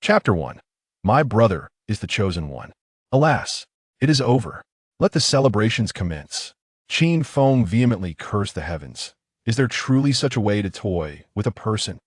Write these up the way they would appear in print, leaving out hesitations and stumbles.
Chapter 1. My brother is the chosen one. Alas, it is over. Let the celebrations commence. Qin Feng vehemently cursed the heavens. Is there truly such a way to toy with a person?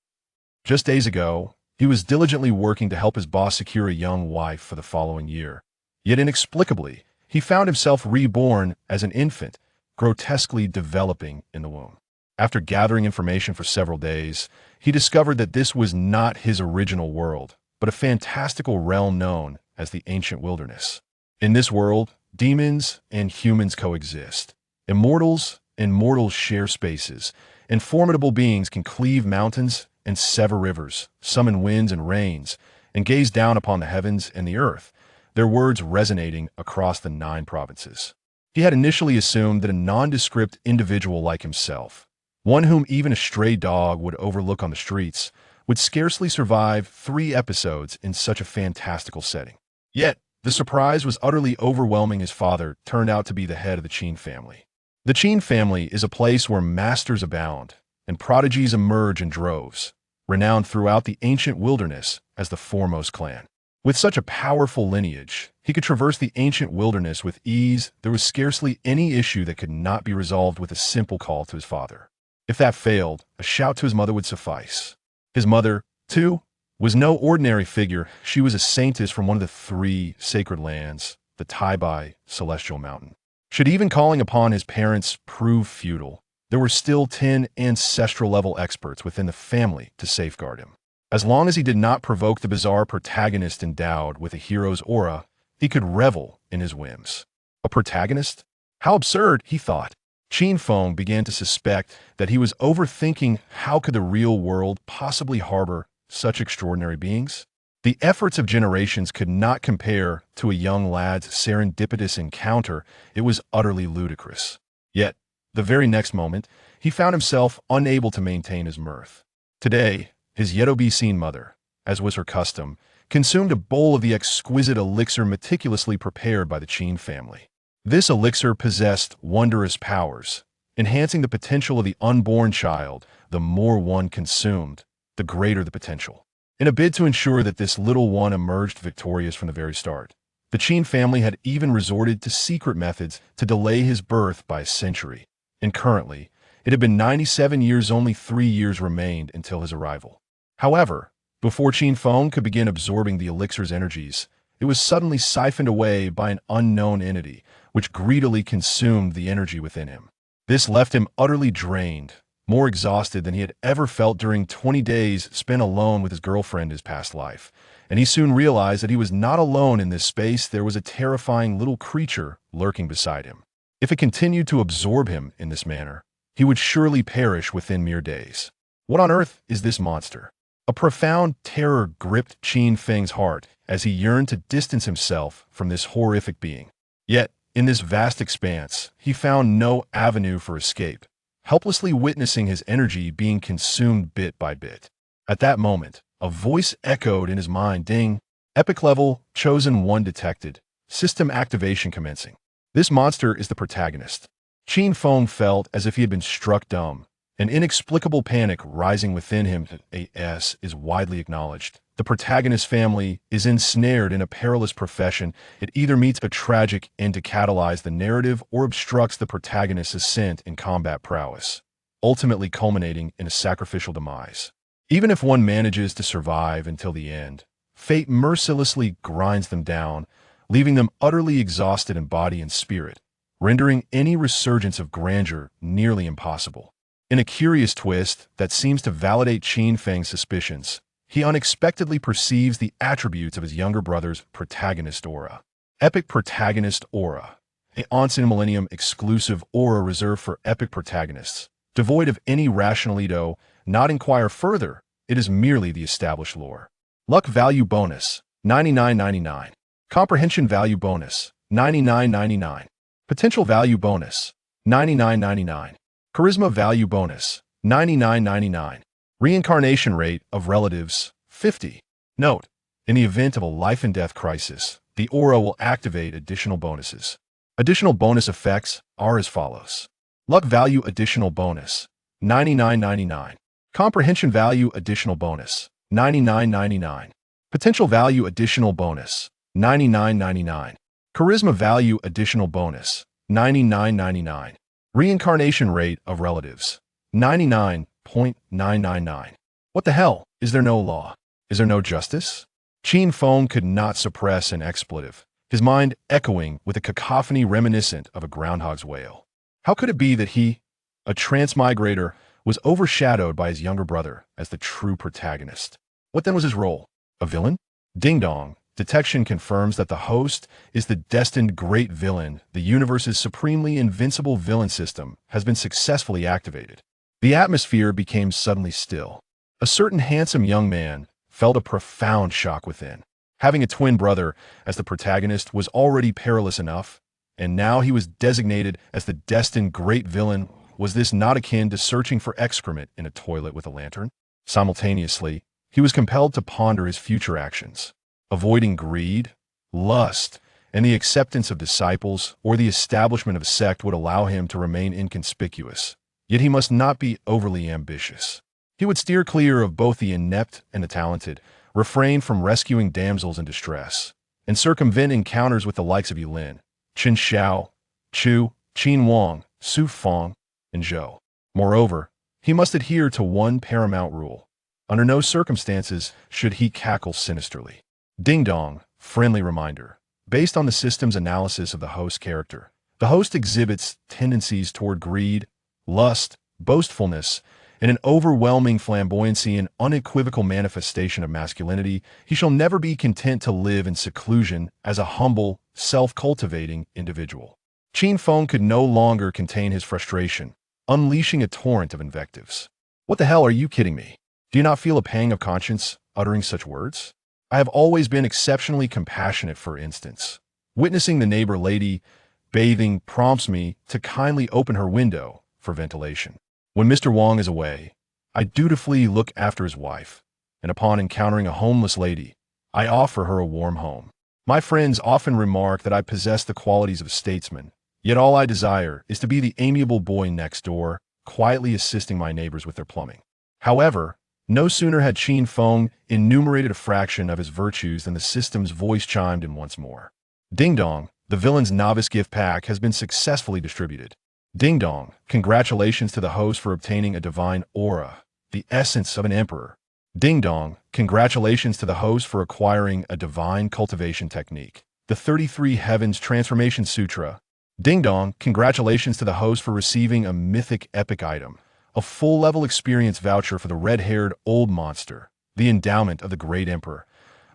Just days ago, he was diligently working to help his boss secure a young wife for the following year. Yet inexplicably, he found himself reborn as an infant, grotesquely developing in the womb. After gathering information for several days, he discovered that this was not his original world, but a fantastical realm known as the ancient wilderness. In this world, demons and humans coexist. Immortals and mortals share spaces, and formidable beings can cleave mountains and sever rivers, summon winds and rains, and gaze down upon the heavens and the earth, their words resonating across the 9 provinces. He had initially assumed that a nondescript individual like himself, one whom even a stray dog would overlook on the streets, would scarcely survive 3 episodes in such a fantastical setting. Yet, the surprise was utterly overwhelming. His father turned out to be the head of the Qin family. The Qin family is a place where masters abound, and prodigies emerge in droves, renowned throughout the ancient wilderness as the foremost clan. With such a powerful lineage, he could traverse the ancient wilderness with ease. There was scarcely any issue that could not be resolved with a simple call to his father. If that failed, a shout to his mother would suffice. His mother, too, was no ordinary figure. She was a saintess from one of the 3 sacred lands, the Taibai Celestial Mountain. Should even calling upon his parents prove futile, there were still 10 ancestral-level experts within the family to safeguard him. As long as he did not provoke the bizarre protagonist endowed with a hero's aura, he could revel in his whims. A protagonist? How absurd, he thought. Qin Feng began to suspect that he was overthinking. How could the real world possibly harbor such extraordinary beings? The efforts of generations could not compare to a young lad's serendipitous encounter. It was utterly ludicrous. Yet, the very next moment, he found himself unable to maintain his mirth. Today, his yet-to-be-seen mother, as was her custom, consumed a bowl of the exquisite elixir meticulously prepared by the Qin family. This elixir possessed wondrous powers, enhancing the potential of the unborn child. The more one consumed, the greater the potential. In a bid to ensure that this little one emerged victorious from the very start, the Qin family had even resorted to secret methods to delay his birth by a century. And currently, it had been 97 years. Only 3 years remained until his arrival. However, before Qin Feng could begin absorbing the elixir's energies, it was suddenly siphoned away by an unknown entity, which greedily consumed the energy within him. This left him utterly drained, more exhausted than he had ever felt during 20 days spent alone with his girlfriend his past life. And he soon realized that he was not alone in this space. There was a terrifying little creature lurking beside him. If it continued to absorb him in this manner, he would surely perish within mere days. What on earth is this monster? A profound terror gripped Qin Feng's heart as he yearned to distance himself from this horrific being. Yet, in this vast expanse, he found no avenue for escape, helplessly witnessing his energy being consumed bit by bit. At that moment, a voice echoed in his mind. Ding! Epic level, chosen one detected. System activation commencing. This monster is the protagonist. Qin Feng felt as if he had been struck dumb, an inexplicable panic rising within him. AS is widely acknowledged. The protagonist family is ensnared in a perilous profession. It either meets a tragic end to catalyze the narrative or obstructs the protagonist's ascent in combat prowess, ultimately culminating in a sacrificial demise. Even if one manages to survive until the end, fate mercilessly grinds them down, leaving them utterly exhausted in body and spirit, rendering any resurgence of grandeur nearly impossible. In a curious twist that seems to validate Qin Feng's suspicions, he unexpectedly perceives the attributes of his younger brother's protagonist aura. Epic Protagonist Aura, an Onsen Millennium exclusive aura reserved for epic protagonists. Devoid of any rationalito, not inquire further, it is merely the established lore. Luck Value Bonus, 99.99. Comprehension Value Bonus, 99.99. Potential Value Bonus, 99.99. Charisma Value Bonus, 99.99. Reincarnation rate of relatives, 50. Note: in the event of a life and death crisis, the aura will activate additional bonuses. Additional bonus effects are as follows. Luck Value Additional Bonus, 99.99. Comprehension Value Additional Bonus, 99.99. Potential value additional bonus, 99.99. Charisma value additional bonus, 99.99. Reincarnation rate of relatives, 99.999. What the hell? Is there no law? Is there no justice? Qin Feng could not suppress an expletive, his mind echoing with a cacophony reminiscent of a groundhog's wail. How could it be that he, a transmigrator, was overshadowed by his younger brother as the true protagonist? What then was his role? A villain? Ding dong. Detection confirms that the host is the destined great villain. The universe's supremely invincible villain system has been successfully activated. The atmosphere became suddenly still. A certain handsome young man felt a profound shock within. Having a twin brother as the protagonist was already perilous enough, and now he was designated as the destined great villain. Was this not akin to searching for excrement in a toilet with a lantern? Simultaneously, he was compelled to ponder his future actions. Avoiding greed, lust, and the acceptance of disciples or the establishment of a sect would allow him to remain inconspicuous. Yet he must not be overly ambitious. He would steer clear of both the inept and the talented, refrain from rescuing damsels in distress, and circumvent encounters with the likes of Yulin, Qin Xiao, Chu, Qin Wang, Su Feng, and Zhou. Moreover, he must adhere to one paramount rule. Under no circumstances should he cackle sinisterly. Ding dong, friendly reminder. Based on the system's analysis of the host character, the host exhibits tendencies toward greed, lust, boastfulness, and an overwhelming flamboyancy and unequivocal manifestation of masculinity. He shall never be content to live in seclusion as a humble, self-cultivating individual. Qin Feng could no longer contain his frustration, unleashing a torrent of invectives. What the hell, are you kidding me? Do you not feel a pang of conscience uttering such words? I have always been exceptionally compassionate, for instance. Witnessing the neighbor lady bathing prompts me to kindly open her window for ventilation. When Mr. Wang is away, I dutifully look after his wife, and upon encountering a homeless lady, I offer her a warm home. My friends often remark that I possess the qualities of a statesman, yet all I desire is to be the amiable boy next door, quietly assisting my neighbors with their plumbing. However, no sooner had Qin Feng enumerated a fraction of his virtues than the system's voice chimed in once more. Ding dong, the villain's novice gift pack has been successfully distributed. Ding dong, congratulations to the host for obtaining a divine aura, the essence of an emperor. Ding dong, congratulations to the host for acquiring a divine cultivation technique, the 33 Heavens Transformation Sutra. Ding dong, congratulations to the host for receiving a mythic epic item, a full-level experience voucher for the red-haired old monster, the endowment of the great emperor,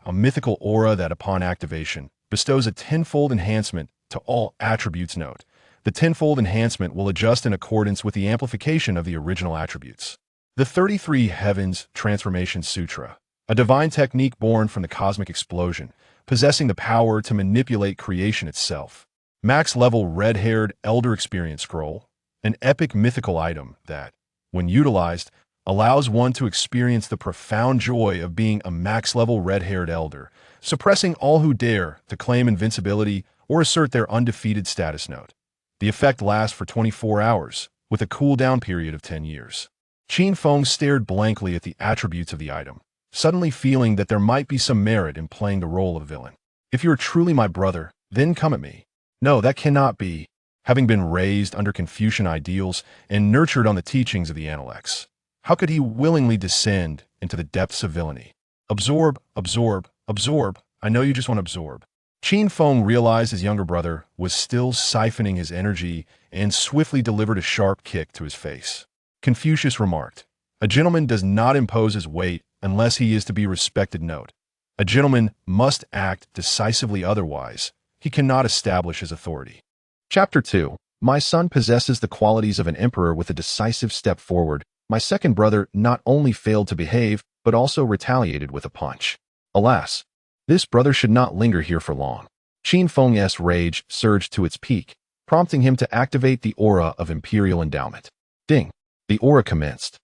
a mythical aura that, upon activation, bestows a tenfold enhancement to all attributes. Note: the tenfold enhancement will adjust in accordance with the amplification of the original attributes. The 33 Heavens Transformation Sutra, a divine technique born from the cosmic explosion, possessing the power to manipulate creation itself. Max-level red-haired elder experience scroll, an epic mythical item that, when utilized, allows one to experience the profound joy of being a max-level red-haired elder, suppressing all who dare to claim invincibility or assert their undefeated status. Note: the effect lasts for 24 hours, with a cooldown period of 10 years. Qin Feng stared blankly at the attributes of the item, suddenly feeling that there might be some merit in playing the role of villain. If you are truly my brother, then come at me. No, that cannot be. Having been raised under Confucian ideals and nurtured on the teachings of the Analects, how could he willingly descend into the depths of villainy? Absorb, absorb, absorb. I know you just want to absorb. Qin Feng realized his younger brother was still siphoning his energy and swiftly delivered a sharp kick to his face. Confucius remarked, "A gentleman does not impose his weight unless he is to be respected." Note: a gentleman must act decisively, otherwise he cannot establish his authority. Chapter 2. My son possesses the qualities of an emperor with a decisive step forward. My second brother not only failed to behave, but also retaliated with a punch. Alas, this brother should not linger here for long. Qin Feng's rage surged to its peak, prompting him to activate the aura of imperial endowment. Ding! The aura commenced,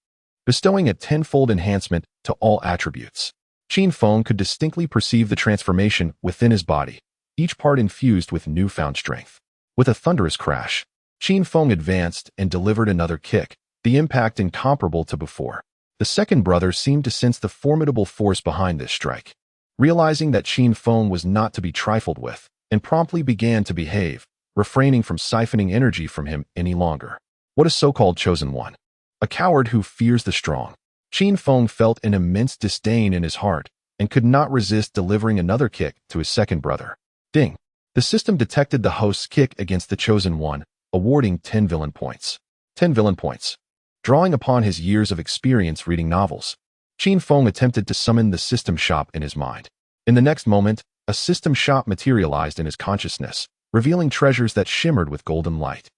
bestowing a tenfold enhancement to all attributes. Qin Feng could distinctly perceive the transformation within his body, each part infused with newfound strength. With a thunderous crash, Qin Feng advanced and delivered another kick, the impact incomparable to before. The second brother seemed to sense the formidable force behind this strike. realizing that Qin Feng was not to be trifled with, and promptly began to behave, refraining from siphoning energy from him any longer. What a so-called chosen one. A coward who fears the strong. Qin Feng felt an immense disdain in his heart and could not resist delivering another kick to his second brother. Ding! The system detected the host's kick against the chosen one, awarding 10 villain points. 10 villain points. Drawing upon his years of experience reading novels, Qin Feng attempted to summon the system shop in his mind. In the next moment, a system shop materialized in his consciousness, revealing treasures that shimmered with golden light,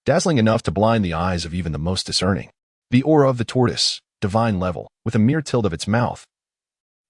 dazzling enough to blind the eyes of even the most discerning. The aura of the tortoise, divine level, with a mere tilt of its mouth.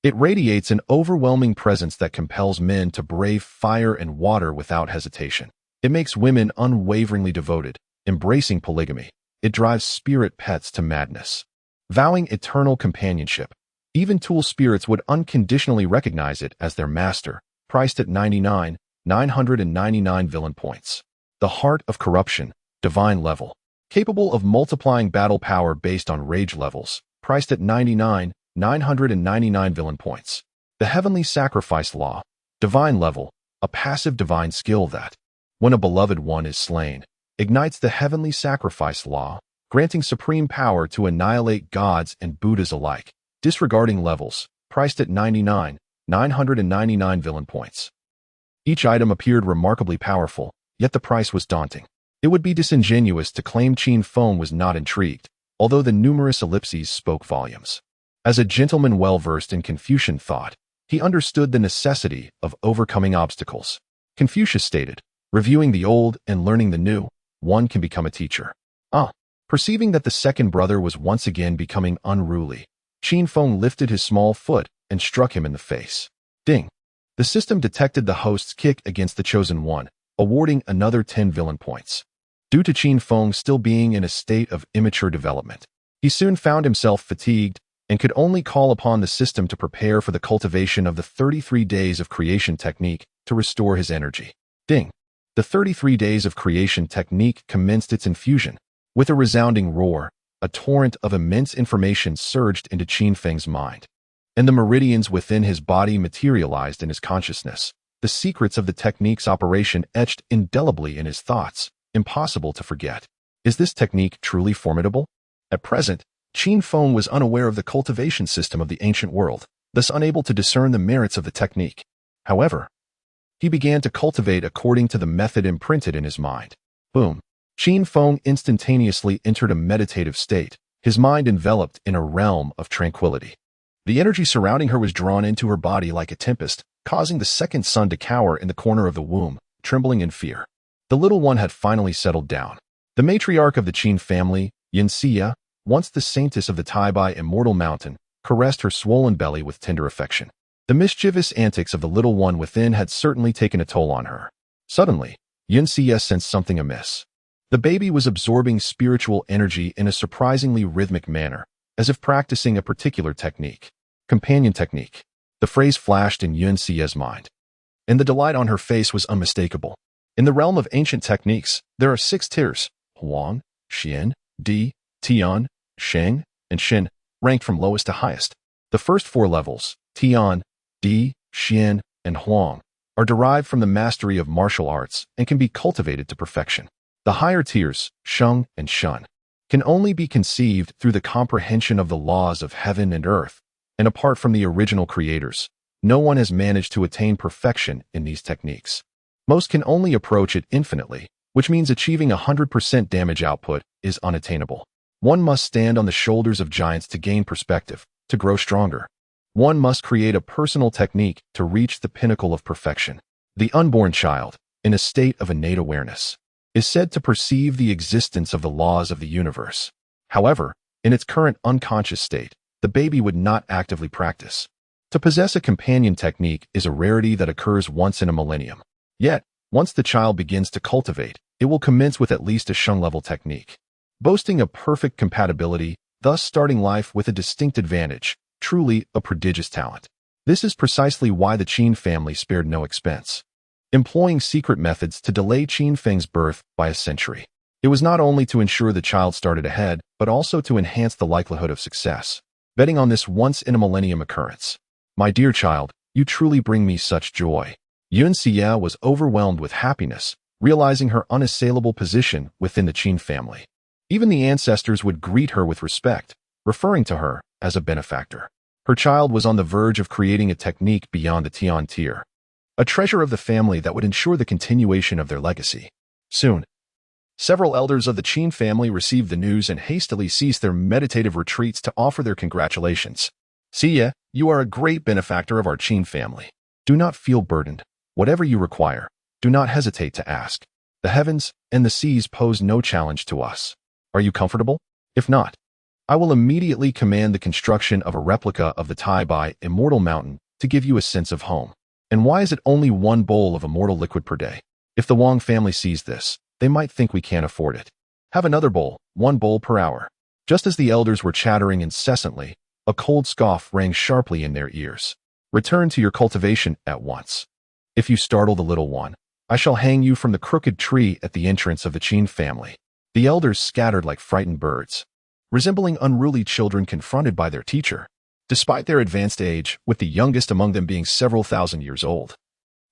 It radiates an overwhelming presence that compels men to brave fire and water without hesitation. It makes women unwaveringly devoted, embracing polygamy. It drives spirit pets to madness, vowing eternal companionship. Even tool spirits would unconditionally recognize it as their master, priced at 999 villain points. The heart of corruption, divine level, capable of multiplying battle power based on rage levels, priced at 999 villain points. The heavenly sacrifice law, divine level, a passive divine skill that, when a beloved one is slain, ignites the heavenly sacrifice law, granting supreme power to annihilate gods and Buddhas alike. Disregarding levels, priced at 999 villain points. Each item appeared remarkably powerful, yet the price was daunting. It would be disingenuous to claim Qin Feng was not intrigued, although the numerous ellipses spoke volumes. As a gentleman well-versed in Confucian thought, he understood the necessity of overcoming obstacles. Confucius stated, reviewing the old and learning the new, one can become a teacher. Perceiving that the second brother was once again becoming unruly, Qin Feng lifted his small foot and struck him in the face. Ding! The system detected the host's kick against the chosen one, awarding another 10 villain points. Due to Qin Feng still being in a state of immature development, he soon found himself fatigued and could only call upon the system to prepare for the cultivation of the 33 days of creation technique to restore his energy. Ding! The 33 days of creation technique commenced its infusion. With a resounding roar, a torrent of immense information surged into Qin Feng's mind, and the meridians within his body materialized in his consciousness. The secrets of the technique's operation etched indelibly in his thoughts, impossible to forget. Is this technique truly formidable? At present, Qin Feng was unaware of the cultivation system of the ancient world, thus unable to discern the merits of the technique. However, he began to cultivate according to the method imprinted in his mind. Boom! Qin Feng instantaneously entered a meditative state, his mind enveloped in a realm of tranquility. The energy surrounding her was drawn into her body like a tempest, causing the second son to cower in the corner of the womb, trembling in fear. The little one had finally settled down. The matriarch of the Qin family, Yinxia, once the saintess of the Taibai Immortal Mountain, caressed her swollen belly with tender affection. The mischievous antics of the little one within had certainly taken a toll on her. Suddenly, Yinxia sensed something amiss. The baby was absorbing spiritual energy in a surprisingly rhythmic manner, as if practicing a particular technique. Companion technique. The phrase flashed in Yunxia's mind, and the delight on her face was unmistakable. In the realm of ancient techniques, there are 6 tiers: Huang, Xian, Di, Tian, Sheng, and Xin, ranked from lowest to highest. The first 4 levels, Tian, Di, Xian, and Huang, are derived from the mastery of martial arts and can be cultivated to perfection. The higher tiers, Sheng and Shun, can only be conceived through the comprehension of the laws of heaven and earth, and apart from the original creators, no one has managed to attain perfection in these techniques. Most can only approach it infinitely, which means achieving 100% damage output is unattainable. One must stand on the shoulders of giants to gain perspective, to grow stronger. One must create a personal technique to reach the pinnacle of perfection. The unborn child, in a state of innate awareness, is said to perceive the existence of the laws of the universe. However, in its current unconscious state, the baby would not actively practice. To possess a companion technique is a rarity that occurs once in a millennium. Yet, once the child begins to cultivate, it will commence with at least a Sheng-level technique, boasting a perfect compatibility, thus starting life with a distinct advantage, truly a prodigious talent. This is precisely why the Qin family spared no expense, employing secret methods to delay Qin Feng's birth by a century. It was not only to ensure the child started ahead, but also to enhance the likelihood of success, betting on this once-in-a-millennium occurrence. My dear child, you truly bring me such joy." Yun Xie was overwhelmed with happiness, realizing her unassailable position within the Qin family. Even the ancestors would greet her with respect, referring to her as a benefactor. Her child was on the verge of creating a technique beyond the Tian tier, a treasure of the family that would ensure the continuation of their legacy. Soon, several elders of the Qin family received the news and hastily ceased their meditative retreats to offer their congratulations. "Xie, you are a great benefactor of our Qin family. Do not feel burdened. Whatever you require, do not hesitate to ask. The heavens and the seas pose no challenge to us. Are you comfortable? If not, I will immediately command the construction of a replica of the Tai Bai Immortal Mountain to give you a sense of home. And why is it only one bowl of immortal liquid per day? If the Wang family sees this, they might think we can't afford it. Have another bowl, 1 bowl per hour." Just as the elders were chattering incessantly, a cold scoff rang sharply in their ears. "Return to your cultivation at once. If you startle the little one, I shall hang you from the crooked tree at the entrance of the Qin family." The elders scattered like frightened birds, resembling unruly children confronted by their teacher, despite their advanced age, with the youngest among them being several thousand years old.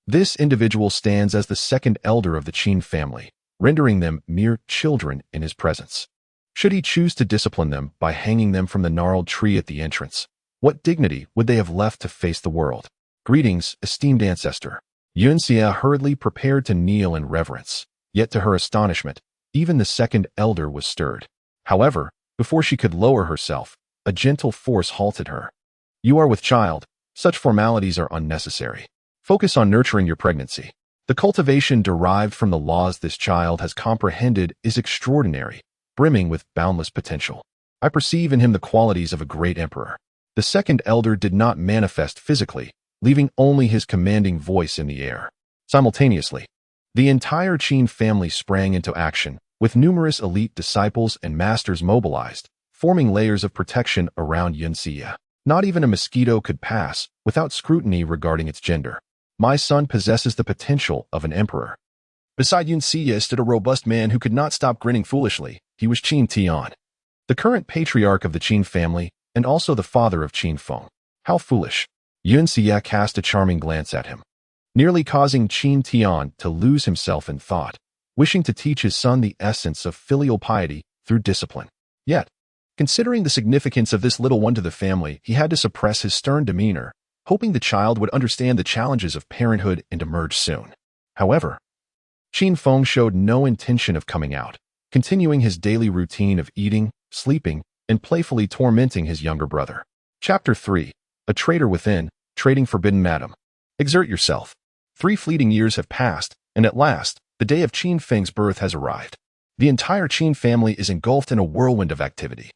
This individual stands as the second elder of the Qin family, rendering them mere children in his presence. Should he choose to discipline them by hanging them from the gnarled tree at the entrance, what dignity would they have left to face the world? "Greetings, esteemed ancestor." Yun Xie hurriedly prepared to kneel in reverence, yet to her astonishment, even the second elder was stirred. However, before she could lower herself, a gentle force halted her. "You are with child. Such formalities are unnecessary. Focus on nurturing your pregnancy. The cultivation derived from the laws this child has comprehended is extraordinary, brimming with boundless potential. I perceive in him the qualities of a great emperor." The second elder did not manifest physically, leaving only his commanding voice in the air. Simultaneously, the entire Qin family sprang into action, with numerous elite disciples and masters mobilized, forming layers of protection around Yun Xie. Not even a mosquito could pass without scrutiny regarding its gender. "My son possesses the potential of an emperor." Beside Yun Xie stood a robust man who could not stop grinning foolishly. He was Qin Tian, the current patriarch of the Qin family and also the father of Qin Feng. How foolish! Yun Xie cast a charming glance at him, nearly causing Qin Tian to lose himself in thought, wishing to teach his son the essence of filial piety through discipline. Yet, considering the significance of this little one to the family, he had to suppress his stern demeanor, hoping the child would understand the challenges of parenthood and emerge soon. However, Qin Feng showed no intention of coming out, continuing his daily routine of eating, sleeping, and playfully tormenting his younger brother. Chapter 3. A Traitor Within, Trading Forbidden Madam. Exert yourself. 3 fleeting years have passed, and at last, the day of Qin Feng's birth has arrived. The entire Qin family is engulfed in a whirlwind of activity.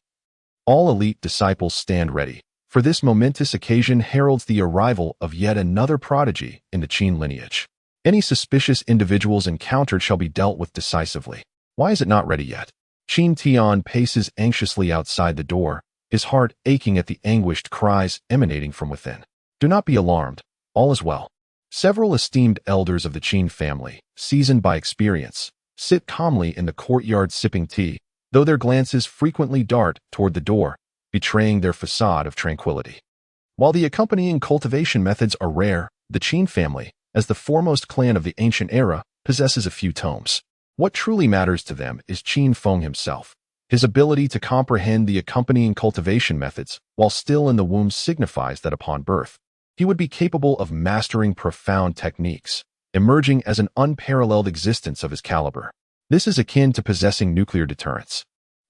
All elite disciples stand ready, for this momentous occasion heralds the arrival of yet another prodigy in the Qin lineage. Any suspicious individuals encountered shall be dealt with decisively. Why is it not ready yet? Qin Tian paces anxiously outside the door, his heart aching at the anguished cries emanating from within. Do not be alarmed. All is well. Several esteemed elders of the Qin family, seasoned by experience, sit calmly in the courtyard sipping tea, though their glances frequently dart toward the door, betraying their facade of tranquility. While the accompanying cultivation methods are rare, the Qin family, as the foremost clan of the ancient era, possesses a few tomes. What truly matters to them is Qin Feng himself. His ability to comprehend the accompanying cultivation methods while still in the womb signifies that upon birth, he would be capable of mastering profound techniques, emerging as an unparalleled existence of his caliber. This is akin to possessing nuclear deterrence.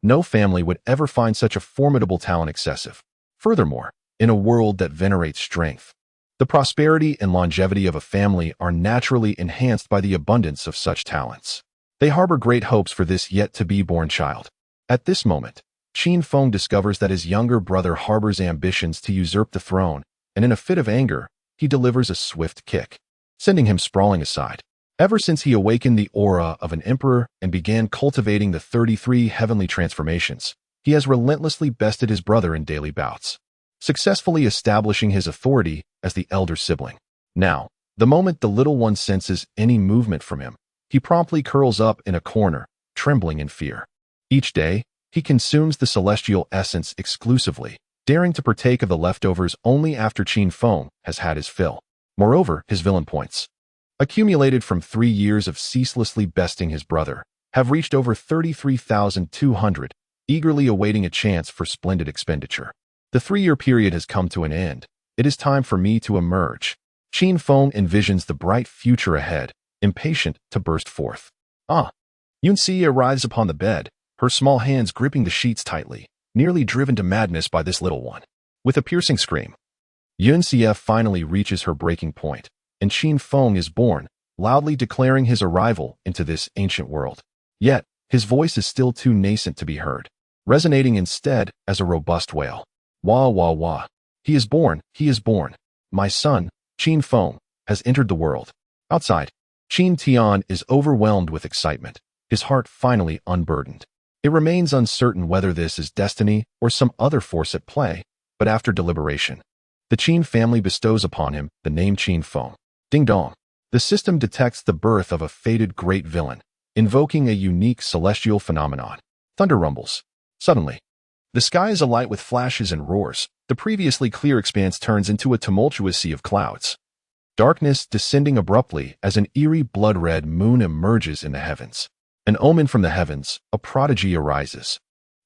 No family would ever find such a formidable talent excessive. Furthermore, in a world that venerates strength, the prosperity and longevity of a family are naturally enhanced by the abundance of such talents. They harbor great hopes for this yet-to-be-born child. At this moment, Qin Feng discovers that his younger brother harbors ambitions to usurp the throne, and in a fit of anger, he delivers a swift kick, sending him sprawling aside. Ever since he awakened the aura of an emperor and began cultivating the 33 heavenly transformations, he has relentlessly bested his brother in daily bouts, successfully establishing his authority as the elder sibling. Now, the moment the little one senses any movement from him, he promptly curls up in a corner, trembling in fear. Each day, he consumes the celestial essence exclusively, daring to partake of the leftovers only after Qin Feng has had his fill. Moreover, his villain points, accumulated from 3 years of ceaselessly besting his brother, have reached over 33,200, eagerly awaiting a chance for splendid expenditure. The 3-year period has come to an end. It is time for me to emerge. Qin Feng envisions the bright future ahead, impatient to burst forth. Yun Si arrives upon the bed, her small hands gripping the sheets tightly, nearly driven to madness by this little one. With a piercing scream, Yun Si finally reaches her breaking point, and Qin Feng is born, loudly declaring his arrival into this ancient world. Yet, his voice is still too nascent to be heard, resonating instead as a robust wail. Wah, wah, wah. He is born, he is born. My son, Qin Feng, has entered the world. Outside, Qin Tian is overwhelmed with excitement, his heart finally unburdened. It remains uncertain whether this is destiny or some other force at play, but after deliberation, the Qin family bestows upon him the name Qin Feng. Ding dong. The system detects the birth of a fated great villain, invoking a unique celestial phenomenon. Thunder rumbles. Suddenly, the sky is alight with flashes and roars. The previously clear expanse turns into a tumultuous sea of clouds. Darkness descending abruptly as an eerie blood-red moon emerges in the heavens. An omen from the heavens, a prodigy arises.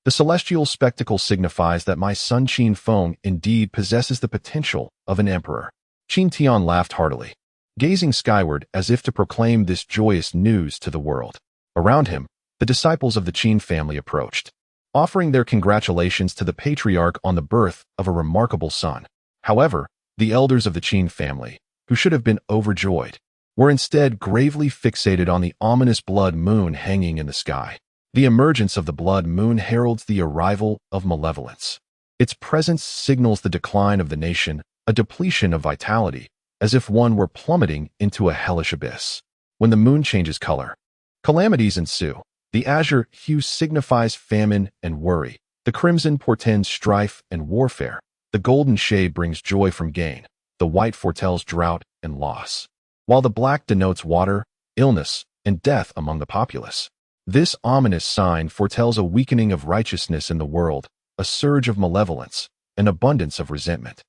The celestial spectacle signifies that my son Qin Feng indeed possesses the potential of an emperor. Qin Tian laughed heartily, gazing skyward as if to proclaim this joyous news to the world. Around him, the disciples of the Qin family approached, offering their congratulations to the patriarch on the birth of a remarkable son. However, the elders of the Qin family, who should have been overjoyed, were instead gravely fixated on the ominous blood moon hanging in the sky. The emergence of the blood moon heralds the arrival of malevolence. Its presence signals the decline of the nation, a depletion of vitality, as if one were plummeting into a hellish abyss. When the moon changes color, calamities ensue. The azure hue signifies famine and worry. The crimson portends strife and warfare. The golden shade brings joy from gain. The white foretells drought and loss, while the black denotes water, illness, and death among the populace. This ominous sign foretells a weakening of righteousness in the world, a surge of malevolence, an abundance of resentment,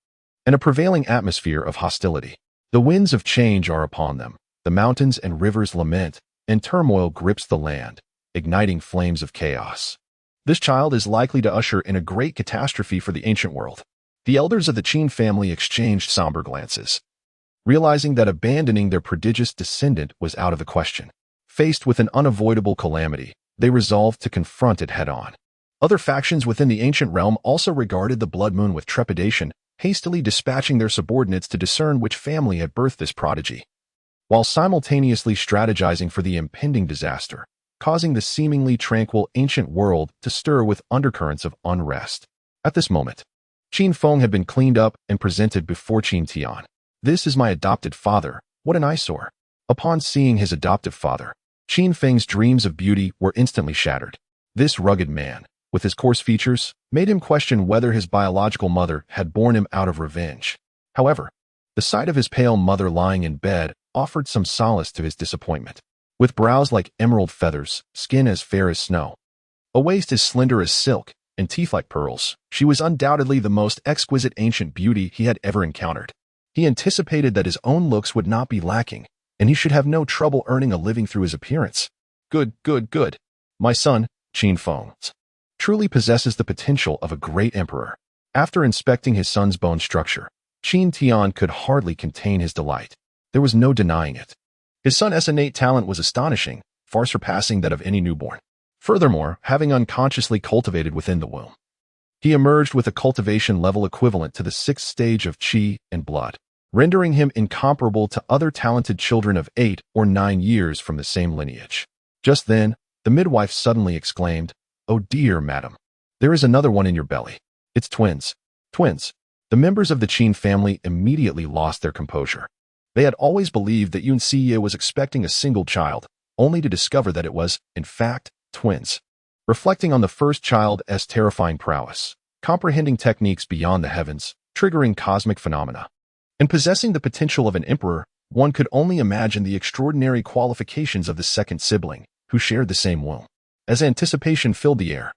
and a prevailing atmosphere of hostility. The winds of change are upon them. The mountains and rivers lament, and turmoil grips the land, igniting flames of chaos. This child is likely to usher in a great catastrophe for the ancient world. The elders of the Qin family exchanged somber glances, realizing that abandoning their prodigious descendant was out of the question. Faced with an unavoidable calamity, they resolved to confront it head-on. Other factions within the ancient realm also regarded the blood moon with trepidation, hastily dispatching their subordinates to discern which family had birthed this prodigy, while simultaneously strategizing for the impending disaster, causing the seemingly tranquil ancient world to stir with undercurrents of unrest. At this moment, Qin Feng had been cleaned up and presented before Qin Tian. This is my adopted father. What an eyesore. Upon seeing his adoptive father, Qin Feng's dreams of beauty were instantly shattered. This rugged man, with his coarse features, made him question whether his biological mother had borne him out of revenge. However, the sight of his pale mother lying in bed offered some solace to his disappointment. With brows like emerald feathers, skin as fair as snow, a waist as slender as silk, and teeth like pearls, she was undoubtedly the most exquisite ancient beauty he had ever encountered. He anticipated that his own looks would not be lacking, and he should have no trouble earning a living through his appearance. Good. My son, Qin Feng, truly possesses the potential of a great emperor. After inspecting his son's bone structure, Qin Tian could hardly contain his delight. There was no denying it. His son's innate talent was astonishing, far surpassing that of any newborn. Furthermore, having unconsciously cultivated within the womb, he emerged with a cultivation level equivalent to the 6th stage of qi and blood, rendering him incomparable to other talented children of 8 or 9 years from the same lineage. Just then, the midwife suddenly exclaimed, "Oh dear, madam, there is another one in your belly. It's twins." Twins. The members of the Qin family immediately lost their composure. They had always believed that Yun Si was expecting a single child, only to discover that it was, in fact, twins. Reflecting on the first child's terrifying prowess, comprehending techniques beyond the heavens, triggering cosmic phenomena, and possessing the potential of an emperor, one could only imagine the extraordinary qualifications of the second sibling, who shared the same womb. As anticipation filled the air,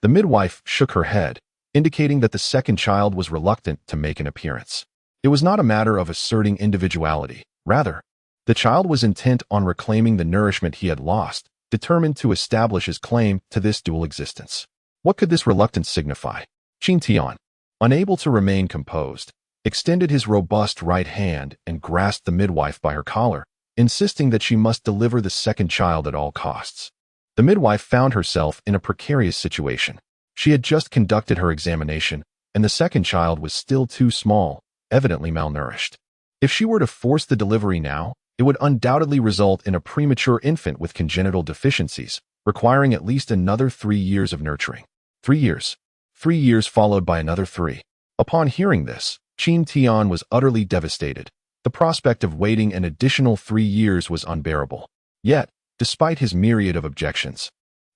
the midwife shook her head, indicating that the second child was reluctant to make an appearance. It was not a matter of asserting individuality. Rather, the child was intent on reclaiming the nourishment he had lost, determined to establish his claim to this dual existence. What could this reluctance signify? Qin Tian, unable to remain composed, extended his robust right hand and grasped the midwife by her collar, insisting that she must deliver the second child at all costs. The midwife found herself in a precarious situation. She had just conducted her examination, and the second child was still too small, evidently malnourished. If she were to force the delivery now, it would undoubtedly result in a premature infant with congenital deficiencies, requiring at least another 3 years of nurturing. 3 years. 3 years followed by another 3. Upon hearing this, Qin Tian was utterly devastated. The prospect of waiting an additional 3 years was unbearable. Yet, despite his myriad of objections,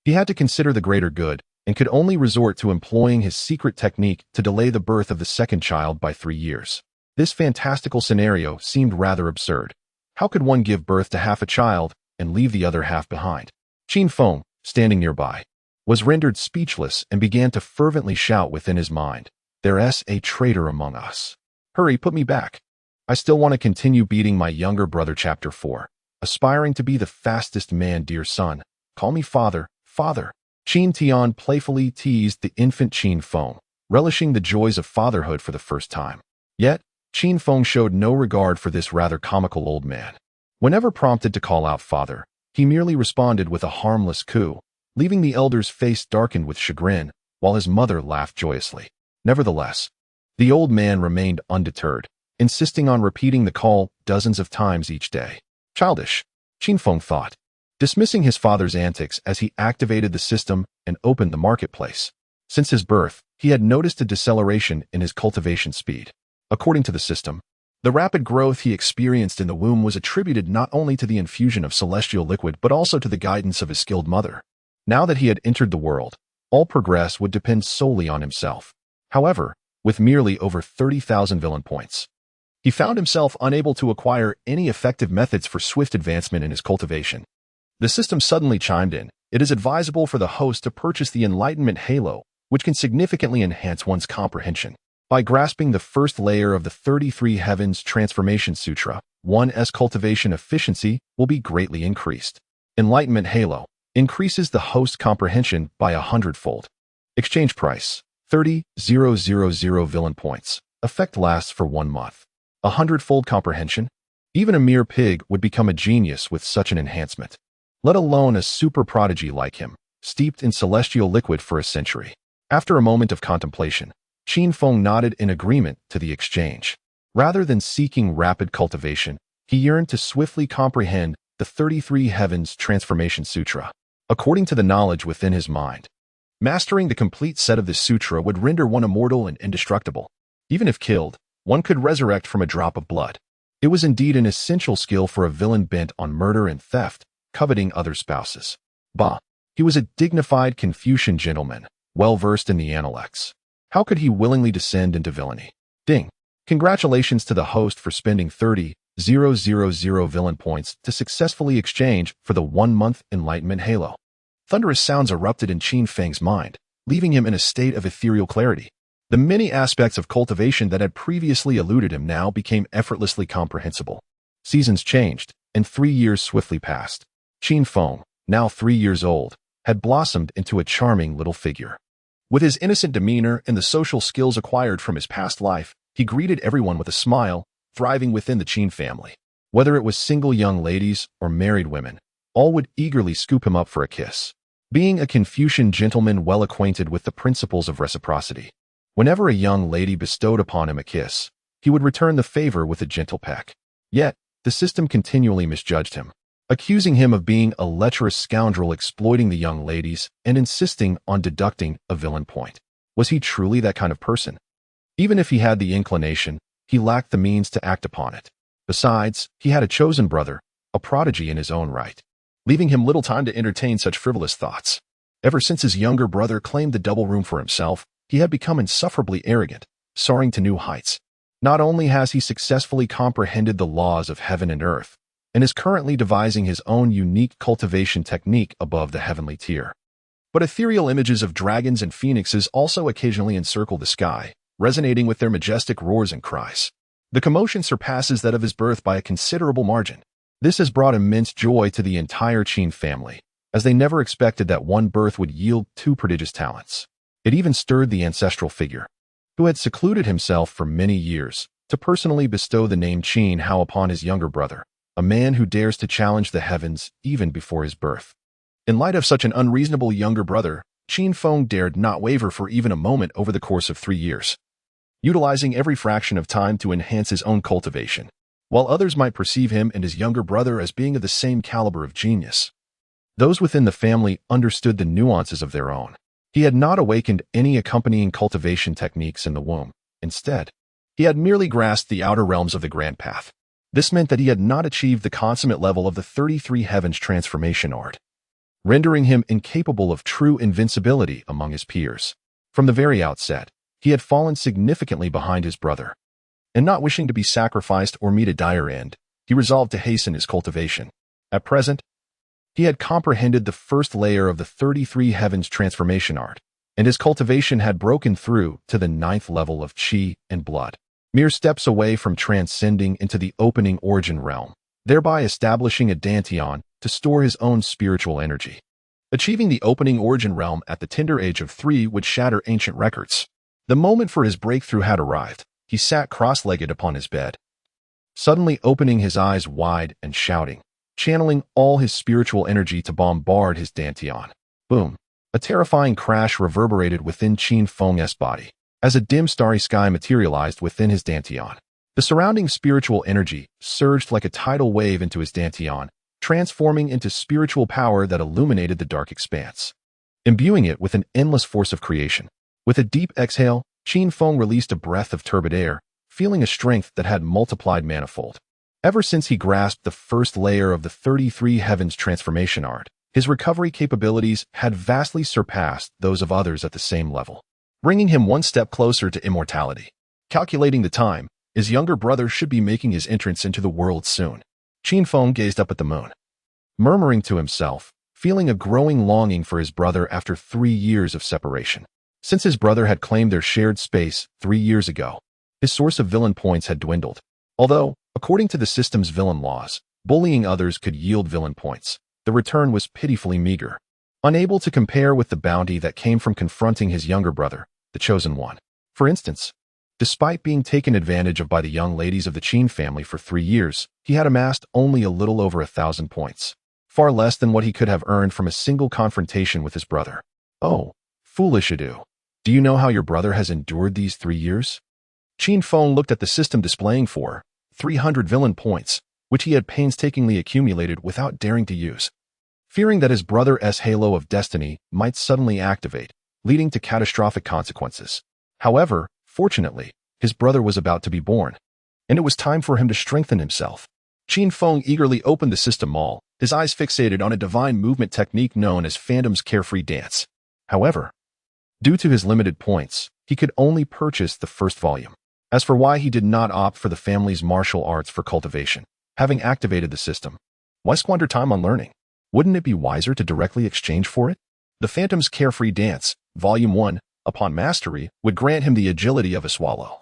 he had to consider the greater good and could only resort to employing his secret technique to delay the birth of the second child by 3 years. This fantastical scenario seemed rather absurd. How could one give birth to half a child and leave the other half behind? Qin Feng, standing nearby, was rendered speechless and began to fervently shout within his mind, "There's a traitor among us. Hurry, put me back. I still want to continue beating my younger brother." Chapter 4. Aspiring to be the fastest man, dear son. Call me father, father. Qin Tian playfully teased the infant Qin Feng, relishing the joys of fatherhood for the first time. Yet, Qin Feng showed no regard for this rather comical old man. Whenever prompted to call out father, he merely responded with a harmless coo, leaving the elder's face darkened with chagrin, while his mother laughed joyously. Nevertheless, the old man remained undeterred, insisting on repeating the call dozens of times each day. Childish, Qin Feng thought, dismissing his father's antics as he activated the system and opened the marketplace. Since his birth, he had noticed a deceleration in his cultivation speed. According to the system, the rapid growth he experienced in the womb was attributed not only to the infusion of celestial liquid but also to the guidance of his skilled mother. Now that he had entered the world, all progress would depend solely on himself. However, with merely over 30,000 villain points, he found himself unable to acquire any effective methods for swift advancement in his cultivation. The system suddenly chimed in. It is advisable for the host to purchase the Enlightenment Halo, which can significantly enhance one's comprehension. By grasping the first layer of the 33 Heavens Transformation Sutra, one's cultivation efficiency will be greatly increased. Enlightenment Halo increases the host comprehension by 100-fold. Exchange price, 30,000 villain points. Effect lasts for 1 month. 100-fold comprehension? Even a mere pig would become a genius with such an enhancement, let alone a super prodigy like him, steeped in celestial liquid for a century. After a moment of contemplation, Qin Feng nodded in agreement to the exchange. Rather than seeking rapid cultivation, he yearned to swiftly comprehend the 33 Heavens Transformation Sutra. According to the knowledge within his mind, mastering the complete set of this sutra would render one immortal and indestructible. Even if killed, one could resurrect from a drop of blood. It was indeed an essential skill for a villain bent on murder and theft, coveting other spouses. Bah! He was a dignified Confucian gentleman, well-versed in the analects. How could he willingly descend into villainy? Ding! Congratulations to the host for spending 30,000 villain points to successfully exchange for the 1-month Enlightenment Halo. Thunderous sounds erupted in Qin Feng's mind, leaving him in a state of ethereal clarity. The many aspects of cultivation that had previously eluded him now became effortlessly comprehensible. Seasons changed, and 3 years swiftly passed. Qin Feng, now 3 years old, had blossomed into a charming little figure. With his innocent demeanor and the social skills acquired from his past life, he greeted everyone with a smile, thriving within the Qin family. Whether it was single young ladies or married women, all would eagerly scoop him up for a kiss. Being a Confucian gentleman well acquainted with the principles of reciprocity, whenever a young lady bestowed upon him a kiss, he would return the favor with a gentle peck. Yet, the system continually misjudged him, accusing him of being a lecherous scoundrel exploiting the young ladies and insisting on deducting a villain point. Was he truly that kind of person? Even if he had the inclination, he lacked the means to act upon it. Besides, he had a chosen brother, a prodigy in his own right, leaving him little time to entertain such frivolous thoughts. Ever since his younger brother claimed the double room for himself, he had become insufferably arrogant, soaring to new heights. Not only has he successfully comprehended the laws of heaven and earth, and is currently devising his own unique cultivation technique above the heavenly tier, but ethereal images of dragons and phoenixes also occasionally encircle the sky, resonating with their majestic roars and cries. The commotion surpasses that of his birth by a considerable margin. This has brought immense joy to the entire Qin family, as they never expected that one birth would yield two prodigious talents. It even stirred the ancestral figure, who had secluded himself for many years, to personally bestow the name Qin Hao upon his younger brother, a man who dares to challenge the heavens even before his birth. In light of such an unreasonable younger brother, Qin Feng dared not waver for even a moment over the course of 3 years, utilizing every fraction of time to enhance his own cultivation. While others might perceive him and his younger brother as being of the same caliber of genius, those within the family understood the nuances of their own. He had not awakened any accompanying cultivation techniques in the womb. Instead, he had merely grasped the outer realms of the Grand Path. This meant that he had not achieved the consummate level of the 33 Heavens transformation art, rendering him incapable of true invincibility among his peers. From the very outset, he had fallen significantly behind his brother, and not wishing to be sacrificed or meet a dire end, he resolved to hasten his cultivation. At present, he had comprehended the first layer of the 33 Heavens transformation art, and his cultivation had broken through to the 9th level of Qi and blood, mere steps away from transcending into the opening origin realm, thereby establishing a dantian to store his own spiritual energy. Achieving the opening origin realm at the tender age of 3 would shatter ancient records. The moment for his breakthrough had arrived. He sat cross-legged upon his bed, suddenly opening his eyes wide and shouting, channeling all his spiritual energy to bombard his dantian. Boom! A terrifying crash reverberated within Qin Feng's body, as a dim starry sky materialized within his dantian. The surrounding spiritual energy surged like a tidal wave into his dantian, transforming into spiritual power that illuminated the dark expanse, imbuing it with an endless force of creation. With a deep exhale, Qin Feng released a breath of turbid air, feeling a strength that had multiplied manifold. Ever since he grasped the first layer of the 33 Heavens transformation art, his recovery capabilities had vastly surpassed those of others at the same level, bringing him one step closer to immortality. Calculating the time, his younger brother should be making his entrance into the world soon. Qin Feng gazed up at the moon, murmuring to himself, feeling a growing longing for his brother after 3 years of separation. Since his brother had claimed their shared space 3 years ago, his source of villain points had dwindled. Although, according to the system's villain laws, bullying others could yield villain points, the return was pitifully meager, unable to compare with the bounty that came from confronting his younger brother, the Chosen One. For instance, despite being taken advantage of by the young ladies of the Qin family for 3 years, he had amassed only a little over 1,000 points, far less than what he could have earned from a single confrontation with his brother. Oh, foolish Adu. Do you know how your brother has endured these 3 years? Qin Feng looked at the system displaying 300 villain points, which he had painstakingly accumulated without daring to use, fearing that his brother's halo of destiny might suddenly activate, leading to catastrophic consequences. However, fortunately, his brother was about to be born, and it was time for him to strengthen himself. Qin Feng eagerly opened the system mall, his eyes fixated on a divine movement technique known as Phantom's Carefree Dance. However, due to his limited points, he could only purchase the first volume. As for why he did not opt for the family's martial arts for cultivation, having activated the system, why squander time on learning? Wouldn't it be wiser to directly exchange for it? The Phantom's Carefree Dance, Volume 1, upon mastery, would grant him the agility of a swallow,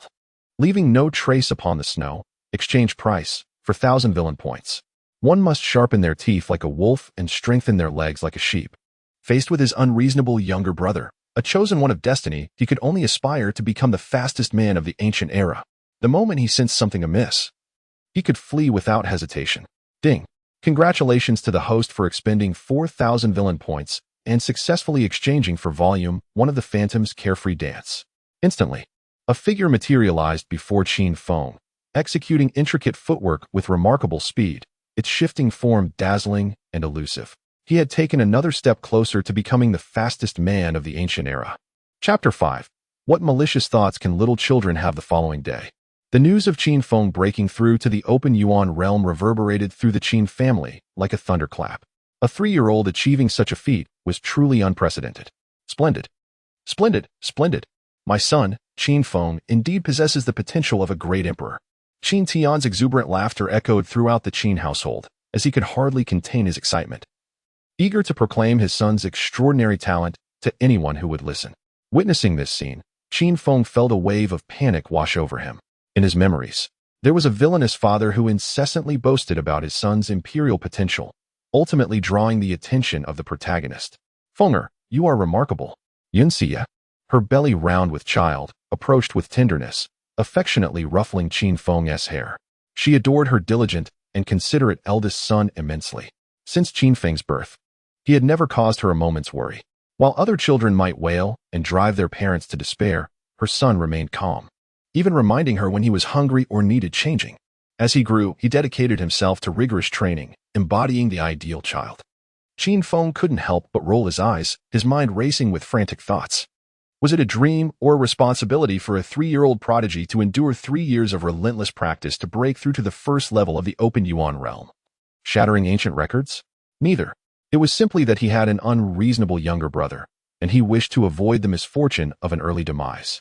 leaving no trace upon the snow. Exchange price, for 1,000 villain points. One must sharpen their teeth like a wolf and strengthen their legs like a sheep. Faced with his unreasonable younger brother, a chosen one of destiny, he could only aspire to become the fastest man of the ancient era. The moment he sensed something amiss, he could flee without hesitation. Ding! Congratulations to the host for expending 4,000 villain points and successfully exchanging for Volume 1 of the Phantom's Carefree Dance. Instantly, a figure materialized before Qin Feng, executing intricate footwork with remarkable speed, its shifting form dazzling and elusive. He had taken another step closer to becoming the fastest man of the ancient era. Chapter 5. What malicious thoughts can little children have the following day? The news of Qin Feng breaking through to the open Yuan realm reverberated through the Qin family like a thunderclap. A 3-year-old achieving such a feat was truly unprecedented. Splendid. Splendid, splendid. My son, Qin Feng, indeed possesses the potential of a great emperor. Qin Tian's exuberant laughter echoed throughout the Qin household, as he could hardly contain his excitement, eager to proclaim his son's extraordinary talent to anyone who would listen. Witnessing this scene, Qin Feng felt a wave of panic wash over him. In his memories, There was a villainous father who incessantly boasted about his son's imperial potential, ultimately drawing the attention of the protagonist. Fenger, you are remarkable. Yunxia, her belly round with child, approached with tenderness, affectionately ruffling Qin Feng's hair. She adored her diligent and considerate eldest son immensely. Since Qin Feng's birth, he had never caused her a moment's worry. While other children might wail and drive their parents to despair, her son remained calm, even reminding her when he was hungry or needed changing. As he grew, he dedicated himself to rigorous training, embodying the ideal child. Qin Feng couldn't help but roll his eyes, his mind racing with frantic thoughts. Was it a dream or a responsibility for a 3-year-old prodigy to endure 3 years of relentless practice to break through to the first level of the open Yuan realm? Shattering ancient records? Neither. It was simply that he had an unreasonable younger brother, and he wished to avoid the misfortune of an early demise.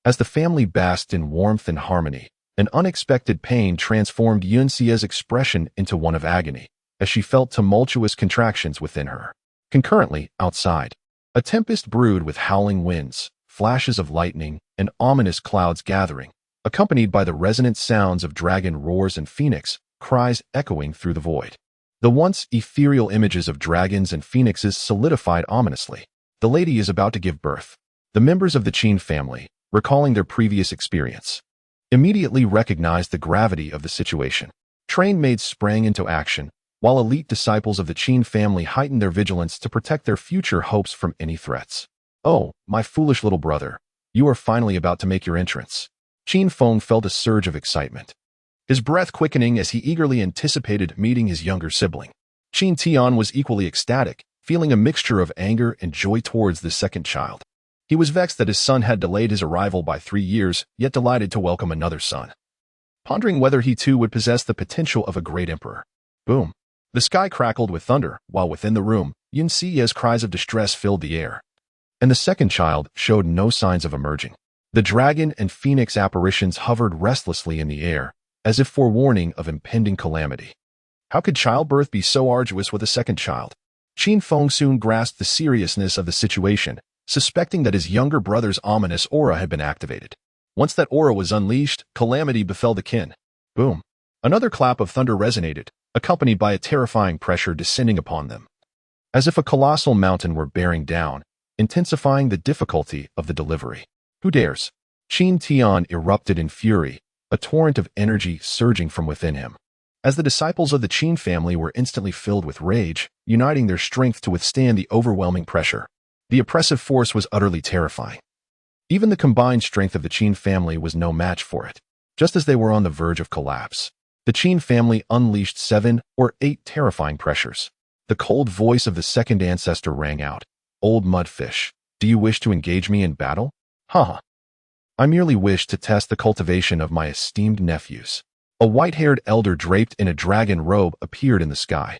As the family basked in warmth and harmony, an unexpected pain transformed Yunxia's expression into one of agony, as she felt tumultuous contractions within her. Concurrently, outside, a tempest brewed with howling winds, flashes of lightning, and ominous clouds gathering, accompanied by the resonant sounds of dragon roars and phoenix cries echoing through the void. The once ethereal images of dragons and phoenixes solidified ominously. The lady is about to give birth. The members of the Qin family, recalling their previous experience, immediately recognized the gravity of the situation. Trained maids sprang into action, while elite disciples of the Qin family heightened their vigilance to protect their future hopes from any threats. Oh, my foolish little brother, you are finally about to make your entrance. Qin Feng felt a surge of excitement, his breath quickening as he eagerly anticipated meeting his younger sibling. Qin Tian was equally ecstatic, feeling a mixture of anger and joy towards the second child. He was vexed that his son had delayed his arrival by 3 years, yet delighted to welcome another son, pondering whether he too would possess the potential of a great emperor. Boom. The sky crackled with thunder, while within the room, Yunxia's cries of distress filled the air. And the second child showed no signs of emerging. The dragon and phoenix apparitions hovered restlessly in the air, as if forewarning of impending calamity. How could childbirth be so arduous with a second child? Qin Feng soon grasped the seriousness of the situation, suspecting that his younger brother's ominous aura had been activated. Once that aura was unleashed, calamity befell the kin. Boom. Another clap of thunder resonated, accompanied by a terrifying pressure descending upon them, as if a colossal mountain were bearing down, intensifying the difficulty of the delivery. Who dares? Qin Tian erupted in fury, a torrent of energy surging from within him. As the disciples of the Qin family were instantly filled with rage, uniting their strength to withstand the overwhelming pressure. The oppressive force was utterly terrifying. Even the combined strength of the Qin family was no match for it. Just as they were on the verge of collapse, the Qin family unleashed 7 or 8 terrifying pressures. The cold voice of the second ancestor rang out. Old mudfish, do you wish to engage me in battle? Haha. I merely wish to test the cultivation of my esteemed nephews. A white-haired elder draped in a dragon robe appeared in the sky.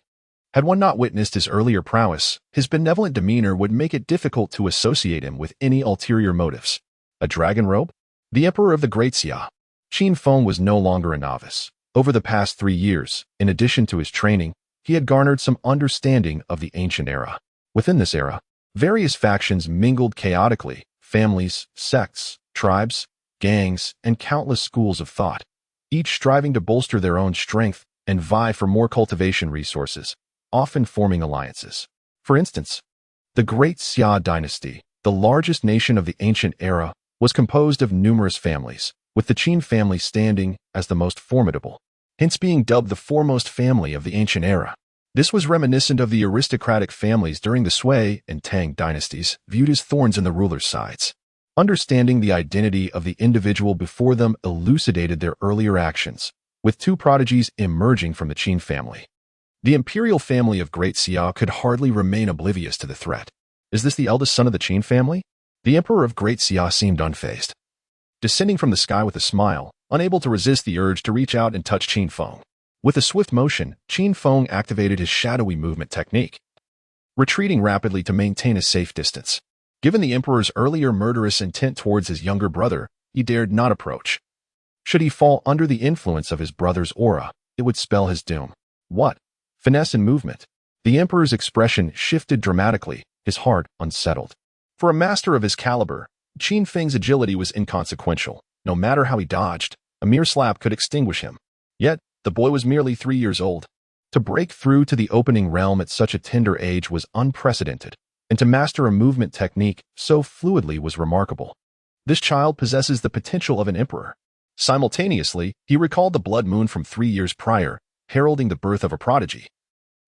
Had one not witnessed his earlier prowess, his benevolent demeanor would make it difficult to associate him with any ulterior motives. A dragon robe? The emperor of the Great Xia. Qin Feng was no longer a novice. Over the past 3 years, in addition to his training, he had garnered some understanding of the ancient era. Within this era, various factions mingled chaotically, families, sects, tribes, gangs, and countless schools of thought, each striving to bolster their own strength and vie for more cultivation resources, often forming alliances. For instance, the Great Xia dynasty, the largest nation of the ancient era, was composed of numerous families, with the Qin family standing as the most formidable, hence being dubbed the foremost family of the ancient era. This was reminiscent of the aristocratic families during the Sui and Tang dynasties, viewed as thorns in the ruler's sides. Understanding the identity of the individual before them elucidated their earlier actions, with 2 prodigies emerging from the Qin family. The imperial family of Great Xia could hardly remain oblivious to the threat. Is this the eldest son of the Qin family? The emperor of Great Xia seemed unfazed, descending from the sky with a smile, unable to resist the urge to reach out and touch Qin Feng. With a swift motion, Qin Feng activated his shadowy movement technique, retreating rapidly to maintain a safe distance. Given the emperor's earlier murderous intent towards his younger brother, he dared not approach. Should he fall under the influence of his brother's aura, it would spell his doom. What? Finesse and movement. The emperor's expression shifted dramatically, his heart unsettled. For a master of his caliber, Qin Feng's agility was inconsequential. No matter how he dodged, A mere slap could extinguish him. Yet, the boy was merely 3 years old. To break through to the opening realm at such a tender age was unprecedented, and to master a movement technique so fluidly was remarkable. This child possesses the potential of an emperor. Simultaneously, he recalled the blood moon from 3 years prior, heralding the birth of a prodigy.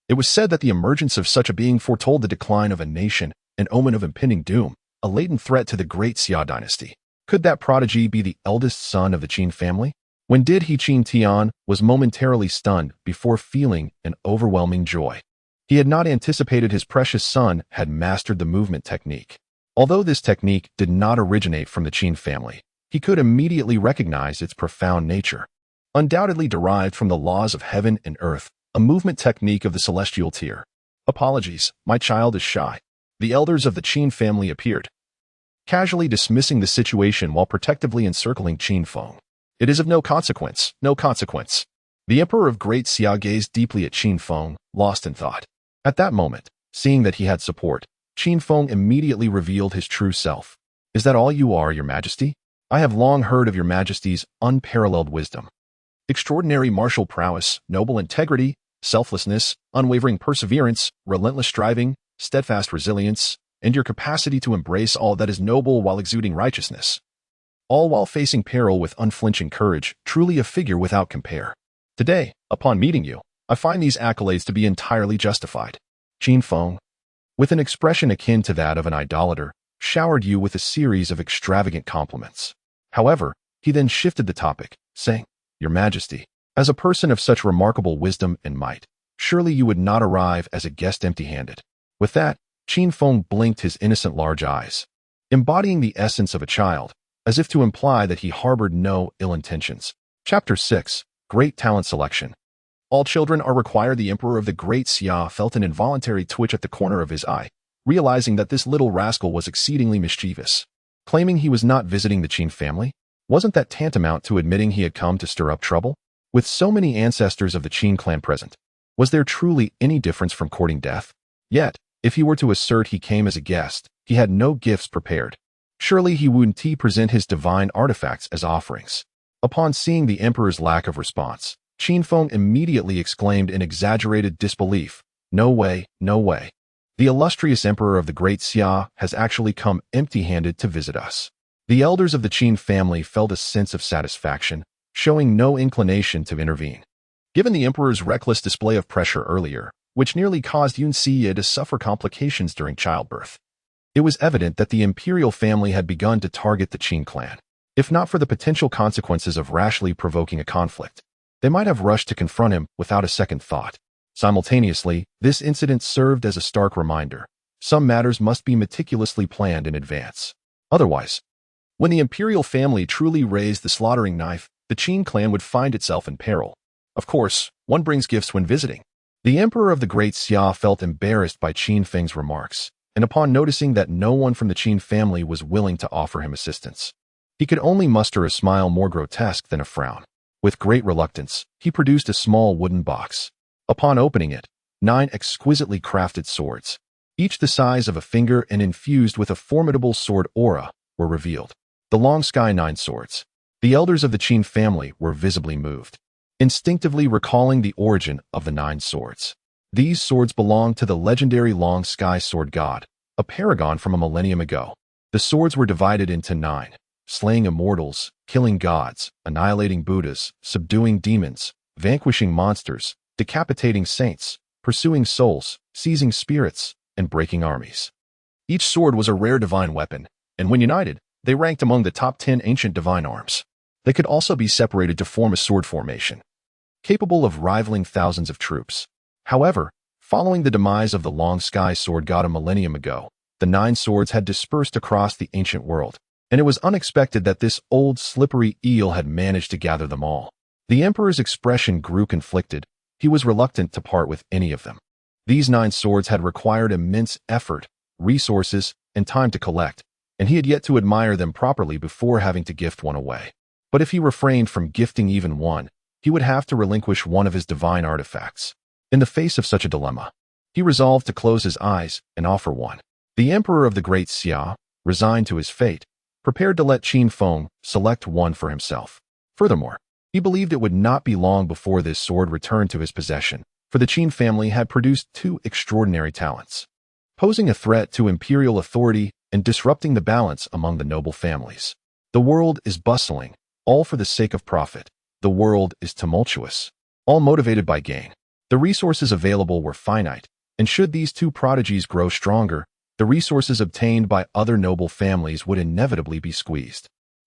It was said that the emergence of such a being foretold the decline of a nation, an omen of impending doom, a latent threat to the great Xia dynasty. Could that prodigy be the eldest son of the Qin family? When did he Qin Tian was momentarily stunned before feeling an overwhelming joy. He had not anticipated his precious son had mastered the movement technique. Although this technique did not originate from the Qin family, he could immediately recognize its profound nature. Undoubtedly derived from the laws of heaven and earth, a movement technique of the celestial tier. Apologies, my child is shy. The elders of the Qin family appeared, casually dismissing the situation while protectively encircling Qin Feng. It is of no consequence, no consequence. The Emperor of Great Xia gazed deeply at Qin Feng, lost in thought. At that moment, seeing that he had support, Qin Feng immediately revealed his true self. Is that all you are, your majesty? I have long heard of your majesty's unparalleled wisdom. Extraordinary martial prowess, noble integrity, selflessness, unwavering perseverance, relentless striving, steadfast resilience, and your capacity to embrace all that is noble while exuding righteousness. All while facing peril with unflinching courage, truly a figure without compare. Today, upon meeting you, I find these accolades to be entirely justified. Qin Feng, with an expression akin to that of an idolater, showered you with a series of extravagant compliments. However, he then shifted the topic, saying, Your Majesty, as a person of such remarkable wisdom and might, surely you would not arrive as a guest empty-handed. With that, Qin Feng blinked his innocent large eyes, embodying the essence of a child, as if to imply that he harbored no ill intentions. Chapter 6. Great Talent Selection. All children are required. The Emperor of the Great Xia felt an involuntary twitch at the corner of his eye, realizing that this little rascal was exceedingly mischievous. Claiming he was not visiting the Qin family? Wasn't that tantamount to admitting he had come to stir up trouble? With so many ancestors of the Qin clan present, was there truly any difference from courting death? Yet, if he were to assert he came as a guest, he had no gifts prepared. Surely he wouldn't present his divine artifacts as offerings. Upon seeing the emperor's lack of response, Qin Feng immediately exclaimed in exaggerated disbelief, No way, no way. The illustrious emperor of the Great Xia has actually come empty-handed to visit us. The elders of the Qin family felt a sense of satisfaction, showing no inclination to intervene. Given the emperor's reckless display of pressure earlier, which nearly caused Yun Xie to suffer complications during childbirth, it was evident that the imperial family had begun to target the Qin clan. If not for the potential consequences of rashly provoking a conflict, they might have rushed to confront him without a second thought. Simultaneously, this incident served as a stark reminder. Some matters must be meticulously planned in advance. Otherwise, when the imperial family truly raised the slaughtering knife, the Qin clan would find itself in peril. Of course, one brings gifts when visiting. The Emperor of the Great Xia felt embarrassed by Qin Feng's remarks, and upon noticing that no one from the Qin family was willing to offer him assistance, he could only muster a smile more grotesque than a frown. With great reluctance, he produced a small wooden box. Upon opening it, 9 exquisitely crafted swords, each the size of a finger and infused with a formidable sword aura, were revealed. The Long Sky 9 swords. The elders of the Qin family were visibly moved, instinctively recalling the origin of the 9 swords. These swords belonged to the legendary Long Sky Sword God, a paragon from a millennium ago. The swords were divided into 9, slaying immortals, killing gods, annihilating Buddhas, subduing demons, vanquishing monsters, decapitating saints, pursuing souls, seizing spirits, and breaking armies. Each sword was a rare divine weapon, and when united, they ranked among the top 10 ancient divine arms. They could also be separated to form a sword formation, capable of rivaling thousands of troops. However, following the demise of the Long Sky Sword God a millennium ago, the 9 swords had dispersed across the ancient world, and it was unexpected that this old slippery eel had managed to gather them all. The emperor's expression grew conflicted. He was reluctant to part with any of them. These 9 swords had required immense effort, resources, and time to collect, and he had yet to admire them properly before having to gift one away. But if he refrained from gifting even one, he would have to relinquish one of his divine artifacts. In the face of such a dilemma, he resolved to close his eyes and offer one. The Emperor of the Great Xia, resigned to his fate, prepared to let Qin Feng select one for himself. Furthermore, He believed it would not be long before this sword returned to his possession, for the Qin family had produced two extraordinary talents, posing a threat to imperial authority and disrupting the balance among the noble families. The world is bustling, all for the sake of profit. The world is tumultuous, all motivated by gain. The resources available were finite, and should these two prodigies grow stronger, the resources obtained by other noble families would inevitably be squeezed.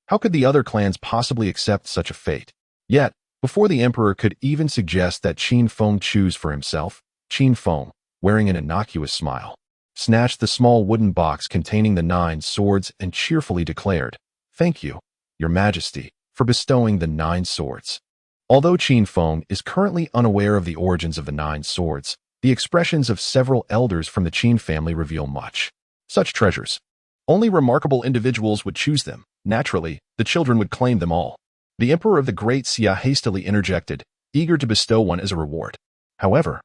How could the other clans possibly accept such a fate? Yet, before the emperor could even suggest that Qin Feng choose for himself, Qin Feng, wearing an innocuous smile, snatched the small wooden box containing the 9 swords and cheerfully declared, "Thank you, Your Majesty, for bestowing the 9 swords." Although Qin Feng is currently unaware of the origins of the 9 swords, the expressions of several elders from the Qin family reveal much. Such treasures. Only remarkable individuals would choose them. Naturally, the children would claim them all. The Emperor of the Great Xia hastily interjected, eager to bestow one as a reward. However,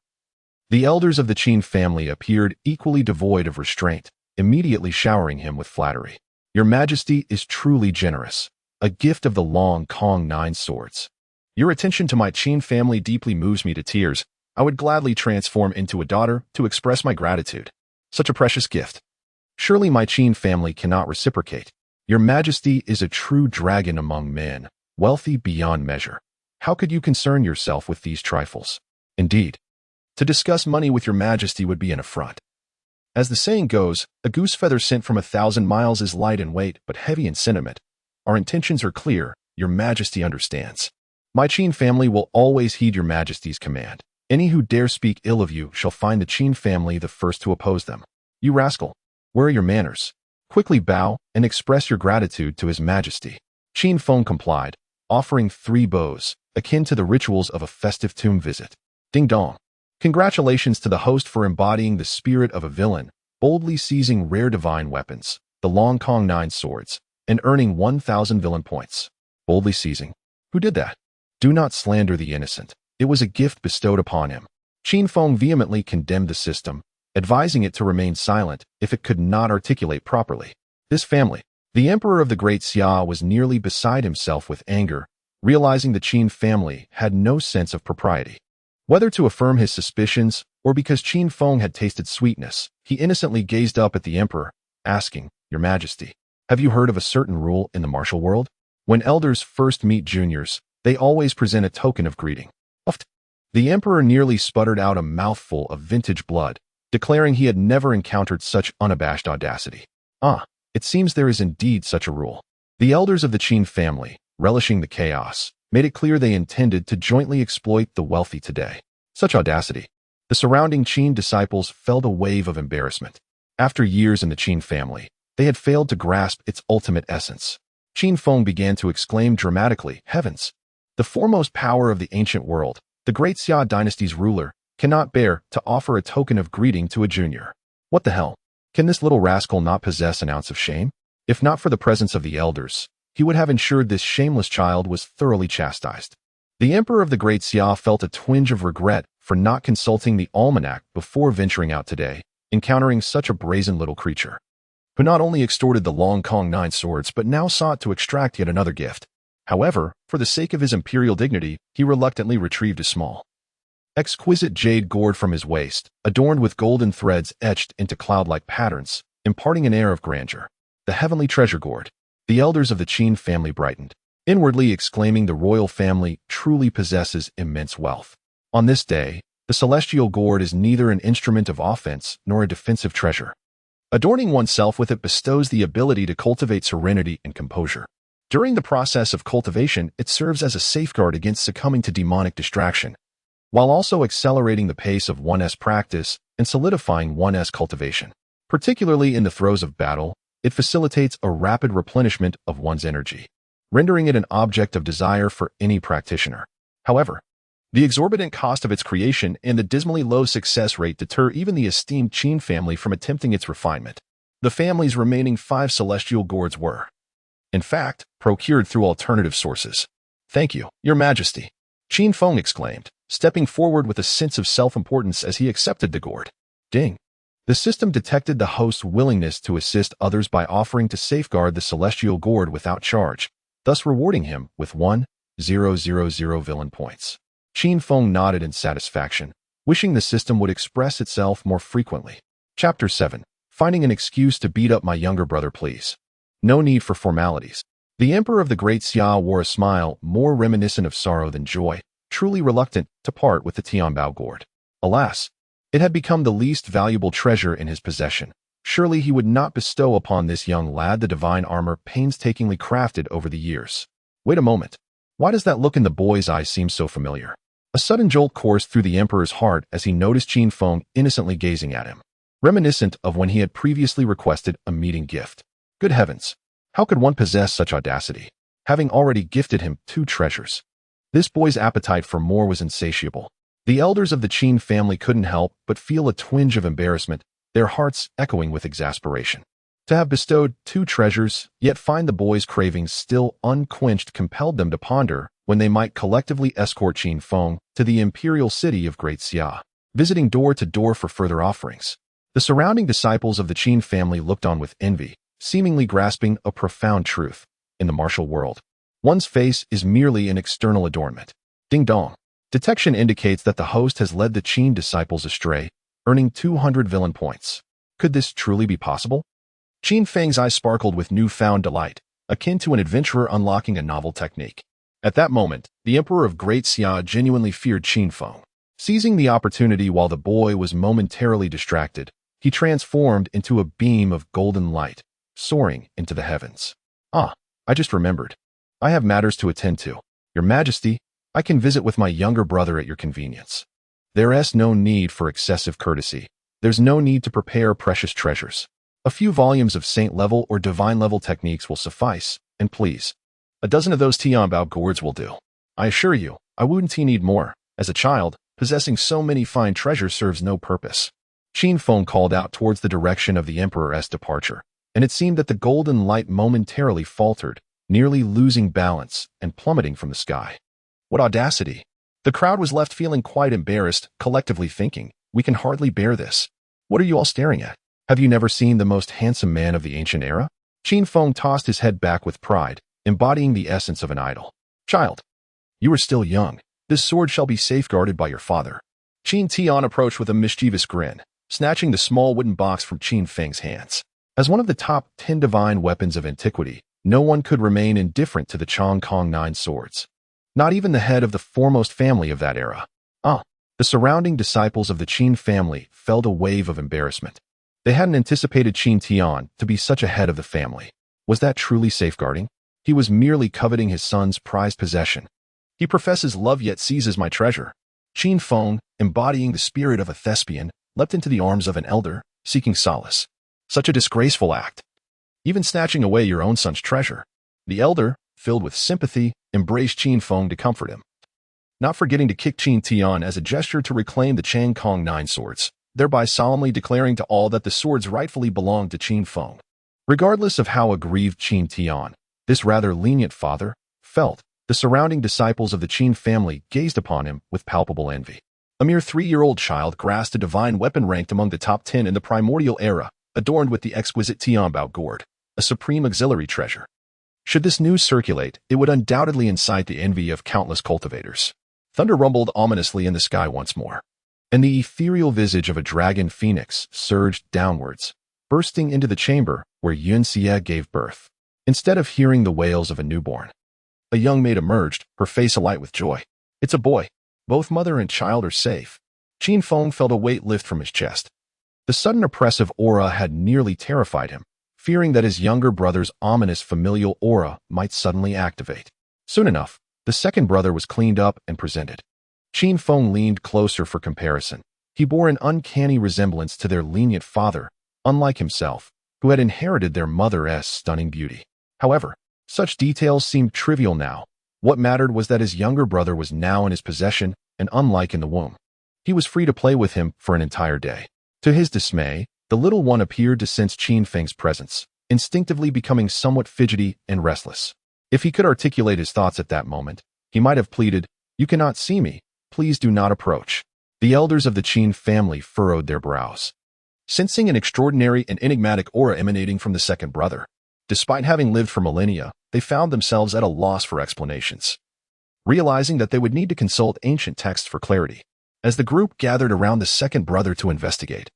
the elders of the Qin family appeared equally devoid of restraint, immediately showering him with flattery. "Your Majesty is truly generous. A gift of the Long Kong 9 swords. Your attention to my Qin family deeply moves me to tears. I would gladly transform into a daughter to express my gratitude. Such a precious gift. Surely my Qin family cannot reciprocate. Your Majesty is a true dragon among men, wealthy beyond measure. How could you concern yourself with these trifles? Indeed, to discuss money with your Majesty would be an affront. As the saying goes, a goose feather sent from 1,000 miles is light in weight but heavy in sentiment. Our intentions are clear. Your Majesty understands. My Qin family will always heed your Majesty's command. Any who dare speak ill of you shall find the Qin family the first to oppose them. You rascal, where are your manners? Quickly bow and express your gratitude to His Majesty." Qin Feng complied, offering 3 bows, akin to the rituals of a festive tomb visit. Ding dong. Congratulations to the host for embodying the spirit of a villain, boldly seizing rare divine weapons, the Long Kong 9 swords, and earning 1,000 villain points. Boldly seizing. Who did that? Do not slander the innocent. It was a gift bestowed upon him. Qin Feng vehemently condemned the system, advising it to remain silent if it could not articulate properly. This family, the Emperor of the Great Xia, was nearly beside himself with anger, realizing the Qin family had no sense of propriety. Whether to affirm his suspicions or because Qin Feng had tasted sweetness, he innocently gazed up at the emperor, asking, "Your Majesty, have you heard of a certain rule in the martial world? When elders first meet juniors, they always present a token of greeting." The emperor nearly sputtered out a mouthful of vintage blood, declaring he had never encountered such unabashed audacity. It seems there is indeed such a rule. The elders of the Qin family, relishing the chaos, made it clear they intended to jointly exploit the wealthy today. Such audacity. The surrounding Qin disciples felt a wave of embarrassment. After years in the Qin family, they had failed to grasp its ultimate essence. Qin Feng began to exclaim dramatically, "Heavens! The foremost power of the ancient world, the Great Xia dynasty's ruler, cannot bear to offer a token of greeting to a junior. What the hell? Can this little rascal not possess an ounce of shame? If not for the presence of the elders, he would have ensured this shameless child was thoroughly chastised." The Emperor of the Great Xia felt a twinge of regret for not consulting the almanac before venturing out today, encountering such a brazen little creature, who not only extorted the Long Kong 9 swords but now sought to extract yet another gift. However, for the sake of his imperial dignity, he reluctantly retrieved a small, exquisite jade gourd from his waist, adorned with golden threads etched into cloud-like patterns, imparting an air of grandeur. The heavenly treasure gourd. The elders of the Qin family brightened, inwardly exclaiming the royal family truly possesses immense wealth. On this day, the celestial gourd is neither an instrument of offense nor a defensive treasure. Adorning oneself with it bestows the ability to cultivate serenity and composure. During the process of cultivation, it serves as a safeguard against succumbing to demonic distraction, while also accelerating the pace of one's practice and solidifying one's cultivation. Particularly in the throes of battle, it facilitates a rapid replenishment of one's energy, rendering it an object of desire for any practitioner. However, the exorbitant cost of its creation and the dismally low success rate deter even the esteemed Qin family from attempting its refinement. The family's remaining 5 celestial gourds were, in fact, procured through alternative sources. "Thank you, Your Majesty," Qin Feng exclaimed, stepping forward with a sense of self-importance as he accepted the gourd. Ding. The system detected the host's willingness to assist others by offering to safeguard the celestial gourd without charge, thus rewarding him with 1 000 villain points. Qin Feng nodded in satisfaction, wishing the system would express itself more frequently. Chapter 7. Finding an excuse to beat up my younger brother, please. No need for formalities. The Emperor of the Great Xia wore a smile more reminiscent of sorrow than joy, truly reluctant to part with the Tianbao gourd. Alas, it had become the least valuable treasure in his possession. Surely he would not bestow upon this young lad the divine armor painstakingly crafted over the years. Wait a moment. Why does that look in the boy's eyes seem so familiar? A sudden jolt coursed through the Emperor's heart as he noticed Qin Feng innocently gazing at him, reminiscent of when he had previously requested a meeting gift. Good heavens! How could one possess such audacity, having already gifted him 2 treasures? This boy's appetite for more was insatiable. The elders of the Qin family couldn't help but feel a twinge of embarrassment, their hearts echoing with exasperation. To have bestowed 2 treasures, yet find the boy's cravings still unquenched compelled them to ponder when they might collectively escort Qin Feng to the imperial city of Great Xia, visiting door to door for further offerings. The surrounding disciples of the Qin family looked on with envy, seemingly grasping a profound truth. In the martial world, one's face is merely an external adornment. Ding dong. Detection indicates that the host has led the Qin disciples astray, earning 200 villain points. Could this truly be possible? Qin Feng's eyes sparkled with newfound delight, akin to an adventurer unlocking a novel technique. At that moment, the Emperor of Great Xia genuinely feared Qin Feng. Seizing the opportunity while the boy was momentarily distracted, he transformed into a beam of golden light, soaring into the heavens. Ah, I just remembered. I have matters to attend to. Your Majesty, I can visit with my younger brother at your convenience. There's no need for excessive courtesy. There's no need to prepare precious treasures. A few volumes of saint-level or divine-level techniques will suffice, and please, a dozen of those Tianbao gourds will do. I assure you, I wouldn't need more. As a child, possessing so many fine treasures serves no purpose. Qin Feng called out towards the direction of the Emperor's departure, and it seemed that the golden light momentarily faltered, nearly losing balance and plummeting from the sky. What audacity! The crowd was left feeling quite embarrassed, collectively thinking, we can hardly bear this. What are you all staring at? Have you never seen the most handsome man of the ancient era? Qin Feng tossed his head back with pride, embodying the essence of an idol. Child, you are still young. This sword shall be safeguarded by your father. Qin Tian approached with a mischievous grin, snatching the small wooden box from Qin Feng's hands. As one of the top 10 divine weapons of antiquity, no one could remain indifferent to the Chong Kong 9 swords. Not even the head of the foremost family of that era. The surrounding disciples of the Qin family felt a wave of embarrassment. They hadn't anticipated Qin Tian to be such a head of the family. Was that truly safeguarding? He was merely coveting his son's prized possession. He professes love yet seizes my treasure. Qin Feng, embodying the spirit of a thespian, leapt into the arms of an elder, seeking solace. Such a disgraceful act. Even snatching away your own son's treasure. The elder, filled with sympathy, embraced Qin Feng to comfort him, not forgetting to kick Qin Tian as a gesture to reclaim the Chang Kong 9 swords, thereby solemnly declaring to all that the swords rightfully belonged to Qin Feng. Regardless of how aggrieved Qin Tian, this rather lenient father, felt, the surrounding disciples of the Qin family gazed upon him with palpable envy. A mere 3-year-old child grasped a divine weapon ranked among the top 10 in the primordial era, adorned with the exquisite Tianbao gourd, a supreme auxiliary treasure. Should this news circulate, it would undoubtedly incite the envy of countless cultivators. Thunder rumbled ominously in the sky once more, and the ethereal visage of a dragon phoenix surged downwards, bursting into the chamber where Yun Xie gave birth. Instead of hearing the wails of a newborn, a young maid emerged, her face alight with joy. It's a boy. Both mother and child are safe. Qin Feng felt a weight lift from his chest. The sudden oppressive aura had nearly terrified him, fearing that his younger brother's ominous familial aura might suddenly activate. Soon enough, the second brother was cleaned up and presented. Qin Feng leaned closer for comparison. He bore an uncanny resemblance to their lenient father, unlike himself, who had inherited their mother's stunning beauty. However, such details seemed trivial now. What mattered was that his younger brother was now in his possession, and unlike in the womb, he was free to play with him for an entire day. To his dismay, the little one appeared to sense Qin Feng's presence, instinctively becoming somewhat fidgety and restless. If he could articulate his thoughts at that moment, he might have pleaded, "You cannot see me. Please do not approach." The elders of the Qin family furrowed their brows, sensing an extraordinary and enigmatic aura emanating from the second brother. Despite having lived for millennia, they found themselves at a loss for explanations. realizing that they would need to consult ancient texts for clarity. As the group gathered around the second brother to investigate,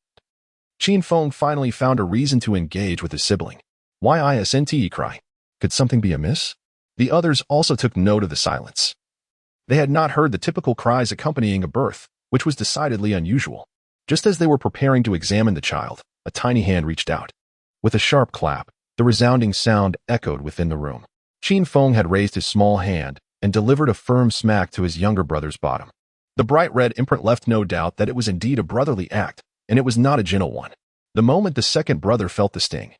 Qin Feng finally found a reason to engage with his sibling. Why isn't he crying? Could something be amiss? The others also took note of the silence. They had not heard the typical cries accompanying a birth, which was decidedly unusual. Just as they were preparing to examine the child, a tiny hand reached out. With a sharp clap, the resounding sound echoed within the room. Qin Feng had raised his small hand and delivered a firm smack to his younger brother's bottom. The bright red imprint left no doubt that it was indeed a brotherly act, and it was not a gentle one. The moment the second brother felt the sting,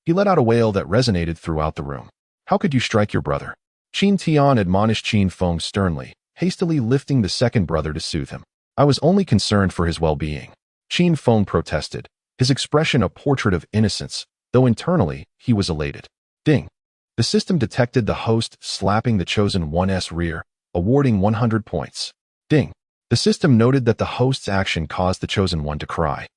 he let out a wail that resonated throughout the room. How could you strike your brother? Qin Tian admonished Qin Feng sternly, hastily lifting the second brother to soothe him. I was only concerned for his well-being. Qin Feng protested, his expression a portrait of innocence, though internally he was elated. Ding! The system detected the host slapping the Chosen One's rear, awarding 100 points. Ding! The system noted that the host's action caused the Chosen One to cry,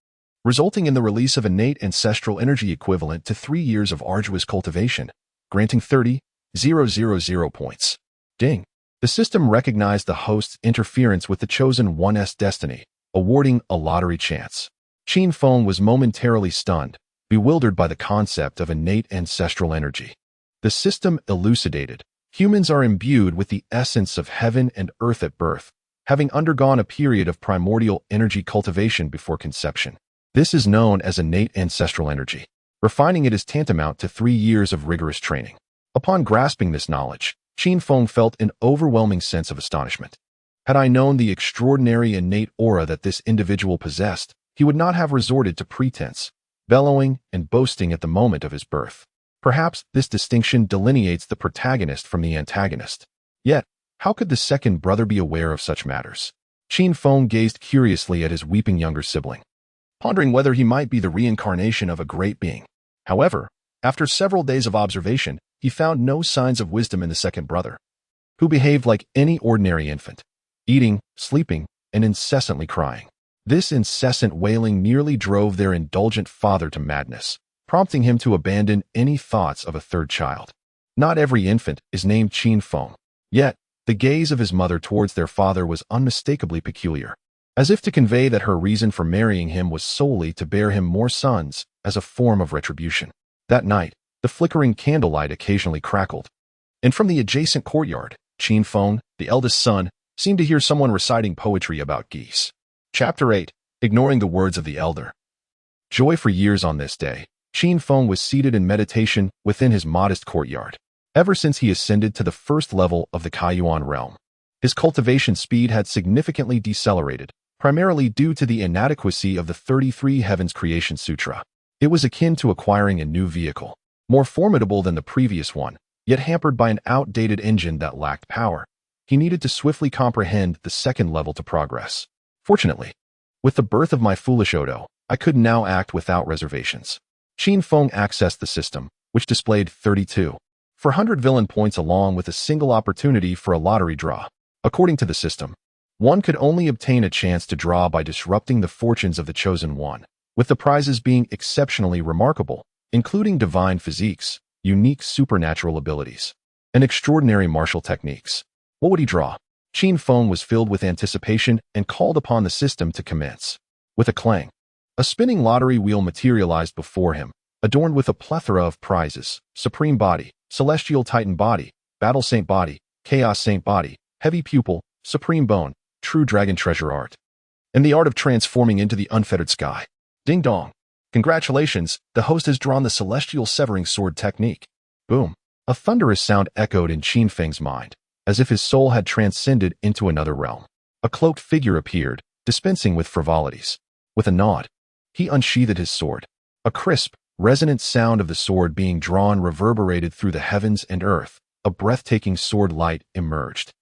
resulting in the release of innate ancestral energy equivalent to 3 years of arduous cultivation, granting 30,000 points. Ding! The system recognized the host's interference with the Chosen One's destiny, awarding a lottery chance. Qin Feng was momentarily stunned, bewildered by the concept of innate ancestral energy. The system elucidated, humans are imbued with the essence of heaven and earth at birth, having undergone a period of primordial energy cultivation before conception. This is known as innate ancestral energy. Refining it is tantamount to 3 years of rigorous training. Upon grasping this knowledge, Qin Feng felt an overwhelming sense of astonishment. Had I known the extraordinary innate aura that this individual possessed, he would not have resorted to pretense, bellowing, and boasting at the moment of his birth. Perhaps this distinction delineates the protagonist from the antagonist. Yet, how could the second brother be aware of such matters? Qin Feng gazed curiously at his weeping younger sibling, pondering whether he might be the reincarnation of a great being. However, after several days of observation, he found no signs of wisdom in the second brother, who behaved like any ordinary infant, eating, sleeping, and incessantly crying. This incessant wailing nearly drove their indulgent father to madness, prompting him to abandon any thoughts of a third child. Not every infant is named Qin Feng, yet the gaze of his mother towards their father was unmistakably peculiar, as if to convey that her reason for marrying him was solely to bear him more sons as a form of retribution. That night, the flickering candlelight occasionally crackled, and from the adjacent courtyard, Qin Feng, the eldest son, seemed to hear someone reciting poetry about geese. Chapter 8. Ignoring the words of the elder. Joy for years on this day, Qin Feng was seated in meditation within his modest courtyard. Ever since he ascended to the first level of the Kaiyuan realm, his cultivation speed had significantly decelerated, primarily due to the inadequacy of the 33 Heavens Creation Sutra. It was akin to acquiring a new vehicle, more formidable than the previous one, yet hampered by an outdated engine that lacked power. He needed to swiftly comprehend the second level to progress. Fortunately, with the birth of my foolish Odo, I could now act without reservations. Qin Feng accessed the system, which displayed 32,400 villain points along with a single opportunity for a lottery draw. According to the system, one could only obtain a chance to draw by disrupting the fortunes of the Chosen One, with the prizes being exceptionally remarkable, including divine physiques, unique supernatural abilities, and extraordinary martial techniques. What would he draw? Qin Feng was filled with anticipation and called upon the system to commence. With a clang, a spinning lottery wheel materialized before him, adorned with a plethora of prizes: Supreme Body, Celestial Titan Body, Battle Saint Body, Chaos Saint Body, Heavy Pupil, Supreme Bone, True Dragon Treasure Art, and the art of transforming into the unfettered sky. Ding dong! Congratulations, the host has drawn the Celestial Severing Sword technique. Boom! A thunderous sound echoed in Qin Feng's mind, as if his soul had transcended into another realm. A cloaked figure appeared, dispensing with frivolities. With a nod, he unsheathed his sword. A crisp, resonant sound of the sword being drawn reverberated through the heavens and earth. A breathtaking sword light emerged,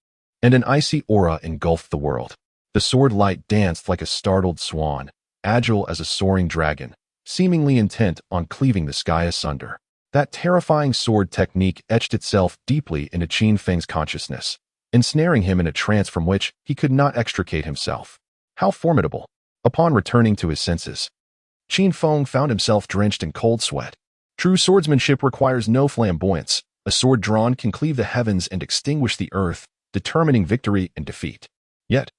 and an icy aura engulfed the world. The sword light danced like a startled swan, agile as a soaring dragon, seemingly intent on cleaving the sky asunder. That terrifying sword technique etched itself deeply into Qin Feng's consciousness, ensnaring him in a trance from which he could not extricate himself. How formidable! Upon returning to his senses, Qin Feng found himself drenched in cold sweat. True swordsmanship requires no flamboyance. A sword drawn can cleave the heavens and extinguish the earth, determining victory and defeat. Yet,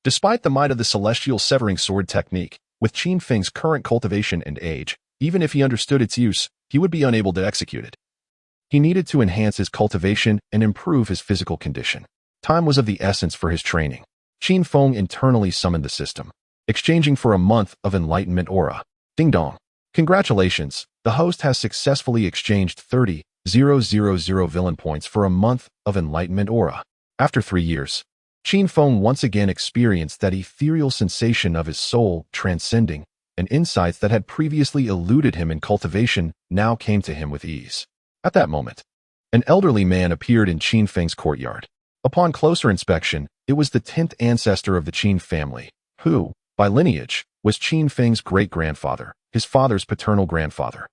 despite the might of the celestial severing sword technique, with Qin Feng's current cultivation and age, even if he understood its use, he would be unable to execute it. He needed to enhance his cultivation and improve his physical condition. Time was of the essence for his training. Qin Feng internally summoned the system, exchanging for a month of enlightenment aura. Ding dong. Congratulations, the host has successfully exchanged 30,000 villain points for a month of enlightenment aura. After 3 years, Qin Feng once again experienced that ethereal sensation of his soul transcending, and insights that had previously eluded him in cultivation now came to him with ease. At that moment, an elderly man appeared in Qin Feng's courtyard. Upon closer inspection, it was the 10th ancestor of the Qin family, who, by lineage, was Qin Feng's great-grandfather, his father's paternal grandfather.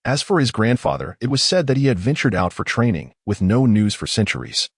As for his grandfather, it was said that he had ventured out for training, with no news for centuries,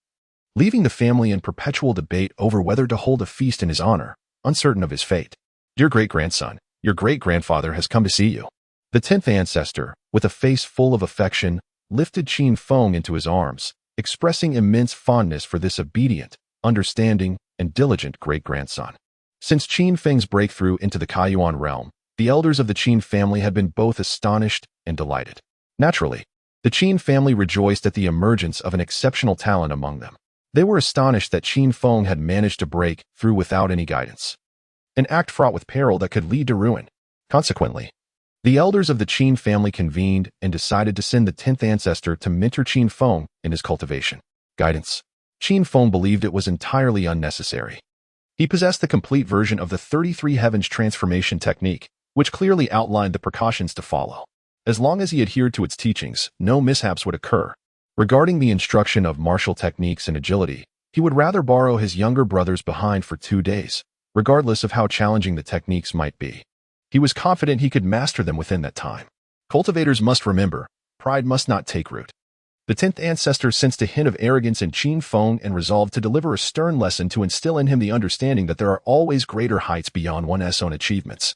leaving the family in perpetual debate over whether to hold a feast in his honor, uncertain of his fate. Dear great-grandson, your great-grandfather has come to see you. The 10th ancestor, with a face full of affection, lifted Qin Feng into his arms, expressing immense fondness for this obedient, understanding, and diligent great-grandson. Since Qin Feng's breakthrough into the Kaiyuan realm, the elders of the Qin family had been both astonished and delighted. Naturally, the Qin family rejoiced at the emergence of an exceptional talent among them. They were astonished that Qin Feng had managed to break through without any guidance, an act fraught with peril that could lead to ruin. Consequently, the elders of the Qin family convened and decided to send the 10th ancestor to mentor Qin Feng in his cultivation. Guidance. Qin Feng believed it was entirely unnecessary. He possessed the complete version of the 33 Heavens transformation technique, which clearly outlined the precautions to follow. As long as he adhered to its teachings, no mishaps would occur. Regarding the instruction of martial techniques and agility, he would rather borrow his younger brother's behind for 2 days, regardless of how challenging the techniques might be. He was confident he could master them within that time. Cultivators must remember, pride must not take root. The 10th ancestor sensed a hint of arrogance in Qin Feng and resolved to deliver a stern lesson to instill in him the understanding that there are always greater heights beyond one's own achievements,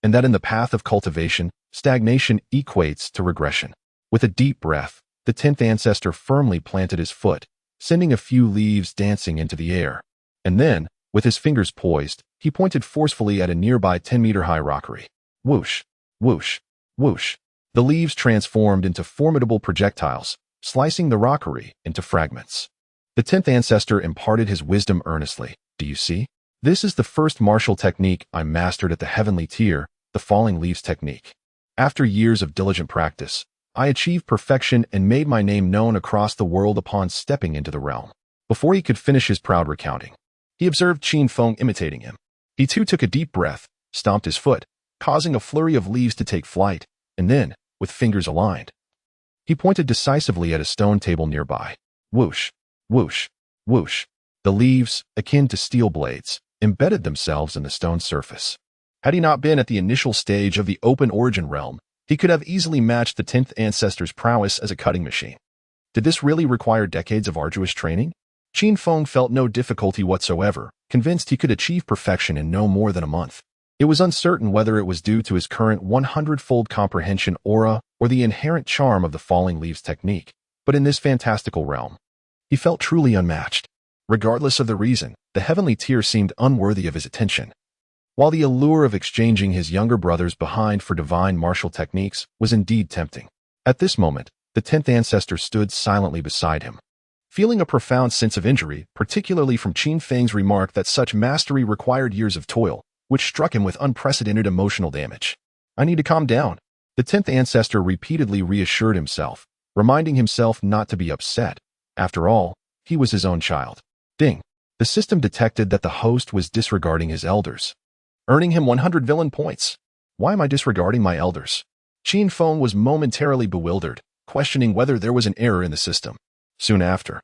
and that in the path of cultivation, stagnation equates to regression. With a deep breath, the 10th ancestor firmly planted his foot, sending a few leaves dancing into the air. And then, with his fingers poised, he pointed forcefully at a nearby 10-meter-high rockery. Whoosh, whoosh, whoosh. The leaves transformed into formidable projectiles, slicing the rockery into fragments. The 10th ancestor imparted his wisdom earnestly. Do you see? This is the first martial technique I mastered at the heavenly tier, the falling leaves technique. After years of diligent practice, I achieved perfection and made my name known across the world upon stepping into the realm. Before he could finish his proud recounting, he observed Qin Feng imitating him. He too took a deep breath, stomped his foot, causing a flurry of leaves to take flight, and then, with fingers aligned, he pointed decisively at a stone table nearby. Whoosh, whoosh, whoosh. The leaves, akin to steel blades, embedded themselves in the stone surface. Had he not been at the initial stage of the open origin realm, he could have easily matched the 10th ancestor's prowess as a cutting machine. Did this really require decades of arduous training? Qin Feng felt no difficulty whatsoever, convinced he could achieve perfection in no more than a month. It was uncertain whether it was due to his current 100-fold comprehension aura or the inherent charm of the falling leaves technique, but in this fantastical realm, he felt truly unmatched. Regardless of the reason, the heavenly tier seemed unworthy of his attention, while the allure of exchanging his younger brother's behind for divine martial techniques was indeed tempting. At this moment, the 10th ancestor stood silently beside him, feeling a profound sense of injury, particularly from Qin Feng's remark that such mastery required years of toil, which struck him with unprecedented emotional damage. I need to calm down. The 10th ancestor repeatedly reassured himself, reminding himself not to be upset. After all, he was his own child. Ding. The system detected that the host was disregarding his elders, earning him 100 villain points. Why am I disregarding my elders? Qin Feng was momentarily bewildered, questioning whether there was an error in the system. Soon after,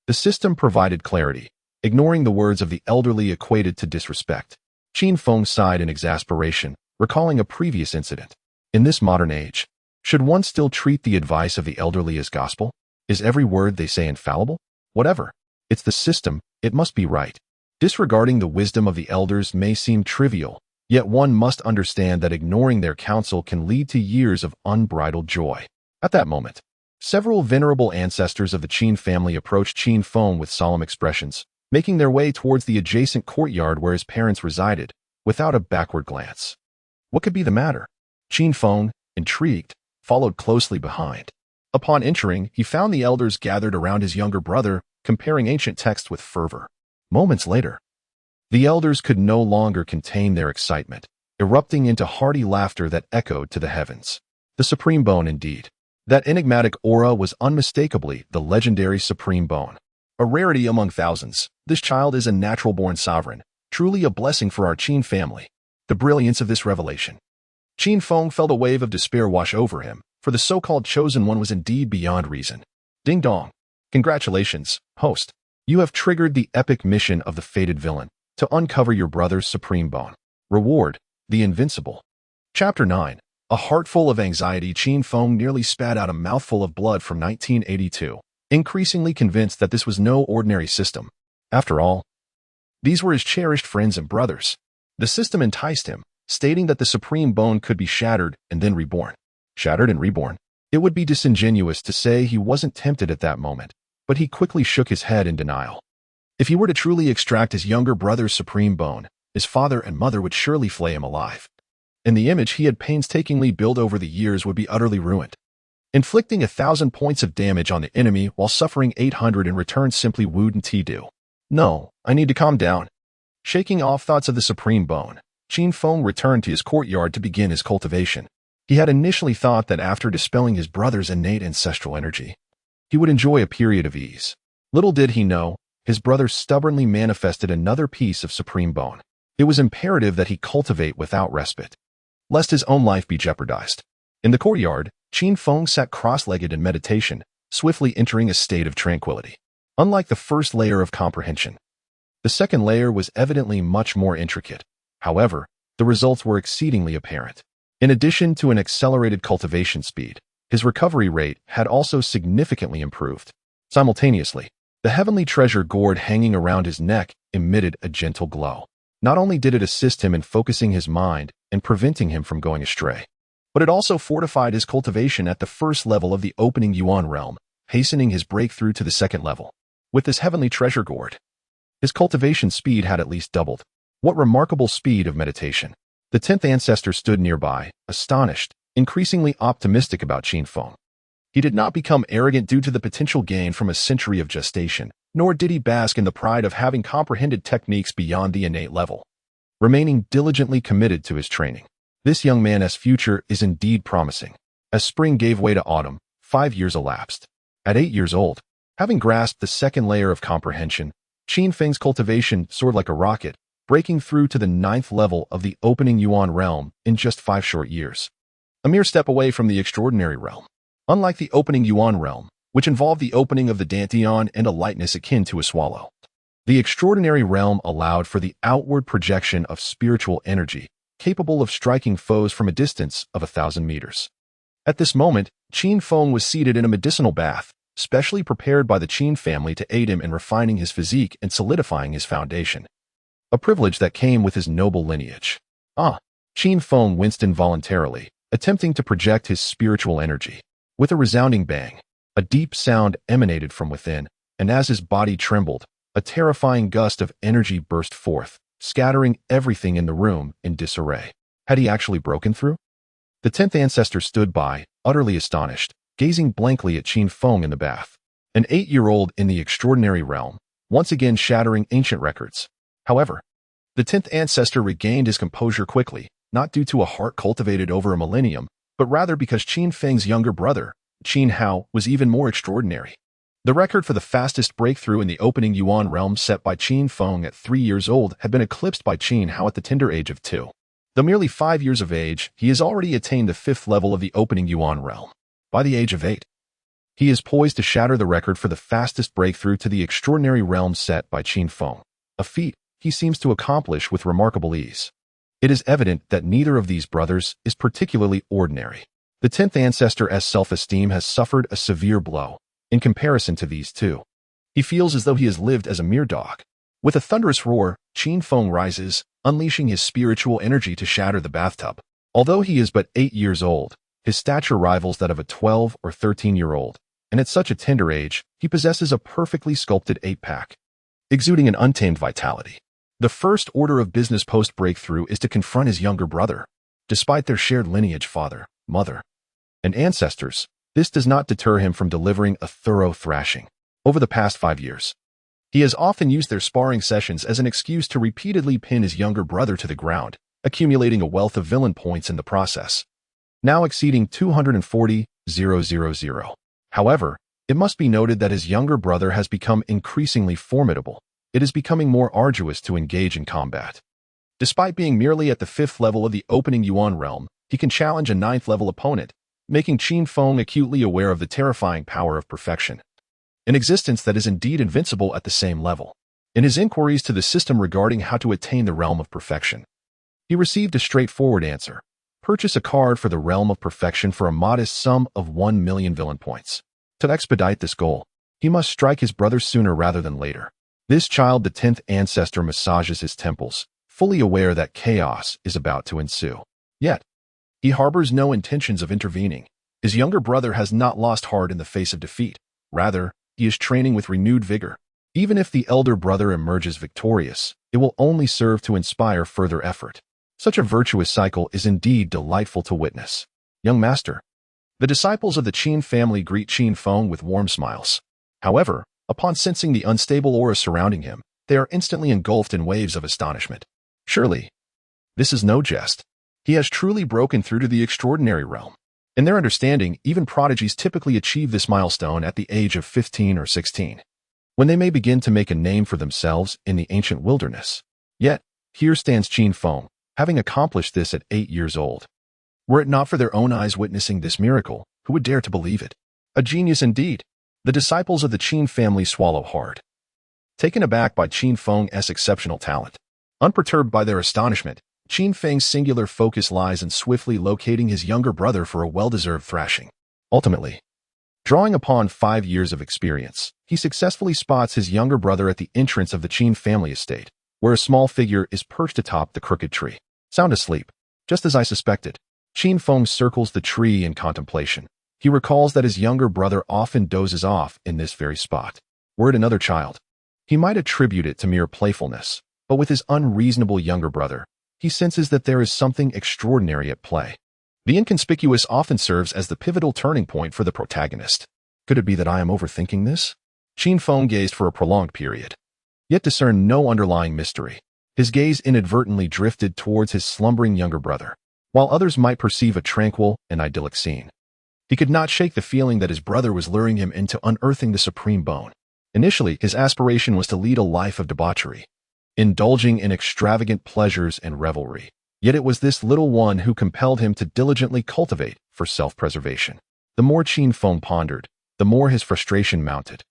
the system provided clarity, ignoring the words of the elderly equated to disrespect. Qin Feng sighed in exasperation, recalling a previous incident. In this modern age, should one still treat the advice of the elderly as gospel? Is every word they say infallible? Whatever. It's the system, it must be right. Disregarding the wisdom of the elders may seem trivial, yet one must understand that ignoring their counsel can lead to years of unbridled joy. At that moment, Several venerable ancestors of the Qin family approached Qin Feng with solemn expressions, making their way towards the adjacent courtyard where his parents resided, without a backward glance. What could be the matter? Qin Feng, intrigued, followed closely behind. Upon entering, he found the elders gathered around his younger brother, comparing ancient texts with fervor. Moments later, the elders could no longer contain their excitement, erupting into hearty laughter that echoed to the heavens. The Supreme Bone indeed. That enigmatic aura was unmistakably the legendary Supreme Bone. A rarity among thousands, this child is a natural-born sovereign, truly a blessing for our Qin family. The brilliance of this revelation. Qin Feng felt a wave of despair wash over him, for the so-called chosen one was indeed beyond reason. Ding dong. Congratulations, host. You have triggered the epic mission of the fated villain, to uncover your brother's Supreme Bone. Reward, the invincible. Chapter 9. A heart full of anxiety, Qin Feng nearly spat out a mouthful of blood from 1982, increasingly convinced that this was no ordinary system. After all, these were his cherished friends and brothers. The system enticed him, stating that the Supreme Bone could be shattered and then reborn. Shattered and reborn. It would be disingenuous to say he wasn't tempted at that moment, but he quickly shook his head in denial. If he were to truly extract his younger brother's Supreme Bone, his father and mother would surely flay him alive. And the image he had painstakingly built over the years would be utterly ruined. Inflicting 1,000 points of damage on the enemy while suffering 800 in return simply wouldn't do. No, I need to calm down. Shaking off thoughts of the Supreme Bone, Qin Feng returned to his courtyard to begin his cultivation. He had initially thought that after dispelling his brother's innate ancestral energy, he would enjoy a period of ease. Little did he know, his brother stubbornly manifested another piece of Supreme Bone. It was imperative that he cultivate without respite, lest his own life be jeopardized. In the courtyard, Qin Feng sat cross-legged in meditation, swiftly entering a state of tranquility. Unlike the first layer of comprehension, the second layer was evidently much more intricate. However, the results were exceedingly apparent. In addition to an accelerated cultivation speed, his recovery rate had also significantly improved. Simultaneously, the heavenly treasure gourd hanging around his neck emitted a gentle glow. Not only did it assist him in focusing his mind and preventing him from going astray, but it also fortified his cultivation at the first level of the opening Yuan realm, hastening his breakthrough to the second level. With this heavenly treasure gourd, his cultivation speed had at least doubled. What remarkable speed of meditation! The 10th ancestor stood nearby, astonished, increasingly optimistic about Qin Feng. He did not become arrogant due to the potential gain from a century of gestation, nor did he bask in the pride of having comprehended techniques beyond the innate level. Remaining diligently committed to his training, this young man's future is indeed promising. As spring gave way to autumn, 5 years elapsed. At 8 years old, having grasped the second layer of comprehension, Qin Feng's cultivation soared like a rocket, breaking through to the 9th level of the opening Yuan realm in just 5 short years. A mere step away from the extraordinary realm. Unlike the opening Yuan realm, which involved the opening of the dantian and a lightness akin to a swallow, the extraordinary realm allowed for the outward projection of spiritual energy, capable of striking foes from a distance of 1,000 meters. At this moment, Qin Feng was seated in a medicinal bath, specially prepared by the Qin family to aid him in refining his physique and solidifying his foundation. A privilege that came with his noble lineage. Qin Feng winced involuntarily, attempting to project his spiritual energy. With a resounding bang, a deep sound emanated from within, and as his body trembled, a terrifying gust of energy burst forth, scattering everything in the room in disarray. Had he actually broken through? The 10th ancestor stood by, utterly astonished, gazing blankly at Qin Feng in the bath. An 8-year-old in the extraordinary realm, once again shattering ancient records. However, the 10th ancestor regained his composure quickly, not due to a heart cultivated over a millennium, but rather because Qin Feng's younger brother, Qin Hao, was even more extraordinary. The record for the fastest breakthrough in the opening Yuan realm set by Qin Feng at 3 years old had been eclipsed by Qin Hao at the tender age of 2. Though merely 5 years of age, he has already attained the 5th level of the opening Yuan realm. By the age of 8, he is poised to shatter the record for the fastest breakthrough to the extraordinary realm set by Qin Feng, a feat he seems to accomplish with remarkable ease. It is evident that neither of these brothers is particularly ordinary. The 10th ancestor's self-esteem has suffered a severe blow. In comparison to these two, he feels as though he has lived as a mere dog. With a thunderous roar, Qin Feng rises, unleashing his spiritual energy to shatter the bathtub. Although he is but 8 years old, his stature rivals that of a 12 or 13-year-old, and at such a tender age, he possesses a perfectly sculpted eight-pack, exuding an untamed vitality. The first order of business post-breakthrough is to confront his younger brother. Despite their shared lineage, father, mother, and ancestors, this does not deter him from delivering a thorough thrashing. Over the past 5 years, he has often used their sparring sessions as an excuse to repeatedly pin his younger brother to the ground, accumulating a wealth of villain points in the process, now exceeding 240,000. However, it must be noted that his younger brother has become increasingly formidable. It is becoming more arduous to engage in combat. Despite being merely at the 5th level of the opening Yuan realm, he can challenge a 9th level opponent, making Qin Feng acutely aware of the terrifying power of perfection, an existence that is indeed invincible at the same level. In his inquiries to the system regarding how to attain the realm of perfection, he received a straightforward answer: purchase a card for the realm of perfection for a modest sum of 1 million villain points. To expedite this goal, he must strike his brother sooner rather than later. This child, the 10th ancestor, massages his temples, fully aware that chaos is about to ensue. Yet, he harbors no intentions of intervening. His younger brother has not lost heart in the face of defeat. Rather, he is training with renewed vigor. Even if the elder brother emerges victorious, it will only serve to inspire further effort. Such a virtuous cycle is indeed delightful to witness. Young master. The disciples of the Qin family greet Qin Feng with warm smiles. However, upon sensing the unstable aura surrounding him, they are instantly engulfed in waves of astonishment. Surely, this is no jest. He has truly broken through to the extraordinary realm. In their understanding, even prodigies typically achieve this milestone at the age of 15 or 16, when they may begin to make a name for themselves in the ancient wilderness. Yet, here stands Qin Feng, having accomplished this at 8 years old. Were it not for their own eyes witnessing this miracle, who would dare to believe it? A genius indeed. The disciples of the Qin family swallow hard, taken aback by Qin Feng's exceptional talent. Unperturbed by their astonishment, Qin Feng's singular focus lies in swiftly locating his younger brother for a well-deserved thrashing. Ultimately, drawing upon 5 years of experience, he successfully spots his younger brother at the entrance of the Qin family estate, where a small figure is perched atop the crooked tree. Sound asleep. Just as I suspected. Qin Feng circles the tree in contemplation. He recalls that his younger brother often dozes off in this very spot. Were it another child, he might attribute it to mere playfulness, but with his unreasonable younger brother, he senses that there is something extraordinary at play. The inconspicuous often serves as the pivotal turning point for the protagonist. Could it be that I am overthinking this? Qin Feng gazed for a prolonged period, yet discerned no underlying mystery. His gaze inadvertently drifted towards his slumbering younger brother. While others might perceive a tranquil and idyllic scene, he could not shake the feeling that his brother was luring him into unearthing the supreme bone. Initially, his aspiration was to lead a life of debauchery, indulging in extravagant pleasures and revelry. Yet it was this little one who compelled him to diligently cultivate for self-preservation. The more Qin Feng pondered, the more his frustration mounted,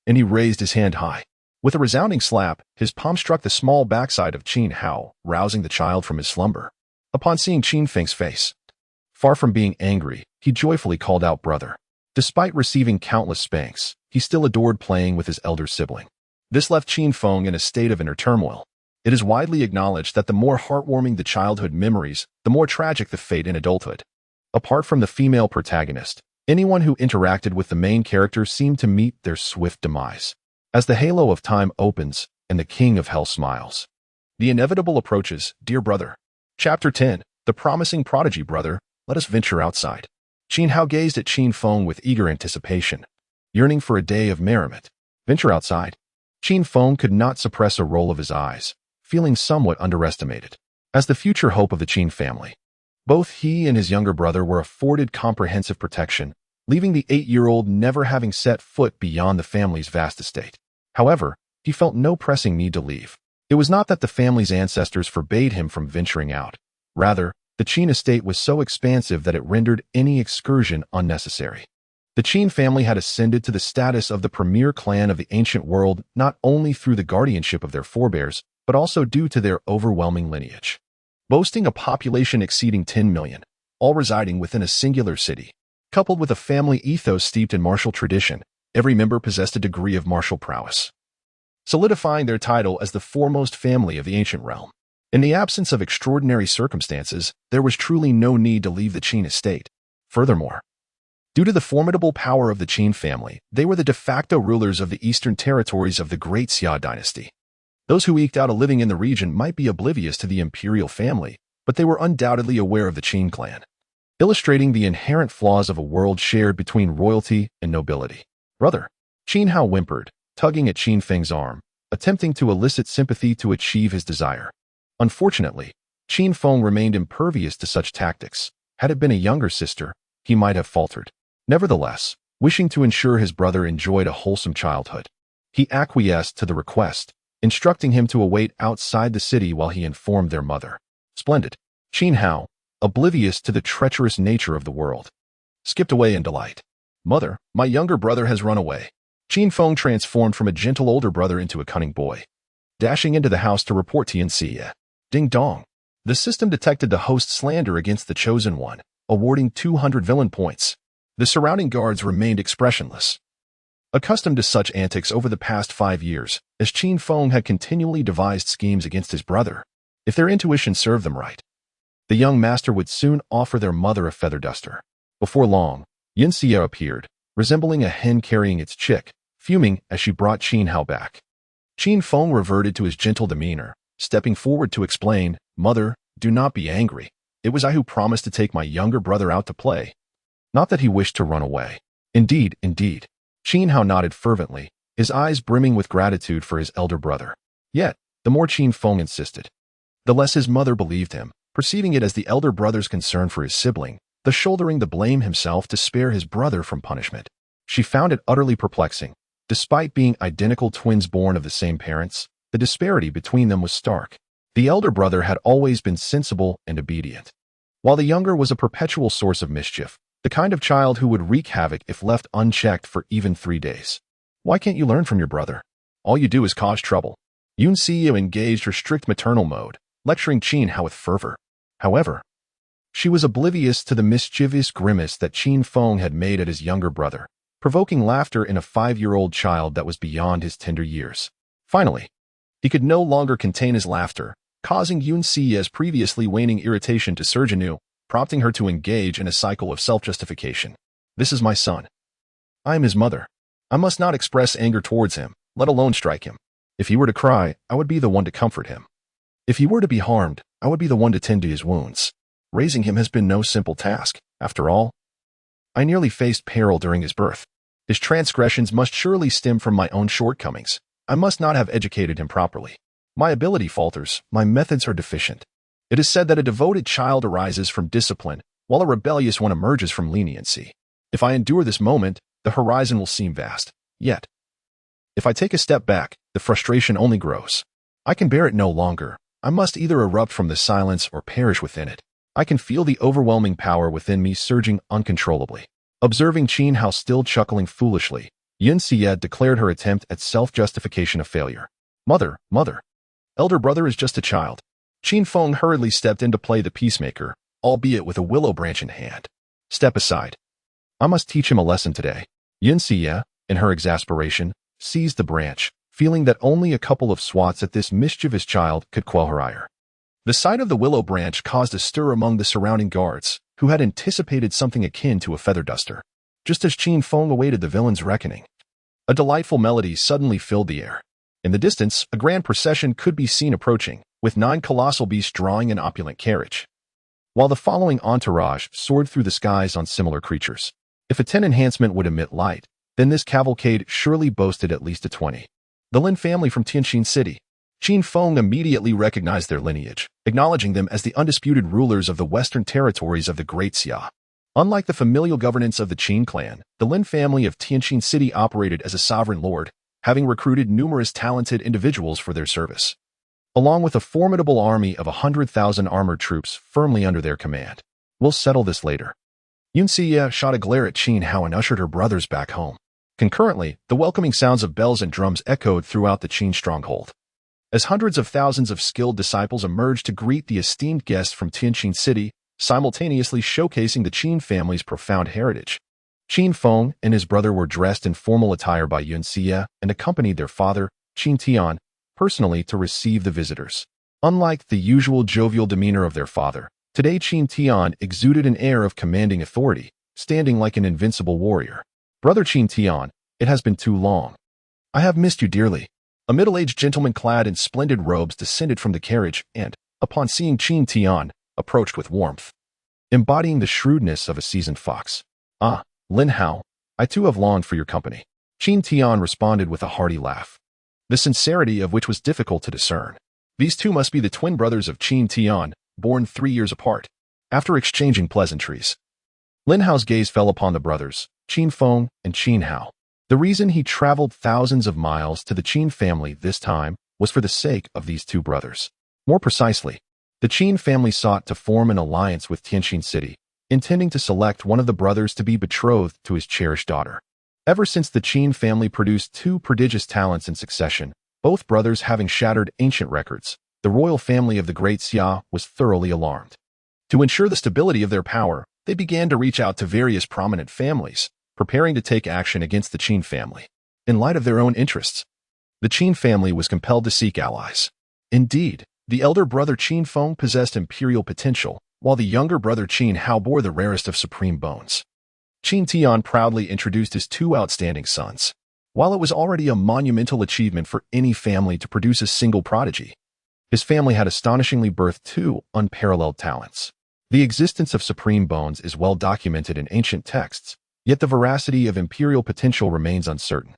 and he raised his hand high. With a resounding slap, his palm struck the small backside of Qin Hao, rousing the child from his slumber. Upon seeing Qin Feng's face, far from being angry, he joyfully called out, "Brother." Despite receiving countless spanks, he still adored playing with his elder sibling. This left Qin Feng in a state of inner turmoil. It is widely acknowledged that the more heartwarming the childhood memories, the more tragic the fate in adulthood. Apart from the female protagonist, anyone who interacted with the main character seemed to meet their swift demise. As the halo of time opens and the King of Hell smiles, the inevitable approaches. Dear brother. Chapter 10. The promising prodigy. Brother, let us venture outside. Qin Hao gazed at Qin Feng with eager anticipation, yearning for a day of merriment. Venture outside. Qin Feng could not suppress a roll of his eyes, feeling somewhat underestimated. As the future hope of the Qin family, both he and his younger brother were afforded comprehensive protection, leaving the 8-year-old never having set foot beyond the family's vast estate. However, he felt no pressing need to leave. It was not that the family's ancestors forbade him from venturing out. Rather, the Qin estate was so expansive that it rendered any excursion unnecessary. The Qin family had ascended to the status of the premier clan of the ancient world not only through the guardianship of their forebears, but also due to their overwhelming lineage. Boasting a population exceeding 10 million, all residing within a singular city, coupled with a family ethos steeped in martial tradition, every member possessed a degree of martial prowess, solidifying their title as the foremost family of the ancient realm. In the absence of extraordinary circumstances, there was truly no need to leave the Qin estate. Furthermore, Due to the formidable power of the Qin family, they were the de facto rulers of the eastern territories of the Great Xia dynasty. Those who eked out a living in the region might be oblivious to the imperial family, but they were undoubtedly aware of the Qin clan, illustrating the inherent flaws of a world shared between royalty and nobility. Brother, Qin Hao whimpered, tugging at Qin Feng's arm, attempting to elicit sympathy to achieve his desire. Unfortunately, Qin Feng remained impervious to such tactics. Had it been a younger sister, he might have faltered. Nevertheless, wishing to ensure his brother enjoyed a wholesome childhood, he acquiesced to the request, instructing him to await outside the city while he informed their mother. Splendid. Qin Hao, oblivious to the treacherous nature of the world, skipped away in delight. Mother, my younger brother has run away. Qin Feng transformed from a gentle older brother into a cunning boy, dashing into the house to report to Yanxia. Ding dong. The system detected the host's slander against the Chosen One, awarding 200 villain points. The surrounding guards remained expressionless, accustomed to such antics over the past 5 years, as Qin Feng had continually devised schemes against his brother. If their intuition served them right, the young master would soon offer their mother a feather duster. Before long, Yanxia appeared, resembling a hen carrying its chick, fuming as she brought Qin Hao back. Qin Feng reverted to his gentle demeanor, stepping forward to explain, Mother, do not be angry. It was I who promised to take my younger brother out to play. Not that he wished to run away. Indeed, indeed. Qin Hao nodded fervently, his eyes brimming with gratitude for his elder brother. Yet, the more Qin Feng insisted, the less his mother believed him, perceiving it as the elder brother's concern for his sibling, thus shouldering the blame himself to spare his brother from punishment. She found it utterly perplexing. Despite being identical twins born of the same parents, the disparity between them was stark. The elder brother had always been sensible and obedient, while the younger was a perpetual source of mischief, the kind of child who would wreak havoc if left unchecked for even 3 days. Why can't you learn from your brother? All you do is cause trouble. Yanxia engaged her strict maternal mode, lecturing Qin Hao with fervor. However, she was oblivious to the mischievous grimace that Qin Feng had made at his younger brother, provoking laughter in a 5-year-old child that was beyond his tender years. Finally, he could no longer contain his laughter, causing Yanxia's previously waning irritation to surge anew, prompting her to engage in a cycle of self-justification. This is my son. I am his mother. I must not express anger towards him, let alone strike him. If he were to cry, I would be the one to comfort him. If he were to be harmed, I would be the one to tend to his wounds. Raising him has been no simple task. After all, I nearly faced peril during his birth. His transgressions must surely stem from my own shortcomings. I must not have educated him properly. My ability falters, my methods are deficient. It is said that a devoted child arises from discipline, while a rebellious one emerges from leniency. If I endure this moment, the horizon will seem vast. Yet, if I take a step back, the frustration only grows. I can bear it no longer. I must either erupt from the silence or perish within it. I can feel the overwhelming power within me surging uncontrollably. Observing Qin Hao still chuckling foolishly, Yanxia declared her attempt at self-justification a failure. Mother, elder brother is just a child. Qin Feng hurriedly stepped in to play the peacemaker, albeit with a willow branch in hand. Step aside. I must teach him a lesson today. Yanxia, in her exasperation, seized the branch, feeling that only a couple of swats at this mischievous child could quell her ire. The sight of the willow branch caused a stir among the surrounding guards, who had anticipated something akin to a feather duster. Just as Qin Feng awaited the villain's reckoning, a delightful melody suddenly filled the air. In the distance, a grand procession could be seen approaching, with 9 colossal beasts drawing an opulent carriage, while the following entourage soared through the skies on similar creatures. If a 10 enhancement would emit light, then this cavalcade surely boasted at least a 20. The Lin family from Tianjin City. Qin Feng immediately recognized their lineage, acknowledging them as the undisputed rulers of the western territories of the Great Xia. Unlike the familial governance of the Qin clan, the Lin family of Tianjin City operated as a sovereign lord, having recruited numerous talented individuals for their service, along with a formidable army of 100,000 armored troops firmly under their command. We'll settle this later. Yanxia shot a glare at Qin Hao and ushered her brothers back home. Concurrently, the welcoming sounds of bells and drums echoed throughout the Qin stronghold, as hundreds of thousands of skilled disciples emerged to greet the esteemed guests from Tianjin City, simultaneously showcasing the Qin family's profound heritage. Qin Feng and his brother were dressed in formal attire by Yanxia and accompanied their father, Qin Tian, personally to receive the visitors. Unlike the usual jovial demeanor of their father, today Qin Tian exuded an air of commanding authority, standing like an invincible warrior. "Brother Qin Tian, it has been too long. I have missed you dearly." A middle-aged gentleman clad in splendid robes descended from the carriage and, upon seeing Qin Tian, approached with warmth, embodying the shrewdness of a seasoned fox. "Ah, Lin Hao, I too have longed for your company." Qin Tian responded with a hearty laugh, the sincerity of which was difficult to discern. These two must be the twin brothers of Qin Tian, born 3 years apart. After exchanging pleasantries, Lin Hao's gaze fell upon the brothers, Qin Feng and Qin Hao. The reason he traveled thousands of miles to the Qin family this time was for the sake of these two brothers. More precisely, the Qin family sought to form an alliance with Tianjin City, intending to select one of the brothers to be betrothed to his cherished daughter. Ever since the Qin family produced two prodigious talents in succession, both brothers having shattered ancient records, the royal family of the Great Xia was thoroughly alarmed. To ensure the stability of their power, they began to reach out to various prominent families, preparing to take action against the Qin family. In light of their own interests, the Qin family was compelled to seek allies. Indeed, the elder brother Qin Feng possessed imperial potential, while the younger brother Qin Hao bore the rarest of supreme bones. Qin Tian proudly introduced his two outstanding sons. While it was already a monumental achievement for any family to produce a single prodigy, his family had astonishingly birthed two unparalleled talents. The existence of supreme bones is well documented in ancient texts, yet the veracity of imperial potential remains uncertain.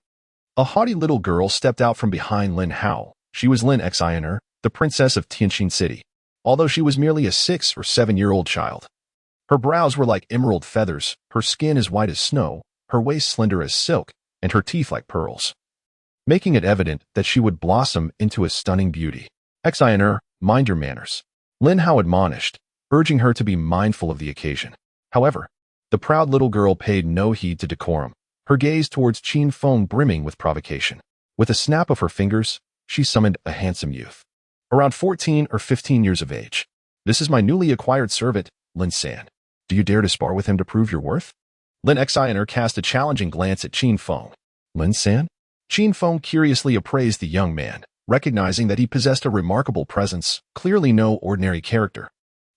A haughty little girl stepped out from behind Lin Hao. She was Lin Xiner, the princess of Tianjin City, although she was merely a 6 or 7-year-old child. Her brows were like emerald feathers, her skin as white as snow, her waist slender as silk, and her teeth like pearls, making it evident that she would blossom into a stunning beauty. "Xiner, mind your manners," Lin Hao admonished, urging her to be mindful of the occasion. However, the proud little girl paid no heed to decorum, her gaze towards Qin Feng brimming with provocation. With a snap of her fingers, she summoned a handsome youth, around 14 or 15 years of age. "This is my newly acquired servant, Lin San. Do you dare to spar with him to prove your worth?" Lin Xiner cast a challenging glance at Qin Feng. "Lin San?" Qin Feng curiously appraised the young man, recognizing that he possessed a remarkable presence, clearly no ordinary character.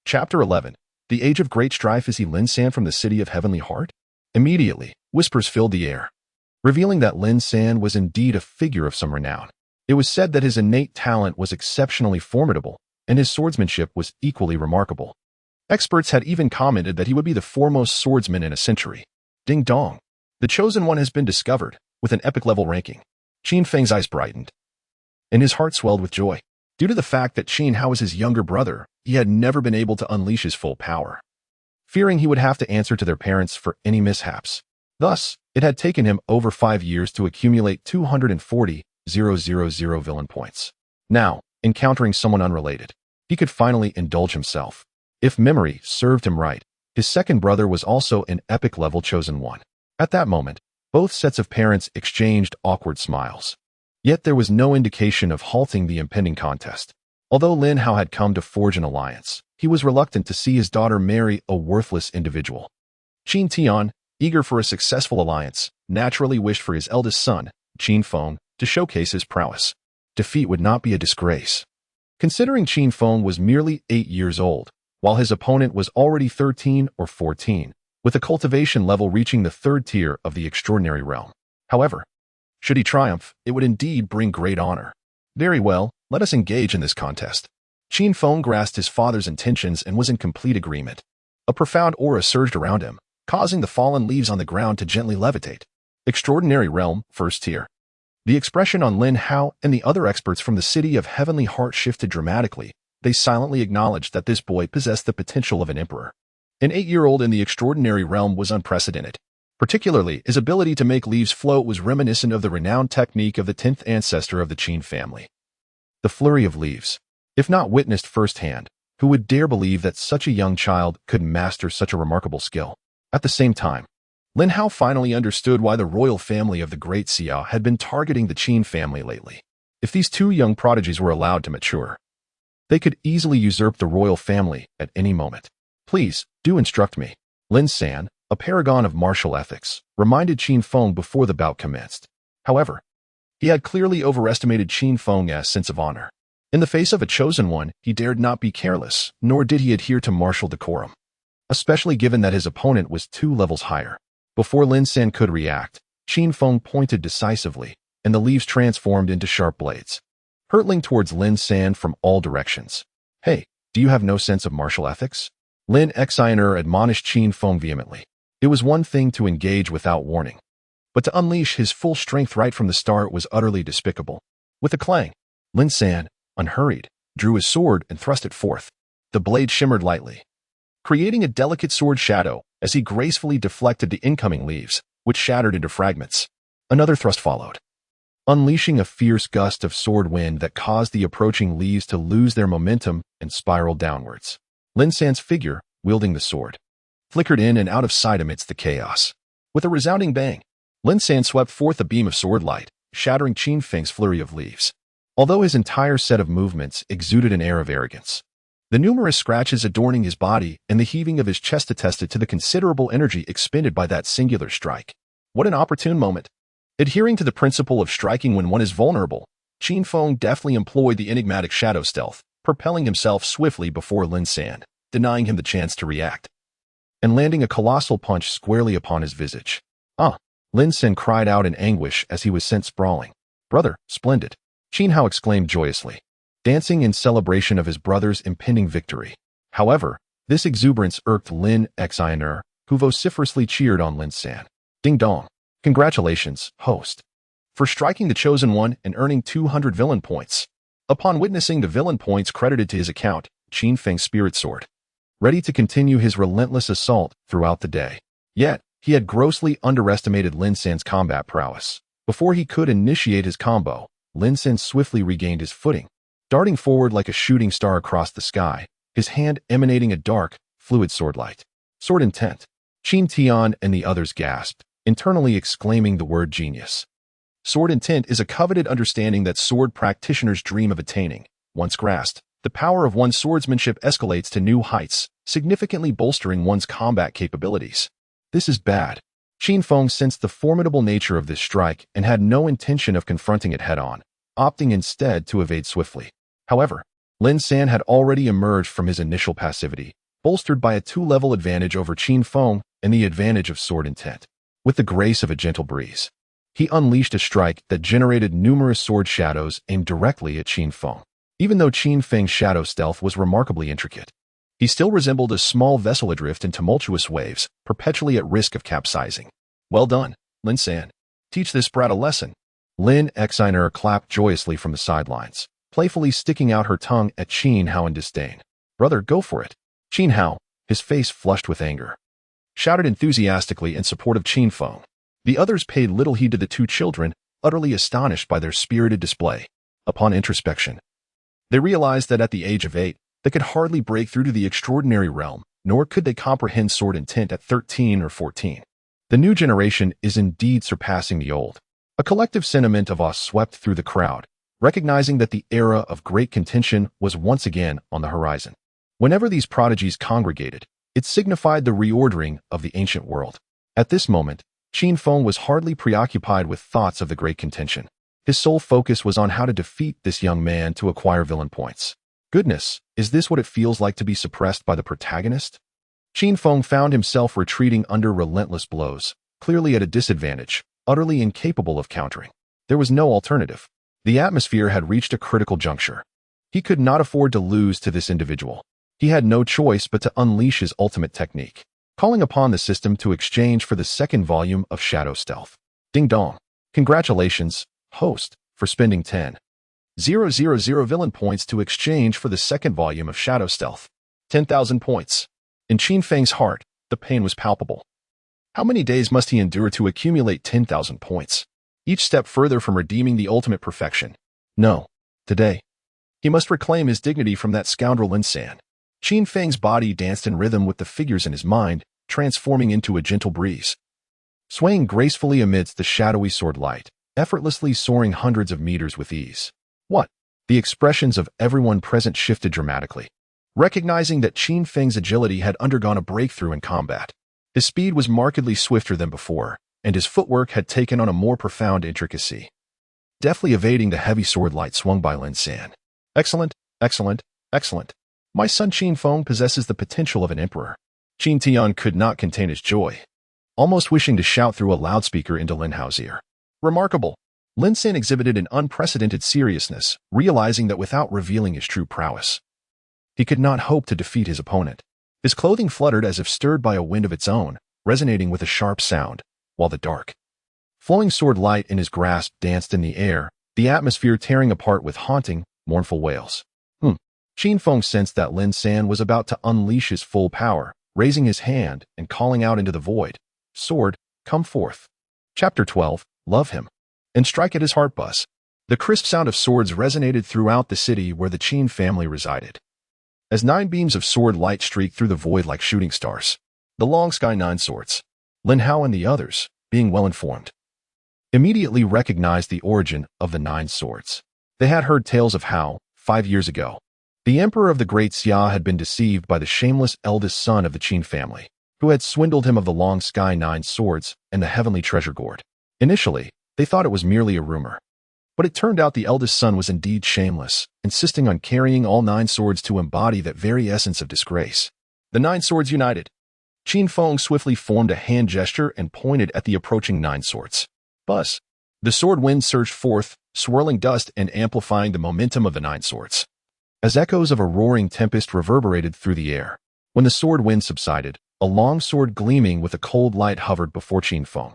Chapter 11. The Age of Great Strife. Is he Lin San from the City of Heavenly Heart? Immediately, whispers filled the air, revealing that Lin San was indeed a figure of some renown. It was said that his innate talent was exceptionally formidable, and his swordsmanship was equally remarkable. Experts had even commented that he would be the foremost swordsman in a century. Ding dong. The Chosen One has been discovered, with an epic-level ranking. Qin Feng's eyes brightened, and his heart swelled with joy. Due to the fact that Qin Hao was his younger brother, he had never been able to unleash his full power, fearing he would have to answer to their parents for any mishaps. Thus, it had taken him over 5 years to accumulate 240,000 villain points. Now, encountering someone unrelated, he could finally indulge himself. If memory served him right, his second brother was also an epic-level Chosen One. At that moment, both sets of parents exchanged awkward smiles. Yet there was no indication of halting the impending contest. Although Lin Hao had come to forge an alliance, he was reluctant to see his daughter marry a worthless individual. Qin Tian, eager for a successful alliance, naturally wished for his eldest son, Qin Feng, to showcase his prowess. Defeat would not be a disgrace. Considering Qin Feng was merely 8 years old, while his opponent was already 13 or 14, with a cultivation level reaching the 3rd tier of the extraordinary realm. However, should he triumph, it would indeed bring great honor. Very well, let us engage in this contest. Qin Feng grasped his father's intentions and was in complete agreement. A profound aura surged around him, causing the fallen leaves on the ground to gently levitate. Extraordinary realm, 1st tier. The expression on Lin Hao and the other experts from the City of Heavenly Heart shifted dramatically. They silently acknowledged that this boy possessed the potential of an emperor. An 8-year-old in the extraordinary realm was unprecedented. Particularly, his ability to make leaves float was reminiscent of the renowned technique of the 10th ancestor of the Qin family. The flurry of leaves. If not witnessed firsthand, who would dare believe that such a young child could master such a remarkable skill? At the same time, Lin Hao finally understood why the royal family of the Great Xia had been targeting the Qin family lately. If these two young prodigies were allowed to mature, they could easily usurp the royal family at any moment. "Please, do instruct me." Lin San, a paragon of martial ethics, reminded Qin Feng before the bout commenced. However, he had clearly overestimated Qin Feng's sense of honor. In the face of a Chosen One, he dared not be careless, nor did he adhere to martial decorum. especially given that his opponent was 2 levels higher. Before Lin San could react, Qin Feng pointed decisively, and the leaves transformed into sharp blades, hurtling towards Lin San from all directions. Hey, do you have no sense of martial ethics? Lin Xiner admonished Qin Feng vehemently. It was one thing to engage without warning, but to unleash his full strength right from the start was utterly despicable. With a clang, Lin San, unhurried, drew his sword and thrust it forth. The blade shimmered lightly, creating a delicate sword shadow as he gracefully deflected the incoming leaves, which shattered into fragments. Another thrust followed, unleashing a fierce gust of sword wind that caused the approaching leaves to lose their momentum and spiral downwards. Lin San's figure, wielding the sword, flickered in and out of sight amidst the chaos. With a resounding bang, Lin San swept forth a beam of sword light, shattering Qin Feng's flurry of leaves. Although his entire set of movements exuded an air of arrogance, the numerous scratches adorning his body and the heaving of his chest attested to the considerable energy expended by that singular strike. What an opportune moment! Adhering to the principle of striking when one is vulnerable, Qin Feng deftly employed the enigmatic shadow stealth, propelling himself swiftly before Lin San, denying him the chance to react, and landing a colossal punch squarely upon his visage. Ah! Lin San cried out in anguish as he was sent sprawling. Brother, splendid! Qin Hao exclaimed joyously, dancing in celebration of his brother's impending victory. However, this exuberance irked Lin Xiner, who vociferously cheered on Lin San. Ding dong! Congratulations, host, for striking the Chosen One and earning 200 villain points. Upon witnessing the villain points credited to his account, Qin Feng spirit soared, ready to continue his relentless assault throughout the day. Yet, he had grossly underestimated Lin San's combat prowess. Before he could initiate his combo, Lin San swiftly regained his footing, darting forward like a shooting star across the sky, his hand emanating a dark, fluid sword light. Sword intent. Qin Tian and the others gasped, internally exclaiming the word genius. Sword intent is a coveted understanding that sword practitioners dream of attaining. Once grasped, the power of one's swordsmanship escalates to new heights, significantly bolstering one's combat capabilities. This is bad. Qin Feng sensed the formidable nature of this strike and had no intention of confronting it head-on, opting instead to evade swiftly. However, Lin San had already emerged from his initial passivity, bolstered by a 2-level advantage over Qin Feng and the advantage of sword intent. With the grace of a gentle breeze, he unleashed a strike that generated numerous sword shadows aimed directly at Qin Feng. Even though Qin Feng's shadow stealth was remarkably intricate, he still resembled a small vessel adrift in tumultuous waves, perpetually at risk of capsizing. Well done, Lin San. Teach this brat a lesson. Lin Xiner clapped joyously from the sidelines, playfully sticking out her tongue at Qin Hao in disdain. Brother, go for it. Qin Hao, his face flushed with anger, shouted enthusiastically in support of Qin Feng. The others paid little heed to the two children, utterly astonished by their spirited display. Upon introspection, they realized that at the age of 8, they could hardly break through to the extraordinary realm, nor could they comprehend sword intent at 13 or 14. The new generation is indeed surpassing the old. A collective sentiment of awe swept through the crowd, recognizing that the era of great contention was once again on the horizon. Whenever these prodigies congregated, it signified the reordering of the ancient world. At this moment, Qin Feng was hardly preoccupied with thoughts of the great contention. His sole focus was on how to defeat this young man to acquire villain points. Goodness, is this what it feels like to be suppressed by the protagonist? Qin Feng found himself retreating under relentless blows, clearly at a disadvantage, utterly incapable of countering. There was no alternative. The atmosphere had reached a critical juncture. He could not afford to lose to this individual. He had no choice but to unleash his ultimate technique, calling upon the system to exchange for the second volume of Shadow Stealth. Ding dong. Congratulations, host, for spending 10,000 villain points to exchange for the second volume of Shadow Stealth. 10,000 points. In Qin Feng's heart, the pain was palpable. How many days must he endure to accumulate 10,000 points? Each step further from redeeming the ultimate perfection. No. Today, he must reclaim his dignity from that scoundrel Lin San. Qin Feng's body danced in rhythm with the figures in his mind, transforming into a gentle breeze, swaying gracefully amidst the shadowy sword light, effortlessly soaring hundreds of meters with ease. What? The expressions of everyone present shifted dramatically, recognizing that Qin Feng's agility had undergone a breakthrough in combat. His speed was markedly swifter than before, and his footwork had taken on a more profound intricacy, deftly evading the heavy sword light swung by Lin San. Excellent, excellent, excellent. My son Qin Feng possesses the potential of an emperor. Qin Tian could not contain his joy, almost wishing to shout through a loudspeaker into Lin Hao's ear. Remarkable! Lin San exhibited an unprecedented seriousness, realizing that without revealing his true prowess, he could not hope to defeat his opponent. His clothing fluttered as if stirred by a wind of its own, resonating with a sharp sound, while the dark, flowing sword light in his grasp danced in the air, the atmosphere tearing apart with haunting, mournful wails. Qin Feng sensed that Lin San was about to unleash his full power, raising his hand and calling out into the void, "Sword, come forth." Chapter 12, Love Him, and strike at his heart buzz. The crisp sound of swords resonated throughout the city where the Qin family resided. As 9 beams of sword light streaked through the void like shooting stars, the long sky 9 swords, Lin Hao and the others, being well informed, immediately recognized the origin of the 9 swords. They had heard tales of how, 5 years ago, the emperor of the Great Xia had been deceived by the shameless eldest son of the Qin family, who had swindled him of the long sky 9 swords and the heavenly treasure gourd. Initially, they thought it was merely a rumor, but it turned out the eldest son was indeed shameless, insisting on carrying all 9 swords to embody that very essence of disgrace. The 9 swords united. Qin Feng swiftly formed a hand gesture and pointed at the approaching 9 swords. Buzz! The sword wind surged forth, swirling dust and amplifying the momentum of the 9 swords, as echoes of a roaring tempest reverberated through the air. When the sword wind subsided, a long sword gleaming with a cold light hovered before Qin Feng.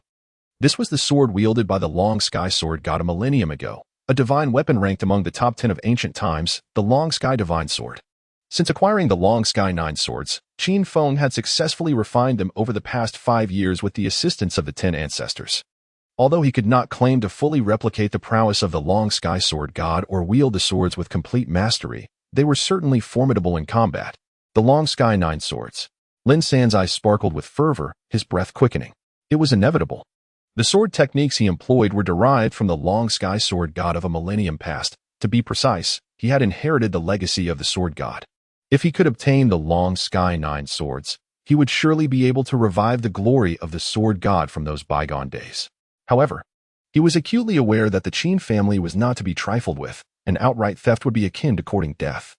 This was the sword wielded by the long sky sword god a millennium ago, a divine weapon ranked among the top 10 of ancient times, the long sky divine sword. Since acquiring the long sky 9 swords, Qin Feng had successfully refined them over the past 5 years with the assistance of the 10 ancestors. Although he could not claim to fully replicate the prowess of the long sky sword god or wield the swords with complete mastery, they were certainly formidable in combat. The long sky 9 swords. Lin San's eyes sparkled with fervor, his breath quickening. It was inevitable. The sword techniques he employed were derived from the long sky sword god of a millennium past. To be precise, he had inherited the legacy of the sword god. If he could obtain the long sky 9 swords, he would surely be able to revive the glory of the sword god from those bygone days. However, he was acutely aware that the Qin family was not to be trifled with, and outright theft would be akin to courting death.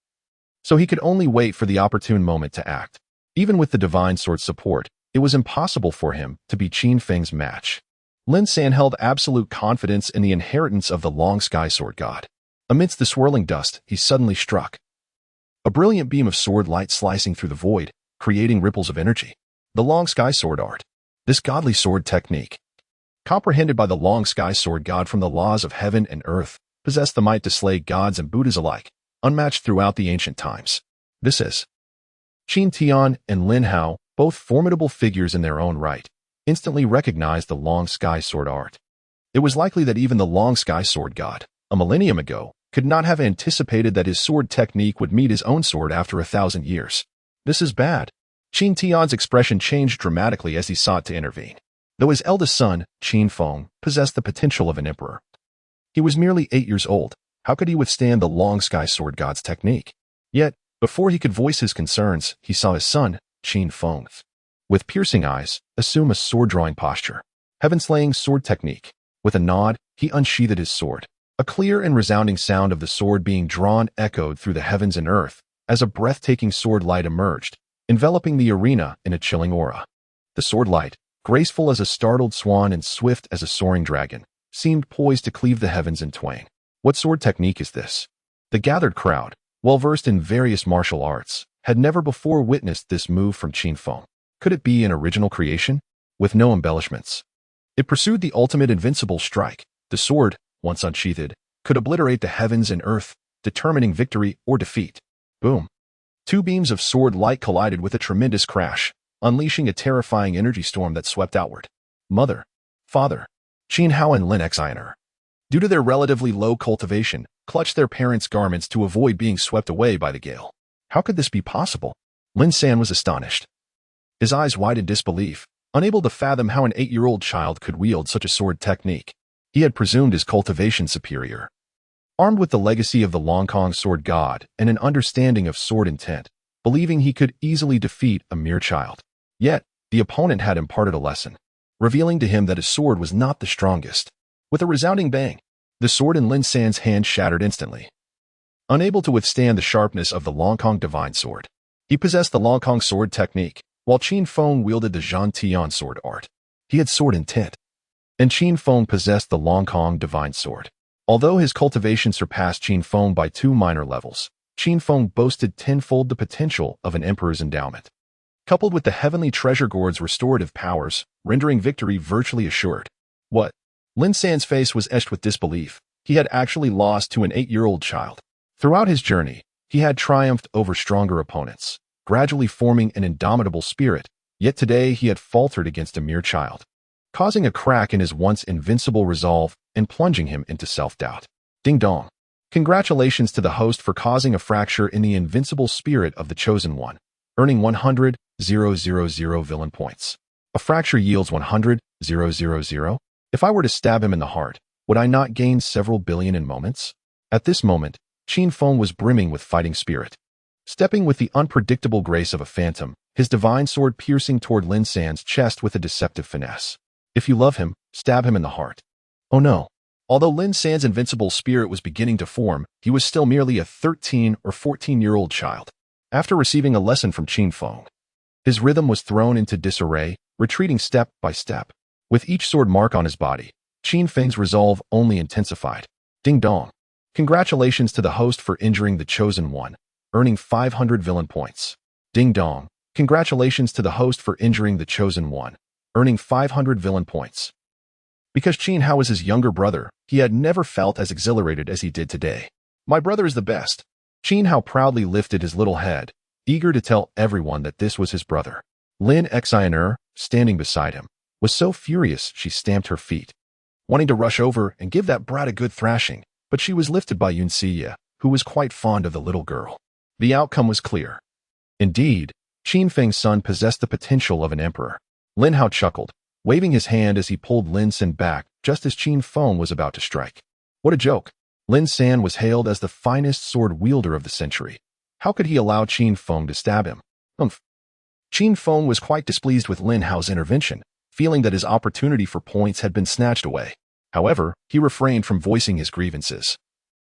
So he could only wait for the opportune moment to act. Even with the divine sword's support, it was impossible for him to be Qin Feng's match. Lin San held absolute confidence in the inheritance of the long sky sword god. Amidst the swirling dust, he suddenly struck. A brilliant beam of sword light slicing through the void, creating ripples of energy. The long sky sword art. This godly sword technique, comprehended by the long sky sword god from the laws of heaven and earth, possessed the might to slay gods and Buddhas alike, unmatched throughout the ancient times. This is Qin Tian and Lin Hao, both formidable figures in their own right, instantly recognized the long sky sword art. It was likely that even the long sky sword god, a millennium ago, could not have anticipated that his sword technique would meet his own sword after 1,000 years. This is bad. Qin Tian's expression changed dramatically as he sought to intervene. Though his eldest son, Qin Feng, possessed the potential of an emperor, he was merely 8 years old. How could he withstand the long sky sword god's technique? Yet, before he could voice his concerns, he saw his son, Qin Feng, with piercing eyes, assume a sword-drawing posture. Heaven-slaying sword technique. With a nod, he unsheathed his sword. A clear and resounding sound of the sword being drawn echoed through the heavens and earth, as a breathtaking sword light emerged, enveloping the arena in a chilling aura. The sword light, graceful as a startled swan and swift as a soaring dragon, seemed poised to cleave the heavens in twain. What sword technique is this? The gathered crowd, well versed in various martial arts, had never before witnessed this move from Qin Feng. Could it be an original creation? With no embellishments. It pursued the ultimate invincible strike. The sword, once unsheathed, could obliterate the heavens and earth, determining victory or defeat. Boom. 2 beams of sword light collided with a tremendous crash, unleashing a terrifying energy storm that swept outward. Mother, father, Qin Hao and Lin Xianer, due to their relatively low cultivation, clutched their parents' garments to avoid being swept away by the gale. How could this be possible? Lin San was astonished. His eyes wide in disbelief, unable to fathom how an 8-year-old child could wield such a sword technique. He had presumed his cultivation superior. Armed with the legacy of the Long Kong sword god and an understanding of sword intent, believing he could easily defeat a mere child. Yet, the opponent had imparted a lesson, revealing to him that his sword was not the strongest. With a resounding bang, the sword in Lin San's hand shattered instantly. Unable to withstand the sharpness of the Long Kong divine sword, he possessed the Long Kong sword technique, while Qin Feng wielded the Zhan Tian sword art. He had sword intent, and Qin Feng possessed the Longkong divine sword. Although his cultivation surpassed Qin Feng by 2 minor levels, Qin Feng boasted tenfold the potential of an emperor's endowment. Coupled with the heavenly treasure gourd's restorative powers, rendering victory virtually assured. What? Lin San's face was etched with disbelief. He had actually lost to an 8-year-old child. Throughout his journey, he had triumphed over stronger opponents, gradually forming an indomitable spirit, yet today he had faltered against a mere child, causing a crack in his once invincible resolve and plunging him into self-doubt. Ding dong. Congratulations to the host for causing a fracture in the invincible spirit of the Chosen One, earning 100,000 villain points. A fracture yields 100,000. If I were to stab him in the heart, would I not gain several billion in moments? At this moment, Qin Feng was brimming with fighting spirit. Stepping with the unpredictable grace of a phantom, his divine sword piercing toward Lin San's chest with a deceptive finesse. If you love him, stab him in the heart. Oh no. Although Lin San's invincible spirit was beginning to form, he was still merely a 13 or 14-year-old child. After receiving a lesson from Qin Feng, his rhythm was thrown into disarray, retreating step by step. With each sword mark on his body, Qin Feng's resolve only intensified. Ding dong. Congratulations to the host for injuring the Chosen One, earning 500 villain points. Ding dong. Congratulations to the host for injuring the Chosen One, earning 500 villain points. Because Qin Hao was his younger brother, he had never felt as exhilarated as he did today. My brother is the best. Qin Hao proudly lifted his little head, eager to tell everyone that this was his brother. Lin Xian'er, standing beside him, was so furious she stamped her feet, wanting to rush over and give that brat a good thrashing, but she was lifted by Yun Xie, who was quite fond of the little girl. The outcome was clear. Indeed, Qin Feng's son possessed the potential of an emperor. Lin Hao chuckled, waving his hand as he pulled Lin San back just as Qin Feng was about to strike. What a joke. Lin San was hailed as the finest sword wielder of the century. How could he allow Qin Feng to stab him? Umph. Qin Feng was quite displeased with Lin Hao's intervention, feeling that his opportunity for points had been snatched away. However, he refrained from voicing his grievances.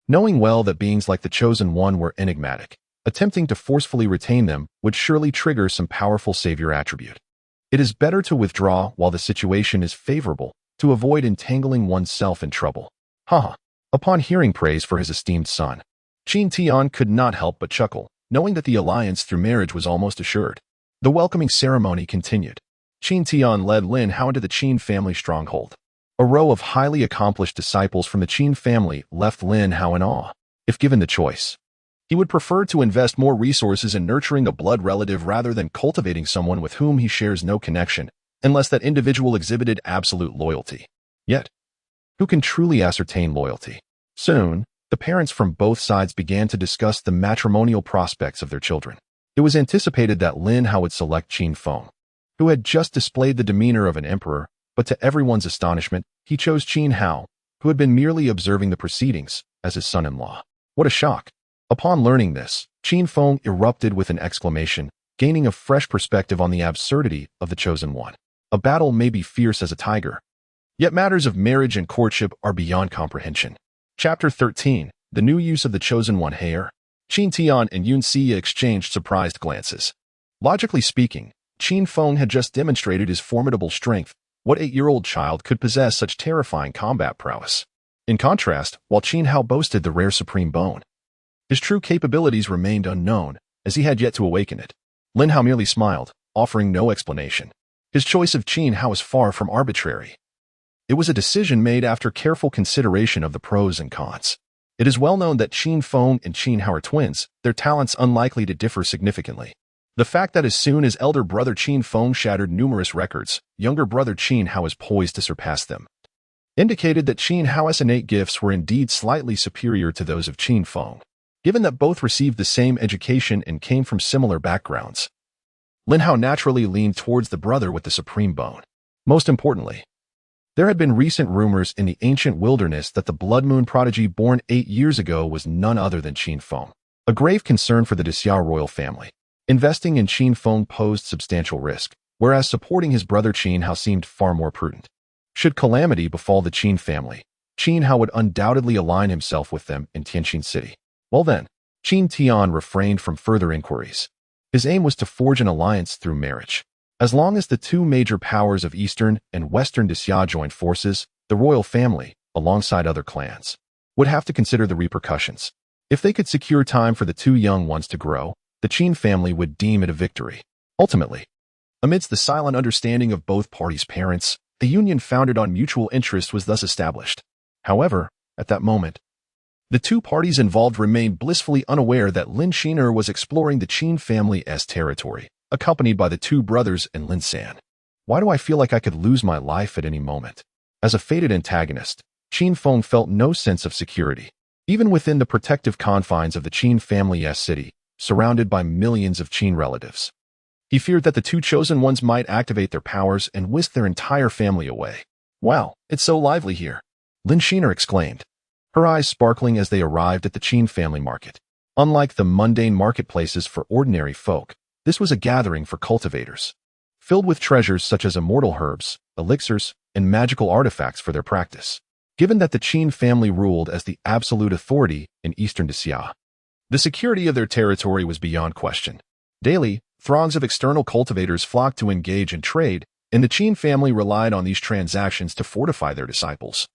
Knowing well that beings like the Chosen One were enigmatic, attempting to forcefully retain them would surely trigger some powerful savior attribute. It is better to withdraw while the situation is favorable, to avoid entangling oneself in trouble. Haha. Upon hearing praise for his esteemed son, Qin Tian could not help but chuckle, knowing that the alliance through marriage was almost assured. The welcoming ceremony continued. Qin Tian led Lin Hao into the Qin family stronghold. A row of highly accomplished disciples from the Qin family left Lin Hao in awe. If given the choice, he would prefer to invest more resources in nurturing a blood relative rather than cultivating someone with whom he shares no connection, unless that individual exhibited absolute loyalty. Yet, who can truly ascertain loyalty? Soon, the parents from both sides began to discuss the matrimonial prospects of their children. It was anticipated that Lin Hao would select Qin Feng, who had just displayed the demeanor of an emperor, but to everyone's astonishment, he chose Qin Hao, who had been merely observing the proceedings, as his son-in-law. What a shock! Upon learning this, Qin Feng erupted with an exclamation, gaining a fresh perspective on the absurdity of the Chosen One. A battle may be fierce as a tiger, yet matters of marriage and courtship are beyond comprehension. Chapter 13. The New Use of the Chosen One. Hair. Qin Tian and Yun Xie exchanged surprised glances. Logically speaking, Qin Feng had just demonstrated his formidable strength. What 8-year-old child could possess such terrifying combat prowess? In contrast, while Qin Hao boasted the rare supreme bone, his true capabilities remained unknown, as he had yet to awaken it. Lin Hao merely smiled, offering no explanation. His choice of Qin Hao was far from arbitrary. It was a decision made after careful consideration of the pros and cons. It is well known that Qin Feng and Qin Hao are twins, their talents unlikely to differ significantly. The fact that as soon as elder brother Qin Feng shattered numerous records, younger brother Qin Hao was poised to surpass them, indicated that Qin Hao's innate gifts were indeed slightly superior to those of Qin Feng. Given that both received the same education and came from similar backgrounds, Lin Hao naturally leaned towards the brother with the supreme bone. Most importantly, there had been recent rumors in the ancient wilderness that the Blood Moon prodigy born 8 years ago was none other than Qin Feng, a grave concern for the Dixia royal family. Investing in Qin Feng posed substantial risk, whereas supporting his brother Qin Hao seemed far more prudent. Should calamity befall the Qin family, Qin Hao would undoubtedly align himself with them in Tianqin City. Well then, Qin Tian refrained from further inquiries. His aim was to forge an alliance through marriage. As long as the two major powers of Eastern and Western Xia joined forces, the royal family, alongside other clans, would have to consider the repercussions. If they could secure time for the two young ones to grow, the Qin family would deem it a victory. Ultimately, amidst the silent understanding of both parties' parents, a union founded on mutual interest was thus established. However, at that moment, the two parties involved remained blissfully unaware that Lin Shiner was exploring the Qin family's territory, accompanied by the two brothers and Lin San. Why do I feel like I could lose my life at any moment? As a fated antagonist, Qin Feng felt no sense of security. Even within the protective confines of the Qin family's city, surrounded by millions of Qin relatives, he feared that the two chosen ones might activate their powers and whisk their entire family away. Wow, it's so lively here, Lin Shiner exclaimed, her eyes sparkling as they arrived at the Qin family market. Unlike the mundane marketplaces for ordinary folk, this was a gathering for cultivators, filled with treasures such as immortal herbs, elixirs, and magical artifacts for their practice. Given that the Qin family ruled as the absolute authority in Eastern Xia, the security of their territory was beyond question. Daily, throngs of external cultivators flocked to engage in trade, and the Qin family relied on these transactions to fortify their disciples,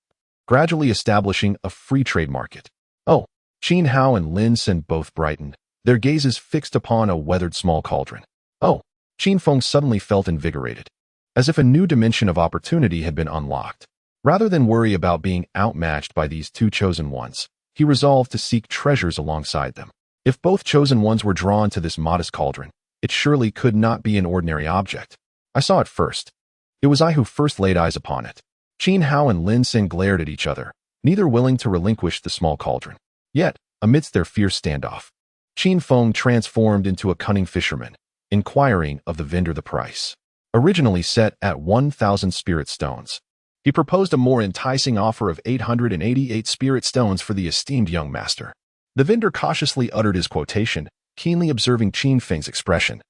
gradually establishing a free trade market. Oh, Qin Hao and Lin Sen both brightened, their gazes fixed upon a weathered small cauldron. Oh, Qin Feng suddenly felt invigorated, as if a new dimension of opportunity had been unlocked. Rather than worry about being outmatched by these two chosen ones, he resolved to seek treasures alongside them. If both chosen ones were drawn to this modest cauldron, it surely could not be an ordinary object. I saw it first. It was I who first laid eyes upon it. Qin Hao and Lin Sen glared at each other, neither willing to relinquish the small cauldron. Yet, amidst their fierce standoff, Qin Feng transformed into a cunning fisherman, inquiring of the vendor the price. Originally set at 1,000 spirit stones, he proposed a more enticing offer of 888 spirit stones for the esteemed young master. The vendor cautiously uttered his quotation, keenly observing Qin Feng's expression,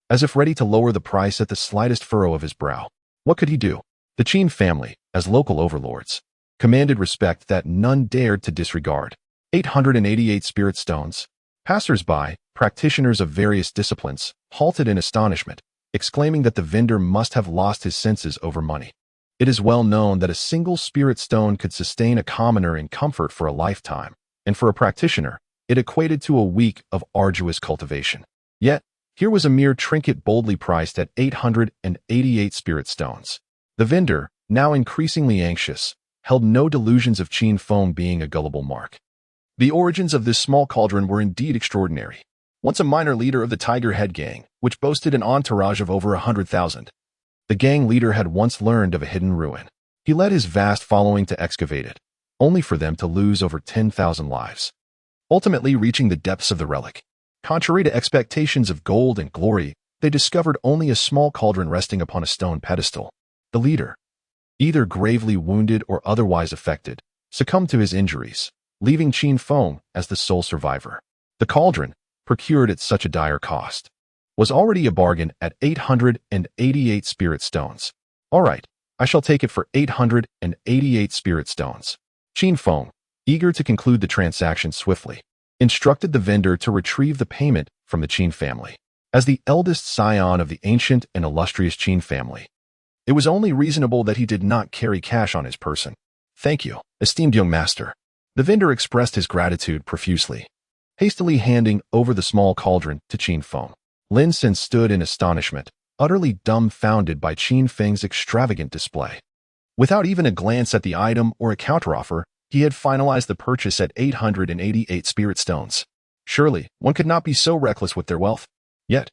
as if ready to lower the price at the slightest furrow of his brow. What could he do? The Qin family, as local overlords, commanded respect that none dared to disregard. 888 spirit stones. Passers-by, practitioners of various disciplines, halted in astonishment, exclaiming that the vendor must have lost his senses over money. It is well known that a single spirit stone could sustain a commoner in comfort for a lifetime, and for a practitioner, it equated to a week of arduous cultivation. Yet, here was a mere trinket boldly priced at 888 spirit stones. The vendor, now increasingly anxious, held no delusions of Qin Feng being a gullible mark. The origins of this small cauldron were indeed extraordinary. Once a minor leader of the Tiger Head Gang, which boasted an entourage of over 100,000, the gang leader had once learned of a hidden ruin. He led his vast following to excavate it, only for them to lose over 10,000 lives, ultimately reaching the depths of the relic. Contrary to expectations of gold and glory, they discovered only a small cauldron resting upon a stone pedestal. The leader, either gravely wounded or otherwise affected, succumbed to his injuries, leaving Qin Feng as the sole survivor. The cauldron, procured at such a dire cost, was already a bargain at 888 spirit stones. All right, I shall take it for 888 spirit stones. Qin Feng, eager to conclude the transaction swiftly, instructed the vendor to retrieve the payment from the Qin family. As the eldest scion of the ancient and illustrious Qin family, it was only reasonable that he did not carry cash on his person. Thank you, esteemed young master. The vendor expressed his gratitude profusely, hastily handing over the small cauldron to Qin Feng. Lin Sen stood in astonishment, utterly dumbfounded by Qin Feng's extravagant display. Without even a glance at the item or a counteroffer, he had finalized the purchase at 888 spirit stones. Surely, one could not be so reckless with their wealth. Yet,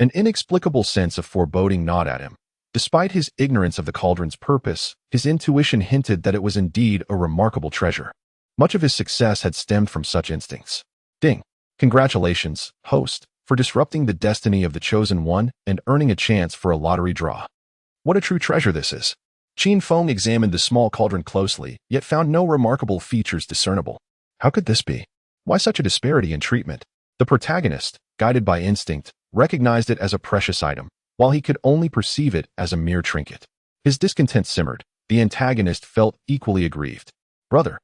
an inexplicable sense of foreboding gnawed at him. Despite his ignorance of the cauldron's purpose, his intuition hinted that it was indeed a remarkable treasure. Much of his success had stemmed from such instincts. Ding! Congratulations, host, for disrupting the destiny of the chosen one and earning a chance for a lottery draw. What a true treasure this is. Qin Feng examined the small cauldron closely, yet found no remarkable features discernible. How could this be? Why such a disparity in treatment? The protagonist, guided by instinct, recognized it as a precious item, while he could only perceive it as a mere trinket. His discontent simmered. The antagonist felt equally aggrieved. Brother,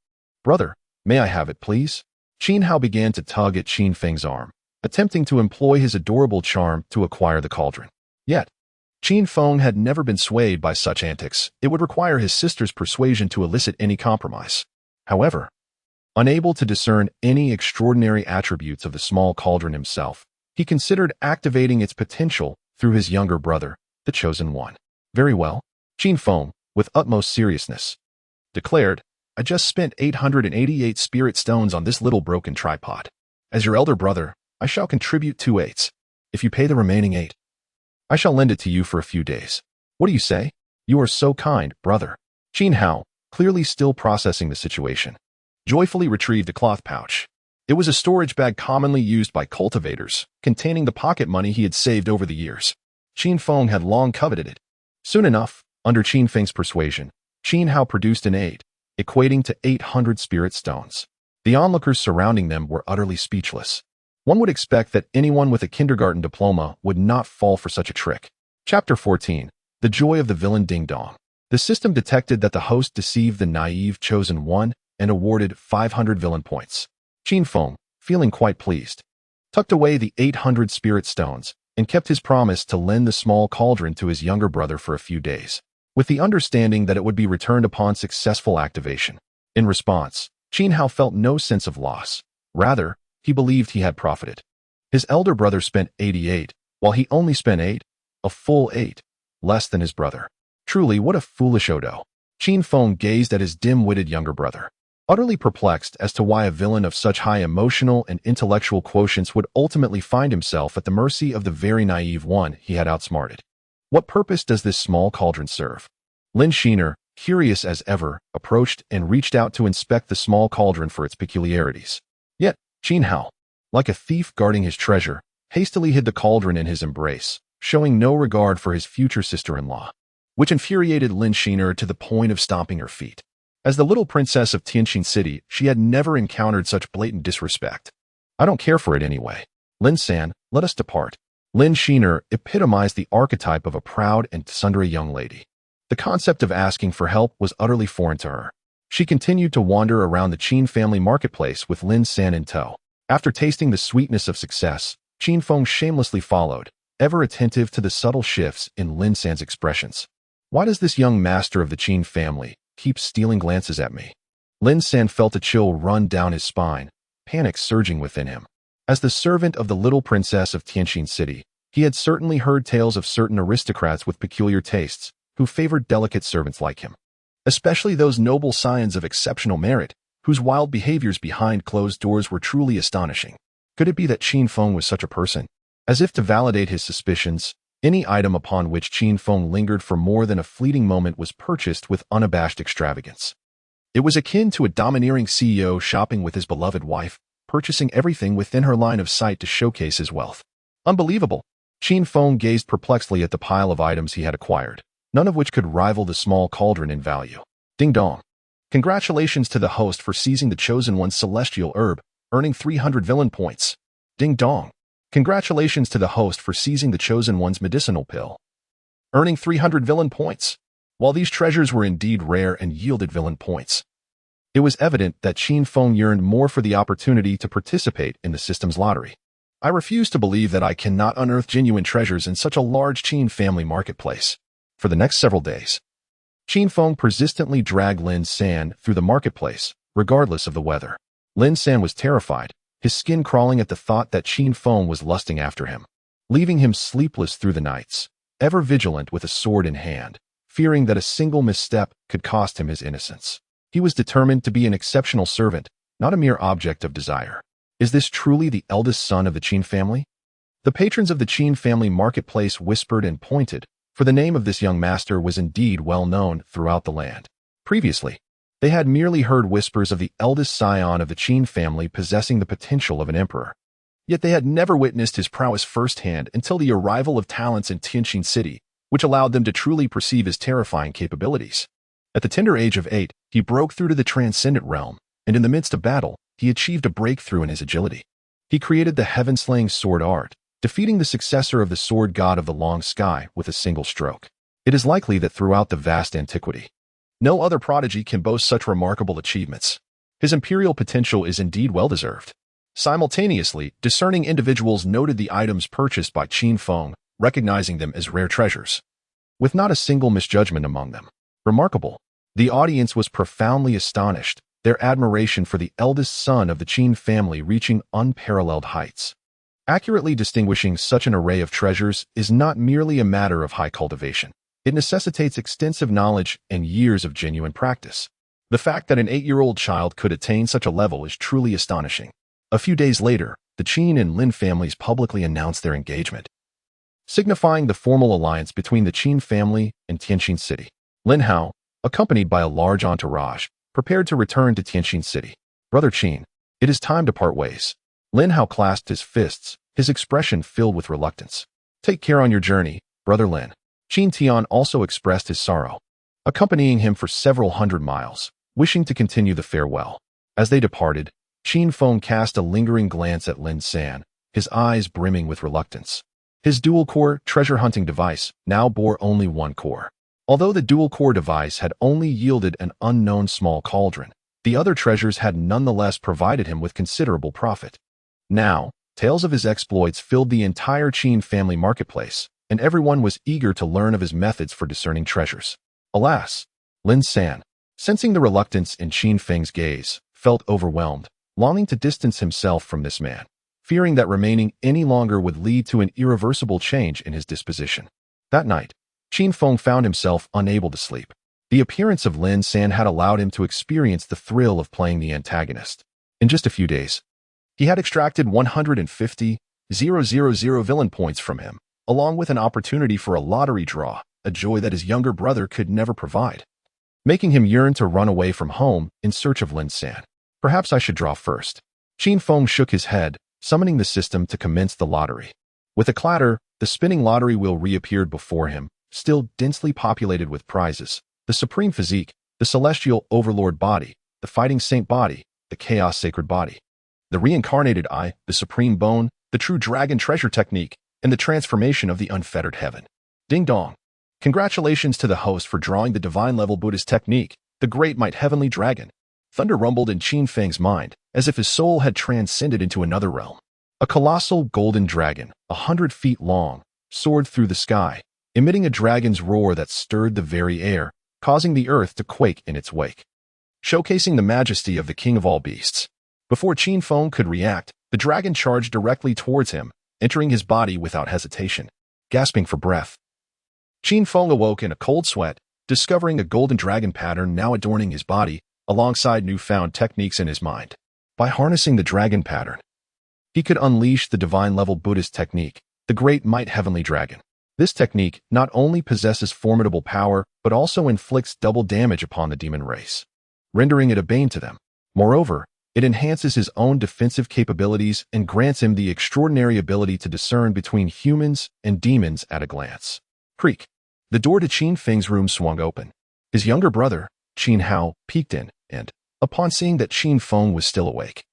may I have it, please? Qin Hao began to tug at Qin Feng's arm, attempting to employ his adorable charm to acquire the cauldron. Yet, Qin Feng had never been swayed by such antics. It would require his sister's persuasion to elicit any compromise. However, unable to discern any extraordinary attributes of the small cauldron himself, he considered activating its potential through his younger brother, the Chosen One. Very well, Qin Feng, with utmost seriousness, declared, I just spent 888 spirit stones on this little broken tripod. As your elder brother, I shall contribute 2 eighths. If you pay the remaining 8, I shall lend it to you for a few days. What do you say? You are so kind, brother. Qin Hao, clearly still processing the situation, joyfully retrieved a cloth pouch. It was a storage bag commonly used by cultivators, containing the pocket money he had saved over the years. Qin Feng had long coveted it. Soon enough, under Qin Feng's persuasion, Qin Hao produced an aid, equating to 800 spirit stones. The onlookers surrounding them were utterly speechless. One would expect that anyone with a kindergarten diploma would not fall for such a trick. Chapter 14. The Joy of the Villain Ding Dong. The system detected that the host deceived the naive Chosen One and awarded 500 villain points. Qin Feng, feeling quite pleased, tucked away the 800 spirit stones and kept his promise to lend the small cauldron to his younger brother for a few days, with the understanding that it would be returned upon successful activation. In response, Qin Hao felt no sense of loss. Rather, he believed he had profited. His elder brother spent 88, while he only spent 8, a full 8, less than his brother. Truly, what a foolish Odo. Qin Feng gazed at his dim-witted younger brother, utterly perplexed as to why a villain of such high emotional and intellectual quotients would ultimately find himself at the mercy of the very naive one he had outsmarted. What purpose does this small cauldron serve? Lin Shiner, curious as ever, approached and reached out to inspect the small cauldron for its peculiarities. Yet, Qin Hao, like a thief guarding his treasure, hastily hid the cauldron in his embrace, showing no regard for his future sister-in-law, which infuriated Lin Shiner to the point of stomping her feet. As the little princess of Tianqin City, she had never encountered such blatant disrespect. I don't care for it anyway. Lin-san, let us depart. Lin Shiner epitomized the archetype of a proud and tsundere young lady. The concept of asking for help was utterly foreign to her. She continued to wander around the Qin family marketplace with Lin-san in tow. After tasting the sweetness of success, Qin Feng shamelessly followed, ever attentive to the subtle shifts in Lin-san's expressions. Why does this young master of the Qin family keep stealing glances at me? Lin-san felt a chill run down his spine, panic surging within him. As the servant of the little princess of Tianqin City, he had certainly heard tales of certain aristocrats with peculiar tastes who favored delicate servants like him, especially those noble scions of exceptional merit, whose wild behaviors behind closed doors were truly astonishing. Could it be that Qin Feng was such a person? As if to validate his suspicions, any item upon which Qin Feng lingered for more than a fleeting moment was purchased with unabashed extravagance. It was akin to a domineering CEO shopping with his beloved wife, purchasing everything within her line of sight to showcase his wealth. Unbelievable! Qin Feng gazed perplexedly at the pile of items he had acquired, none of which could rival the small cauldron in value. Ding dong! Congratulations to the host for seizing the Chosen One's celestial herb, earning 300 villain points. Ding dong! Congratulations to the host for seizing the Chosen One's medicinal pill, earning 300 villain points. While these treasures were indeed rare and yielded villain points, it was evident that Qin Feng yearned more for the opportunity to participate in the system's lottery. I refuse to believe that I cannot unearth genuine treasures in such a large Qin family marketplace. For the next several days, Qin Feng persistently dragged Lin San through the marketplace, regardless of the weather. Lin San was terrified, his skin crawling at the thought that Qin Feng was lusting after him, leaving him sleepless through the nights, ever vigilant with a sword in hand, fearing that a single misstep could cost him his innocence. He was determined to be an exceptional servant, not a mere object of desire. Is this truly the eldest son of the Qin family? The patrons of the Qin family marketplace whispered and pointed, for the name of this young master was indeed well known throughout the land. Previously, they had merely heard whispers of the eldest scion of the Qin family possessing the potential of an emperor. Yet they had never witnessed his prowess firsthand until the arrival of talents in Tianqin City, which allowed them to truly perceive his terrifying capabilities. At the tender age of 8, he broke through to the transcendent realm, and in the midst of battle, he achieved a breakthrough in his agility. He created the heaven-slaying sword art, defeating the successor of the sword god of the long sky with a single stroke. It is likely that throughout the vast antiquity, no other prodigy can boast such remarkable achievements. His imperial potential is indeed well-deserved. Simultaneously, discerning individuals noted the items purchased by Qin Feng, recognizing them as rare treasures, with not a single misjudgment among them. Remarkable. The audience was profoundly astonished, their admiration for the eldest son of the Qin family reaching unparalleled heights. Accurately distinguishing such an array of treasures is not merely a matter of high cultivation. It necessitates extensive knowledge and years of genuine practice. The fact that an 8-year-old child could attain such a level is truly astonishing. A few days later, the Qin and Lin families publicly announced their engagement, signifying the formal alliance between the Qin family and Tianjin City. Lin Hao, accompanied by a large entourage, prepared to return to Tianjin City. Brother Qin, it is time to part ways. Lin Hao clasped his fists, his expression filled with reluctance. Take care on your journey, Brother Lin. Qin Tian also expressed his sorrow, accompanying him for several hundred miles, wishing to continue the farewell. As they departed, Qin Feng cast a lingering glance at Lin San, his eyes brimming with reluctance. His dual-core treasure-hunting device now bore only one core. Although the dual-core device had only yielded an unknown small cauldron, the other treasures had nonetheless provided him with considerable profit. Now, tales of his exploits filled the entire Qin family marketplace, and everyone was eager to learn of his methods for discerning treasures. Alas, Lin San, sensing the reluctance in Qin Feng's gaze, felt overwhelmed, longing to distance himself from this man, fearing that remaining any longer would lead to an irreversible change in his disposition. That night, Qin Feng found himself unable to sleep. The appearance of Lin San had allowed him to experience the thrill of playing the antagonist. In just a few days, he had extracted 150,000 villain points from him, along with an opportunity for a lottery draw, a joy that his younger brother could never provide, making him yearn to run away from home in search of Lin San. Perhaps I should draw first. Qin Feng shook his head, summoning the system to commence the lottery. With a clatter, the spinning lottery wheel reappeared before him, still densely populated with prizes: the Supreme Physique, the Celestial Overlord Body, the Fighting Saint Body, the Chaos Sacred Body, the Reincarnated Eye, the Supreme Bone, the True Dragon Treasure Technique, and the Transformation of the Unfettered Heaven. Ding dong! Congratulations to the host for drawing the Divine-Level Buddhist Technique, the Great Might Heavenly Dragon. Thunder rumbled in Qin Feng's mind, as if his soul had transcended into another realm. A colossal golden dragon, 100 feet long, soared through the sky, emitting a dragon's roar that stirred the very air, causing the earth to quake in its wake, showcasing the majesty of the king of all beasts. Before Qin Feng could react, the dragon charged directly towards him, entering his body without hesitation. Gasping for breath, Qin Feng awoke in a cold sweat, discovering a golden dragon pattern now adorning his body, alongside newfound techniques in his mind. By harnessing the dragon pattern, he could unleash the divine-level Buddhist technique, the Great Might Heavenly Dragon. This technique not only possesses formidable power, but also inflicts double damage upon the demon race, rendering it a bane to them. Moreover, it enhances his own defensive capabilities and grants him the extraordinary ability to discern between humans and demons at a glance. Creak. The door to Qin Feng's room swung open. His younger brother, Qin Hao, peeked in, and, upon seeing that Qin Feng was still awake,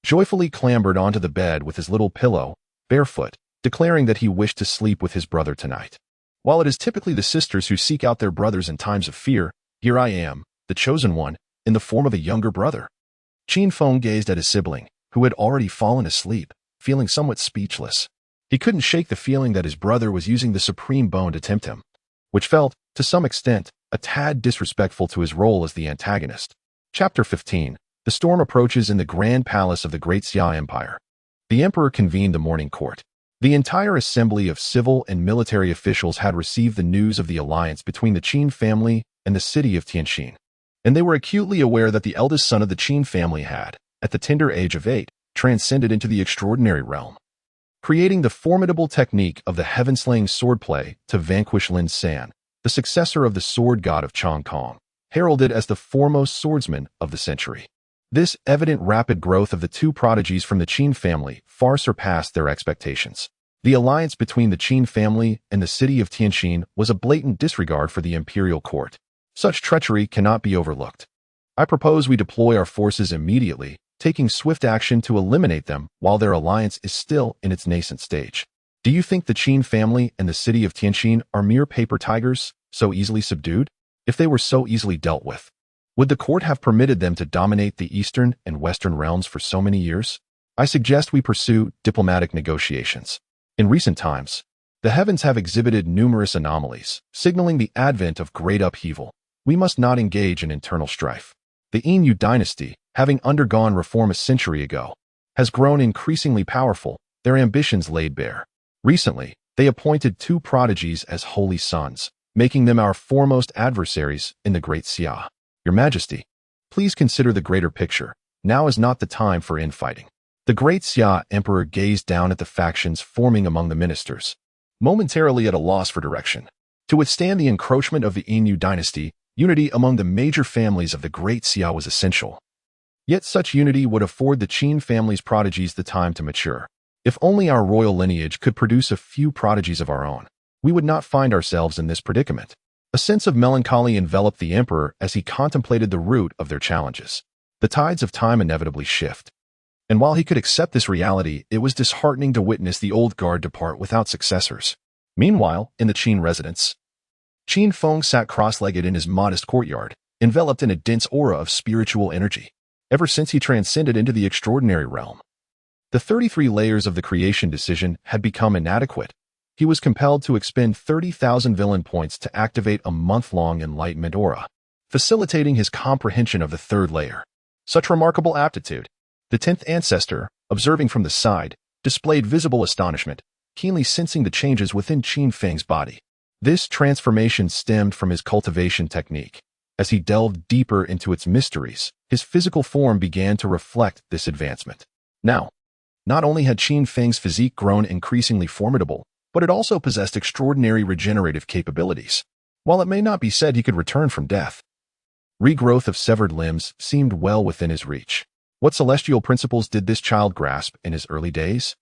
joyfully clambered onto the bed with his little pillow, barefoot, declaring that he wished to sleep with his brother tonight. While it is typically the sisters who seek out their brothers in times of fear, here I am, the chosen one, in the form of a younger brother. Qin Feng gazed at his sibling, who had already fallen asleep, feeling somewhat speechless. He couldn't shake the feeling that his brother was using the supreme bone to tempt him, which felt, to some extent, a tad disrespectful to his role as the antagonist. Chapter 15. The storm approaches in the grand palace of the Great Xia Empire. The emperor convened the morning court. The entire assembly of civil and military officials had received the news of the alliance between the Qin family and the city of Tianjin, and they were acutely aware that the eldest son of the Qin family had, at the tender age of 8, transcended into the extraordinary realm, creating the formidable technique of the heaven-slaying swordplay to vanquish Lin San, the successor of the sword god of Chong Kong, heralded as the foremost swordsman of the century. This evident rapid growth of the two prodigies from the Qin family far surpassed their expectations. The alliance between the Qin family and the city of Tianjin was a blatant disregard for the imperial court. Such treachery cannot be overlooked. I propose we deploy our forces immediately, taking swift action to eliminate them while their alliance is still in its nascent stage. Do you think the Qin family and the city of Tianjin are mere paper tigers, so easily subdued? If they were so easily dealt with, would the court have permitted them to dominate the eastern and western realms for so many years? I suggest we pursue diplomatic negotiations. In recent times, the heavens have exhibited numerous anomalies, signaling the advent of great upheaval. We must not engage in internal strife. The Inu dynasty, having undergone reform a century ago, has grown increasingly powerful, their ambitions laid bare. Recently, they appointed two prodigies as holy sons, making them our foremost adversaries in the Great Xia. Your Majesty, please consider the greater picture. Now is not the time for infighting. The Great Xia Emperor gazed down at the factions forming among the ministers, momentarily at a loss for direction. To withstand the encroachment of the Inu dynasty, unity among the major families of the Great Xia was essential. Yet such unity would afford the Qin family's prodigies the time to mature. If only our royal lineage could produce a few prodigies of our own, we would not find ourselves in this predicament. A sense of melancholy enveloped the emperor as he contemplated the root of their challenges. The tides of time inevitably shift. And while he could accept this reality, it was disheartening to witness the old guard depart without successors. Meanwhile, in the Qin residence, Qin Feng sat cross-legged in his modest courtyard, enveloped in a dense aura of spiritual energy. Ever since he transcended into the extraordinary realm, the 33 layers of the creation decision had become inadequate. He was compelled to expend 30,000 villain points to activate a month-long enlightenment aura, facilitating his comprehension of the third layer. Such remarkable aptitude! The 10th ancestor, observing from the side, displayed visible astonishment, keenly sensing the changes within Qin Feng's body. This transformation stemmed from his cultivation technique. As he delved deeper into its mysteries, his physical form began to reflect this advancement. Now, not only had Qin Feng's physique grown increasingly formidable, but it also possessed extraordinary regenerative capabilities. While it may not be said he could return from death, regrowth of severed limbs seemed well within his reach. What celestial principles did this child grasp in his early days?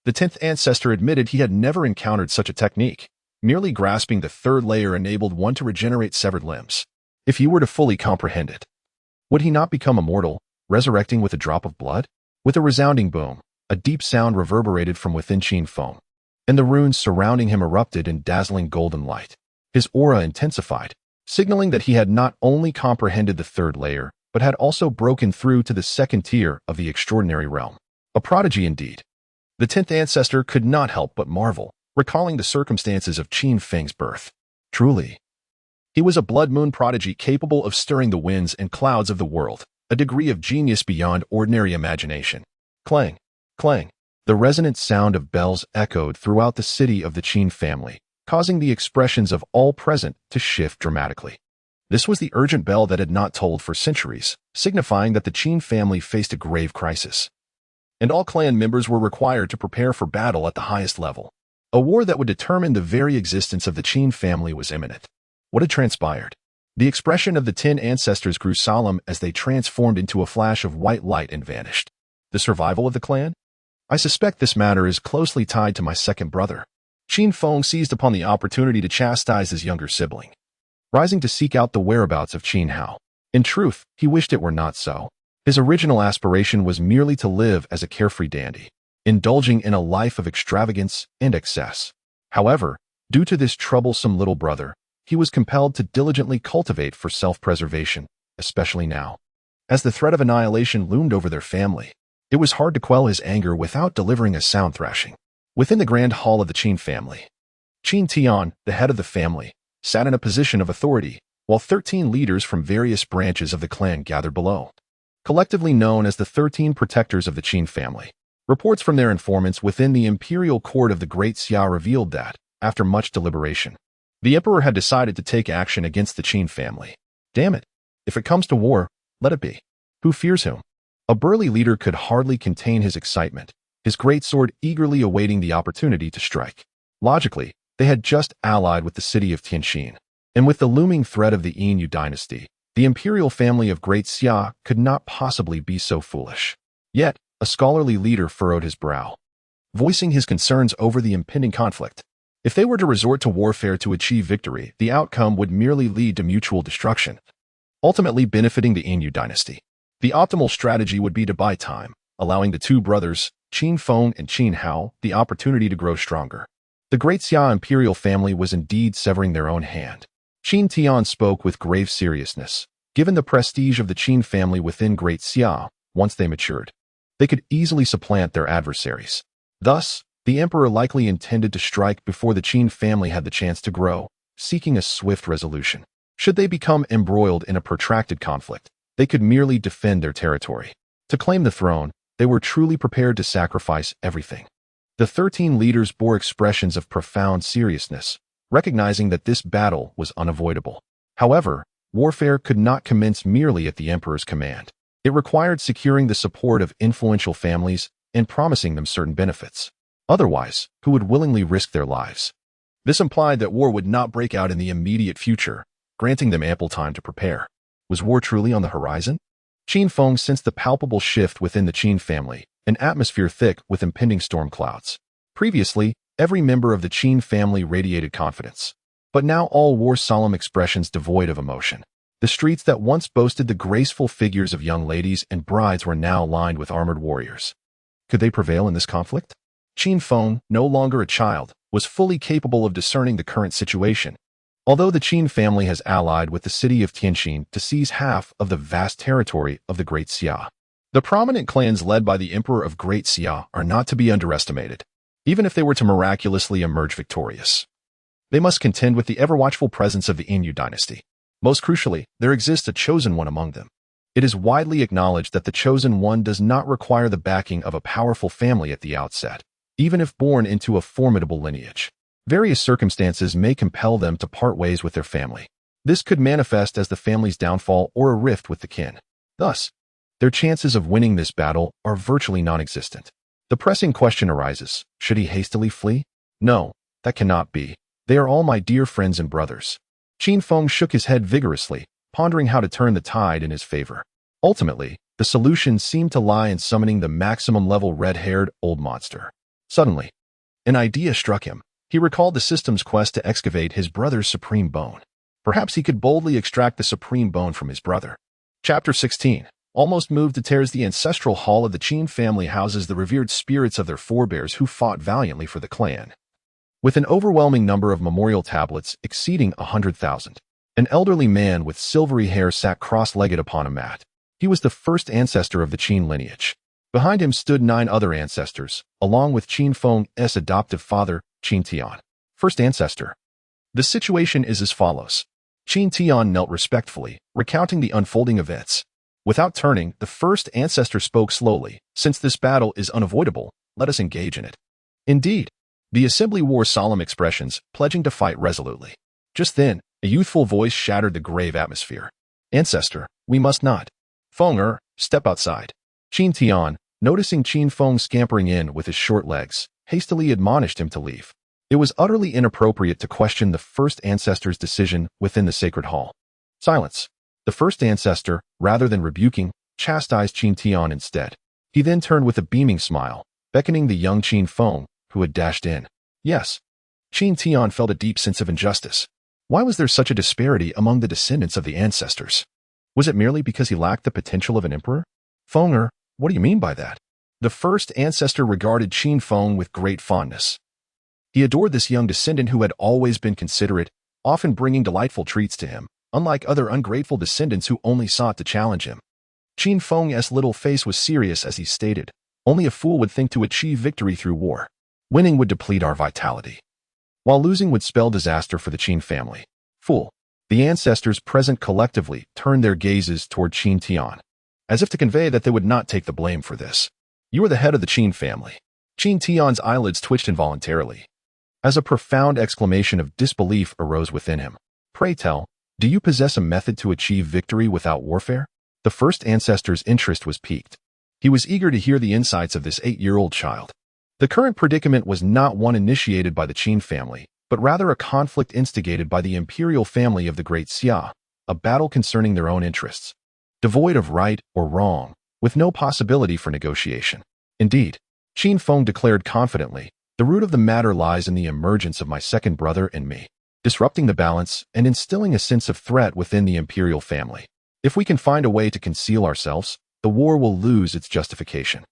The 10th ancestor admitted he had never encountered such a technique. Merely grasping the third layer enabled one to regenerate severed limbs. If he were to fully comprehend it, would he not become immortal, resurrecting with a drop of blood? With a resounding boom, a deep sound reverberated from within Qin Feng, and the runes surrounding him erupted in dazzling golden light. His aura intensified, signaling that he had not only comprehended the third layer, but had also broken through to the second tier of the extraordinary realm. A prodigy indeed. The 10th ancestor could not help but marvel, recalling the circumstances of Qin Feng's birth. Truly, he was a blood moon prodigy capable of stirring the winds and clouds of the world, a degree of genius beyond ordinary imagination. Clang, clang. The resonant sound of bells echoed throughout the city of the Qin family, causing the expressions of all present to shift dramatically. This was the urgent bell that had not tolled for centuries, signifying that the Qin family faced a grave crisis. And all clan members were required to prepare for battle at the highest level. A war that would determine the very existence of the Qin family was imminent. What had transpired? The expression of the 10 ancestors grew solemn as they transformed into a flash of white light and vanished. The survival of the clan? I suspect this matter is closely tied to my second brother. Qin Feng seized upon the opportunity to chastise his younger sibling, rising to seek out the whereabouts of Qin Hao. In truth, he wished it were not so. His original aspiration was merely to live as a carefree dandy, indulging in a life of extravagance and excess. However, due to this troublesome little brother, he was compelled to diligently cultivate for self-preservation, especially now, as the threat of annihilation loomed over their family. It was hard to quell his anger without delivering a sound thrashing. Within the grand hall of the Qin family, Qin Tian, the head of the family, sat in a position of authority, while 13 leaders from various branches of the clan gathered below. Collectively known as the 13 protectors of the Qin family, reports from their informants within the imperial court of the Great Xia revealed that, after much deliberation, the emperor had decided to take action against the Qin family. Damn it. If it comes to war, let it be. Who fears whom? A burly leader could hardly contain his excitement, his great sword eagerly awaiting the opportunity to strike. Logically, they had just allied with the city of Tianjin, and with the looming threat of the Inu dynasty, the imperial family of Great Xia could not possibly be so foolish. Yet, a scholarly leader furrowed his brow, voicing his concerns over the impending conflict. If they were to resort to warfare to achieve victory, the outcome would merely lead to mutual destruction, ultimately benefiting the Inu dynasty. The optimal strategy would be to buy time, allowing the two brothers, Qin Feng and Qin Hao, the opportunity to grow stronger. The Great Xia imperial family was indeed severing their own hand. Qin Tian spoke with grave seriousness. Given the prestige of the Qin family within Great Xia, once they matured, they could easily supplant their adversaries. Thus, the emperor likely intended to strike before the Qin family had the chance to grow, seeking a swift resolution. Should they become embroiled in a protracted conflict, they could merely defend their territory. To claim the throne, they were truly prepared to sacrifice everything. The 13 leaders bore expressions of profound seriousness, recognizing that this battle was unavoidable. However, warfare could not commence merely at the emperor's command. It required securing the support of influential families and promising them certain benefits. Otherwise, who would willingly risk their lives? This implied that war would not break out in the immediate future, granting them ample time to prepare. Was war truly on the horizon? Qin Feng sensed the palpable shift within the Qin family, an atmosphere thick with impending storm clouds. Previously, every member of the Qin family radiated confidence. But now all wore solemn expressions devoid of emotion. The streets that once boasted the graceful figures of young ladies and brides were now lined with armored warriors. Could they prevail in this conflict? Qin Feng, no longer a child, was fully capable of discerning the current situation. Although the Qin family has allied with the city of Tianjin to seize half of the vast territory of the Great Xia, the prominent clans led by the Emperor of Great Xia are not to be underestimated. Even if they were to miraculously emerge victorious, they must contend with the ever-watchful presence of the Inyu dynasty. Most crucially, there exists a chosen one among them. It is widely acknowledged that the chosen one does not require the backing of a powerful family at the outset, even if born into a formidable lineage. Various circumstances may compel them to part ways with their family. This could manifest as the family's downfall or a rift with the kin. Thus, their chances of winning this battle are virtually non-existent. The pressing question arises, should he hastily flee? No, that cannot be. They are all my dear friends and brothers. Qin Feng shook his head vigorously, pondering how to turn the tide in his favor. Ultimately, the solution seemed to lie in summoning the maximum-level red-haired old monster. Suddenly, an idea struck him. He recalled the system's quest to excavate his brother's supreme bone. Perhaps he could boldly extract the supreme bone from his brother. Chapter 16. Almost moved to tears, the ancestral hall of the Qin family houses the revered spirits of their forebears who fought valiantly for the clan. With an overwhelming number of memorial tablets exceeding 100,000, an elderly man with silvery hair sat cross-legged upon a mat. He was the first ancestor of the Qin lineage. Behind him stood 9 other ancestors, along with Qin Feng's adoptive father, Qin Tian. First ancestor. The situation is as follows. Qin Tian knelt respectfully, recounting the unfolding events. Without turning, the first ancestor spoke slowly. Since this battle is unavoidable, let us engage in it. Indeed, the assembly wore solemn expressions, pledging to fight resolutely. Just then, a youthful voice shattered the grave atmosphere. Ancestor, we must not. Feng, step outside. Qin Tian, noticing Qin Feng scampering in with his short legs, hastily admonished him to leave. It was utterly inappropriate to question the first ancestor's decision within the sacred hall. Silence. The first ancestor, rather than rebuking, chastised Qin Tian instead. He then turned with a beaming smile, beckoning the young Qin Feng, who had dashed in. Yes. Qin Tian felt a deep sense of injustice. Why was there such a disparity among the descendants of the ancestors? Was it merely because he lacked the potential of an emperor? Feng, what do you mean by that? The first ancestor regarded Qin Feng with great fondness. He adored this young descendant who had always been considerate, often bringing delightful treats to him, unlike other ungrateful descendants who only sought to challenge him. Qin Feng's little face was serious as he stated, only a fool would think to achieve victory through war. Winning would deplete our vitality, while losing would spell disaster for the Qin family. Fool. The ancestors present collectively turned their gazes toward Qin Tian, as if to convey that they would not take the blame for this. You are the head of the Qin family. Qin Tian's eyelids twitched involuntarily, as a profound exclamation of disbelief arose within him. Pray tell, do you possess a method to achieve victory without warfare? The first ancestor's interest was piqued. He was eager to hear the insights of this 8-year-old child. The current predicament was not one initiated by the Qin family, but rather a conflict instigated by the imperial family of the Great Xia, a battle concerning their own interests, devoid of right or wrong, with no possibility for negotiation. Indeed, Qin Feng declared confidently, the root of the matter lies in the emergence of my second brother and me, disrupting the balance and instilling a sense of threat within the imperial family. If we can find a way to conceal ourselves, the war will lose its justification.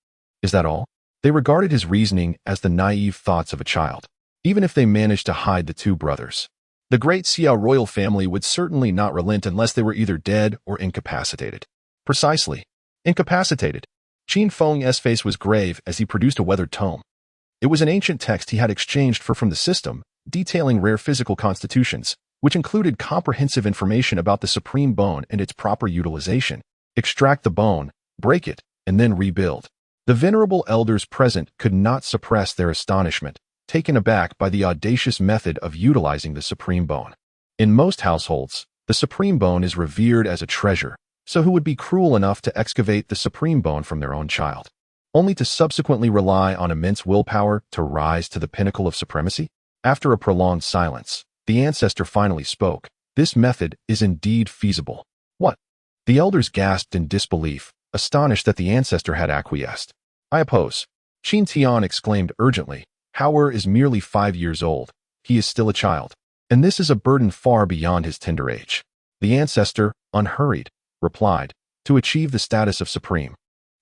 Is that all? They regarded his reasoning as the naive thoughts of a child. Even if they managed to hide the 2 brothers, the Great Xia royal family would certainly not relent unless they were either dead or incapacitated. Precisely. Incapacitated. Qin Feng's face was grave as he produced a weathered tome. It was an ancient text he had exchanged from the system, detailing rare physical constitutions, which included comprehensive information about the supreme bone and its proper utilization. Extract the bone, break it, and then rebuild. The venerable elders present could not suppress their astonishment, taken aback by the audacious method of utilizing the supreme bone. In most households, the supreme bone is revered as a treasure, so who would be cruel enough to excavate the supreme bone from their own child, only to subsequently rely on immense willpower to rise to the pinnacle of supremacy? After a prolonged silence, the ancestor finally spoke. This method is indeed feasible. What? The elders gasped in disbelief, astonished that the ancestor had acquiesced. I oppose. Qin Tian exclaimed urgently. Howard is merely 5 years old. He is still a child. And this is a burden far beyond his tender age. The ancestor, unhurried, replied, to achieve the status of supreme,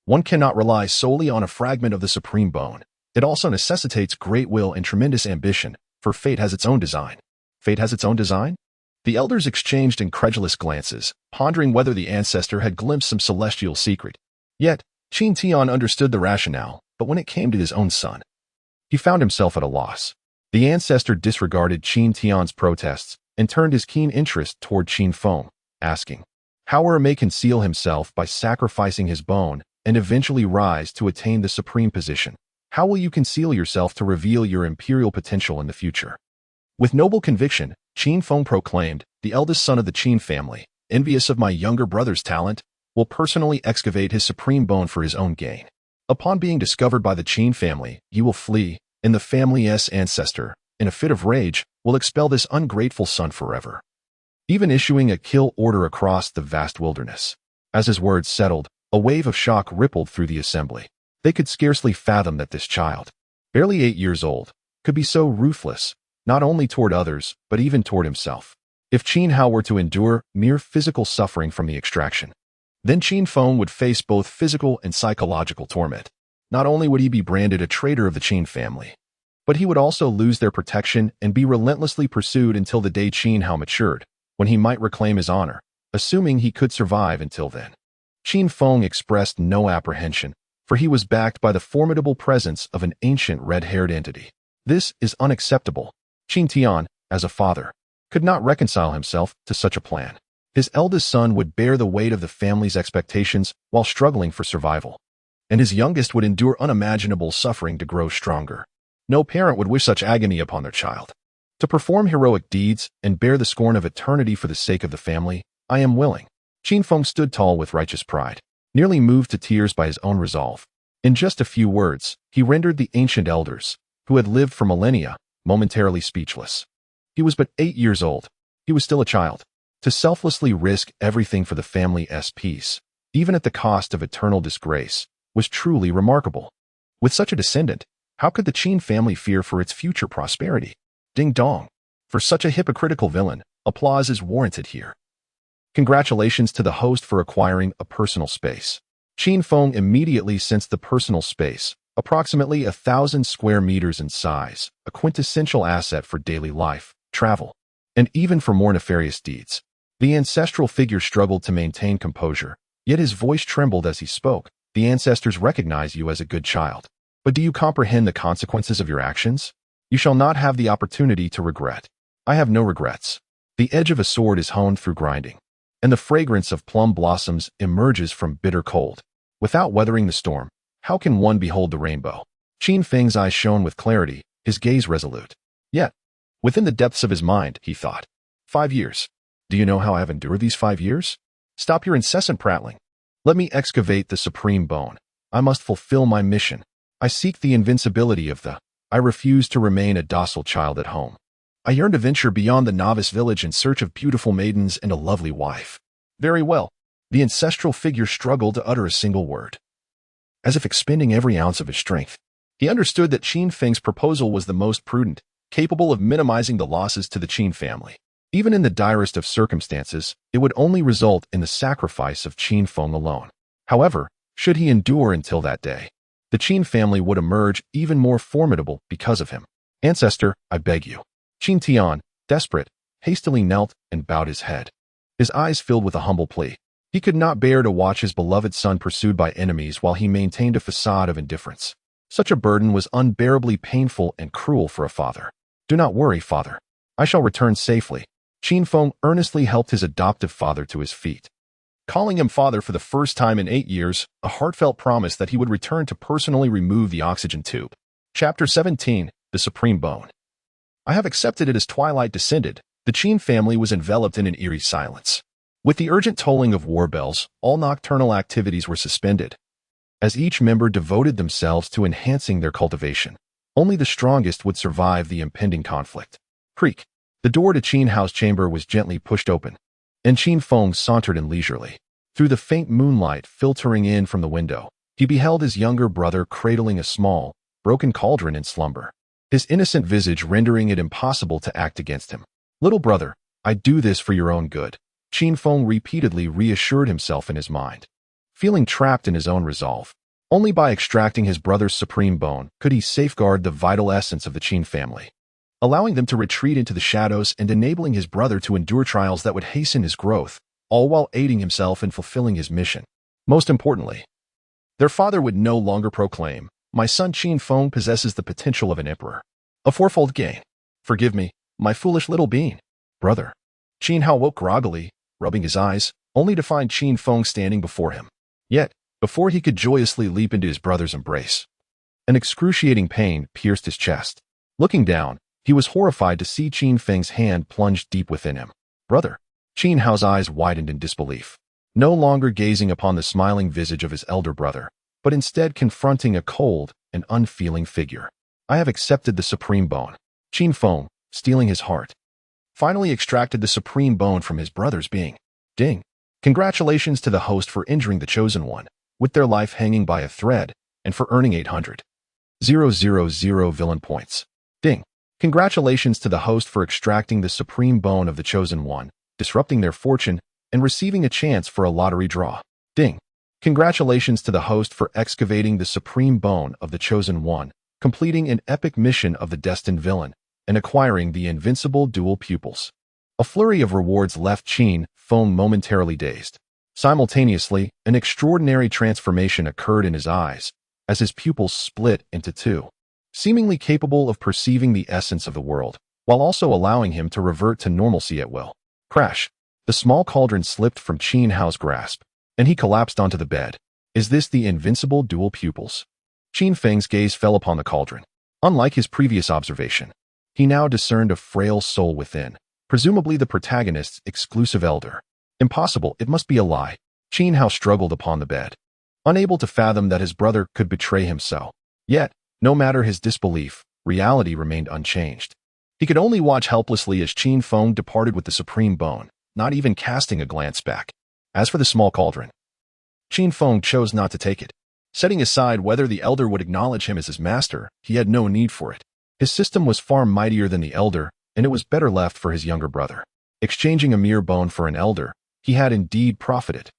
one cannot rely solely on a fragment of the supreme bone. It also necessitates great will and tremendous ambition, for fate has its own design. Fate has its own design? The elders exchanged incredulous glances, pondering whether the ancestor had glimpsed some celestial secret. Yet, Qin Tian understood the rationale, but when it came to his own son, he found himself at a loss. The ancestor disregarded Qin Tian's protests and turned his keen interest toward Qin Feng, asking, Howard may conceal himself by sacrificing his bone and eventually rise to attain the supreme position. How will you conceal yourself to reveal your imperial potential in the future? With noble conviction, Qin Feng proclaimed, the eldest son of the Qin family, envious of my younger brother's talent, will personally excavate his supreme bone for his own gain. Upon being discovered by the Qin family, he will flee, and the family's ancestor, in a fit of rage, will expel this ungrateful son forever, even issuing a kill order across the vast wilderness. As his words settled, a wave of shock rippled through the assembly. They could scarcely fathom that this child, barely 8 years old, could be so ruthless, not only toward others, but even toward himself. If Qin Hao were to endure mere physical suffering from the extraction, then Qin Feng would face both physical and psychological torment. Not only would he be branded a traitor of the Qin family, but he would also lose their protection and be relentlessly pursued until the day Qin Hao matured, when he might reclaim his honor, assuming he could survive until then. Qin Feng expressed no apprehension, for he was backed by the formidable presence of an ancient red-haired entity. This is unacceptable. Qin Tian, as a father, could not reconcile himself to such a plan. His eldest son would bear the weight of the family's expectations while struggling for survival, and his youngest would endure unimaginable suffering to grow stronger. No parent would wish such agony upon their child. To perform heroic deeds and bear the scorn of eternity for the sake of the family, I am willing. Qin Feng stood tall with righteous pride, nearly moved to tears by his own resolve. In just a few words, he rendered the ancient elders, who had lived for millennia, momentarily speechless. He was but 8 years old. He was still a child. To selflessly risk everything for the family's peace, even at the cost of eternal disgrace, was truly remarkable. With such a descendant, how could the Qin family fear for its future prosperity? Ding dong. For such a hypocritical villain, applause is warranted here. Congratulations to the host for acquiring a personal space. Qin Feng immediately sensed the personal space, approximately 1,000 square meters in size, a quintessential asset for daily life, travel, and even for more nefarious deeds. The ancestral figure struggled to maintain composure, yet his voice trembled as he spoke. The ancestors recognize you as a good child. But do you comprehend the consequences of your actions? You shall not have the opportunity to regret. I have no regrets. The edge of a sword is honed through grinding, and the fragrance of plum blossoms emerges from bitter cold. Without weathering the storm, how can one behold the rainbow? Qin Feng's eyes shone with clarity, his gaze resolute. Yet, within the depths of his mind, he thought, 5 years. Do you know how I have endured these 5 years? Stop your incessant prattling. Let me excavate the supreme bone. I must fulfill my mission. I seek the invincibility of the. I refuse to remain a docile child at home. I yearn to venture beyond the novice village in search of beautiful maidens and a lovely wife. Very well. The ancestral figure struggled to utter a single word, as if expending every ounce of his strength. He understood that Qin Feng's proposal was the most prudent, capable of minimizing the losses to the Qin family. Even in the direst of circumstances, it would only result in the sacrifice of Qin Feng alone. However, should he endure until that day, the Qin family would emerge even more formidable because of him. Ancestor, I beg you. Qin Tian, desperate, hastily knelt and bowed his head. His eyes filled with a humble plea. He could not bear to watch his beloved son pursued by enemies while he maintained a facade of indifference. Such a burden was unbearably painful and cruel for a father. "Do not worry, father. I shall return safely." Qin Feng earnestly helped his adoptive father to his feet. Calling him father for the first time in 8 years, a heartfelt promise that he would return to personally remove the oxygen tube. Chapter 17, The Supreme Bone. I have accepted it. As twilight descended, the Qin family was enveloped in an eerie silence. With the urgent tolling of war bells, all nocturnal activities were suspended, as each member devoted themselves to enhancing their cultivation. Only the strongest would survive the impending conflict. Creak. The door to Qin Hao's chamber was gently pushed open, and Qin Feng sauntered in leisurely. Through the faint moonlight filtering in from the window, he beheld his younger brother cradling a small, broken cauldron in slumber, his innocent visage rendering it impossible to act against him. "Little brother, I do this for your own good," Qin Feng repeatedly reassured himself in his mind. Feeling trapped in his own resolve, only by extracting his brother's supreme bone could he safeguard the vital essence of the Qin family, allowing them to retreat into the shadows and enabling his brother to endure trials that would hasten his growth, all while aiding himself in fulfilling his mission. Most importantly, their father would no longer proclaim, "My son Qin Feng possesses the potential of an emperor." A fourfold gain. "Forgive me, my foolish little bean." "Brother." Qin Hao woke groggily, rubbing his eyes, only to find Qin Feng standing before him. Yet, before he could joyously leap into his brother's embrace, an excruciating pain pierced his chest. Looking down, he was horrified to see Qin Feng's hand plunged deep within him. "Brother." Qin Hao's eyes widened in disbelief, no longer gazing upon the smiling visage of his elder brother, but instead confronting a cold and unfeeling figure. "I have accepted the supreme bone." Qin Feng, steeling his heart, finally extracted the supreme bone from his brother's being. Ding. Congratulations to the host for injuring the chosen one, with their life hanging by a thread, and for earning 800,000 villain points. Ding. Congratulations to the host for extracting the supreme bone of the chosen one, disrupting their fortune, and receiving a chance for a lottery draw. Ding. Congratulations to the host for excavating the supreme bone of the chosen one, completing an epic mission of the destined villain, and acquiring the invincible dual pupils. A flurry of rewards left Qin Feng momentarily dazed. Simultaneously, an extraordinary transformation occurred in his eyes, as his pupils split into two, seemingly capable of perceiving the essence of the world, while also allowing him to revert to normalcy at will. Crash! The small cauldron slipped from Qin Hao's grasp, and he collapsed onto the bed. "Is this the invincible dual pupils?" Qin Feng's gaze fell upon the cauldron. Unlike his previous observation, he now discerned a frail soul within, presumably the protagonist's exclusive elder. Impossible, it must be a lie. Qin Hao struggled upon the bed, unable to fathom that his brother could betray him so. Yet, no matter his disbelief, reality remained unchanged. He could only watch helplessly as Qin Feng departed with the supreme bone, not even casting a glance back. As for the small cauldron, Qin Feng chose not to take it. Setting aside whether the elder would acknowledge him as his master, he had no need for it. His system was far mightier than the elder, and it was better left for his younger brother. Exchanging a mere bone for an elder, he had indeed profited.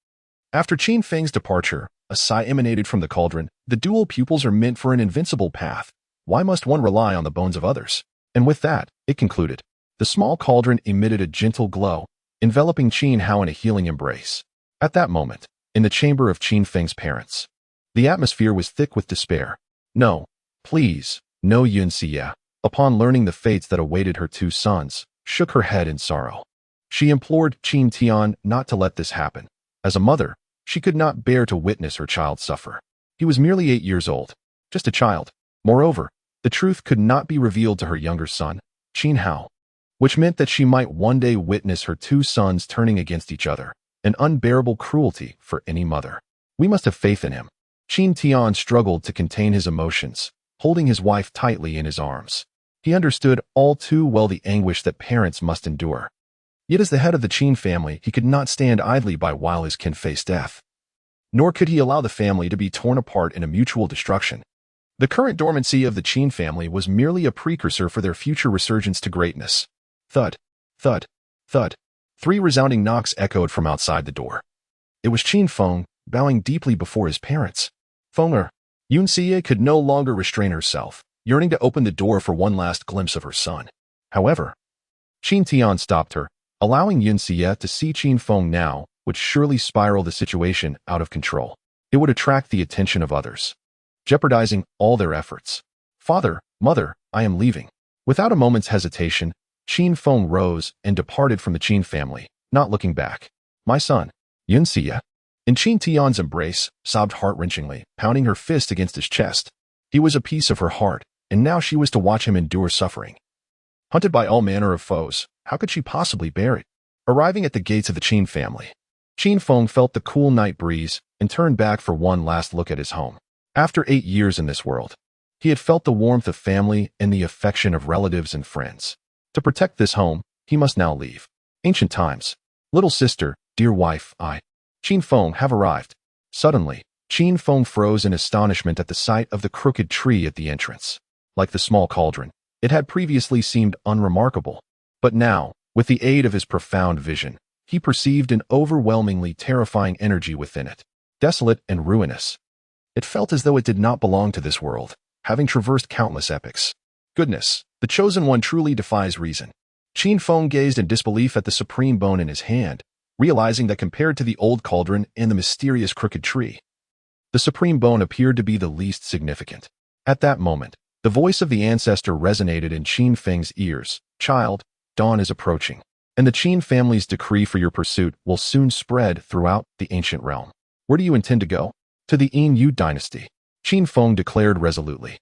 After Qin Feng's departure, a sigh emanated from the cauldron. "The dual pupils are meant for an invincible path. Why must one rely on the bones of others?" And with that, it concluded. The small cauldron emitted a gentle glow, enveloping Qin Hao in a healing embrace. At that moment, in the chamber of Qin Feng's parents, the atmosphere was thick with despair. "No, please, no." Yun Xie, upon learning the fates that awaited her two sons, shook her head in sorrow. She implored Qin Tian not to let this happen. As a mother, she could not bear to witness her child suffer. He was merely 8 years old, just a child. Moreover, the truth could not be revealed to her younger son, Qin Hao, which meant that she might one day witness her two sons turning against each other, an unbearable cruelty for any mother. "We must have faith in him." Qin Tian struggled to contain his emotions, holding his wife tightly in his arms. He understood all too well the anguish that parents must endure. Yet as the head of the Qin family, he could not stand idly by while his kin faced death. Nor could he allow the family to be torn apart in a mutual destruction. The current dormancy of the Qin family was merely a precursor for their future resurgence to greatness. Thud, thud, thud. 3 resounding knocks echoed from outside the door. It was Qin Feng, bowing deeply before his parents. "Fenger." Yun Xie could no longer restrain herself, yearning to open the door for one last glimpse of her son. However, Qin Tian stopped her, allowing Yun Xie to see Qin Feng now, would surely spiral the situation out of control. It would attract the attention of others, jeopardizing all their efforts. Father, mother, I am leaving. Without a moment's hesitation, Qin Feng rose and departed from the Qin family, not looking back. My son, Yun Xia. In Qin Tian's embrace, sobbed heart-wrenchingly, pounding her fist against his chest. He was a piece of her heart, and now she was to watch him endure suffering. Hunted by all manner of foes, how could she possibly bear it? Arriving at the gates of the Qin family, Qin Feng felt the cool night breeze and turned back for one last look at his home. After 8 years in this world, he had felt the warmth of family and the affection of relatives and friends. To protect this home, he must now leave. Ancient times. Little sister, dear wife, Qin Feng, have arrived. Suddenly, Qin Feng froze in astonishment at the sight of the crooked tree at the entrance. Like the small cauldron, it had previously seemed unremarkable. But now, with the aid of his profound vision, he perceived an overwhelmingly terrifying energy within it, desolate and ruinous. It felt as though it did not belong to this world, having traversed countless epochs. Goodness, the Chosen One truly defies reason. Qin Feng gazed in disbelief at the supreme bone in his hand, realizing that compared to the old cauldron and the mysterious crooked tree, the supreme bone appeared to be the least significant. At that moment, the voice of the ancestor resonated in Qin Feng's ears. Child, dawn is approaching, and the Qin family's decree for your pursuit will soon spread throughout the ancient realm. Where do you intend to go? To the Yin dynasty, Qin Feng declared resolutely,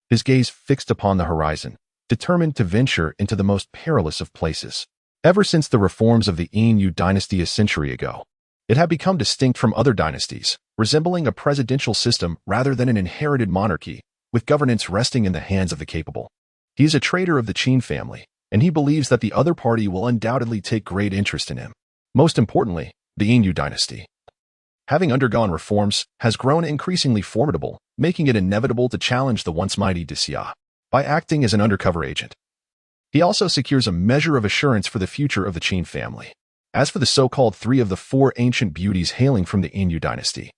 his gaze fixed upon the horizon, determined to venture into the most perilous of places. Ever since the reforms of the Yin dynasty a century ago, it had become distinct from other dynasties, resembling a presidential system rather than an inherited monarchy, with governance resting in the hands of the capable. He is a traitor of the Qin family, and he believes that the other party will undoubtedly take great interest in him. Most importantly, the Yin dynasty, having undergone reforms, has grown increasingly formidable, making it inevitable to challenge the once mighty Xia by acting as an undercover agent. He also secures a measure of assurance for the future of the Qin family. As for the so-called 3 of the 4 ancient beauties hailing from the Yin dynasty,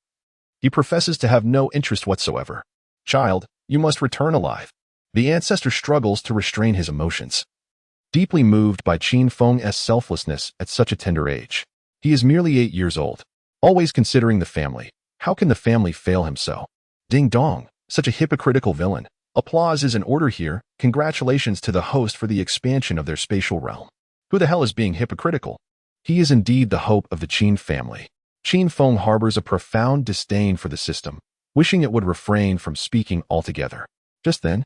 he professes to have no interest whatsoever. Child, you must return alive. The ancestor struggles to restrain his emotions. Deeply moved by Qin Feng's selflessness at such a tender age. He is merely 8 years old, always considering the family. How can the family fail him so? Ding dong, such a hypocritical villain. Applause is in order here. Congratulations to the host for the expansion of their spatial realm. Who the hell is being hypocritical? He is indeed the hope of the Qin family. Qin Feng harbors a profound disdain for the system, wishing it would refrain from speaking altogether. Just then,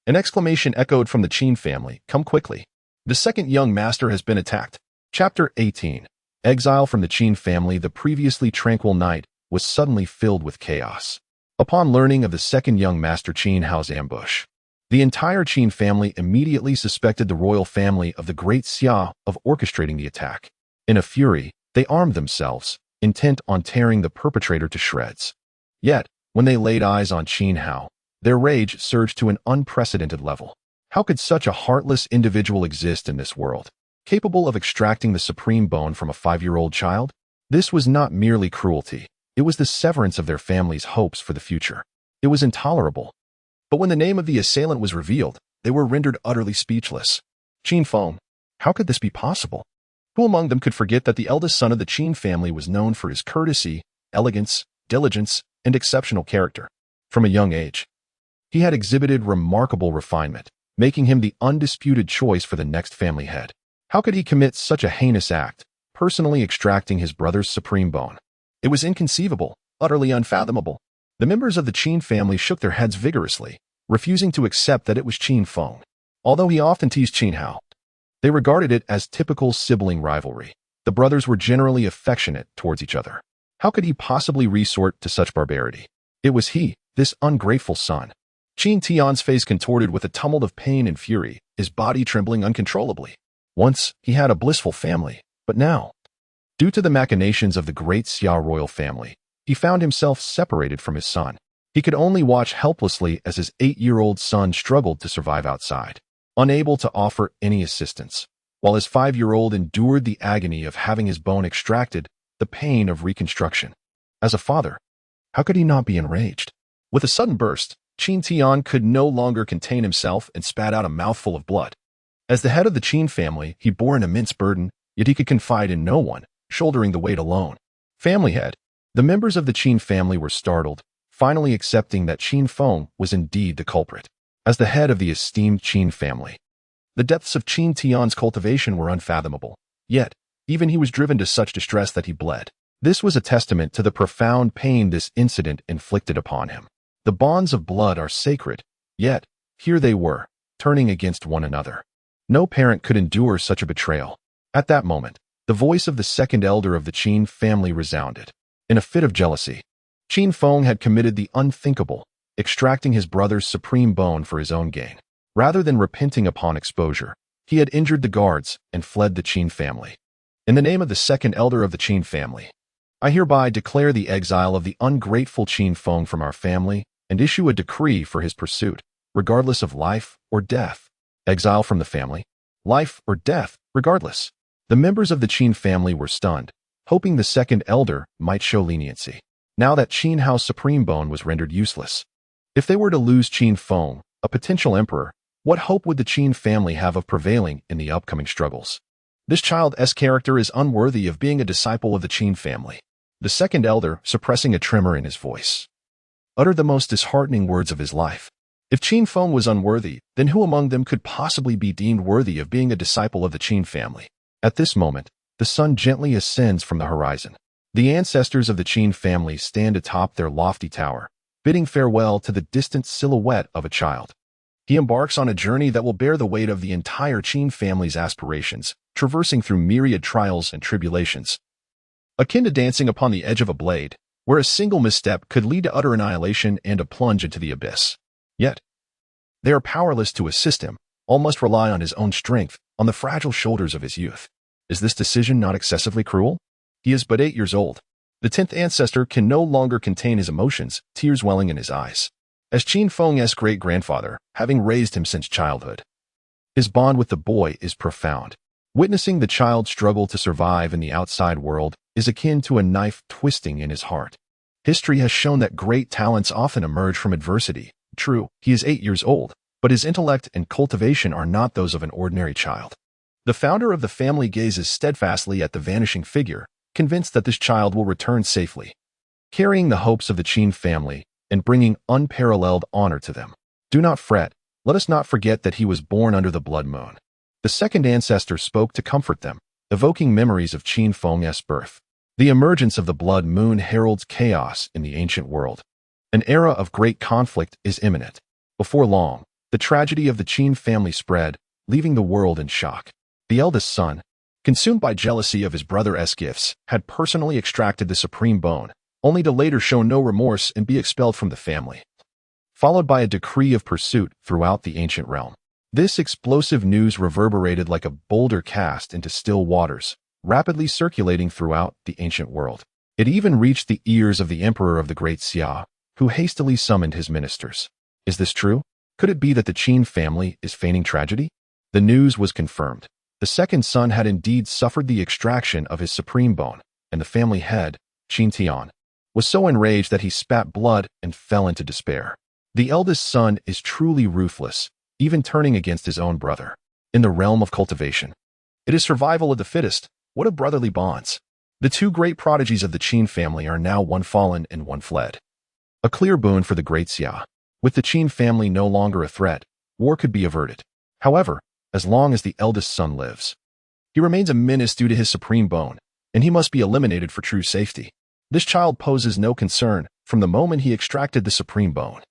an exclamation echoed from the Qin family. Come quickly. The second young master has been attacked. Chapter 18. Exile from the Qin family. The previously tranquil night was suddenly filled with chaos. Upon learning of the second young master Qin Hao's ambush, the entire Qin family immediately suspected the royal family of the great Xia of orchestrating the attack. In a fury, they armed themselves, intent on tearing the perpetrator to shreds. Yet, when they laid eyes on Qin Hao, their rage surged to an unprecedented level. How could such a heartless individual exist in this world, capable of extracting the supreme bone from a 5-year-old child? This was not merely cruelty. It was the severance of their family's hopes for the future. It was intolerable. But when the name of the assailant was revealed, they were rendered utterly speechless. Qin Feng, how could this be possible? Who among them could forget that the eldest son of the Qin family was known for his courtesy, elegance, diligence, and exceptional character? From a young age, he had exhibited remarkable refinement, making him the undisputed choice for the next family head. How could he commit such a heinous act, personally extracting his brother's supreme bone? It was inconceivable, utterly unfathomable. The members of the Qin family shook their heads vigorously, refusing to accept that it was Qin Feng. Although he often teased Qin Hao, they regarded it as typical sibling rivalry. The brothers were generally affectionate towards each other. How could he possibly resort to such barbarity? It was he, this ungrateful son. Qin Tian's face contorted with a tumult of pain and fury, his body trembling uncontrollably. Once, he had a blissful family, but now, due to the machinations of the great Xia royal family, he found himself separated from his son. He could only watch helplessly as his 8-year-old son struggled to survive outside, unable to offer any assistance, while his 5-year-old endured the agony of having his bone extracted, the pain of reconstruction. As a father, how could he not be enraged? With a sudden burst, Qin Tian could no longer contain himself and spat out a mouthful of blood. As the head of the Qin family, he bore an immense burden, yet he could confide in no one, shouldering the weight alone. Family head. The members of the Qin family were startled, finally accepting that Qin Feng was indeed the culprit. As the head of the esteemed Qin family, the depths of Qin Tian's cultivation were unfathomable. Yet, even he was driven to such distress that he bled. This was a testament to the profound pain this incident inflicted upon him. The bonds of blood are sacred, yet, here they were, turning against one another. No parent could endure such a betrayal. At that moment, the voice of the second elder of the Qin family resounded. In a fit of jealousy, Qin Feng had committed the unthinkable, extracting his brother's supreme bone for his own gain. Rather than repenting upon exposure, he had injured the guards and fled the Qin family. In the name of the second elder of the Qin family, I hereby declare the exile of the ungrateful Qin Feng from our family and issue a decree for his pursuit, regardless of life or death. Exile from the family, life or death, regardless. The members of the Qin family were stunned, hoping the second elder might show leniency. Now that Qin Hao's supreme bone was rendered useless. If they were to lose Qin Feng, a potential emperor, what hope would the Qin family have of prevailing in the upcoming struggles? This child's character is unworthy of being a disciple of the Qin family. The second elder, suppressing a tremor in his voice, uttered the most disheartening words of his life. If Qin Feng was unworthy, then who among them could possibly be deemed worthy of being a disciple of the Qin family? At this moment, the sun gently ascends from the horizon. The ancestors of the Qin family stand atop their lofty tower, bidding farewell to the distant silhouette of a child. He embarks on a journey that will bear the weight of the entire Qin family's aspirations, traversing through myriad trials and tribulations. Akin to dancing upon the edge of a blade, where a single misstep could lead to utter annihilation and a plunge into the abyss. Yet, they are powerless to assist him. All must rely on his own strength, on the fragile shoulders of his youth. Is this decision not excessively cruel? He is but 8 years old. The 10th ancestor can no longer contain his emotions, tears welling in his eyes. As Qin Feng's great-grandfather, having raised him since childhood, his bond with the boy is profound. Witnessing the child struggle to survive in the outside world is akin to a knife twisting in his heart. History has shown that great talents often emerge from adversity. True, he is 8 years old, but his intellect and cultivation are not those of an ordinary child. The founder of the family gazes steadfastly at the vanishing figure, convinced that this child will return safely, carrying the hopes of the Qin family and bringing unparalleled honor to them. Do not fret, let us not forget that he was born under the blood moon. The second ancestor spoke to comfort them, evoking memories of Qin Feng's birth. The emergence of the blood moon heralds chaos in the ancient world. An era of great conflict is imminent. Before long, the tragedy of the Qin family spread, leaving the world in shock. The eldest son, consumed by jealousy of his brother's gifts, had personally extracted the supreme bone, only to later show no remorse and be expelled from the family, followed by a decree of pursuit throughout the ancient realm. This explosive news reverberated like a boulder cast into still waters, rapidly circulating throughout the ancient world. It even reached the ears of the emperor of the Great Xia, who hastily summoned his ministers. Is this true? Could it be that the Qin family is feigning tragedy? The news was confirmed. The second son had indeed suffered the extraction of his supreme bone, and the family head, Qin Tian, was so enraged that he spat blood and fell into despair. The eldest son is truly ruthless, even turning against his own brother. In the realm of cultivation, it is survival of the fittest. What of brotherly bonds? The two great prodigies of the Qin family are now one fallen and one fled. A clear boon for the Great Xia. With the Qin family no longer a threat, war could be averted. However, as long as the eldest son lives, he remains a menace due to his supreme bone, and he must be eliminated for true safety. This child poses no concern from the moment he extracted the supreme bone.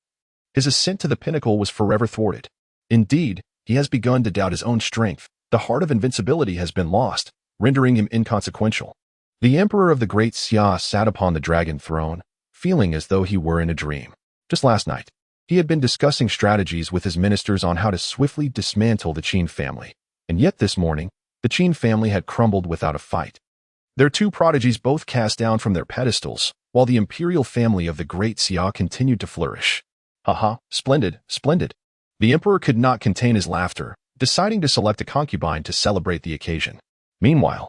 His ascent to the pinnacle was forever thwarted. Indeed, he has begun to doubt his own strength. The heart of invincibility has been lost, rendering him inconsequential. The emperor of the Great Xia sat upon the dragon throne, feeling as though he were in a dream. Just last night, he had been discussing strategies with his ministers on how to swiftly dismantle the Qin family. And yet this morning, the Qin family had crumbled without a fight. Their two prodigies both cast down from their pedestals, while the imperial family of the Great Xia continued to flourish. Haha, splendid, splendid. The emperor could not contain his laughter, deciding to select a concubine to celebrate the occasion. Meanwhile,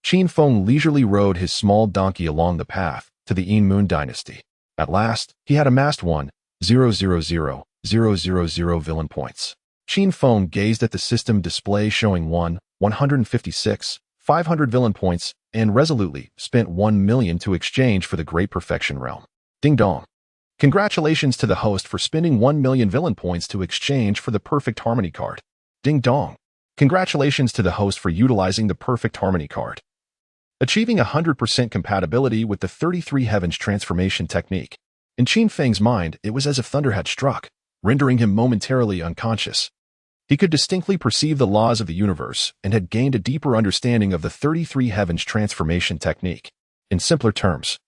Qin Feng leisurely rode his small donkey along the path to the Yin Moon dynasty. At last, he had amassed 1,000,000 villain points. Qin Feng gazed at the system display showing 1,156,500 villain points and resolutely spent 1 million to exchange for the Great Perfection Realm. Ding dong. Congratulations to the host for spending 1 million villain points to exchange for the Perfect Harmony card. Ding dong. Congratulations to the host for utilizing the Perfect Harmony card. Achieving 100% compatibility with the 33 Heavens transformation technique. In Qin Feng's mind, it was as if thunder had struck, rendering him momentarily unconscious. He could distinctly perceive the laws of the universe and had gained a deeper understanding of the 33 Heavens transformation technique. In simpler terms,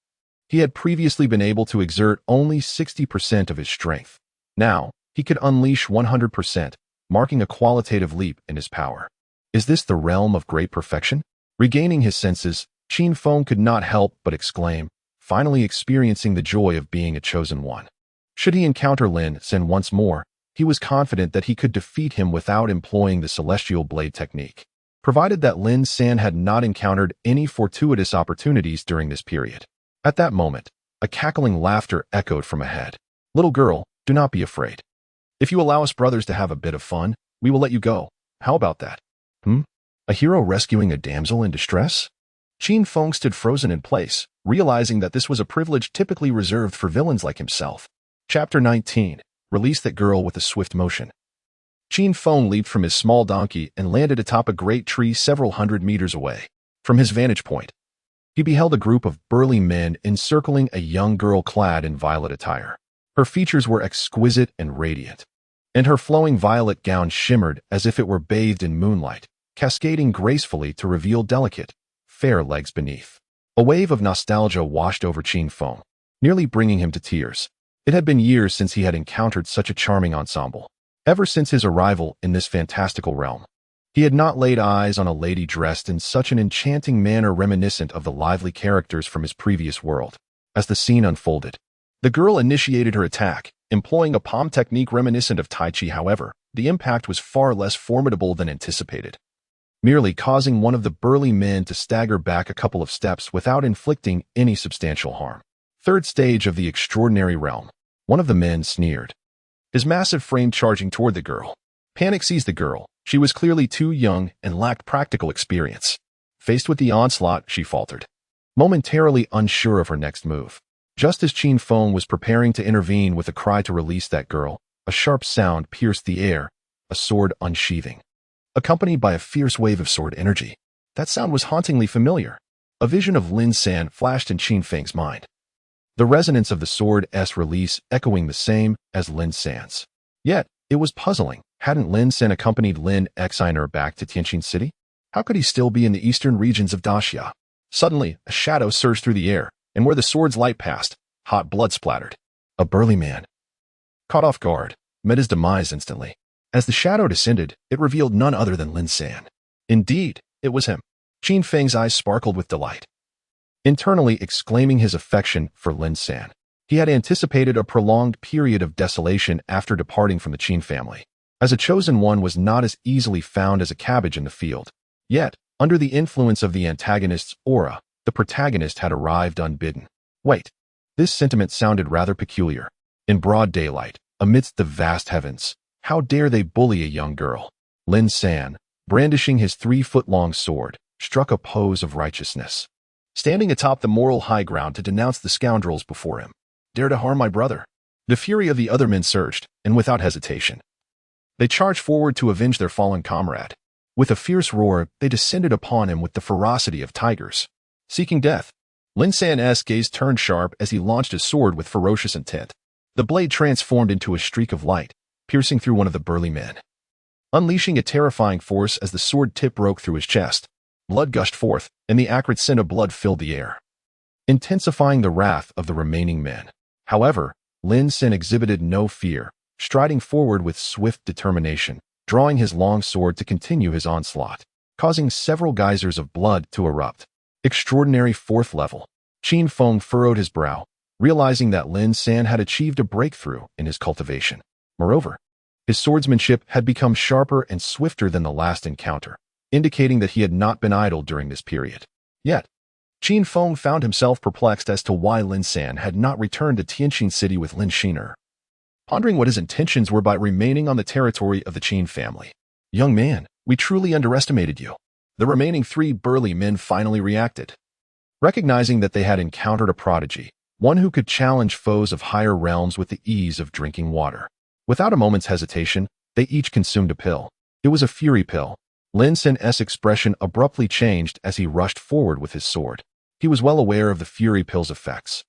he had previously been able to exert only 60% of his strength. Now, he could unleash 100%, marking a qualitative leap in his power. Is this the realm of great perfection? Regaining his senses, Qin Feng could not help but exclaim, finally experiencing the joy of being a chosen one. Should he encounter Lin Sen once more, he was confident that he could defeat him without employing the Celestial Blade technique, provided that Lin Sen had not encountered any fortuitous opportunities during this period. At that moment, a cackling laughter echoed from ahead. Little girl, do not be afraid. If you allow us brothers to have a bit of fun, we will let you go. How about that? A hero rescuing a damsel in distress? Qin Feng stood frozen in place, realizing that this was a privilege typically reserved for villains like himself. Chapter 19. Release that girl with a swift motion. Qin Feng leaped from his small donkey and landed atop a great tree several hundred meters away. From his vantage point, he beheld a group of burly men encircling a young girl clad in violet attire. Her features were exquisite and radiant, and her flowing violet gown shimmered as if it were bathed in moonlight, cascading gracefully to reveal delicate, fair legs beneath. A wave of nostalgia washed over Qin Feng, nearly bringing him to tears. It had been years since he had encountered such a charming ensemble. Ever since his arrival in this fantastical realm, he had not laid eyes on a lady dressed in such an enchanting manner reminiscent of the lively characters from his previous world. As the scene unfolded, the girl initiated her attack, employing a palm technique reminiscent of Tai Chi. However, the impact was far less formidable than anticipated, merely causing one of the burly men to stagger back a couple of steps without inflicting any substantial harm. Third stage of the extraordinary realm. One of the men sneered, his massive frame charging toward the girl. Panic seized the girl. She was clearly too young and lacked practical experience. Faced with the onslaught, she faltered, momentarily unsure of her next move. Just as Qin Feng was preparing to intervene with a cry to release that girl, a sharp sound pierced the air, a sword unsheathing, accompanied by a fierce wave of sword energy. That sound was hauntingly familiar. A vision of Lin San flashed in Qin Feng's mind, the resonance of the sword's release echoing the same as Lin San's. Yet, it was puzzling. Hadn't Lin San accompanied Lin Xiner back to Tianqin City? How could he still be in the eastern regions of Daxia? Suddenly, a shadow surged through the air, and where the sword's light passed, hot blood splattered. A burly man, caught off guard, met his demise instantly. As the shadow descended, it revealed none other than Lin San. Indeed, it was him. Qin Feng's eyes sparkled with delight, internally exclaiming his affection for Lin San. He had anticipated a prolonged period of desolation after departing from the Qin family, as a chosen one was not as easily found as a cabbage in the field. Yet, under the influence of the antagonist's aura, the protagonist had arrived unbidden. Wait, this sentiment sounded rather peculiar. In broad daylight, amidst the vast heavens, how dare they bully a young girl? Lin San, brandishing his 3-foot-long sword, struck a pose of righteousness, standing atop the moral high ground to denounce the scoundrels before him. Dare to harm my brother? The fury of the other men surged, and without hesitation, they charged forward to avenge their fallen comrade. With a fierce roar, they descended upon him with the ferocity of tigers, seeking death. Lin San's gaze turned sharp as he launched his sword with ferocious intent. The blade transformed into a streak of light, piercing through one of the burly men, unleashing a terrifying force as the sword tip broke through his chest. Blood gushed forth, and the acrid scent of blood filled the air, intensifying the wrath of the remaining men. However, Lin San exhibited no fear, striding forward with swift determination, drawing his long sword to continue his onslaught, causing several geysers of blood to erupt. Extraordinary fourth level. Qin Feng furrowed his brow, realizing that Lin San had achieved a breakthrough in his cultivation. Moreover, his swordsmanship had become sharper and swifter than the last encounter, indicating that he had not been idle during this period. Yet, Qin Feng found himself perplexed as to why Lin San had not returned to Tianqin City with Lin Xiner, pondering what his intentions were by remaining on the territory of the Qin family. Young man, we truly underestimated you. The remaining 3 burly men finally reacted. Recognizing that they had encountered a prodigy, one who could challenge foes of higher realms with the ease of drinking water. Without a moment's hesitation, they each consumed a pill. It was a fury pill. Lin San's expression abruptly changed as he rushed forward with his sword. He was well aware of the fury pill's effects.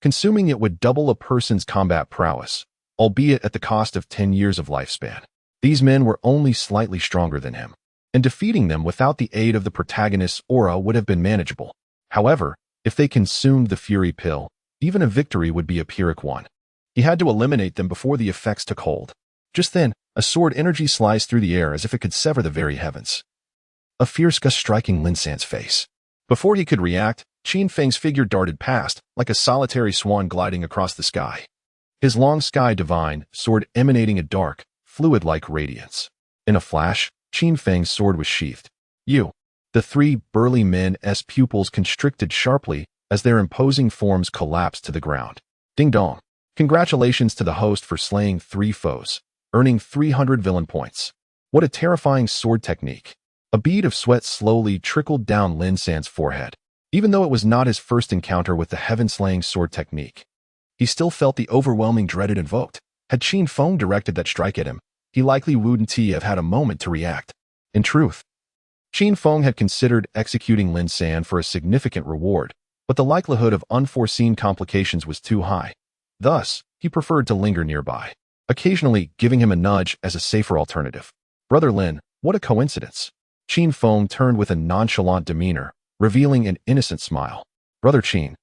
Consuming it would double a person's combat prowess, albeit at the cost of 10 years of lifespan. These men were only slightly stronger than him, and defeating them without the aid of the protagonist's aura would have been manageable. However, if they consumed the fury pill, even a victory would be a Pyrrhic one. He had to eliminate them before the effects took hold. Just then, a sword energy sliced through the air as if it could sever the very heavens. A fierce gust striking Lin San's face. Before he could react, Qin Feng's figure darted past, like a solitary swan gliding across the sky. His long sky divine sword emanating a dark, fluid-like radiance. In a flash, Qin Feng's sword was sheathed. You. The 3 burly men's pupils constricted sharply as their imposing forms collapsed to the ground. Ding dong. Congratulations to the host for slaying 3 foes, earning 300 villain points. What a terrifying sword technique. A bead of sweat slowly trickled down Lin San's forehead. Even though it was not his first encounter with the heaven-slaying sword technique, he still felt the overwhelming dread it invoked. Had Qin Feng directed that strike at him, he likely wouldn't have had a moment to react. In truth, Qin Feng had considered executing Lin San for a significant reward, but the likelihood of unforeseen complications was too high. Thus, he preferred to linger nearby, occasionally giving him a nudge as a safer alternative. Brother Lin, what a coincidence. Qin Feng turned with a nonchalant demeanor, revealing an innocent smile. Brother Qin,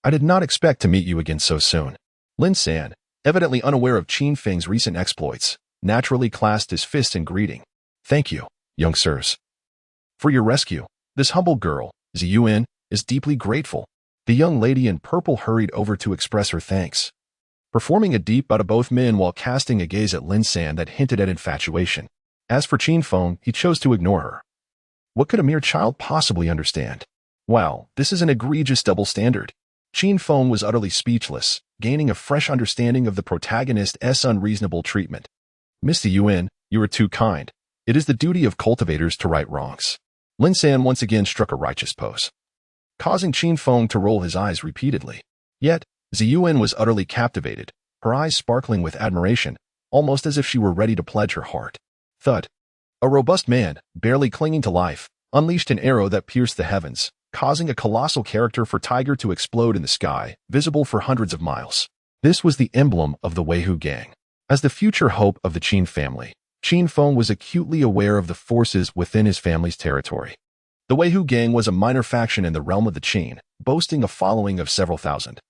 I did not expect to meet you again so soon. Lin San, evidently unaware of Qin Feng's recent exploits, naturally clasped his fists in greeting. Thank you, young sirs, for your rescue. This humble girl, Ziyuan, is deeply grateful. The young lady in purple hurried over to express her thanks, performing a deep bow to both men while casting a gaze at Lin San that hinted at infatuation. As for Qin Feng, he chose to ignore her. What could a mere child possibly understand? Wow, this is an egregious double standard. Qin Feng was utterly speechless, gaining a fresh understanding of the protagonist's unreasonable treatment. Miss Ziyuan, you are too kind. It is the duty of cultivators to right wrongs. Lin San once again struck a righteous pose, causing Qin Feng to roll his eyes repeatedly. Yet, Ziyuan was utterly captivated, her eyes sparkling with admiration, almost as if she were ready to pledge her heart. Thud. A robust man, barely clinging to life, unleashed an arrow that pierced the heavens, causing a colossal character for Tiger to explode in the sky, visible for hundreds of miles. This was the emblem of the Weihu gang. As the future hope of the Qin family, Qin Feng was acutely aware of the forces within his family's territory. The Weihu gang was a minor faction in the realm of the Qin, boasting a following of several thousand.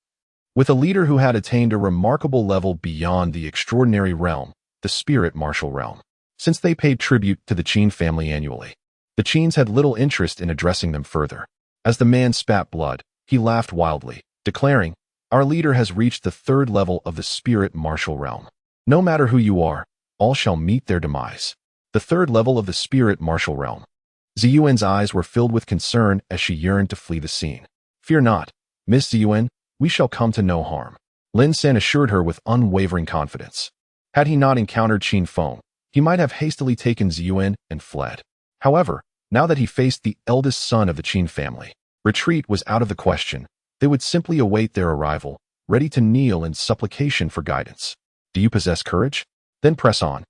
With a leader who had attained a remarkable level beyond the extraordinary realm, the spirit martial realm. Since they paid tribute to the Qin family annually, the Qins had little interest in addressing them further. As the man spat blood, he laughed wildly, declaring, Our leader has reached the 3rd level of the spirit martial realm. No matter who you are, all shall meet their demise. The 3rd level of the spirit martial realm. Ziyuan's eyes were filled with concern as she yearned to flee the scene. Fear not, Miss Ziyuan, we shall come to no harm. Lin San assured her with unwavering confidence. Had he not encountered Qin Feng, he might have hastily taken Ziyuan and fled. However, now that he faced the eldest son of the Qin family, retreat was out of the question. They would simply await their arrival, ready to kneel in supplication for guidance. Do you possess courage? Then press on.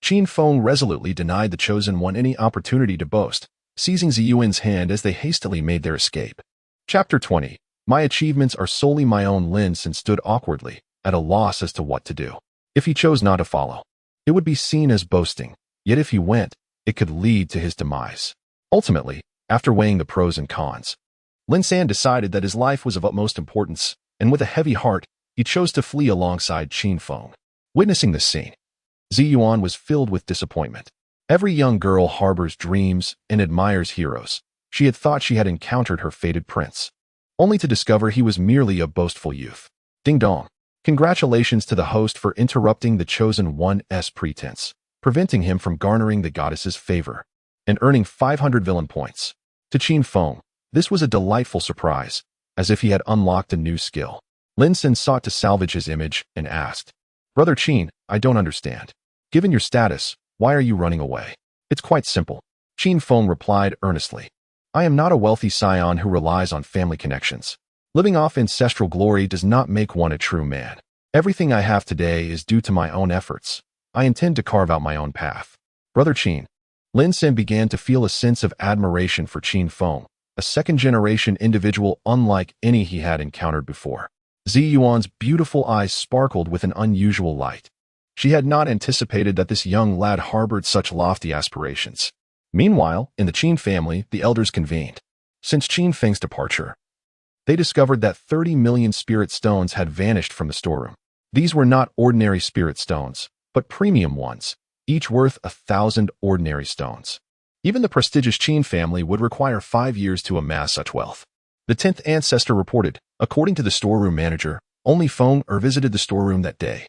Qin Feng resolutely denied the Chosen One any opportunity to boast, seizing Ziyuan's hand as they hastily made their escape. Chapter 20. My achievements are solely my own. Lin San stood awkwardly, at a loss as to what to do. If he chose not to follow, it would be seen as boasting, yet if he went, it could lead to his demise. Ultimately, after weighing the pros and cons, Lin San decided that his life was of utmost importance, and with a heavy heart, he chose to flee alongside Qin Feng. Witnessing this scene, Ziyuan was filled with disappointment. Every young girl harbors dreams and admires heroes. She had thought she had encountered her fated prince, only to discover he was merely a boastful youth. Ding dong. Congratulations to the host for interrupting the Chosen One's pretense, preventing him from garnering the goddess's favor, and earning 500 villain points. To Qin Feng, this was a delightful surprise, as if he had unlocked a new skill. Lin San sought to salvage his image and asked, Brother Qin, I don't understand. Given your status, why are you running away? It's quite simple. Qin Feng replied earnestly. I am not a wealthy scion who relies on family connections. Living off ancestral glory does not make one a true man. Everything I have today is due to my own efforts. I intend to carve out my own path. Brother Qin. Lin San began to feel a sense of admiration for Qin Feng, a second-generation individual unlike any he had encountered before. Zi Yuan's beautiful eyes sparkled with an unusual light. She had not anticipated that this young lad harbored such lofty aspirations. Meanwhile, in the Qin family, the elders convened. Since Qin Feng's departure, they discovered that 30 million spirit stones had vanished from the storeroom. These were not ordinary spirit stones, but premium ones, each worth 1,000 ordinary stones. Even the prestigious Qin family would require 5 years to amass such wealth. The 10th ancestor reported, according to the storeroom manager, only Feng visited the storeroom that day.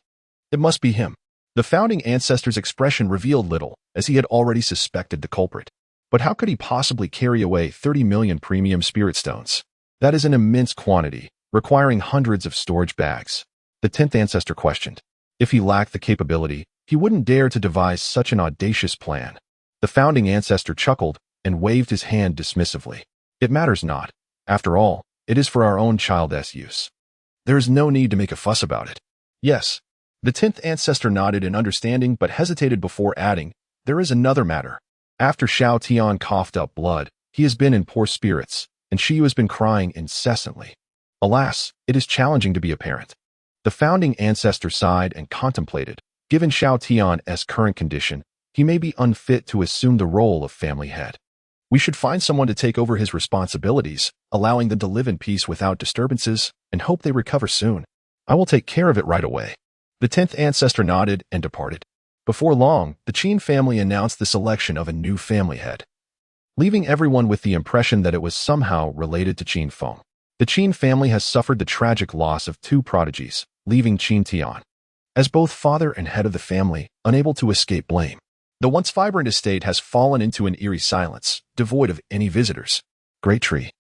It must be him. The founding ancestor's expression revealed little, as he had already suspected the culprit. But how could he possibly carry away 30 million premium spirit stones? That is an immense quantity, requiring hundreds of storage bags. The 10th ancestor questioned. If he lacked the capability, he wouldn't dare to devise such an audacious plan. The founding ancestor chuckled and waved his hand dismissively. It matters not. After all, it is for our own child's use. There is no need to make a fuss about it. Yes. The 10th ancestor nodded in understanding but hesitated before adding, there is another matter. After Xiao Tian coughed up blood, he has been in poor spirits, and she has been crying incessantly. Alas, it is challenging to be a parent. The founding ancestor sighed and contemplated. Given Xiao Tian's current condition, he may be unfit to assume the role of family head. We should find someone to take over his responsibilities, allowing them to live in peace without disturbances, and hope they recover soon. I will take care of it right away. The 10th ancestor nodded and departed. Before long, the Qin family announced the selection of a new family head, leaving everyone with the impression that it was somehow related to Qin Feng. The Qin family has suffered the tragic loss of 2 prodigies, leaving Qin Tian as both father and head of the family, unable to escape blame. The once vibrant estate has fallen into an eerie silence, devoid of any visitors. Great tree.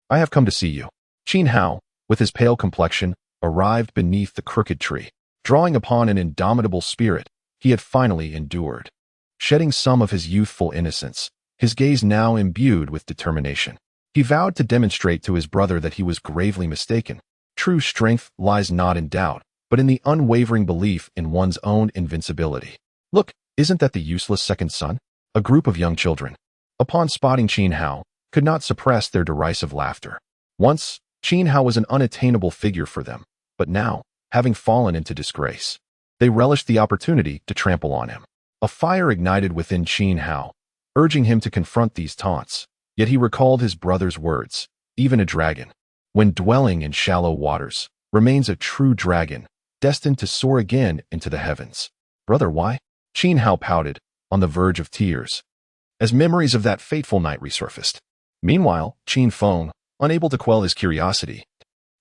I have come to see you. Qin Hao, with his pale complexion, arrived beneath the crooked tree. Drawing upon an indomitable spirit, he had finally endured. Shedding some of his youthful innocence, his gaze now imbued with determination. He vowed to demonstrate to his brother that he was gravely mistaken. True strength lies not in doubt, but in the unwavering belief in one's own invincibility. Look, isn't that the useless second son? A group of young children, upon spotting Qin Hao, could not suppress their derisive laughter. Once, Qin Hao was an unattainable figure for them, but now, having fallen into disgrace, they relished the opportunity to trample on him. A fire ignited within Qin Hao, urging him to confront these taunts, yet he recalled his brother's words, even a dragon, when dwelling in shallow waters, remains a true dragon, destined to soar again into the heavens. Brother, why? Qin Hao pouted, on the verge of tears, as memories of that fateful night resurfaced. Meanwhile, Qin Feng, unable to quell his curiosity,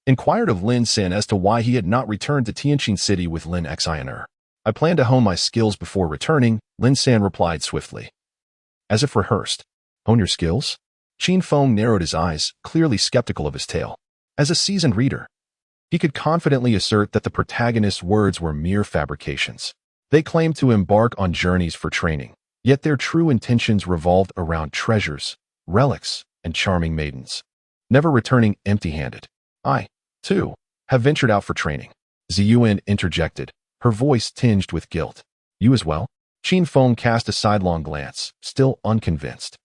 inquired of Lin San as to why he had not returned to Tianqin City with Lin Xiner. I plan to hone my skills before returning, Lin San replied swiftly. As if rehearsed. Hone your skills? Qin Feng narrowed his eyes, clearly skeptical of his tale. As a seasoned reader, he could confidently assert that the protagonist's words were mere fabrications. They claimed to embark on journeys for training, yet their true intentions revolved around treasures, relics, and charming maidens, never returning empty-handed. I, too, have ventured out for training. Ziyuan interjected, her voice tinged with guilt. You as well? Qin Feng cast a sidelong glance, still unconvinced.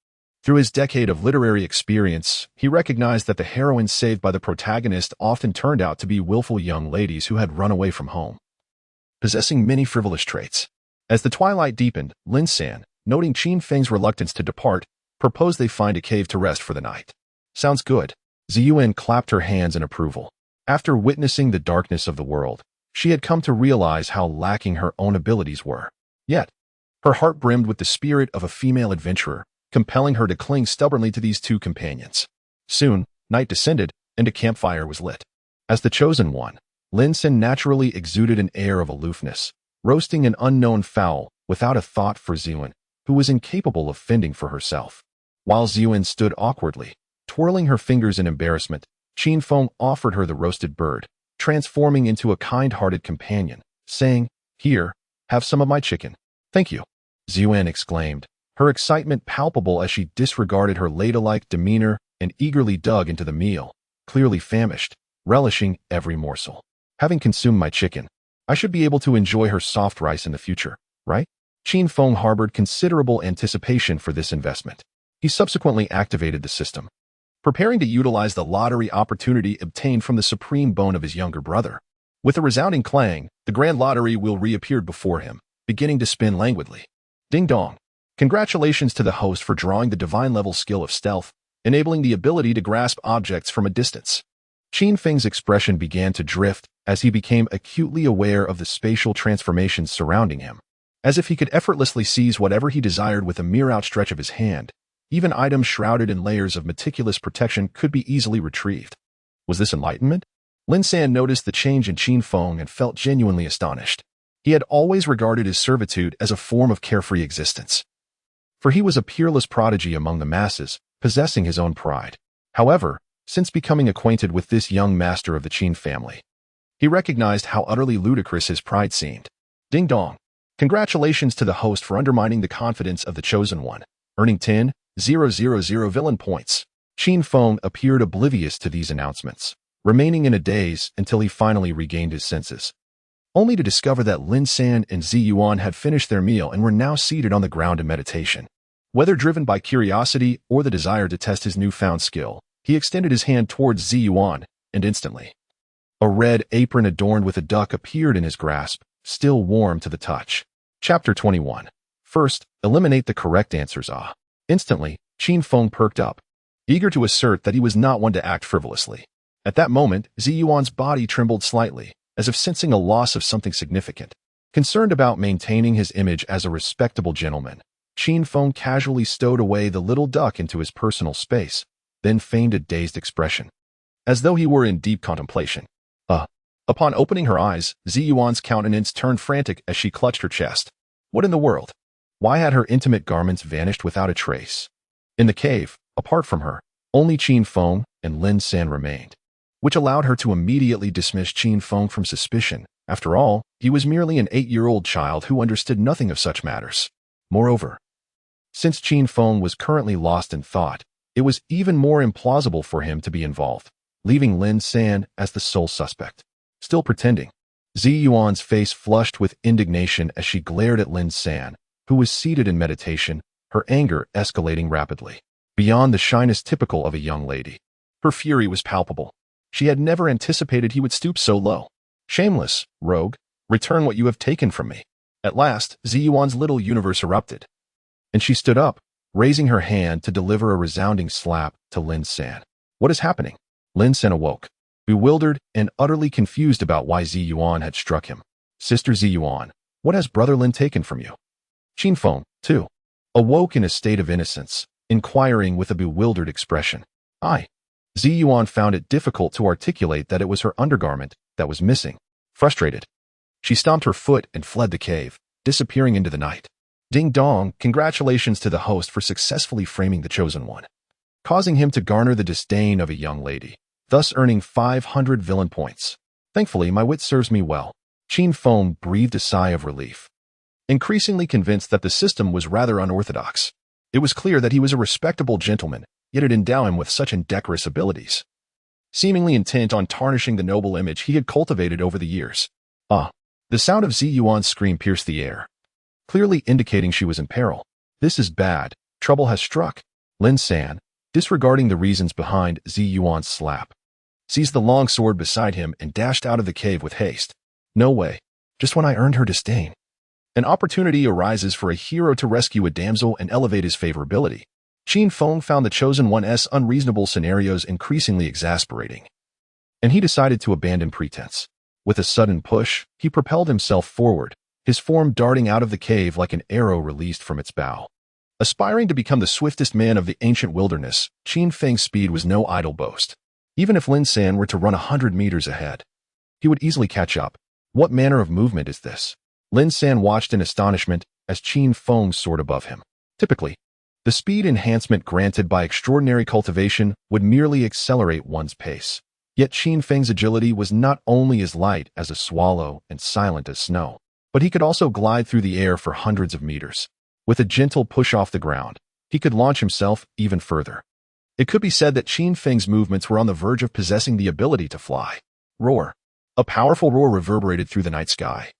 Through his decade of literary experience, he recognized that the heroines saved by the protagonist often turned out to be willful young ladies who had run away from home, possessing many frivolous traits. As the twilight deepened, Lin San, noting Qin Feng's reluctance to depart, proposed they find a cave to rest for the night. Sounds good. Ziyuan clapped her hands in approval. After witnessing the darkness of the world, she had come to realize how lacking her own abilities were. Yet, her heart brimmed with the spirit of a female adventurer, compelling her to cling stubbornly to these 2 companions. Soon, night descended, and a campfire was lit. As the chosen one, Lin San naturally exuded an air of aloofness, roasting an unknown fowl without a thought for Ziyuan, who was incapable of fending for herself. While Ziyuan stood awkwardly, twirling her fingers in embarrassment, Qin Feng offered her the roasted bird, transforming into a kind-hearted companion, saying, Here, have some of my chicken. Thank you, Ziyuan exclaimed, her excitement palpable as she disregarded her ladylike demeanor and eagerly dug into the meal, clearly famished, relishing every morsel. Having consumed my chicken, I should be able to enjoy her soft rice in the future, right? Qin Feng harbored considerable anticipation for this investment. He subsequently activated the system, preparing to utilize the lottery opportunity obtained from the supreme bone of his younger brother. With a resounding clang, the grand lottery wheel reappeared before him, beginning to spin languidly. Ding dong! Congratulations to the host for drawing the divine-level skill of stealth, enabling the ability to grasp objects from a distance. Qin Feng's expression began to drift as he became acutely aware of the spatial transformations surrounding him. As if he could effortlessly seize whatever he desired with a mere outstretch of his hand, even items shrouded in layers of meticulous protection could be easily retrieved. Was this enlightenment? Lin San noticed the change in Qin Feng and felt genuinely astonished. He had always regarded his servitude as a form of carefree existence, for he was a peerless prodigy among the masses, possessing his own pride. However, since becoming acquainted with this young master of the Qin family, he recognized how utterly ludicrous his pride seemed. Ding dong! Congratulations to the host for undermining the confidence of the Chosen One, earning 10,000 villain points. Qin Feng appeared oblivious to these announcements, remaining in a daze until he finally regained his senses, only to discover that Lin San and Zi Yuan had finished their meal and were now seated on the ground in meditation. Whether driven by curiosity or the desire to test his newfound skill, he extended his hand towards Zi Yuan, and instantly, a red apron adorned with a duck appeared in his grasp, still warm to the touch. Chapter 21. First, eliminate the correct answers. Instantly, Qin Feng perked up, eager to assert that he was not one to act frivolously. At that moment, Zi Yuan's body trembled slightly, as if sensing a loss of something significant. Concerned about maintaining his image as a respectable gentleman, Qin Feng casually stowed away the little duck into his personal space, then feigned a dazed expression, as though he were in deep contemplation. Upon opening her eyes, Zi Yuan's countenance turned frantic as she clutched her chest. What in the world? Why had her intimate garments vanished without a trace? In the cave, apart from her, only Qin Feng and Lin San remained, which allowed her to immediately dismiss Qin Feng from suspicion. After all, he was merely an 8-year-old child who understood nothing of such matters. Moreover, since Qin Feng was currently lost in thought, it was even more implausible for him to be involved, leaving Lin San as the sole suspect. Still pretending, Zi Yuan's face flushed with indignation as she glared at Lin San, who was seated in meditation, her anger escalating rapidly, beyond the shyness typical of a young lady. Her fury was palpable. She had never anticipated he would stoop so low. Shameless, rogue, return what you have taken from me. At last, Zi Yuan's little universe erupted, and she stood up, raising her hand to deliver a resounding slap to Lin San. What is happening? Lin San awoke, bewildered and utterly confused about why Zi Yuan had struck him. Sister Zi Yuan, what has Brother Lin taken from you? Qin Feng, too, awoke in a state of innocence, inquiring with a bewildered expression. Zi Yuan found it difficult to articulate that it was her undergarment that was missing. Frustrated, she stomped her foot and fled the cave, disappearing into the night. Ding dong, congratulations to the host for successfully framing the Chosen One, causing him to garner the disdain of a young lady, thus earning 500 villain points. Thankfully, my wit serves me well. Qin Feng breathed a sigh of relief, increasingly convinced that the system was rather unorthodox. It was clear that he was a respectable gentleman, yet it endowed him with such indecorous abilities, seemingly intent on tarnishing the noble image he had cultivated over the years. The sound of Zi Yuan's scream pierced the air, clearly indicating she was in peril. This is bad. Trouble has struck. Lin San, disregarding the reasons behind Zi Yuan's slap, seized the long sword beside him and dashed out of the cave with haste. No way. Just when I earned her disdain. An opportunity arises for a hero to rescue a damsel and elevate his favorability. Qin Feng found the Chosen One's unreasonable scenarios increasingly exasperating, and he decided to abandon pretense. With a sudden push, he propelled himself forward, his form darting out of the cave like an arrow released from its bow. Aspiring to become the swiftest man of the ancient wilderness, Qin Feng's speed was no idle boast. Even if Lin San were to run 100 meters ahead, he would easily catch up. What manner of movement is this? Lin San watched in astonishment as Qin Feng soared above him. Typically, the speed enhancement granted by extraordinary cultivation would merely accelerate one's pace. Yet Qin Feng's agility was not only as light as a swallow and silent as snow, but he could also glide through the air for hundreds of meters. With a gentle push off the ground, he could launch himself even further. It could be said that Qin Feng's movements were on the verge of possessing the ability to fly. Roar. A powerful roar reverberated through the night sky,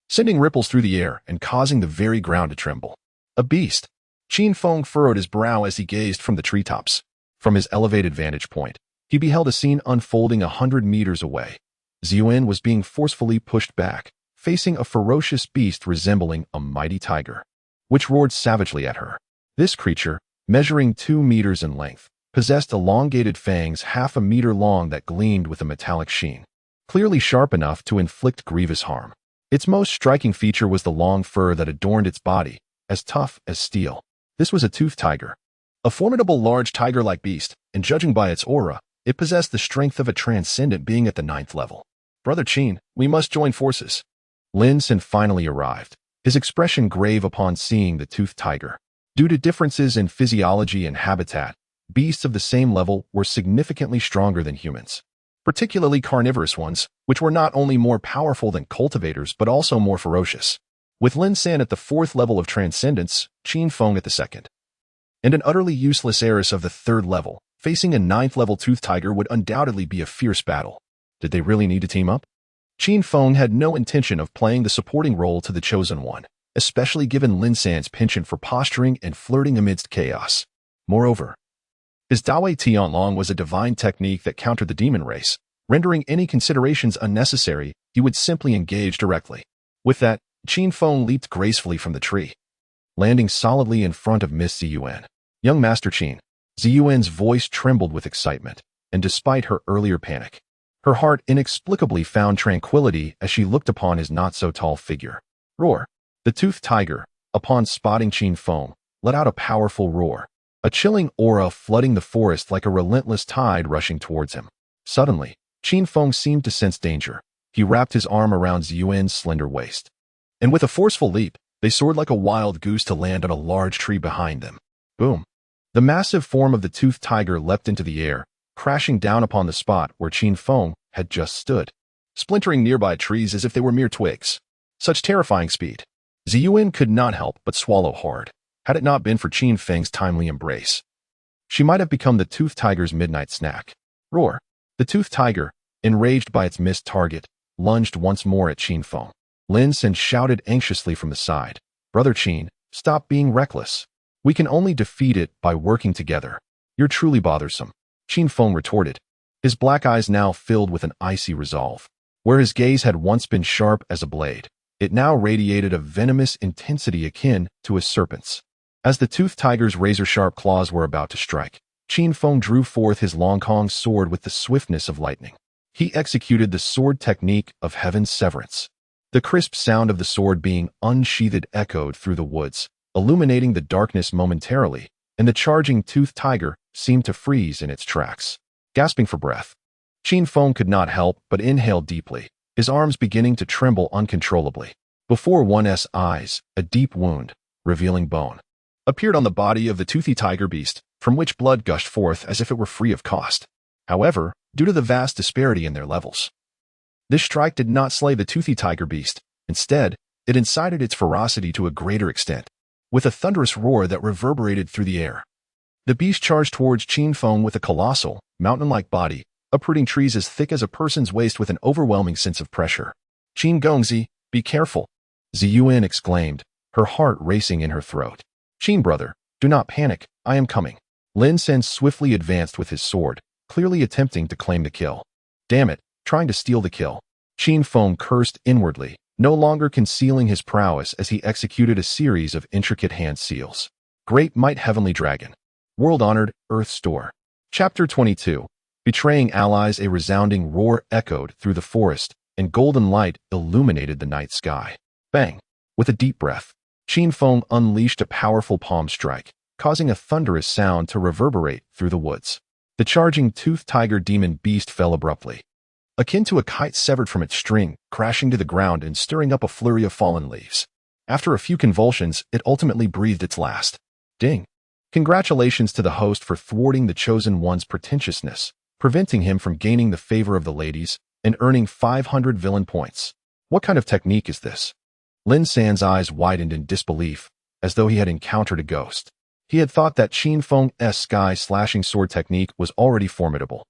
sending ripples through the air and causing the very ground to tremble. A beast. Qin Feng furrowed his brow as he gazed from the treetops. From his elevated vantage point, he beheld a scene unfolding 100 meters away. Ziyuan was being forcefully pushed back, facing a ferocious beast resembling a mighty tiger, which roared savagely at her. This creature, measuring 2 meters in length, possessed elongated fangs half a meter long that gleamed with a metallic sheen, clearly sharp enough to inflict grievous harm. Its most striking feature was the long fur that adorned its body, as tough as steel. This was a toothed tiger, a formidable large tiger-like beast, and judging by its aura, it possessed the strength of a transcendent being at the 9th level. Brother Qin, we must join forces. Lin Sen finally arrived, his expression grave upon seeing the toothed tiger. Due to differences in physiology and habitat, beasts of the same level were significantly stronger than humans, particularly carnivorous ones, which were not only more powerful than cultivators but also more ferocious. With Lin San at the 4th level of transcendence, Qin Feng at the 2nd, and an utterly useless heiress of the 3rd level, facing a 9th level toothed tiger would undoubtedly be a fierce battle. Did they really need to team up? Qin Feng had no intention of playing the supporting role to the Chosen One, especially given Lin San's penchant for posturing and flirting amidst chaos. Moreover, his Dawei Tianlong was a divine technique that countered the demon race, rendering any considerations unnecessary. He would simply engage directly. With that, Qin Feng leaped gracefully from the tree, landing solidly in front of Miss Ziyuan. Young Master Qin. Ziyuan's voice trembled with excitement, and despite her earlier panic, her heart inexplicably found tranquility as she looked upon his not-so-tall figure. Roar. The toothed tiger, upon spotting Qin Feng, let out a powerful roar, a chilling aura flooding the forest like a relentless tide rushing towards him. Suddenly, Qin Feng seemed to sense danger. He wrapped his arm around Ziyuan's slender waist, and with a forceful leap, they soared like a wild goose to land on a large tree behind them. Boom. The massive form of the toothed tiger leapt into the air, crashing down upon the spot where Qin Feng had just stood, splintering nearby trees as if they were mere twigs. Such terrifying speed. Ziyuan could not help but swallow hard. Had it not been for Qin Feng's timely embrace, she might have become the toothed tiger's midnight snack. Roar. The toothed tiger, enraged by its missed target, lunged once more at Qin Feng. Lin Sen shouted anxiously from the side, Brother Qin, stop being reckless. We can only defeat it by working together. You're truly bothersome. Qin Feng retorted, his black eyes now filled with an icy resolve. Where his gaze had once been sharp as a blade, it now radiated a venomous intensity akin to a serpent's. As the toothed tiger's razor-sharp claws were about to strike, Qin Feng drew forth his long-kong sword with the swiftness of lightning. He executed the sword technique of heaven's severance. The crisp sound of the sword being unsheathed echoed through the woods, illuminating the darkness momentarily, and the charging toothed tiger seemed to freeze in its tracks. Gasping for breath, Qin Feng could not help but inhale deeply, his arms beginning to tremble uncontrollably. Before one's eyes, a deep wound, revealing bone, appeared on the body of the toothy tiger beast, from which blood gushed forth as if it were free of cost. However, due to the vast disparity in their levels, this strike did not slay the toothy tiger beast. Instead, it incited its ferocity to a greater extent. With a thunderous roar that reverberated through the air, the beast charged towards Qin Feng with a colossal, mountain-like body, uprooting trees as thick as a person's waist with an overwhelming sense of pressure. Qin Gongzi, be careful, Ziyuan exclaimed, her heart racing in her throat. Qin brother, do not panic, I am coming. Lin Sen swiftly advanced with his sword, clearly attempting to claim the kill. Damn it, trying to steal the kill. Qin Feng cursed inwardly, no longer concealing his prowess as he executed a series of intricate hand seals. Great Might Heavenly Dragon. World-honored, Earth Store. Chapter 22. Betraying allies. A resounding roar echoed through the forest, and golden light illuminated the night sky. Bang! With a deep breath, Qin Feng unleashed a powerful palm strike, causing a thunderous sound to reverberate through the woods. The charging toothed tiger demon beast fell abruptly, akin to a kite severed from its string, crashing to the ground and stirring up a flurry of fallen leaves. After a few convulsions, it ultimately breathed its last. Ding! Congratulations to the host for thwarting the Chosen One's pretentiousness, preventing him from gaining the favor of the ladies, and earning 500 villain points. What kind of technique is this? Lin San's eyes widened in disbelief, as though he had encountered a ghost. He had thought that Qin Feng's sky-slashing sword technique was already formidable.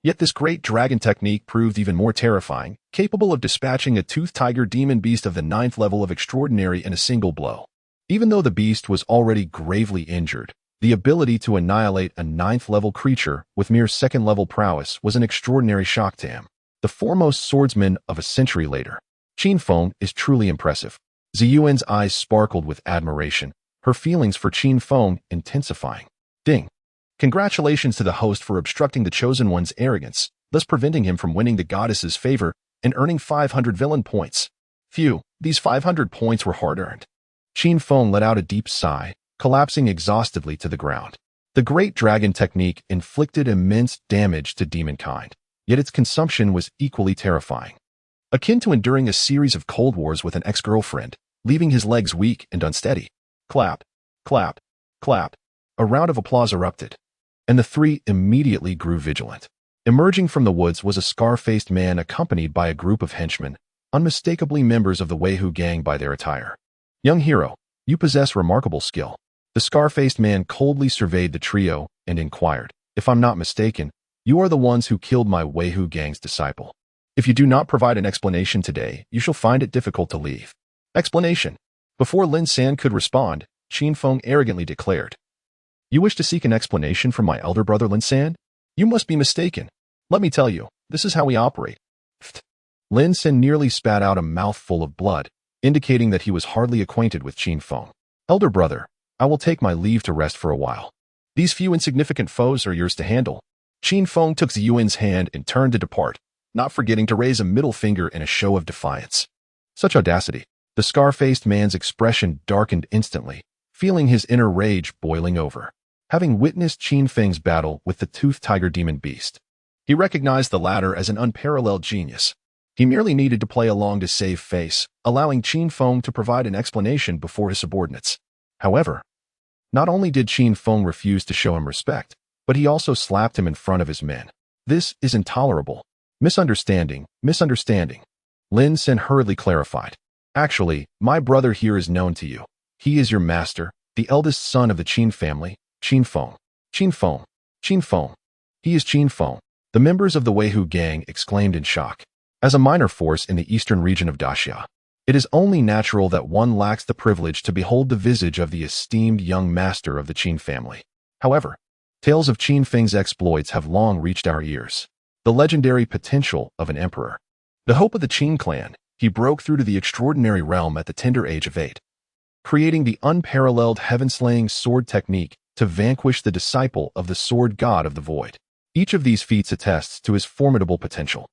Yet this great dragon technique proved even more terrifying, capable of dispatching a toothed tiger demon beast of the 9th level of extraordinary in a single blow. Even though the beast was already gravely injured, the ability to annihilate a 9th level creature with mere 2nd level prowess was an extraordinary shock to him. The foremost swordsman of a century later. Qin Feng is truly impressive. Ziyuan's eyes sparkled with admiration, her feelings for Qin Feng intensifying. Ding! Congratulations to the host for obstructing the Chosen One's arrogance, thus preventing him from winning the goddess's favor and earning 500 villain points. Phew, these 500 points were hard-earned. Qin Feng let out a deep sigh, collapsing exhaustedly to the ground. The great dragon technique inflicted immense damage to demonkind, yet its consumption was equally terrifying. Akin to enduring a series of cold wars with an ex-girlfriend, leaving his legs weak and unsteady. Clap, clap, clap. A round of applause erupted, and the three immediately grew vigilant. Emerging from the woods was a scar-faced man accompanied by a group of henchmen, unmistakably members of the Weihu gang by their attire. Young hero, you possess remarkable skill. The scar-faced man coldly surveyed the trio and inquired, if I'm not mistaken, you are the ones who killed my Weihu gang's disciple. If you do not provide an explanation today, you shall find it difficult to leave. Explanation. Before Lin San could respond, Qin Feng arrogantly declared, You wish to seek an explanation from my elder brother Lin San? You must be mistaken. Let me tell you, this is how we operate. Pfft. Lin San nearly spat out a mouthful of blood, indicating that he was hardly acquainted with Qin Feng. Elder brother, I will take my leave to rest for a while. These few insignificant foes are yours to handle. Qin Feng took Ziyuan's hand and turned to depart, not forgetting to raise a middle finger in a show of defiance. Such audacity. The scar-faced man's expression darkened instantly, feeling his inner rage boiling over. Having witnessed Qin Feng's battle with the toothed tiger demon beast, he recognized the latter as an unparalleled genius. He merely needed to play along to save face, allowing Qin Feng to provide an explanation before his subordinates. However, not only did Qin Feng refuse to show him respect, but he also slapped him in front of his men. This is intolerable. Misunderstanding. Lin San hurriedly clarified. Actually, my brother here is known to you. He is your master, the eldest son of the Qin family, Qin Feng. Qin Feng. He is Qin Feng. The members of the Weihu gang exclaimed in shock. As a minor force in the eastern region of Daxia, it is only natural that one lacks the privilege to behold the visage of the esteemed young master of the Qin family. However, tales of Qin Feng's exploits have long reached our ears. The legendary potential of an emperor. The hope of the Qin clan, he broke through to the extraordinary realm at the tender age of 8, creating the unparalleled heaven-slaying sword technique to vanquish the disciple of the sword god of the void. Each of these feats attests to his formidable potential.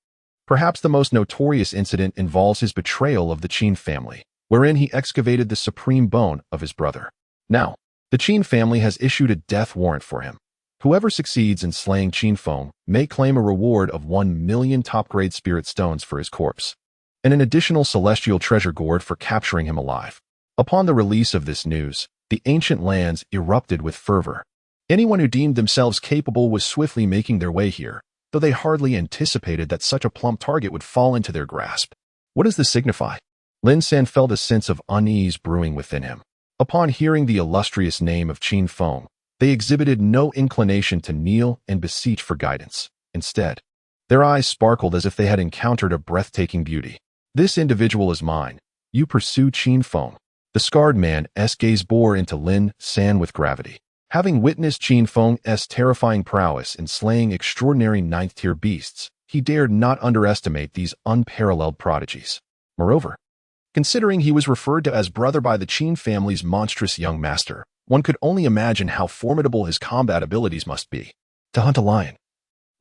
Perhaps the most notorious incident involves his betrayal of the Qin family, wherein he excavated the supreme bone of his brother. Now, the Qin family has issued a death warrant for him. Whoever succeeds in slaying Qin Feng may claim a reward of 1 million top-grade spirit stones for his corpse, and an additional celestial treasure gourd for capturing him alive. Upon the release of this news, the ancient lands erupted with fervor. Anyone who deemed themselves capable was swiftly making their way here, though they hardly anticipated that such a plump target would fall into their grasp. What does this signify? Lin San felt a sense of unease brewing within him. Upon hearing the illustrious name of Qin Feng, they exhibited no inclination to kneel and beseech for guidance. Instead, their eyes sparkled as if they had encountered a breathtaking beauty. This individual is mine. You pursue Qin Feng. The scarred man's gaze bore into Lin San with gravity. Having witnessed Qin Feng's terrifying prowess in slaying extraordinary 9th-tier beasts, he dared not underestimate these unparalleled prodigies. Moreover, considering he was referred to as brother by the Qin family's monstrous young master, one could only imagine how formidable his combat abilities must be. To hunt a lion,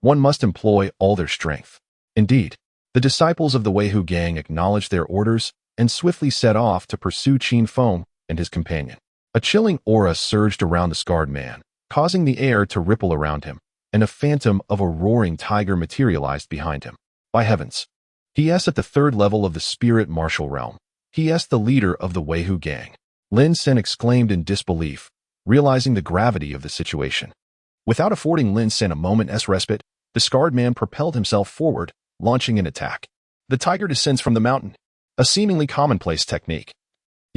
one must employ all their strength. Indeed, the disciples of the Weihu gang acknowledged their orders and swiftly set off to pursue Qin Feng and his companion. A chilling aura surged around the scarred man, causing the air to ripple around him, and a phantom of a roaring tiger materialized behind him. By heavens! He is at the 3rd level of the spirit martial realm. He is the leader of the Weihu gang. Lin San exclaimed in disbelief, realizing the gravity of the situation. Without affording Lin San a moment's respite, the scarred man propelled himself forward, launching an attack. The tiger descends from the mountain, a seemingly commonplace technique.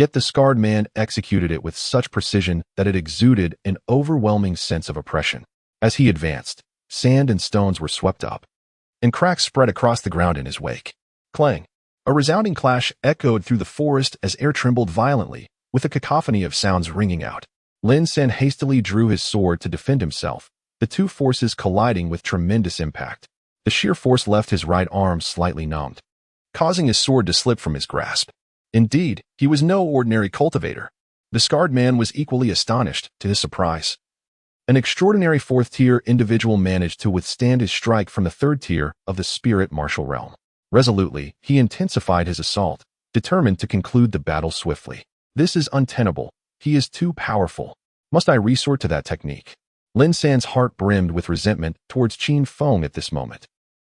Yet the scarred man executed it with such precision that it exuded an overwhelming sense of oppression. As he advanced, sand and stones were swept up, and cracks spread across the ground in his wake. Clang! A resounding clash echoed through the forest as air trembled violently, with a cacophony of sounds ringing out. Lin San hastily drew his sword to defend himself, the two forces colliding with tremendous impact. The sheer force left his right arm slightly numbed, causing his sword to slip from his grasp. Indeed, he was no ordinary cultivator. The scarred man was equally astonished, to his surprise. An extraordinary fourth-tier individual managed to withstand his strike from the third tier of the spirit martial realm. Resolutely, he intensified his assault, determined to conclude the battle swiftly. This is untenable. He is too powerful. Must I resort to that technique? Lin San's heart brimmed with resentment towards Qin Feng at this moment,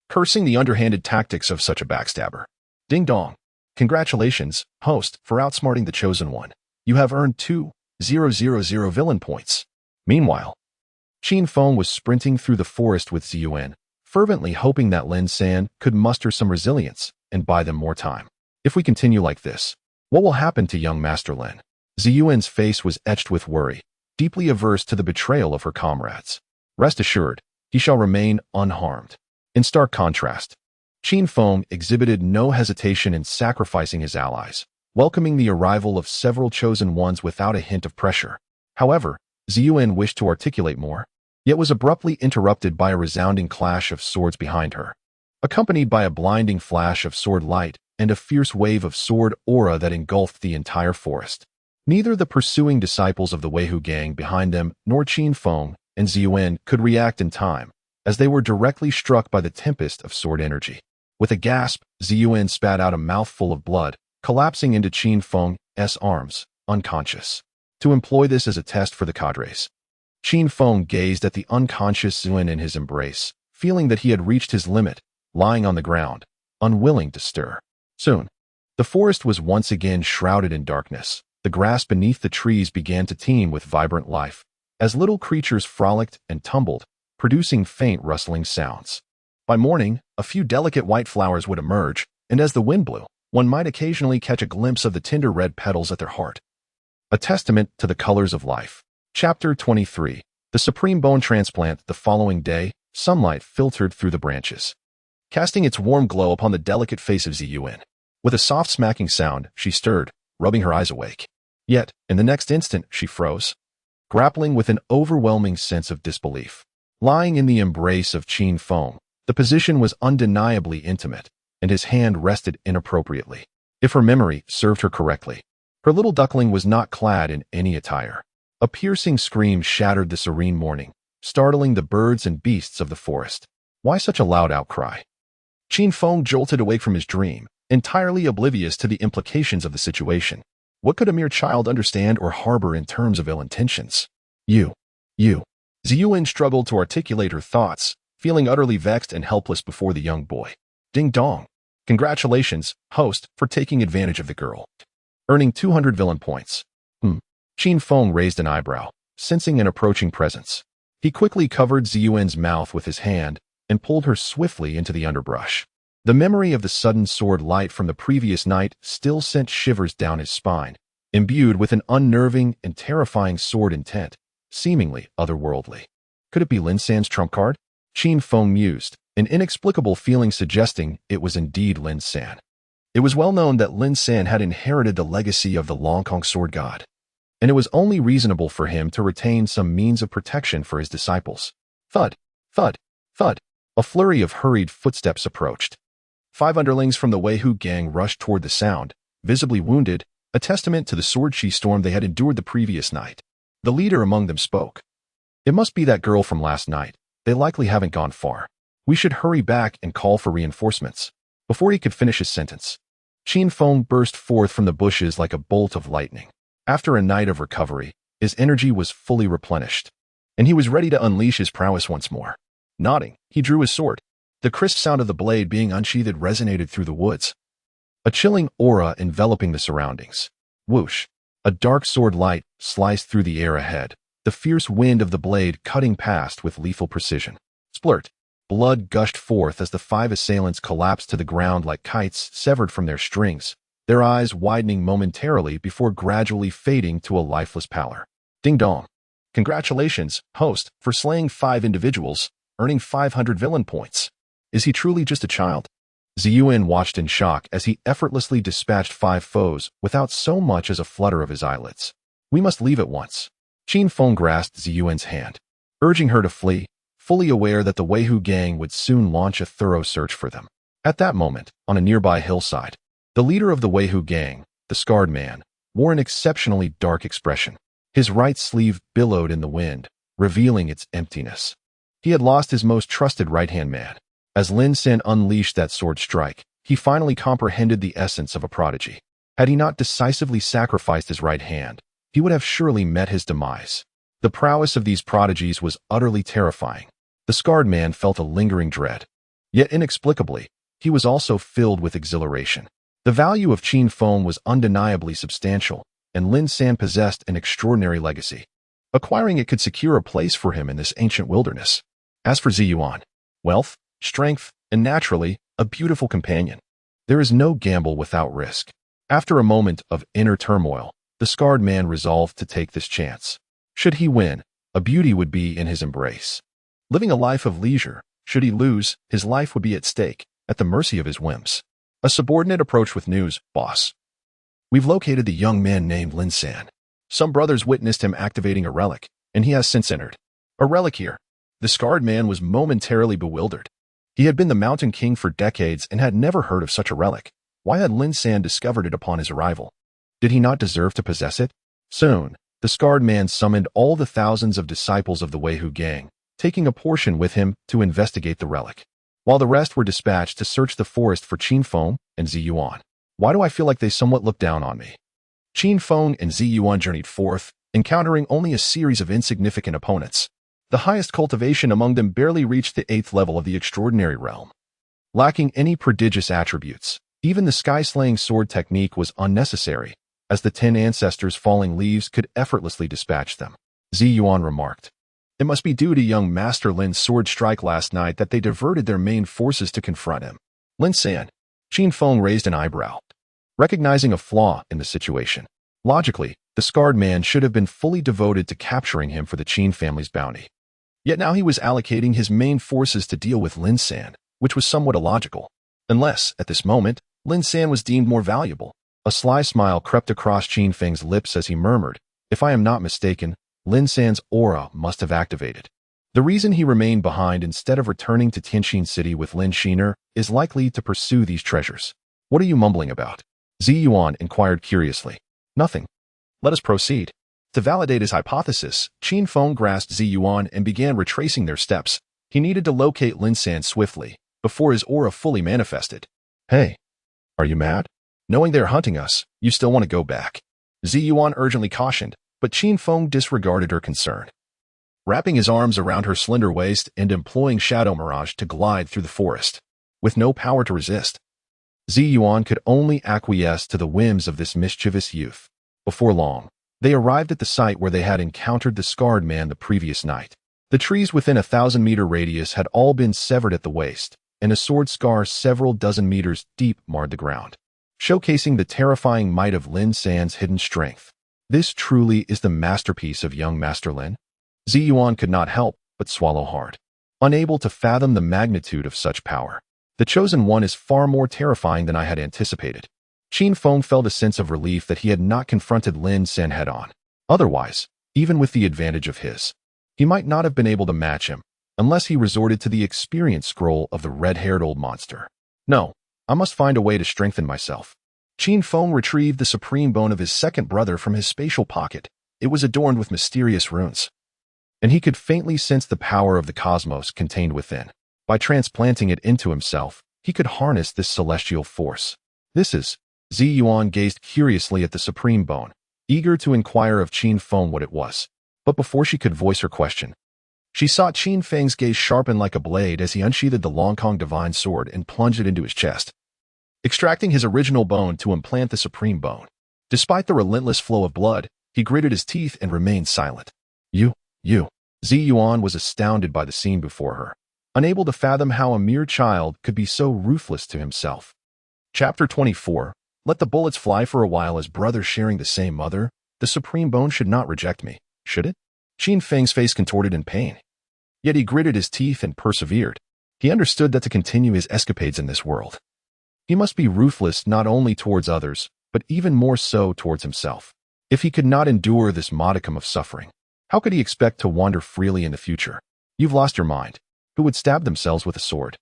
cursing the underhanded tactics of such a backstabber. Ding dong. Congratulations, host, for outsmarting the Chosen One. You have earned 2,000 villain points. Meanwhile, Qin Feng was sprinting through the forest with Ziyuan, fervently hoping that Lin San could muster some resilience and buy them more time. If we continue like this, what will happen to young Master Lin? Ziyuan's face was etched with worry, deeply averse to the betrayal of her comrades. Rest assured, he shall remain unharmed. In stark contrast, Qin Feng exhibited no hesitation in sacrificing his allies, welcoming the arrival of several chosen ones without a hint of pressure. However, Ziyuan wished to articulate more, yet was abruptly interrupted by a resounding clash of swords behind her, accompanied by a blinding flash of sword light and a fierce wave of sword aura that engulfed the entire forest. Neither the pursuing disciples of the Weihu gang behind them nor Qin Feng and Ziyuan could react in time, as they were directly struck by the tempest of sword energy. With a gasp, Ziyuan spat out a mouthful of blood, collapsing into Qin Feng's arms, unconscious. To employ this as a test for the cadres, Qin Feng gazed at the unconscious Ziyuan in his embrace, feeling that he had reached his limit, lying on the ground, unwilling to stir. Soon, the forest was once again shrouded in darkness. The grass beneath the trees began to teem with vibrant life, as little creatures frolicked and tumbled, producing faint rustling sounds. By morning, a few delicate white flowers would emerge, and as the wind blew, one might occasionally catch a glimpse of the tender red petals at their heart. A testament to the colors of life. Chapter 23. The Supreme Bone Transplant. The following day, sunlight filtered through the branches, casting its warm glow upon the delicate face of Ziyuan. With a soft smacking sound, she stirred, rubbing her eyes awake. Yet, in the next instant, she froze, grappling with an overwhelming sense of disbelief. Lying in the embrace of Qin Feng, the position was undeniably intimate, and his hand rested inappropriately. If her memory served her correctly, her little duckling was not clad in any attire. A piercing scream shattered the serene morning, startling the birds and beasts of the forest. Why such a loud outcry? Qin Feng jolted awake from his dream, entirely oblivious to the implications of the situation. What could a mere child understand or harbor in terms of ill intentions? You. Ziyuan struggled to articulate her thoughts, feeling utterly vexed and helpless before the young boy. Ding dong. Congratulations, host, for taking advantage of the girl. Earning 200 villain points. Qin Feng raised an eyebrow, sensing an approaching presence. He quickly covered Ziyuan's mouth with his hand and pulled her swiftly into the underbrush. The memory of the sudden sword light from the previous night still sent shivers down his spine, imbued with an unnerving and terrifying sword intent, seemingly otherworldly. Could it be Lin San's trump card? Qin Feng mused, an inexplicable feeling suggesting it was indeed Lin San. It was well known that Lin San had inherited the legacy of the Longkong sword god, and it was only reasonable for him to retain some means of protection for his disciples. Thud, thud, thud. A flurry of hurried footsteps approached. 5 underlings from the Weihu gang rushed toward the sound, visibly wounded, a testament to the sword she storm they had endured the previous night. The leader among them spoke. It must be that girl from last night. They likely haven't gone far. We should hurry back and call for reinforcements. Before he could finish his sentence, Qin Feng burst forth from the bushes like a bolt of lightning. After a night of recovery, his energy was fully replenished, and he was ready to unleash his prowess once more. Nodding, he drew his sword. The crisp sound of the blade being unsheathed resonated through the woods, a chilling aura enveloping the surroundings. Whoosh! A dark sword light sliced through the air ahead, the fierce wind of the blade cutting past with lethal precision. Splurt! Blood gushed forth as the 5 assailants collapsed to the ground like kites severed from their strings, their eyes widening momentarily before gradually fading to a lifeless pallor. Ding dong. Congratulations, host, for slaying 5 individuals, earning 500 villain points. Is he truly just a child? Ziyuan watched in shock as he effortlessly dispatched 5 foes without so much as a flutter of his eyelids. We must leave at once. Qin Feng grasped Ziyuan's hand, urging her to flee, fully aware that the Weihu gang would soon launch a thorough search for them. At that moment, on a nearby hillside, the leader of the Weihu gang, the scarred man, wore an exceptionally dark expression. His right sleeve billowed in the wind, revealing its emptiness. He had lost his most trusted right-hand man. As Lin San unleashed that sword strike, he finally comprehended the essence of a prodigy. Had he not decisively sacrificed his right hand, he would have surely met his demise. The prowess of these prodigies was utterly terrifying. The scarred man felt a lingering dread. Yet inexplicably, he was also filled with exhilaration. The value of Qin Feng was undeniably substantial, and Lin San possessed an extraordinary legacy. Acquiring it could secure a place for him in this ancient wilderness. As for Ziyuan, wealth, strength, and naturally, a beautiful companion. There is no gamble without risk. After a moment of inner turmoil, the scarred man resolved to take this chance. Should he win, a beauty would be in his embrace. Living a life of leisure, should he lose, his life would be at stake, at the mercy of his whims. A subordinate approached with news, boss. We've located the young man named Lin San. Some brothers witnessed him activating a relic, and he has since entered. A relic here. The scarred man was momentarily bewildered. He had been the Mountain King for decades and had never heard of such a relic. Why had Lin San discovered it upon his arrival? Did he not deserve to possess it? Soon, the scarred man summoned all the thousands of disciples of the Weihu gang, taking a portion with him to investigate the relic, while the rest were dispatched to search the forest for Qin Feng and Ziyuan. Why do I feel like they somewhat look down on me? Qin Feng and Ziyuan journeyed forth, encountering only a series of insignificant opponents. The highest cultivation among them barely reached the 8th level of the extraordinary realm. Lacking any prodigious attributes, even the sky-slaying sword technique was unnecessary, as the 10 ancestors' falling leaves could effortlessly dispatch them. Ziyuan remarked, "It must be due to young Master Lin's sword strike last night that they diverted their main forces to confront him." Lin San. Qin Feng raised an eyebrow, recognizing a flaw in the situation. Logically, the scarred man should have been fully devoted to capturing him for the Qin family's bounty. Yet now he was allocating his main forces to deal with Lin San, which was somewhat illogical. Unless, at this moment, Lin San was deemed more valuable. A sly smile crept across Qin Feng's lips as he murmured, "If I am not mistaken, Lin San's aura must have activated. The reason he remained behind instead of returning to Tianxin City with Lin Shiner is likely to pursue these treasures." "What are you mumbling about?" Ziyuan inquired curiously. "Nothing. Let us proceed." To validate his hypothesis, Qin Feng grasped Ziyuan and began retracing their steps. He needed to locate Lin San swiftly, before his aura fully manifested. "Hey, are you mad? Knowing they're hunting us, you still want to go back?" Ziyuan urgently cautioned, but Qin Feng disregarded her concern. Wrapping his arms around her slender waist and employing Shadow Mirage to glide through the forest. With no power to resist, Ziyuan could only acquiesce to the whims of this mischievous youth. Before long, they arrived at the site where they had encountered the scarred man the previous night. The trees within a 1,000-meter radius had all been severed at the waist, and a sword scar several dozen meters deep marred the ground, showcasing the terrifying might of Lin San's hidden strength. This truly is the masterpiece of young Master Lin? Ziyuan could not help but swallow hard, unable to fathom the magnitude of such power. The Chosen One is far more terrifying than I had anticipated. Qin Feng felt a sense of relief that he had not confronted Lin San head-on. Otherwise, even with the advantage of his, he might not have been able to match him, unless he resorted to the experience scroll of the red-haired old monster. No, I must find a way to strengthen myself. Qin Feng retrieved the supreme bone of his second brother from his spatial pocket. It was adorned with mysterious runes, and he could faintly sense the power of the cosmos contained within. By transplanting it into himself, he could harness this celestial force. This is... Ziyuan gazed curiously at the supreme bone, eager to inquire of Qin Feng what it was. But before she could voice her question, she saw Qin Feng's gaze sharpen like a blade as he unsheathed the Longkong divine sword and plunged it into his chest, extracting his original bone to implant the supreme bone. Despite the relentless flow of blood, he gritted his teeth and remained silent. You. Ziyuan was astounded by the scene before her, unable to fathom how a mere child could be so ruthless to himself. Chapter 24. Let the bullets fly for a while as brothers sharing the same mother. The supreme bone should not reject me, should it? Qin Feng's face contorted in pain. Yet he gritted his teeth and persevered. He understood that to continue his escapades in this world, he must be ruthless not only towards others, but even more so towards himself. If he could not endure this modicum of suffering, how could he expect to wander freely in the future? You've lost your mind. Who would stab themselves with a sword?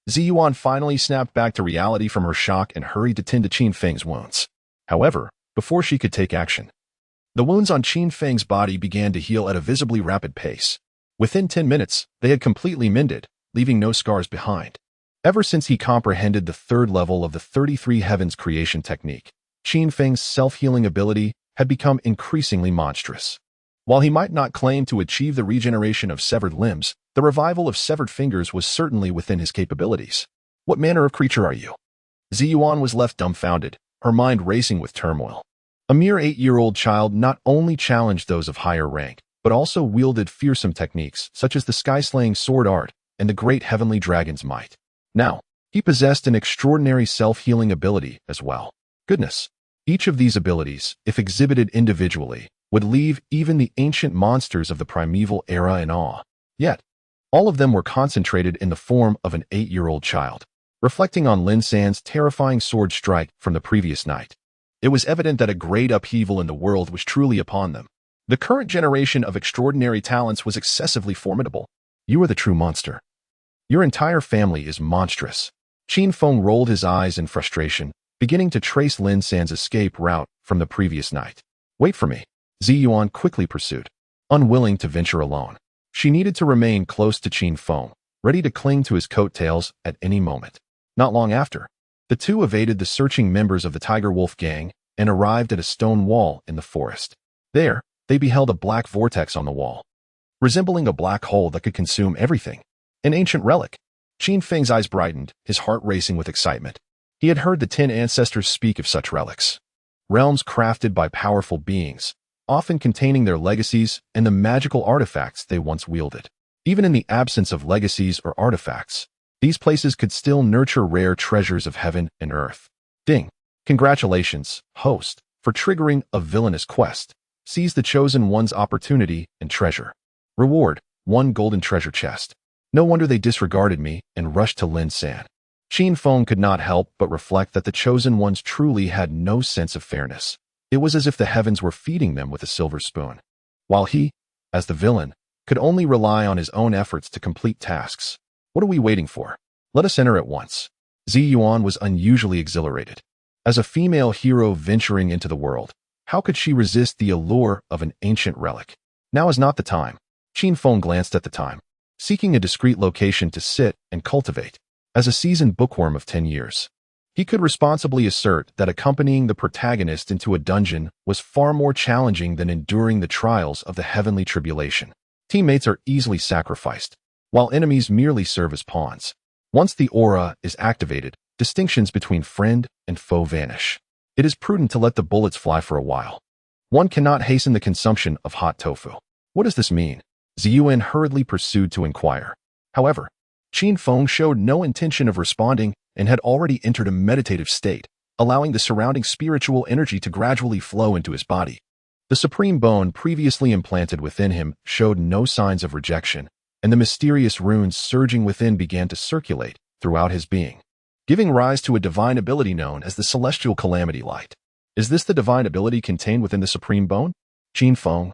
Ziyuan finally snapped back to reality from her shock and hurried to tend to Qin Feng's wounds. However, before she could take action, the wounds on Qin Feng's body began to heal at a visibly rapid pace. Within 10 minutes, they had completely mended, leaving no scars behind. Ever since he comprehended the third level of the 33 Heavens creation technique, Qin Feng's self-healing ability had become increasingly monstrous. While he might not claim to achieve the regeneration of severed limbs, the revival of severed fingers was certainly within his capabilities. What manner of creature are you? Ziyuan was left dumbfounded, her mind racing with turmoil. A mere 8-year-old child not only challenged those of higher rank, but also wielded fearsome techniques such as the sky-slaying sword art and the great heavenly dragon's might. Now, he possessed an extraordinary self-healing ability as well. Goodness, each of these abilities, if exhibited individually, would leave even the ancient monsters of the primeval era in awe. Yet, all of them were concentrated in the form of an 8-year-old child. Reflecting on Lin San's terrifying sword strike from the previous night, it was evident that a great upheaval in the world was truly upon them. The current generation of extraordinary talents was excessively formidable. You are the true monster. Your entire family is monstrous. Qin Feng rolled his eyes in frustration, beginning to trace Lin San's escape route from the previous night. Wait for me, Ziyuan quickly pursued. Unwilling to venture alone, she needed to remain close to Qin Feng, ready to cling to his coattails at any moment. Not long after, the two evaded the searching members of the Tiger Wolf gang and arrived at a stone wall in the forest. There, they beheld a black vortex on the wall, resembling a black hole that could consume everything. An ancient relic. Qin Feng's eyes brightened, his heart racing with excitement. He had heard the 10 ancestors speak of such relics. Realms crafted by powerful beings, often containing their legacies and the magical artifacts they once wielded. Even in the absence of legacies or artifacts, these places could still nurture rare treasures of heaven and earth. Ding! Congratulations, host, for triggering a villainous quest. Seize the chosen one's opportunity and treasure. Reward, 1 golden treasure chest. No wonder they disregarded me and rushed to Lin San. Qin Feng could not help but reflect that the chosen ones truly had no sense of fairness. It was as if the heavens were feeding them with a silver spoon, while he, as the villain, could only rely on his own efforts to complete tasks. What are we waiting for? Let us enter at once. Ziyuan was unusually exhilarated. As a female hero venturing into the world, how could she resist the allure of an ancient relic? Now is not the time. Qin Feng glanced at the time, seeking a discreet location to sit and cultivate. As a seasoned bookworm of 10 years, he could responsibly assert that accompanying the protagonist into a dungeon was far more challenging than enduring the trials of the heavenly tribulation. Teammates are easily sacrificed, while enemies merely serve as pawns. Once the aura is activated, distinctions between friend and foe vanish. It is prudent to let the bullets fly for a while. One cannot hasten the consumption of hot tofu. What does this mean? Ziyuan hurriedly pursued to inquire. However, Qin Feng showed no intention of responding and had already entered a meditative state, allowing the surrounding spiritual energy to gradually flow into his body. The supreme bone previously implanted within him showed no signs of rejection, and the mysterious runes surging within began to circulate throughout his being, giving rise to a divine ability known as the Celestial Calamity Light. Is this the divine ability contained within the supreme bone? Qin Feng,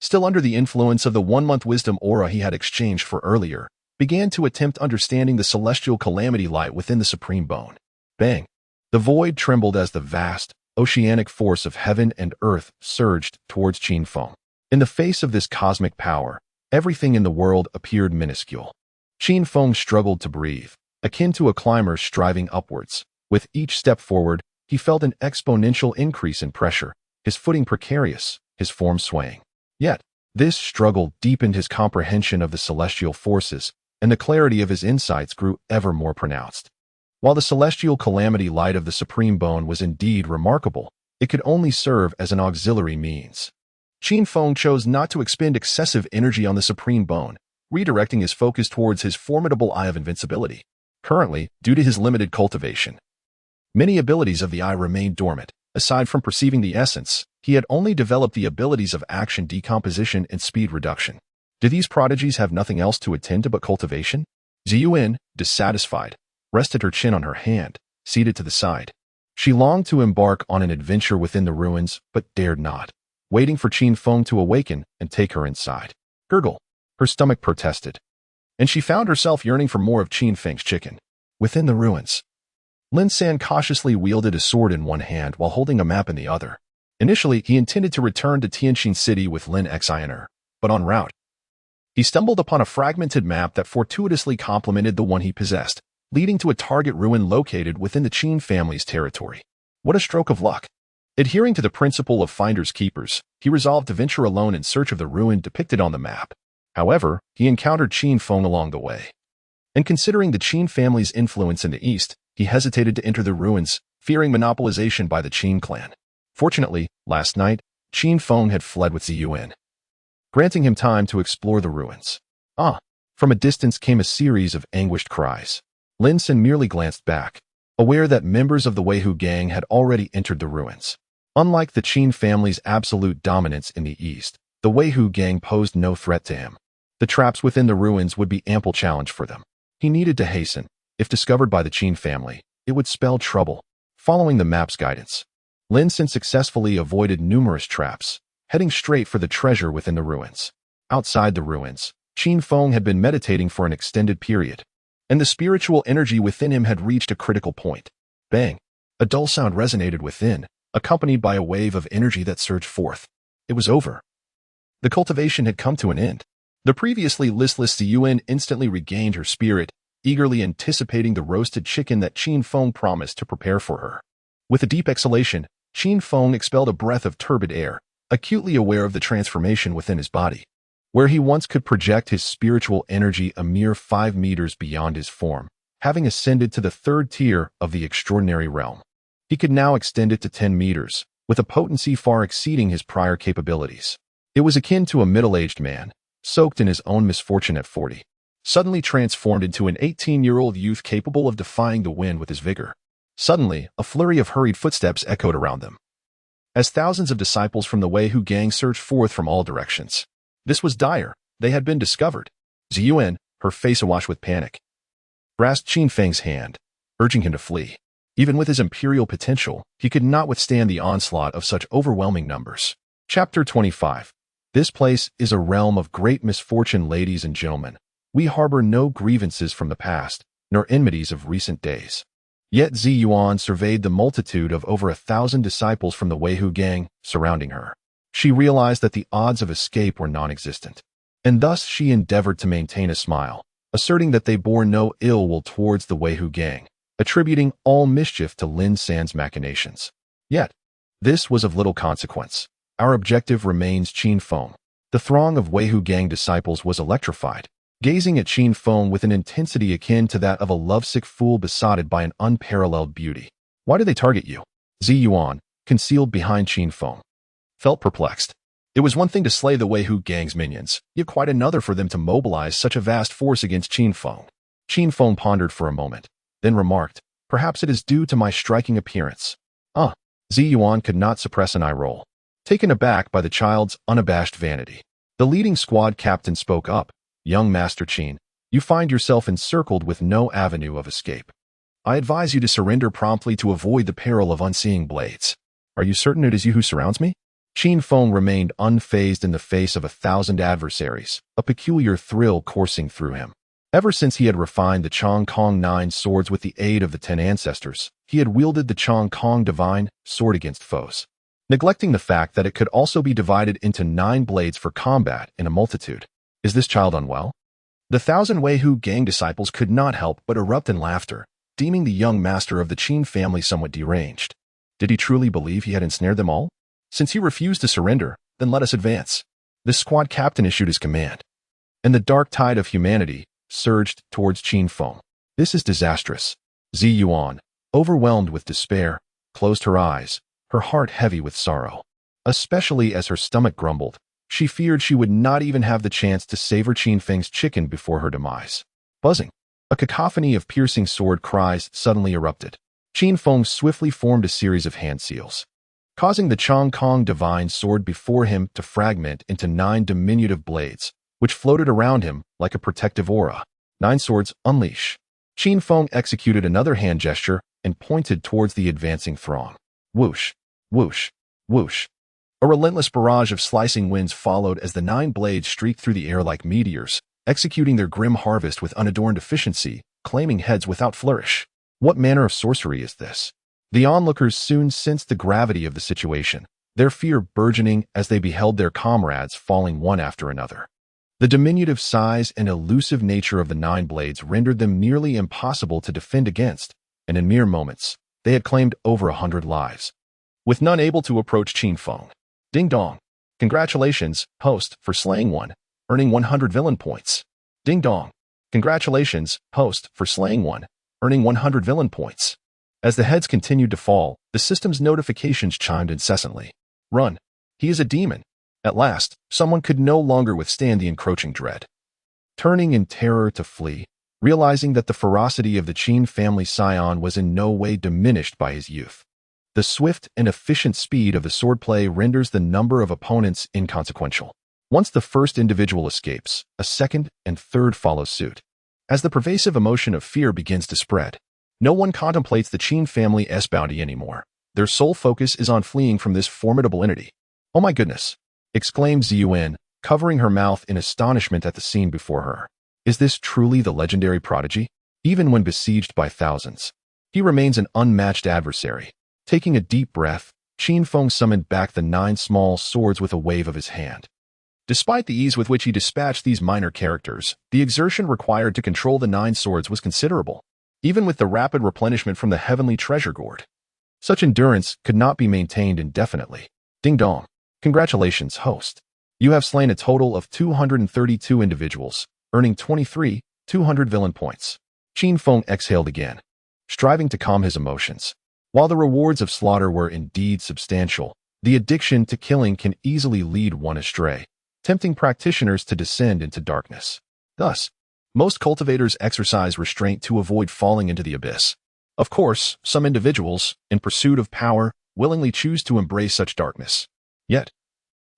still under the influence of the 1-month wisdom aura he had exchanged for earlier, began to attempt understanding the celestial calamity light within the supreme bone. Bang! The void trembled as the vast, oceanic force of heaven and earth surged towards Qin Feng. In the face of this cosmic power, everything in the world appeared minuscule. Qin Feng struggled to breathe, akin to a climber striving upwards. With each step forward, he felt an exponential increase in pressure, his footing precarious, his form swaying. Yet, this struggle deepened his comprehension of the celestial forces, and the clarity of his insights grew ever more pronounced. While the celestial calamity light of the supreme bone was indeed remarkable, it could only serve as an auxiliary means. Qin Feng chose not to expend excessive energy on the supreme bone, redirecting his focus towards his formidable eye of invincibility. Currently, due to his limited cultivation, Many abilities of the eye remained dormant. Aside from perceiving the essence, he had only developed the abilities of action decomposition and speed reduction. Do these prodigies have nothing else to attend to but cultivation? Ziyuan, dissatisfied, rested her chin on her hand, seated to the side. She longed to embark on an adventure within the ruins, but dared not, waiting for Qin Feng to awaken and take her inside. Gurgle. Her stomach protested, and she found herself yearning for more of Qin Feng's chicken. Within the ruins, Lin San cautiously wielded a sword in one hand while holding a map in the other. Initially, he intended to return to Tianqin City with Lin Xiner, but en route, he stumbled upon a fragmented map that fortuitously complemented the one he possessed, leading to a target ruin located within the Qin family's territory. What a stroke of luck! Adhering to the principle of finders keepers, he resolved to venture alone in search of the ruin depicted on the map. However, he encountered Qin Feng along the way. And considering the Qin family's influence in the east, he hesitated to enter the ruins, fearing monopolization by the Qin clan. Fortunately, last night, Qin Feng had fled with Ziyuan, granting him time to explore the ruins. Ah! From a distance came a series of anguished cries. Lin San merely glanced back, aware that members of the Weihu gang had already entered the ruins. Unlike the Qin family's absolute dominance in the east, the Weihu gang posed no threat to him. The traps within the ruins would be ample challenge for them. He needed to hasten. If discovered by the Qin family, it would spell trouble. Following the map's guidance, Lin San successfully avoided numerous traps, heading straight for the treasure within the ruins. Outside the ruins, Qin Feng had been meditating for an extended period, and the spiritual energy within him had reached a critical point. Bang! A dull sound resonated within, accompanied by a wave of energy that surged forth. It was over. The cultivation had come to an end. The previously listless Ziyuan instantly regained her spirit, eagerly anticipating the roasted chicken that Qin Feng promised to prepare for her. With a deep exhalation, Qin Feng expelled a breath of turbid air, acutely aware of the transformation within his body. Where he once could project his spiritual energy a mere 5 meters beyond his form, having ascended to the third tier of the extraordinary realm, he could now extend it to 10 meters, with a potency far exceeding his prior capabilities. It was akin to a middle-aged man, soaked in his own misfortune at 40, suddenly transformed into an 18-year-old youth capable of defying the wind with his vigor. Suddenly, a flurry of hurried footsteps echoed around them, as thousands of disciples from the Weihu gang surged forth from all directions. This was dire. They had been discovered. Ziyuan, her face awash with panic, grasped Qin Feng's hand, urging him to flee. Even with his imperial potential, he could not withstand the onslaught of such overwhelming numbers. Chapter 25. This place is a realm of great misfortune, ladies and gentlemen. We harbor no grievances from the past, nor enmities of recent days. Yet Ziyuan surveyed the multitude of over 1,000 disciples from the Weihu gang surrounding her. She realized that the odds of escape were non-existent, and thus she endeavored to maintain a smile, asserting that they bore no ill will towards the Weihu gang, attributing all mischief to Lin San's machinations. Yet, this was of little consequence. Our objective remains Qin Feng. The throng of Weihu gang disciples was electrified, gazing at Qin Feng with an intensity akin to that of a lovesick fool besotted by an unparalleled beauty. Why do they target you? Ziyuan, concealed behind Qin Feng, felt perplexed. It was one thing to slay the Weihu gang's minions, yet quite another for them to mobilize such a vast force against Qin Feng. Qin Feng pondered for a moment, then remarked, "Perhaps it is due to my striking appearance." Ziyuan could not suppress an eye roll, taken aback by the child's unabashed vanity. The leading squad captain spoke up. "Young Master Qin, you find yourself encircled with no avenue of escape. I advise you to surrender promptly to avoid the peril of unseeing blades." "Are you certain it is you who surrounds me?" Qin Feng remained unfazed in the face of 1,000 adversaries, a peculiar thrill coursing through him. Ever since he had refined the Chong Kong 9 swords with the aid of the 10 ancestors, he had wielded the Chong Kong Divine sword against foes, neglecting the fact that it could also be divided into 9 blades for combat in a multitude. Is this child unwell? The 1,000 Weihu gang disciples could not help but erupt in laughter, deeming the young master of the Qin family somewhat deranged. Did he truly believe he had ensnared them all? Since he refused to surrender, then let us advance. The squad captain issued his command, and the dark tide of humanity surged towards Qin Feng. This is disastrous. Ziyuan, overwhelmed with despair, closed her eyes, her heart heavy with sorrow. Especially as her stomach grumbled, she feared she would not even have the chance to savor Qin Feng's chicken before her demise. Buzzing. A cacophony of piercing sword cries suddenly erupted. Qin Feng swiftly formed a series of hand seals, causing the Chong Kong divine sword before him to fragment into 9 diminutive blades, which floated around him like a protective aura. 9 swords, unleash. Qin Feng executed another hand gesture and pointed towards the advancing throng. Whoosh, whoosh, whoosh. A relentless barrage of slicing winds followed as the 9 blades streaked through the air like meteors, executing their grim harvest with unadorned efficiency, claiming heads without flourish. What manner of sorcery is this? The onlookers soon sensed the gravity of the situation, their fear burgeoning as they beheld their comrades falling one after another. The diminutive size and elusive nature of the 9 blades rendered them nearly impossible to defend against, and in mere moments, they had claimed over 100 lives. With none able to approach Qin Feng. Ding dong. Congratulations, host, for slaying one, earning 100 villain points. Ding dong. Congratulations, host, for slaying one, earning 100 villain points. As the heads continued to fall, the system's notifications chimed incessantly. Run. He is a demon. At last, someone could no longer withstand the encroaching dread. Turning in terror to flee, realizing that the ferocity of the Qin family scion was in no way diminished by his youth. The swift and efficient speed of the swordplay renders the number of opponents inconsequential. Once the first individual escapes, a second and third follow suit. As the pervasive emotion of fear begins to spread, no one contemplates the Qin family's bounty anymore. Their sole focus is on fleeing from this formidable entity. Oh my goodness! Exclaimed Ziyuan, covering her mouth in astonishment at the scene before her. Is this truly the legendary prodigy? Even when besieged by thousands, he remains an unmatched adversary. Taking a deep breath, Qin Feng summoned back the 9 small swords with a wave of his hand. Despite the ease with which he dispatched these minor characters, the exertion required to control the 9 swords was considerable, even with the rapid replenishment from the heavenly treasure gourd. Such endurance could not be maintained indefinitely. Ding dong. Congratulations, host. You have slain a total of 232 individuals, earning 200 villain points. Qin Feng exhaled again, striving to calm his emotions. While the rewards of slaughter were indeed substantial, the addiction to killing can easily lead one astray, tempting practitioners to descend into darkness. Thus, most cultivators exercise restraint to avoid falling into the abyss. Of course, some individuals, in pursuit of power, willingly choose to embrace such darkness. Yet,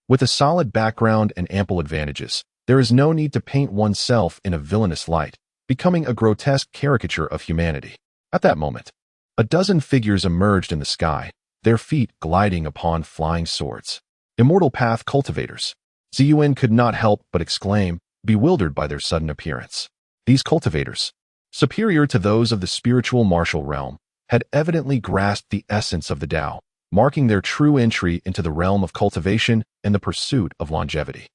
with a solid background and ample advantages, there is no need to paint oneself in a villainous light, becoming a grotesque caricature of humanity. At that moment, a dozen figures emerged in the sky, their feet gliding upon flying swords. Immortal Path cultivators. Ziyuan could not help but exclaim, bewildered by their sudden appearance. These cultivators, superior to those of the spiritual martial realm, had evidently grasped the essence of the Tao, marking their true entry into the realm of cultivation and the pursuit of longevity.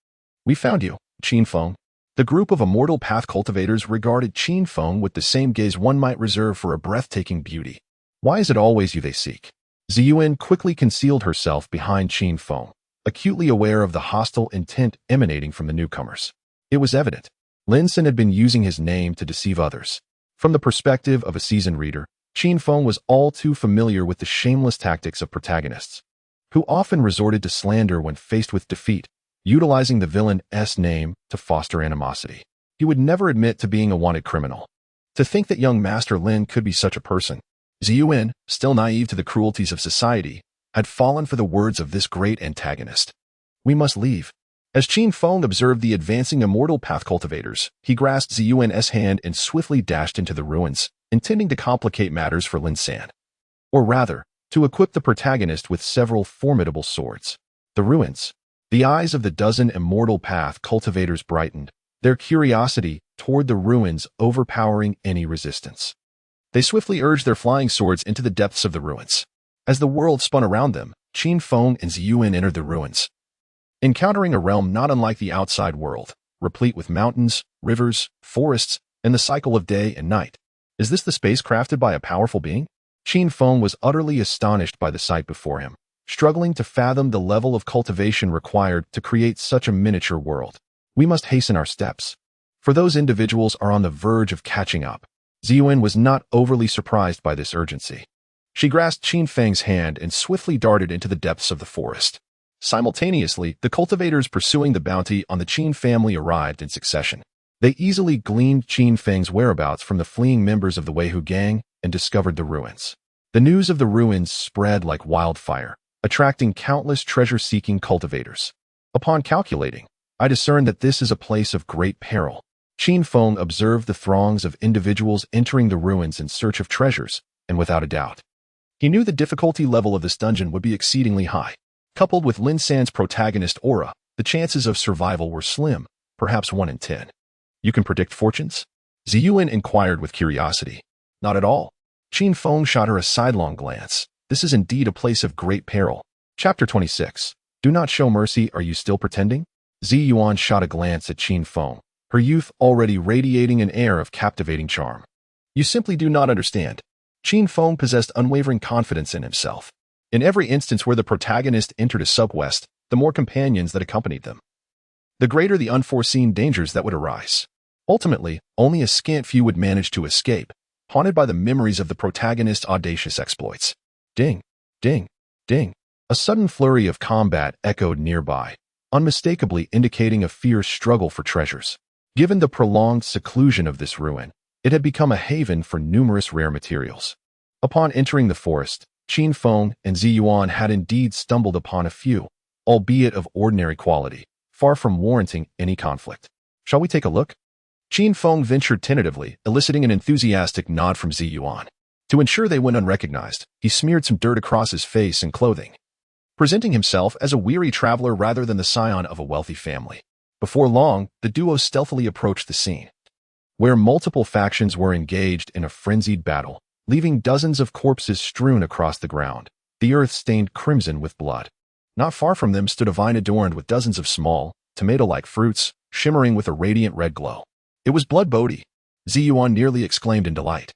We found you, Qin Feng. The group of Immortal Path cultivators regarded Qin Feng with the same gaze one might reserve for a breathtaking beauty. Why is it always you they seek? Ziyuan quickly concealed herself behind Qin Feng, acutely aware of the hostile intent emanating from the newcomers. It was evident. Lin Sin had been using his name to deceive others. From the perspective of a seasoned reader, Qin Feng was all too familiar with the shameless tactics of protagonists, who often resorted to slander when faced with defeat, utilizing the villain's name to foster animosity. He would never admit to being a wanted criminal. To think that young Master Lin could be such a person. Ziyuan, still naive to the cruelties of society, had fallen for the words of this great antagonist. We must leave. As Qin Feng observed the advancing Immortal Path cultivators, he grasped Ziyuan's hand and swiftly dashed into the ruins, intending to complicate matters for Lin San. Or rather, to equip the protagonist with several formidable swords. The ruins. The eyes of the dozen Immortal Path cultivators brightened, their curiosity toward the ruins overpowering any resistance. They swiftly urged their flying swords into the depths of the ruins. As the world spun around them, Qin Feng and Ziyuan entered the ruins, encountering a realm not unlike the outside world, replete with mountains, rivers, forests, and the cycle of day and night. Is this the space crafted by a powerful being? Qin Feng was utterly astonished by the sight before him, struggling to fathom the level of cultivation required to create such a miniature world. We must hasten our steps, for those individuals are on the verge of catching up. Ziyuan was not overly surprised by this urgency. She grasped Qin Feng's hand and swiftly darted into the depths of the forest. Simultaneously, the cultivators pursuing the bounty on the Qin family arrived in succession. They easily gleaned Qin Feng's whereabouts from the fleeing members of the Weihu gang and discovered the ruins. The news of the ruins spread like wildfire, attracting countless treasure-seeking cultivators. Upon calculating, I discerned that this is a place of great peril. Qin Feng observed the throngs of individuals entering the ruins in search of treasures, and without a doubt, he knew the difficulty level of this dungeon would be exceedingly high. Coupled with Lin San's protagonist aura, the chances of survival were slim, perhaps 1 in 10. You can predict fortunes? Ziyuan inquired with curiosity. Not at all. Qin Feng shot her a sidelong glance. This is indeed a place of great peril. Chapter 26. Do not show mercy, are you still pretending? Ziyuan shot a glance at Qin Feng, her youth already radiating an air of captivating charm. You simply do not understand. Qin Feng possessed unwavering confidence in himself. In every instance where the protagonist entered a subquest, the more companions that accompanied them, the greater the unforeseen dangers that would arise. Ultimately, only a scant few would manage to escape, haunted by the memories of the protagonist's audacious exploits. Ding, ding, ding. A sudden flurry of combat echoed nearby, unmistakably indicating a fierce struggle for treasures. Given the prolonged seclusion of this ruin, it had become a haven for numerous rare materials. Upon entering the forest, Qin Feng and Ziyuan had indeed stumbled upon a few, albeit of ordinary quality, far from warranting any conflict. Shall we take a look? Qin Feng ventured tentatively, eliciting an enthusiastic nod from Ziyuan. To ensure they went unrecognized, he smeared some dirt across his face and clothing, presenting himself as a weary traveler rather than the scion of a wealthy family. Before long, the duo stealthily approached the scene, where multiple factions were engaged in a frenzied battle, leaving dozens of corpses strewn across the ground, the earth stained crimson with blood. Not far from them stood a vine adorned with dozens of small, tomato-like fruits, shimmering with a radiant red glow. It was blood Bodhi, Ziyuan nearly exclaimed in delight,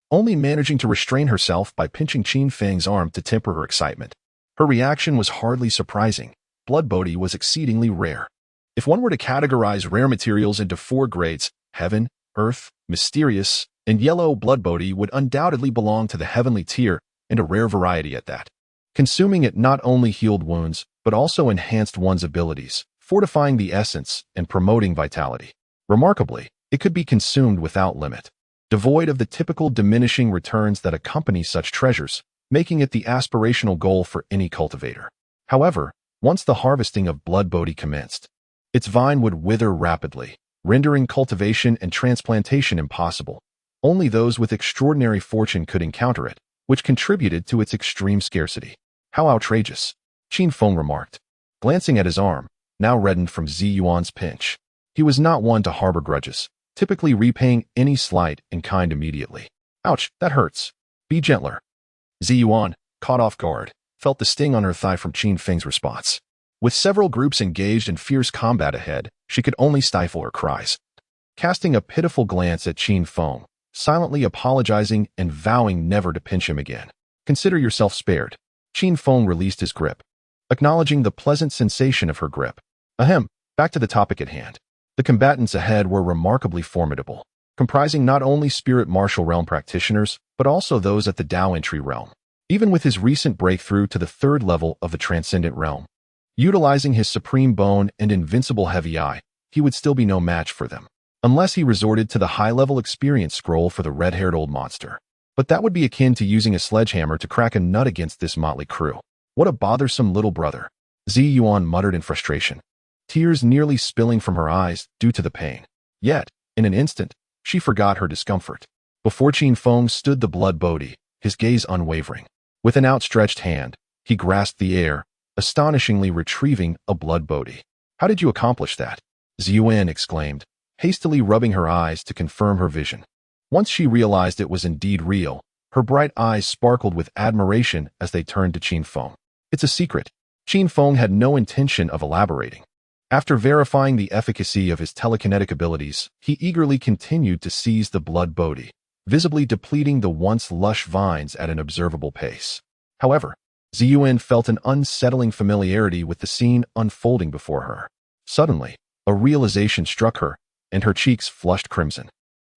only managing to restrain herself by pinching Qin Feng's arm to temper her excitement. Her reaction was hardly surprising. Blood Bodhi was exceedingly rare. If one were to categorize rare materials into 4 grades, heaven, earth, mysterious, and yellow, blood Bodhi would undoubtedly belong to the heavenly tier, and a rare variety at that. Consuming it not only healed wounds, but also enhanced one's abilities, fortifying the essence and promoting vitality. Remarkably, it could be consumed without limit, devoid of the typical diminishing returns that accompany such treasures, making it the aspirational goal for any cultivator. However, once the harvesting of blood Bodhi commenced, its vine would wither rapidly, rendering cultivation and transplantation impossible. Only those with extraordinary fortune could encounter it, which contributed to its extreme scarcity. How outrageous, Qin Feng remarked, glancing at his arm, now reddened from Ziyuan's pinch. He was not one to harbor grudges, typically repaying any slight in kind immediately. Ouch, that hurts. Be gentler. Ziyuan, caught off guard, felt the sting on her thigh from Qin Feng's response. With several groups engaged in fierce combat ahead, she could only stifle her cries. Casting a pitiful glance at Qin Feng, silently apologizing and vowing never to pinch him again. Consider yourself spared. Qin Feng released his grip, acknowledging the pleasant sensation of her grip. Ahem, back to the topic at hand. The combatants ahead were remarkably formidable, comprising not only Spirit Martial Realm practitioners, but also those at the Dao Entry Realm. Even with his recent breakthrough to the 3rd level of the Transcendent Realm, utilizing his Supreme Bone and Invincible Heavy Eye, he would still be no match for them, unless he resorted to the high-level experience scroll for the red-haired old monster. But that would be akin to using a sledgehammer to crack a nut against this motley crew. What a bothersome little brother, Ziyuan muttered in frustration, tears nearly spilling from her eyes due to the pain. Yet, in an instant, she forgot her discomfort. Before Qin Feng stood the blood Bodhi, his gaze unwavering. With an outstretched hand, he grasped the air, astonishingly retrieving a blood Bodhi. How did you accomplish that? Ziyuan exclaimed, hastily rubbing her eyes to confirm her vision. Once she realized it was indeed real, her bright eyes sparkled with admiration as they turned to Qin Feng. It's a secret. Qin Feng had no intention of elaborating. After verifying the efficacy of his telekinetic abilities, he eagerly continued to seize the blood Bodhi, visibly depleting the once lush vines at an observable pace. However, Ziyuan felt an unsettling familiarity with the scene unfolding before her. Suddenly, a realization struck her, and her cheeks flushed crimson.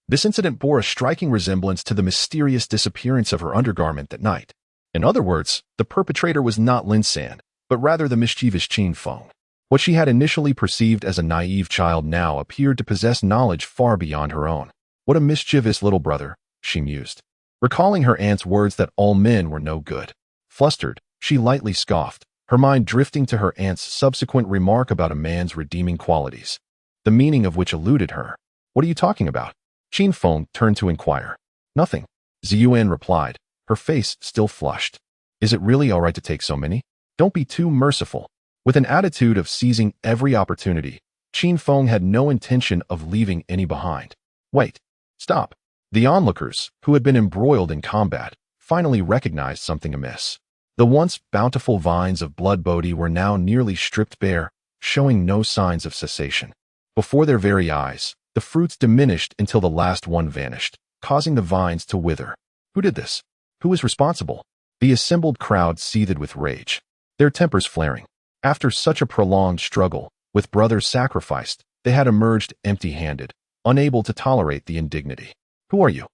This incident bore a striking resemblance to the mysterious disappearance of her undergarment that night. In other words, the perpetrator was not Lin San, but rather the mischievous Qin Feng. What she had initially perceived as a naive child now appeared to possess knowledge far beyond her own. What a mischievous little brother, she mused. recalling her aunt's words that all men were no good. Flustered, she lightly scoffed, her mind drifting to her aunt's subsequent remark about a man's redeeming qualities, the meaning of which eluded her. What are you talking about? Qin Feng turned to inquire. Nothing, Ziyuan replied, her face still flushed. Is it really all right to take so many? Don't be too merciful. With an attitude of seizing every opportunity, Qin Feng had no intention of leaving any behind. Wait. Stop. The onlookers, who had been embroiled in combat, finally recognized something amiss. The once bountiful vines of blood Bodhi were now nearly stripped bare, showing no signs of cessation. Before their very eyes, the fruits diminished until the last one vanished, causing the vines to wither. Who did this? Who was responsible? The assembled crowd seethed with rage, their tempers flaring. After such a prolonged struggle, with brothers sacrificed, they had emerged empty-handed, unable to tolerate the indignity. Who are you?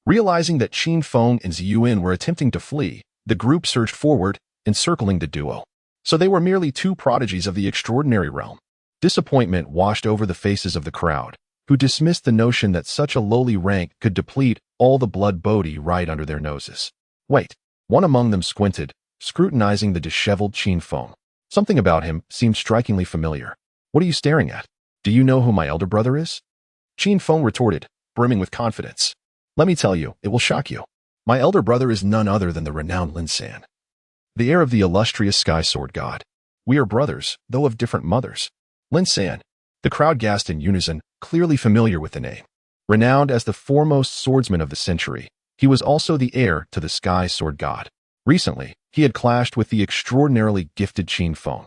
Realizing that Qin Feng and Ziyuan were attempting to flee, the group surged forward, encircling the duo. So they were merely two prodigies of the extraordinary realm. Disappointment washed over the faces of the crowd, who dismissed the notion that such a lowly rank could deplete all the blood Bodhi right under their noses. Wait, one among them squinted, scrutinizing the disheveled Qin Feng. Something about him seemed strikingly familiar. What are you staring at? Do you know who my elder brother is? Qin Feng retorted, brimming with confidence. Let me tell you, it will shock you. My elder brother is none other than the renowned Lin San, the heir of the illustrious Sky Sword God. We are brothers, though of different mothers. Lin San. The crowd gasped in unison, clearly familiar with the name. Renowned as the foremost swordsman of the century, he was also the heir to the Sky Sword God. Recently, he had clashed with the extraordinarily gifted Qin Feng,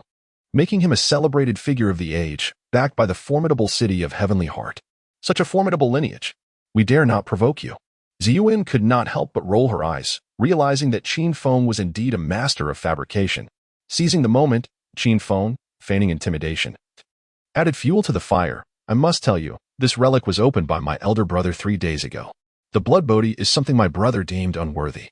making him a celebrated figure of the age, backed by the formidable city of Heavenly Heart. Such a formidable lineage. We dare not provoke you. Ziyuan could not help but roll her eyes, realizing that Qin Feng was indeed a master of fabrication. Seizing the moment, Qin Feng, feigning intimidation, added fuel to the fire. I must tell you, this relic was opened by my elder brother 3 days ago. The blood Bodhi is something my brother deemed unworthy.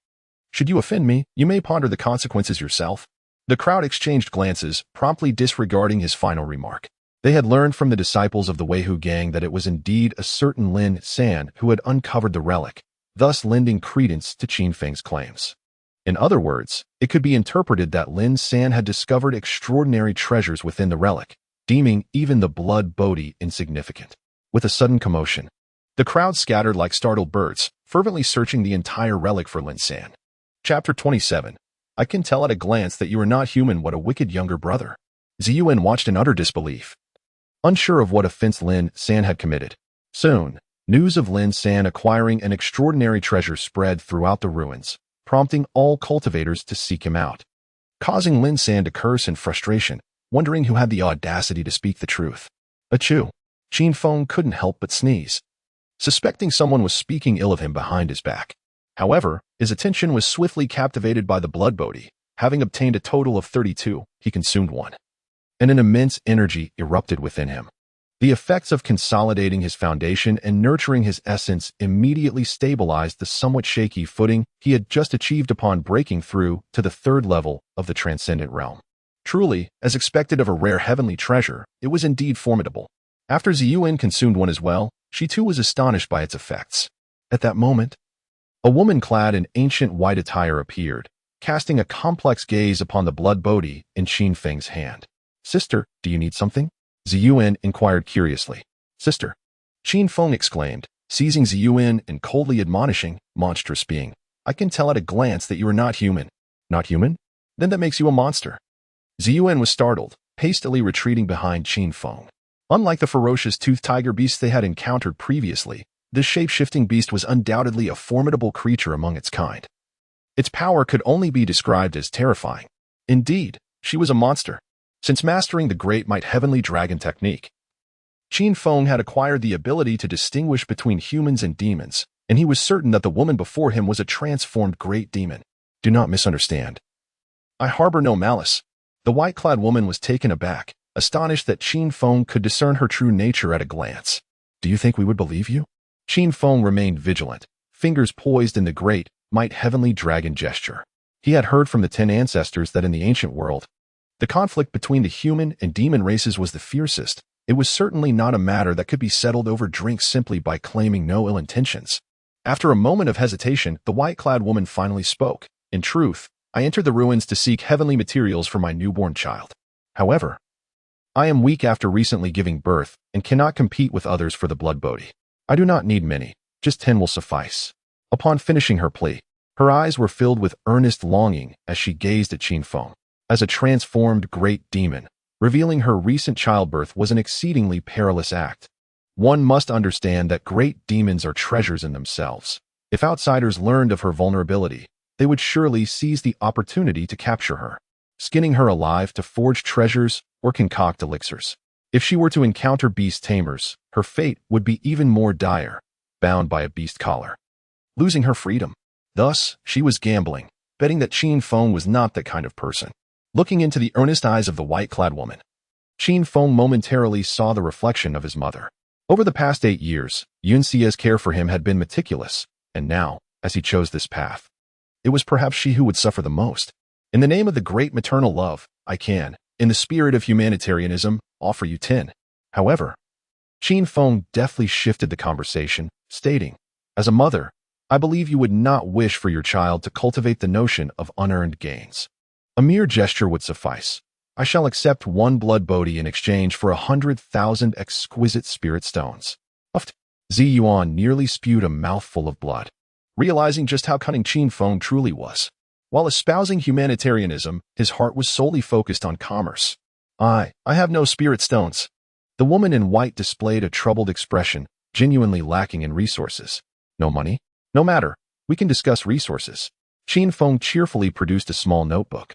Should you offend me, you may ponder the consequences yourself. The crowd exchanged glances, promptly disregarding his final remark. They had learned from the disciples of the Weihu gang that it was indeed a certain Lin San who had uncovered the relic, thus lending credence to Qin Feng's claims. In other words, it could be interpreted that Lin San had discovered extraordinary treasures within the relic, deeming even the blood Bodhi insignificant. With a sudden commotion, the crowd scattered like startled birds, fervently searching the entire relic for Lin San. Chapter 27. I can tell at a glance that you are not human. What a wicked younger brother. Ziyuan watched in utter disbelief, unsure of what offense Lin San had committed. Soon, news of Lin San acquiring an extraordinary treasure spread throughout the ruins, prompting all cultivators to seek him out, causing Lin San to curse in frustration, wondering who had the audacity to speak the truth. Achoo! Qin Feng couldn't help but sneeze, suspecting someone was speaking ill of him behind his back. However, his attention was swiftly captivated by the blood Bodhi. Having obtained a total of 32, he consumed one, and an immense energy erupted within him. The effects of consolidating his foundation and nurturing his essence immediately stabilized the somewhat shaky footing he had just achieved upon breaking through to the 3rd level of the transcendent realm. Truly, as expected of a rare heavenly treasure, it was indeed formidable. After Ziyuan consumed one as well, she too was astonished by its effects. At that moment, a woman clad in ancient white attire appeared, casting a complex gaze upon the blood Bodhi in Qin Feng's hand. Sister, do you need something? Ziyuan inquired curiously. Sister, Qin Feng exclaimed, seizing Ziyuan and coldly admonishing, monstrous being. I can tell at a glance that you are not human. Not human? Then that makes you a monster. Ziyuan was startled, hastily retreating behind Qin Feng. Unlike the ferocious toothed tiger beasts they had encountered previously, this shape-shifting beast was undoubtedly a formidable creature among its kind. Its power could only be described as terrifying. Indeed, she was a monster. Since mastering the great might heavenly dragon technique, Qin Feng had acquired the ability to distinguish between humans and demons, and he was certain that the woman before him was a transformed great demon. Do not misunderstand. I harbor no malice. The white-clad woman was taken aback, astonished that Qin Feng could discern her true nature at a glance. Do you think we would believe you? Qin Feng remained vigilant, fingers poised in the great, might heavenly dragon gesture. He had heard from the 10 ancestors that in the ancient world, the conflict between the human and demon races was the fiercest. It was certainly not a matter that could be settled over drinks simply by claiming no ill intentions. After a moment of hesitation, the white-clad woman finally spoke. In truth, I entered the ruins to seek heavenly materials for my newborn child. However, I am weak after recently giving birth and cannot compete with others for the blood bodhi. I do not need many, just 10 will suffice. Upon finishing her plea, her eyes were filled with earnest longing as she gazed at Qin Feng as a transformed great demon. Revealing her recent childbirth was an exceedingly perilous act. One must understand that great demons are treasures in themselves. If outsiders learned of her vulnerability, they would surely seize the opportunity to capture her, skinning her alive to forge treasures or concoct elixirs. If she were to encounter beast tamers, her fate would be even more dire, bound by a beast collar, losing her freedom. Thus, she was gambling, betting that Qin Feng was not that kind of person. Looking into the earnest eyes of the white-clad woman, Qin Feng momentarily saw the reflection of his mother. Over the past 8 years, Yunxia's care for him had been meticulous, and now, as he chose this path, it was perhaps she who would suffer the most. In the name of the great maternal love, I can, in the spirit of humanitarianism, offer you 10. However, Qin Feng deftly shifted the conversation, stating, as a mother, I believe you would not wish for your child to cultivate the notion of unearned gains. A mere gesture would suffice. I shall accept 1 blood bodhi in exchange for 100,000 exquisite spirit stones. Zi Yuan nearly spewed a mouthful of blood, realizing just how cunning Qin Feng truly was. While espousing humanitarianism, his heart was solely focused on commerce. I have no spirit stones. The woman in white displayed a troubled expression, genuinely lacking in resources. No money? No matter. We can discuss resources. Qin Feng cheerfully produced a small notebook,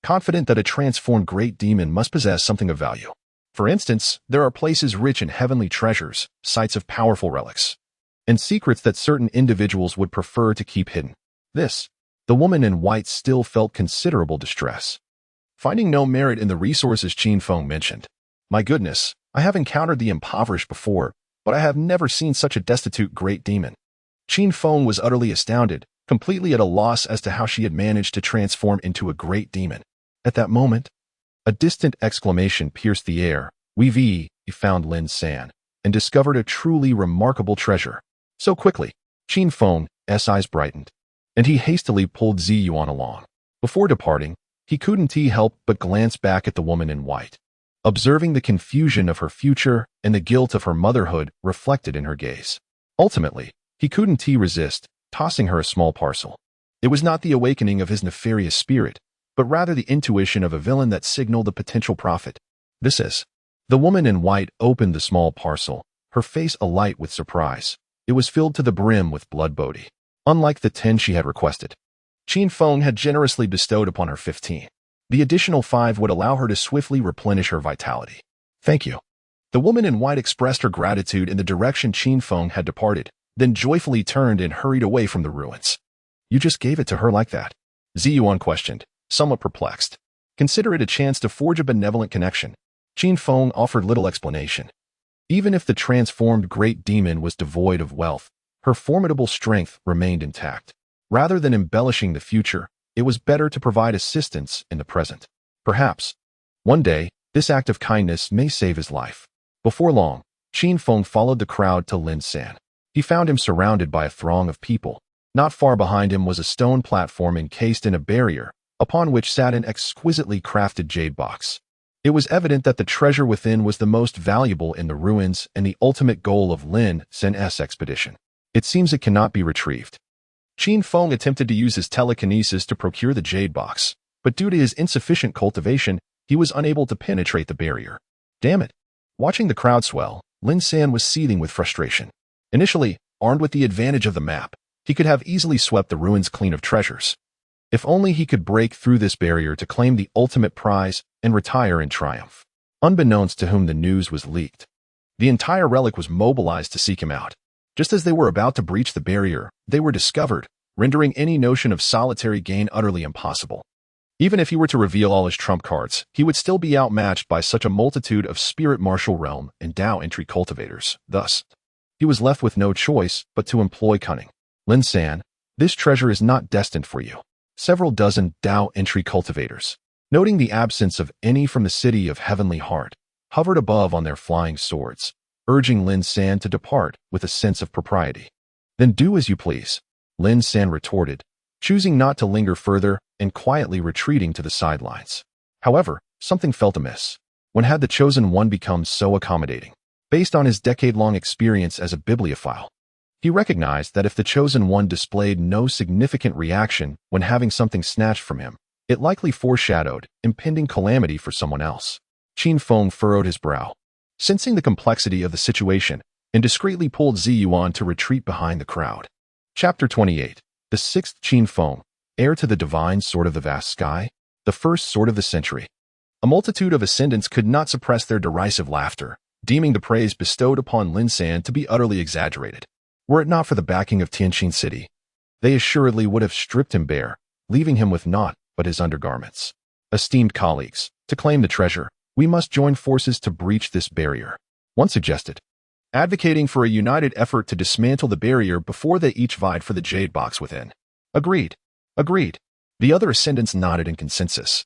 confident that a transformed great demon must possess something of value. For instance, there are places rich in heavenly treasures, sites of powerful relics, and secrets that certain individuals would prefer to keep hidden. The woman in white still felt considerable distress, finding no merit in the resources Qin Feng mentioned. My goodness, I have encountered the impoverished before, but I have never seen such a destitute great demon. Qin Feng was utterly astounded, completely at a loss as to how she had managed to transform into a great demon. At that moment, a distant exclamation pierced the air. He found Lin San and discovered a truly remarkable treasure. So quickly, Qin Feng's eyes brightened, and he hastily pulled Zi Yuan along. Before departing, he couldn't help but glance back at the woman in white, observing the confusion of her future and the guilt of her motherhood reflected in her gaze. Ultimately, he couldn't resist, tossing her a small parcel. It was not the awakening of his nefarious spirit, but rather the intuition of a villain that signaled a potential profit. The woman in white opened the small parcel, her face alight with surprise. It was filled to the brim with blood bodhi, unlike the 10 she had requested. Qin Feng had generously bestowed upon her 15. The additional 5 would allow her to swiftly replenish her vitality. Thank you. The woman in white expressed her gratitude in the direction Qin Feng had departed, then joyfully turned and hurried away from the ruins. You just gave it to her like that? Zi Yuan questioned, somewhat perplexed. Consider it a chance to forge a benevolent connection. Qin Feng offered little explanation. Even if the transformed great demon was devoid of wealth, her formidable strength remained intact. Rather than embellishing the future, it was better to provide assistance in the present. Perhaps, one day, this act of kindness may save his life. Before long, Qin Feng followed the crowd to Lin San. He found him surrounded by a throng of people. Not far behind him was a stone platform encased in a barrier, upon which sat an exquisitely crafted jade box. It was evident that the treasure within was the most valuable in the ruins and the ultimate goal of Lin San's expedition. It seems it cannot be retrieved. Qin Feng attempted to use his telekinesis to procure the jade box, but due to his insufficient cultivation, he was unable to penetrate the barrier. Damn it! Watching the crowd swell, Lin San was seething with frustration. Initially, armed with the advantage of the map, he could have easily swept the ruins clean of treasures. If only he could break through this barrier to claim the ultimate prize and retire in triumph. Unbeknownst to whom the news was leaked, the entire relic was mobilized to seek him out. Just as they were about to breach the barrier, they were discovered, rendering any notion of solitary gain utterly impossible. Even if he were to reveal all his trump cards, he would still be outmatched by such a multitude of spirit martial realm and Dao entry cultivators. Thus, he was left with no choice but to employ cunning. Lin San, this treasure is not destined for you. Several dozen Dao entry cultivators, noting the absence of any from the city of Heavenly Heart, hovered above on their flying swords, urging Lin San to depart with a sense of propriety. Then do as you please, Lin San retorted, choosing not to linger further and quietly retreating to the sidelines. However, something felt amiss. When had the Chosen One become so accommodating? Based on his decade-long experience as a bibliophile, he recognized that if the Chosen One displayed no significant reaction when having something snatched from him, it likely foreshadowed impending calamity for someone else. Qin Feng furrowed his brow, sensing the complexity of the situation, and discreetly pulled Ziyuan to retreat behind the crowd. Chapter 28. The Sixth Qin Feng, heir to the divine sword of the vast sky, the first sword of the century. A multitude of ascendants could not suppress their derisive laughter, deeming the praise bestowed upon Lin San to be utterly exaggerated. Were it not for the backing of Tianqin City, they assuredly would have stripped him bare, leaving him with naught but his undergarments. Esteemed colleagues, to claim the treasure, we must join forces to breach this barrier, one suggested, advocating for a united effort to dismantle the barrier before they each vied for the jade box within. Agreed. Agreed. The other ascendants nodded in consensus,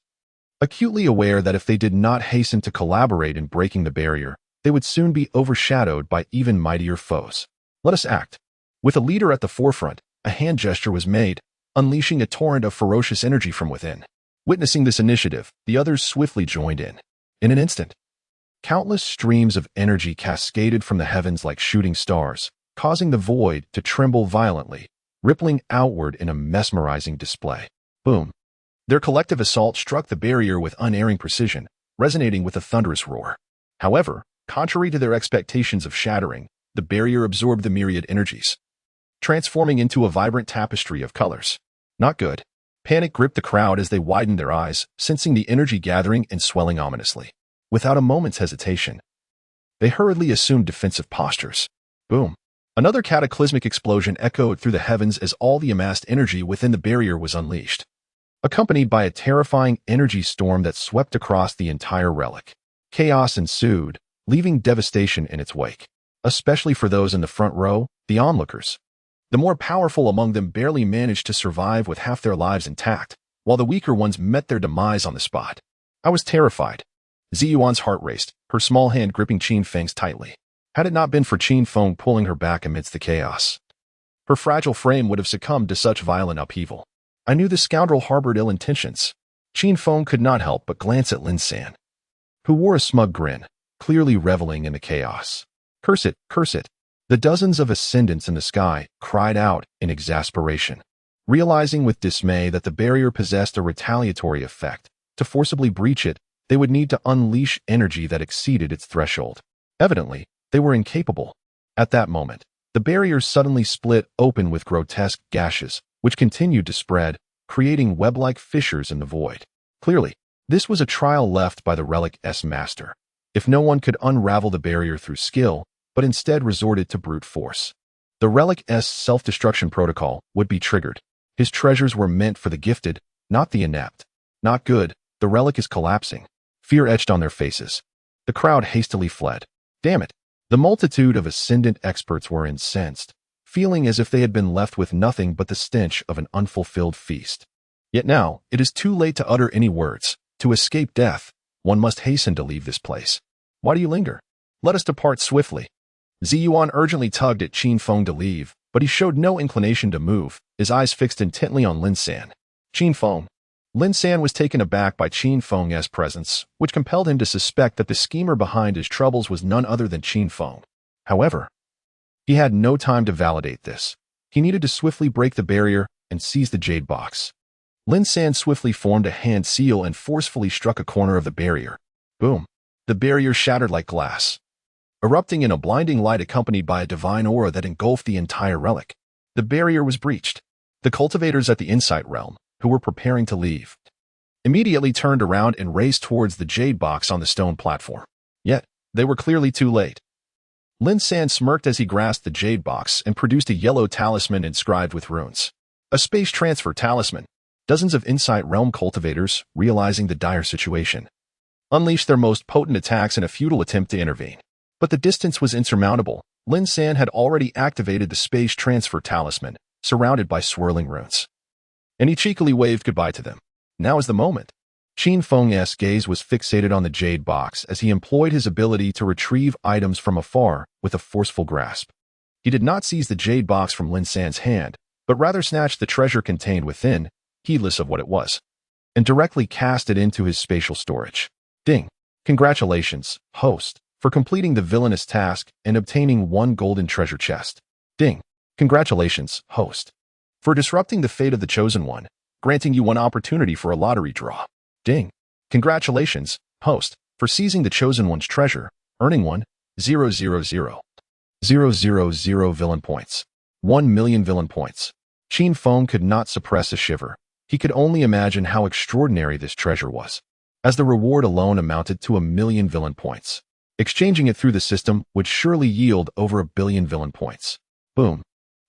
acutely aware that if they did not hasten to collaborate in breaking the barrier, they would soon be overshadowed by even mightier foes. Let us act. With a leader at the forefront, a hand gesture was made, unleashing a torrent of ferocious energy from within. Witnessing this initiative, the others swiftly joined in. In an instant, countless streams of energy cascaded from the heavens like shooting stars, causing the void to tremble violently, rippling outward in a mesmerizing display. Boom! Their collective assault struck the barrier with unerring precision, resonating with a thunderous roar. However, contrary to their expectations of shattering, the barrier absorbed the myriad energies, transforming into a vibrant tapestry of colors. Not good. Panic gripped the crowd as they widened their eyes, sensing the energy gathering and swelling ominously. Without a moment's hesitation, they hurriedly assumed defensive postures. Boom! Another cataclysmic explosion echoed through the heavens as all the amassed energy within the barrier was unleashed, accompanied by a terrifying energy storm that swept across the entire relic. Chaos ensued, leaving devastation in its wake, especially for those in the front row, the onlookers. The more powerful among them barely managed to survive with half their lives intact, while the weaker ones met their demise on the spot. I was terrified. Ziyuan's heart raced, her small hand gripping Qin Feng's tightly. Had it not been for Qin Feng pulling her back amidst the chaos, her fragile frame would have succumbed to such violent upheaval. I knew the scoundrel harbored ill intentions. Qin Feng could not help but glance at Lin San, who wore a smug grin, clearly reveling in the chaos. Curse it, curse it. The dozens of ascendants in the sky cried out in exasperation, realizing with dismay that the barrier possessed a retaliatory effect. To forcibly breach it, they would need to unleash energy that exceeded its threshold. Evidently, they were incapable. At that moment, the barrier suddenly split open with grotesque gashes, which continued to spread, creating web-like fissures in the void. Clearly, this was a trial left by the Relic's master. If no one could unravel the barrier through skill, but instead resorted to brute force, the Relic's self-destruction protocol would be triggered. His treasures were meant for the gifted, not the inept. Not good, the relic is collapsing. Fear etched on their faces. The crowd hastily fled. Damn it! The multitude of ascendant experts were incensed, feeling as if they had been left with nothing but the stench of an unfulfilled feast. Yet now, it is too late to utter any words. To escape death, one must hasten to leave this place. Why do you linger? Let us depart swiftly. Ziyuan urgently tugged at Qin Feng to leave, but he showed no inclination to move, his eyes fixed intently on Lin San. Qin Feng. Lin San was taken aback by Qin Feng's presence, which compelled him to suspect that the schemer behind his troubles was none other than Qin Feng. However, he had no time to validate this. He needed to swiftly break the barrier and seize the jade box. Lin San swiftly formed a hand seal and forcefully struck a corner of the barrier. Boom! The barrier shattered like glass, erupting in a blinding light accompanied by a divine aura that engulfed the entire relic. The barrier was breached. The cultivators at the Insight Realm, who were preparing to leave, immediately turned around and raced towards the jade box on the stone platform. Yet, they were clearly too late. Lin San smirked as he grasped the jade box and produced a yellow talisman inscribed with runes. A space transfer talisman. Dozens of Insight Realm cultivators, realizing the dire situation, unleashed their most potent attacks in a futile attempt to intervene. But the distance was insurmountable. Lin San had already activated the space transfer talisman, surrounded by swirling runes, and he cheekily waved goodbye to them. Now is the moment. Qin Feng's gaze was fixated on the jade box as he employed his ability to retrieve items from afar with a forceful grasp. He did not seize the jade box from Lin San's hand, but rather snatched the treasure contained within, heedless of what it was, and directly cast it into his spatial storage. Ding! Congratulations, host, for completing the villainous task and obtaining 1 golden treasure chest. Ding! Congratulations, host, for disrupting the fate of the Chosen One, granting you 1 opportunity for a lottery draw. Ding! Congratulations, host, for seizing the Chosen One's treasure, earning 1,000,000 villain points. 1,000,000 villain points. Qin Feng could not suppress a shiver. He could only imagine how extraordinary this treasure was, as the reward alone amounted to 1,000,000 villain points. Exchanging it through the system would surely yield over 1,000,000,000 villain points. Boom.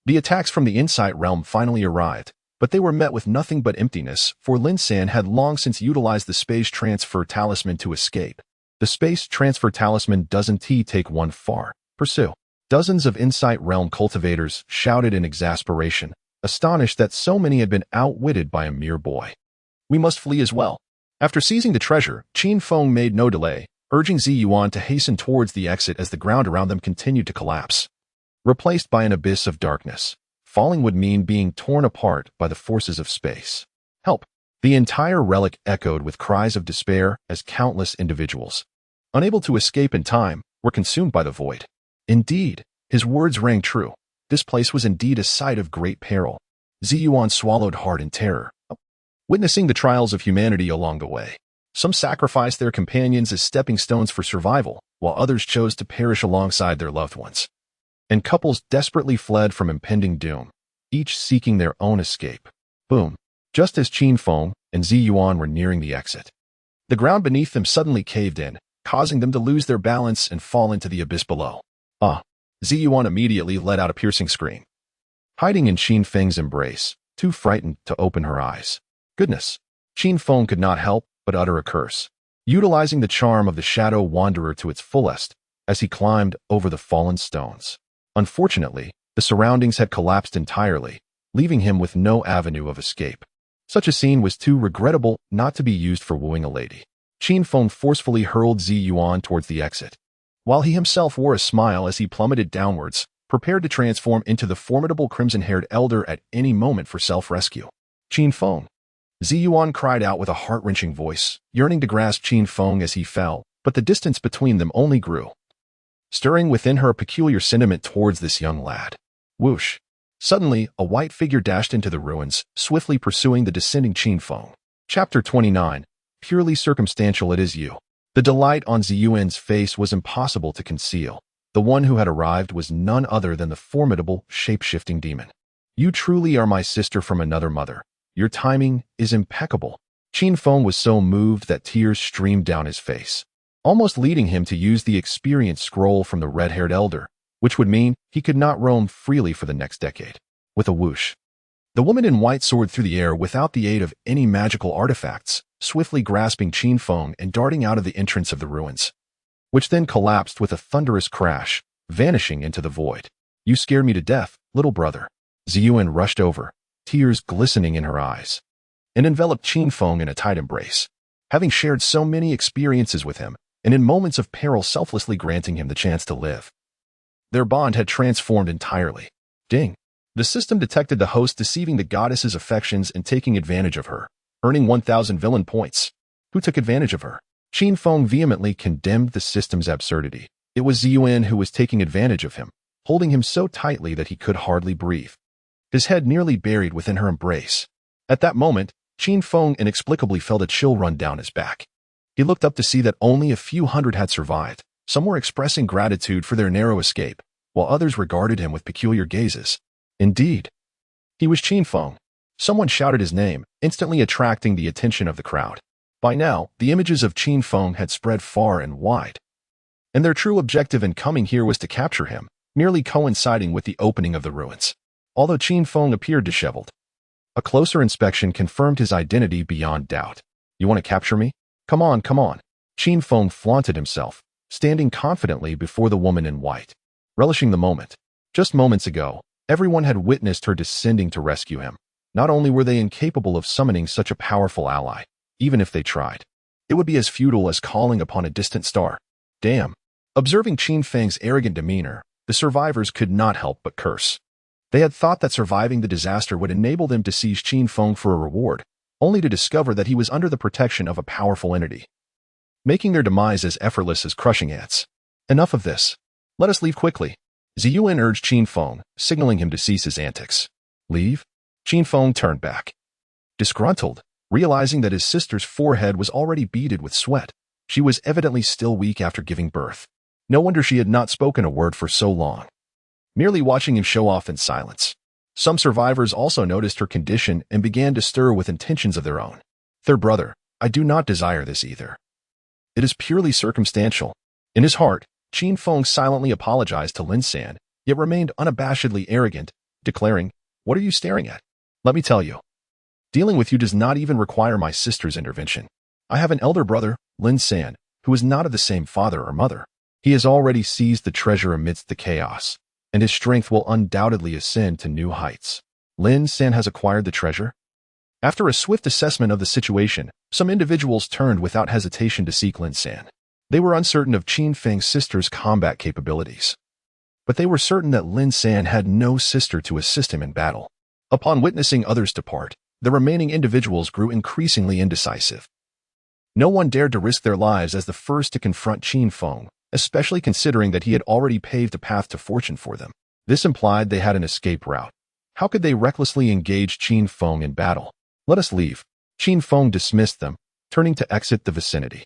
The attacks from the Insight Realm finally arrived, but they were met with nothing but emptiness, for Lin San had long since utilized the Space Transfer Talisman to escape. The Space Transfer Talisman doesn't take one far. Pursue. Dozens of Insight Realm cultivators shouted in exasperation, astonished that so many had been outwitted by a mere boy. We must flee as well. After seizing the treasure, Qin Feng made no delay, urging Zi Yuan to hasten towards the exit as the ground around them continued to collapse. Replaced by an abyss of darkness, falling would mean being torn apart by the forces of space. Help! The entire relic echoed with cries of despair as countless individuals, unable to escape in time, were consumed by the void. Indeed, his words rang true. This place was indeed a sight of great peril. Zi Yuan swallowed hard in terror, witnessing the trials of humanity along the way. Some sacrificed their companions as stepping stones for survival, while others chose to perish alongside their loved ones. And couples desperately fled from impending doom, each seeking their own escape. Boom. Just as Qin Feng and Zi Yuan were nearing the exit, the ground beneath them suddenly caved in, causing them to lose their balance and fall into the abyss below. Zi Yuan immediately let out a piercing scream, hiding in Qin Feng's embrace, too frightened to open her eyes. Goodness! Qin Feng could not help but utter a curse, utilizing the charm of the Shadow Wanderer to its fullest as he climbed over the fallen stones. Unfortunately, the surroundings had collapsed entirely, leaving him with no avenue of escape. Such a scene was too regrettable not to be used for wooing a lady. Qin Feng forcefully hurled Zi Yuan towards the exit, while he himself wore a smile as he plummeted downwards, prepared to transform into the formidable crimson-haired elder at any moment for self-rescue. Qin Feng! Zi Yuan cried out with a heart-wrenching voice, yearning to grasp Qin Feng as he fell, but the distance between them only grew, stirring within her a peculiar sentiment towards this young lad. Whoosh! Suddenly, a white figure dashed into the ruins, swiftly pursuing the descending Qin Feng. Chapter 29. Purely circumstantial. It is you. The delight on Zi Yuan's face was impossible to conceal. The one who had arrived was none other than the formidable, shape-shifting demon. You truly are my sister from another mother. Your timing is impeccable. Qin Feng was so moved that tears streamed down his face, almost leading him to use the experience scroll from the red-haired elder, which would mean he could not roam freely for the next decade. With a whoosh, the woman in white soared through the air without the aid of any magical artifacts, swiftly grasping Qin Feng and darting out of the entrance of the ruins, which then collapsed with a thunderous crash, vanishing into the void. You scared me to death, little brother. Zi Yuan rushed over, tears glistening in her eyes, and enveloped Qin Feng in a tight embrace, having shared so many experiences with him, and in moments of peril selflessly granting him the chance to live. Their bond had transformed entirely. Ding! The system detected the host deceiving the goddess's affections and taking advantage of her, earning 1,000 villain points. Who took advantage of her? Qin Feng vehemently condemned the system's absurdity. It was Zi Yuan who was taking advantage of him, holding him so tightly that he could hardly breathe, his head nearly buried within her embrace. At that moment, Qin Feng inexplicably felt a chill run down his back. He looked up to see that only a few hundred had survived. Some were expressing gratitude for their narrow escape, while others regarded him with peculiar gazes. Indeed, he was Qin Feng. Someone shouted his name, instantly attracting the attention of the crowd. By now, the images of Qin Feng had spread far and wide, and their true objective in coming here was to capture him, nearly coinciding with the opening of the ruins. Although Qin Feng appeared disheveled, a closer inspection confirmed his identity beyond doubt. You want to capture me? Come on, come on. Qin Feng flaunted himself, standing confidently before the woman in white, relishing the moment. Just moments ago, everyone had witnessed her descending to rescue him. Not only were they incapable of summoning such a powerful ally, even if they tried, it would be as futile as calling upon a distant star. Damn! Observing Qin Feng's arrogant demeanor, The survivors could not help but curse. They had thought that surviving the disaster would enable them to seize Qin Feng for a reward, only to discover that he was under the protection of a powerful entity, making their demise as effortless as crushing ants. Enough of this. Let us leave quickly. Ziyuan urged Qin Feng, signaling him to cease his antics. Leave? Qin Feng turned back. Disgruntled, realizing that his sister's forehead was already beaded with sweat, she was evidently still weak after giving birth. No wonder she had not spoken a word for so long. Merely watching him show off in silence. Some survivors also noticed her condition and began to stir with intentions of their own. Their brother, I do not desire this either. It is purely circumstantial. In his heart, Qin Feng silently apologized to Lin San, yet remained unabashedly arrogant, declaring, What are you staring at? Let me tell you. Dealing with you does not even require my sister's intervention. I have an elder brother, Lin San, who is not of the same father or mother. He has already seized the treasure amidst the chaos, and his strength will undoubtedly ascend to new heights. Lin San has acquired the treasure? After a swift assessment of the situation, some individuals turned without hesitation to seek Lin San. They were uncertain of Qin Feng's sister's combat capabilities, but they were certain that Lin San had no sister to assist him in battle. Upon witnessing others depart, the remaining individuals grew increasingly indecisive. No one dared to risk their lives as the first to confront Qin Feng, especially considering that he had already paved a path to fortune for them. This implied they had an escape route. How could they recklessly engage Qin Feng in battle? Let us leave. Qin Feng dismissed them, turning to exit the vicinity.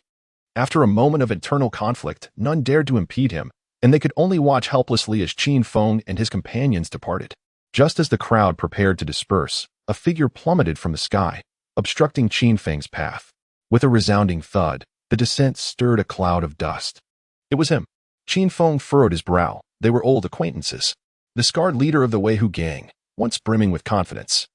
After a moment of internal conflict, none dared to impede him, and they could only watch helplessly as Qin Feng and his companions departed. Just as the crowd prepared to disperse, a figure plummeted from the sky, obstructing Qin Feng's path. With a resounding thud, the descent stirred a cloud of dust. It was him. Qin Feng furrowed his brow. They were old acquaintances. The scarred leader of the Weihu gang, once brimming with confidence,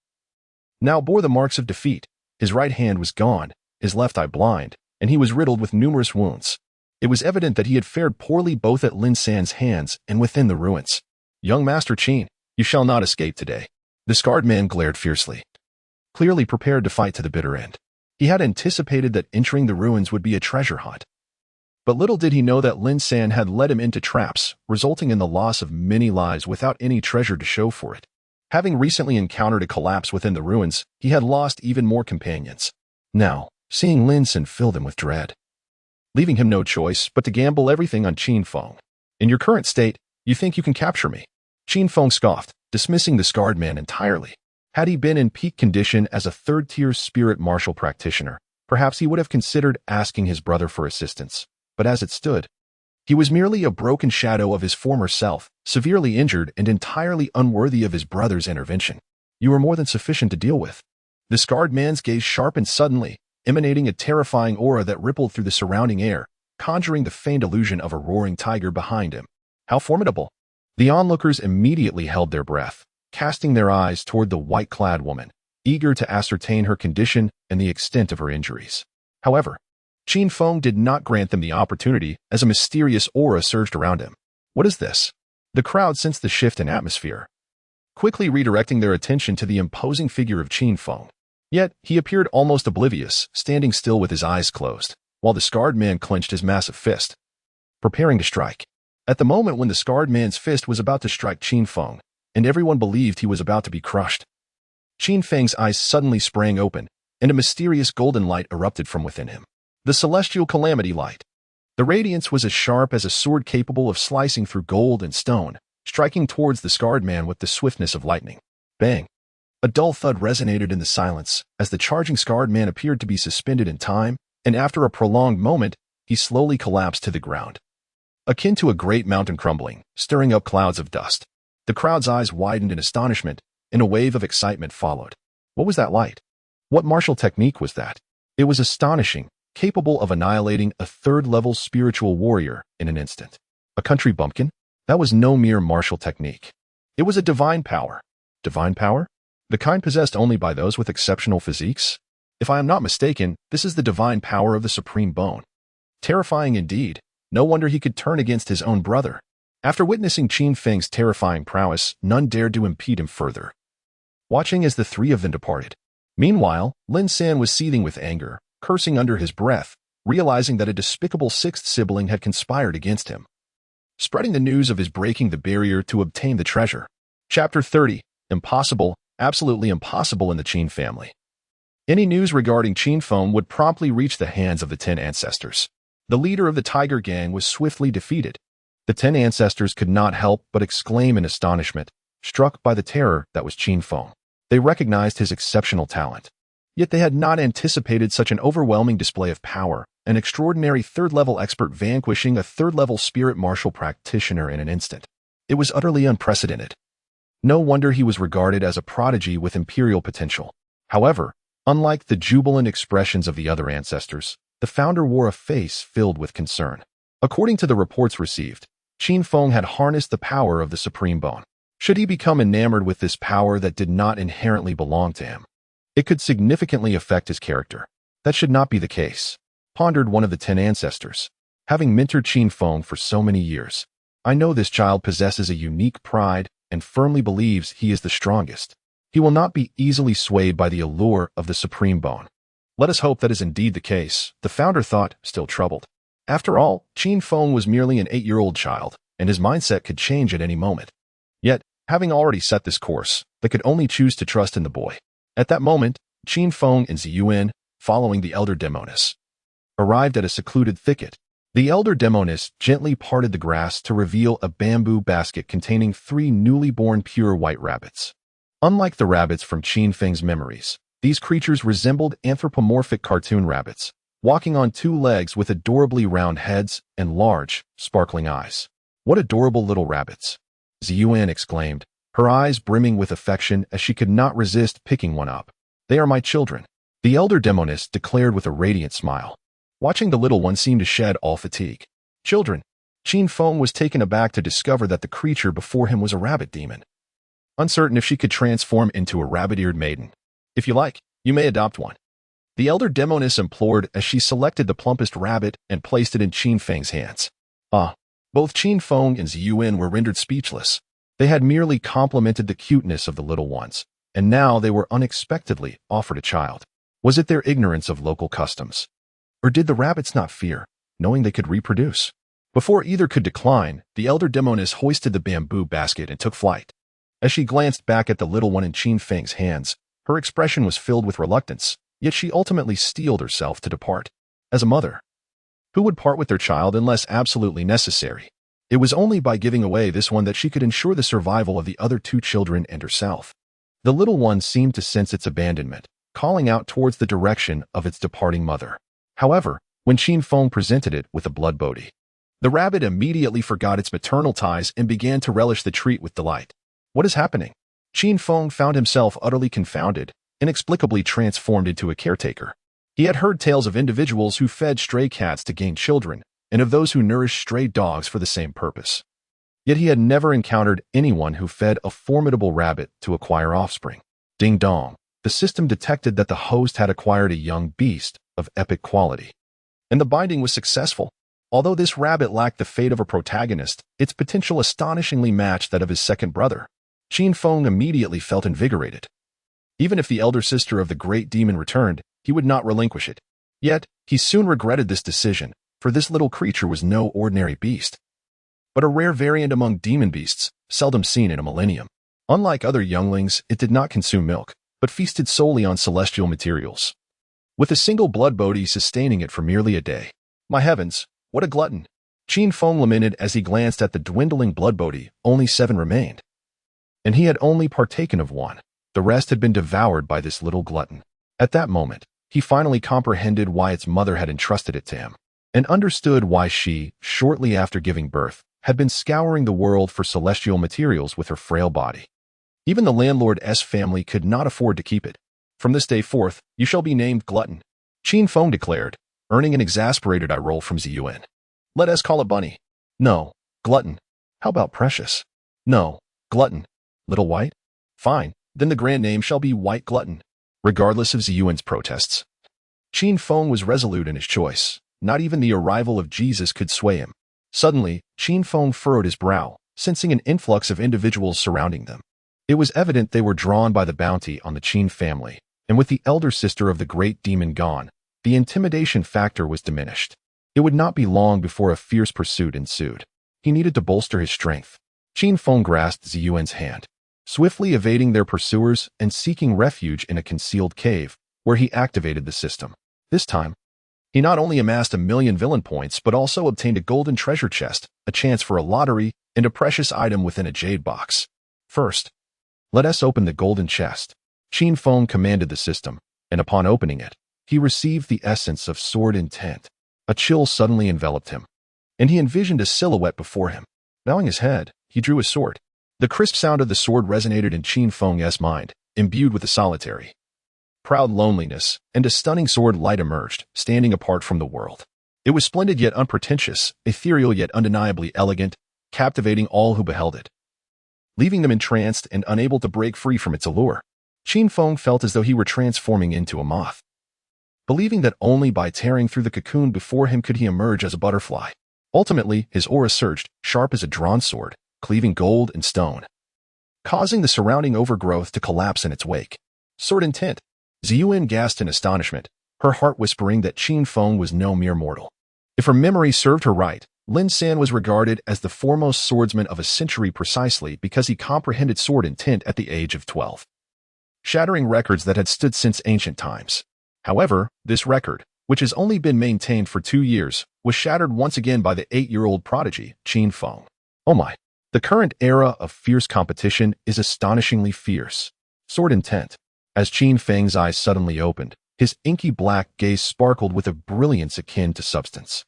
now bore the marks of defeat. His right hand was gone, his left eye blind, and he was riddled with numerous wounds. It was evident that he had fared poorly both at Lin San's hands and within the ruins. Young Master Qin, you shall not escape today. The scarred man glared fiercely, clearly prepared to fight to the bitter end. He had anticipated that entering the ruins would be a treasure hunt. But little did he know that Lin San had led him into traps, resulting in the loss of many lives without any treasure to show for it. Having recently encountered a collapse within the ruins, he had lost even more companions. Now, seeing Lin San filled him with dread, leaving him no choice but to gamble everything on Qin Feng. In your current state, you think you can capture me? Qin Feng scoffed, dismissing the scarred man entirely. Had he been in peak condition as a third-tier spirit martial practitioner, perhaps he would have considered asking his brother for assistance. But as it stood, he was merely a broken shadow of his former self, severely injured and entirely unworthy of his brother's intervention. You were more than sufficient to deal with. The scarred man's gaze sharpened suddenly, emanating a terrifying aura that rippled through the surrounding air, conjuring the faint illusion of a roaring tiger behind him. How formidable! The onlookers immediately held their breath, casting their eyes toward the white-clad woman, eager to ascertain her condition and the extent of her injuries. However, Qin Feng did not grant them the opportunity as a mysterious aura surged around him. What is this? The crowd sensed the shift in atmosphere, quickly redirecting their attention to the imposing figure of Qin Feng. Yet, he appeared almost oblivious, standing still with his eyes closed, while the scarred man clenched his massive fist, preparing to strike. At the moment when the scarred man's fist was about to strike Qin Feng, and everyone believed he was about to be crushed, Qin Feng's eyes suddenly sprang open, and a mysterious golden light erupted from within him. The celestial calamity light. The radiance was as sharp as a sword capable of slicing through gold and stone, striking towards the scarred man with the swiftness of lightning. Bang! A dull thud resonated in the silence as the charging scarred man appeared to be suspended in time, and after a prolonged moment, he slowly collapsed to the ground, akin to a great mountain crumbling, stirring up clouds of dust. The crowd's eyes widened in astonishment, and a wave of excitement followed. What was that light? What martial technique was that? It was astonishing, capable of annihilating a third-level spiritual warrior in an instant. A country bumpkin? That was no mere martial technique. It was a divine power. Divine power? The kind possessed only by those with exceptional physiques? If I am not mistaken, this is the divine power of the Supreme Bone. Terrifying indeed. No wonder he could turn against his own brother. After witnessing Qin Feng's terrifying prowess, none dared to impede him further, watching as the three of them departed. Meanwhile, Lin San was seething with anger, cursing under his breath, realizing that a despicable sixth sibling had conspired against him. spreading the news of his breaking the barrier to obtain the treasure. Chapter 30. Impossible, absolutely impossible in the Qin family. Any news regarding Qin Feng would promptly reach the hands of the 10 ancestors. The leader of the Tiger Gang was swiftly defeated. The 10 ancestors could not help but exclaim in astonishment, struck by the terror that was Qin Feng. They recognized his exceptional talent. Yet they had not anticipated such an overwhelming display of power, an extraordinary third-level expert vanquishing a third-level spirit martial practitioner in an instant. It was utterly unprecedented. No wonder he was regarded as a prodigy with imperial potential. However, unlike the jubilant expressions of the other ancestors, the founder wore a face filled with concern. According to the reports received, Qin Feng had harnessed the power of the Supreme Bone. Should he become enamored with this power that did not inherently belong to him, it could significantly affect his character. That should not be the case, pondered one of the 10 ancestors. Having mentored Qin Feng for so many years, I know this child possesses a unique pride and firmly believes he is the strongest. He will not be easily swayed by the allure of the Supreme Bone. Let us hope that is indeed the case, the founder thought, still troubled. After all, Qin Feng was merely an 8-year-old child, and his mindset could change at any moment. Yet, having already set this course, they could only choose to trust in the boy. At that moment, Qin Feng and Ziyuan, following the elder demoness, arrived at a secluded thicket. The elder demoness gently parted the grass to reveal a bamboo basket containing 3 newly born pure white rabbits. Unlike the rabbits from Qin Feng's memories, these creatures resembled anthropomorphic cartoon rabbits, walking on 2 legs with adorably round heads and large, sparkling eyes. What adorable little rabbits! Ziyuan exclaimed, her eyes brimming with affection as she could not resist picking one up. They are my children, the elder demoness declared with a radiant smile. Watching the little one seemed to shed all fatigue. Children. Qin Feng was taken aback to discover that the creature before him was a rabbit demon. Uncertain if she could transform into a rabbit-eared maiden. If you like, you may adopt one, the elder demoness implored as she selected the plumpest rabbit and placed it in Qin Feng's hands. Both Qin Feng and Ziyuan were rendered speechless. They had merely complimented the cuteness of the little ones, and now they were unexpectedly offered a child. Was it their ignorance of local customs? Or did the rabbits not fear, knowing they could reproduce? Before either could decline, the elder demoness hoisted the bamboo basket and took flight. As she glanced back at the little one in Qin Feng's hands, her expression was filled with reluctance, yet she ultimately steeled herself to depart. As a mother, who would part with their child unless absolutely necessary? It was only by giving away this one that she could ensure the survival of the other 2 children and herself. The little one seemed to sense its abandonment, calling out towards the direction of its departing mother. However, when Qin Feng presented it with a blood bodhi, the rabbit immediately forgot its maternal ties and began to relish the treat with delight. What is happening? Qin Feng found himself utterly confounded, inexplicably transformed into a caretaker. He had heard tales of individuals who fed stray cats to gain children, and of those who nourished stray dogs for the same purpose. Yet he had never encountered anyone who fed a formidable rabbit to acquire offspring. Ding dong, the system detected that the host had acquired a young beast of epic quality. And the binding was successful. Although this rabbit lacked the fate of a protagonist, its potential astonishingly matched that of his second brother. Qin Feng immediately felt invigorated. Even if the elder sister of the great demon returned, he would not relinquish it. Yet, he soon regretted this decision, for this little creature was no ordinary beast, but a rare variant among demon beasts, seldom seen in a millennium. Unlike other younglings, it did not consume milk, but feasted solely on celestial materials, with a single blood bodhi sustaining it for merely a day. My heavens, what a glutton! Qin Feng lamented as he glanced at the dwindling blood bodhi. Only 7 remained, and he had only partaken of 1. The rest had been devoured by this little glutton. At that moment, he finally comprehended why its mother had entrusted it to him, and understood why she, shortly after giving birth, had been scouring the world for celestial materials with her frail body. Even the landlord's family could not afford to keep it. From this day forth, you shall be named Glutton, Qin Feng declared, earning an exasperated eye roll from Ziyuan. Let us call it Bunny. No, Glutton. How about Precious? No, Glutton. Little White? Fine, then the grand name shall be White Glutton. Regardless of Ziyuan's protests, Qin Feng was resolute in his choice. Not even the arrival of Jesus could sway him. Suddenly, Qin Feng furrowed his brow, sensing an influx of individuals surrounding them. It was evident they were drawn by the bounty on the Qin family, and with the elder sister of the great demon gone, the intimidation factor was diminished. It would not be long before a fierce pursuit ensued. he needed to bolster his strength. Qin Feng grasped Ziyuan's hand, swiftly evading their pursuers and seeking refuge in a concealed cave, where he activated the system. This time, he not only amassed 1,000,000 villain points, but also obtained a golden treasure chest, a chance for a lottery, and a precious item within a jade box. First, let us open the golden chest. Qin Feng commanded the system, and upon opening it, he received the essence of sword intent. A chill suddenly enveloped him, and he envisioned a silhouette before him. Bowing his head, he drew his sword. The crisp sound of the sword resonated in Qin Feng's mind, imbued with a solitary, proud loneliness, and a stunning sword light emerged, standing apart from the world. It was splendid yet unpretentious, ethereal yet undeniably elegant, captivating all who beheld it, leaving them entranced and unable to break free from its allure. Qin Feng felt as though he were transforming into a moth, believing that only by tearing through the cocoon before him could he emerge as a butterfly. Ultimately, his aura surged, sharp as a drawn sword, cleaving gold and stone, causing the surrounding overgrowth to collapse in its wake. Sword intent. Ziyuan gasped in astonishment, her heart whispering that Qin Feng was no mere mortal. If her memory served her right, Lin San was regarded as the foremost swordsman of a century precisely because he comprehended sword intent at the age of 12, shattering records that had stood since ancient times. However, this record, which has only been maintained for 2 years, was shattered once again by the 8-year-old prodigy, Qin Feng. Oh my! The current era of fierce competition is astonishingly fierce. Sword intent. As Qin Feng's eyes suddenly opened, his inky black gaze sparkled with a brilliance akin to substance.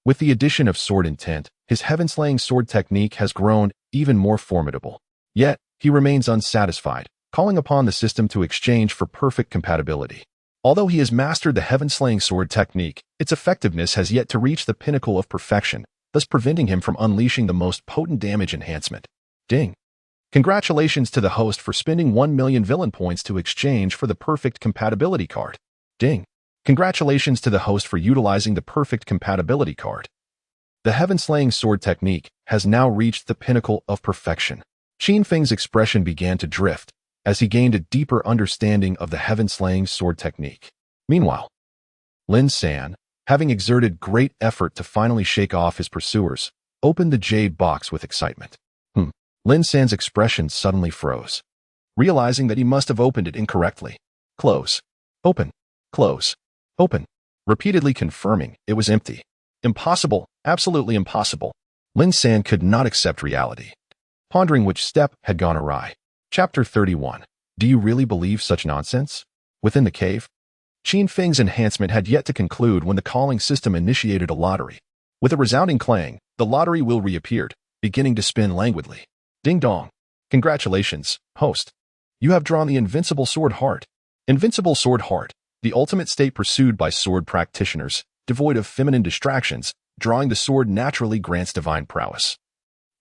With the addition of sword intent, his heaven-slaying sword technique has grown even more formidable. Yet, he remains unsatisfied, calling upon the system to exchange for perfect compatibility. Although he has mastered the heaven-slaying sword technique, its effectiveness has yet to reach the pinnacle of perfection, thus preventing him from unleashing the most potent damage enhancement. Ding! Congratulations to the host for spending 1,000,000 villain points to exchange for the perfect compatibility card. Ding! Congratulations to the host for utilizing the perfect compatibility card. The heaven-slaying sword technique has now reached the pinnacle of perfection. Qin Feng's expression began to drift as he gained a deeper understanding of the heaven-slaying sword technique. Meanwhile, Lin San, having exerted great effort to finally shake off his pursuers, opened the jade box with excitement. Lin San's expression suddenly froze, realizing that he must have opened it incorrectly. Close. Open. Close. Open. Repeatedly confirming it was empty. Impossible. Absolutely impossible. Lin San could not accept reality, pondering which step had gone awry. Chapter 31. Do you really believe such nonsense? Within the cave, Qin Feng's enhancement had yet to conclude when the calling system initiated a lottery. With a resounding clang, the lottery wheel reappeared, beginning to spin languidly. Ding dong. Congratulations, host. You have drawn the Invincible Sword Heart. Invincible Sword Heart, the ultimate state pursued by sword practitioners, devoid of feminine distractions. Drawing the sword naturally grants divine prowess,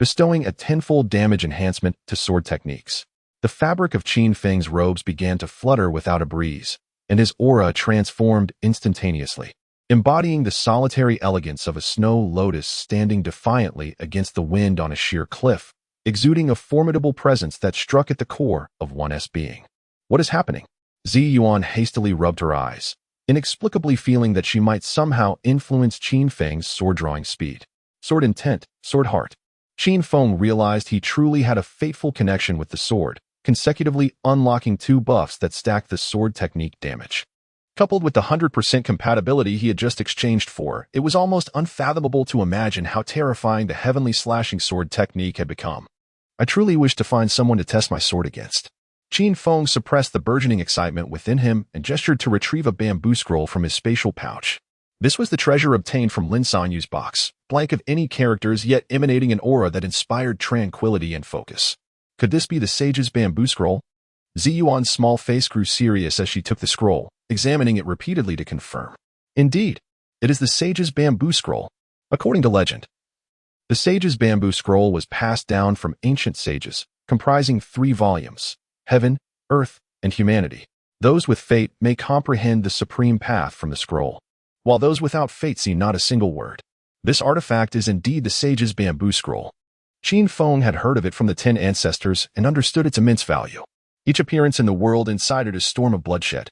bestowing a tenfold damage enhancement to sword techniques. The fabric of Qin Feng's robes began to flutter without a breeze, and his aura transformed instantaneously, embodying the solitary elegance of a snow lotus standing defiantly against the wind on a sheer cliff, exuding a formidable presence that struck at the core of one's being. What is happening? Ziyuan hastily rubbed her eyes, inexplicably feeling that she might somehow influence Qin Feng's sword-drawing speed. Sword intent, sword heart. Qin Feng realized he truly had a fateful connection with the sword, consecutively unlocking 2 buffs that stacked the sword technique damage. Coupled with the 100% compatibility he had just exchanged for, it was almost unfathomable to imagine how terrifying the heavenly slashing sword technique had become. I truly wish to find someone to test my sword against. Qin Feng suppressed the burgeoning excitement within him and gestured to retrieve a bamboo scroll from his spatial pouch. This was the treasure obtained from Lin Sanyu's box, blank of any characters yet emanating an aura that inspired tranquility and focus. Could this be the sage's bamboo scroll? Ziyuan's small face grew serious as she took the scroll, examining it repeatedly to confirm. Indeed, it is the sage's bamboo scroll. According to legend, the sage's bamboo scroll was passed down from ancient sages, comprising 3 volumes: Heaven, Earth, and Humanity. Those with fate may comprehend the supreme path from the scroll, while those without fate see not a single word. This artifact is indeed the sage's bamboo scroll. Qin Feng had heard of it from the 10 ancestors and understood its immense value. Each appearance in the world incited a storm of bloodshed.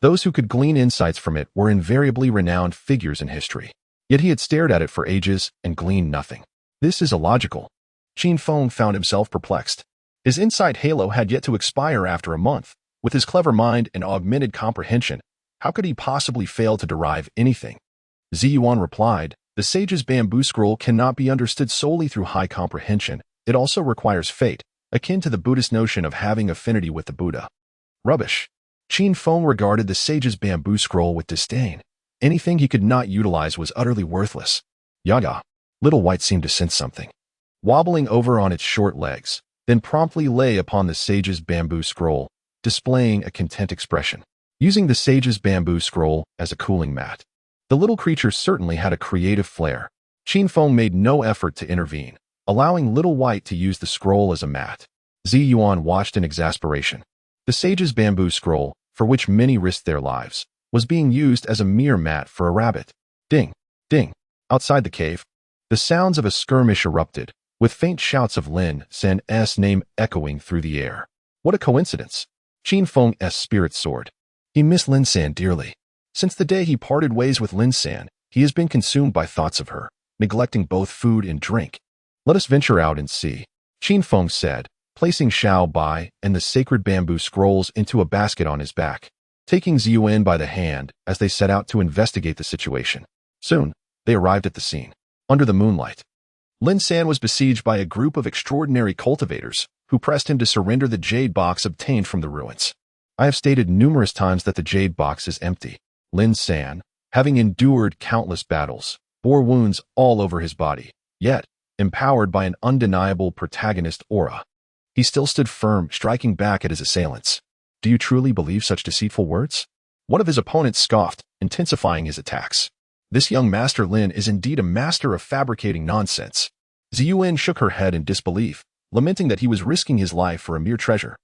Those who could glean insights from it were invariably renowned figures in history. Yet he had stared at it for ages and gleaned nothing. This is illogical. Qin Feng found himself perplexed. His insight halo had yet to expire after a month. With his clever mind and augmented comprehension, how could he possibly fail to derive anything? Ziyuan replied, the sage's bamboo scroll cannot be understood solely through high comprehension. It also requires fate, akin to the Buddhist notion of having affinity with the Buddha. Rubbish. Qin Feng regarded the sage's bamboo scroll with disdain. Anything he could not utilize was utterly worthless. Yaga. Little White seemed to sense something. Wobbling over on its short legs, then promptly lay upon the sage's bamboo scroll, displaying a content expression. Using the sage's bamboo scroll as a cooling mat. The little creature certainly had a creative flair. Qin Feng made no effort to intervene, allowing Little White to use the scroll as a mat. Ziyuan watched in exasperation. The sage's bamboo scroll, for which many risked their lives, was being used as a mere mat for a rabbit. Ding! Ding! Outside the cave, the sounds of a skirmish erupted, with faint shouts of Lin San's name echoing through the air. What a coincidence! Qin Feng's spirit soared. He missed Lin San dearly. Since the day he parted ways with Lin San, he has been consumed by thoughts of her, neglecting both food and drink. Let us venture out and see, Qin Feng said, placing Xiao Bai and the sacred bamboo scrolls into a basket on his back, taking Ziyuan by the hand as they set out to investigate the situation. Soon, they arrived at the scene. Under the moonlight, Lin San was besieged by a group of extraordinary cultivators who pressed him to surrender the jade box obtained from the ruins. I have stated numerous times that the jade box is empty. Lin San, having endured countless battles, bore wounds all over his body, yet, empowered by an undeniable protagonist aura, he still stood firm, striking back at his assailants. Do you truly believe such deceitful words? One of his opponents scoffed, intensifying his attacks. This young Master Lin is indeed a master of fabricating nonsense. Ziyuan shook her head in disbelief, lamenting that he was risking his life for a mere treasure.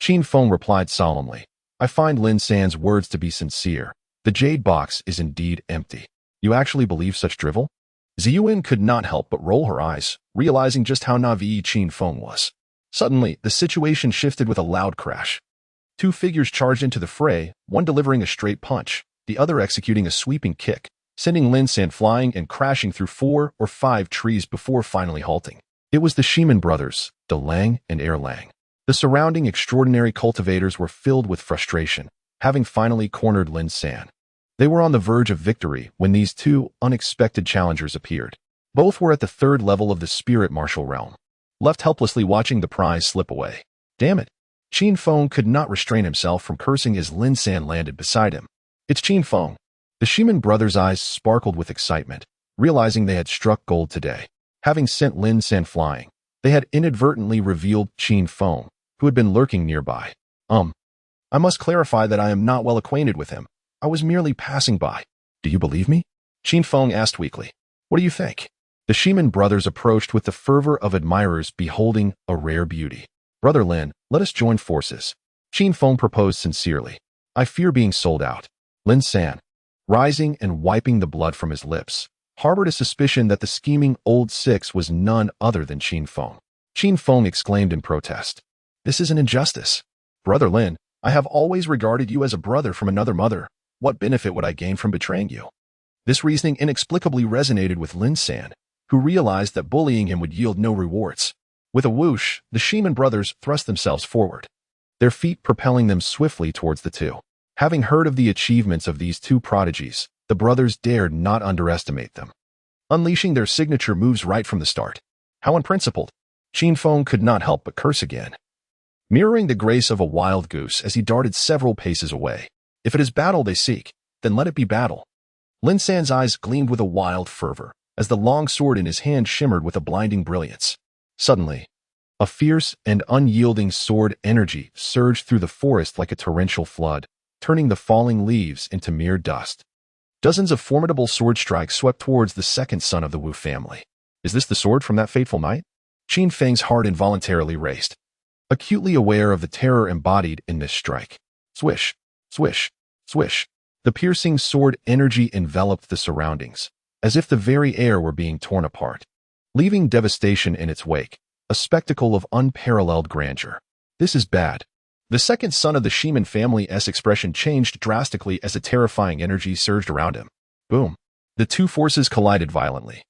Qin Feng replied solemnly, I find Lin San's words to be sincere. The jade box is indeed empty. You actually believe such drivel? Ziyuan could not help but roll her eyes, realizing just how naive Qin Feng was. Suddenly, the situation shifted with a loud crash. Two figures charged into the fray, one delivering a straight punch, the other executing a sweeping kick, sending Lin San flying and crashing through 4 or 5 trees before finally halting. It was the Shiman brothers, De Lang and Erlang. The surrounding extraordinary cultivators were filled with frustration, having finally cornered Lin San. They were on the verge of victory when these two unexpected challengers appeared. Both were at the 3rd level of the spirit martial realm, left helplessly watching the prize slip away. Damn it! Qin Feng could not restrain himself from cursing as Lin San landed beside him. It's Qin Feng. The Shiman brothers' eyes sparkled with excitement, realizing they had struck gold today. Having sent Lin San flying, they had inadvertently revealed Qin Feng, who had been lurking nearby. I must clarify that I am not well acquainted with him. I was merely passing by. Do you believe me? Qin Feng asked weakly. What do you think? The Shiman brothers approached with the fervor of admirers beholding a rare beauty. Brother Lin, let us join forces. Qin Feng proposed sincerely. I fear being sold out. Lin San, rising and wiping the blood from his lips, harbored a suspicion that the scheming old six was none other than Qin Feng. Qin Feng exclaimed in protest. This is an injustice. Brother Lin, I have always regarded you as a brother from another mother. What benefit would I gain from betraying you? This reasoning inexplicably resonated with Lin San, who realized that bullying him would yield no rewards. With a whoosh, the Shiman brothers thrust themselves forward, their feet propelling them swiftly towards the two. Having heard of the achievements of these two prodigies, the brothers dared not underestimate them, unleashing their signature moves right from the start. How unprincipled! Qin Feng could not help but curse again, mirroring the grace of a wild goose as he darted several paces away. If it is battle they seek, then let it be battle. Lin San's eyes gleamed with a wild fervor, as the long sword in his hand shimmered with a blinding brilliance. Suddenly, a fierce and unyielding sword energy surged through the forest like a torrential flood, turning the falling leaves into mere dust. Dozens of formidable sword strikes swept towards the second son of the Wu family. Is this the sword from that fateful night? Qin Feng's heart involuntarily raced, acutely aware of the terror embodied in this strike. Swish, swish, swish. The piercing sword energy enveloped the surroundings, as if the very air were being torn apart, leaving devastation in its wake, a spectacle of unparalleled grandeur. This is bad. The second son of the Shiman family's expression changed drastically as a terrifying energy surged around him. Boom. The two forces collided violently,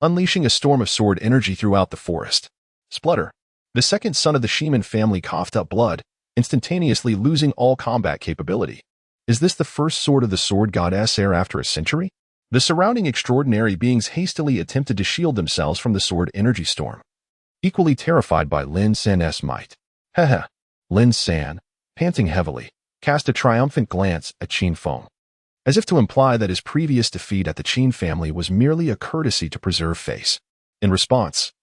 unleashing a storm of sword energy throughout the forest. Splutter. The second son of the Shemin family coughed up blood, instantaneously losing all combat capability. Is this the first sword of the sword goddess heir after a century? The surrounding extraordinary beings hastily attempted to shield themselves from the sword energy storm. Equally terrified by Lin San's might. Heh. Lin San, panting heavily, cast a triumphant glance at Qin Feng, as if to imply that his previous defeat at the Qin family was merely a courtesy to preserve face. In response,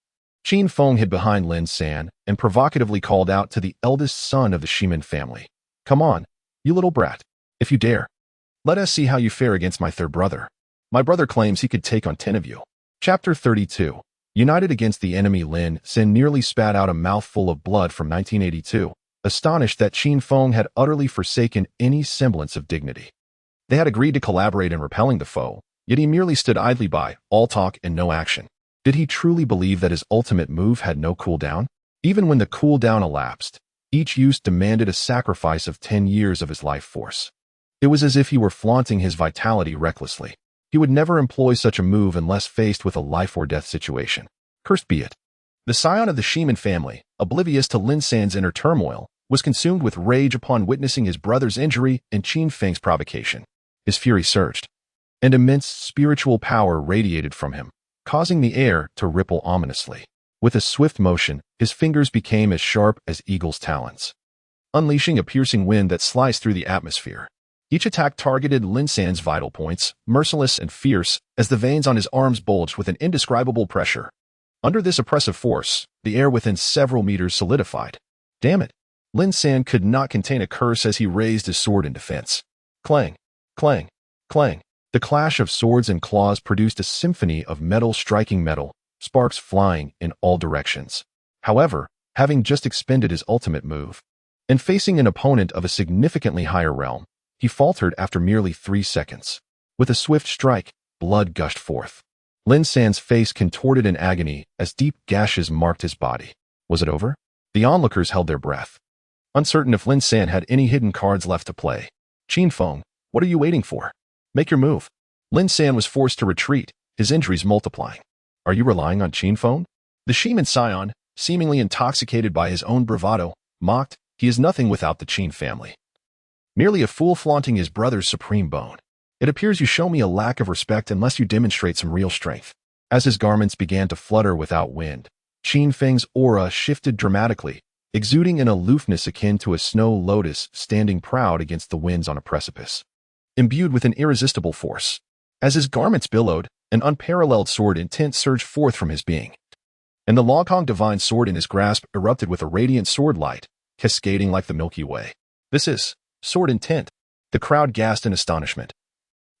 Qin Feng hid behind Lin San and provocatively called out to the eldest son of the Shemin family. Come on, you little brat. If you dare, let us see how you fare against my third brother. My brother claims he could take on 10 of you. Chapter 32. United against the enemy, Lin San nearly spat out a mouthful of blood from 1982, astonished that Qin Feng had utterly forsaken any semblance of dignity. They had agreed to collaborate in repelling the foe, yet he merely stood idly by, all talk and no action. Did he truly believe that his ultimate move had no cooldown? Even when the cooldown elapsed, each use demanded a sacrifice of 10 years of his life force. It was as if he were flaunting his vitality recklessly. He would never employ such a move unless faced with a life-or-death situation. Cursed be it. The scion of the Shemin family, oblivious to Lin San's inner turmoil, was consumed with rage upon witnessing his brother's injury and Qin Feng's provocation. His fury surged, and immense spiritual power radiated from him, causing the air to ripple ominously. With a swift motion, his fingers became as sharp as eagle's talons, unleashing a piercing wind that sliced through the atmosphere. Each attack targeted Lin San's vital points, merciless and fierce, as the veins on his arms bulged with an indescribable pressure. Under this oppressive force, the air within several meters solidified. Damn it! Lin San could not contain a curse as he raised his sword in defense. Clang, clang, clang. The clash of swords and claws produced a symphony of metal striking metal, sparks flying in all directions. However, having just expended his ultimate move, and facing an opponent of a significantly higher realm, he faltered after merely 3 seconds. With a swift strike, blood gushed forth. Lin San's face contorted in agony as deep gashes marked his body. Was it over? The onlookers held their breath, uncertain if Lin San had any hidden cards left to play. Qin Feng, what are you waiting for? Make your move. Lin San was forced to retreat, his injuries multiplying. Are you relying on Qin Feng? The Shemin scion, seemingly intoxicated by his own bravado, mocked. He is nothing without the Qin family. Merely a fool flaunting his brother's supreme bone. It appears you show me a lack of respect unless you demonstrate some real strength. As his garments began to flutter without wind, Qin Feng's aura shifted dramatically, exuding an aloofness akin to a snow lotus standing proud against the winds on a precipice. Imbued with an irresistible force, as his garments billowed, an unparalleled sword intent surged forth from his being. And the Longhong divine sword in his grasp erupted with a radiant sword light, cascading like the Milky Way. This is sword intent. The crowd gasped in astonishment,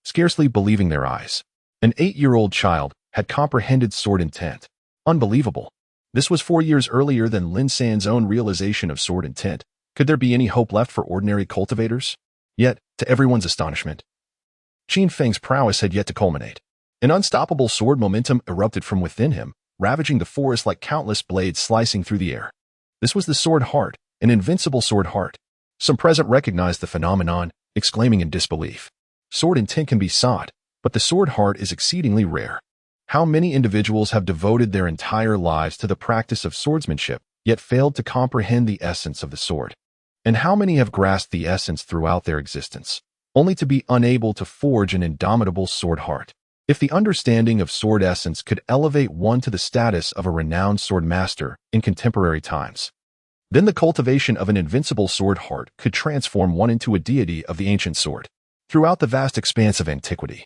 scarcely believing their eyes. An 8-year-old child had comprehended sword intent. Unbelievable. This was 4 years earlier than Lin San's own realization of sword intent. Could there be any hope left for ordinary cultivators? Yet, to everyone's astonishment, Qin Feng's prowess had yet to culminate. An unstoppable sword momentum erupted from within him, ravaging the forest like countless blades slicing through the air. This was the sword heart, an invincible sword heart. Some present recognized the phenomenon, exclaiming in disbelief. Sword intent can be sought, but the sword heart is exceedingly rare. How many individuals have devoted their entire lives to the practice of swordsmanship, yet failed to comprehend the essence of the sword? And how many have grasped the essence throughout their existence, only to be unable to forge an indomitable sword heart? If the understanding of sword essence could elevate one to the status of a renowned sword master in contemporary times, then the cultivation of an invincible sword heart could transform one into a deity of the ancient sword. Throughout the vast expanse of antiquity,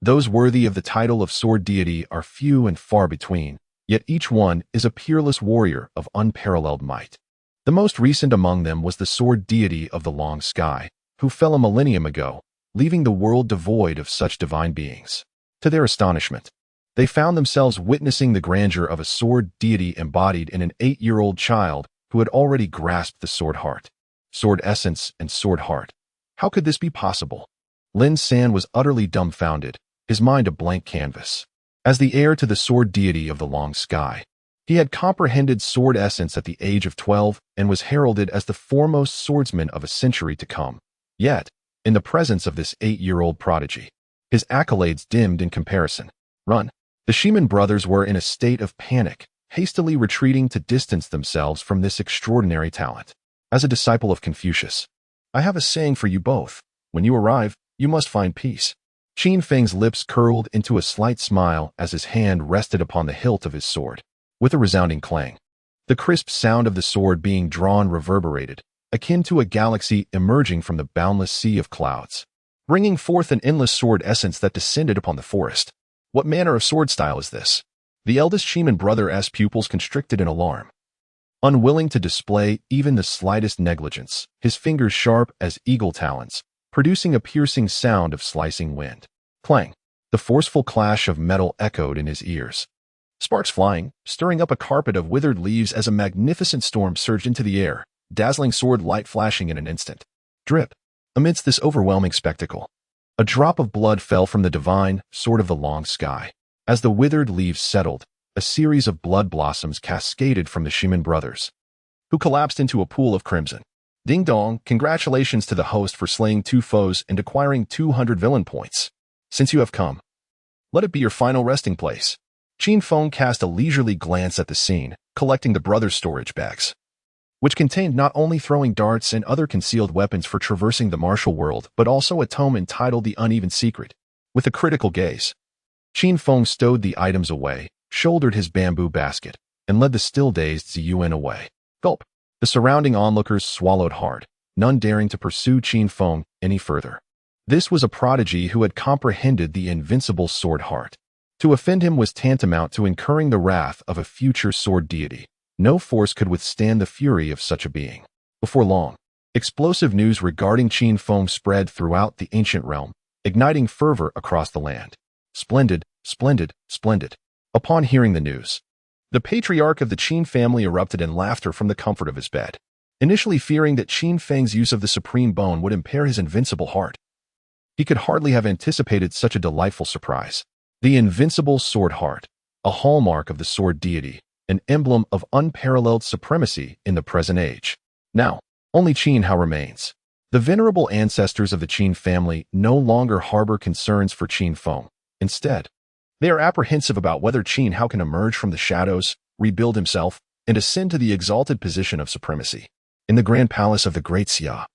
those worthy of the title of sword deity are few and far between, yet each one is a peerless warrior of unparalleled might. The most recent among them was the sword deity of the long sky, who fell a millennium ago, leaving the world devoid of such divine beings. To their astonishment, they found themselves witnessing the grandeur of a sword deity embodied in an 8-year-old child who had already grasped the sword heart, sword essence, and sword heart. How could this be possible? Lin San was utterly dumbfounded, his mind a blank canvas. As the heir to the sword deity of the long sky, he had comprehended sword essence at the age of 12 and was heralded as the foremost swordsman of a century to come. Yet, in the presence of this 8-year-old prodigy, his accolades dimmed in comparison. Run. The Shiman brothers were in a state of panic, hastily retreating to distance themselves from this extraordinary talent. As a disciple of Confucius, I have a saying for you both. When you arrive, you must find peace. Qin Feng's lips curled into a slight smile as his hand rested upon the hilt of his sword. With a resounding clang, the crisp sound of the sword being drawn reverberated, akin to a galaxy emerging from the boundless sea of clouds, bringing forth an endless sword essence that descended upon the forest. What manner of sword style is this? The eldest Shiman brother's pupils constricted in alarm. Unwilling to display even the slightest negligence, his fingers sharp as eagle talons, producing a piercing sound of slicing wind. Clang! The forceful clash of metal echoed in his ears. Sparks flying, stirring up a carpet of withered leaves as a magnificent storm surged into the air, dazzling sword light flashing in an instant. Drip! Amidst this overwhelming spectacle, a drop of blood fell from the divine sword of the long sky. As the withered leaves settled, a series of blood blossoms cascaded from the Shiman brothers, who collapsed into a pool of crimson. Ding dong, congratulations to the host for slaying 2 foes and acquiring 200 villain points. Since you have come, let it be your final resting place. Qin Feng cast a leisurely glance at the scene, collecting the brothers' storage bags, which contained not only throwing darts and other concealed weapons for traversing the martial world, but also a tome entitled The Uneven Secret. With a critical gaze, Qin Feng stowed the items away, shouldered his bamboo basket, and led the still-dazed Ziyuan away. Gulp! The surrounding onlookers swallowed hard, none daring to pursue Qin Feng any further. This was a prodigy who had comprehended the invincible sword heart. To offend him was tantamount to incurring the wrath of a future sword deity. No force could withstand the fury of such a being. Before long, explosive news regarding Qin Feng spread throughout the ancient realm, igniting fervor across the land. Splendid, splendid, splendid. Upon hearing the news, the patriarch of the Qin family erupted in laughter from the comfort of his bed. Initially fearing that Qin Feng's use of the supreme bone would impair his invincible heart, he could hardly have anticipated such a delightful surprise. The invincible sword heart, a hallmark of the sword deity, an emblem of unparalleled supremacy in the present age. Now, only Qin Hao remains. The venerable ancestors of the Qin family no longer harbor concerns for Qin Feng. Instead, they are apprehensive about whether Qin Hao can emerge from the shadows, rebuild himself, and ascend to the exalted position of supremacy. In the grand palace of the Great Xia,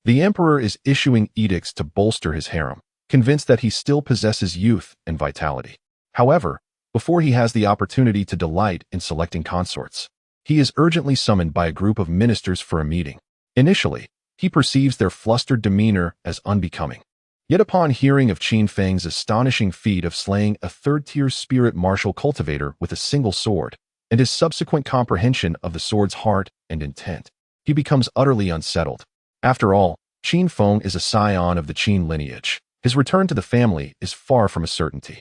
the emperor is issuing edicts to bolster his harem, convinced that he still possesses youth and vitality. However, before he has the opportunity to delight in selecting consorts, he is urgently summoned by a group of ministers for a meeting. Initially, he perceives their flustered demeanor as unbecoming. Yet upon hearing of Qin Feng's astonishing feat of slaying a third-tier spirit martial cultivator with a single sword, and his subsequent comprehension of the sword's heart and intent, he becomes utterly unsettled. After all, Qin Feng is a scion of the Qin lineage. His return to the family is far from a certainty.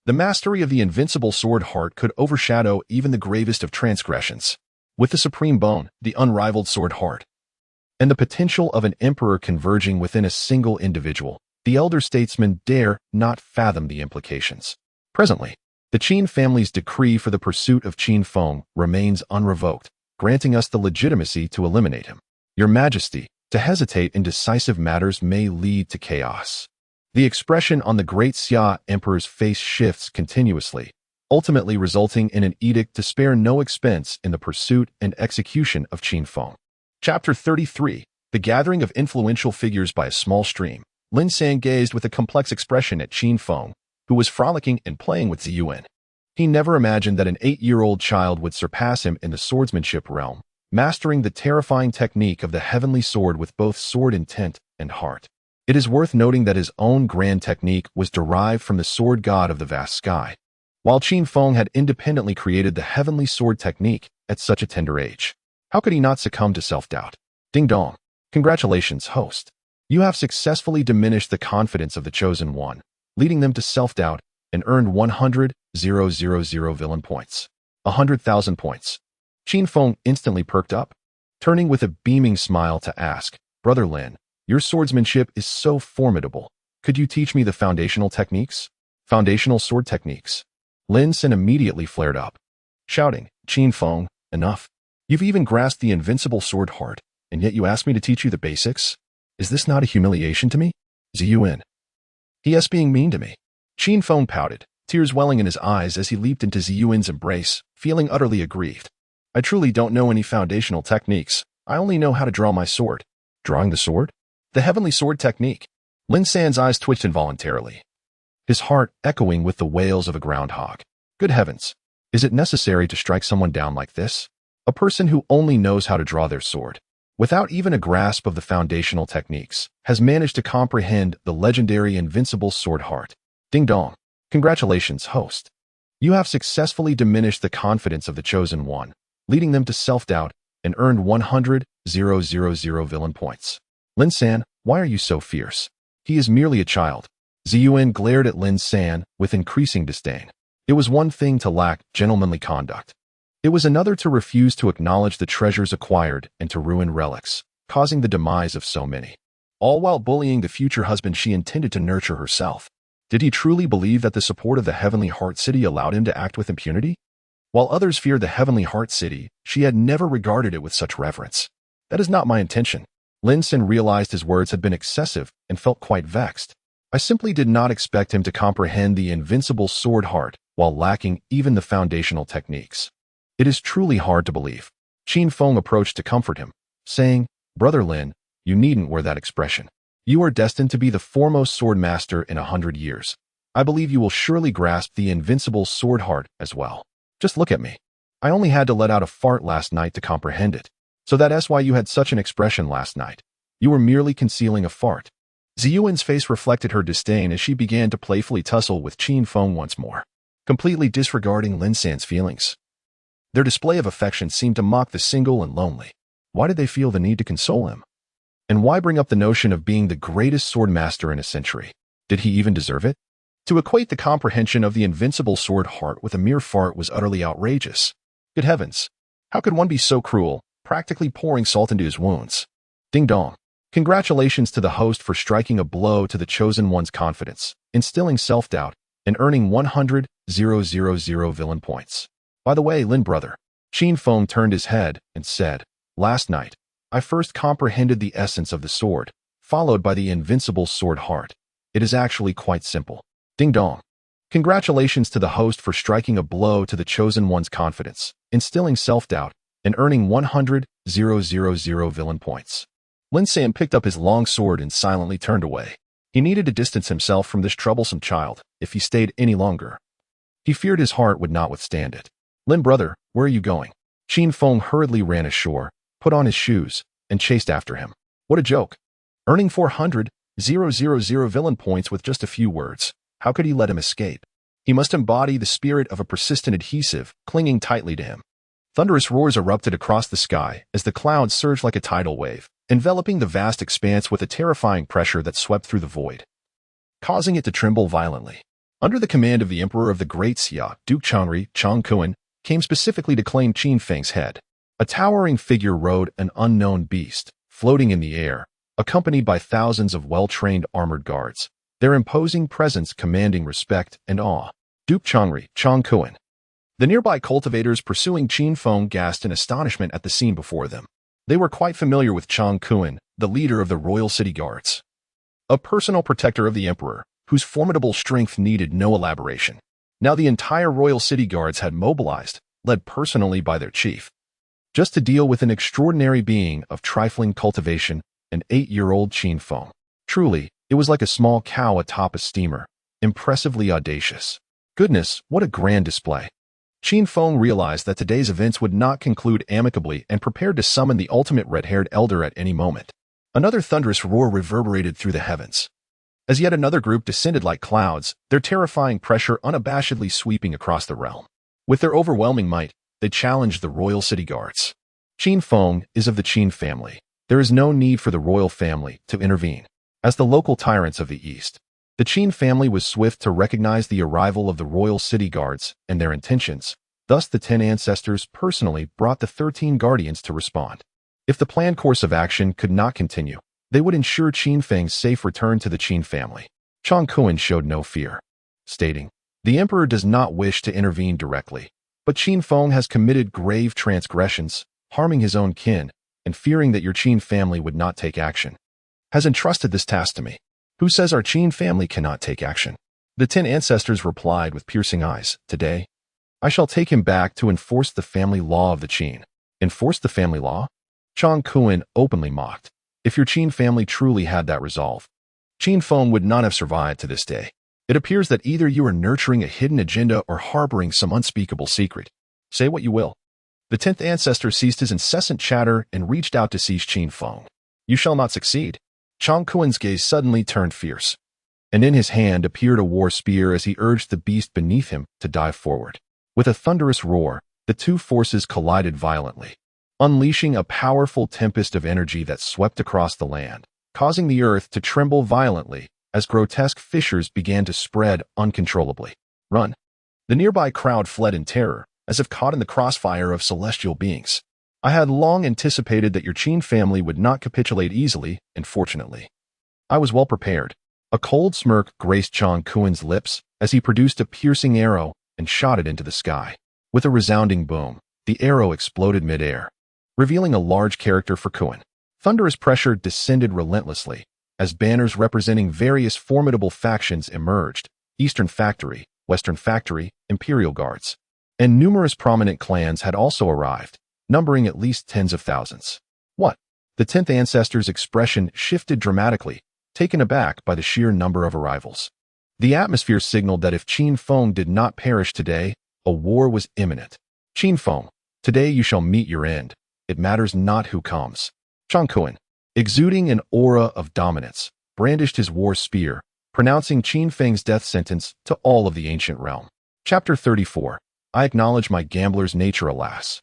The mastery of the invincible sword heart could overshadow even the gravest of transgressions. With the supreme bone, the unrivaled sword heart, and the potential of an emperor converging within a single individual, the elder statesman dare not fathom the implications. Presently, the Qin family's decree for the pursuit of Qin Feng remains unrevoked, granting us the legitimacy to eliminate him. Your Majesty, to hesitate in decisive matters may lead to chaos. The expression on the Great Xia Emperor's face shifts continuously, ultimately resulting in an edict to spare no expense in the pursuit and execution of Qin Feng. Chapter 33. The Gathering of Influential Figures by a Small Stream. Lin San gazed with a complex expression at Qin Feng, who was frolicking and playing with Ziyuan. He never imagined that an 8-year-old child would surpass him in the swordsmanship realm, mastering the terrifying technique of the heavenly sword with both sword intent and heart. It is worth noting that his own grand technique was derived from the sword god of the vast sky, while Qin Feng had independently created the heavenly sword technique at such a tender age. How could he not succumb to self-doubt? Ding dong. Congratulations, host. You have successfully diminished the confidence of the Chosen One, leading them to self-doubt, and earned 100,000 villain points. 100,000 points. Qin Feng instantly perked up, turning with a beaming smile to ask, Brother Lin, your swordsmanship is so formidable. Could you teach me the foundational techniques? Foundational sword techniques. Lin San immediately flared up, shouting, Qin Feng, enough. You've even grasped the invincible sword heart, and yet you ask me to teach you the basics? Is this not a humiliation to me? Ziyuan. He is being mean to me. Qin Feng pouted, tears welling in his eyes as he leaped into Ziyuan's embrace, feeling utterly aggrieved. I truly don't know any foundational techniques. I only know how to draw my sword. Drawing the sword? The heavenly sword technique. Lin San's eyes twitched involuntarily, his heart echoing with the wails of a groundhog. Good heavens! Is it necessary to strike someone down like this? A person who only knows how to draw their sword, without even a grasp of the foundational techniques, has managed to comprehend the legendary invincible sword heart. Ding dong. Congratulations, host. You have successfully diminished the confidence of the Chosen One, leading them to self-doubt, and earned 100,000 villain points. Lin San, why are you so fierce? He is merely a child. Ziyuan glared at Lin San with increasing disdain. It was one thing to lack gentlemanly conduct. It was another to refuse to acknowledge the treasures acquired and to ruin relics, causing the demise of so many. All while bullying the future husband she intended to nurture herself. Did he truly believe that the support of the Heavenly Heart City allowed him to act with impunity? While others feared the Heavenly Heart City, she had never regarded it with such reverence. That is not my intention. Lin San realized his words had been excessive and felt quite vexed. I simply did not expect him to comprehend the invincible sword heart while lacking even the foundational techniques. It is truly hard to believe. Qin Feng approached to comfort him, saying, Brother Lin, you needn't wear that expression. You are destined to be the foremost sword master in 100 years. I believe you will surely grasp the invincible sword heart as well. Just look at me. I only had to let out a fart last night to comprehend it. So that's why you had such an expression last night. You were merely concealing a fart. Ziyuan's face reflected her disdain as she began to playfully tussle with Qin Feng once more, completely disregarding Lin San's feelings. Their display of affection seemed to mock the single and lonely. Why did they feel the need to console him? And why bring up the notion of being the greatest sword master in a century? Did he even deserve it? To equate the comprehension of the invincible sword heart with a mere fart was utterly outrageous. Good heavens! How could one be so cruel, practically pouring salt into his wounds? Ding dong. Congratulations to the host for striking a blow to the Chosen One's confidence, instilling self-doubt, and earning 100,000 villain points. By the way, Lin brother, Qin Feng turned his head and said, Last night, I first comprehended the essence of the sword, followed by the invincible sword heart. It is actually quite simple. Ding dong. Congratulations to the host for striking a blow to the Chosen One's confidence, instilling self-doubt, and earning 100,000 villain points. Lin San picked up his long sword and silently turned away. He needed to distance himself from this troublesome child if he stayed any longer. He feared his heart would not withstand it. Lin brother, where are you going? Qin Feng hurriedly ran ashore, put on his shoes, and chased after him. What a joke. Earning 400,000 villain points with just a few words. How could he let him escape? He must embody the spirit of a persistent adhesive, clinging tightly to him. Thunderous roars erupted across the sky as the clouds surged like a tidal wave, enveloping the vast expanse with a terrifying pressure that swept through the void, causing it to tremble violently. Under the command of the Emperor of the Great Xia, Duke Changri, Chang Kuan, came specifically to claim Qin Feng's head. A towering figure rode an unknown beast, floating in the air, accompanied by thousands of well-trained armored guards, their imposing presence commanding respect and awe. Duke Changri, Chang Kuan. The nearby cultivators pursuing Qin Feng gasped in astonishment at the scene before them. They were quite familiar with Chang Kuan, the leader of the Royal City Guards, a personal protector of the Emperor, whose formidable strength needed no elaboration. Now the entire Royal City Guards had mobilized, led personally by their chief, just to deal with an extraordinary being of trifling cultivation, an 8-year-old Qin Feng. Truly, it was like a small cow atop a steamer, impressively audacious. Goodness, what a grand display. Qin Feng realized that today's events would not conclude amicably and prepared to summon the ultimate red-haired elder at any moment. Another thunderous roar reverberated through the heavens, as yet another group descended like clouds, their terrifying pressure unabashedly sweeping across the realm. With their overwhelming might, they challenged the Royal City Guards. Qin Feng is of the Qin family. There is no need for the royal family to intervene. As the local tyrants of the East, the Qin family was swift to recognize the arrival of the Royal City Guards and their intentions. Thus, the 10 ancestors personally brought the 13 guardians to respond. If the planned course of action could not continue, they would ensure Qin Feng's safe return to the Qin family. Chang Kuan showed no fear, stating, The Emperor does not wish to intervene directly, but Qin Feng has committed grave transgressions, harming his own kin, and fearing that your Qin family would not take action, has entrusted this task to me. Who says our Qin family cannot take action? The 10 ancestors replied with piercing eyes, "Today, I shall take him back to enforce the family law of the Qin." Enforce the family law? Chang Kuan openly mocked. If your Qin family truly had that resolve, Qin Feng would not have survived to this day. It appears that either you are nurturing a hidden agenda or harboring some unspeakable secret. Say what you will. The 10th ancestor ceased his incessant chatter and reached out to seize Qin Feng. You shall not succeed. Chang Kuan's gaze suddenly turned fierce, and in his hand appeared a war spear as he urged the beast beneath him to dive forward. With a thunderous roar, the two forces collided violently, unleashing a powerful tempest of energy that swept across the land, causing the earth to tremble violently as grotesque fissures began to spread uncontrollably. Run! The nearby crowd fled in terror, as if caught in the crossfire of celestial beings. I had long anticipated that your Qin family would not capitulate easily, and fortunately, I was well prepared. A cold smirk graced Chang Kuan's lips as he produced a piercing arrow and shot it into the sky. With a resounding boom, the arrow exploded mid-air, revealing a large character for Kuan. Thunderous pressure descended relentlessly as banners representing various formidable factions emerged: Eastern Factory, Western Factory, Imperial Guards. And numerous prominent clans had also arrived, numbering at least tens of thousands. What? The 10th ancestor's expression shifted dramatically, taken aback by the sheer number of arrivals. The atmosphere signaled that if Qin Feng did not perish today, a war was imminent. Qin Feng, today you shall meet your end. It matters not who comes. Chang Kuan, exuding an aura of dominance, brandished his war spear, pronouncing Qin Feng's death sentence to all of the ancient realm. Chapter 34. I acknowledge my gambler's nature, alas.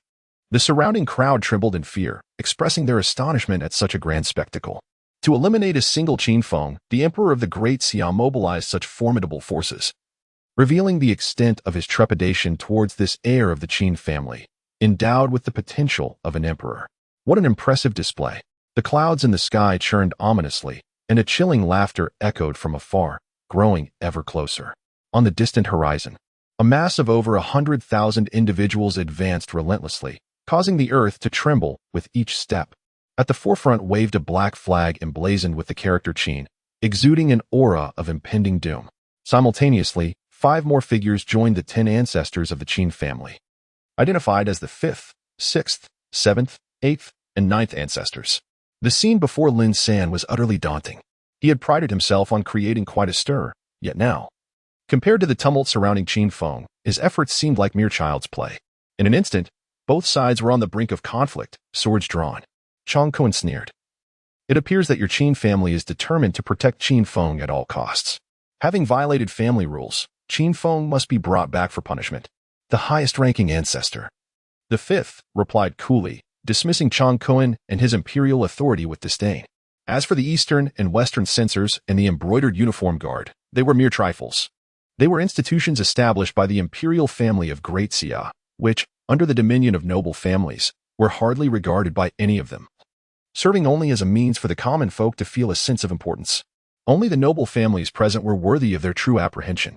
The surrounding crowd trembled in fear, expressing their astonishment at such a grand spectacle. To eliminate a single Qin Feng, the Emperor of the Great Siam mobilized such formidable forces, revealing the extent of his trepidation towards this heir of the Qin family, endowed with the potential of an emperor. What an impressive display! The clouds in the sky churned ominously, and a chilling laughter echoed from afar, growing ever closer. On the distant horizon, a mass of over 100,000 individuals advanced relentlessly, causing the earth to tremble with each step. At the forefront waved a black flag emblazoned with the character Qin, exuding an aura of impending doom. Simultaneously, 5 more figures joined the 10 ancestors of the Qin family, identified as the 5th, 6th, 7th, 8th, and 9th ancestors. The scene before Lin San was utterly daunting. He had prided himself on creating quite a stir, yet now, compared to the tumult surrounding Qin Feng, his efforts seemed like mere child's play. In an instant, both sides were on the brink of conflict, swords drawn. Chang Kuan sneered. It appears that your Qin family is determined to protect Qin Feng at all costs. Having violated family rules, Qin Feng must be brought back for punishment. The highest-ranking ancestor. The 5th, replied coolly, dismissing Chang Kuan and his imperial authority with disdain. As for the Eastern and Western censors and the embroidered uniform guard, they were mere trifles. They were institutions established by the imperial family of Great Xia, which, under the dominion of noble families, were hardly regarded by any of them, serving only as a means for the common folk to feel a sense of importance. Only the noble families present were worthy of their true apprehension.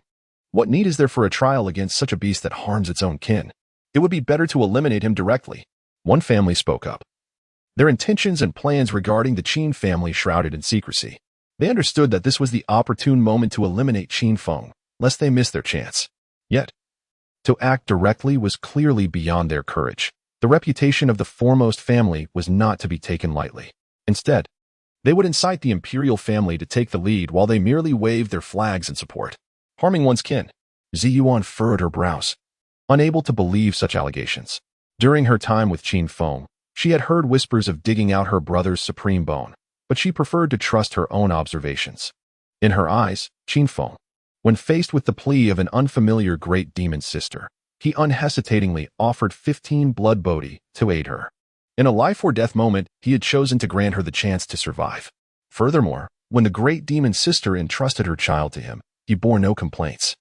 What need is there for a trial against such a beast that harms its own kin? It would be better to eliminate him directly. One family spoke up, their intentions and plans regarding the Qin family shrouded in secrecy. They understood that this was the opportune moment to eliminate Qin Feng, lest they miss their chance. Yet, to act directly was clearly beyond their courage. The reputation of the foremost family was not to be taken lightly. Instead, they would incite the imperial family to take the lead while they merely waved their flags in support. Harming one's kin. Ziyuan furrowed her brows, unable to believe such allegations. During her time with Qin Feng, she had heard whispers of digging out her brother's supreme bone, but she preferred to trust her own observations. In her eyes, Qin Feng, when faced with the plea of an unfamiliar great demon sister, he unhesitatingly offered 15 blood bodhi to aid her. In a life-or-death moment, he had chosen to grant her the chance to survive. Furthermore, when the great demon sister entrusted her child to him, he bore no complaints,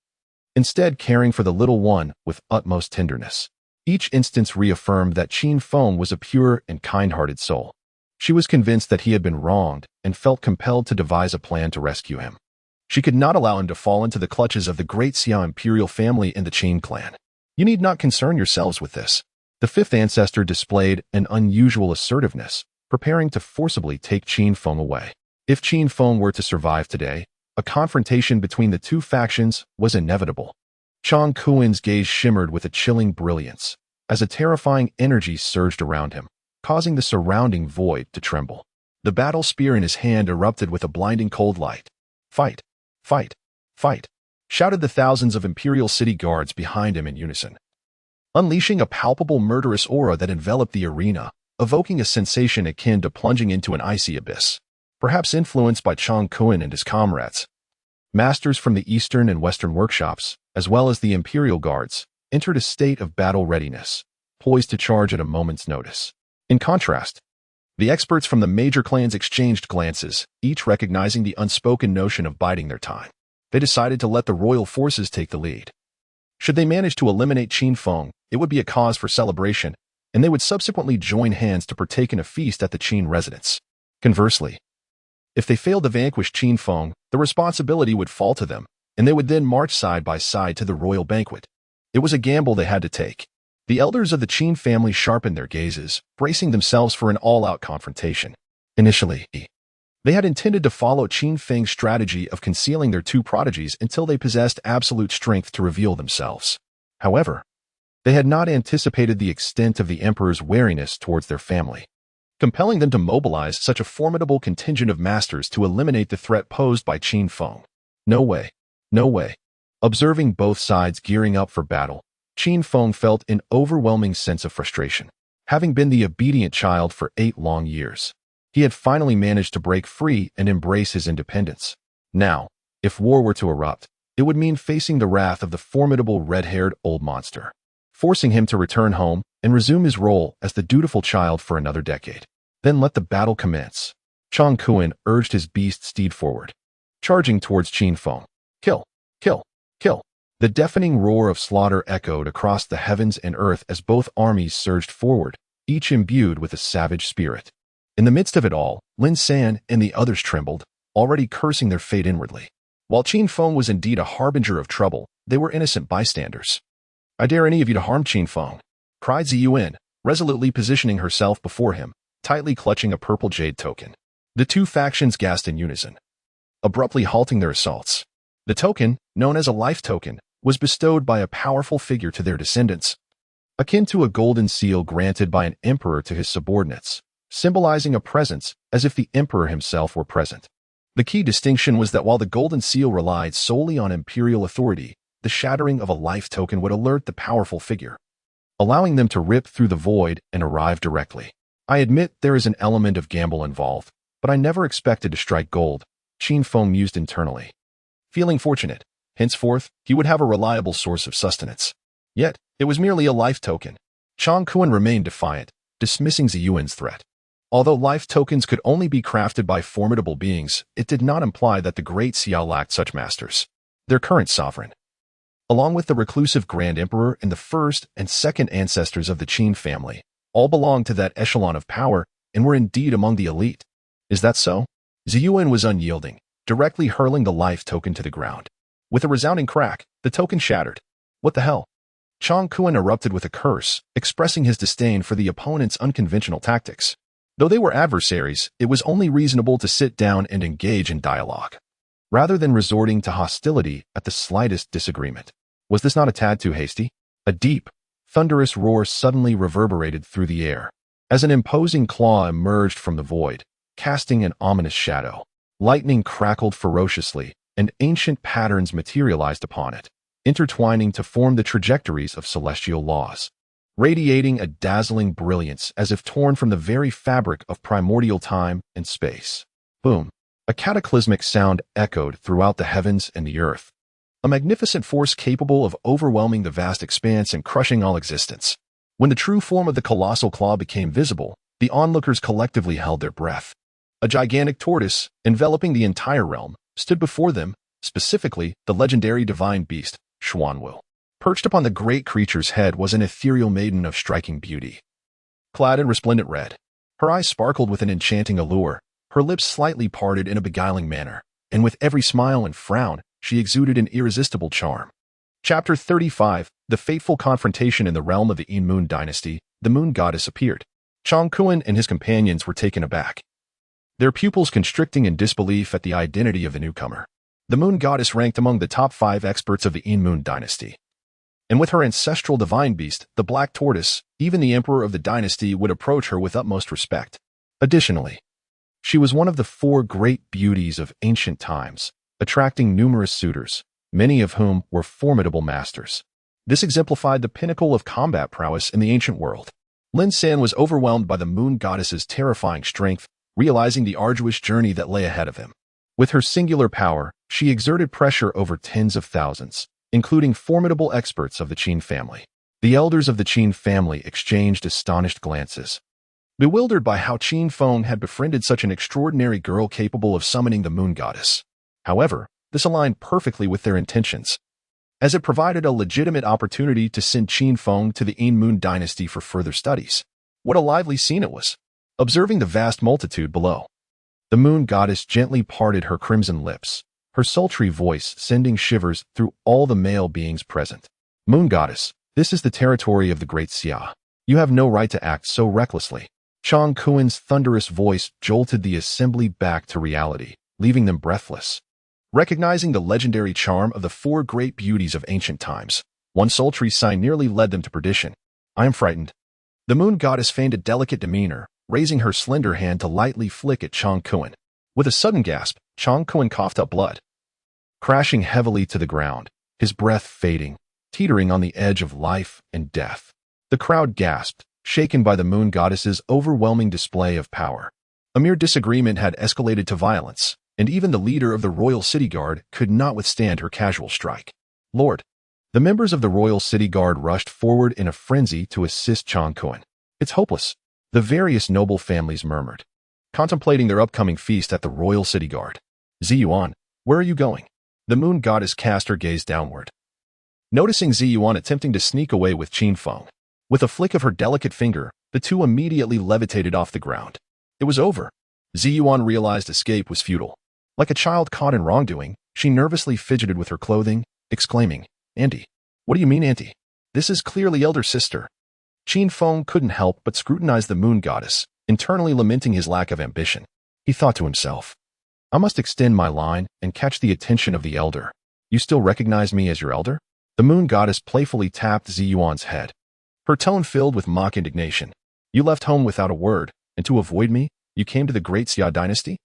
instead caring for the little one with utmost tenderness. Each instance reaffirmed that Qin Feng was a pure and kind-hearted soul. She was convinced that he had been wronged and felt compelled to devise a plan to rescue him. She could not allow him to fall into the clutches of the Great Xia imperial family and the Qin clan. You need not concern yourselves with this. The 5th ancestor displayed an unusual assertiveness, preparing to forcibly take Qin Feng away. If Qin Feng were to survive today, A confrontation between the two factions was inevitable. Chang Kuen's gaze shimmered with a chilling brilliance, as a terrifying energy surged around him, causing the surrounding void to tremble. The battle spear in his hand erupted with a blinding cold light. "Fight! Fight! Fight!" shouted the thousands of Imperial City guards behind him in unison, unleashing a palpable murderous aura that enveloped the arena, evoking a sensation akin to plunging into an icy abyss. Perhaps influenced by Chang Kuen and his comrades, masters from the Eastern and Western workshops, as well as the Imperial Guards, entered a state of battle readiness, poised to charge at a moment's notice. In contrast, the experts from the major clans exchanged glances, each recognizing the unspoken notion of biding their time. They decided to let the royal forces take the lead. Should they manage to eliminate Qin Feng, it would be a cause for celebration, and they would subsequently join hands to partake in a feast at the Qin residence. Conversely, if they failed to vanquish Qin Feng, the responsibility would fall to them, and they would then march side by side to the royal banquet. It was a gamble they had to take. The elders of the Qin family sharpened their gazes, bracing themselves for an all-out confrontation. Initially, they had intended to follow Qin Feng's strategy of concealing their two prodigies until they possessed absolute strength to reveal themselves. However, they had not anticipated the extent of the emperor's wariness towards their family, compelling them to mobilize such a formidable contingent of masters to eliminate the threat posed by Qin Feng. No way. No way. Observing both sides gearing up for battle, Qin Feng felt an overwhelming sense of frustration. Having been the obedient child for 8 long years, he had finally managed to break free and embrace his independence. Now, if war were to erupt, it would mean facing the wrath of the formidable red-haired old monster, forcing him to return home and resume his role as the dutiful child for another decade. Then let the battle commence. Chang Kuen urged his beast steed forward, charging towards Qin Feng. Kill! Kill! Kill! The deafening roar of slaughter echoed across the heavens and earth as both armies surged forward, each imbued with a savage spirit. In the midst of it all, Lin San and the others trembled, already cursing their fate inwardly. While Qin Feng was indeed a harbinger of trouble, they were innocent bystanders. "I dare any of you to harm Qin Feng," cried Ziyuan, resolutely positioning herself before him, tightly clutching a purple jade token. The two factions gasped in unison, abruptly halting their assaults. The token, known as a life token, was bestowed by a powerful figure to their descendants, akin to a golden seal granted by an emperor to his subordinates, symbolizing a presence as if the emperor himself were present. The key distinction was that while the golden seal relied solely on imperial authority, the shattering of a life token would alert the powerful figure, allowing them to rip through the void and arrive directly. "I admit there is an element of gamble involved, but I never expected to strike gold," Qin Feng mused internally. Feeling fortunate, henceforth, he would have a reliable source of sustenance. Yet, it was merely a life token. Chang Kuen remained defiant, dismissing Ziyuan's threat. Although life tokens could only be crafted by formidable beings, it did not imply that the Great Xiao lacked such masters. Their current sovereign, along with the reclusive Grand Emperor and the first and second ancestors of the Qin family, all belonged to that echelon of power and were indeed among the elite. Is that so? Ziyuan was unyielding, directly hurling the life token to the ground. With a resounding crack, the token shattered. "What the hell?" Chang Kuen erupted with a curse, expressing his disdain for the opponent's unconventional tactics. Though they were adversaries, it was only reasonable to sit down and engage in dialogue, rather than resorting to hostility at the slightest disagreement. Was this not a tad too hasty? A deep, thunderous roar suddenly reverberated through the air, as an imposing claw emerged from the void, casting an ominous shadow. Lightning crackled ferociously, and ancient patterns materialized upon it, intertwining to form the trajectories of celestial laws, radiating a dazzling brilliance as if torn from the very fabric of primordial time and space. Boom! A cataclysmic sound echoed throughout the heavens and the earth, a magnificent force capable of overwhelming the vast expanse and crushing all existence. When the true form of the colossal claw became visible, the onlookers collectively held their breath. A gigantic tortoise, enveloping the entire realm, stood before them, specifically the legendary divine beast, Xuanwu. Perched upon the great creature's head was an ethereal maiden of striking beauty, clad in resplendent red. Her eyes sparkled with an enchanting allure, her lips slightly parted in a beguiling manner, and with every smile and frown, she exuded an irresistible charm. Chapter 35, The Fateful Confrontation in the Realm of the Moon Dynasty. The moon goddess appeared. Chang Kuen and his companions were taken aback, their pupils constricting in disbelief at the identity of the newcomer. The moon goddess ranked among the top 5 experts of the Moon dynasty. And with her ancestral divine beast, the black tortoise, even the emperor of the dynasty would approach her with utmost respect. Additionally, she was one of the 4 great beauties of ancient times, attracting numerous suitors, many of whom were formidable masters. This exemplified the pinnacle of combat prowess in the ancient world. Lin San was overwhelmed by the moon goddess's terrifying strength, realizing the arduous journey that lay ahead of him. With her singular power, she exerted pressure over tens of thousands, including formidable experts of the Qin family. The elders of the Qin family exchanged astonished glances, bewildered by how Qin Feng had befriended such an extraordinary girl capable of summoning the moon goddess. However, this aligned perfectly with their intentions, as it provided a legitimate opportunity to send Qin Feng to the Moon dynasty for further studies. What a lively scene it was! Observing the vast multitude below, the moon goddess gently parted her crimson lips, her sultry voice sending shivers through all the male beings present. Moon goddess, this is the territory of the great Xia. You have no right to act so recklessly. Chang Kuen's thunderous voice jolted the assembly back to reality, leaving them breathless. Recognizing the legendary charm of the 4 great beauties of ancient times, one sultry sigh nearly led them to perdition. I am frightened. The moon goddess feigned a delicate demeanor, raising her slender hand to lightly flick at Chang Kuen. With a sudden gasp, Chang Kuen coughed up blood, crashing heavily to the ground, his breath fading, teetering on the edge of life and death. The crowd gasped, shaken by the moon goddess's overwhelming display of power. A mere disagreement had escalated to violence, and even the leader of the Royal City Guard could not withstand her casual strike. Lord! The members of the Royal City Guard rushed forward in a frenzy to assist Chang Kuen. It's hopeless, the various noble families murmured, contemplating their upcoming feast at the Royal City Guard. Ziyuan, where are you going? The moon goddess cast her gaze downward, noticing Ziyuan attempting to sneak away with Qin Feng. With a flick of her delicate finger, the two immediately levitated off the ground. It was over. Ziyuan realized escape was futile. Like a child caught in wrongdoing, she nervously fidgeted with her clothing, exclaiming, Auntie. What do you mean, Auntie? This is clearly elder sister. Qin Feng couldn't help but scrutinize the moon goddess, internally lamenting his lack of ambition. He thought to himself, I must extend my line and catch the attention of the elder. You still recognize me as your elder? The moon goddess playfully tapped Ziyuan's head, her tone filled with mock indignation. You left home without a word, and to avoid me, you came to the great Xia dynasty?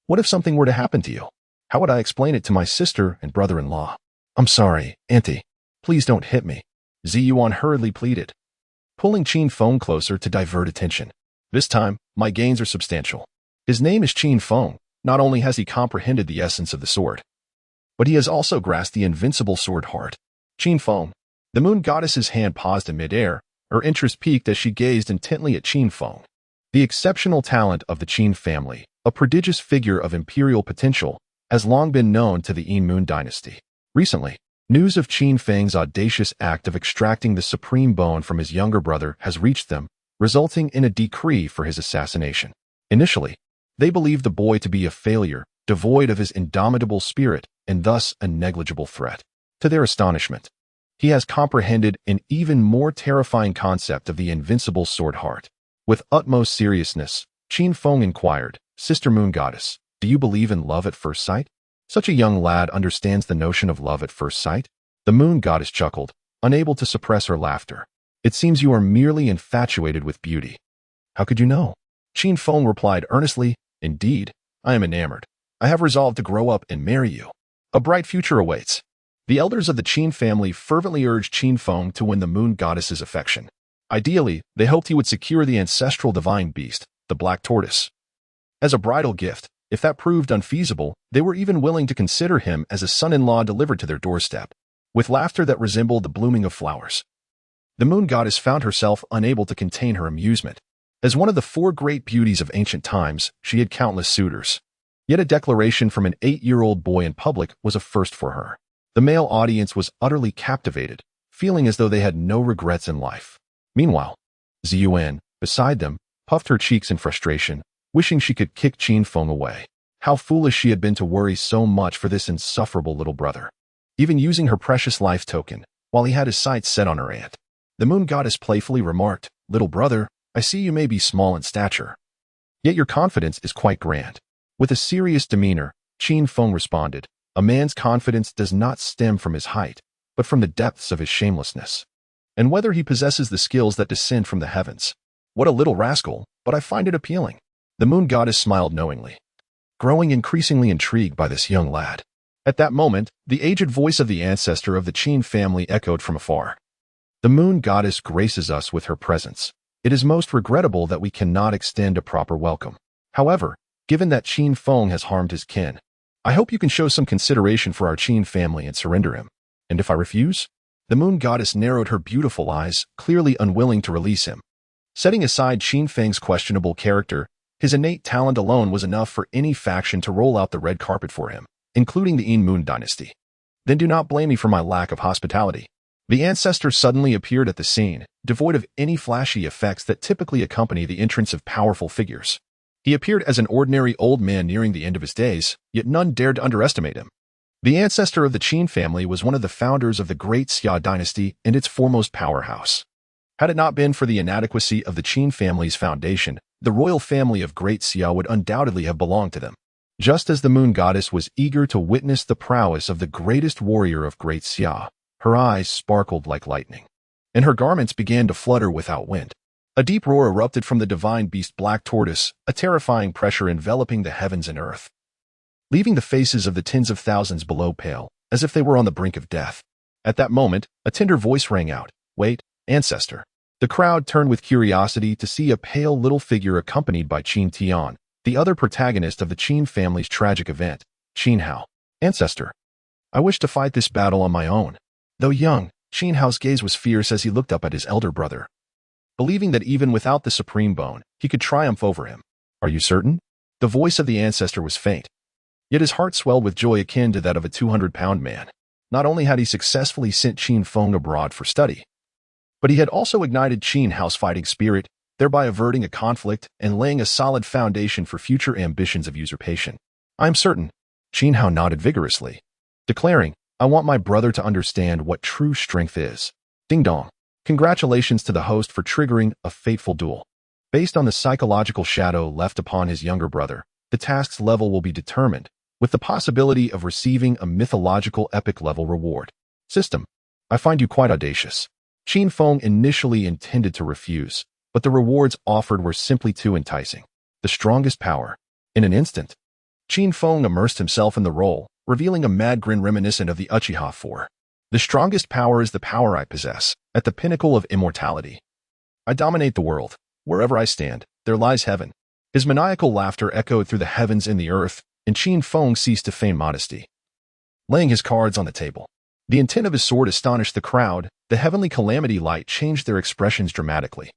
What if something were to happen to you? How would I explain it to my sister and brother-in-law? I'm sorry, Auntie. Please don't hit me. Ziyuan hurriedly pleaded, pulling Qin Feng closer to divert attention. This time, my gains are substantial. His name is Qin Feng. Not only has he comprehended the essence of the sword, but he has also grasped the invincible sword heart. Qin Feng. The moon goddess's hand paused in midair, her interest piqued as she gazed intently at Qin Feng. The exceptional talent of the Qin family, a prodigious figure of imperial potential, has long been known to the Moon dynasty. Recently, news of Qin Feng's audacious act of extracting the supreme bone from his younger brother has reached them, resulting in a decree for his assassination. Initially, they believed the boy to be a failure, devoid of his indomitable spirit, and thus a negligible threat. To their astonishment, he has comprehended an even more terrifying concept of the invincible sword heart. With utmost seriousness, Qin Feng inquired, Sister Moon Goddess, do you believe in love at first sight? Such a young lad understands the notion of love at first sight? The Moon Goddess chuckled, unable to suppress her laughter. It seems you are merely infatuated with beauty. How could you know? Qin Feng replied earnestly, Indeed, I am enamored. I have resolved to grow up and marry you. A bright future awaits. The elders of the Qin family fervently urged Qin Feng to win the Moon Goddess's affection. Ideally, they hoped he would secure the ancestral divine beast, the black tortoise, as a bridal gift. If that proved unfeasible, they were even willing to consider him as a son-in-law delivered to their doorstep. With laughter that resembled the blooming of flowers, the Moon Goddess found herself unable to contain her amusement. As one of the 4 great beauties of ancient times, she had countless suitors. Yet a declaration from an 8-year-old boy in public was a first for her. The male audience was utterly captivated, feeling as though they had no regrets in life. Meanwhile, Ziyuan, beside them, puffed her cheeks in frustration, wishing she could kick Qin Feng away. How foolish she had been to worry so much for this insufferable little brother. Even using her precious life token, while he had his sights set on her aunt. The Moon Goddess playfully remarked, Little brother, I see you may be small in stature, yet your confidence is quite grand. With a serious demeanor, Qin Feng responded, A man's confidence does not stem from his height, but from the depths of his shamelessness. And whether he possesses the skills that descend from the heavens. What a little rascal, but I find it appealing. The moon goddess smiled knowingly, growing increasingly intrigued by this young lad. At that moment, the aged voice of the ancestor of the Qin family echoed from afar. The moon goddess graces us with her presence. It is most regrettable that we cannot extend a proper welcome. However, given that Qin Feng has harmed his kin, I hope you can show some consideration for our Qin family and surrender him. And if I refuse? The moon goddess narrowed her beautiful eyes, clearly unwilling to release him. Setting aside Qin Feng's questionable character, his innate talent alone was enough for any faction to roll out the red carpet for him, including the Yin Moon dynasty. Then do not blame me for my lack of hospitality. The ancestor suddenly appeared at the scene, devoid of any flashy effects that typically accompany the entrance of powerful figures. He appeared as an ordinary old man nearing the end of his days, yet none dared to underestimate him. The ancestor of the Qin family was one of the founders of the Great Xia dynasty and its foremost powerhouse. Had it not been for the inadequacy of the Qin family's foundation, the royal family of Great Xia would undoubtedly have belonged to them. Just as the moon goddess was eager to witness the prowess of the greatest warrior of Great Xia, her eyes sparkled like lightning, and her garments began to flutter without wind. A deep roar erupted from the divine beast Black Tortoise, a terrifying pressure enveloping the heavens and earth, leaving the faces of the tens of thousands below pale, as if they were on the brink of death. At that moment, a tender voice rang out, "Wait, ancestor." The crowd turned with curiosity to see a pale little figure accompanied by Qin Tian, the other protagonist of the Qin family's tragic event. Qin Hao. "Ancestor, I wish to fight this battle on my own." Though young, Qin Hao's gaze was fierce as he looked up at his elder brother, believing that even without the supreme bone, he could triumph over him. "Are you certain?" The voice of the ancestor was faint, yet his heart swelled with joy akin to that of a 200-pound man. Not only had he successfully sent Qin Feng abroad for study, but he had also ignited Qin Hao's fighting spirit, thereby averting a conflict and laying a solid foundation for future ambitions of usurpation. "I am certain." Qin Hao nodded vigorously, declaring, "I want my brother to understand what true strength is." Ding dong. Congratulations to the host for triggering a fateful duel. Based on the psychological shadow left upon his younger brother, the task's level will be determined, with the possibility of receiving a mythological epic-level reward. System. I find you quite audacious. Qin Feng initially intended to refuse, but the rewards offered were simply too enticing. The strongest power. In an instant, Qin Feng immersed himself in the role, revealing a mad grin reminiscent of the Uchiha 4. The strongest power is the power I possess, at the pinnacle of immortality. I dominate the world. Wherever I stand, there lies heaven. His maniacal laughter echoed through the heavens and the earth, and Qin Feng ceased to feign modesty, laying his cards on the table. The intent of his sword astonished the crowd. The heavenly calamity light changed their expressions dramatically,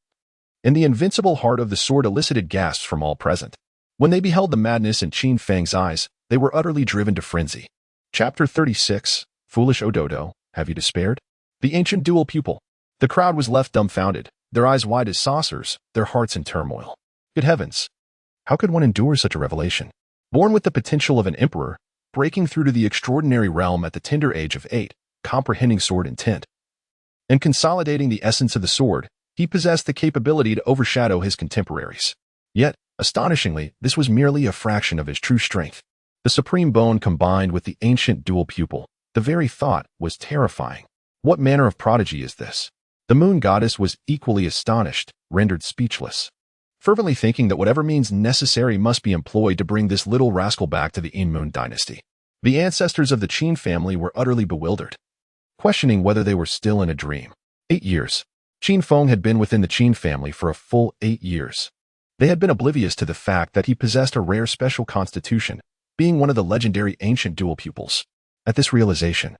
and the invincible heart of the sword elicited gasps from all present. When they beheld the madness in Qin Feng's eyes, they were utterly driven to frenzy. Chapter 36. Foolish Ododo, have you despaired? The ancient dual pupil. The crowd was left dumbfounded, their eyes wide as saucers, their hearts in turmoil. Good heavens! How could one endure such a revelation? Born with the potential of an emperor, breaking through to the extraordinary realm at the tender age of 8, comprehending sword intent, and consolidating the essence of the sword, he possessed the capability to overshadow his contemporaries. Yet, astonishingly, this was merely a fraction of his true strength. The supreme bone combined with the ancient dual pupil, the very thought was terrifying. What manner of prodigy is this? The moon goddess was equally astonished, rendered speechless, fervently thinking that whatever means necessary must be employed to bring this little rascal back to the Yin Moon dynasty. The ancestors of the Qin family were utterly bewildered, questioning whether they were still in a dream. 8 years. Qin Feng had been within the Qin family for a full 8 years. They had been oblivious to the fact that he possessed a rare special constitution, being one of the legendary ancient dual pupils. At this realization,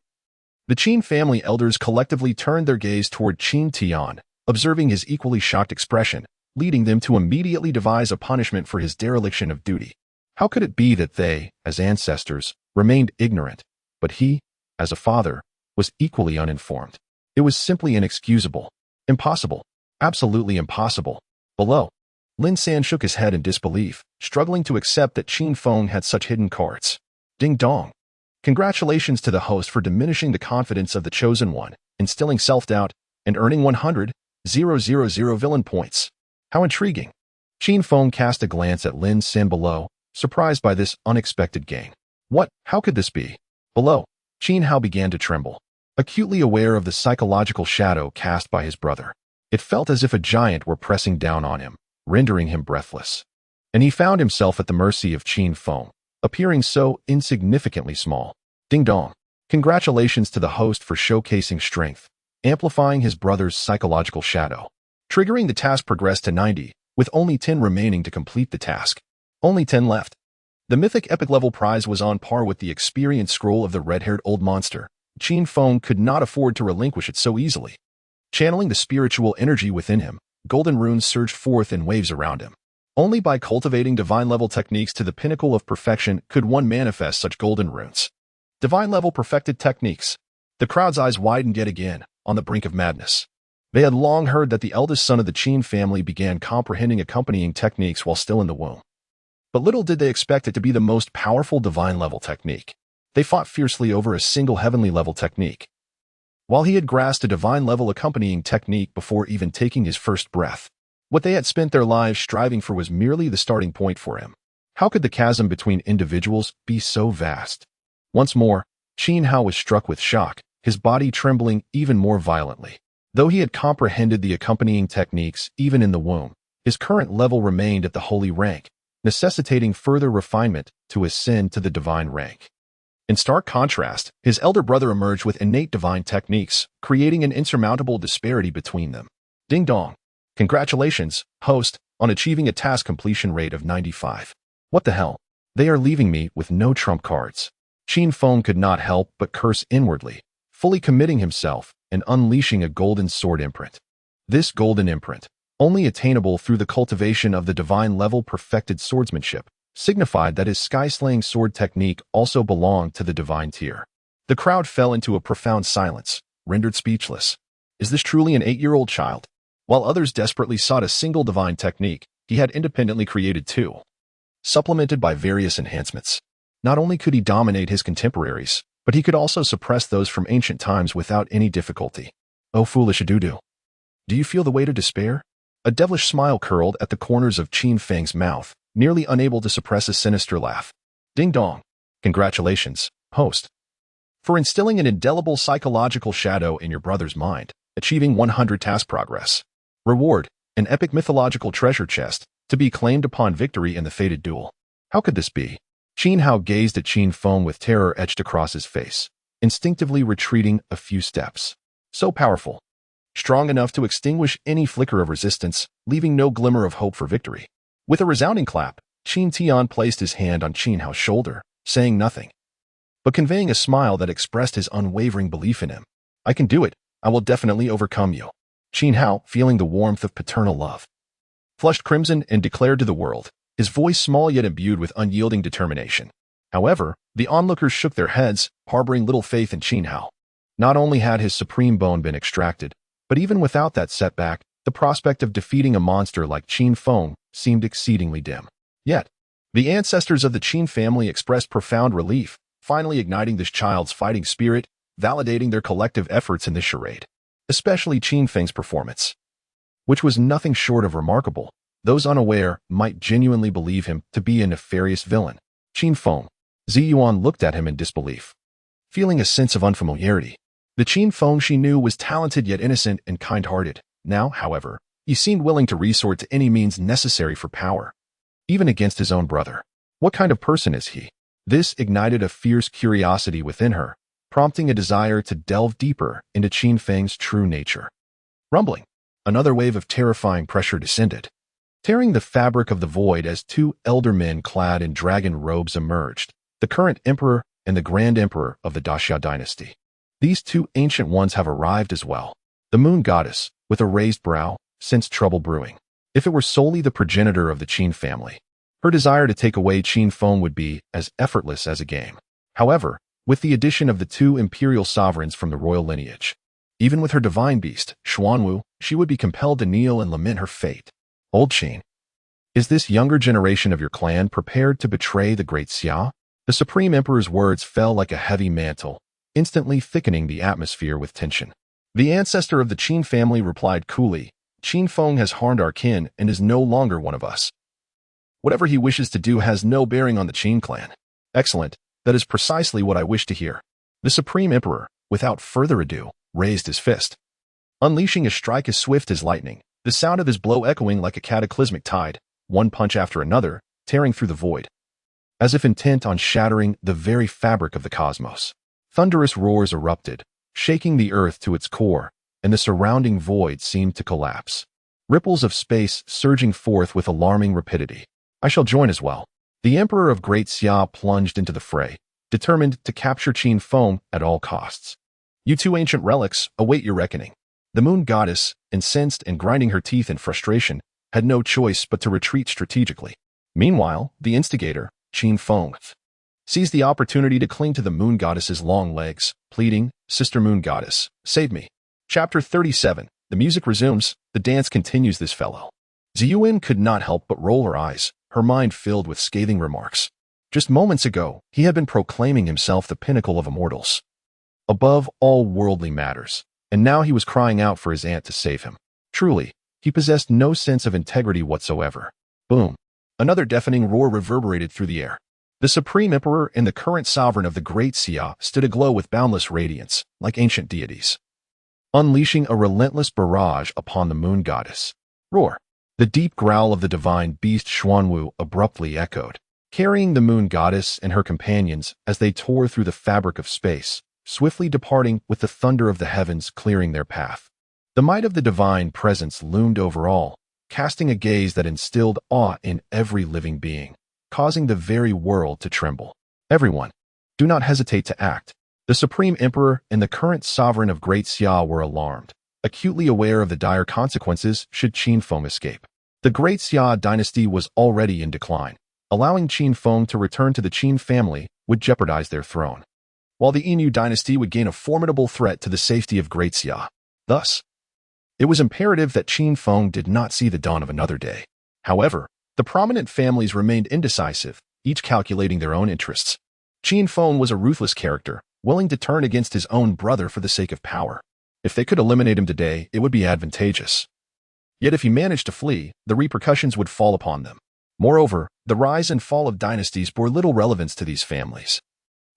the Qin family elders collectively turned their gaze toward Qin Tian, observing his equally shocked expression, leading them to immediately devise a punishment for his dereliction of duty. How could it be that they, as ancestors, remained ignorant, but he, as a father, was equally uninformed? It was simply inexcusable. Impossible. Absolutely impossible. Below, Lin San shook his head in disbelief, struggling to accept that Qin Feng had such hidden cards. Ding dong. Congratulations to the host for diminishing the confidence of the Chosen One, instilling self-doubt, and earning 100,000 villain points. How intriguing. Qin Feng cast a glance at Lin San below, surprised by this unexpected gain. What? How could this be? Below, Qin Hao began to tremble, acutely aware of the psychological shadow cast by his brother. It felt as if a giant were pressing down on him, rendering him breathless. And he found himself at the mercy of Qin Feng, appearing so insignificantly small. Ding dong. Congratulations to the host for showcasing strength, amplifying his brother's psychological shadow. Triggering the task progressed to 90, with only 10 remaining to complete the task. Only 10 left. The mythic epic level prize was on par with the experience scroll of the red-haired old monster. Qin Feng could not afford to relinquish it so easily. Channeling the spiritual energy within him, golden runes surged forth in waves around him. Only by cultivating divine-level techniques to the pinnacle of perfection could one manifest such golden runes. Divine-level perfected techniques. The crowd's eyes widened yet again, on the brink of madness. They had long heard that the eldest son of the Qin family began comprehending accompanying techniques while still in the womb. But little did they expect it to be the most powerful divine-level technique. They fought fiercely over a single heavenly-level technique. While he had grasped a divine-level accompanying technique before even taking his first breath, what they had spent their lives striving for was merely the starting point for him. How could the chasm between individuals be so vast? Once more, Qin Hao was struck with shock, his body trembling even more violently. Though he had comprehended the accompanying techniques even in the womb, his current level remained at the holy rank, necessitating further refinement to ascend to the divine rank. In stark contrast, his elder brother emerged with innate divine techniques, creating an insurmountable disparity between them. Ding dong. Congratulations, host, on achieving a task completion rate of 95. What the hell? They are leaving me with no trump cards. Qin Feng could not help but curse inwardly, fully committing himself and unleashing a golden sword imprint. This golden imprint, only attainable through the cultivation of the divine-level perfected swordsmanship, signified that his sky-slaying sword technique also belonged to the divine tier. The crowd fell into a profound silence, rendered speechless. Is this truly an 8-year-old child? While others desperately sought a single divine technique, he had independently created two, supplemented by various enhancements. Not only could he dominate his contemporaries, but he could also suppress those from ancient times without any difficulty. Oh, foolish Adudu. Do you feel the weight of despair? A devilish smile curled at the corners of Qin Feng's mouth, nearly unable to suppress a sinister laugh. Ding dong. Congratulations, host, for instilling an indelible psychological shadow in your brother's mind, achieving 100 task progress. Reward, an epic mythological treasure chest, to be claimed upon victory in the fated duel. How could this be? Qin Hao gazed at Qin Feng with terror etched across his face, instinctively retreating a few steps. So powerful, strong enough to extinguish any flicker of resistance, leaving no glimmer of hope for victory. With a resounding clap, Qin Tian placed his hand on Qin Hao's shoulder, saying nothing, but conveying a smile that expressed his unwavering belief in him. I can do it. I will definitely overcome you. Qin Hao, feeling the warmth of paternal love, flushed crimson and declared to the world, his voice small yet imbued with unyielding determination. However, the onlookers shook their heads, harboring little faith in Qin Hao. Not only had his supreme bone been extracted, but even without that setback, the prospect of defeating a monster like Qin Feng seemed exceedingly dim. Yet, the ancestors of the Qin family expressed profound relief, finally igniting this child's fighting spirit, validating their collective efforts in this charade. Especially Qin Feng's performance, which was nothing short of remarkable. Those unaware might genuinely believe him to be a nefarious villain. Qin Feng. Ziyuan looked at him in disbelief, feeling a sense of unfamiliarity. The Qin Feng she knew was talented yet innocent and kind-hearted. Now, however, he seemed willing to resort to any means necessary for power, even against his own brother. What kind of person is he? This ignited a fierce curiosity within her, prompting a desire to delve deeper into Qin Feng's true nature. Rumbling. Another wave of terrifying pressure descended, tearing the fabric of the void as two elder men clad in dragon robes emerged, the current emperor and the grand emperor of the Daxia dynasty. These two ancient ones have arrived as well. The moon goddess, with a raised brow, sensed trouble brewing. If it were solely the progenitor of the Qin family, her desire to take away Qin Feng would be as effortless as a game. However, with the addition of the two imperial sovereigns from the royal lineage, even with her divine beast, Xuanwu, she would be compelled to kneel and lament her fate. Old Qin, is this younger generation of your clan prepared to betray the great Xia? The Supreme Emperor's words fell like a heavy mantle, instantly thickening the atmosphere with tension. The ancestor of the Qin family replied coolly, Qin Feng has harmed our kin and is no longer one of us. Whatever he wishes to do has no bearing on the Qin clan. Excellent. That is precisely what I wish to hear. The Supreme Emperor, without further ado, raised his fist, unleashing a strike as swift as lightning, the sound of his blow echoing like a cataclysmic tide, one punch after another, tearing through the void, as if intent on shattering the very fabric of the cosmos. Thunderous roars erupted, shaking the earth to its core, and the surrounding void seemed to collapse. Ripples of space surging forth with alarming rapidity. I shall join as well. The Emperor of Great Xia plunged into the fray, determined to capture Qin Feng at all costs. You two ancient relics await your reckoning. The Moon Goddess, incensed and grinding her teeth in frustration, had no choice but to retreat strategically. Meanwhile, the instigator, Qin Feng, seized the opportunity to cling to the Moon Goddess's long legs, pleading, "Sister Moon Goddess, save me." Chapter 37. The music resumes, the dance continues. This fellow. Ziyuan could not help but roll her eyes, her mind filled with scathing remarks. Just moments ago, he had been proclaiming himself the pinnacle of immortals, above all worldly matters, and now he was crying out for his aunt to save him. Truly, he possessed no sense of integrity whatsoever. Boom. Another deafening roar reverberated through the air. The Supreme Emperor and the current sovereign of the Great Xia stood aglow with boundless radiance, like ancient deities, unleashing a relentless barrage upon the Moon Goddess. Roar. The deep growl of the divine beast Xuanwu abruptly echoed, carrying the Moon Goddess and her companions as they tore through the fabric of space, swiftly departing with the thunder of the heavens clearing their path. The might of the divine presence loomed over all, casting a gaze that instilled awe in every living being, causing the very world to tremble. Everyone, do not hesitate to act. The Supreme Emperor and the current sovereign of Great Xia were alarmed, acutely aware of the dire consequences should Qin Feng escape. The Great Xia dynasty was already in decline. Allowing Qin Feng to return to the Qin family would jeopardize their throne, while the Inu dynasty would gain a formidable threat to the safety of Great Xia. Thus, it was imperative that Qin Feng did not see the dawn of another day. However, the prominent families remained indecisive, each calculating their own interests. Qin Feng was a ruthless character, willing to turn against his own brother for the sake of power. If they could eliminate him today, it would be advantageous. Yet if he managed to flee, the repercussions would fall upon them. Moreover, the rise and fall of dynasties bore little relevance to these families.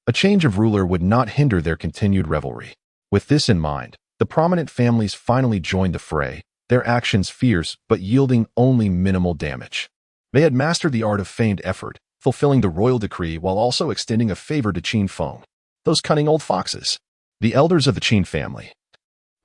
A change of ruler would not hinder their continued revelry. With this in mind, the prominent families finally joined the fray, their actions fierce but yielding only minimal damage. They had mastered the art of feigned effort, fulfilling the royal decree while also extending a favor to Qin Feng. Those cunning old foxes. The elders of the Qin family,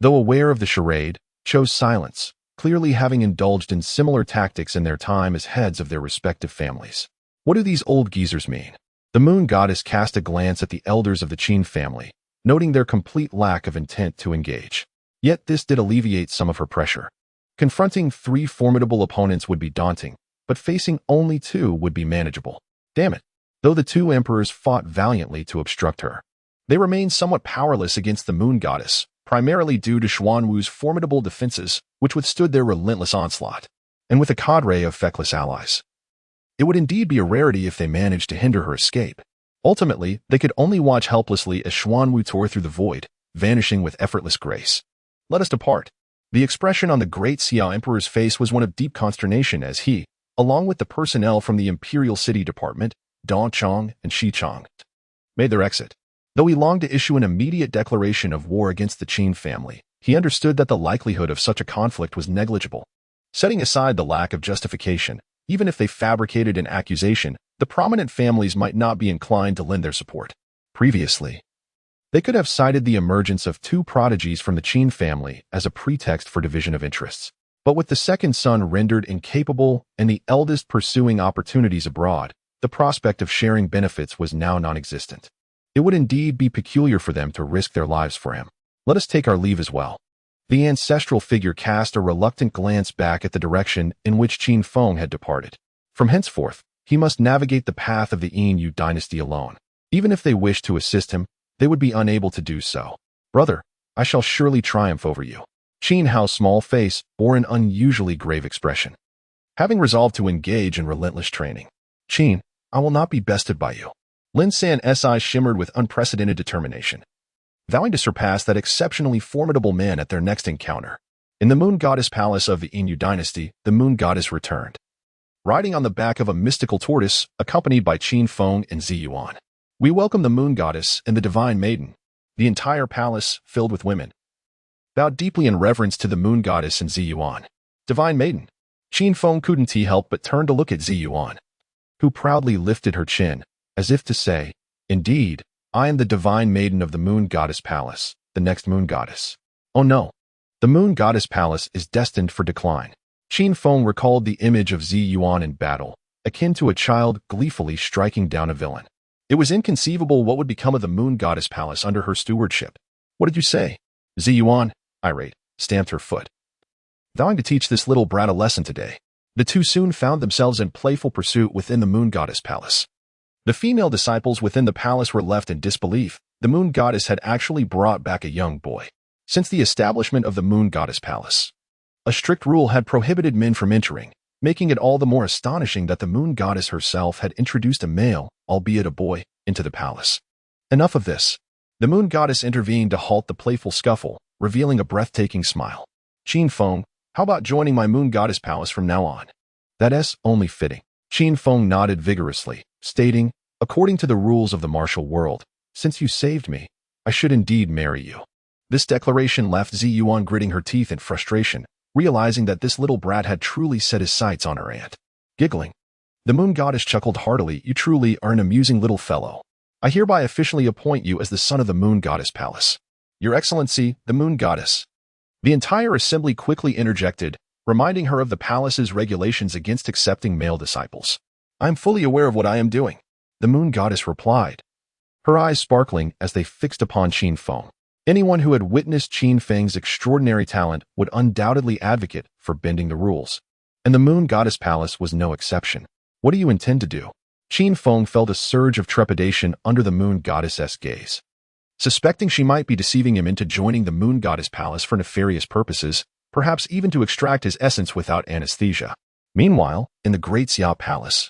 though aware of the charade, chose silence, clearly having indulged in similar tactics in their time as heads of their respective families. What do these old geezers mean? The Moon Goddess cast a glance at the elders of the Qin family, noting their complete lack of intent to engage. Yet this did alleviate some of her pressure. Confronting 3 formidable opponents would be daunting, but facing only 2 would be manageable. Damn it. Though the 2 emperors fought valiantly to obstruct her, they remained somewhat powerless against the Moon Goddess, primarily due to Xuanwu's formidable defenses, which withstood their relentless onslaught, and with a cadre of feckless allies. It would indeed be a rarity if they managed to hinder her escape. Ultimately, they could only watch helplessly as Xuanwu tore through the void, vanishing with effortless grace. Let us depart. The expression on the Great Xia Emperor's face was one of deep consternation as he, along with the personnel from the Imperial City Department, Dong Chong and Shi Chong, made their exit. Though he longed to issue an immediate declaration of war against the Qin family, he understood that the likelihood of such a conflict was negligible. Setting aside the lack of justification, even if they fabricated an accusation, the prominent families might not be inclined to lend their support. Previously, they could have cited the emergence of 2 prodigies from the Qin family as a pretext for division of interests. But with the second son rendered incapable and the eldest pursuing opportunities abroad, the prospect of sharing benefits was now non-existent. It would indeed be peculiar for them to risk their lives for him. Let us take our leave as well. The ancestral figure cast a reluctant glance back at the direction in which Qin Feng had departed. From henceforth, he must navigate the path of the Inu dynasty alone. Even if they wished to assist him, they would be unable to do so. Brother, I shall surely triumph over you. Qin Hao's small face bore an unusually grave expression. Having resolved to engage in relentless training, Qin, I will not be bested by you. Lin San's eyes shimmered with unprecedented determination, vowing to surpass that exceptionally formidable man at their next encounter. In the Moon Goddess Palace of the Inu dynasty, the Moon Goddess returned, riding on the back of a mystical tortoise, accompanied by Qin Feng and Ziyuan. We welcome the moon goddess and the divine maiden. The entire palace, filled with women, bowed deeply in reverence to the moon goddess and Ziyuan. Divine maiden. Qin Feng couldn't help but turn to look at Ziyuan, who proudly lifted her chin, as if to say, "Indeed, I am the divine maiden of the moon goddess palace, the next moon goddess." Oh no. The moon goddess palace is destined for decline. Qin Feng recalled the image of Ziyuan in battle, akin to a child gleefully striking down a villain. It was inconceivable what would become of the moon goddess palace under her stewardship. "What did you say?" Ziyuan, irate, stamped her foot, vowing to teach this little brat a lesson today. The two soon found themselves in playful pursuit within the moon goddess palace. The female disciples within the palace were left in disbelief. The moon goddess had actually brought back a young boy. Since the establishment of the moon goddess palace, a strict rule had prohibited men from entering, making it all the more astonishing that the moon goddess herself had introduced a male, albeit a boy, into the palace. Enough of this. The moon goddess intervened to halt the playful scuffle, revealing a breathtaking smile. "Qin Feng, how about joining my moon goddess palace from now on?" "That's only fitting." Qin Feng nodded vigorously, stating, "According to the rules of the martial world, since you saved me, I should indeed marry you." This declaration left Ziyuan gritting her teeth in frustration, realizing that this little brat had truly set his sights on her aunt. Giggling, the moon goddess chuckled heartily. "You truly are an amusing little fellow. I hereby officially appoint you as the son of the moon goddess palace." "Your Excellency, the moon goddess." The entire assembly quickly interjected, reminding her of the palace's regulations against accepting male disciples. "I am fully aware of what I am doing," the moon goddess replied, her eyes sparkling as they fixed upon Qin Feng. Anyone who had witnessed Qin Feng's extraordinary talent would undoubtedly advocate for bending the rules. And the moon goddess palace was no exception. "What do you intend to do?" Qin Feng felt a surge of trepidation under the moon goddess's gaze. Suspecting she might be deceiving him into joining the moon goddess palace for nefarious purposes, perhaps even to extract his essence without anesthesia. Meanwhile, in the Great Xia Palace,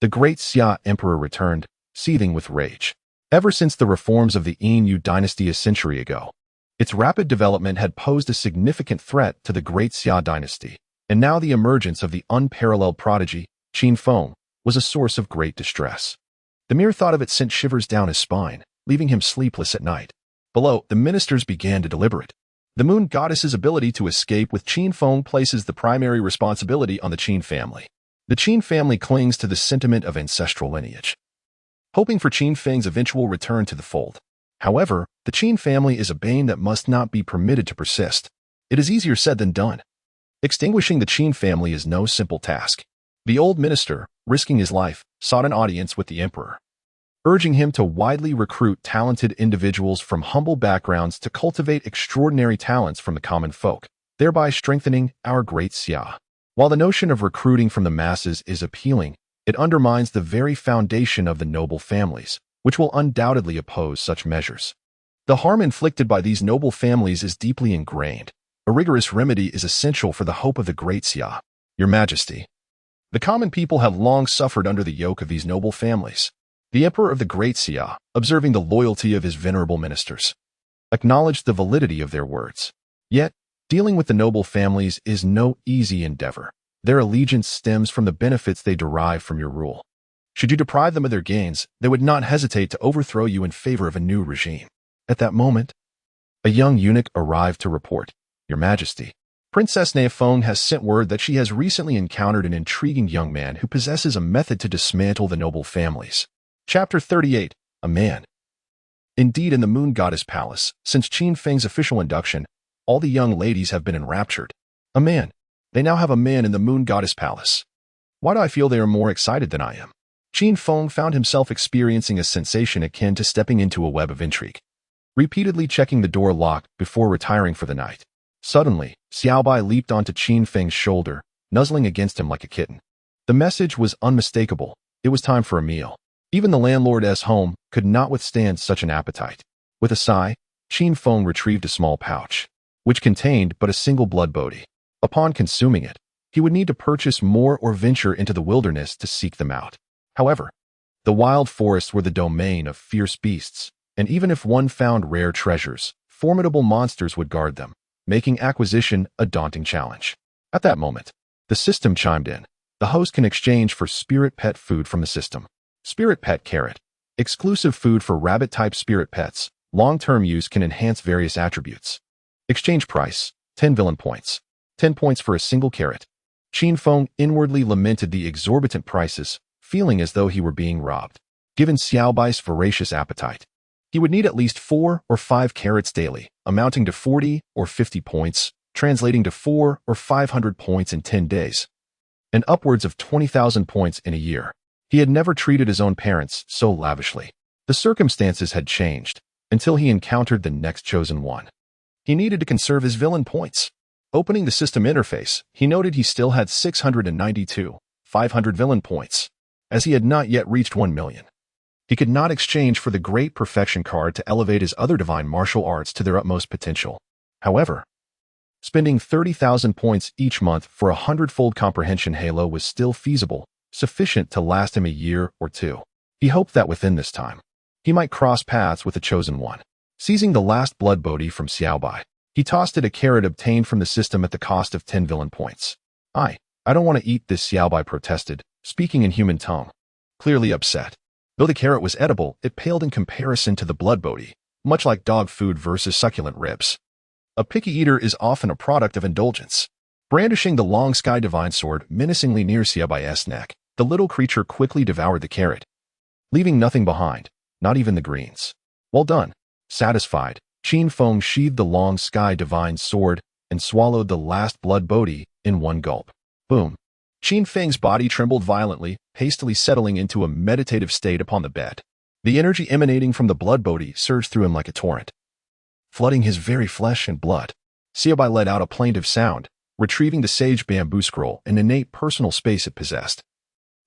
the Great Xia Emperor returned, seething with rage. Ever since the reforms of the Yin dynasty a century ago, its rapid development had posed a significant threat to the Great Xia dynasty, and now the emergence of the unparalleled prodigy, Qin Feng, was a source of great distress. The mere thought of it sent shivers down his spine, leaving him sleepless at night. Below, the ministers began to deliberate. The moon goddess's ability to escape with Qin Feng places the primary responsibility on the Qin family. The Qin family clings to the sentiment of ancestral lineage, hoping for Qin Feng's eventual return to the fold. However, the Qin family is a bane that must not be permitted to persist. It is easier said than done. Extinguishing the Qin family is no simple task. The old minister, risking his life, sought an audience with the emperor, urging him to widely recruit talented individuals from humble backgrounds to cultivate extraordinary talents from the common folk, thereby strengthening our Great Xia. While the notion of recruiting from the masses is appealing, it undermines the very foundation of the noble families, which will undoubtedly oppose such measures. The harm inflicted by these noble families is deeply ingrained. A rigorous remedy is essential for the hope of the Great Xia. Your Majesty, the common people have long suffered under the yoke of these noble families. The Emperor of the Great Xia, observing the loyalty of his venerable ministers, acknowledged the validity of their words. Yet, dealing with the noble families is no easy endeavor. Their allegiance stems from the benefits they derive from your rule. Should you deprive them of their gains, they would not hesitate to overthrow you in favor of a new regime. At that moment, a young eunuch arrived to report, "Your Majesty, Princess Neifeng has sent word that she has recently encountered an intriguing young man who possesses a method to dismantle the noble families." Chapter 38, A Man. Indeed, in the moon goddess palace, since Qin Feng's official induction, all the young ladies have been enraptured. A man. They now have a man in the moon goddess palace. Why do I feel they are more excited than I am? Qin Feng found himself experiencing a sensation akin to stepping into a web of intrigue, repeatedly checking the door locked before retiring for the night. Suddenly, Xiaobai leaped onto Qin Feng's shoulder, nuzzling against him like a kitten. The message was unmistakable. It was time for a meal. Even the landlord's home could not withstand such an appetite. With a sigh, Qin Feng retrieved a small pouch, which contained but a single blood body. Upon consuming it, he would need to purchase more or venture into the wilderness to seek them out. However, the wild forests were the domain of fierce beasts, and even if one found rare treasures, formidable monsters would guard them, making acquisition a daunting challenge. At that moment, the system chimed in. The host can exchange for spirit pet food from the system. Spirit pet carrot. Exclusive food for rabbit-type spirit pets. Long-term use can enhance various attributes. Exchange price, 10 villain points. 10 points for a single carrot. Qin Feng inwardly lamented the exorbitant prices, feeling as though he were being robbed. Given Xiaobai's voracious appetite, he would need at least 4 or 5 carrots daily, amounting to 40 or 50 points, translating to 400 or 500 points in 10 days, and upwards of 20,000 points in a year. He had never treated his own parents so lavishly. The circumstances had changed, until he encountered the next chosen one. He needed to conserve his villain points. Opening the system interface, he noted he still had 692,500 villain points, as he had not yet reached 1 million. He could not exchange for the Great Perfection card to elevate his other divine martial arts to their utmost potential. However, spending 30,000 points each month for a 100-fold comprehension halo was still feasible, sufficient to last him a year or two. He hoped that within this time, he might cross paths with the chosen one. Seizing the last blood bodhi from Xiaobai, he tossed it a carrot obtained from the system at the cost of 10 villain points. I don't want to eat this, Xiaobai protested, speaking in human tongue, clearly upset. Though the carrot was edible, it paled in comparison to the blood bodhi, much like dog food versus succulent ribs. A picky eater is often a product of indulgence. Brandishing the long sky divine sword menacingly near Xiaobai's neck, the little creature quickly devoured the carrot, leaving nothing behind, not even the greens. Well done. Satisfied, Qin Feng sheathed the long sky divine sword and swallowed the last blood bodhi in one gulp. Boom. Qin Feng's body trembled violently, hastily settling into a meditative state upon the bed. The energy emanating from the blood bodhi surged through him like a torrent, flooding his very flesh and blood. Xiaobai let out a plaintive sound, retrieving the sage bamboo scroll and innate personal space it possessed,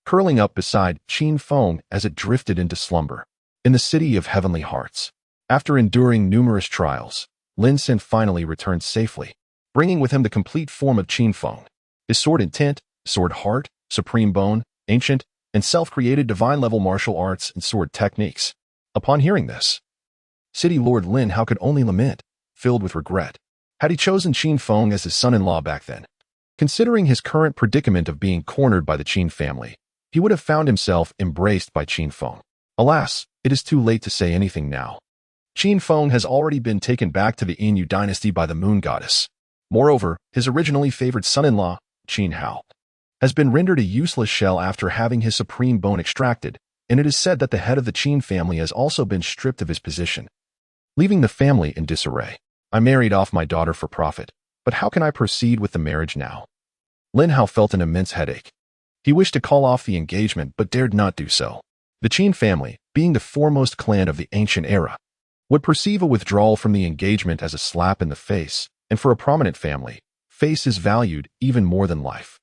curling up beside Qin Feng as it drifted into slumber. In the city of heavenly hearts, after enduring numerous trials, Lin Xin finally returned safely, bringing with him the complete form of Qin Feng, his sword intent, sword heart, supreme bone, ancient, and self-created divine-level martial arts and sword techniques. Upon hearing this, City Lord Lin Hao could only lament, filled with regret. Had he chosen Qin Feng as his son-in-law back then, considering his current predicament of being cornered by the Qin family, he would have found himself embraced by Qin Feng. Alas, it is too late to say anything now. Qin Feng has already been taken back to the Inu dynasty by the moon goddess. Moreover, his originally favored son-in-law, Qin Hao, has been rendered a useless shell after having his supreme bone extracted, and it is said that the head of the Qin family has also been stripped of his position, leaving the family in disarray. I married off my daughter for profit, but how can I proceed with the marriage now? Lin Hao felt an immense headache. He wished to call off the engagement but dared not do so. The Qin family, being the foremost clan of the ancient era, would perceive a withdrawal from the engagement as a slap in the face, and for a prominent family, face is valued even more than life.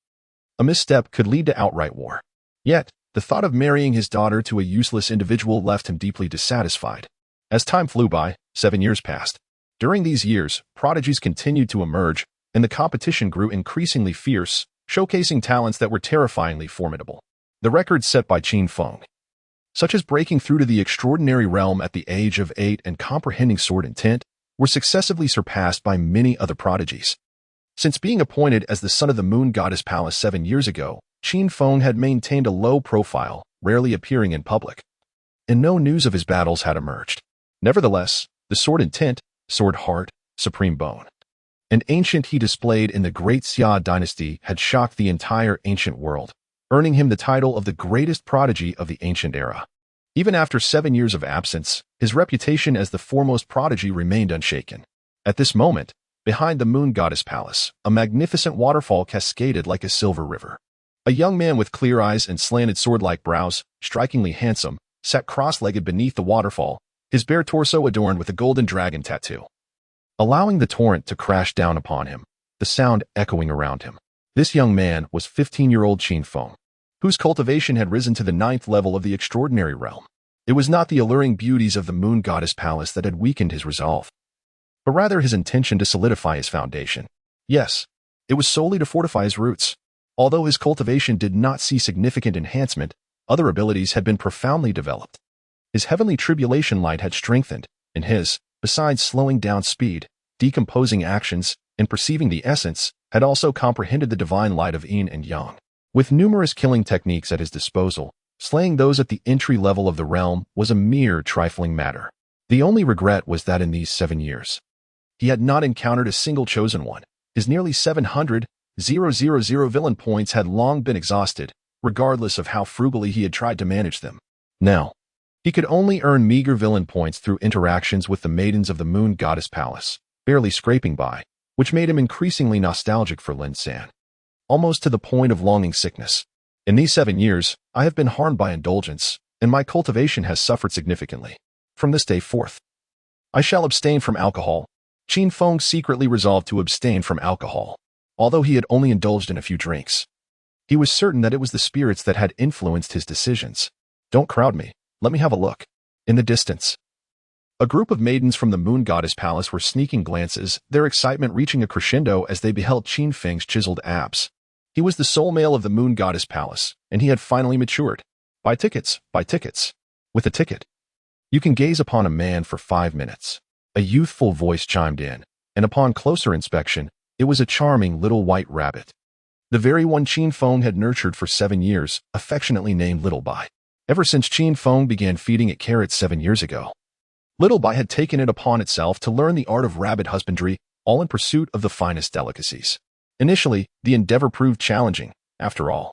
A misstep could lead to outright war. Yet, the thought of marrying his daughter to a useless individual left him deeply dissatisfied. As time flew by, 7 years passed. During these years, prodigies continued to emerge, and the competition grew increasingly fierce, showcasing talents that were terrifyingly formidable. The records set by Qin Feng, such as breaking through to the extraordinary realm at the age of 8 and comprehending sword intent, were successively surpassed by many other prodigies. Since being appointed as the son of the Moon Goddess Palace 7 years ago, Qin Feng had maintained a low profile, rarely appearing in public, and no news of his battles had emerged. Nevertheless, the sword intent, sword heart, supreme bone, and ancient he displayed in the Great Xia dynasty had shocked the entire ancient world, earning him the title of the greatest prodigy of the ancient era. Even after 7 years of absence, his reputation as the foremost prodigy remained unshaken. At this moment, behind the Moon Goddess Palace, a magnificent waterfall cascaded like a silver river. A young man with clear eyes and slanted sword-like brows, strikingly handsome, sat cross-legged beneath the waterfall, his bare torso adorned with a golden dragon tattoo, allowing the torrent to crash down upon him, the sound echoing around him. This young man was 15-year-old Qin Feng, whose cultivation had risen to the 9th level of the extraordinary realm. It was not the alluring beauties of the Moon Goddess Palace that had weakened his resolve, but rather his intention to solidify his foundation. Yes, it was solely to fortify his roots. Although his cultivation did not see significant enhancement, other abilities had been profoundly developed. His heavenly tribulation light had strengthened, and his, besides slowing down speed, decomposing actions, and perceiving the essence, had also comprehended the divine light of yin and yang. With numerous killing techniques at his disposal, Slaying those at the entry level of the realm was a mere trifling matter. The only regret was that in these 7 years, he had not encountered a single chosen one. His nearly 700,000 villain points had long been exhausted, regardless of how frugally he had tried to manage them. Now, he could only earn meager villain points through interactions with the maidens of the Moon Goddess Palace, barely scraping by, which made him increasingly nostalgic for Lin San, almost to the point of longing sickness. In these 7 years, I have been harmed by indulgence, and my cultivation has suffered significantly. From this day forth, I shall abstain from alcohol. Qin Feng secretly resolved to abstain from alcohol. Although he had only indulged in a few drinks, he was certain that it was the spirits that had influenced his decisions. Don't crowd me. Let me have a look. In the distance, a group of maidens from the Moon Goddess Palace were sneaking glances, their excitement reaching a crescendo as they beheld Qin Feng's chiseled abs. He was the sole male of the Moon Goddess Palace, and he had finally matured. Buy tickets, buy tickets. With a ticket, you can gaze upon a man for 5 minutes. A youthful voice chimed in, and upon closer inspection, it was a charming little white rabbit. The very one Qin Feng had nurtured for 7 years, affectionately named Little Bai. Ever since Qin Feng began feeding it carrots 7 years ago, Little Bai had taken it upon itself to learn the art of rabbit husbandry, all in pursuit of the finest delicacies. Initially, the endeavor proved challenging. After all,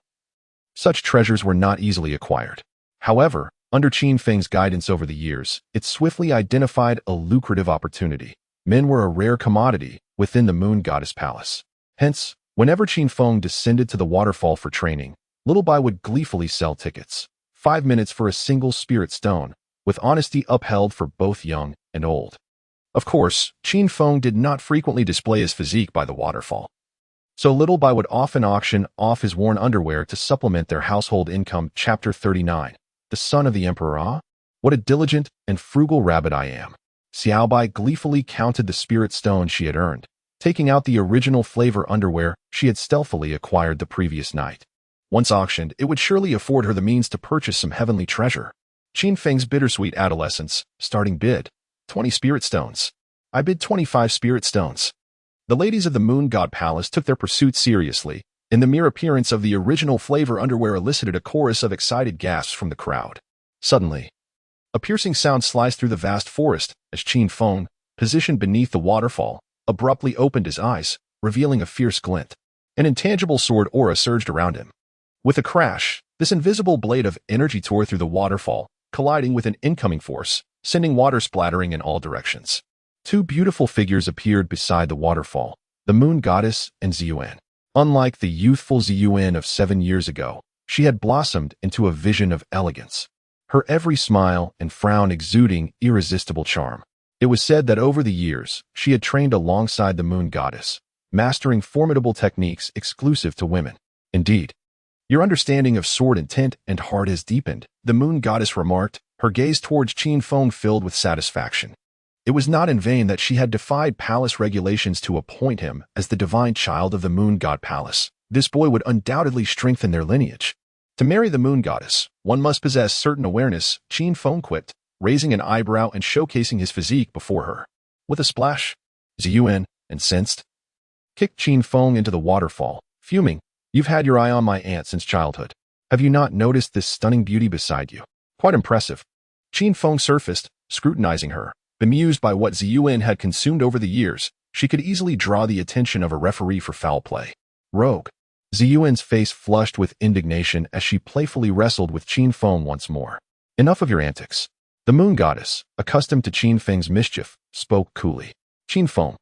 such treasures were not easily acquired. However, under Qin Feng's guidance over the years, it swiftly identified a lucrative opportunity. Men were a rare commodity within the Moon Goddess Palace. Hence, whenever Qin Feng descended to the waterfall for training, Little Bai would gleefully sell tickets. 5 minutes for a single spirit stone, with honesty upheld for both young and old. Of course, Qin Feng did not frequently display his physique by the waterfall, so Little Bai would often auction off his worn underwear to supplement their household income. Chapter 39. The son of the emperor. Ah, what a diligent and frugal rabbit I am. Xiao Bai gleefully counted the spirit stones she had earned, taking out the original flavor underwear she had stealthily acquired the previous night. Once auctioned, it would surely afford her the means to purchase some heavenly treasure. Qin Feng's bittersweet adolescence, starting bid, 20 spirit stones. I bid 25 spirit stones. The ladies of the Moon God Palace took their pursuit seriously, and the mere appearance of the original flavor underwear elicited a chorus of excited gasps from the crowd. Suddenly, a piercing sound sliced through the vast forest as Qin Feng, positioned beneath the waterfall, abruptly opened his eyes, revealing a fierce glint. An intangible sword aura surged around him. With a crash, this invisible blade of energy tore through the waterfall, colliding with an incoming force, sending water splattering in all directions. 2 beautiful figures appeared beside the waterfall, the Moon Goddess and Ziyuan. Unlike the youthful Ziyuan of 7 years ago, she had blossomed into a vision of elegance, her every smile and frown exuding irresistible charm. It was said that over the years, she had trained alongside the Moon Goddess, mastering formidable techniques exclusive to women. Indeed, your understanding of sword intent and heart has deepened, the Moon Goddess remarked, her gaze towards Qin Feng filled with satisfaction. It was not in vain that she had defied palace regulations to appoint him as the divine child of the Moon God Palace. This boy would undoubtedly strengthen their lineage. To marry the Moon Goddess, one must possess certain awareness, Qin Feng quipped, raising an eyebrow and showcasing his physique before her. With a splash, Ziyuan, incensed, kicked Qin Feng into the waterfall, fuming. You've had your eye on my aunt since childhood. Have you not noticed this stunning beauty beside you? Quite impressive. Qin Feng surfaced, scrutinizing her. Bemused by what Ziyuan had consumed over the years, she could easily draw the attention of a referee for foul play. Rogue. Ziyuan's face flushed with indignation as she playfully wrestled with Qin Feng once more. Enough of your antics. The Moon Goddess, accustomed to Qin Feng's mischief, spoke coolly. Qin Feng.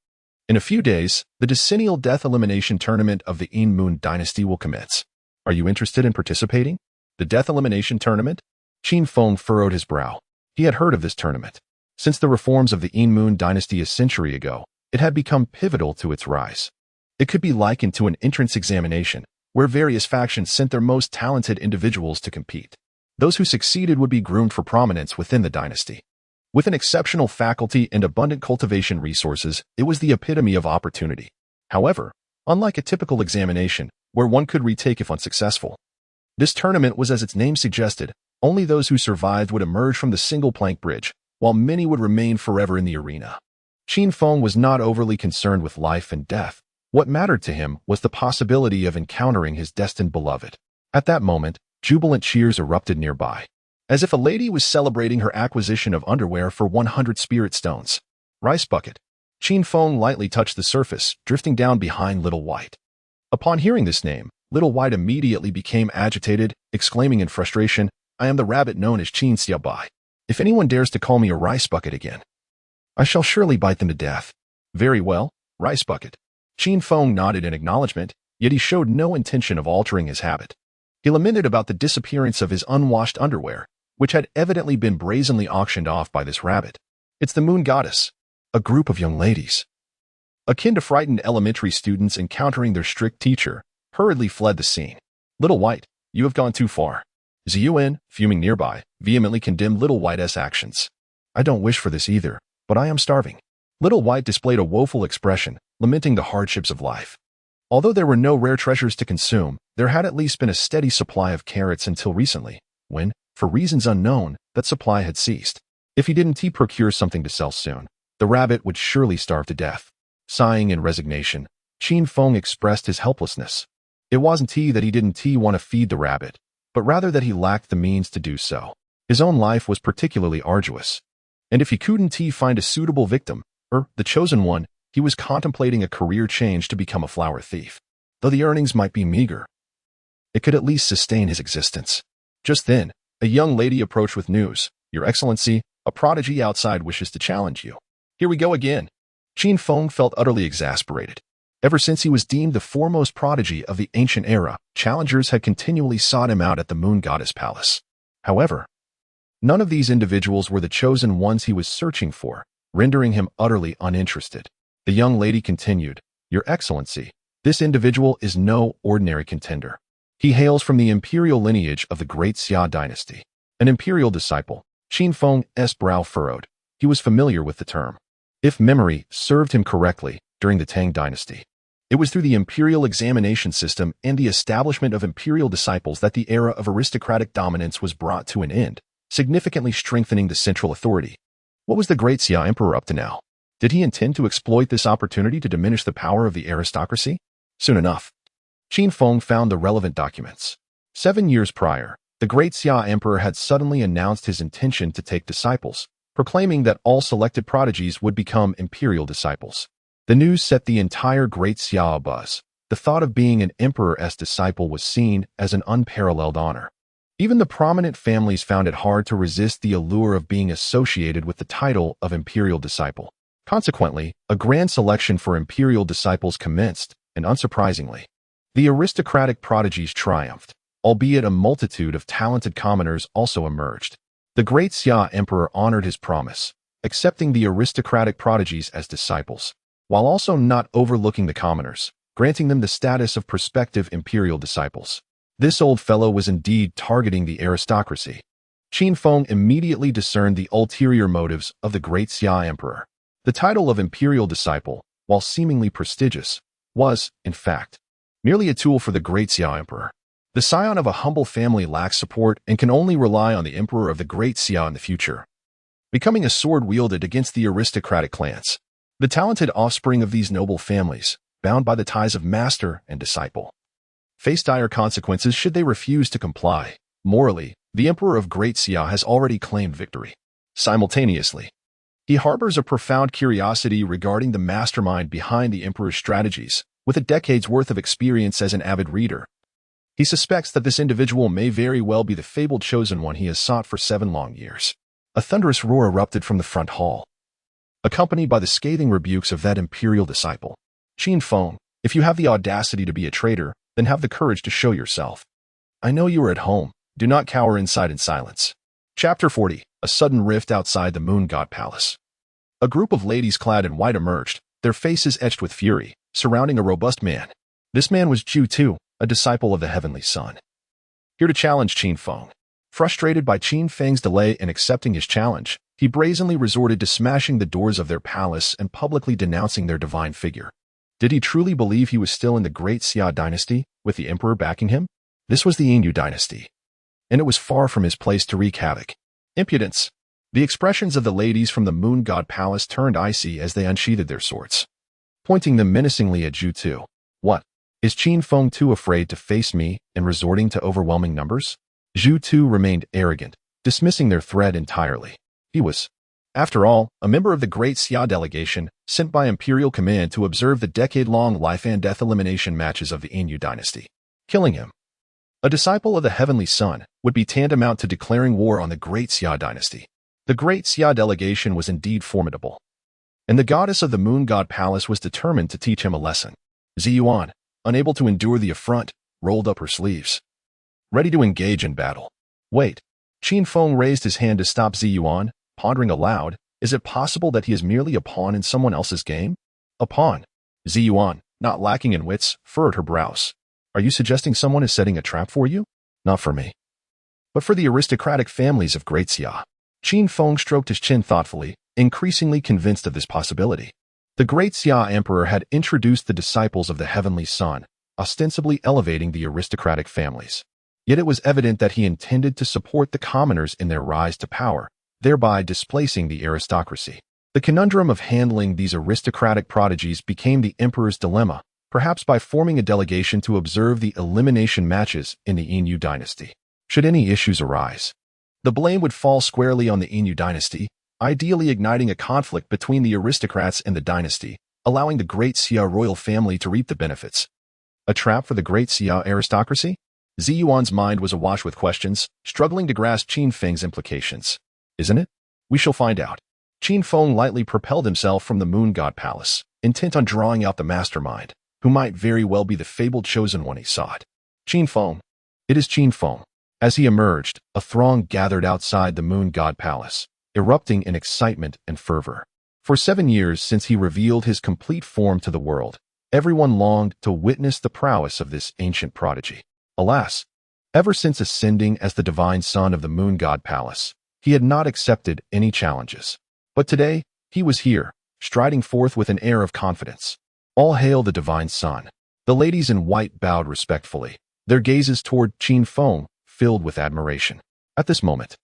In a few days, the decennial death elimination tournament of the Yin Moon dynasty will commence. Are you interested in participating? The death elimination tournament? Qin Feng furrowed his brow. He had heard of this tournament. Since the reforms of the Yin Moon dynasty a century ago, it had become pivotal to its rise. It could be likened to an entrance examination, where various factions sent their most talented individuals to compete. Those who succeeded would be groomed for prominence within the dynasty. With an exceptional faculty and abundant cultivation resources, it was the epitome of opportunity. However, unlike a typical examination, where one could retake if unsuccessful, this tournament was as its name suggested. Only those who survived would emerge from the single-plank bridge, while many would remain forever in the arena. Qin Feng was not overly concerned with life and death. What mattered to him was the possibility of encountering his destined beloved. At that moment, Jubilant cheers erupted nearby, as if a lady was celebrating her acquisition of underwear for 100 spirit stones. Rice bucket. Qin Feng lightly touched the surface, drifting down behind Little White. Upon hearing this name, Little White immediately became agitated, exclaiming in frustration, "I am the rabbit known as Qin Xiaobai. If anyone dares to call me a rice bucket again, I shall surely bite them to death." "Very well, rice bucket." Qin Feng nodded in acknowledgement, yet he showed no intention of altering his habit. He lamented about the disappearance of his unwashed underwear, which had evidently been brazenly auctioned off by this rabbit. "It's the moon goddess." A group of young ladies, akin to frightened elementary students encountering their strict teacher, hurriedly fled the scene. "Little White, you have gone too far." Ziyuan, fuming nearby, vehemently condemned Little White's actions. "I don't wish for this either, but I am starving." Little White displayed a woeful expression, lamenting the hardships of life. Although there were no rare treasures to consume, there had at least been a steady supply of carrots until recently, when, for reasons unknown, that supply had ceased. If he didn't procure something to sell soon, the rabbit would surely starve to death. Sighing in resignation, Qin Feng expressed his helplessness. It wasn't that he didn't want to feed the rabbit, but rather that he lacked the means to do so. His own life was particularly arduous, and if he couldn't find a suitable victim, or the chosen one, he was contemplating a career change to become a flower thief. Though the earnings might be meager, it could at least sustain his existence. Just then, a young lady approached with news. "Your Excellency, a prodigy outside wishes to challenge you." "Here we go again." Qin Feng felt utterly exasperated. Ever since he was deemed the foremost prodigy of the ancient era, challengers had continually sought him out at the Moon Goddess Palace. However, none of these individuals were the chosen ones he was searching for, rendering him utterly uninterested. The young lady continued, "Your Excellency, this individual is no ordinary contender. He hails from the imperial lineage of the Great Xia dynasty. An imperial disciple." Qin Feng's brow furrowed. He was familiar with the term. If memory served him correctly, during the Tang dynasty, it was through the imperial examination system and the establishment of imperial disciples that the era of aristocratic dominance was brought to an end, significantly strengthening the central authority. What was the Great Xia Emperor up to now? Did he intend to exploit this opportunity to diminish the power of the aristocracy? Soon enough, Qin Feng found the relevant documents. 7 years prior, the Great Xia Emperor had suddenly announced his intention to take disciples, proclaiming that all selected prodigies would become imperial disciples. The news set the entire Great Xia abuzz. The thought of being an emperor's disciple was seen as an unparalleled honor. Even the prominent families found it hard to resist the allure of being associated with the title of imperial disciple. Consequently, a grand selection for imperial disciples commenced, and unsurprisingly, the aristocratic prodigies triumphed, albeit a multitude of talented commoners also emerged. The Great Xia Emperor honored his promise, accepting the aristocratic prodigies as disciples, while also not overlooking the commoners, granting them the status of prospective imperial disciples. This old fellow was indeed targeting the aristocracy. Qin Feng immediately discerned the ulterior motives of the Great Xia Emperor. The title of imperial disciple, while seemingly prestigious, was, in fact, merely a tool for the Great Xia Emperor. The scion of a humble family lacks support and can only rely on the emperor of the Great Xia in the future, becoming a sword wielded against the aristocratic clans. The talented offspring of these noble families, bound by the ties of master and disciple, face dire consequences should they refuse to comply. Morally, the emperor of Great Xia has already claimed victory. Simultaneously, he harbors a profound curiosity regarding the mastermind behind the emperor's strategies. With a decade's worth of experience as an avid reader, he suspects that this individual may very well be the fabled chosen one he has sought for 7 long years. A thunderous roar erupted from the front hall, accompanied by the scathing rebukes of that imperial disciple. "Qin Feng, if you have the audacity to be a traitor, then have the courage to show yourself. I know you are at home. Do not cower inside in silence." Chapter 40. A sudden rift outside the Moon God Palace. A group of ladies clad in white emerged, their faces etched with fury, surrounding a robust man. This man was Zhu Tu, a disciple of the Heavenly Sun, here to challenge Qin Feng. Frustrated by Qin Feng's delay in accepting his challenge, he brazenly resorted to smashing the doors of their palace and publicly denouncing their divine figure. Did he truly believe he was still in the Great Xia dynasty, with the emperor backing him? This was the Yingyu dynasty, and it was far from his place to wreak havoc. Impudence! The expressions of the ladies from the Moon God Palace turned icy as they unsheathed their swords, pointing them menacingly at Zhu Tu. "What? Is Qin Feng too afraid to face me and resorting to overwhelming numbers?" Zhu Tu remained arrogant, dismissing their threat entirely. He was, after all, a member of the Great Xia delegation sent by Imperial Command to observe the decade-long life and death elimination matches of the Yin dynasty. Killing him, a disciple of the Heavenly Sun, would be tantamount to declaring war on the Great Xia dynasty. The Great Xia delegation was indeed formidable, and the goddess of the Moon God Palace was determined to teach him a lesson. Ziyuan, unable to endure the affront, rolled up her sleeves, ready to engage in battle. Wait. Qin Feng raised his hand to stop Ziyuan, pondering aloud, is it possible that he is merely a pawn in someone else's game? A pawn? Ziyuan, not lacking in wits, furrowed her brows. Are you suggesting someone is setting a trap for you? Not for me, but for the aristocratic families of Great Xia. Qin Feng stroked his chin thoughtfully, increasingly convinced of this possibility. The Great Xia Emperor had introduced the disciples of the Heavenly Sun, ostensibly elevating the aristocratic families. Yet it was evident that he intended to support the commoners in their rise to power, thereby displacing the aristocracy. The conundrum of handling these aristocratic prodigies became the emperor's dilemma, perhaps by forming a delegation to observe the elimination matches in the Yin dynasty. Should any issues arise, the blame would fall squarely on the Yin dynasty, ideally igniting a conflict between the aristocrats and the dynasty, allowing the Great Xia royal family to reap the benefits. A trap for the Great Xia aristocracy? Ziyuan's mind was awash with questions, struggling to grasp Qin Feng's implications. Isn't it? We shall find out. Qin Feng lightly propelled himself from the Moon God Palace, intent on drawing out the mastermind, who might very well be the fabled chosen one he sought. Qin Feng. It is Qin Feng. As he emerged, a throng gathered outside the Moon God Palace, erupting in excitement and fervor. For 7 years since he revealed his complete form to the world, everyone longed to witness the prowess of this ancient prodigy. Alas, ever since ascending as the divine son of the Moon God Palace, he had not accepted any challenges. But today, he was here, striding forth with an air of confidence. All hail the divine son. The ladies in white bowed respectfully, their gazes toward Qin Feng filled with admiration. At this moment,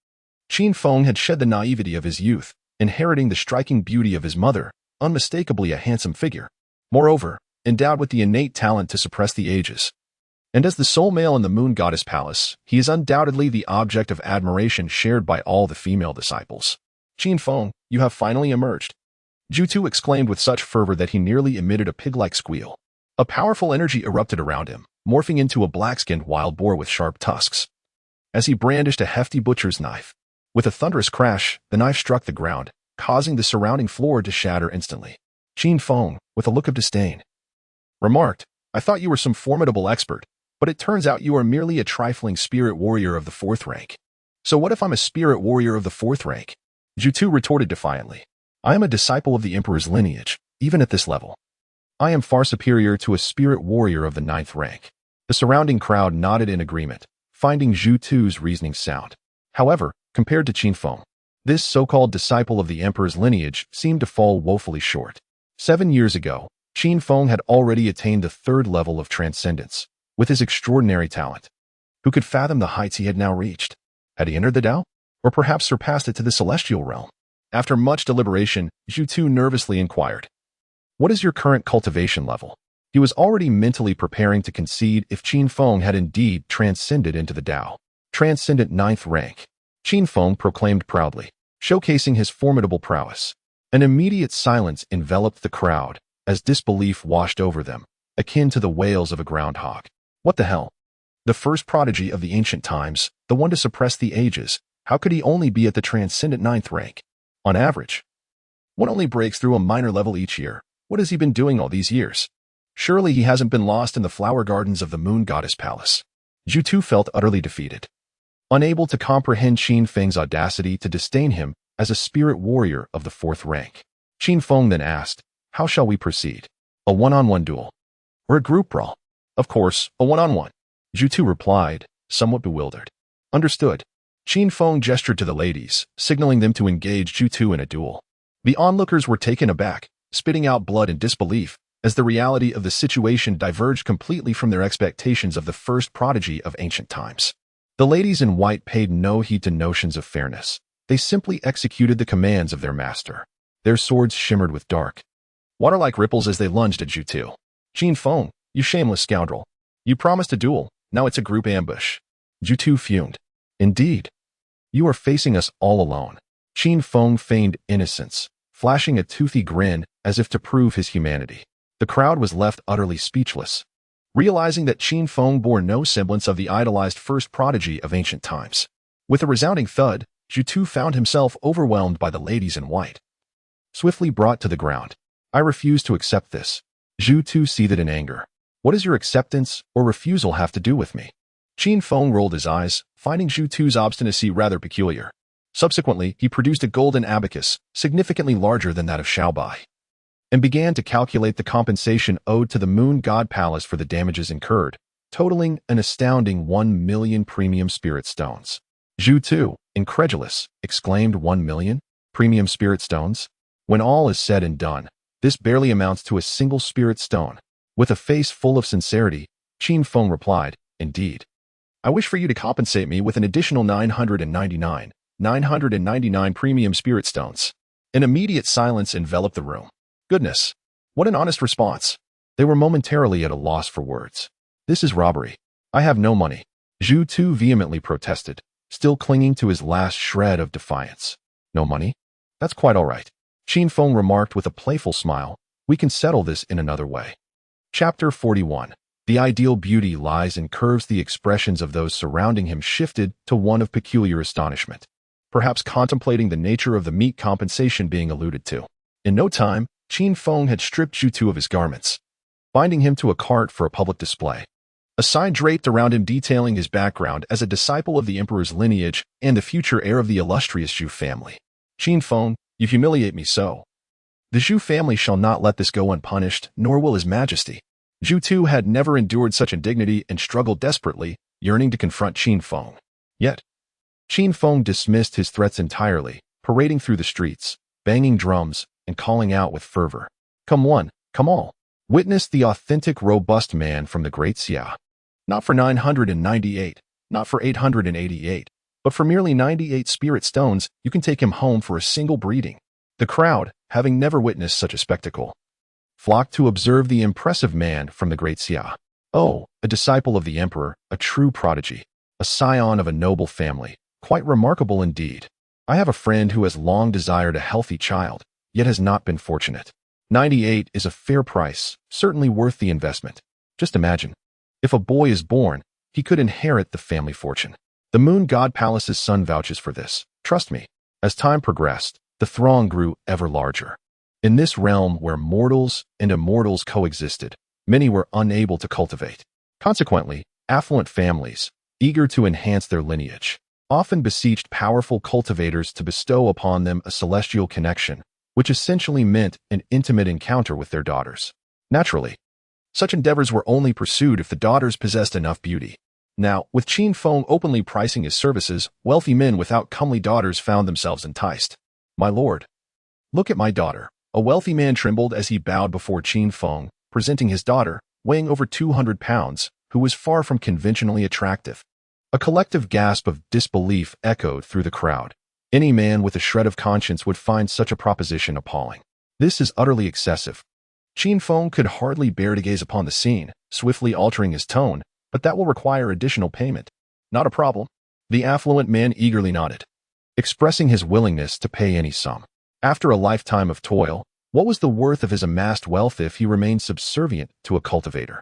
Qin Feng had shed the naivety of his youth, inheriting the striking beauty of his mother, unmistakably a handsome figure. Moreover, endowed with the innate talent to suppress the ages. And as the sole male in the Moon Goddess Palace, he is undoubtedly the object of admiration shared by all the female disciples. Qin Feng, you have finally emerged. Zhu Tu exclaimed with such fervor that he nearly emitted a pig-like squeal. A powerful energy erupted around him, morphing into a black-skinned wild boar with sharp tusks. As he brandished a hefty butcher's knife, with a thunderous crash, the knife struck the ground, causing the surrounding floor to shatter instantly. Qin Feng, with a look of disdain, remarked, I thought you were some formidable expert, but it turns out you are merely a trifling spirit warrior of the 4th rank. So what if I'm a spirit warrior of the 4th rank? Zhu Tu retorted defiantly. I am a disciple of the Emperor's lineage, even at this level. I am far superior to a spirit warrior of the 9th rank. The surrounding crowd nodded in agreement, finding Zhu Tu's reasoning sound. However, compared to Qin Feng, this so-called disciple of the Emperor's lineage seemed to fall woefully short. 7 years ago, Qin Feng had already attained the 3rd level of transcendence. With his extraordinary talent, who could fathom the heights he had now reached? Had he entered the Tao? Or perhaps surpassed it to the celestial realm? After much deliberation, Zhu Tu nervously inquired, what is your current cultivation level? He was already mentally preparing to concede if Qin Feng had indeed transcended into the Tao. Transcendent 9th rank. Qin Feng proclaimed proudly, showcasing his formidable prowess. An immediate silence enveloped the crowd, as disbelief washed over them, akin to the wails of a groundhog. What the hell? The first prodigy of the ancient times, the one to suppress the ages, how could he only be at the transcendent 9th rank? On average, one only breaks through a minor level each year. What has he been doing all these years? Surely he hasn't been lost in the flower gardens of the Moon Goddess Palace. Zhu Tu felt utterly defeated, unable to comprehend Qin Feng's audacity to disdain him as a spirit warrior of the 4th rank. Qin Feng then asked, how shall we proceed? A one-on-one duel? Or a group brawl? Of course, a one-on-one. Zhu Tu replied, somewhat bewildered. Understood. Qin Feng gestured to the ladies, signaling them to engage Zhu Tu in a duel. The onlookers were taken aback, spitting out blood in disbelief, as the reality of the situation diverged completely from their expectations of the first prodigy of ancient times. The ladies in white paid no heed to notions of fairness. They simply executed the commands of their master. Their swords shimmered with dark water like ripples as they lunged at Zhu Tu. Qin Feng, you shameless scoundrel. You promised a duel, now it's a group ambush. Zhu Tu fumed. Indeed, you are facing us all alone. Qin Feng feigned innocence, flashing a toothy grin as if to prove his humanity. The crowd was left utterly speechless, realizing that Qin Feng bore no semblance of the idolized first prodigy of ancient times. With a resounding thud, Zhu Tu found himself overwhelmed by the ladies in white. Swiftly brought to the ground. I refuse to accept this. Zhu Tu seethed in anger. What does your acceptance or refusal have to do with me? Qin Feng rolled his eyes, finding Zhu Tu's obstinacy rather peculiar. Subsequently, he produced a golden abacus, significantly larger than that of Xiaobai, and began to calculate the compensation owed to the Moon God Palace for the damages incurred, totaling an astounding 1 million premium spirit stones. Zhu Tu, incredulous, exclaimed 1 million premium spirit stones? When all is said and done, this barely amounts to a single spirit stone. With a face full of sincerity, Qin Feng replied, Indeed. I wish for you to compensate me with an additional 999 premium spirit stones. An immediate silence enveloped the room. Goodness, what an honest response. They were momentarily at a loss for words. This is robbery. I have no money. Zhu Tu vehemently protested, still clinging to his last shred of defiance. No money? That's quite all right. Qin Feng remarked with a playful smile, we can settle this in another way. Chapter 41. The ideal beauty lies in curves. The expressions of those surrounding him shifted to one of peculiar astonishment, perhaps contemplating the nature of the meat compensation being alluded to. In no time, Qin Feng had stripped Zhu Tu of his garments, binding him to a cart for a public display. A sign draped around him detailing his background as a disciple of the emperor's lineage and the future heir of the illustrious Zhu family. Qin Feng, you humiliate me so. The Zhu family shall not let this go unpunished, nor will his majesty. Zhu Tu had never endured such indignity and struggled desperately, yearning to confront Qin Feng. Yet, Qin Feng dismissed his threats entirely, parading through the streets, banging drums, and calling out with fervor. Come one, come all. Witness the authentic robust man from the Great Xia. Not for 998, not for 888, but for merely 98 spirit stones, you can take him home for a single breeding. The crowd, having never witnessed such a spectacle, flocked to observe the impressive man from the Great Xia. Oh, a disciple of the emperor, a true prodigy, a scion of a noble family, quite remarkable indeed. I have a friend who has long desired a healthy child, yet has not been fortunate. 98 is a fair price, certainly worth the investment. Just imagine, if a boy is born, he could inherit the family fortune. The Moon God Palace's son vouches for this. Trust me. As time progressed, the throng grew ever larger. In this realm where mortals and immortals coexisted, many were unable to cultivate. Consequently, affluent families, eager to enhance their lineage, often beseeched powerful cultivators to bestow upon them a celestial connection, which essentially meant an intimate encounter with their daughters. Naturally, such endeavors were only pursued if the daughters possessed enough beauty. Now, with Qin Feng openly pricing his services, wealthy men without comely daughters found themselves enticed. My lord, look at my daughter. A wealthy man trembled as he bowed before Qin Feng, presenting his daughter, weighing over 200 pounds, who was far from conventionally attractive. A collective gasp of disbelief echoed through the crowd. Any man with a shred of conscience would find such a proposition appalling. This is utterly excessive. Qin Feng could hardly bear to gaze upon the scene, swiftly altering his tone, but that will require additional payment. Not a problem. The affluent man eagerly nodded, expressing his willingness to pay any sum. After a lifetime of toil, what was the worth of his amassed wealth if he remained subservient to a cultivator?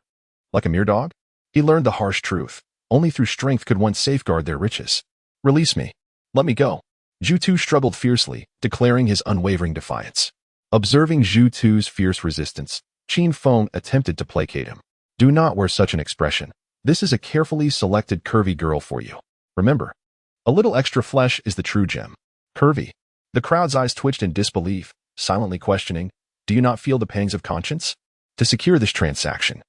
Like a mere dog? He learned the harsh truth. Only through strength could one safeguard their riches. Release me. Let me go. Zhu Tu struggled fiercely, declaring his unwavering defiance. Observing Zhu Tu's fierce resistance, Qin Feng attempted to placate him. Do not wear such an expression. This is a carefully selected curvy girl for you. Remember, a little extra flesh is the true gem. Curvy. The crowd's eyes twitched in disbelief, silently questioning, do you not feel the pangs of conscience? To secure this transaction,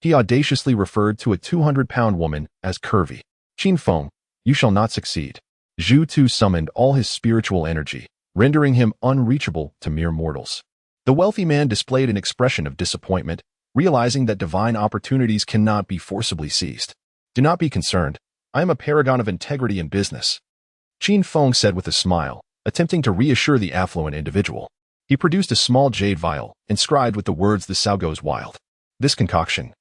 he audaciously referred to a 200-pound woman as curvy. Qin Feng, you shall not succeed. Zhu Tu summoned all his spiritual energy, rendering him unreachable to mere mortals. The wealthy man displayed an expression of disappointment, realizing that divine opportunities cannot be forcibly seized. Do not be concerned. I am a paragon of integrity in business. Qin Feng said with a smile, attempting to reassure the affluent individual. He produced a small jade vial, inscribed with the words "The sow goes wild." This concoction,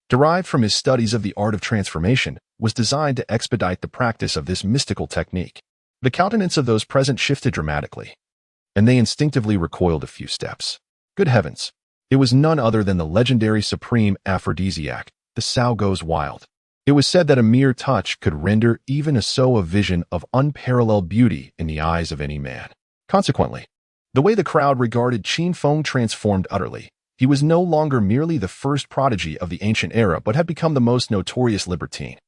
derived from his studies of the art of transformation, was designed to expedite the practice of this mystical technique. The countenance of those present shifted dramatically, and they instinctively recoiled a few steps. Good heavens! It was none other than the legendary supreme aphrodisiac, the sow goes wild. It was said that a mere touch could render even a sow a vision of unparalleled beauty in the eyes of any man. Consequently, the way the crowd regarded Qin Feng transformed utterly. He was no longer merely the first prodigy of the ancient era, but had become the most notorious libertine,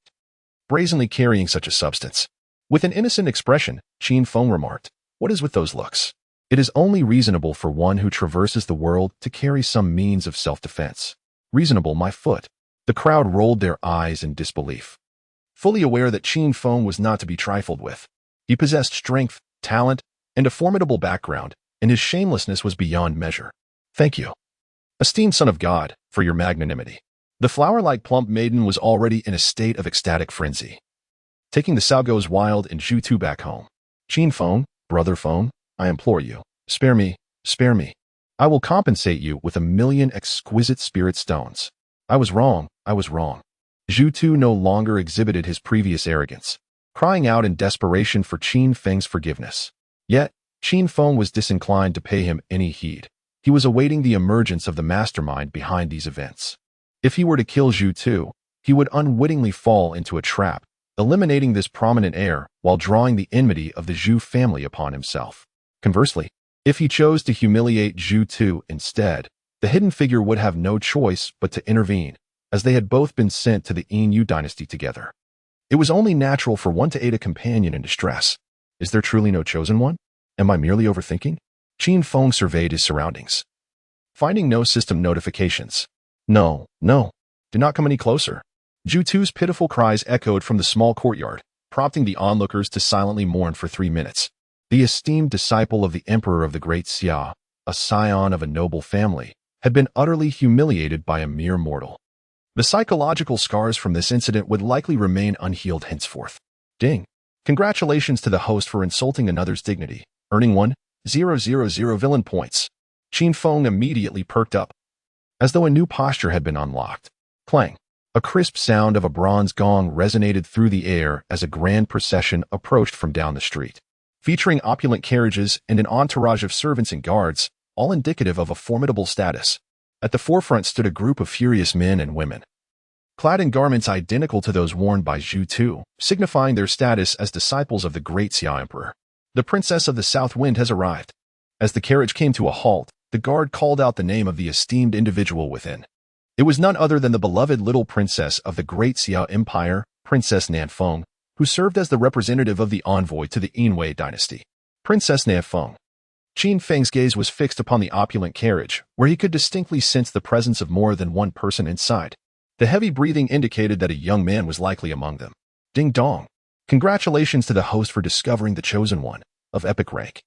brazenly carrying such a substance. With an innocent expression, Qin Feng remarked, "What is with those looks? It is only reasonable for one who traverses the world to carry some means of self-defense." Reasonable, my foot. The crowd rolled their eyes in disbelief, fully aware that Qin Feng was not to be trifled with. He possessed strength, talent, and a formidable background, and his shamelessness was beyond measure. "Thank you, esteemed son of God, for your magnanimity." The flower-like plump maiden was already in a state of ecstatic frenzy. Taking the sow goes wild and Zhu Tu back home. "Qin Feng, brother Feng, I implore you, spare me, spare me. I will compensate you with 1,000,000 exquisite spirit stones. I was wrong, I was wrong." Zhu Tu no longer exhibited his previous arrogance, crying out in desperation for Qin Feng's forgiveness. Yet, Qin Feng was disinclined to pay him any heed. He was awaiting the emergence of the mastermind behind these events. If he were to kill Zhu Tu, he would unwittingly fall into a trap, eliminating this prominent heir while drawing the enmity of the Zhu family upon himself. Conversely, if he chose to humiliate Zhu Tu instead, the hidden figure would have no choice but to intervene, as they had both been sent to the Yin dynasty together. It was only natural for one to aid a companion in distress. Is there truly no chosen one? Am I merely overthinking? Qin Feng surveyed his surroundings, finding no system notifications. No, no, do not come any closer. Zhu Tu's pitiful cries echoed from the small courtyard, prompting the onlookers to silently mourn for 3 minutes. The esteemed disciple of the emperor of the Great Xia, a scion of a noble family, had been utterly humiliated by a mere mortal. The psychological scars from this incident would likely remain unhealed henceforth. Ding! Congratulations to the host for insulting another's dignity, earning 1,000 villain points. Qin Feng immediately perked up, as though a new posture had been unlocked. Clang! A crisp sound of a bronze gong resonated through the air as a grand procession approached from down the street, featuring opulent carriages and an entourage of servants and guards, all indicative of a formidable status. At the forefront stood a group of furious men and women, clad in garments identical to those worn by Zhu Tu, signifying their status as disciples of the Great Xia Emperor. "The Princess of the South Wind has arrived." As the carriage came to a halt, the guard called out the name of the esteemed individual within. It was none other than the beloved little princess of the Great Xia Empire, Princess Nanfeng, who served as the representative of the envoy to the Yin dynasty. Princess Nanfeng. Qin Feng's gaze was fixed upon the opulent carriage, where he could distinctly sense the presence of more than one person inside. The heavy breathing indicated that a young man was likely among them. Ding dong! Congratulations to the host for discovering the chosen one, of epic rank.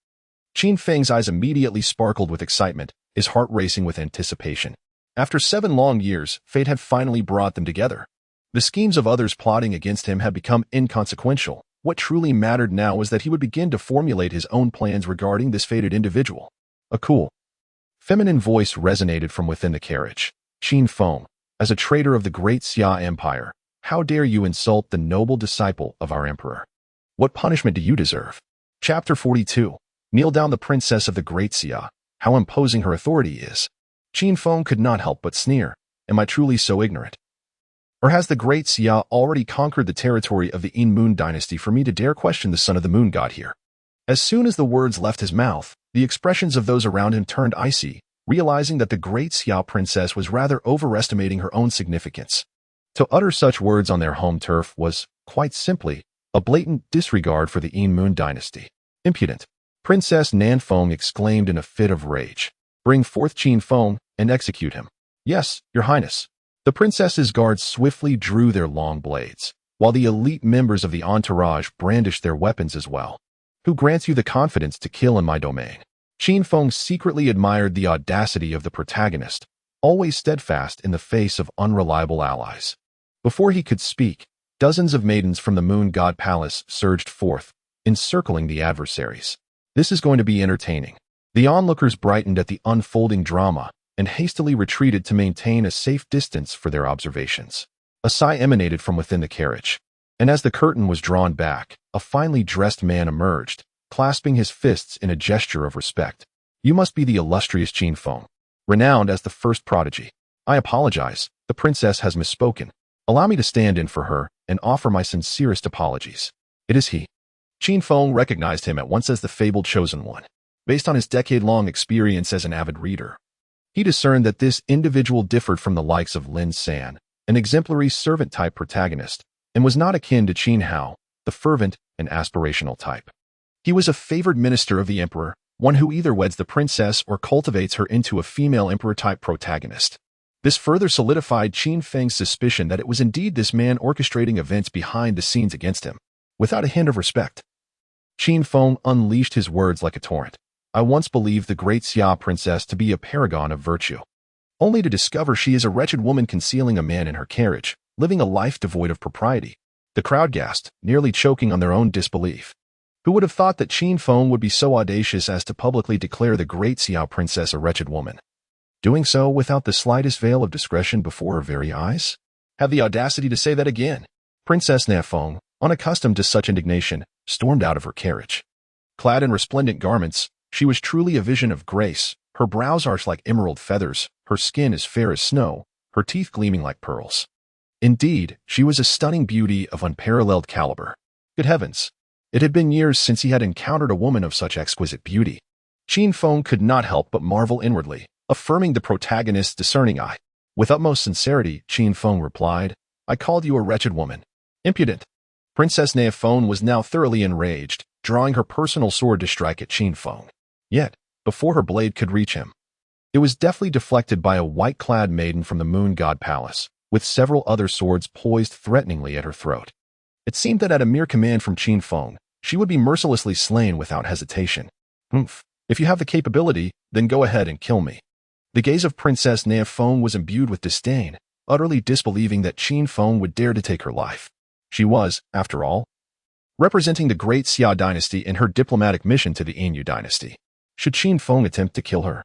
Qin Feng's eyes immediately sparkled with excitement, his heart racing with anticipation. After 7 long years, fate had finally brought them together. The schemes of others plotting against him had become inconsequential. What truly mattered now was that he would begin to formulate his own plans regarding this fated individual. A cool, feminine voice resonated from within the carriage. "Qin Feng, as a traitor of the Great Xia Empire, how dare you insult the noble disciple of our emperor? What punishment do you deserve?" Chapter 42. Kneel down, the princess of the Great Xia. How imposing her authority is. Qin Feng could not help but sneer. Am I truly so ignorant? Or has the Great Xia already conquered the territory of the Yin dynasty for me to dare question the son of the moon god here? As soon as the words left his mouth, the expressions of those around him turned icy, realizing that the Great Xia princess was rather overestimating her own significance. To utter such words on their home turf was, quite simply, a blatant disregard for the Yin dynasty. Impudent! Princess Nanfeng exclaimed in a fit of rage. "Bring forth Qin Feng and execute him." "Yes, your highness." The princess's guards swiftly drew their long blades, while the elite members of the entourage brandished their weapons as well. "Who grants you the confidence to kill in my domain?" Qin Feng secretly admired the audacity of the protagonist, always steadfast in the face of unreliable allies. Before he could speak, dozens of maidens from the Moon God Palace surged forth, encircling the adversaries. This is going to be entertaining. The onlookers brightened at the unfolding drama, and hastily retreated to maintain a safe distance for their observations. A sigh emanated from within the carriage, and as the curtain was drawn back, a finely dressed man emerged, clasping his fists in a gesture of respect. "You must be the illustrious Qin Feng, renowned as the first prodigy. I apologize, the princess has misspoken. Allow me to stand in for her and offer my sincerest apologies." "It is he." Qin Feng recognized him at once as the fabled chosen one. Based on his decade-long experience as an avid reader, he discerned that this individual differed from the likes of Lin San, an exemplary servant-type protagonist, and was not akin to Qin Hao, the fervent and aspirational type. He was a favored minister of the emperor, one who either weds the princess or cultivates her into a female emperor-type protagonist. This further solidified Qin Feng's suspicion that it was indeed this man orchestrating events behind the scenes against him. Without a hint of respect, Qin Feng unleashed his words like a torrent. "I once believed the great Xia princess to be a paragon of virtue, only to discover she is a wretched woman concealing a man in her carriage, living a life devoid of propriety." The crowd gasped, nearly choking on their own disbelief. Who would have thought that Qin Feng would be so audacious as to publicly declare the great Xiao princess a wretched woman? Doing so without the slightest veil of discretion before her very eyes? Have the audacity to say that again? Princess Na Feng, unaccustomed to such indignation, stormed out of her carriage. Clad in resplendent garments, she was truly a vision of grace, her brows arched like emerald feathers, her skin as fair as snow, her teeth gleaming like pearls. Indeed, she was a stunning beauty of unparalleled caliber. Good heavens! It had been years since he had encountered a woman of such exquisite beauty. Qin Feng could not help but marvel inwardly, affirming the protagonist's discerning eye. With utmost sincerity, Qin Feng replied, "I called you a wretched woman. Impudent." Princess Na Feng was now thoroughly enraged, drawing her personal sword to strike at Qin Feng. Yet, before her blade could reach him, it was deftly deflected by a white-clad maiden from the Moon God Palace, with several other swords poised threateningly at her throat. It seemed that at a mere command from Qin Feng, she would be mercilessly slain without hesitation. "Humph, if you have the capability, then go ahead and kill me." The gaze of Princess Na Feng was imbued with disdain, utterly disbelieving that Qin Feng would dare to take her life. She was, after all, representing the great Xia dynasty in her diplomatic mission to the Yin dynasty. Should Qin Feng attempt to kill her,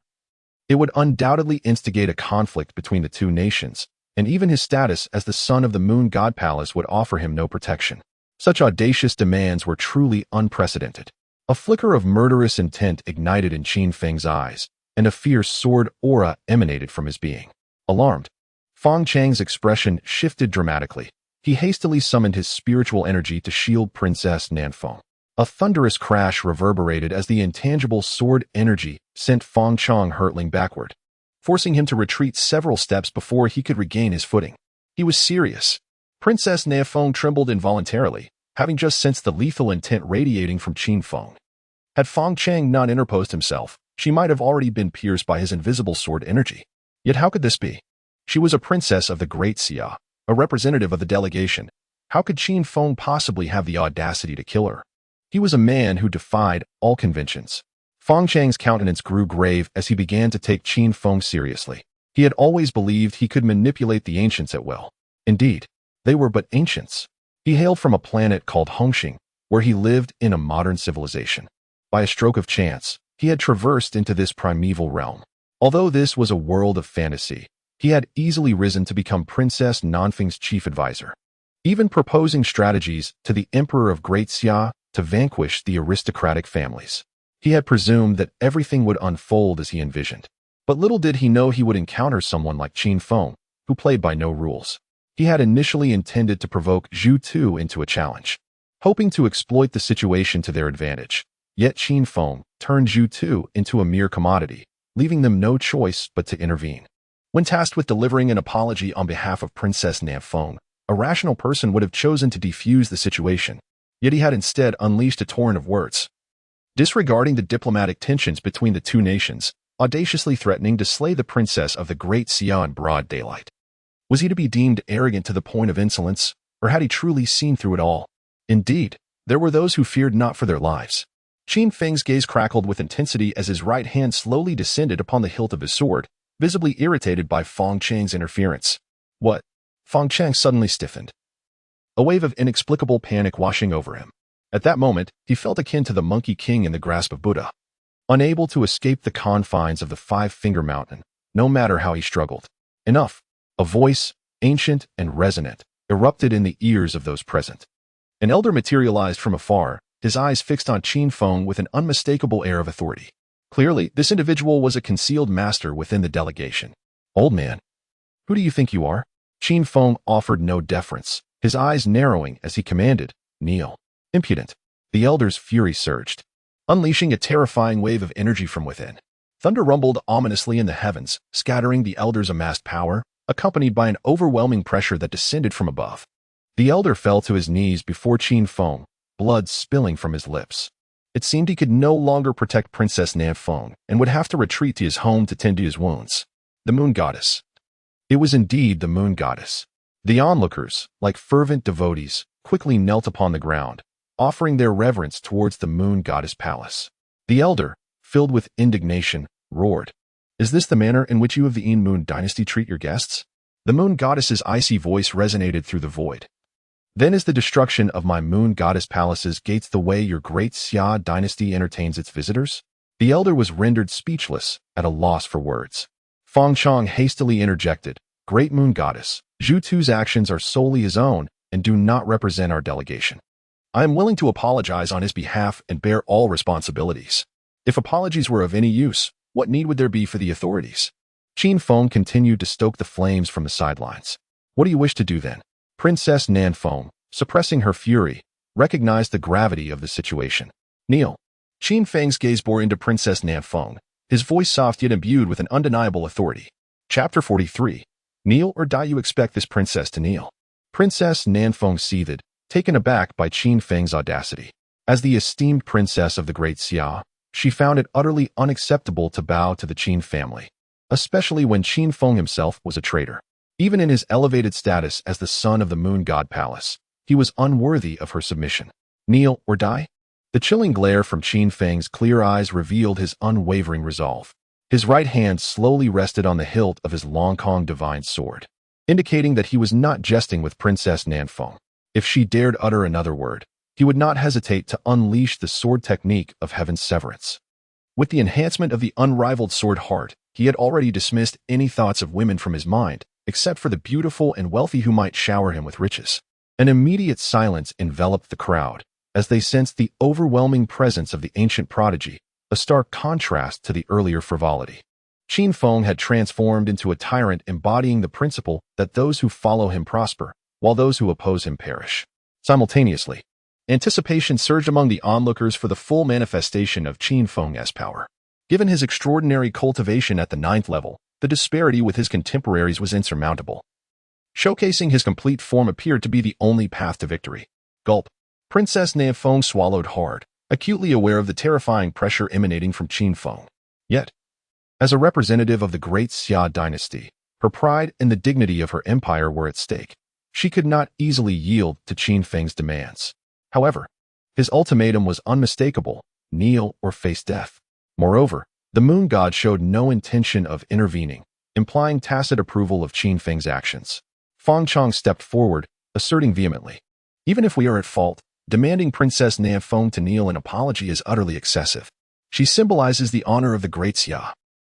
it would undoubtedly instigate a conflict between the two nations, and even his status as the son of the Moon God Palace would offer him no protection. Such audacious demands were truly unprecedented. A flicker of murderous intent ignited in Qin Feng's eyes, and a fierce sword aura emanated from his being. Alarmed, Fang Chang's expression shifted dramatically. He hastily summoned his spiritual energy to shield Princess Na Feng. A thunderous crash reverberated as the intangible sword energy sent Fang Chang hurtling backward, forcing him to retreat several steps before he could regain his footing. He was serious. Princess Na Feng trembled involuntarily, having just sensed the lethal intent radiating from Qin Feng. Had Fang Chang not interposed himself, she might have already been pierced by his invisible sword energy. Yet how could this be? She was a princess of the Great Xia, a representative of the delegation. How could Qin Feng possibly have the audacity to kill her? He was a man who defied all conventions. Fang Chang's countenance grew grave as he began to take Qin Feng seriously. He had always believed he could manipulate the ancients at will. Indeed, they were but ancients. He hailed from a planet called Hongxing, where he lived in a modern civilization. By a stroke of chance, he had traversed into this primeval realm. Although this was a world of fantasy, he had easily risen to become Princess Nanfeng's chief advisor, even proposing strategies to the Emperor of Great Xia to vanquish the aristocratic families. He had presumed that everything would unfold as he envisioned. But little did he know he would encounter someone like Qin Feng, who played by no rules. He had initially intended to provoke Zhu Tu into a challenge, hoping to exploit the situation to their advantage. Yet Qin Feng turned Zhu Tu into a mere commodity, leaving them no choice but to intervene. When tasked with delivering an apology on behalf of Princess Na Feng, a rational person would have chosen to defuse the situation, yet he had instead unleashed a torrent of words, disregarding the diplomatic tensions between the two nations, audaciously threatening to slay the princess of the Great Xia in broad daylight. Was he to be deemed arrogant to the point of insolence, or had he truly seen through it all? Indeed, there were those who feared not for their lives. Qin Feng's gaze crackled with intensity as his right hand slowly descended upon the hilt of his sword, visibly irritated by Fang Chang's interference. What? Fang Chang suddenly stiffened, a wave of inexplicable panic washing over him. At that moment, he felt akin to the Monkey King in the grasp of Buddha. Unable to escape the confines of the Five-Finger Mountain, no matter how he struggled. Enough! A voice, ancient and resonant, erupted in the ears of those present. An elder materialized from afar, his eyes fixed on Qin Feng with an unmistakable air of authority. Clearly, this individual was a concealed master within the delegation. Old man, who do you think you are? Qin Feng offered no deference, his eyes narrowing as he commanded, kneel. Impudent. The elder's fury surged, unleashing a terrifying wave of energy from within. Thunder rumbled ominously in the heavens, scattering the elder's amassed power, accompanied by an overwhelming pressure that descended from above. The elder fell to his knees before Qin Feng, blood spilling from his lips. It seemed he could no longer protect Princess Nanfeng and would have to retreat to his home to tend to his wounds. The moon goddess. It was indeed the moon goddess. The onlookers, like fervent devotees, quickly knelt upon the ground, offering their reverence towards the moon goddess palace. The elder, filled with indignation, roared, "Is this the manner in which you of the Yin Moon dynasty treat your guests?" The moon goddess's icy voice resonated through the void. "Then is the destruction of my moon goddess palace's gates the way your great Xia dynasty entertains its visitors?" The elder was rendered speechless, at a loss for words. Fang Chong hastily interjected, "Great moon goddess, Zhu Tu's actions are solely his own and do not represent our delegation. I am willing to apologize on his behalf and bear all responsibilities. If apologies were of any use, what need would there be for the authorities?" Qin Feng continued to stoke the flames from the sidelines. "What do you wish to do then?" Princess Nanfeng, suppressing her fury, recognized the gravity of the situation. "Kneel." Qin Feng's gaze bore into Princess Nanfeng, his voice soft yet imbued with an undeniable authority. Chapter 43. Kneel or die. You expect this princess to kneel? Princess Nanfeng seethed, taken aback by Qin Feng's audacity. As the esteemed princess of the Great Xia, she found it utterly unacceptable to bow to the Qin family, especially when Qin Feng himself was a traitor. Even in his elevated status as the son of the Moon God Palace, he was unworthy of her submission. Kneel or die? The chilling glare from Qin Feng's clear eyes revealed his unwavering resolve. His right hand slowly rested on the hilt of his Longkong divine sword, indicating that he was not jesting with Princess Nanfeng. If she dared utter another word, he would not hesitate to unleash the sword technique of Heaven's Severance. With the enhancement of the unrivaled sword heart, he had already dismissed any thoughts of women from his mind, except for the beautiful and wealthy who might shower him with riches. An immediate silence enveloped the crowd, as they sensed the overwhelming presence of the ancient prodigy, a stark contrast to the earlier frivolity. Qin Feng had transformed into a tyrant embodying the principle that those who follow him prosper, while those who oppose him perish. Simultaneously, anticipation surged among the onlookers for the full manifestation of Qin Feng's power. Given his extraordinary cultivation at the 9th level, the disparity with his contemporaries was insurmountable. Showcasing his complete form appeared to be the only path to victory. Gulp. Princess Nanfeng swallowed hard, acutely aware of the terrifying pressure emanating from Qin Feng. Yet, as a representative of the great Xia dynasty, her pride and the dignity of her empire were at stake. She could not easily yield to Qin Feng's demands. However, his ultimatum was unmistakable: kneel or face death. Moreover, the moon god showed no intention of intervening, implying tacit approval of Qin Feng's actions. Fang Chong stepped forward, asserting vehemently, "Even if we are at fault, demanding Princess Nanfeng to kneel in apology is utterly excessive. She symbolizes the honor of the great Xia.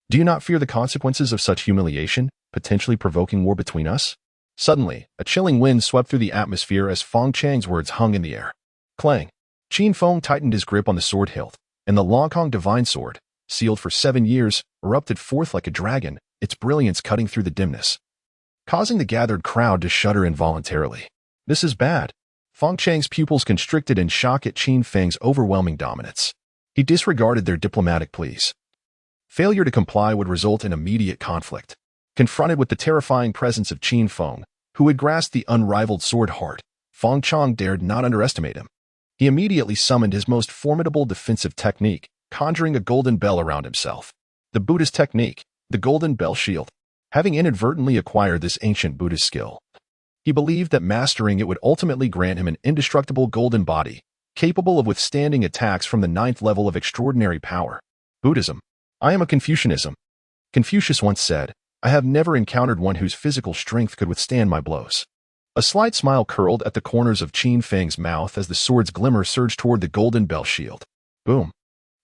Do you not fear the consequences of such humiliation, potentially provoking war between us?" Suddenly, a chilling wind swept through the atmosphere as Fang Chang's words hung in the air. Clang! Qin Feng tightened his grip on the sword hilt, and the Longkong divine sword, sealed for 7 years, erupted forth like a dragon, its brilliance cutting through the dimness, causing the gathered crowd to shudder involuntarily. "This is bad." Fang Chang's pupils constricted in shock at Qin Feng's overwhelming dominance. He disregarded their diplomatic pleas. Failure to comply would result in immediate conflict. Confronted with the terrifying presence of Qin Feng, who had grasped the unrivaled sword heart, Fang Chong dared not underestimate him. He immediately summoned his most formidable defensive technique, conjuring a golden bell around himself. The Buddhist technique, the golden bell shield. Having inadvertently acquired this ancient Buddhist skill, he believed that mastering it would ultimately grant him an indestructible golden body, capable of withstanding attacks from the 9th level of extraordinary power. Buddhism. I am a Confucianism. Confucius once said, "I have never encountered one whose physical strength could withstand my blows." A slight smile curled at the corners of Qin Feng's mouth as the sword's glimmer surged toward the golden bell shield. Boom!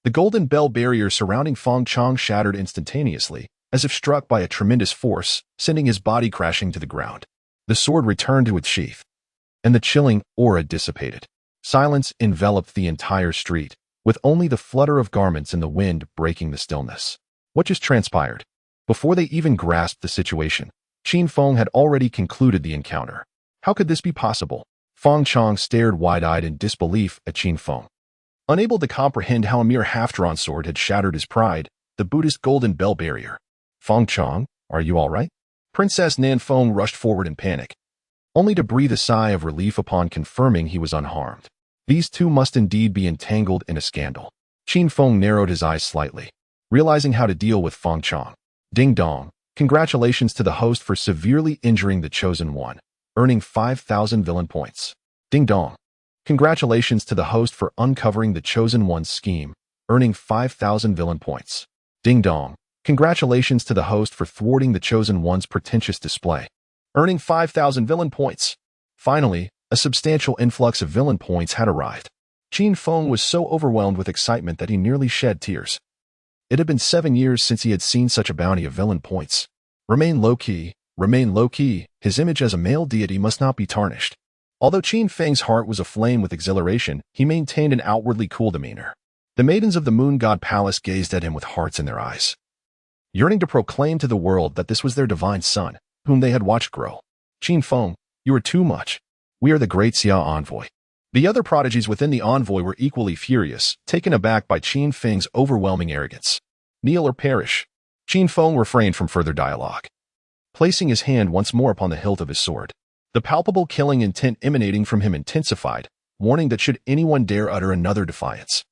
The golden bell barrier surrounding Fang Chong shattered instantaneously, as if struck by a tremendous force, sending his body crashing to the ground. The sword returned to its sheath, and the chilling aura dissipated. Silence enveloped the entire street, with only the flutter of garments and the wind breaking the stillness. What just transpired? Before they even grasped the situation, Qin Feng had already concluded the encounter. How could this be possible? Feng Chong stared wide-eyed in disbelief at Qin Feng. Unable to comprehend how a mere half-drawn sword had shattered his pride, the Buddhist golden bell barrier. Feng Chong, are you all right? Princess Nan Feng rushed forward in panic, only to breathe a sigh of relief upon confirming he was unharmed. These two must indeed be entangled in a scandal. Qin Feng narrowed his eyes slightly, realizing how to deal with Feng Chong. Ding dong, congratulations to the host for severely injuring the Chosen One, earning 5,000 villain points. Ding dong. Congratulations to the host for uncovering the Chosen One's scheme, earning 5,000 villain points. Ding dong. Congratulations to the host for thwarting the Chosen One's pretentious display, earning 5,000 villain points. Finally, a substantial influx of villain points had arrived. Qin Feng was so overwhelmed with excitement that he nearly shed tears. It had been 7 years since he had seen such a bounty of villain points. Remain low-key, remain low-key. His image as a male deity must not be tarnished. Although Qin Feng's heart was aflame with exhilaration, he maintained an outwardly cool demeanor. The maidens of the Moon God Palace gazed at him with hearts in their eyes, yearning to proclaim to the world that this was their divine son, whom they had watched grow. Qin Feng, you are too much. We are the great Xia envoy. The other prodigies within the envoy were equally furious, taken aback by Qin Feng's overwhelming arrogance. Kneel or perish. Qin Feng refrained from further dialogue, placing his hand once more upon the hilt of his sword. The palpable killing intent emanating from him intensified, warning that should anyone dare utter another defiance,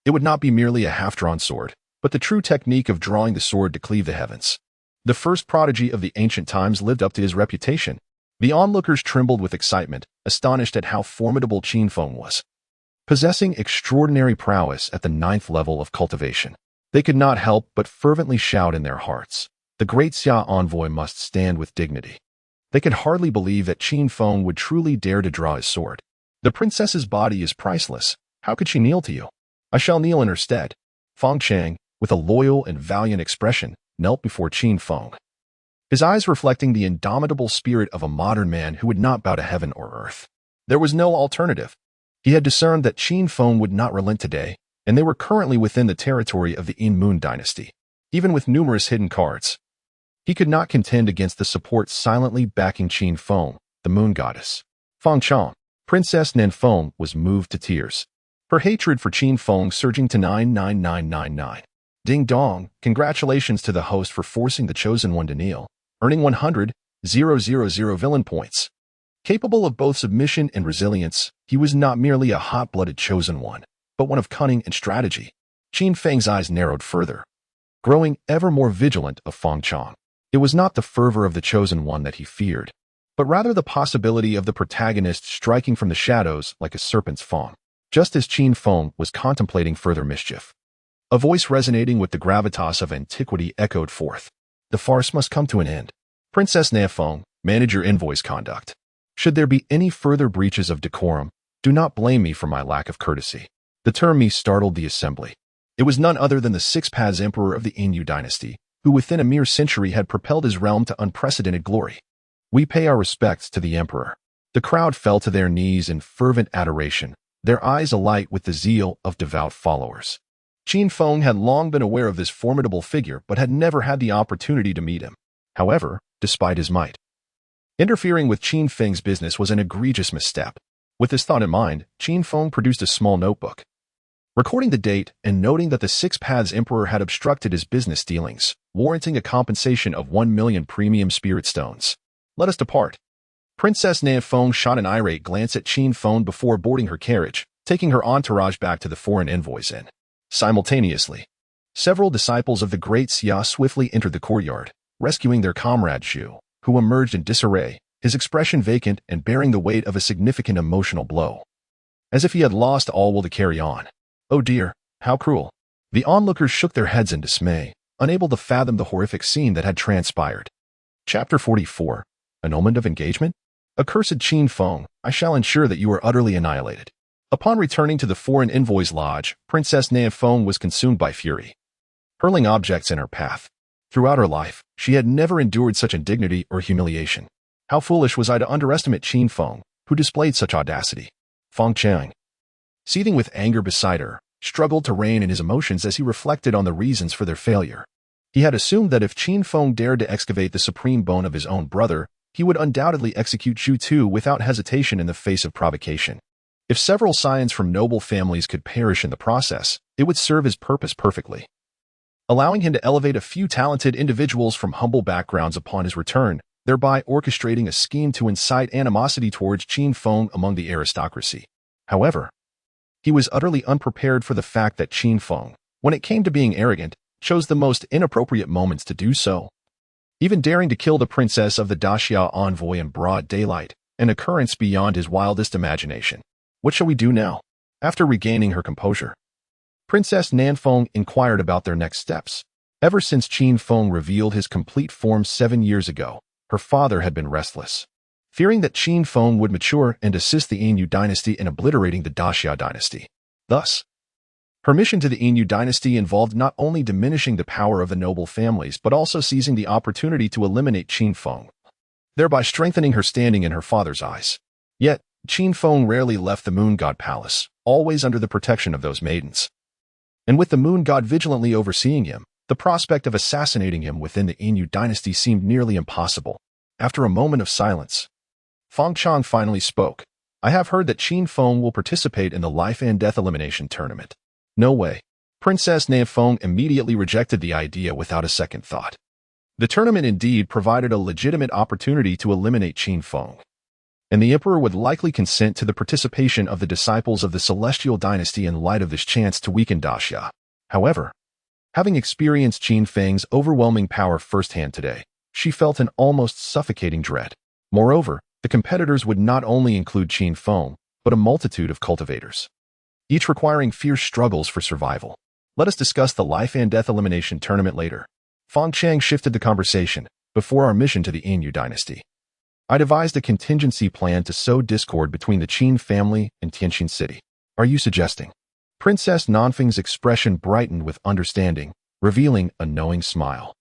it would not be merely a half-drawn sword, but the true technique of drawing the sword to cleave the heavens. The first prodigy of the ancient times lived up to his reputation. The onlookers trembled with excitement, astonished at how formidable Qin Feng was, possessing extraordinary prowess at the 9th level of cultivation. They could not help but fervently shout in their hearts, the great Xia envoy must stand with dignity. They could hardly believe that Qin Feng would truly dare to draw his sword. The princess's body is priceless. How could she kneel to you? I shall kneel in her stead. Feng Chang, with a loyal and valiant expression, knelt before Qin Feng, his eyes reflecting the indomitable spirit of a modern man who would not bow to heaven or earth. There was no alternative. He had discerned that Qin Feng would not relent today, and they were currently within the territory of the In Moon dynasty. Even with numerous hidden cards, he could not contend against the support silently backing Qin Feng, the moon goddess. Feng Chang, Princess Nan Feng, was moved to tears, her hatred for Qin Feng surging to 99999. Ding dong, congratulations to the host for forcing the Chosen One to kneel, earning 100,000 villain points. Capable of both submission and resilience, he was not merely a hot-blooded Chosen One, but one of cunning and strategy. Qin Feng's eyes narrowed further, growing ever more vigilant of Feng Chang. It was not the fervor of the Chosen One that he feared, but rather the possibility of the protagonist striking from the shadows like a serpent's fang. Just as Qin Feng was contemplating further mischief, a voice resonating with the gravitas of antiquity echoed forth. The farce must come to an end. Princess Nan Feng, manage your invoice conduct. Should there be any further breaches of decorum, do not blame me for my lack of courtesy. The term "me" startled the assembly. It was none other than the Six Paths Emperor of the Inyu dynasty, who within a mere century had propelled his realm to unprecedented glory. We pay our respects to the Emperor. The crowd fell to their knees in fervent adoration, their eyes alight with the zeal of devout followers. Qin Feng had long been aware of this formidable figure but had never had the opportunity to meet him. However, despite his might, interfering with Qin Feng's business was an egregious misstep. With this thought in mind, Qin Feng produced a small notebook, recording the date and noting that the Six Paths Emperor had obstructed his business dealings, warranting a compensation of 1 million premium spirit stones. Let us depart. Princess Nan Feng shot an irate glance at Qin Feng before boarding her carriage, taking her entourage back to the foreign envoy's inn. Simultaneously, several disciples of the great Xia swiftly entered the courtyard, rescuing their comrade Xu, who emerged in disarray, his expression vacant and bearing the weight of a significant emotional blow, as if he had lost all will to carry on. Oh dear, how cruel. The onlookers shook their heads in dismay, unable to fathom the horrific scene that had transpired. Chapter 44. Annulment of Engagement? Accursed Qin Feng, I shall ensure that you are utterly annihilated. Upon returning to the foreign envoy's lodge, Princess Nan Feng was consumed by fury, hurling objects in her path. Throughout her life, she had never endured such indignity or humiliation. How foolish was I to underestimate Qin Feng, who displayed such audacity. Fang Chang, seething with anger beside her, struggled to rein in his emotions as he reflected on the reasons for their failure. He had assumed that if Qin Feng dared to excavate the supreme bone of his own brother, he would undoubtedly execute Zhu Tu without hesitation in the face of provocation. If several scions from noble families could perish in the process, it would serve his purpose perfectly, allowing him to elevate a few talented individuals from humble backgrounds upon his return, thereby orchestrating a scheme to incite animosity towards Qin Feng among the aristocracy. However, he was utterly unprepared for the fact that Qin Feng, when it came to being arrogant, chose the most inappropriate moments to do so, even daring to kill the princess of the Daxia envoy in broad daylight, an occurrence beyond his wildest imagination. What shall we do now? After regaining her composure, Princess Nanfeng inquired about their next steps. Ever since Qin Feng revealed his complete form 7 years ago, her father had been restless, fearing that Qin Feng would mature and assist the Yinyu dynasty in obliterating the Daxia dynasty. Thus, her mission to the Yinyu dynasty involved not only diminishing the power of the noble families but also seizing the opportunity to eliminate Qin Feng, thereby strengthening her standing in her father's eyes. Yet, Qin Feng rarely left the Moon God Palace, always under the protection of those maidens. And with the Moon God vigilantly overseeing him, the prospect of assassinating him within the Yinyu dynasty seemed nearly impossible. After a moment of silence, Fang Chang finally spoke. I have heard that Qin Feng will participate in the life and death elimination tournament. No way. Princess Nanfeng immediately rejected the idea without a second thought. The tournament indeed provided a legitimate opportunity to eliminate Qin Feng, and the emperor would likely consent to the participation of the disciples of the Celestial Dynasty in light of this chance to weaken Daxia. However, having experienced Qin Feng's overwhelming power firsthand today, she felt an almost suffocating dread. Moreover, the competitors would not only include Qin Feng, but a multitude of cultivators, each requiring fierce struggles for survival. Let us discuss the life and death elimination tournament later. Fang Chang shifted the conversation. Before our mission to the Yinyu dynasty, I devised a contingency plan to sow discord between the Qin family and Tianqin City. Are you suggesting? Princess Nanfeng's expression brightened with understanding, revealing a knowing smile.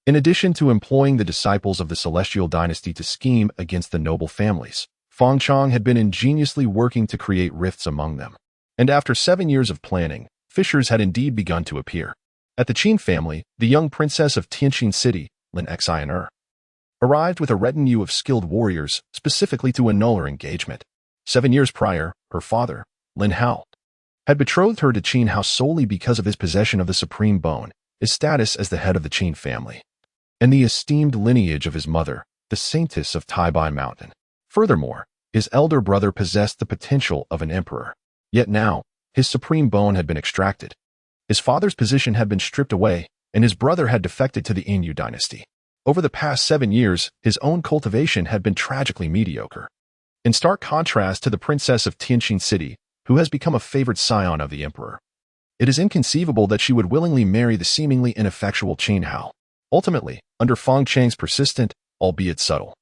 In addition to employing the disciples of the Celestial Dynasty to scheme against the noble families, Fang Chang had been ingeniously working to create rifts among them. And after 7 years of planning, fissures had indeed begun to appear. At the Qin family, the young princess of Tianqin City, Lin Xian'er, arrived with a retinue of skilled warriors specifically to annul her engagement. 7 years prior, her father, Lin Hao, had betrothed her to Qin Hao solely because of his possession of the supreme bone, his status as the head of the Qin family, and the esteemed lineage of his mother, the saintess of Taibai Mountain. Furthermore, his elder brother possessed the potential of an emperor. Yet now, his supreme bone had been extracted. His father's position had been stripped away, and his brother had defected to the Yinyu dynasty. Over the past 7 years, his own cultivation had been tragically mediocre. In stark contrast to the princess of Tianqin City, who has become a favored scion of the emperor, it is inconceivable that she would willingly marry the seemingly ineffectual Qin Hao. Ultimately, under Fang Chang's persistent, albeit subtle,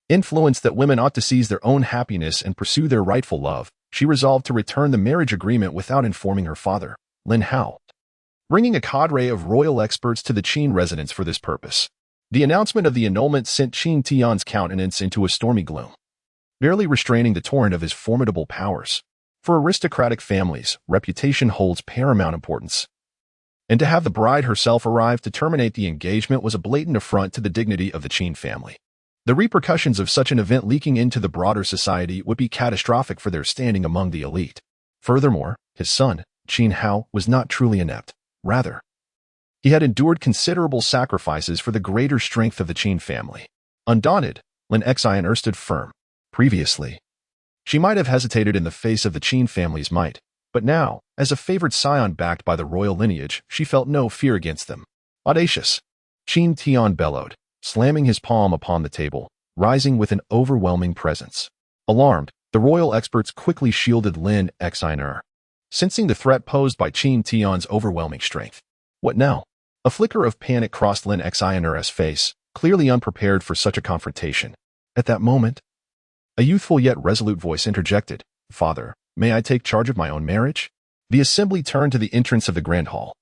influence that women ought to seize their own happiness and pursue their rightful love, she resolved to return the marriage agreement without informing her father, Lin Hao, bringing a cadre of royal experts to the Qin residence for this purpose. The announcement of the annulment sent Qin Tian's countenance into a stormy gloom, barely restraining the torrent of his formidable powers. For aristocratic families, reputation holds paramount importance, and to have the bride herself arrive to terminate the engagement was a blatant affront to the dignity of the Qin family. The repercussions of such an event leaking into the broader society would be catastrophic for their standing among the elite. Furthermore, his son, Qin Hao, was not truly inept. Rather, he had endured considerable sacrifices for the greater strength of the Qin family. Undaunted, Lin Xian'er stood firm. Previously, she might have hesitated in the face of the Qin family's might, but now, as a favored scion backed by the royal lineage, she felt no fear against them. Audacious, Qin Tian bellowed, slamming his palm upon the table, rising with an overwhelming presence. Alarmed, the royal experts quickly shielded Lin Xian'er, sensing the threat posed by Qin Tian's overwhelming strength. What now? A flicker of panic crossed Lin Xian'er's face, clearly unprepared for such a confrontation. At that moment, a youthful yet resolute voice interjected, "Father, may I take charge of my own marriage?" The assembly turned to the entrance of the grand hall,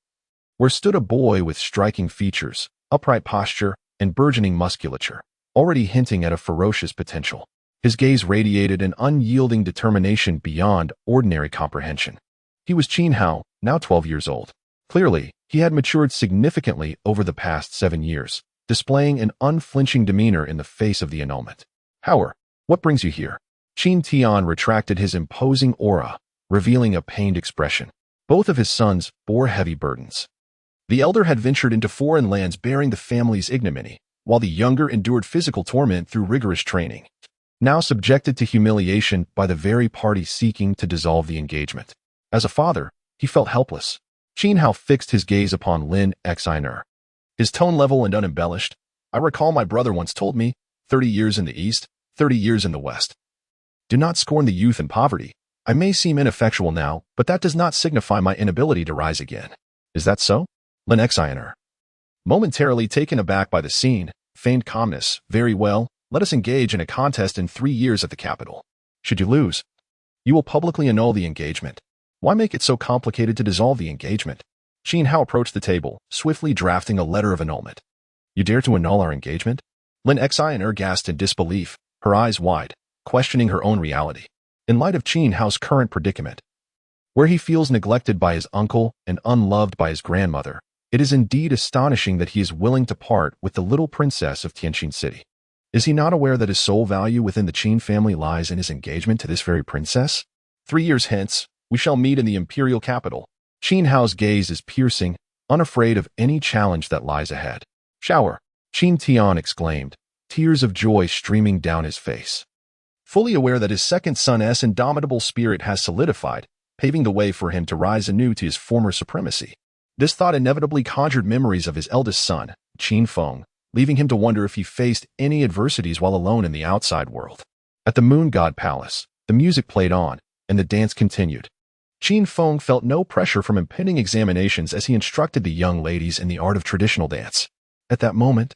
where stood a boy with striking features, upright posture, and burgeoning musculature, already hinting at a ferocious potential. His gaze radiated an unyielding determination beyond ordinary comprehension. He was Qin Hao, now 12 years old. Clearly, he had matured significantly over the past 7 years, displaying an unflinching demeanor in the face of the annulment. Howard, what brings you here? Qin Tian retracted his imposing aura, revealing a pained expression. Both of his sons bore heavy burdens. The elder had ventured into foreign lands bearing the family's ignominy, while the younger endured physical torment through rigorous training. Now subjected to humiliation by the very party seeking to dissolve the engagement. As a father, he felt helpless. Qin Hao fixed his gaze upon Lin Xiner. His tone level and unembellished. I recall my brother once told me, 30 years in the East, 30 years in the West. Do not scorn the youth and poverty. I may seem ineffectual now, but that does not signify my inability to rise again. Is that so? Lin Xiner. Momentarily taken aback by the scene, feigned calmness. Very well. Let us engage in a contest in 3 years at the capital. Should you lose, you will publicly annul the engagement. Why make it so complicated to dissolve the engagement? Qin Hao approached the table, swiftly drafting a letter of annulment. You dare to annul our engagement? Lin Xiner gasped in disbelief, her eyes wide, questioning her own reality. In light of Qin Hao's current predicament, where he feels neglected by his uncle and unloved by his grandmother, it is indeed astonishing that he is willing to part with the little princess of Tianqin City. Is he not aware that his sole value within the Qin family lies in his engagement to this very princess? 3 years hence, we shall meet in the imperial capital. Qin Hao's gaze is piercing, unafraid of any challenge that lies ahead. Shower, Qin Tian exclaimed, tears of joy streaming down his face. Fully aware that his second son's indomitable spirit has solidified, paving the way for him to rise anew to his former supremacy. This thought inevitably conjured memories of his eldest son, Qin Feng, leaving him to wonder if he faced any adversities while alone in the outside world. At the Moon God Palace, the music played on, and the dance continued. Qin Feng felt no pressure from impending examinations as he instructed the young ladies in the art of traditional dance. At that moment,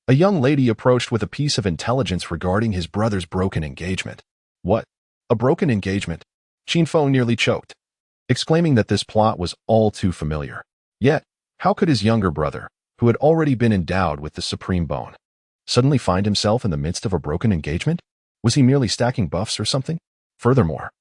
a young lady approached with a piece of intelligence regarding his brother's broken engagement. What? A broken engagement? Qin Feng nearly choked, exclaiming that this plot was all too familiar. Yet, how could his younger brother, who had already been endowed with the supreme bone, suddenly find himself in the midst of a broken engagement? Was he merely stacking buffs or something? Furthermore,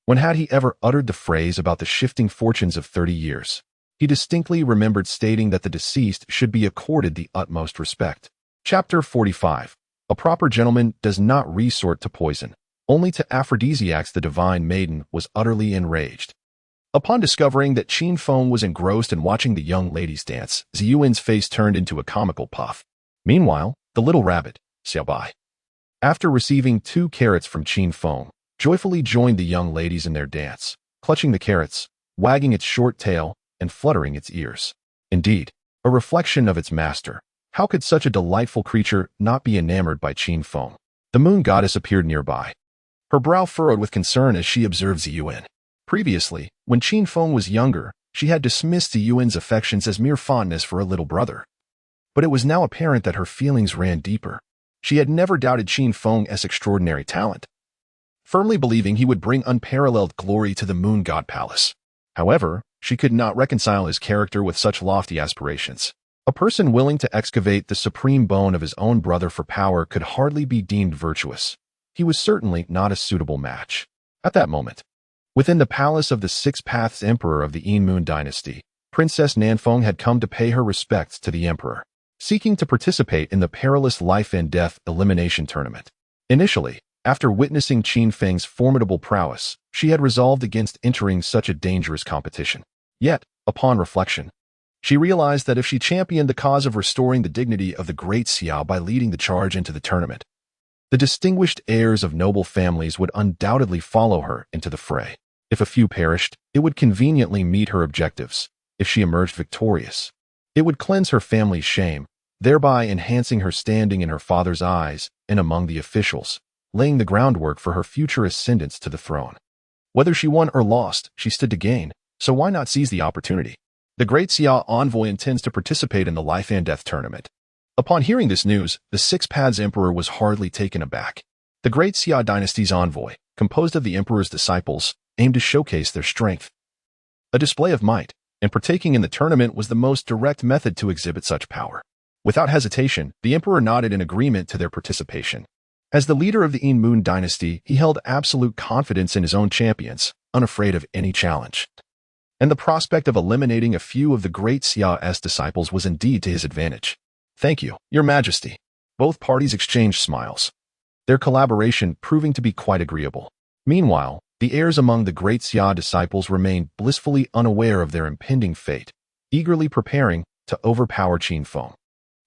when had he ever uttered the phrase about the shifting fortunes of 30 years? He distinctly remembered stating that the deceased should be accorded the utmost respect. Chapter 45. A proper gentleman does not resort to poison. Only to aphrodisiacs the divine maiden was utterly enraged. Upon discovering that Qin Feng was engrossed in watching the young ladies dance, Ziyuan's face turned into a comical puff. Meanwhile, the little rabbit, Xiaobai, after receiving 2 carrots from Qin Feng, joyfully joined the young ladies in their dance, clutching the carrots, wagging its short tail, and fluttering its ears. Indeed, a reflection of its master. How could such a delightful creature not be enamored by Qin Feng? The moon goddess appeared nearby, her brow furrowed with concern as she observed Ziyuan. Previously, when Qin Feng was younger, she had dismissed Ziyuan's affections as mere fondness for a little brother. But it was now apparent that her feelings ran deeper. She had never doubted Qin Feng's extraordinary talent, firmly believing he would bring unparalleled glory to the Moon God Palace. However, she could not reconcile his character with such lofty aspirations. A person willing to excavate the supreme bone of his own brother for power could hardly be deemed virtuous. He was certainly not a suitable match. At that moment, within the palace of the Six Paths Emperor of the Yin Moon dynasty, Princess Nanfeng had come to pay her respects to the emperor, seeking to participate in the perilous life and death elimination tournament. Initially, after witnessing Qin Feng's formidable prowess, she had resolved against entering such a dangerous competition. Yet, upon reflection, she realized that if she championed the cause of restoring the dignity of the great Xiao by leading the charge into the tournament, the distinguished heirs of noble families would undoubtedly follow her into the fray. If a few perished, it would conveniently meet her objectives. If she emerged victorious, it would cleanse her family's shame, thereby enhancing her standing in her father's eyes and among the officials, laying the groundwork for her future ascendance to the throne. Whether she won or lost, she stood to gain, so why not seize the opportunity? The great Xia envoy intends to participate in the life and death tournament. Upon hearing this news, the Six Paths Emperor was hardly taken aback. The great Xia dynasty's envoy, composed of the emperor's disciples, aimed to showcase their strength. A display of might, and partaking in the tournament was the most direct method to exhibit such power. Without hesitation, the emperor nodded in agreement to their participation. As the leader of the Yin Moon dynasty, he held absolute confidence in his own champions, unafraid of any challenge. And the prospect of eliminating a few of the great Xia's disciples was indeed to his advantage. "Thank you, Your Majesty." Both parties exchanged smiles, their collaboration proving to be quite agreeable. Meanwhile, the heirs among the great Xia disciples remained blissfully unaware of their impending fate, eagerly preparing to overpower Qin Feng.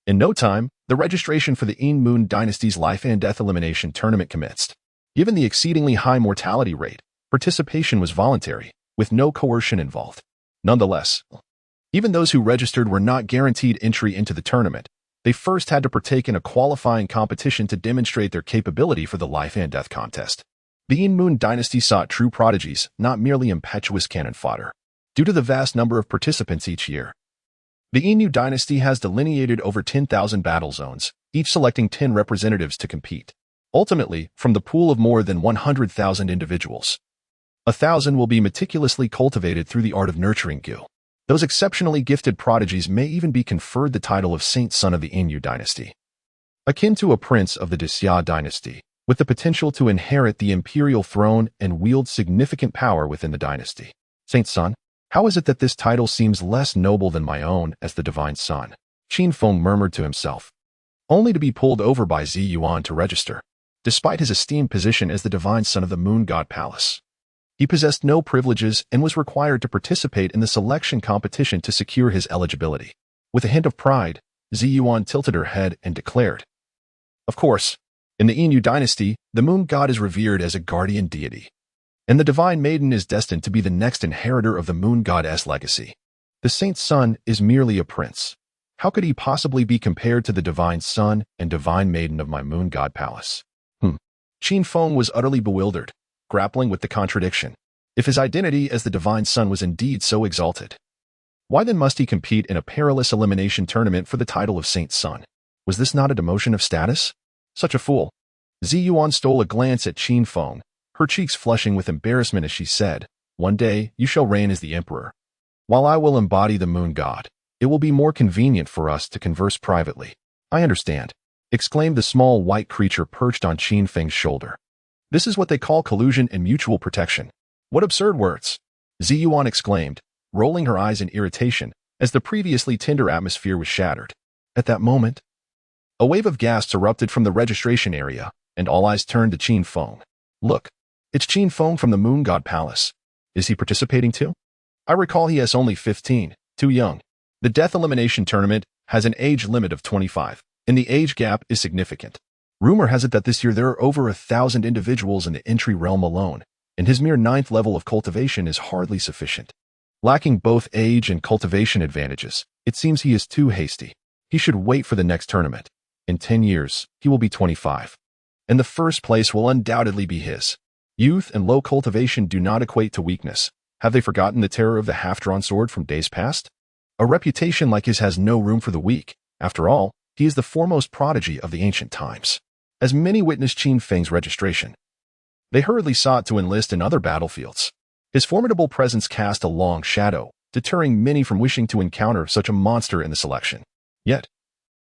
In no time, the registration for the Yin Moon dynasty's life and death elimination tournament commenced. Given the exceedingly high mortality rate, participation was voluntary, with no coercion involved. Nonetheless, even those who registered were not guaranteed entry into the tournament. They first had to partake in a qualifying competition to demonstrate their capability for the life and death contest. The Yin Moon dynasty sought true prodigies, not merely impetuous cannon fodder. Due to the vast number of participants each year, the Yin dynasty has delineated over 10,000 battle zones, each selecting 10 representatives to compete. Ultimately, from the pool of more than 100,000 individuals, 1,000 will be meticulously cultivated through the art of nurturing Gu. Those exceptionally gifted prodigies may even be conferred the title of Saint Son of the Yin dynasty, akin to a prince of the Xia dynasty, with the potential to inherit the imperial throne and wield significant power within the dynasty. Saint Son? How is it that this title seems less noble than my own as the divine son? Qin Feng murmured to himself, only to be pulled over by Zi Yuan to register. Despite his esteemed position as the divine son of the Moon God Palace, he possessed no privileges and was required to participate in the selection competition to secure his eligibility. With a hint of pride, Zi Yuan tilted her head and declared, "Of course, in the Yin dynasty, the Moon God is revered as a guardian deity, and the divine maiden is destined to be the next inheritor of the Moon God's legacy. The saint's son is merely a prince. How could he possibly be compared to the divine son and divine maiden of my Moon God Palace?" Qin Feng was utterly bewildered, grappling with the contradiction. If his identity as the divine son was indeed so exalted, why then must he compete in a perilous elimination tournament for the title of Saint's Son? Was this not a demotion of status? Such a fool. Zi Yuan stole a glance at Qin Feng, her cheeks flushing with embarrassment as she said, "One day you shall reign as the emperor. While I will embody the Moon God, it will be more convenient for us to converse privately." "I understand," exclaimed the small white creature perched on Qin Feng's shoulder. "This is what they call collusion and mutual protection." "What absurd words!" Zi Yuan exclaimed, rolling her eyes in irritation as the previously tender atmosphere was shattered. At that moment, a wave of gasps erupted from the registration area, and all eyes turned to Qin Feng. "Look, it's Qin Feng from the Moon God Palace. Is he participating too? I recall he is only 15, too young. The death elimination tournament has an age limit of 25, and the age gap is significant. Rumor has it that this year there are over 1,000 individuals in the entry realm alone, and his mere 9th level of cultivation is hardly sufficient. Lacking both age and cultivation advantages, it seems he is too hasty. He should wait for the next tournament. In 10 years, he will be 25, and the first place will undoubtedly be his. Youth and low cultivation do not equate to weakness. Have they forgotten the terror of the half-drawn sword from days past? A reputation like his has no room for the weak. After all, he is the foremost prodigy of the ancient times." As many witnessed Qin Feng's registration, they hurriedly sought to enlist in other battlefields. His formidable presence cast a long shadow, deterring many from wishing to encounter such a monster in the selection. Yet,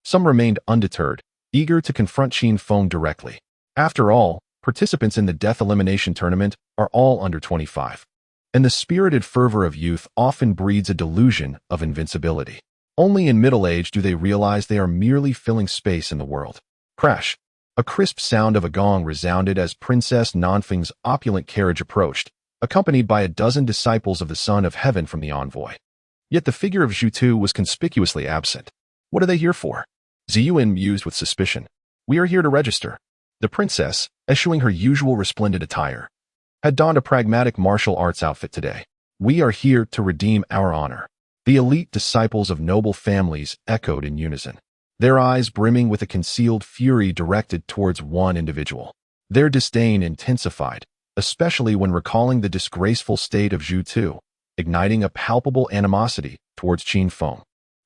some remained undeterred, eager to confront Qin Feng directly. After all, participants in the death elimination tournament are all under 25, and the spirited fervor of youth often breeds a delusion of invincibility. Only in middle age do they realize they are merely filling space in the world. Crash! A crisp sound of a gong resounded as Princess Nanfeng's opulent carriage approached, accompanied by a dozen disciples of the Son of Heaven from the envoy. Yet the figure of Zhu Tu was conspicuously absent. What are they here for? Zi Yuan mused with suspicion. "We are here to register." The princess, eschewing her usual resplendent attire, had donned a pragmatic martial arts outfit today. "We are here to redeem our honor." The elite disciples of noble families echoed in unison, their eyes brimming with a concealed fury directed towards one individual. Their disdain intensified, especially when recalling the disgraceful state of Zhu Tu, igniting a palpable animosity towards Qin Feng.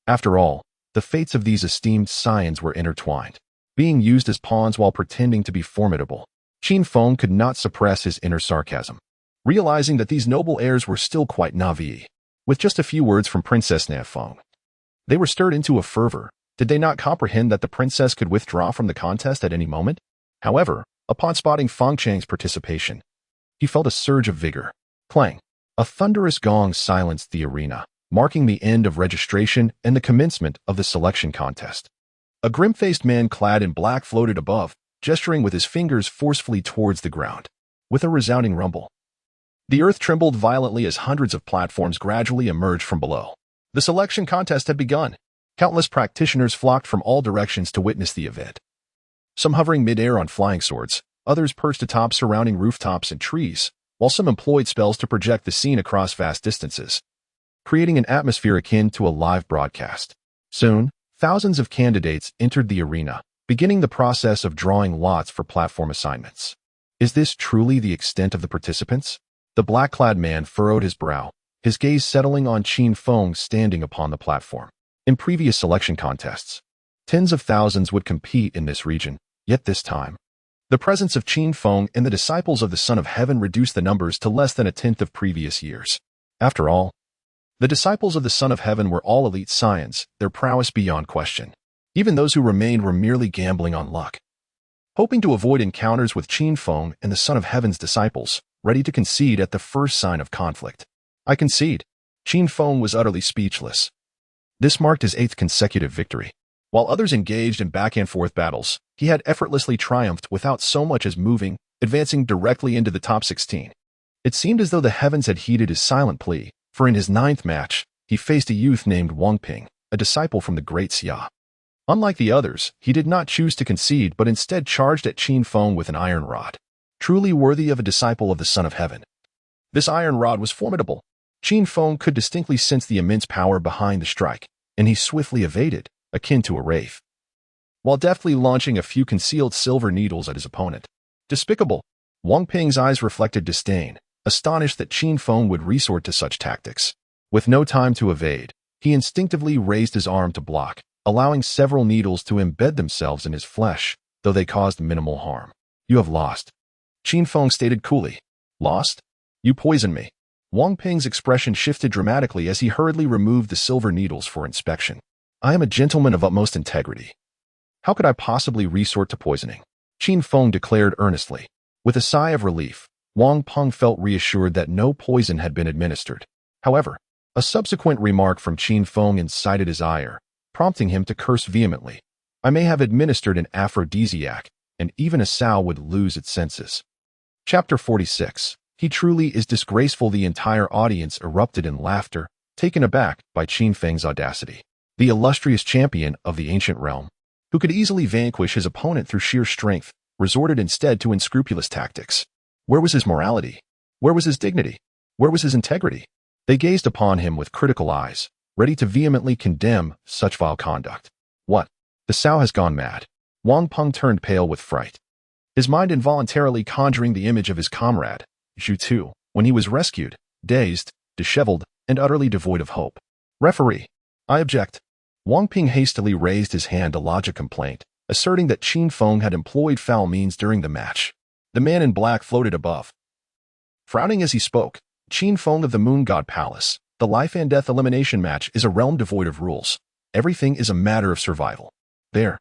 After all, the fates of these esteemed scions were intertwined, being used as pawns while pretending to be formidable. Qin Feng could not suppress his inner sarcasm, realizing that these noble heirs were still quite naive. With just a few words from Princess Nanfeng, they were stirred into a fervor, Did they not comprehend that the princess could withdraw from the contest at any moment? However, upon spotting Feng Chang's participation, he felt a surge of vigor. Clang! A thunderous gong silenced the arena, marking the end of registration and the commencement of the selection contest. A grim-faced man clad in black floated above, gesturing with his fingers forcefully towards the ground. With a resounding rumble, the earth trembled violently as hundreds of platforms gradually emerged from below. The selection contest had begun. Countless practitioners flocked from all directions to witness the event. Some hovering mid-air on flying swords, others perched atop surrounding rooftops and trees, while some employed spells to project the scene across vast distances, creating an atmosphere akin to a live broadcast. Soon, thousands of candidates entered the arena, beginning the process of drawing lots for platform assignments. Is this truly the extent of the participants? The black-clad man furrowed his brow, his gaze settling on Qin Feng standing upon the platform. In previous selection contests, tens of thousands would compete in this region, yet this time, the presence of Qin Feng and the disciples of the Son of Heaven reduced the numbers to less than a tenth of previous years. After all, the disciples of the Son of Heaven were all elite scions, their prowess beyond question. Even those who remained were merely gambling on luck, hoping to avoid encounters with Qin Feng and the Son of Heaven's disciples, ready to concede at the first sign of conflict. I concede. Qin Feng was utterly speechless. This marked his 8th consecutive victory. While others engaged in back-and-forth battles, he had effortlessly triumphed without so much as moving, advancing directly into the top 16. It seemed as though the heavens had heeded his silent plea, for in his 9th match, he faced a youth named Wang Ping, a disciple from the Great Xia. Unlike the others, he did not choose to concede but instead charged at Qin Feng with an iron rod, truly worthy of a disciple of the Son of Heaven. This iron rod was formidable. Qin Feng could distinctly sense the immense power behind the strike, and he swiftly evaded, akin to a wraith, while deftly launching a few concealed silver needles at his opponent. Despicable! Wang Ping's eyes reflected disdain, astonished that Qin Feng would resort to such tactics. With no time to evade, he instinctively raised his arm to block, allowing several needles to embed themselves in his flesh, though they caused minimal harm. You have lost. Qin Feng stated coolly. Lost? You poisoned me. Wang Ping's expression shifted dramatically as he hurriedly removed the silver needles for inspection. I am a gentleman of utmost integrity. How could I possibly resort to poisoning? Qin Feng declared earnestly. With a sigh of relief, Wang Ping felt reassured that no poison had been administered. However, a subsequent remark from Qin Feng incited his ire, prompting him to curse vehemently. I may have administered an aphrodisiac, and even a sow would lose its senses. Chapter 46. He truly is disgraceful. The entire audience erupted in laughter, taken aback by Qin Feng's audacity. The illustrious champion of the ancient realm, who could easily vanquish his opponent through sheer strength, resorted instead to unscrupulous tactics. Where was his morality? Where was his dignity? Where was his integrity? They gazed upon him with critical eyes, ready to vehemently condemn such vile conduct. What? The sow has gone mad. Wang Ping turned pale with fright, his mind involuntarily conjuring the image of his comrade, Zhu Tu, when he was rescued, dazed, disheveled, and utterly devoid of hope. Referee. I object. Wang Ping hastily raised his hand to lodge a complaint, asserting that Qin Feng had employed foul means during the match. The man in black floated above, frowning as he spoke. Qin Feng of the Moon God Palace. The life and death elimination match is a realm devoid of rules. Everything is a matter of survival. There.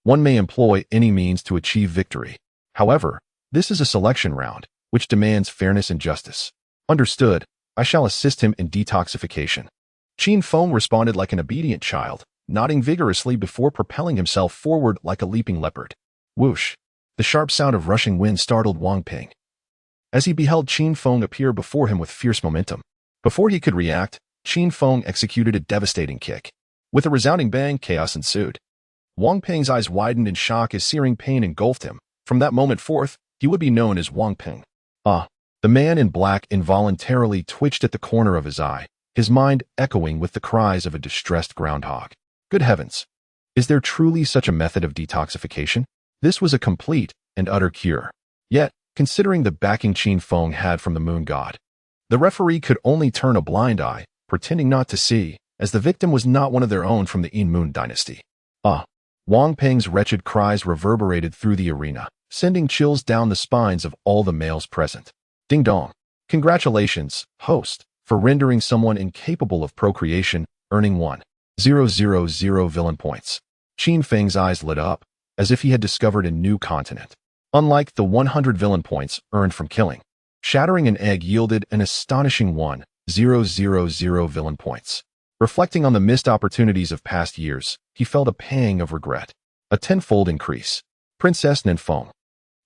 One may employ any means to achieve victory. However, this is a selection round, which demands fairness and justice. Understood. I shall assist him in detoxification. Qin Feng responded like an obedient child, nodding vigorously before propelling himself forward like a leaping leopard. Whoosh! The sharp sound of rushing wind startled Wang Ping, as he beheld Qin Feng appear before him with fierce momentum. Before he could react, Qin Feng executed a devastating kick. With a resounding bang, chaos ensued. Wang Ping's eyes widened in shock as searing pain engulfed him. From that moment forth, he would be known as Wang Ping. Ah! The man in black involuntarily twitched at the corner of his eye, his mind echoing with the cries of a distressed groundhog. Good heavens! Is there truly such a method of detoxification? This was a complete and utter cure. Yet, considering the backing Qin Feng had from the moon god, the referee could only turn a blind eye, pretending not to see, as the victim was not one of their own from the Yin Moon dynasty. Ah! Wang Ping's wretched cries reverberated through the arena, sending chills down the spines of all the males present. Ding dong! Congratulations, host, for rendering someone incapable of procreation, earning 1,000 villain points. Qin Feng's eyes lit up, as if he had discovered a new continent. Unlike the 100 villain points earned from killing, shattering an egg yielded an astonishing 1,000 villain points. Reflecting on the missed opportunities of past years, he felt a pang of regret. A tenfold increase. Princess Ninfeng,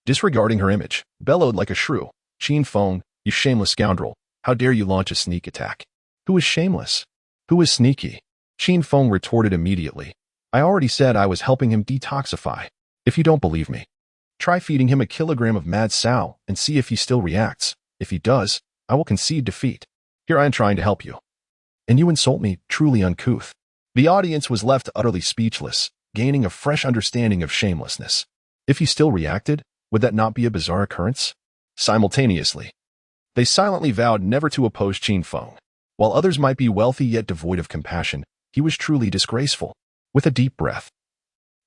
disregarding her image, bellowed like a shrew. Qin Feng, you shameless scoundrel, how dare you launch a sneak attack? Who is shameless? Who is sneaky? Qin Feng retorted immediately. I already said I was helping him detoxify. If you don't believe me, try feeding him a kilogram of mad sow and see if he still reacts. If he does, I will concede defeat. Here I am trying to help you. And you insult me, truly uncouth. The audience was left utterly speechless, gaining a fresh understanding of shamelessness. If he still reacted, would that not be a bizarre occurrence? Simultaneously, they silently vowed never to oppose Qin Feng. While others might be wealthy yet devoid of compassion, he was truly disgraceful. With a deep breath,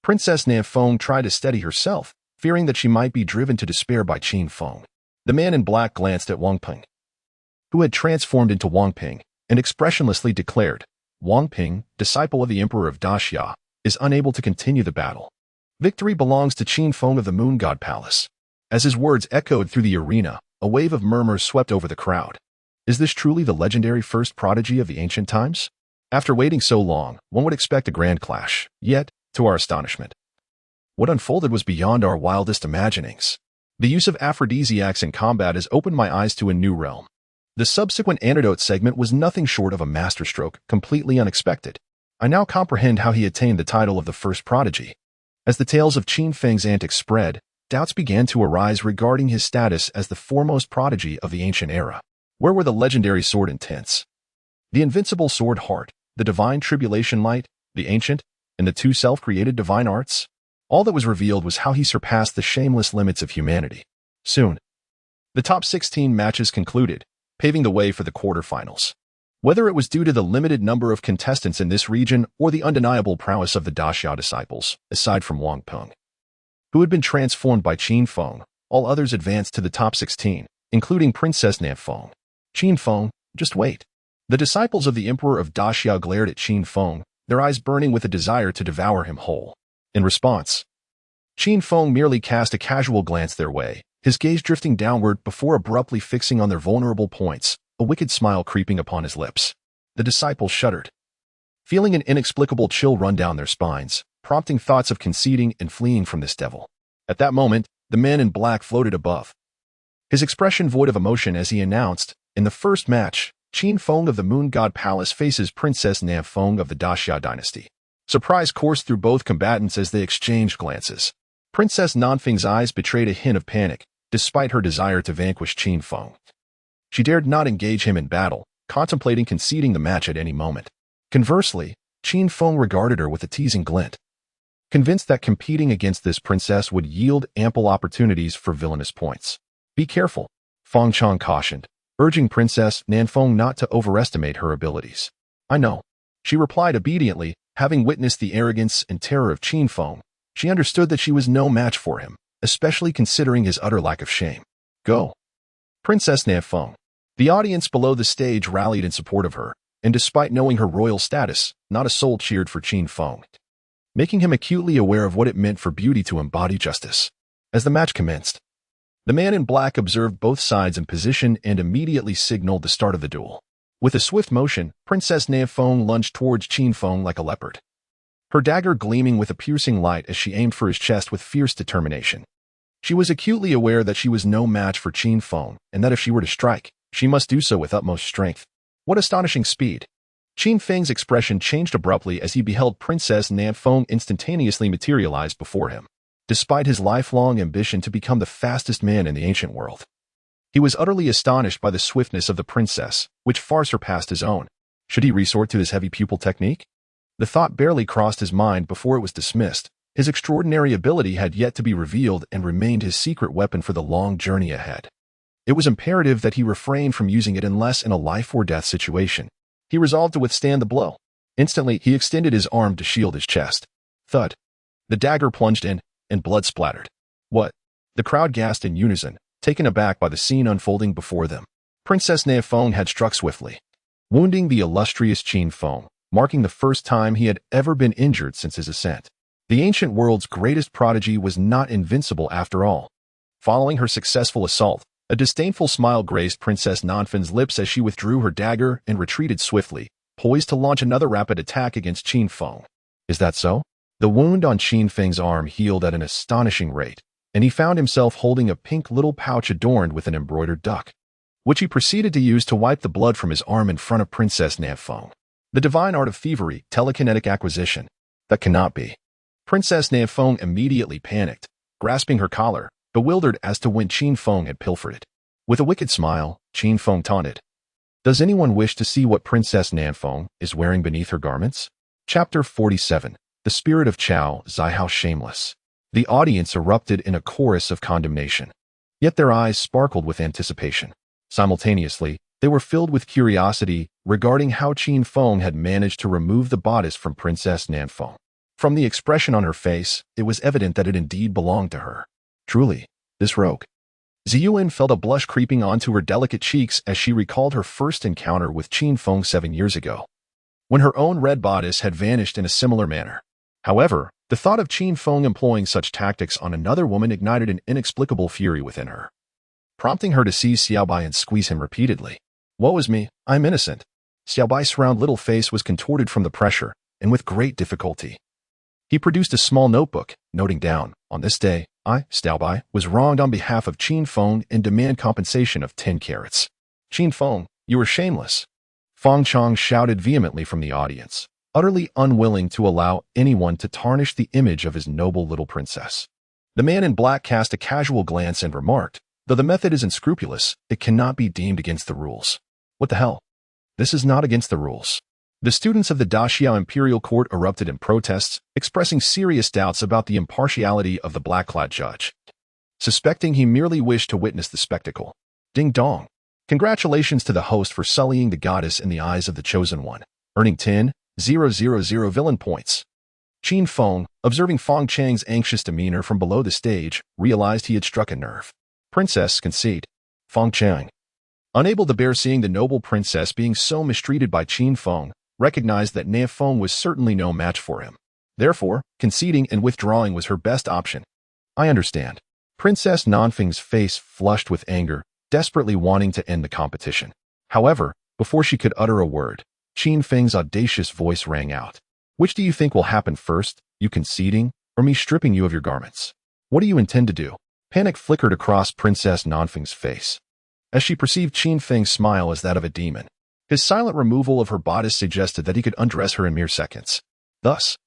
Princess Ninfeng tried to steady herself, fearing that she might be driven to despair by Qin Feng. The man in black glanced at Wang Ping, who had transformed into Wang Ping, and expressionlessly declared, Wang Ping, disciple of the Emperor of Daxia, is unable to continue the battle. Victory belongs to Qin Feng of the Moon God Palace. As his words echoed through the arena, a wave of murmurs swept over the crowd. Is this truly the legendary first prodigy of the ancient times? After waiting so long, one would expect a grand clash. Yet, to our astonishment, what unfolded was beyond our wildest imaginings. The use of aphrodisiacs in combat has opened my eyes to a new realm. The subsequent antidote segment was nothing short of a masterstroke, completely unexpected. I now comprehend how he attained the title of the first prodigy. As the tales of Qin Feng's antics spread, doubts began to arise regarding his status as the foremost prodigy of the ancient era. Where were the legendary sword intents, the invincible sword heart, the divine tribulation light, the ancient, and the two self-created divine arts? All that was revealed was how he surpassed the shameless limits of humanity. Soon, the top 16 matches concluded, paving the way for the quarterfinals. Whether it was due to the limited number of contestants in this region or the undeniable prowess of the Daxia disciples, aside from Wang Ping, who had been transformed by Qin Feng, all others advanced to the top 16, including Princess Ninfeng. Qin Feng, just wait. The disciples of the Emperor of Daxia glared at Qin Feng, their eyes burning with a desire to devour him whole. In response, Qin Feng merely cast a casual glance their way, his gaze drifting downward before abruptly fixing on their vulnerable points, a wicked smile creeping upon his lips. The disciples shuddered, feeling an inexplicable chill run down their spines, prompting thoughts of conceding and fleeing from this devil. At that moment, the man in black floated above, his expression void of emotion as he announced, in the first match, Qin Feng of the Moon God Palace faces Princess Ninfeng of the Daxia dynasty. Surprise coursed through both combatants as they exchanged glances. Princess Ninfeng's eyes betrayed a hint of panic, despite her desire to vanquish Qin Feng. She dared not engage him in battle, contemplating conceding the match at any moment. Conversely, Qin Feng regarded her with a teasing glint, convinced that competing against this princess would yield ample opportunities for villainous points. Be careful, Feng Chang cautioned, urging Princess Ninfeng not to overestimate her abilities. I know, she replied obediently, having witnessed the arrogance and terror of Qin Feng. She understood that she was no match for him, especially considering his utter lack of shame. Go, Princess Ninfeng. The audience below the stage rallied in support of her, and despite knowing her royal status, not a soul cheered for Qin Feng, making him acutely aware of what it meant for beauty to embody justice. As the match commenced, the man in black observed both sides in position and immediately signaled the start of the duel. With a swift motion, Princess Ninfeng lunged towards Qin Feng like a leopard, her dagger gleaming with a piercing light as she aimed for his chest with fierce determination. She was acutely aware that she was no match for Qin Feng, and that if she were to strike, she must do so with utmost strength. What astonishing speed! Qin Feng's expression changed abruptly as he beheld Princess Ninfeng instantaneously materialize before him. Despite his lifelong ambition to become the fastest man in the ancient world, he was utterly astonished by the swiftness of the princess, which far surpassed his own. Should he resort to his heavy pupil technique? The thought barely crossed his mind before it was dismissed. His extraordinary ability had yet to be revealed and remained his secret weapon for the long journey ahead. It was imperative that he refrain from using it unless in a life-or-death situation. He resolved to withstand the blow. Instantly, he extended his arm to shield his chest. Thud. The dagger plunged in, and blood splattered. What? The crowd gasped in unison, taken aback by the scene unfolding before them. Princess Ninfeng had struck swiftly, wounding the illustrious Qin Feng, marking the first time he had ever been injured since his ascent. The ancient world's greatest prodigy was not invincible after all. Following her successful assault, a disdainful smile graced Princess Nanfeng's lips as she withdrew her dagger and retreated swiftly, poised to launch another rapid attack against Qin Feng. Is that so? The wound on Qin Feng's arm healed at an astonishing rate, and he found himself holding a pink little pouch adorned with an embroidered duck, which he proceeded to use to wipe the blood from his arm in front of Princess Nanfeng. The divine art of thievery, telekinetic acquisition. That cannot be. Princess Nanfeng immediately panicked, grasping her collar, bewildered as to when Qin Feng had pilfered it. With a wicked smile, Qin Feng taunted, "Does anyone wish to see what Princess Nanfeng is wearing beneath her garments?" Chapter 47. The Spirit of Chao Zihao Shameless. The audience erupted in a chorus of condemnation. Yet their eyes sparkled with anticipation. Simultaneously, they were filled with curiosity regarding how Qin Feng had managed to remove the bodice from Princess Nanfeng. From the expression on her face, it was evident that it indeed belonged to her. Truly, this rogue. Ziyuan felt a blush creeping onto her delicate cheeks as she recalled her first encounter with Qin Feng 7 years ago, when her own red bodice had vanished in a similar manner. However, the thought of Qin Feng employing such tactics on another woman ignited an inexplicable fury within her, prompting her to seize Xiaobai and squeeze him repeatedly. "Woe is me, I'm innocent." Xiaobai's round little face was contorted from the pressure, and with great difficulty, he produced a small notebook, noting down, "On this day, I, Xiaobai, was wronged on behalf of Qin Feng and demand compensation of 10 carats. Qin Feng, you are shameless." Feng Chang shouted vehemently from the audience, utterly unwilling to allow anyone to tarnish the image of his noble little princess. The man in black cast a casual glance and remarked, "Though the method is unscrupulous, it cannot be deemed against the rules." What the hell? This is not against the rules. The students of the Daxiao Imperial Court erupted in protests, expressing serious doubts about the impartiality of the black-clad judge, suspecting he merely wished to witness the spectacle. Ding dong. Congratulations to the host for sullying the goddess in the eyes of the chosen one, earning 10,000 villain points. Qin Feng, observing Feng Chang's anxious demeanor from below the stage, realized he had struck a nerve. "Princess, concede." Feng Chang, unable to bear seeing the noble princess being so mistreated by Qin Feng, recognized that Nanfeng was certainly no match for him. Therefore, conceding and withdrawing was her best option. "I understand." Princess Nanfeng's face flushed with anger, desperately wanting to end the competition. However, before she could utter a word, Qin Feng's audacious voice rang out. "Which do you think will happen first, you conceding, or me stripping you of your garments? What do you intend to do?" Panic flickered across Princess Nanfeng's face, as she perceived Qin Feng's smile as that of a demon. His silent removal of her bodice suggested that he could undress her in mere seconds. Thus,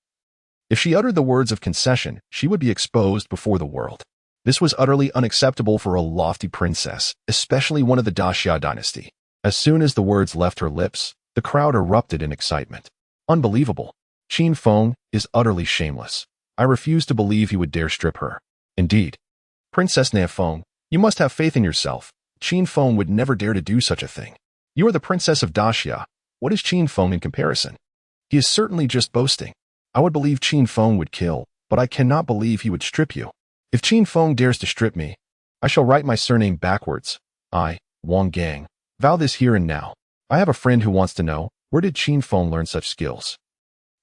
if she uttered the words of concession, she would be exposed before the world. This was utterly unacceptable for a lofty princess, especially one of the Daxia dynasty. As soon as the words left her lips, the crowd erupted in excitement. "Unbelievable. Qin Feng is utterly shameless. I refuse to believe he would dare strip her." "Indeed. Princess Nanfeng, you must have faith in yourself. Qin Feng would never dare to do such a thing. You are the princess of Daxia. What is Qin Feng in comparison? He is certainly just boasting. I would believe Qin Feng would kill, but I cannot believe he would strip you. If Qin Feng dares to strip me, I shall write my surname backwards. I, Wang Gang, vow this here and now. I have a friend who wants to know, where did Qin Feng learn such skills?"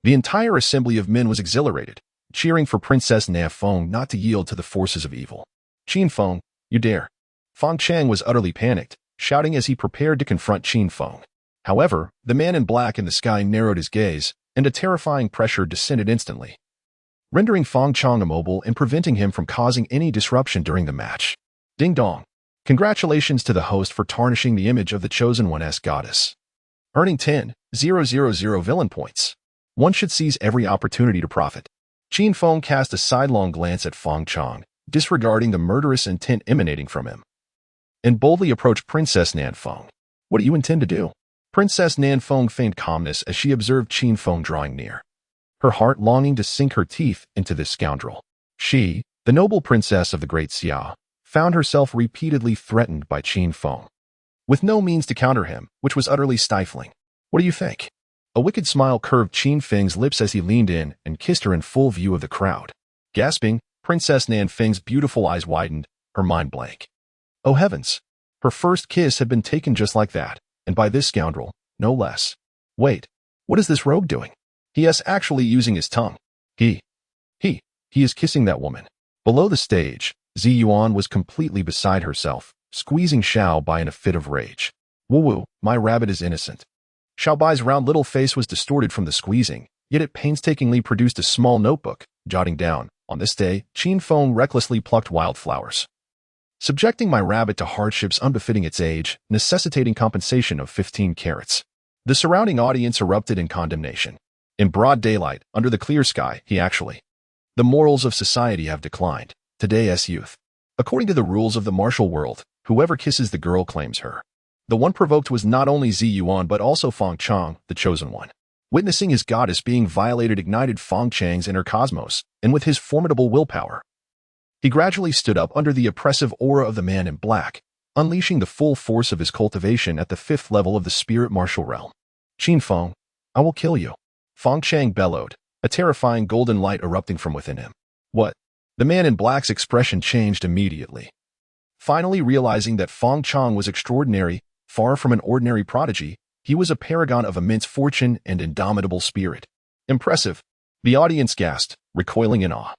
The entire assembly of men was exhilarated, cheering for Princess Nanfeng not to yield to the forces of evil. "Qin Feng, you dare." Feng Chang was utterly panicked, shouting as he prepared to confront Qin Feng. However, the man in black in the sky narrowed his gaze, and a terrifying pressure descended instantly, rendering Feng Chang immobile and preventing him from causing any disruption during the match. Ding dong. Congratulations to the host for tarnishing the image of the chosen one-esque goddess, earning 10,000 villain points. One should seize every opportunity to profit. Qin Feng cast a sidelong glance at Feng Chang, disregarding the murderous intent emanating from him, and boldly approached Princess Nanfeng. "What do you intend to do?" Princess Nanfeng feigned calmness as she observed Qin Feng drawing near, her heart longing to sink her teeth into this scoundrel. She, the noble princess of the great Xia, found herself repeatedly threatened by Qin Feng, with no means to counter him, which was utterly stifling. "What do you think?" A wicked smile curved Qin Feng's lips as he leaned in and kissed her in full view of the crowd. Gasping, Princess Nanfeng's beautiful eyes widened, her mind blank. Oh heavens! Her first kiss had been taken just like that, and by this scoundrel, no less. Wait, what is this rogue doing? He is actually using his tongue. He He is kissing that woman. Below the stage, Zi Yuan was completely beside herself, squeezing Xiao Bai in a fit of rage. Woo-woo, my rabbit is innocent. Xiao Bai's round little face was distorted from the squeezing, yet it painstakingly produced a small notebook, jotting down, on this day, Qin Feng recklessly plucked wildflowers. Subjecting my rabbit to hardships unbefitting its age, necessitating compensation of 15 carats. The surrounding audience erupted in condemnation. In broad daylight, under the clear sky, the morals of society have declined. Today's youth. According to the rules of the martial world, whoever kisses the girl claims her. The one provoked was not only Zi Yuan but also Feng Chang, the chosen one. Witnessing his goddess being violated ignited Feng Chang's inner cosmos, and with his formidable willpower, he gradually stood up under the oppressive aura of the man in black, unleashing the full force of his cultivation at the 5th level of the spirit martial realm. Qin Feng, I will kill you. Feng Chang bellowed, a terrifying golden light erupting from within him. What? The man in black's expression changed immediately. Finally realizing that Feng Chang was extraordinary, far from an ordinary prodigy, he was a paragon of immense fortune and indomitable spirit. Impressive. The audience gasped, recoiling in awe.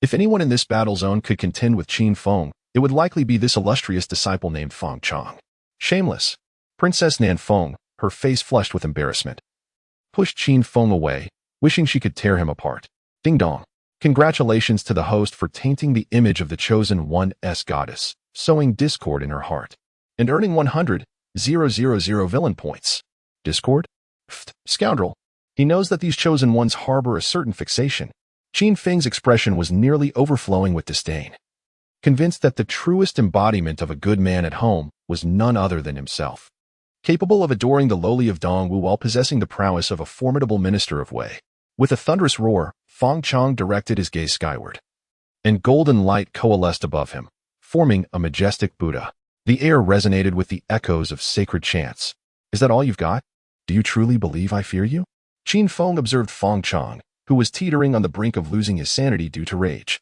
If anyone in this battle zone could contend with Qin Feng, it would likely be this illustrious disciple named Feng Chang. Shameless. Princess Nan Feng, her face flushed with embarrassment, pushed Qin Feng away, wishing she could tear him apart. Ding dong. Congratulations to the host for tainting the image of the chosen one's goddess, sowing discord in her heart, and earning 100,000 villain points. Discord? Pfft, scoundrel. He knows that these chosen ones harbor a certain fixation. Qin Feng's expression was nearly overflowing with disdain. Convinced that the truest embodiment of a good man at home was none other than himself. Capable of adoring the lowly of Dongwu while possessing the prowess of a formidable minister of Wei. With a thunderous roar, Feng Chang directed his gaze skyward. And golden light coalesced above him, forming a majestic Buddha. The air resonated with the echoes of sacred chants. Is that all you've got? Do you truly believe I fear you? Qin Feng observed Feng Chang, who was teetering on the brink of losing his sanity due to rage.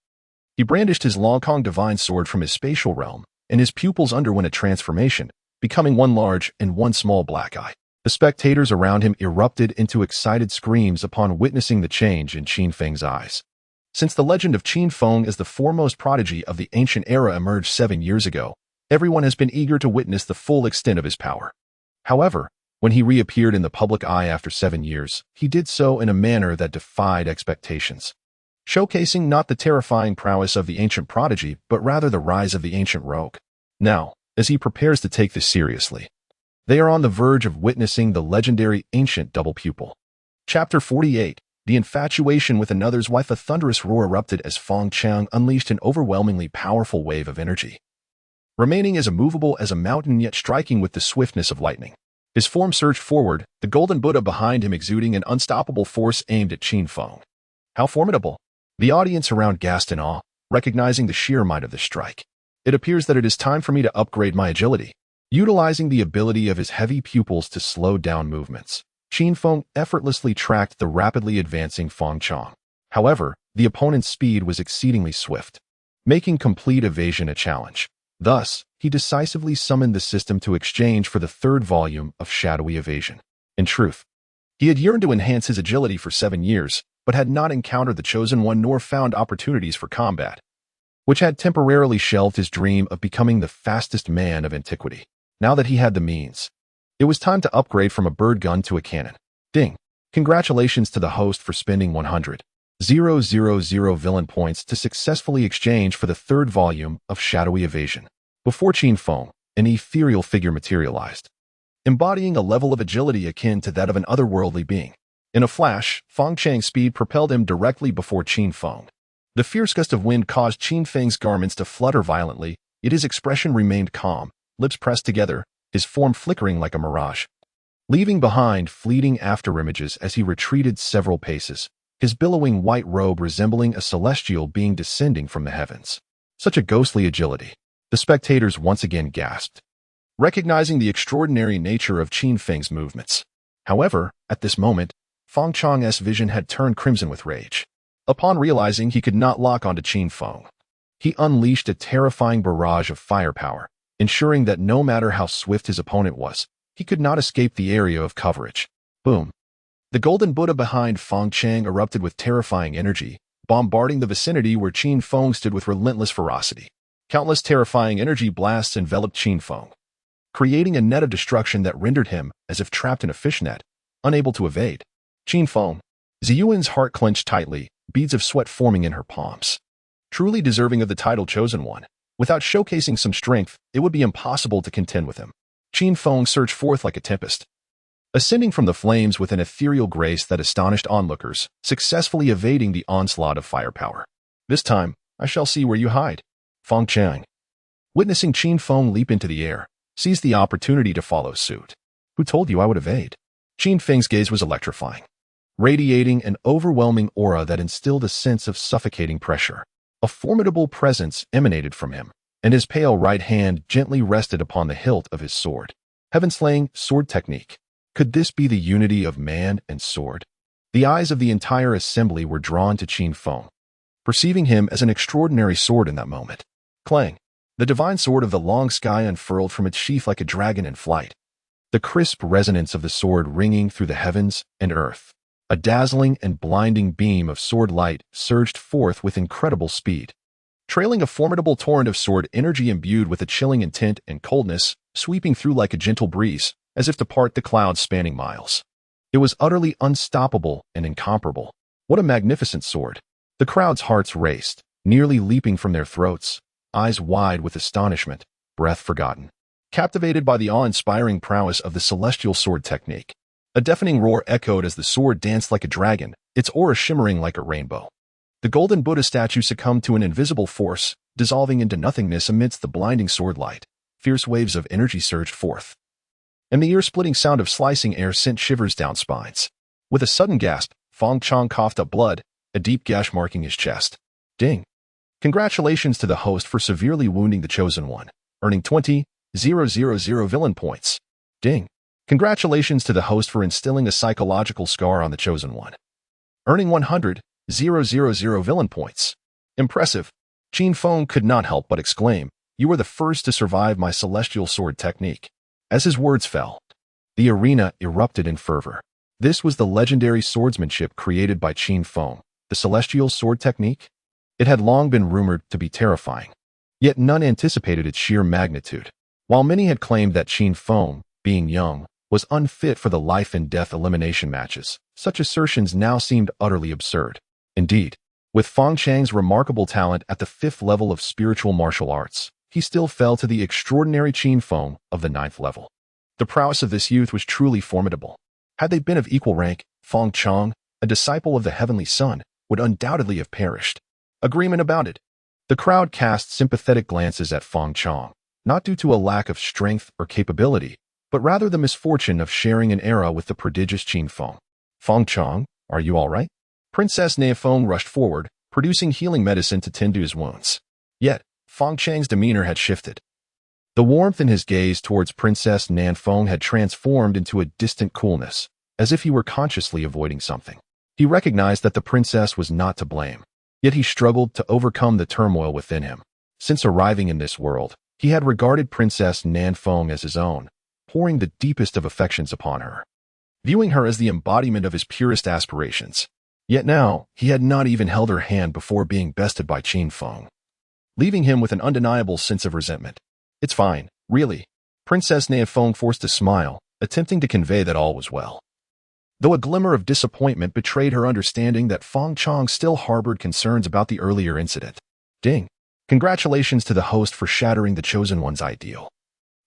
He brandished his Long Kong divine sword from his spatial realm, and his pupils underwent a transformation, becoming one large and one small black eye. The spectators around him erupted into excited screams upon witnessing the change in Qin Feng's eyes. Since the legend of Qin Feng as the foremost prodigy of the ancient era emerged 7 years ago, everyone has been eager to witness the full extent of his power. However, when he reappeared in the public eye after 7 years, he did so in a manner that defied expectations, showcasing not the terrifying prowess of the ancient prodigy, but rather the rise of the ancient rogue. Now, as he prepares to take this seriously, they are on the verge of witnessing the legendary ancient double pupil. Chapter 48, The Infatuation with Another's Wife. A thunderous roar erupted as Feng Chang unleashed an overwhelmingly powerful wave of energy, remaining as immovable as a mountain yet striking with the swiftness of lightning. His form surged forward, the golden Buddha behind him exuding an unstoppable force aimed at Qin Feng. How formidable! The audience around gasped in awe, recognizing the sheer might of the strike. It appears that it is time for me to upgrade my agility. Utilizing the ability of his heavy pupils to slow down movements, Qin Feng effortlessly tracked the rapidly advancing Feng Chang. However, the opponent's speed was exceedingly swift, making complete evasion a challenge. Thus, he decisively summoned the system to exchange for the 3rd volume of Shadowy Evasion. In truth, he had yearned to enhance his agility for 7 years, but had not encountered the Chosen One nor found opportunities for combat, which had temporarily shelved his dream of becoming the fastest man of antiquity. Now that he had the means, it was time to upgrade from a bird gun to a cannon. Ding! Congratulations to the host for spending 100,000 villain points to successfully exchange for the 3rd volume of Shadowy Evasion. Before Qin Feng, an ethereal figure materialized, embodying a level of agility akin to that of an otherworldly being. In a flash, Feng Chang's speed propelled him directly before Qin Feng. The fierce gust of wind caused Qin Feng's garments to flutter violently, yet his expression remained calm, lips pressed together, his form flickering like a mirage, leaving behind fleeting afterimages as he retreated several paces, his billowing white robe resembling a celestial being descending from the heavens. Such a ghostly agility. The spectators once again gasped, recognizing the extraordinary nature of Qin Feng's movements. However, at this moment, Feng Chang's vision had turned crimson with rage. Upon realizing he could not lock onto Qin Feng, he unleashed a terrifying barrage of firepower, ensuring that no matter how swift his opponent was, he could not escape the area of coverage. Boom! The golden Buddha behind Feng Chang erupted with terrifying energy, bombarding the vicinity where Qin Feng stood with relentless ferocity. Countless terrifying energy blasts enveloped Qin Feng, creating a net of destruction that rendered him as if trapped in a fishnet, unable to evade. Qin Feng. Ziyuan's heart clenched tightly, beads of sweat forming in her palms. Truly deserving of the title Chosen One, without showcasing some strength, it would be impossible to contend with him. Qin Feng surged forth like a tempest, ascending from the flames with an ethereal grace that astonished onlookers, successfully evading the onslaught of firepower. This time, I shall see where you hide. Feng Chang, witnessing Qin Feng leap into the air, seized the opportunity to follow suit. Who told you I would evade? Qin Feng's gaze was electrifying, radiating an overwhelming aura that instilled a sense of suffocating pressure. A formidable presence emanated from him, and his pale right hand gently rested upon the hilt of his sword. Heaven-slaying sword technique. Could this be the unity of man and sword? The eyes of the entire assembly were drawn to Qin Feng, perceiving him as an extraordinary sword in that moment. Clang! The divine sword of the long sky unfurled from its sheath like a dragon in flight, the crisp resonance of the sword ringing through the heavens and earth. A dazzling and blinding beam of sword light surged forth with incredible speed, trailing a formidable torrent of sword energy imbued with a chilling intent and coldness, sweeping through like a gentle breeze, as if to part the clouds spanning miles. It was utterly unstoppable and incomparable. What a magnificent sword! The crowd's hearts raced, nearly leaping from their throats, eyes wide with astonishment, breath forgotten, captivated by the awe-inspiring prowess of the celestial sword technique. A deafening roar echoed as the sword danced like a dragon, its aura shimmering like a rainbow. The golden Buddha statue succumbed to an invisible force, dissolving into nothingness amidst the blinding sword light. Fierce waves of energy surged forth, and the ear-splitting sound of slicing air sent shivers down spines. With a sudden gasp, Feng Chang coughed up blood, a deep gash marking his chest. Ding! Congratulations to the host for severely wounding the Chosen One, earning 20,000 villain points. Ding! Congratulations to the host for instilling a psychological scar on the Chosen One, earning 100,000 villain points. Impressive! Qin Feng could not help but exclaim, "You are the first to survive my celestial sword technique." As his words fell, the arena erupted in fervor. This was the legendary swordsmanship created by Qin Feng, the celestial sword technique. It had long been rumored to be terrifying, yet none anticipated its sheer magnitude. While many had claimed that Qin Feng, being young, was unfit for the life-and-death elimination matches, such assertions now seemed utterly absurd. Indeed, with Feng Chang's remarkable talent at the 5th level of spiritual martial arts, he still fell to the extraordinary Qin Feng of the 9th level. The prowess of this youth was truly formidable. Had they been of equal rank, Feng Chang, a disciple of the Heavenly Sun, would undoubtedly have perished. Agreement abounded. The crowd cast sympathetic glances at Feng Chang, not due to a lack of strength or capability, but rather the misfortune of sharing an era with the prodigious Qin Feng. Feng Chang, are you all right? Princess Nanfeng rushed forward, producing healing medicine to tend to his wounds. Yet, Feng Chang's demeanor had shifted. The warmth in his gaze towards Princess Nanfeng had transformed into a distant coolness, as if he were consciously avoiding something. He recognized that the princess was not to blame, yet he struggled to overcome the turmoil within him. Since arriving in this world, he had regarded Princess Nanfeng as his own, pouring the deepest of affections upon her, viewing her as the embodiment of his purest aspirations. Yet now, he had not even held her hand before being bested by Qin Feng, leaving him with an undeniable sense of resentment. It's fine, really. Princess Nanfeng forced a smile, attempting to convey that all was well, though a glimmer of disappointment betrayed her understanding that Feng Chang still harbored concerns about the earlier incident. Ding! Congratulations to the host for shattering the Chosen One's ideal,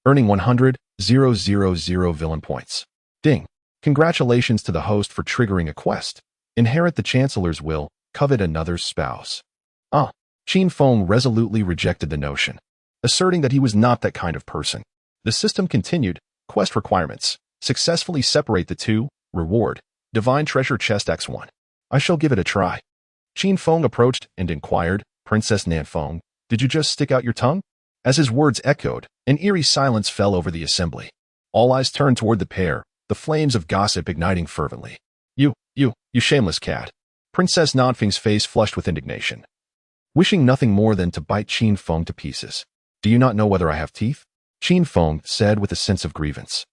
earning 100,000 villain points. Ding! Congratulations to the host for triggering a quest. Inherit the Chancellor's will, covet another's spouse. Qin Feng resolutely rejected the notion, asserting that he was not that kind of person. The system continued. Quest requirements. Successfully separate the two. Reward. Divine Treasure Chest X1. I shall give it a try. Qin Feng approached and inquired, Princess Nanfeng, did you just stick out your tongue? As his words echoed, an eerie silence fell over the assembly. All eyes turned toward the pair, the flames of gossip igniting fervently. You shameless cat. Princess Nanfeng's face flushed with indignation, wishing nothing more than to bite Qin Feng to pieces. Do you not know whether I have teeth? Qin Feng said with a sense of grievance.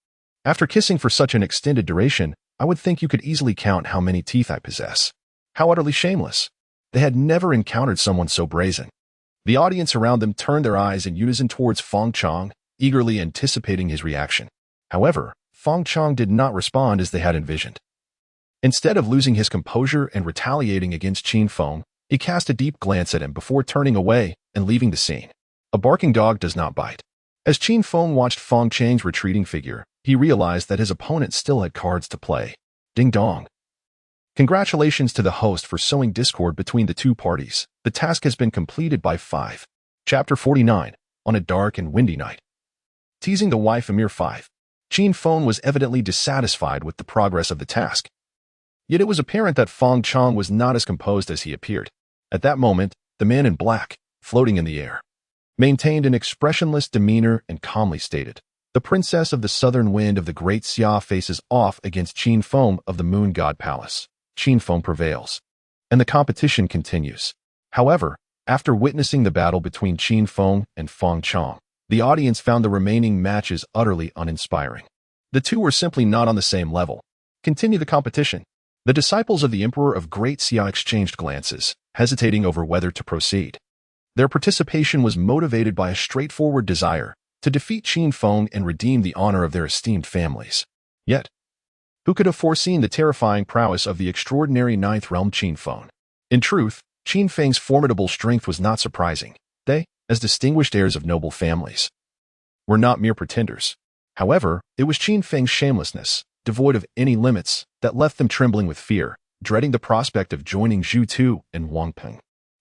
After kissing for such an extended duration, I would think you could easily count how many teeth I possess. How utterly shameless. They had never encountered someone so brazen. The audience around them turned their eyes in unison towards Feng Chang, eagerly anticipating his reaction. However, Feng Chang did not respond as they had envisioned. Instead of losing his composure and retaliating against Qin Feng, he cast a deep glance at him before turning away and leaving the scene. A barking dog does not bite. As Qin Feng watched Feng Chang's retreating figure, he realized that his opponent still had cards to play. Ding dong. Congratulations to the host for sowing discord between the two parties. The task has been completed by 5. Chapter 49. On a dark and windy night. Teasing the wife Amir 5. Qin Feng was evidently dissatisfied with the progress of the task. Yet it was apparent that Feng Chang was not as composed as he appeared. At that moment, the man in black, floating in the air, maintained an expressionless demeanor and calmly stated, "The princess of the southern wind of the great Xia faces off against Qin Feng of the moon god palace. Qin Feng prevails." And the competition continues. However, after witnessing the battle between Qin Feng and Feng Chang, the audience found the remaining matches utterly uninspiring. The two were simply not on the same level. Continue the competition. The disciples of the Emperor of Great Xia exchanged glances, hesitating over whether to proceed. Their participation was motivated by a straightforward desire to defeat Qin Feng and redeem the honor of their esteemed families. Yet, who could have foreseen the terrifying prowess of the extraordinary ninth realm Qin Feng? In truth, Qin Feng's formidable strength was not surprising. They, as distinguished heirs of noble families, were not mere pretenders. However, it was Qin Feng's shamelessness, devoid of any limits, that left them trembling with fear, dreading the prospect of joining Zhu Tu and Wang Peng.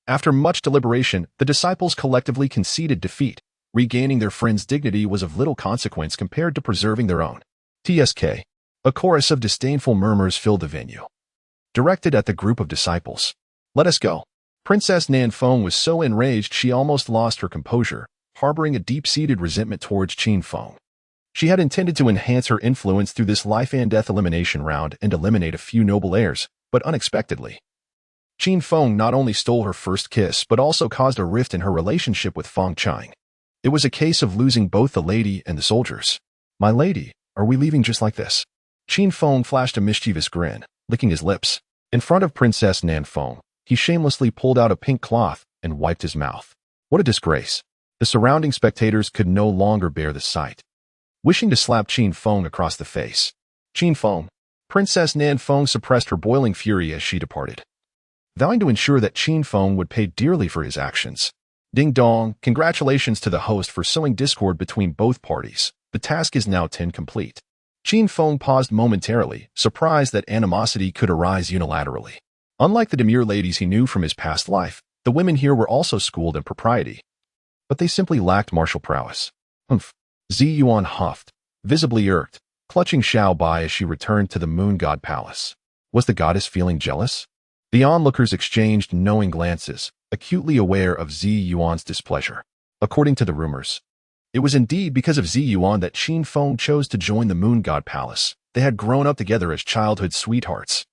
After much deliberation, the disciples collectively conceded defeat. Regaining their friend's dignity was of little consequence compared to preserving their own. TSK. A chorus of disdainful murmurs filled the venue, directed at the group of disciples. "Let us go." Princess Nan Feng was so enraged she almost lost her composure, harboring a deep-seated resentment towards Qin Feng. She had intended to enhance her influence through this life-and-death elimination round and eliminate a few noble heirs, but unexpectedly, Qin Feng not only stole her first kiss but also caused a rift in her relationship with Feng Chang. It was a case of losing both the lady and the soldiers. "My lady, are we leaving just like this?" Qin Feng flashed a mischievous grin, licking his lips. In front of Princess Nan Feng, he shamelessly pulled out a pink cloth and wiped his mouth. What a disgrace. The surrounding spectators could no longer bear the sight, wishing to slap Qin Feng across the face. "Qin Feng." Princess Nan Feng suppressed her boiling fury as she departed, vowing to ensure that Qin Feng would pay dearly for his actions. Ding dong, congratulations to the host for sowing discord between both parties. The task is now 10 complete. Qin Feng paused momentarily, surprised that animosity could arise unilaterally. Unlike the demure ladies he knew from his past life, the women here were also schooled in propriety. But they simply lacked martial prowess. Humph. Zi Yuan huffed, visibly irked, clutching Xiao Bai as she returned to the moon god palace. Was the goddess feeling jealous? The onlookers exchanged knowing glances, acutely aware of Zi Yuan's displeasure. According to the rumors, it was indeed because of Zi Yuan that Qin Feng chose to join the moon god palace. They had grown up together as childhood sweethearts,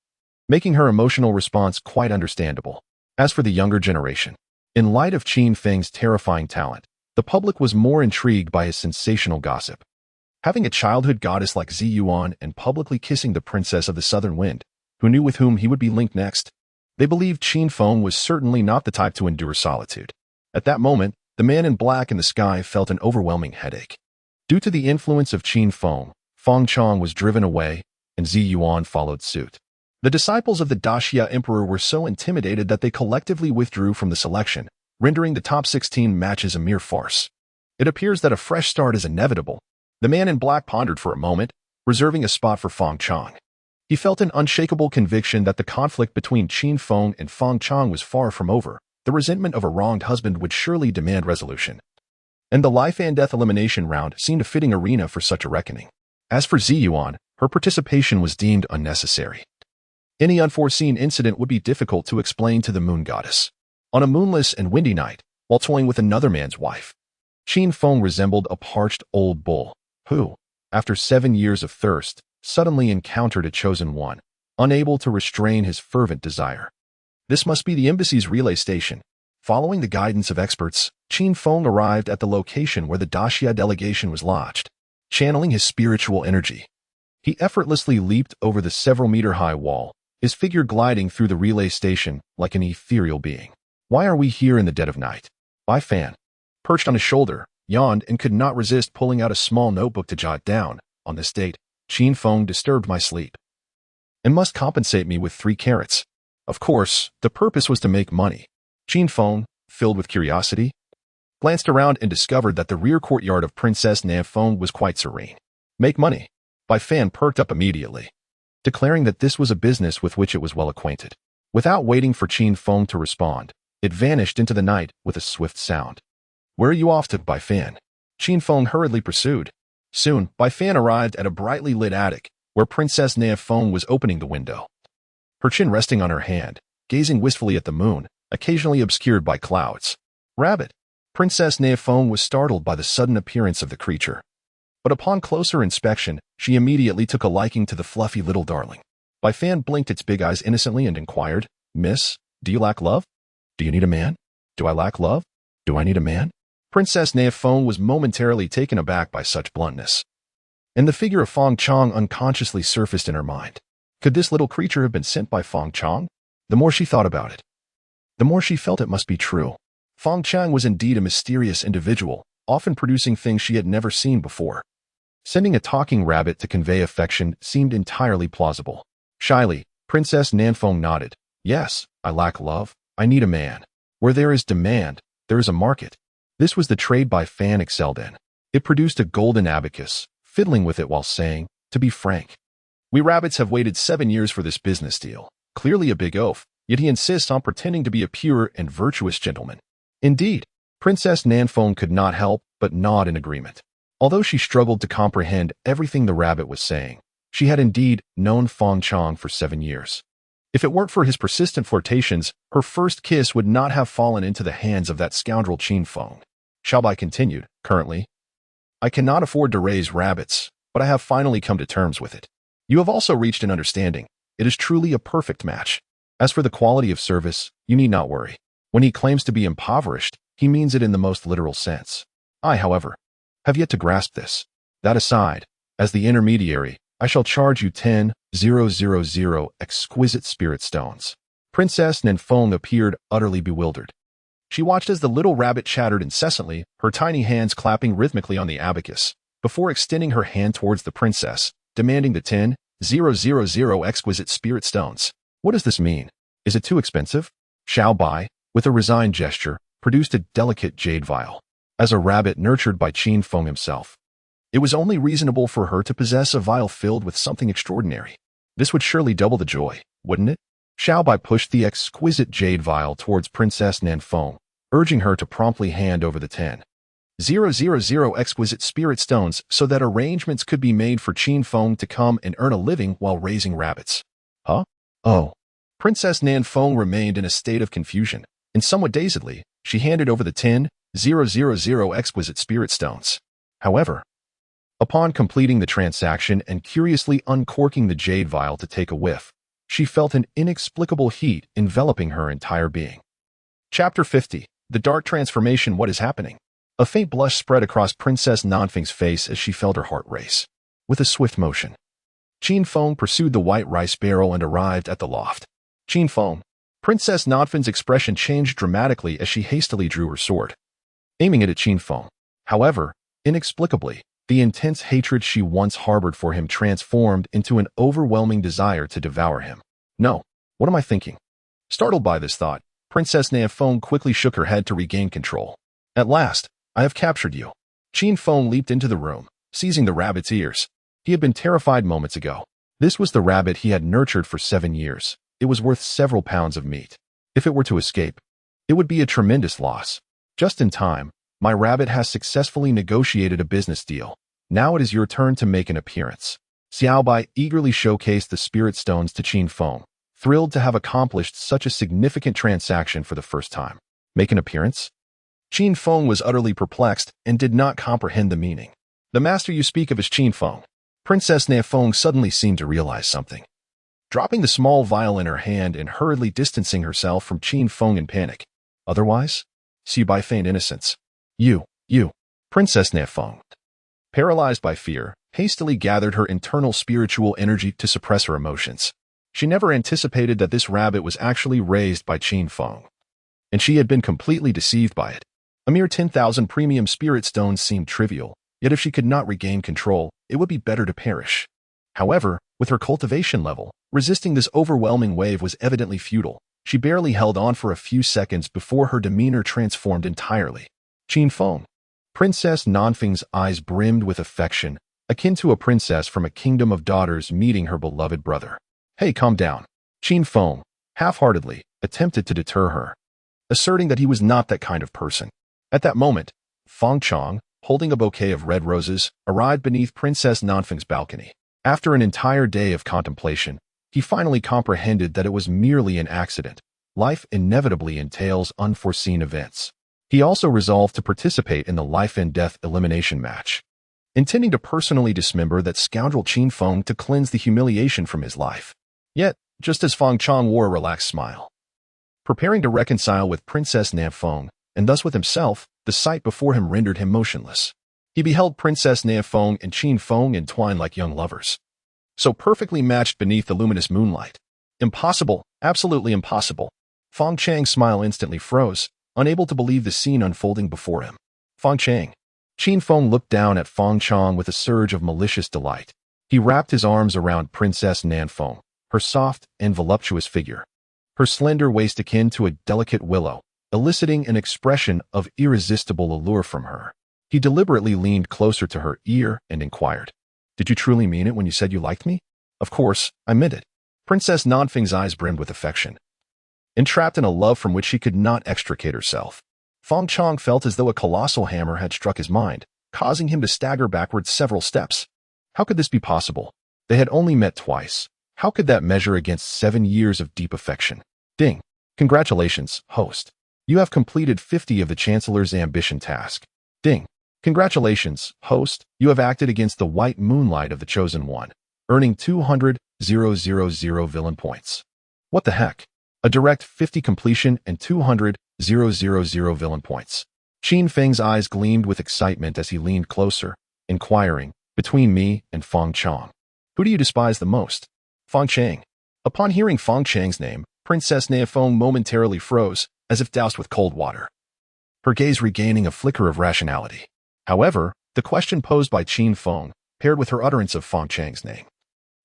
making her emotional response quite understandable. As for the younger generation, in light of Qin Feng's terrifying talent, the public was more intrigued by his sensational gossip. Having a childhood goddess like Zi Yuan and publicly kissing the princess of the southern wind, who knew with whom he would be linked next, they believed Qin Feng was certainly not the type to endure solitude. At that moment, the man in black in the sky felt an overwhelming headache. Due to the influence of Qin Feng, Feng Chang was driven away, and Zi Yuan followed suit. The disciples of the Daxia Emperor were so intimidated that they collectively withdrew from the selection, rendering the top 16 matches a mere farce. It appears that a fresh start is inevitable. The man in black pondered for a moment, reserving a spot for Feng Chang. He felt an unshakable conviction that the conflict between Qin Feng and Feng Chang was far from over. The resentment of a wronged husband would surely demand resolution. And the life-and-death elimination round seemed a fitting arena for such a reckoning. As for Zi Yuan, her participation was deemed unnecessary. Any unforeseen incident would be difficult to explain to the moon goddess. On a moonless and windy night, while toying with another man's wife, Qin Feng resembled a parched old bull, who, after 7 years of thirst, suddenly encountered a chosen one, unable to restrain his fervent desire. This must be the embassy's relay station. Following the guidance of experts, Qin Feng arrived at the location where the Daxia delegation was lodged. Channeling his spiritual energy, he effortlessly leaped over the several-meter-high wall, his figure gliding through the relay station like an ethereal being. Why are we here in the dead of night? Bai Fan, perched on his shoulder, yawned and could not resist pulling out a small notebook to jot down. On this date, Qin Feng disturbed my sleep and must compensate me with 3 carats. Of course, the purpose was to make money. Qin Feng, filled with curiosity, glanced around and discovered that the rear courtyard of Princess Nan Feng was quite serene. Make money? Bai Fan perked up immediately, declaring that this was a business with which it was well acquainted. Without waiting for Qin Feng to respond, it vanished into the night with a swift sound. Where are you off to, Bai Fan? Qin Feng hurriedly pursued. Soon, Bai Fan arrived at a brightly lit attic, where Princess Nan Feng was opening the window, her chin resting on her hand, gazing wistfully at the moon, occasionally obscured by clouds. Rabbit! Princess Nan Feng was startled by the sudden appearance of the creature. But upon closer inspection, she immediately took a liking to the fluffy little darling. Bai Fan blinked its big eyes innocently and inquired, Miss, do you lack love? Do you need a man? Do I lack love? Do I need a man? Princess Nan Feng was momentarily taken aback by such bluntness, and the figure of Feng Chang unconsciously surfaced in her mind. Could this little creature have been sent by Feng Chang? The more she thought about it, the more she felt it must be true. Feng Chang was indeed a mysterious individual, often producing things she had never seen before. Sending a talking rabbit to convey affection seemed entirely plausible. Shyly, Princess Nan Feng nodded. Yes, I lack love. I need a man. Where there is demand, there is a market. This was the trade Bai Fan excelled in. It produced a golden abacus, fiddling with it while saying, to be frank, we rabbits have waited 7 years for this business deal. Clearly a big oaf, yet he insists on pretending to be a pure and virtuous gentleman. Indeed, Princess Nan Feng could not help but nod in agreement. Although she struggled to comprehend everything the rabbit was saying, she had indeed known Feng Chang for 7 years. If it weren't for his persistent flirtations, her first kiss would not have fallen into the hands of that scoundrel Qin Feng. Xiaobai continued, currently, I cannot afford to raise rabbits, but I have finally come to terms with it. You have also reached an understanding. It is truly a perfect match. As for the quality of service, you need not worry. When he claims to be impoverished, he means it in the most literal sense. I, however, have yet to grasp this. That aside, as the intermediary, I shall charge you 10,000 exquisite spirit stones. Princess Nan Feng appeared utterly bewildered. She watched as the little rabbit chattered incessantly, her tiny hands clapping rhythmically on the abacus, before extending her hand towards the princess, demanding the 10,000 exquisite spirit stones. What does this mean? Is it too expensive? Xiao Bai, with a resigned gesture, produced a delicate jade vial. As a rabbit nurtured by Qin Feng himself, it was only reasonable for her to possess a vial filled with something extraordinary. This would surely double the joy, wouldn't it? Xiao Bai pushed the exquisite jade vial towards Princess Nan Feng, urging her to promptly hand over the 10,000 exquisite spirit stones so that arrangements could be made for Qin Feng to come and earn a living while raising rabbits. Huh? Oh. Princess Nan Feng remained in a state of confusion, and somewhat dazedly, she handed over the 10,000 exquisite spirit stones. However, upon completing the transaction and curiously uncorking the jade vial to take a whiff, she felt an inexplicable heat enveloping her entire being. Chapter 50. The Dark Transformation. What is happening? A faint blush spread across Princess Nan Feng's face as she felt her heart race. With a swift motion, Qin Feng pursued the white rice barrel and arrived at the loft. Qin Feng. Princess Nan Feng's expression changed dramatically as she hastily drew her sword, aiming it at Qin Feng. However, inexplicably, the intense hatred she once harbored for him transformed into an overwhelming desire to devour him. No, what am I thinking? Startled by this thought, Princess Nan Feng quickly shook her head to regain control. At last, I have captured you. Qin Feng leaped into the room, seizing the rabbit's ears. He had been terrified moments ago. This was the rabbit he had nurtured for 7 years. It was worth several pounds of meat. If it were to escape, it would be a tremendous loss. Just in time, my rabbit has successfully negotiated a business deal. Now it is your turn to make an appearance. Xiao Bai eagerly showcased the spirit stones to Qin Feng, thrilled to have accomplished such a significant transaction for the first time. Make an appearance? Qin Feng was utterly perplexed and did not comprehend the meaning. The master you speak of is Qin Feng. Princess Nan Feng suddenly seemed to realize something. Dropping the small vial in her hand and hurriedly distancing herself from Qin Feng in panic. Otherwise, see by feigned innocence. You. Princess Nan Feng, paralyzed by fear, hastily gathered her internal spiritual energy to suppress her emotions. She never anticipated that this rabbit was actually raised by Qin Feng, and she had been completely deceived by it. A mere 10,000 premium spirit stones seemed trivial, yet if she could not regain control, it would be better to perish. However, with her cultivation level, resisting this overwhelming wave was evidently futile. She barely held on for a few seconds before her demeanor transformed entirely. Qin Feng. Princess Nanfeng's eyes brimmed with affection, akin to a princess from a kingdom of daughters meeting her beloved brother. Hey, calm down. Qin Feng, half-heartedly, attempted to deter her, asserting that he was not that kind of person. At that moment, Feng Chong, holding a bouquet of red roses, arrived beneath Princess Nanfeng's balcony. After an entire day of contemplation, he finally comprehended that it was merely an accident. Life inevitably entails unforeseen events. He also resolved to participate in the life and death elimination match, intending to personally dismember that scoundrel Qin Feng to cleanse the humiliation from his life. Yet, just as Feng Chong wore a relaxed smile, preparing to reconcile with Princess Nanfeng, and thus with himself, the sight before him rendered him motionless. He beheld Princess Nanfeng and Qin Feng entwined like young lovers, so perfectly matched beneath the luminous moonlight. Impossible, absolutely impossible. Feng Chang's smile instantly froze, unable to believe the scene unfolding before him. Feng Chang. Qin Feng looked down at Feng Chong with a surge of malicious delight. He wrapped his arms around Princess Nanfeng, her soft and voluptuous figure, her slender waist akin to a delicate willow, eliciting an expression of irresistible allure from her. He deliberately leaned closer to her ear and inquired, "Did you truly mean it when you said you liked me?" "Of course, I meant it." Princess Nanfeng's eyes brimmed with affection, entrapped in a love from which she could not extricate herself. Feng Chong felt as though a colossal hammer had struck his mind, causing him to stagger backwards several steps. How could this be possible? They had only met twice. How could that measure against 7 years of deep affection? Ding. Congratulations, host. You have completed 50 of the Chancellor's ambition task. Ding. Congratulations, host. You have acted against the white moonlight of the Chosen One, earning 200,000 villain points. What the heck? A direct 50 completion and 200,000 villain points. Qin Feng's eyes gleamed with excitement as he leaned closer, inquiring, "Between me and Feng Chong, who do you despise the most?" Feng Chang. Upon hearing Feng Chang's name, Princess Nanfeng momentarily froze, as if doused with cold water, her gaze regaining a flicker of rationality. However, the question posed by Qin Feng, paired with her utterance of Feng Chang's name,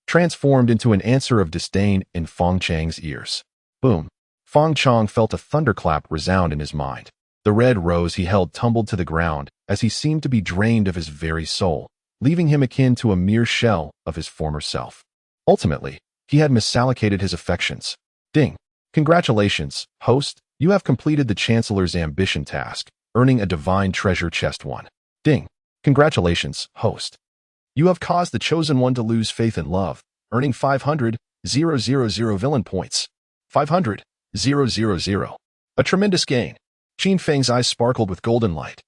transformed into an answer of disdain in Feng Chang's ears. Boom. Feng Chong felt a thunderclap resound in his mind. The red rose he held tumbled to the ground as he seemed to be drained of his very soul, leaving him akin to a mere shell of his former self. Ultimately, he had misallocated his affections. Ding. Congratulations, host. You have completed the Chancellor's ambition task, earning a divine treasure chest 1. Ding. Congratulations, host. You have caused the Chosen One to lose faith in love, earning 500,000 villain points. 500,000. A tremendous gain. Qin Feng's eyes sparkled with golden light,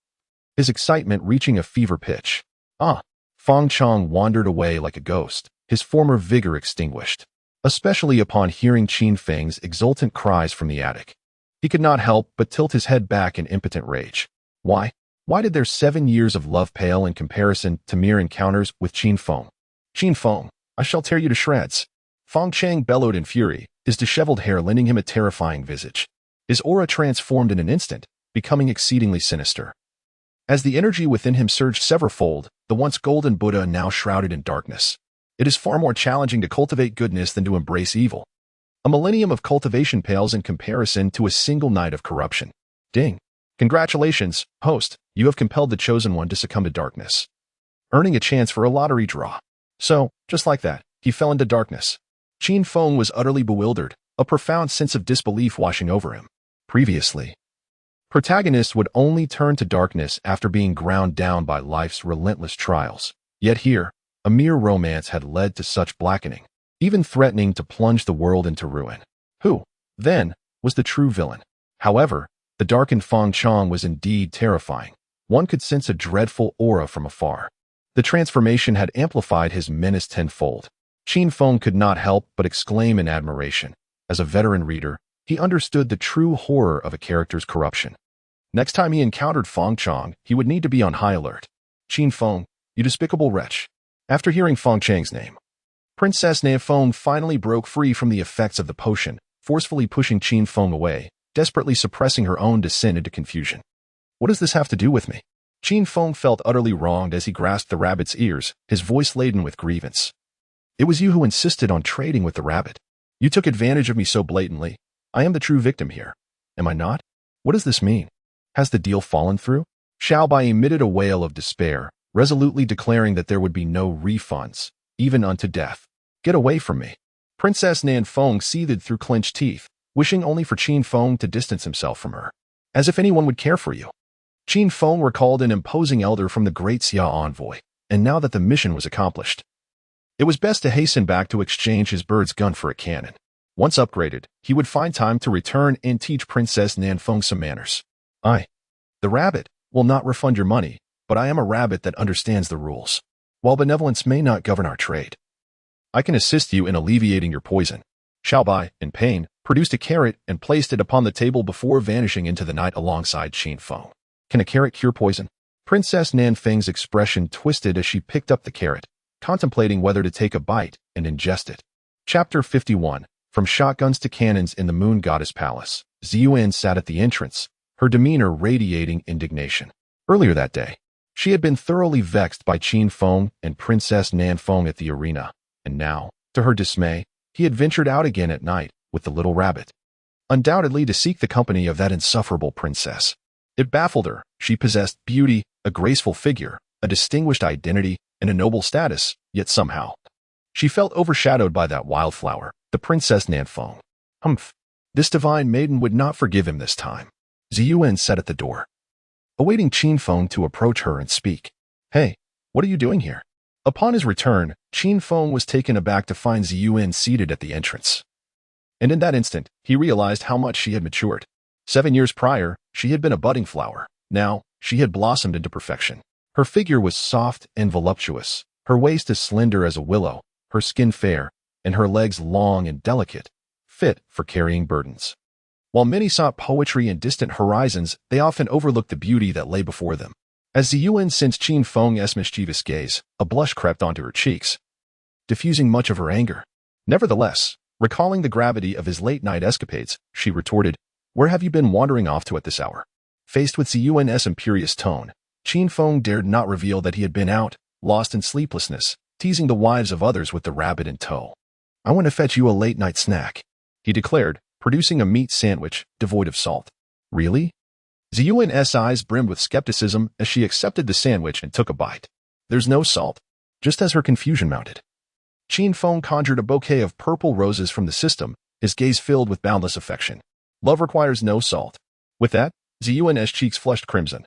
his excitement reaching a fever pitch. Feng Chong wandered away like a ghost, his former vigor extinguished, especially upon hearing Qin Feng's exultant cries from the attic. He could not help but tilt his head back in impotent rage. Why? Why did their 7 years of love pale in comparison to mere encounters with Qin Feng? Qin Feng, I shall tear you to shreds. Feng Chang bellowed in fury, his disheveled hair lending him a terrifying visage. His aura transformed in an instant, becoming exceedingly sinister. As the energy within him surged severalfold, the once golden Buddha now shrouded in darkness. It is far more challenging to cultivate goodness than to embrace evil. A millennium of cultivation pales in comparison to a single night of corruption. Ding. Congratulations, host. You have compelled the Chosen One to succumb to darkness, earning a chance for a lottery draw. So, just like that, he fell into darkness. Qin Feng was utterly bewildered, a profound sense of disbelief washing over him. Previously, protagonists would only turn to darkness after being ground down by life's relentless trials. Yet here, a mere romance had led to such blackening, even threatening to plunge the world into ruin. Who, then, was the true villain? However, the darkened Feng Chong was indeed terrifying. One could sense a dreadful aura from afar. The transformation had amplified his menace tenfold. Qin Feng could not help but exclaim in admiration. As a veteran reader, he understood the true horror of a character's corruption. Next time he encountered Feng Chong, he would need to be on high alert. Qin Feng, you despicable wretch. After hearing Feng Chang's name, Princess Nanfeng finally broke free from the effects of the potion, forcefully pushing Qin Feng away, desperately suppressing her own descent into confusion. What does this have to do with me? Qin Feng felt utterly wronged as he grasped the rabbit's ears, his voice laden with grievance. It was you who insisted on trading with the rabbit. You took advantage of me so blatantly. I am the true victim here. Am I not? What does this mean? Has the deal fallen through? Xiaobai emitted a wail of despair, resolutely declaring that there would be no refunds, even unto death. Get away from me. Princess Nanfeng seethed through clenched teeth, wishing only for Qin Feng to distance himself from her. As if anyone would care for you. Qin Feng recalled an imposing elder from the great Xia envoy, and now that the mission was accomplished, it was best to hasten back to exchange his bird's gun for a cannon. Once upgraded, he would find time to return and teach Princess Nanfeng some manners. The rabbit, will not refund your money, but I am a rabbit that understands the rules. While benevolence may not govern our trade, I can assist you in alleviating your poison. Xiaobai, in pain, produced a carrot and placed it upon the table before vanishing into the night alongside Qin Feng. Can a carrot cure poison? Princess Nanfeng's expression twisted as she picked up the carrot, contemplating whether to take a bite and ingest it. Chapter 51. From shotguns to cannons in the Moon Goddess Palace, Ziyuan sat at the entrance, her demeanor radiating indignation. Earlier that day, she had been thoroughly vexed by Qin Feng and Princess Nanfeng at the arena, and now, to her dismay, he had ventured out again at night with the little rabbit. Undoubtedly to seek the company of that insufferable princess. It baffled her. She possessed beauty, a graceful figure, a distinguished identity, and a noble status, yet somehow she felt overshadowed by that wildflower, the Princess Nanfeng. Humph. This divine maiden would not forgive him this time. Ziyuan sat at the door, awaiting Qin Feng to approach her and speak. Hey, what are you doing here? Upon his return, Qin Feng was taken aback to find Ziyuan seated at the entrance. And in that instant, he realized how much she had matured. 7 years prior, she had been a budding flower. Now, she had blossomed into perfection. Her figure was soft and voluptuous, her waist as slender as a willow, her skin fair, and her legs long and delicate, fit for carrying burdens. While many sought poetry in distant horizons, they often overlooked the beauty that lay before them. As Ziyuan sensed Qin Feng's mischievous gaze, a blush crept onto her cheeks, diffusing much of her anger. Nevertheless, recalling the gravity of his late-night escapades, she retorted, Where have you been wandering off to at this hour? Faced with Ziyuan's imperious tone, Qin Feng dared not reveal that he had been out, lost in sleeplessness, teasing the wives of others with the rabbit in tow. I want to fetch you a late-night snack, he declared, producing a meat sandwich devoid of salt. Really? Ziyuan's eyes brimmed with skepticism as she accepted the sandwich and took a bite. There's no salt. Just as her confusion mounted, Qin Feng conjured a bouquet of purple roses from the system, his gaze filled with boundless affection. Love requires no salt. With that, Ziyuan's cheeks flushed crimson,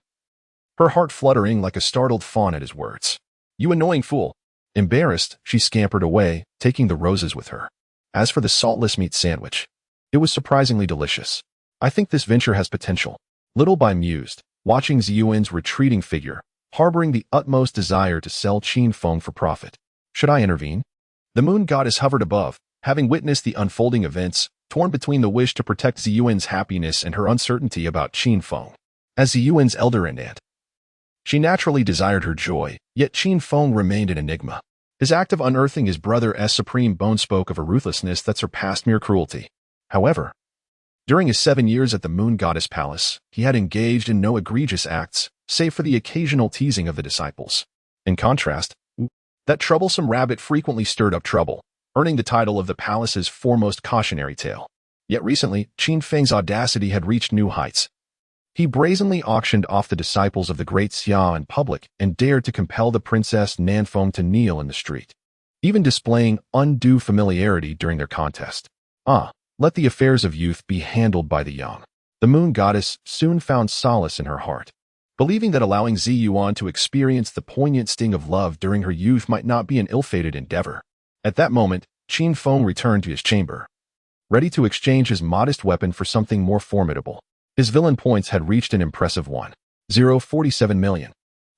her heart fluttering like a startled fawn at his words. You annoying fool. Embarrassed, she scampered away, taking the roses with her. As for the saltless meat sandwich, it was surprisingly delicious. I think this venture has potential. Little by mused, watching Ziyuan's retreating figure, harboring the utmost desire to sell Qin Feng for profit. Should I intervene? The moon goddess hovered above, having witnessed the unfolding events, torn between the wish to protect Ziyuan's happiness and her uncertainty about Qin Feng. As Ziyuan's elder and aunt, she naturally desired her joy, yet Qin Feng remained an enigma. His act of unearthing his brother's supreme bone spoke of a ruthlessness that surpassed mere cruelty. However, during his 7 years at the Moon Goddess Palace, he had engaged in no egregious acts, save for the occasional teasing of the disciples. In contrast, that troublesome rabbit frequently stirred up trouble, earning the title of the palace's foremost cautionary tale. Yet recently, Qin Feng's audacity had reached new heights. He brazenly auctioned off the disciples of the great Xia in public and dared to compel the Princess Nanfeng to kneel in the street, even displaying undue familiarity during their contest. Let the affairs of youth be handled by the young. The moon goddess soon found solace in her heart, believing that allowing Ziyuan to experience the poignant sting of love during her youth might not be an ill-fated endeavor. At that moment, Qin Feng returned to his chamber, ready to exchange his modest weapon for something more formidable. His villain points had reached an impressive 1,047 million,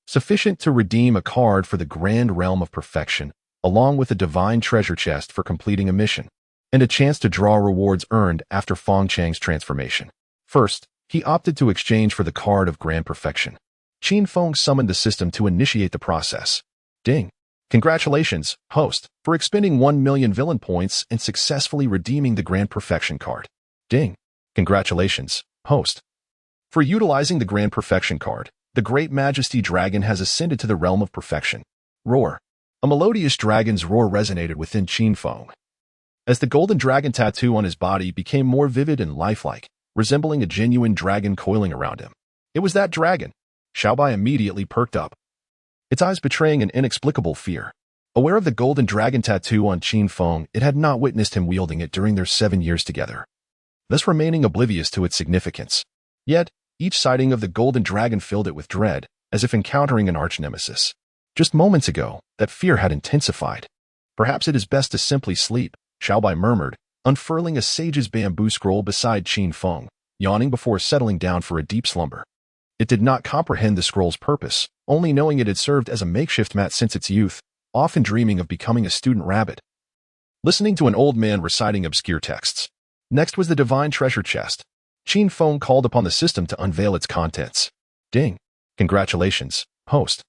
sufficient to redeem a card for the Grand Realm of Perfection, along with a divine treasure chest for completing a mission, and a chance to draw rewards earned after Feng Chang's transformation. First, he opted to exchange for the card of Grand Perfection. Qin Feng summoned the system to initiate the process. Ding! Congratulations, host, for expending 1 million villain points and successfully redeeming the Grand Perfection card. Ding. Congratulations, host. For utilizing the Grand Perfection card, the Great Majesty Dragon has ascended to the realm of perfection. Roar. A melodious dragon's roar resonated within Qin Feng. As the golden dragon tattoo on his body became more vivid and lifelike, resembling a genuine dragon coiling around him. It was that dragon. Xiaobai immediately perked up, its eyes betraying an inexplicable fear. Aware of the golden dragon tattoo on Qin Feng, it had not witnessed him wielding it during their 7 years together, thus remaining oblivious to its significance. Yet, each sighting of the golden dragon filled it with dread, as if encountering an arch-nemesis. Just moments ago, that fear had intensified. Perhaps it is best to simply sleep, Xiaobai murmured, unfurling a sage's bamboo scroll beside Qin Feng, yawning before settling down for a deep slumber. It did not comprehend the scroll's purpose, only knowing it had served as a makeshift mat since its youth, often dreaming of becoming a student rabbit. Listening to an old man reciting obscure texts. Next was the divine treasure chest. Qin Feng called upon the system to unveil its contents. Ding. Congratulations, host,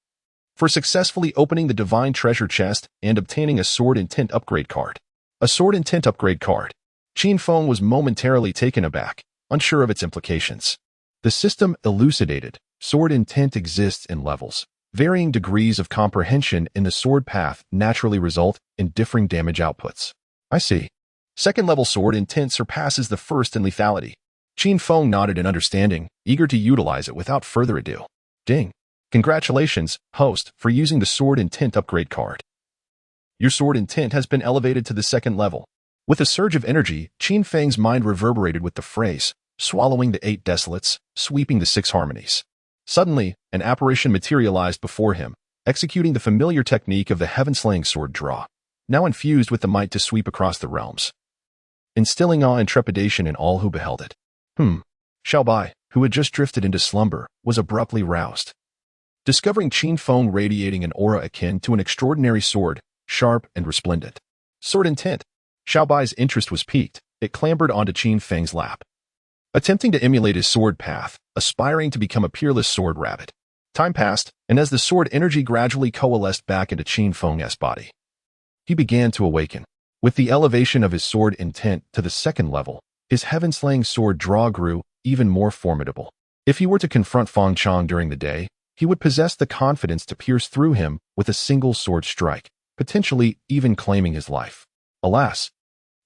for successfully opening the divine treasure chest and obtaining a sword intent upgrade card. A sword intent upgrade card. Qin Feng was momentarily taken aback, unsure of its implications. The system elucidated, sword intent exists in levels. Varying degrees of comprehension in the sword path naturally result in differing damage outputs. I see. Second-level sword intent surpasses the first in lethality. Qin Feng nodded in understanding, eager to utilize it without further ado. Ding. Congratulations, host, for using the sword intent upgrade card. Your sword intent has been elevated to the second level. With a surge of energy, Qin Feng's mind reverberated with the phrase, swallowing the 8 desolates, sweeping the 6 harmonies. Suddenly, an apparition materialized before him, executing the familiar technique of the heaven-slaying sword draw, now infused with the might to sweep across the realms, instilling awe and trepidation in all who beheld it. Xiaobai, who had just drifted into slumber, was abruptly roused. Discovering Qin Feng radiating an aura akin to an extraordinary sword, sharp and resplendent. Sword intent. Xiaobai's interest was piqued. It clambered onto Qin Feng's lap, attempting to emulate his sword path, aspiring to become a peerless sword rabbit. Time passed, and as the sword energy gradually coalesced back into Qin Feng's body, he began to awaken. With the elevation of his sword intent to the second level, his heaven-slaying sword draw grew even more formidable. If he were to confront Feng Chang during the day, he would possess the confidence to pierce through him with a single sword strike, potentially even claiming his life. Alas,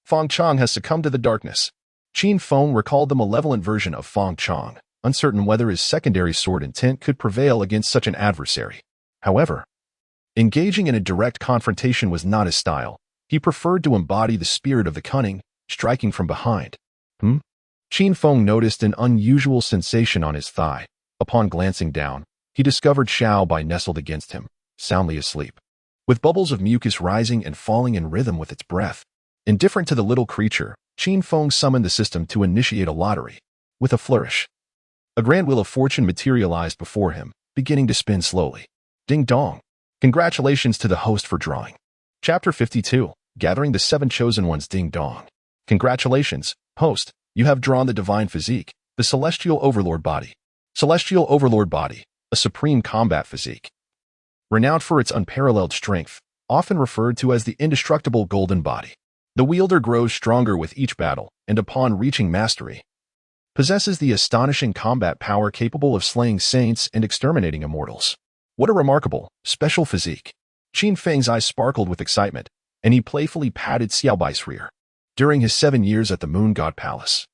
Feng Chang has succumbed to the darkness. Qin Feng recalled the malevolent version of Feng Chang, uncertain whether his secondary sword intent could prevail against such an adversary. However, engaging in a direct confrontation was not his style. He preferred to embody the spirit of the cunning, striking from behind. Qin Feng noticed an unusual sensation on his thigh. Upon glancing down, he discovered Xiaobai nestled against him, soundly asleep, with bubbles of mucus rising and falling in rhythm with its breath. Indifferent to the little creature, Qin Feng summoned the system to initiate a lottery. With a flourish, a grand wheel of fortune materialized before him, beginning to spin slowly. Ding dong. Congratulations to the host for drawing. Chapter 52. Gathering the 7 Chosen Ones. Ding dong. Congratulations, host. You have drawn the divine physique, the celestial overlord body. Celestial overlord body, a supreme combat physique. Renowned for its unparalleled strength, often referred to as the indestructible golden body. The wielder grows stronger with each battle, and upon reaching mastery, possesses the astonishing combat power capable of slaying saints and exterminating immortals. What a remarkable, special physique. Qin Feng's eyes sparkled with excitement, and he playfully patted Xiaobai's rear. During his 7 years at the Moon God Palace,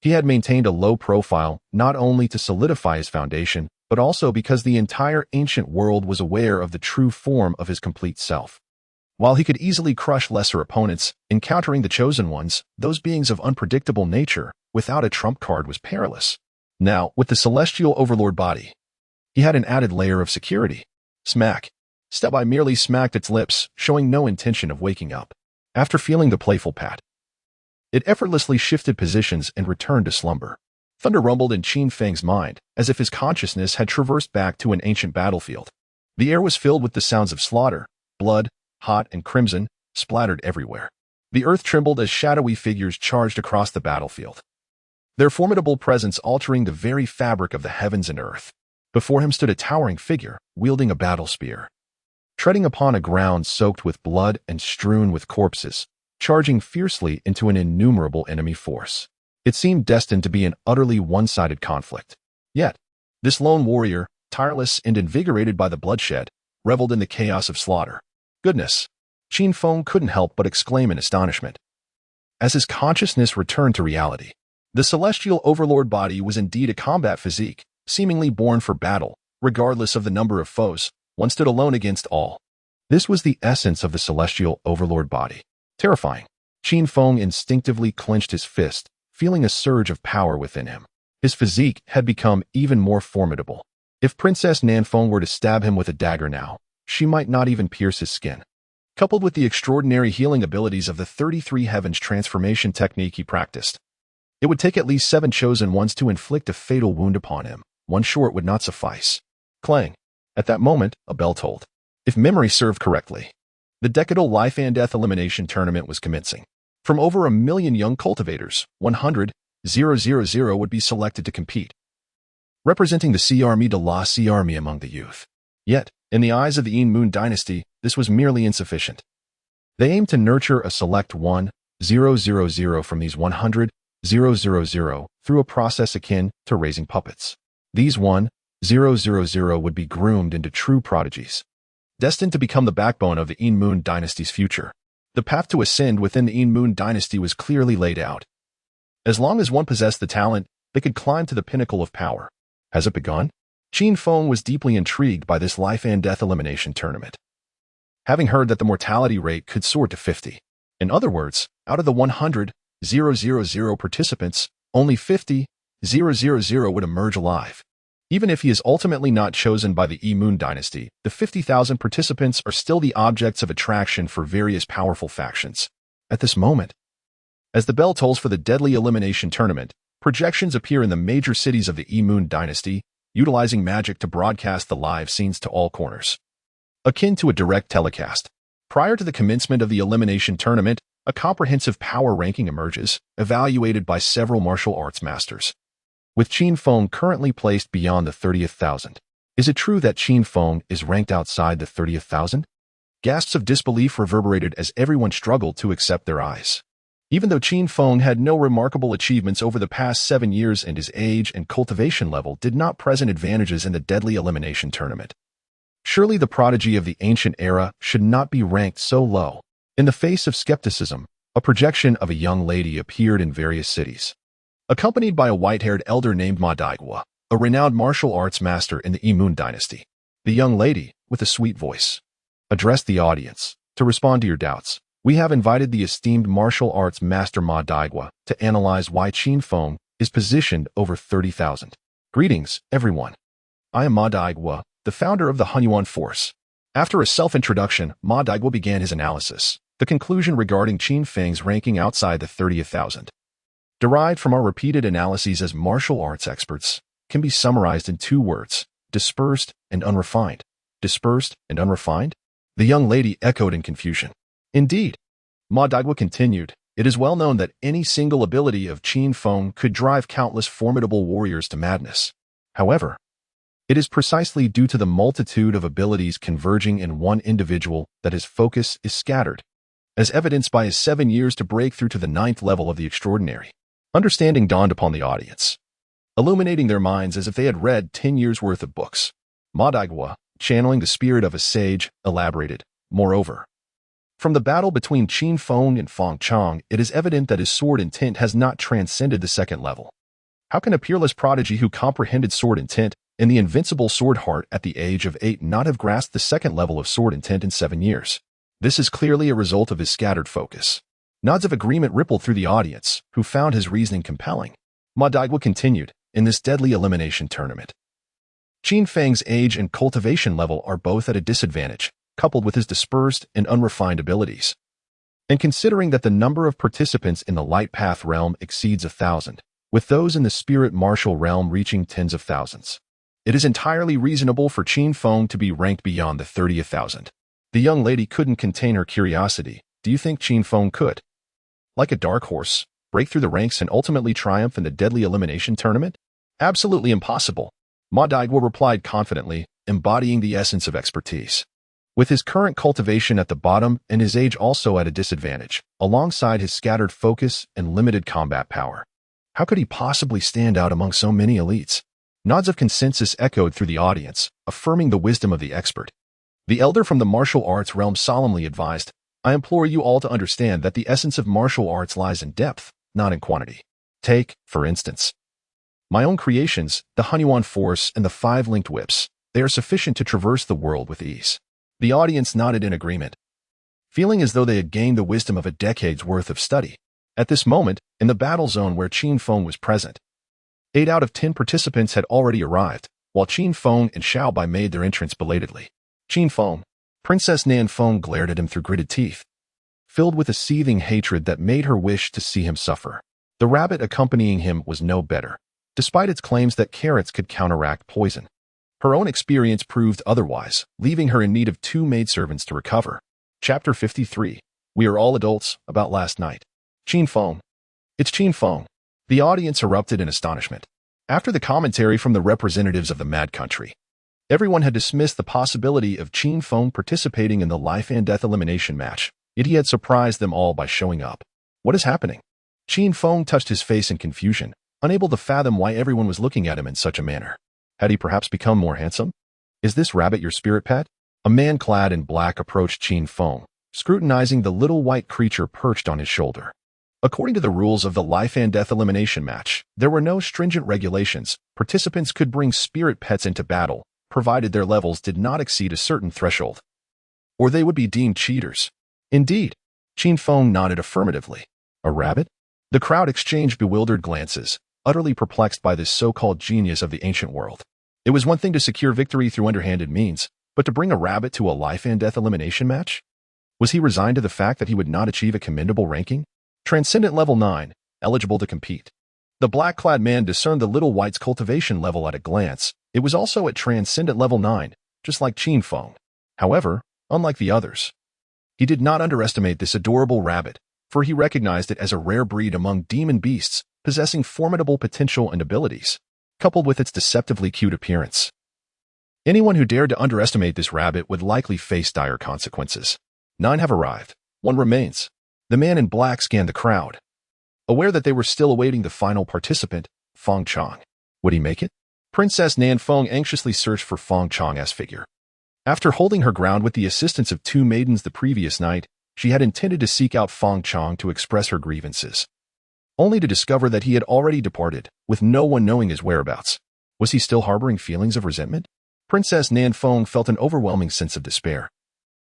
he had maintained a low profile not only to solidify his foundation, but also because the entire ancient world was aware of the true form of his complete self. While he could easily crush lesser opponents, encountering the Chosen Ones, those beings of unpredictable nature, without a trump card was perilous. Now, with the celestial overlord body, he had an added layer of security. Smack. Xiaobai merely smacked its lips, showing no intention of waking up. After feeling the playful pat, it effortlessly shifted positions and returned to slumber. Thunder rumbled in Qin Feng's mind, as if his consciousness had traversed back to an ancient battlefield. The air was filled with the sounds of slaughter. Blood, hot and crimson, splattered everywhere. The earth trembled as shadowy figures charged across the battlefield, their formidable presence altering the very fabric of the heavens and earth. Before him stood a towering figure, wielding a battle spear. treading upon a ground soaked with blood and strewn with corpses, charging fiercely into an innumerable enemy force. It seemed destined to be an utterly one-sided conflict. Yet, this lone warrior, tireless and invigorated by the bloodshed, reveled in the chaos of slaughter. Goodness! Qin Feng couldn't help but exclaim in astonishment. As his consciousness returned to reality, the celestial overlord body was indeed a combat physique, seemingly born for battle, regardless of the number of foes. One stood alone against all. This was the essence of the celestial overlord body. Terrifying. Qin Feng instinctively clenched his fist, feeling a surge of power within him. His physique had become even more formidable. If Princess Nanfeng were to stab him with a dagger now, she might not even pierce his skin. Coupled with the extraordinary healing abilities of the 33 Heavens transformation technique he practiced, it would take at least 7 chosen ones to inflict a fatal wound upon him. One short would not suffice. Clang. At that moment, a bell tolled. If memory served correctly, the decadal life and death elimination tournament was commencing. From over 1 million young cultivators, 100,000 would be selected to compete, representing the Sea Army de la Sea Army among the youth. Yet, in the eyes of the Yin Moon dynasty, this was merely insufficient. They aimed to nurture a select 1,000 from these 100,000 through a process akin to raising puppets. These 1,000 would be groomed into true prodigies, destined to become the backbone of the Yin Moon dynasty's future. The path to ascend within the Yin Moon dynasty was clearly laid out. As long as one possessed the talent, they could climb to the pinnacle of power. Has it begun? Qin Feng was deeply intrigued by this life and death elimination tournament, having heard that the mortality rate could soar to 50. In other words, out of the 100,000 participants, only 50,000 would emerge alive. Even if he is ultimately not chosen by the Yin Moon dynasty, the 50,000 participants are still the objects of attraction for various powerful factions. At this moment, as the bell tolls for the deadly elimination tournament, projections appear in the major cities of the Yin Moon dynasty, utilizing magic to broadcast the live scenes to all corners, akin to a direct telecast. Prior to the commencement of the elimination tournament, a comprehensive power ranking emerges, evaluated by several martial arts masters, with Qin Feng currently placed beyond the 30th thousand. Is it true that Qin Feng is ranked outside the 30th thousand? Gasps of disbelief reverberated as everyone struggled to accept their eyes. Even though Qin Feng had no remarkable achievements over the past 7 years and his age and cultivation level did not present advantages in the deadly elimination tournament, surely the prodigy of the ancient era should not be ranked so low. In the face of skepticism, a projection of a young lady appeared in various cities, accompanied by a white-haired elder named Ma Daigua, a renowned martial arts master in the Yin Moon dynasty. The young lady, with a sweet voice, addressed the audience. To respond to your doubts, we have invited the esteemed martial arts master Ma Daigua to analyze why Qin Feng is positioned over 30,000. Greetings, everyone. I am Ma Daigua, the founder of the Hunyuan Force. After a self-introduction, Ma Daigua began his analysis. The conclusion regarding Qin Feng's ranking outside the 30th thousand, derived from our repeated analyses as martial arts experts, can be summarized in 2 words: dispersed and unrefined. Dispersed and unrefined? The young lady echoed in confusion. Indeed, Ma Daigua continued, it is well known that any single ability of Qin Feng could drive countless formidable warriors to madness. However, it is precisely due to the multitude of abilities converging in one individual that his focus is scattered, as evidenced by his 7 years to break through to the 9th level of the extraordinary. Understanding dawned upon the audience, illuminating their minds as if they had read 10 years' worth of books. Ma Daigua, channeling the spirit of a sage, elaborated, moreover, from the battle between Qin Feng and Feng Chang, it is evident that his sword intent has not transcended the 2nd level. How can a peerless prodigy who comprehended sword intent and the invincible sword heart at the age of 8 not have grasped the 2nd level of sword intent in 7 years? This is clearly a result of his scattered focus. Nods of agreement rippled through the audience, who found his reasoning compelling. Ma Daigua continued, in this deadly elimination tournament, Qin Feng's age and cultivation level are both at a disadvantage, coupled with his dispersed and unrefined abilities. And considering that the number of participants in the light path realm exceeds 1,000, with those in the spirit martial realm reaching tens of thousands, it is entirely reasonable for Qin Feng to be ranked beyond the 30th thousand. The young lady couldn't contain her curiosity. Do you think Qin Feng could, like a dark horse, break through the ranks and ultimately triumph in the deadly elimination tournament? Absolutely impossible, Ma Daigua replied confidently, embodying the essence of expertise. With his current cultivation at the bottom and his age also at a disadvantage, alongside his scattered focus and limited combat power, how could he possibly stand out among so many elites? Nods of consensus echoed through the audience, affirming the wisdom of the expert. The elder from the martial arts realm solemnly advised, "I implore you all to understand that the essence of martial arts lies in depth, not in quantity. Take, for instance, my own creations, the Hunyuan Force and the 5 linked whips. They are sufficient to traverse the world with ease." The audience nodded in agreement, feeling as though they had gained the wisdom of a decade's worth of study. At this moment, in the battle zone where Qin Feng was present, 8 out of 10 participants had already arrived, while Qin Feng and Xiao Bai made their entrance belatedly. Qin Feng, Princess Nan Feng glared at him through gritted teeth, filled with a seething hatred that made her wish to see him suffer. The rabbit accompanying him was no better, despite its claims that carrots could counteract poison. Her own experience proved otherwise, leaving her in need of 2 maidservants to recover. Chapter 53. We are all adults, about last night. Qin Feng. It's Qin Feng. The audience erupted in astonishment. After the commentary from the representatives of the Mad Country, everyone had dismissed the possibility of Qin Feng participating in the life and death elimination match, yet he had surprised them all by showing up. What is happening? Qin Feng touched his face in confusion, unable to fathom why everyone was looking at him in such a manner. Had he perhaps become more handsome? Is this rabbit your spirit pet? A man clad in black approached Qin Feng, scrutinizing the little white creature perched on his shoulder. According to the rules of the life and death elimination match, there were no stringent regulations. Participants could bring spirit pets into battle, provided their levels did not exceed a certain threshold, or they would be deemed cheaters. Indeed, Qin Feng nodded affirmatively. A rabbit? The crowd exchanged bewildered glances, utterly perplexed by this so-called genius of the ancient world. It was one thing to secure victory through underhanded means, but to bring a rabbit to a life and death elimination match? Was he resigned to the fact that he would not achieve a commendable ranking? Transcendent level 9, eligible to compete. The black-clad man discerned the little white's cultivation level at a glance. It was also at transcendent level 9, just like Qin Feng. However, unlike the others, he did not underestimate this adorable rabbit, for he recognized it as a rare breed among demon beasts, possessing formidable potential and abilities, coupled with its deceptively cute appearance. Anyone who dared to underestimate this rabbit would likely face dire consequences. 9 have arrived. 1 remains. The man in black scanned the crowd, aware that they were still awaiting the final participant, Feng Chang. Would he make it? Princess Nan Feng anxiously searched for Feng Chang's figure. After holding her ground with the assistance of 2 maidens the previous night, she had intended to seek out Feng Chang to express her grievances, only to discover that he had already departed, with no one knowing his whereabouts. Was he still harboring feelings of resentment? Princess Nan Feng felt an overwhelming sense of despair,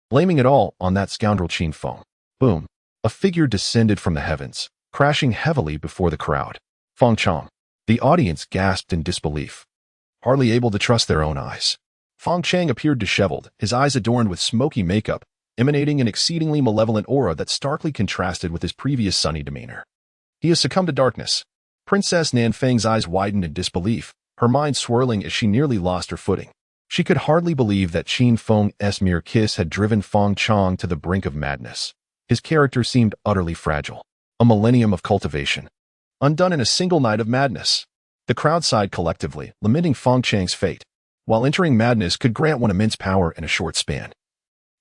blaming it all on that scoundrel Qin Feng. Boom! A figure descended from the heavens, crashing heavily before the crowd. Feng Chang. The audience gasped in disbelief, hardly able to trust their own eyes. Feng Chang appeared disheveled, his eyes adorned with smoky makeup, emanating an exceedingly malevolent aura that starkly contrasted with his previous sunny demeanor. He has succumbed to darkness. Princess Nan Feng's eyes widened in disbelief, her mind swirling as she nearly lost her footing. She could hardly believe that Qin Feng's mere kiss had driven Feng Chang to the brink of madness. His character seemed utterly fragile. A millennium of cultivation, undone in a single night of madness. The crowd sighed collectively, lamenting Feng Chang's fate. While entering madness could grant one immense power in a short span,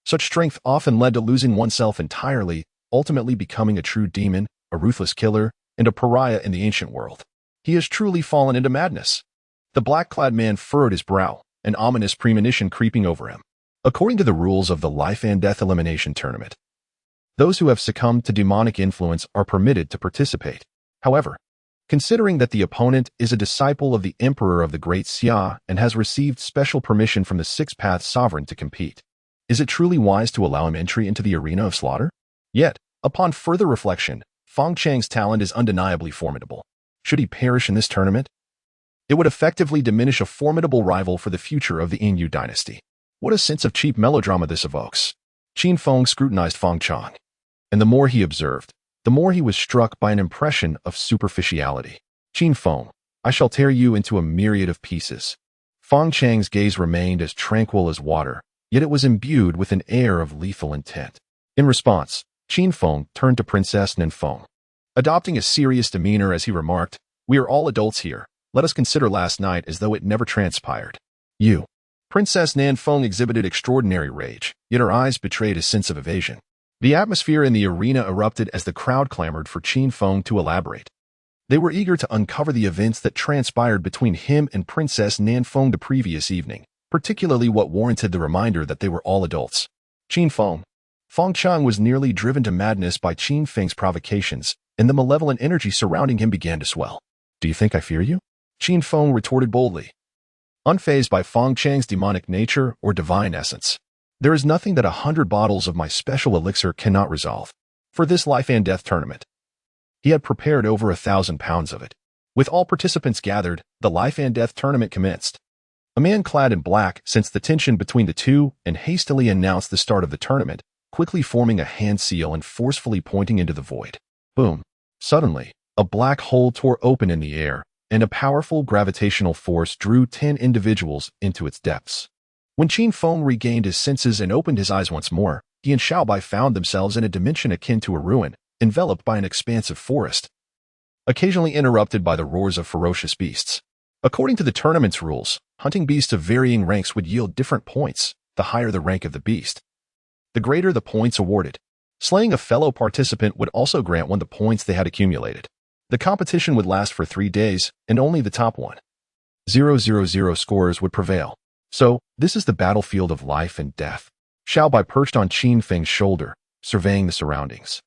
such strength often led to losing oneself entirely, ultimately becoming a true demon, a ruthless killer, and a pariah in the ancient world. He has truly fallen into madness. The black-clad man furrowed his brow, an ominous premonition creeping over him. According to the rules of the life and death elimination tournament, those who have succumbed to demonic influence are permitted to participate. However, considering that the opponent is a disciple of the Emperor of the Great Xia and has received special permission from the Six-Path Sovereign to compete, is it truly wise to allow him entry into the arena of slaughter? Yet, upon further reflection, Feng Chang's talent is undeniably formidable. Should he perish in this tournament, it would effectively diminish a formidable rival for the future of the Yingyu dynasty. What a sense of cheap melodrama this evokes. Qin Feng scrutinized Feng Chang, and the more he observed, the more he was struck by an impression of superficiality. Qin Feng, I shall tear you into a myriad of pieces. Feng Chang's gaze remained as tranquil as water, yet it was imbued with an air of lethal intent. In response, Qin Feng turned to Princess Nan Feng, adopting a serious demeanor as he remarked, "We are all adults here. Let us consider last night as though it never transpired. You, Princess Nanfeng exhibited extraordinary rage, yet her eyes betrayed a sense of evasion. The atmosphere in the arena erupted as the crowd clamored for Qin Feng to elaborate. They were eager to uncover the events that transpired between him and Princess Nanfeng the previous evening, particularly what warranted the reminder that they were all adults. Qin Feng. Feng Chang was nearly driven to madness by Qin Feng's provocations, and the malevolent energy surrounding him began to swell. "Do you think I fear you?" Qin Feng retorted boldly. Unfazed by Feng Chang's demonic nature or divine essence, "There is nothing that 100 bottles of my special elixir cannot resolve. For this life and death tournament." He had prepared over 1,000 pounds of it. With all participants gathered, the life and death tournament commenced. A man clad in black sensed the tension between the two and hastily announced the start of the tournament, quickly forming a hand seal and forcefully pointing into the void. Boom. Suddenly, a black hole tore open in the air, and a powerful gravitational force drew 10 individuals into its depths. When Qin Feng regained his senses and opened his eyes once more, he and Xiaobai found themselves in a dimension akin to a ruin, enveloped by an expansive forest, occasionally interrupted by the roars of ferocious beasts. According to the tournament's rules, hunting beasts of varying ranks would yield different points, the higher the rank of the beast, the greater the points awarded. Slaying a fellow participant would also grant one the points they had accumulated. The competition would last for 3 days, and only the top 1,000 scorers would prevail. So, this is the battlefield of life and death. Xiaobai perched on Qin Feng's shoulder, surveying the surroundings.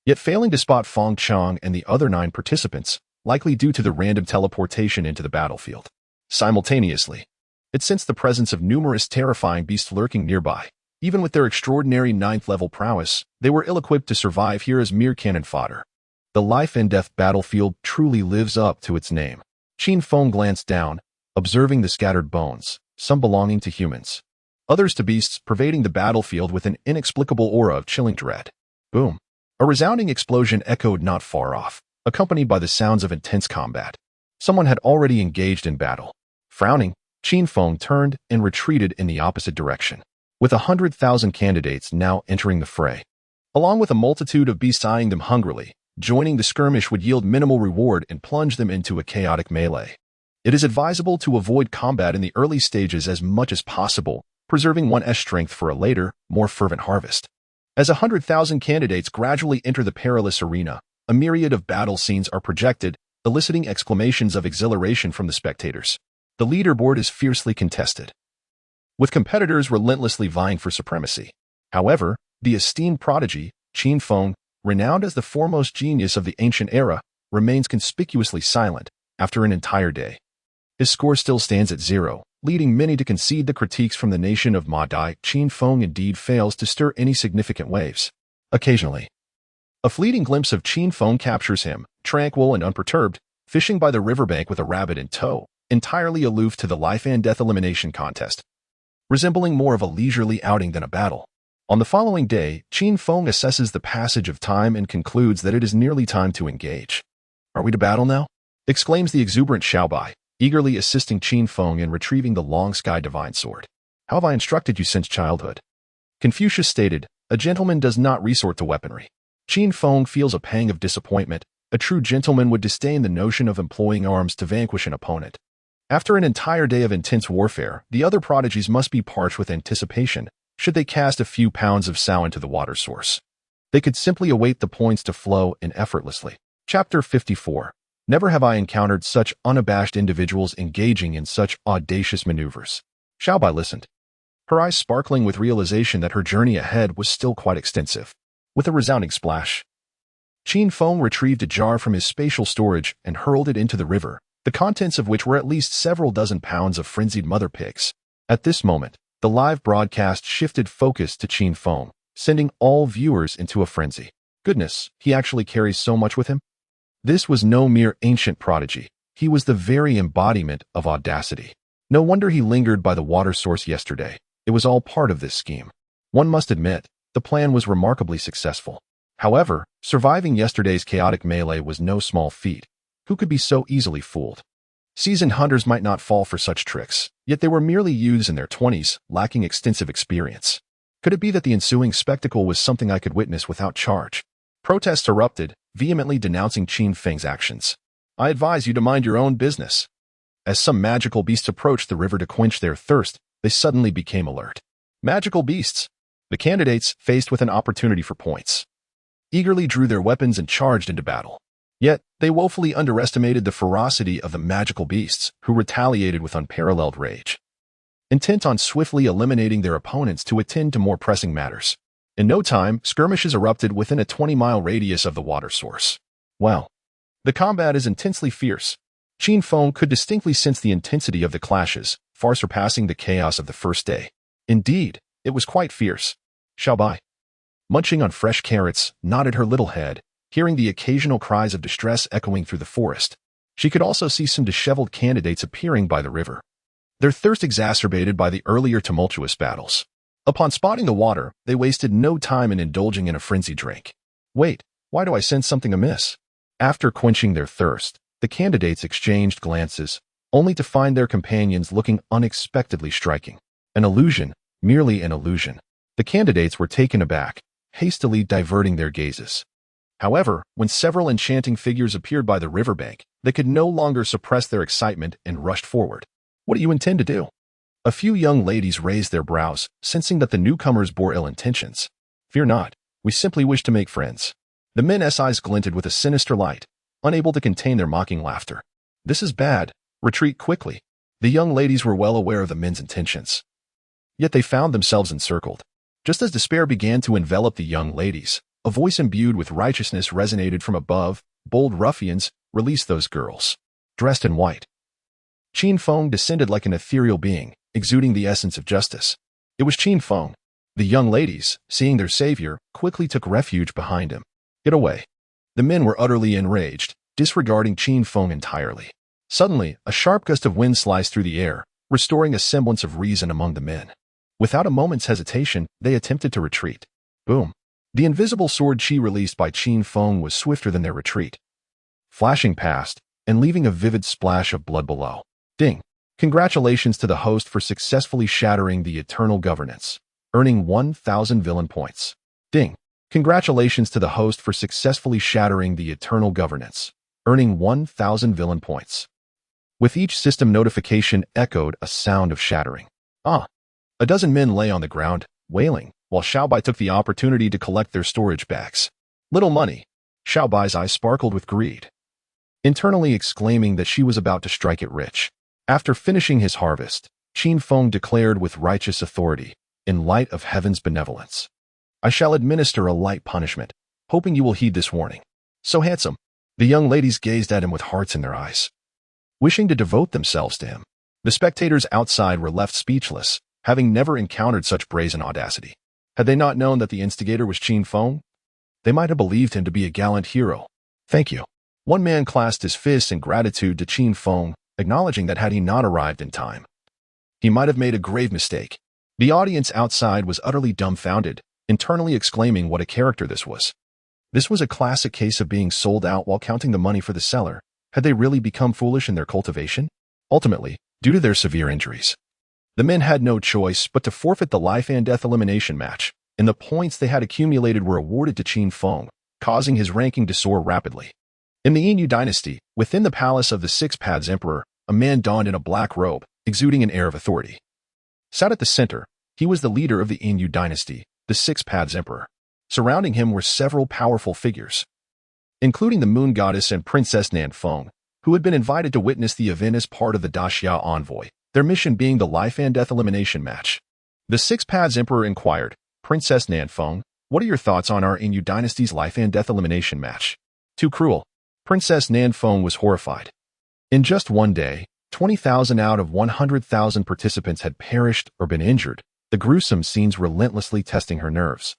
Yet failing to spot Feng Chang and the other 9 participants, likely due to the random teleportation into the battlefield. Simultaneously, it sensed the presence of numerous terrifying beasts lurking nearby. Even with their extraordinary 9th-level prowess, they were ill-equipped to survive here as mere cannon fodder. The life-and-death battlefield truly lives up to its name. Qin Feng glanced down, observing the scattered bones, some belonging to humans, others to beasts, pervading the battlefield with an inexplicable aura of chilling dread. Boom. A resounding explosion echoed not far off, accompanied by the sounds of intense combat. Someone had already engaged in battle. Frowning, Qin Feng turned and retreated in the opposite direction, with 100,000 candidates now entering the fray. Along with a multitude of beasts eyeing them hungrily, joining the skirmish would yield minimal reward and plunge them into a chaotic melee. It is advisable to avoid combat in the early stages as much as possible, preserving one's strength for a later, more fervent harvest. As 100,000 candidates gradually enter the perilous arena, a myriad of battle scenes are projected, eliciting exclamations of exhilaration from the spectators. The leaderboard is fiercely contested, with competitors relentlessly vying for supremacy. However, the esteemed prodigy, Qin Feng, renowned as the foremost genius of the ancient era, remains conspicuously silent after an entire day. His score still stands at 0, leading many to concede the critiques from the nation of Ma Dai. Qin Feng indeed fails to stir any significant waves. Occasionally, a fleeting glimpse of Qin Feng captures him, tranquil and unperturbed, fishing by the riverbank with a rabbit in tow, entirely aloof to the life-and-death elimination contest, resembling more of a leisurely outing than a battle. On the following day, Qin Feng assesses the passage of time and concludes that it is nearly time to engage. "Are we to battle now?" exclaims the exuberant Xiaobai, eagerly assisting Qin Feng in retrieving the long sky divine sword. "How have I instructed you since childhood?" Confucius stated, "A gentleman does not resort to weaponry." Qin Feng feels a pang of disappointment. A true gentleman would disdain the notion of employing arms to vanquish an opponent. After an entire day of intense warfare, the other prodigies must be parched with anticipation should they cast a few pounds of sow into the water source. They could simply await the points to flow in effortlessly. Chapter 54. Never have I encountered such unabashed individuals engaging in such audacious maneuvers. Xiaobai listened, her eyes sparkling with realization that her journey ahead was still quite extensive. With a resounding splash, Qin Feng retrieved a jar from his spatial storage and hurled it into the river, the contents of which were at least several dozen pounds of frenzied mother pigs. At this moment, the live broadcast shifted focus to Qin Feng, sending all viewers into a frenzy. Goodness, he actually carries so much with him? This was no mere ancient prodigy. He was the very embodiment of audacity. No wonder he lingered by the water source yesterday. It was all part of this scheme. One must admit, the plan was remarkably successful. However, surviving yesterday's chaotic melee was no small feat. Who could be so easily fooled? Seasoned hunters might not fall for such tricks, yet they were merely youths in their 20s, lacking extensive experience. Could it be that the ensuing spectacle was something I could witness without charge? Protests erupted, vehemently denouncing Qin Feng's actions. "I advise you to mind your own business." As some magical beasts approached the river to quench their thirst, they suddenly became alert. Magical beasts. The candidates, faced with an opportunity for points, eagerly drew their weapons and charged into battle. Yet, they woefully underestimated the ferocity of the magical beasts, who retaliated with unparalleled rage, intent on swiftly eliminating their opponents to attend to more pressing matters. In no time, skirmishes erupted within a 20-mile radius of the water source. Wow. The combat is intensely fierce. Qin Feng could distinctly sense the intensity of the clashes, far surpassing the chaos of the first day. Indeed, it was quite fierce. Xiaobai, munching on fresh carrots, nodded her little head, hearing the occasional cries of distress echoing through the forest. She could also see some disheveled candidates appearing by the river, their thirst exacerbated by the earlier tumultuous battles. Upon spotting the water, they wasted no time in indulging in a frenzied drink. Wait, why do I sense something amiss? After quenching their thirst, the candidates exchanged glances, only to find their companions looking unexpectedly striking. An illusion, merely an illusion. The candidates were taken aback, hastily diverting their gazes. However, when several enchanting figures appeared by the riverbank, they could no longer suppress their excitement and rushed forward. What do you intend to do? A few young ladies raised their brows, sensing that the newcomers bore ill intentions. Fear not, we simply wish to make friends. The men's eyes glinted with a sinister light, unable to contain their mocking laughter. This is bad. Retreat quickly. The young ladies were well aware of the men's intentions. Yet they found themselves encircled. Just as despair began to envelop the young ladies, a voice imbued with righteousness resonated from above. Bold ruffians, release those girls. Dressed in white, Qin Feng descended like an ethereal being, exuding the essence of justice. It was Qin Feng. The young ladies, seeing their savior, quickly took refuge behind him. Get away. The men were utterly enraged, disregarding Qin Feng entirely. Suddenly, a sharp gust of wind sliced through the air, restoring a semblance of reason among the men. Without a moment's hesitation, they attempted to retreat. Boom. The invisible sword chi released by Qin Feng was swifter than their retreat, flashing past and leaving a vivid splash of blood below. Ding. Congratulations to the host for successfully shattering the eternal governance, earning 1,000 villain points. Ding. Congratulations to the host for successfully shattering the eternal governance, earning 1,000 villain points. With each system notification echoed a sound of shattering. Ah. A dozen men lay on the ground, wailing, while Xiaobai took the opportunity to collect their storage bags. Little money. Xiaobai's eyes sparkled with greed, internally exclaiming that she was about to strike it rich. After finishing his harvest, Qin Feng declared with righteous authority, in light of heaven's benevolence, I shall administer a light punishment, hoping you will heed this warning. So handsome. The young ladies gazed at him with hearts in their eyes, wishing to devote themselves to him. The spectators outside were left speechless, having never encountered such brazen audacity. Had they not known that the instigator was Qin Feng, they might have believed him to be a gallant hero. Thank you. One man clasped his fists in gratitude to Qin Feng, acknowledging that had he not arrived in time, he might have made a grave mistake. The audience outside was utterly dumbfounded, internally exclaiming what a character this was. This was a classic case of being sold out while counting the money for the seller. Had they really become foolish in their cultivation? Ultimately, due to their severe injuries, the men had no choice but to forfeit the life and death elimination match, and the points they had accumulated were awarded to Qin Feng, causing his ranking to soar rapidly. In the Yinyu dynasty, within the palace of the Six Paths Emperor, a man donned in a black robe, exuding an air of authority, sat at the center. He was the leader of the Yinyu dynasty, the Six Paths Emperor. Surrounding him were several powerful figures, including the Moon Goddess and Princess Nanfeng, who had been invited to witness the event as part of the Daxia envoy, their mission being the life and death elimination match. The Six Paths Emperor inquired, Princess Nanfeng, what are your thoughts on our Yinyu dynasty's life and death elimination match? Too cruel. Princess Nanfeng was horrified. In just one day, 20,000 out of 100,000 participants had perished or been injured, the gruesome scenes relentlessly testing her nerves.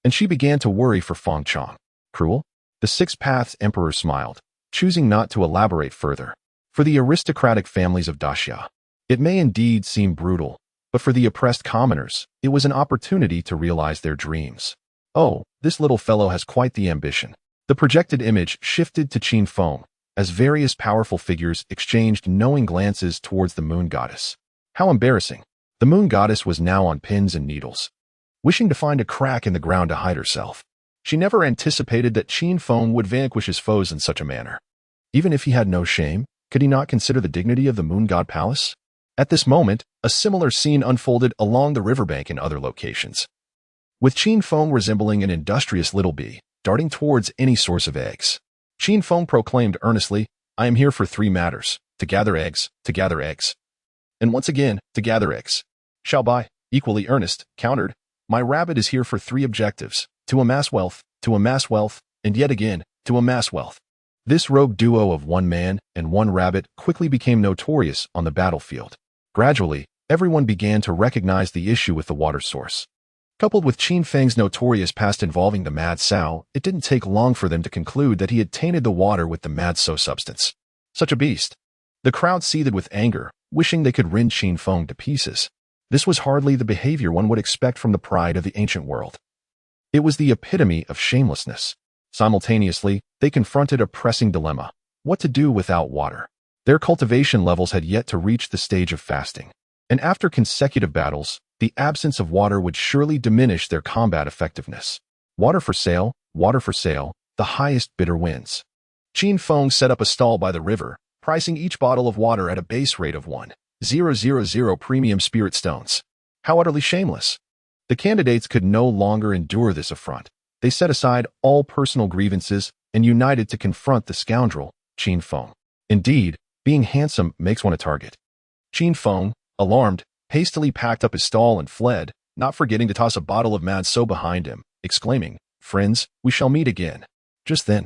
And she began to worry for Feng Chong. Cruel? The Six Paths Emperor smiled, choosing not to elaborate further. For the aristocratic families of Daxia, it may indeed seem brutal, but for the oppressed commoners, it was an opportunity to realize their dreams. Oh, this little fellow has quite the ambition. The projected image shifted to Qin Feng, as various powerful figures exchanged knowing glances towards the Moon Goddess. How embarrassing. The Moon Goddess was now on pins and needles, wishing to find a crack in the ground to hide herself. She never anticipated that Qin Feng would vanquish his foes in such a manner. Even if he had no shame, could he not consider the dignity of the Moon God Palace? At this moment, a similar scene unfolded along the riverbank in other locations, with Qin Feng resembling an industrious little bee, darting towards any source of eggs. Qin Feng proclaimed earnestly, "I am here for 3 matters: to gather eggs, and once again, to gather eggs." Xiao Bai, equally earnest, countered, "My rabbit is here for 3 objectives: to amass wealth, and yet again, to amass wealth." This rogue duo of 1 man and 1 rabbit quickly became notorious on the battlefield. Gradually, everyone began to recognize the issue with the water source. Coupled with Qin Feng's notorious past involving the Mad Sao, it didn't take long for them to conclude that he had tainted the water with the Mad So substance. Such a beast. The crowd seethed with anger, wishing they could rend Qin Feng to pieces. This was hardly the behavior one would expect from the pride of the ancient world. It was the epitome of shamelessness. Simultaneously, they confronted a pressing dilemma: what to do without water. Their cultivation levels had yet to reach the stage of fasting, and after consecutive battles, the absence of water would surely diminish their combat effectiveness. Water for sale, the highest bidder wins. Qin Feng set up a stall by the river, pricing each bottle of water at a base rate of 1,000 premium spirit stones. How utterly shameless! The candidates could no longer endure this affront. They set aside all personal grievances and united to confront the scoundrel, Qin Feng. Indeed, being handsome makes one a target. Qin Feng, alarmed, hastily packed up his stall and fled, not forgetting to toss a bottle of Mad So behind him, exclaiming, "Friends, we shall meet again." Just then,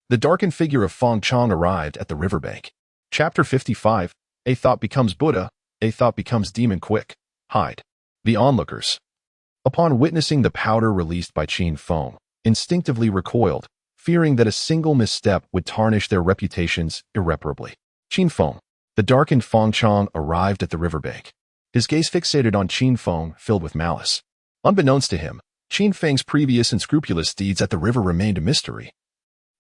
the darkened figure of Feng Chang arrived at the riverbank. Chapter 55, A Thought Becomes Buddha, A Thought Becomes Demon. Quick, hide. The onlookers, upon witnessing the powder released by Qin Feng, instinctively recoiled, fearing that a single misstep would tarnish their reputations irreparably. Qin Feng, the darkened Feng Chang, arrived at the riverbank. His gaze fixated on Qin Feng, filled with malice. Unbeknownst to him, Qin Feng's previous unscrupulous deeds at the river remained a mystery.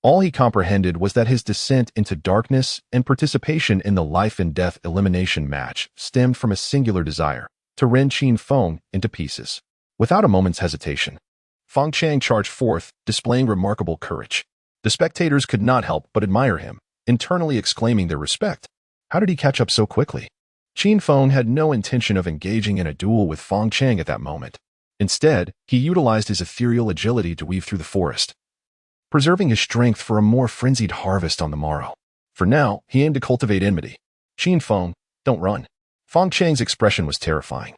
All he comprehended was that his descent into darkness and participation in the life-and-death elimination match stemmed from a singular desire to rend Qin Feng into pieces. Without a moment's hesitation, Feng Chang charged forth, displaying remarkable courage. The spectators could not help but admire him, internally exclaiming their respect. How did he catch up so quickly? Qin Feng had no intention of engaging in a duel with Feng Chang at that moment. Instead, he utilized his ethereal agility to weave through the forest, preserving his strength for a more frenzied harvest on the morrow. For now, he aimed to cultivate enmity. "Qin Feng, don't run." Feng Chang's expression was terrifying.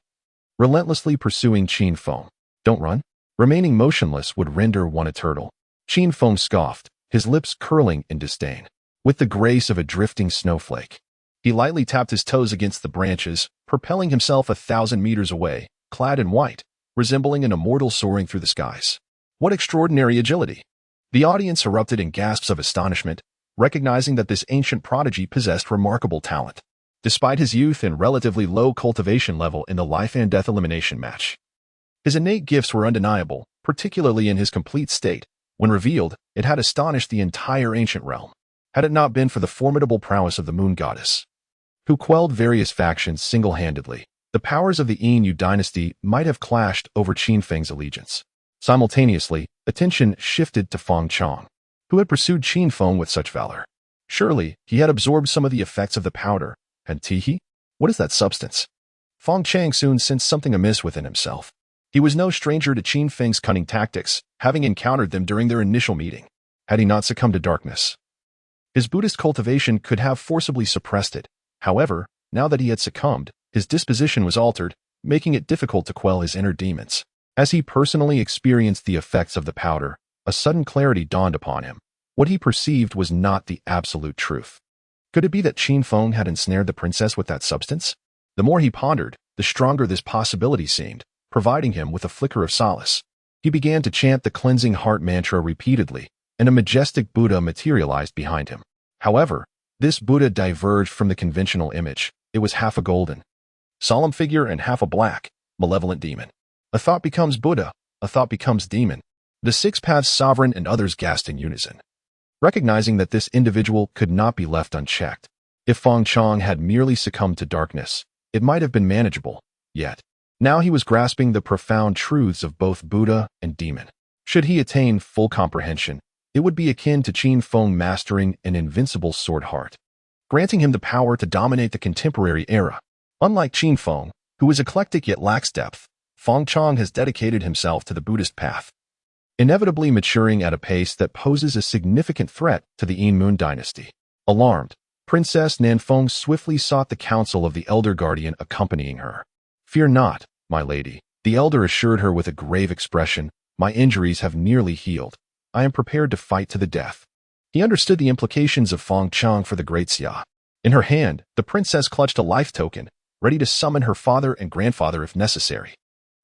Relentlessly pursuing Qin Feng. Don't run? Remaining motionless would render one a turtle. Qin Feng scoffed, his lips curling in disdain. With the grace of a drifting snowflake, he lightly tapped his toes against the branches, propelling himself 1,000 meters away, clad in white, resembling an immortal soaring through the skies. What extraordinary agility! The audience erupted in gasps of astonishment, recognizing that this ancient prodigy possessed remarkable talent, despite his youth and relatively low cultivation level in the life-and-death elimination match. His innate gifts were undeniable, particularly in his complete state. When revealed, it had astonished the entire ancient realm, had it not been for the formidable prowess of the moon goddess, who quelled various factions single-handedly. The powers of the Yin dynasty might have clashed over Qin Feng's allegiance. Simultaneously, attention shifted to Feng Chang, who had pursued Qin Feng with such valor. Surely, he had absorbed some of the effects of the powder. And Tihi? What is that substance? Feng Chang soon sensed something amiss within himself. He was no stranger to Qin Feng's cunning tactics, having encountered them during their initial meeting. Had he not succumbed to darkness, his Buddhist cultivation could have forcibly suppressed it. However, now that he had succumbed, his disposition was altered, making it difficult to quell his inner demons. As he personally experienced the effects of the powder, a sudden clarity dawned upon him. What he perceived was not the absolute truth. Could it be that Qin Feng had ensnared the princess with that substance? The more he pondered, the stronger this possibility seemed, providing him with a flicker of solace. He began to chant the cleansing heart mantra repeatedly, and a majestic Buddha materialized behind him. However, this Buddha diverged from the conventional image. It was half a golden, solemn figure and half a black, malevolent demon. A thought becomes Buddha, a thought becomes demon. The Six Paths Sovereign and others gasped in unison, recognizing that this individual could not be left unchecked. If Feng Chang had merely succumbed to darkness, it might have been manageable. Yet, now he was grasping the profound truths of both Buddha and demon. Should he attain full comprehension, it would be akin to Qin Feng mastering an invincible sword heart, granting him the power to dominate the contemporary era. Unlike Qin Feng, who is eclectic yet lacks depth, Feng Chang has dedicated himself to the Buddhist path, inevitably maturing at a pace that poses a significant threat to the Yin Moon dynasty. Alarmed, Princess Nanfeng swiftly sought the counsel of the elder guardian accompanying her. "Fear not, my lady," the elder assured her with a grave expression. "My injuries have nearly healed. I am prepared to fight to the death." He understood the implications of Feng Chang for the great Xia. In her hand, the princess clutched a life token, ready to summon her father and grandfather if necessary.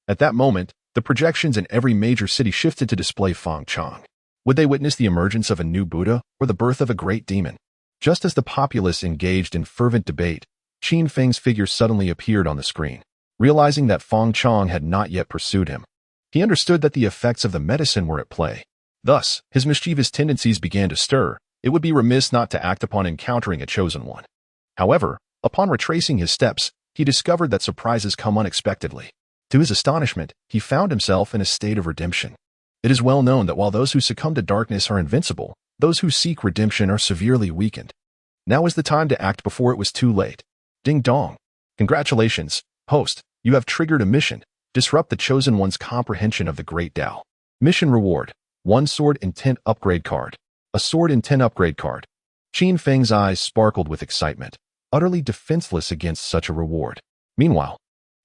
At that moment, the projections in every major city shifted to display Feng Chang. Would they witness the emergence of a new Buddha or the birth of a great demon? Just as the populace engaged in fervent debate, Qin Feng's figure suddenly appeared on the screen. Realizing that Feng Chang had not yet pursued him, he understood that the effects of the medicine were at play. Thus, his mischievous tendencies began to stir. It would be remiss not to act upon encountering a chosen one. However, upon retracing his steps, he discovered that surprises come unexpectedly. To his astonishment, he found himself in a state of redemption. It is well known that while those who succumb to darkness are invincible, those who seek redemption are severely weakened. Now is the time to act before it was too late. Ding dong. Congratulations, host, you have triggered a mission. Disrupt the Chosen One's comprehension of the Great Tao. Mission reward: 1 sword intent upgrade card. A sword intent upgrade card. Qin Feng's eyes sparkled with excitement, utterly defenseless against such a reward. Meanwhile,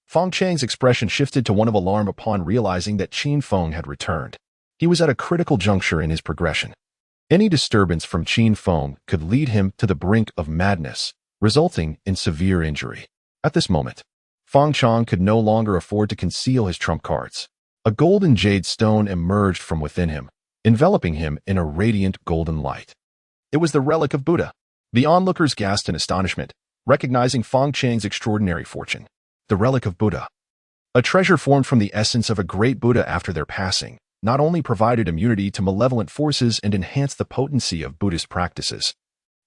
Feng Chang's expression shifted to one of alarm upon realizing that Qin Feng had returned. He was at a critical juncture in his progression. Any disturbance from Qin Feng could lead him to the brink of madness, resulting in severe injury. At this moment, Feng Chang could no longer afford to conceal his trump cards. A golden jade stone emerged from within him, enveloping him in a radiant golden light. It was the relic of Buddha. The onlookers gasped in astonishment, recognizing Feng Chang's extraordinary fortune. The relic of Buddha. A treasure formed from the essence of a great Buddha after their passing, not only provided immunity to malevolent forces and enhanced the potency of Buddhist practices,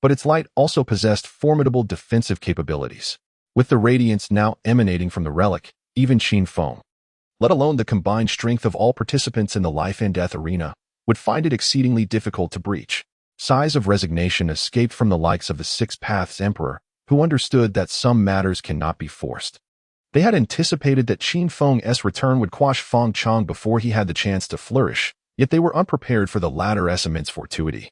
but its light also possessed formidable defensive capabilities. With the radiance now emanating from the relic, even Qin Feng, let alone the combined strength of all participants in the life and death arena, would find it exceedingly difficult to breach. Sighs of resignation escaped from the likes of the Six Paths Emperor, who understood that some matters cannot be forced. They had anticipated that Qin Feng's return would quash Feng Chang before he had the chance to flourish, yet they were unprepared for the latter's immense fortuity,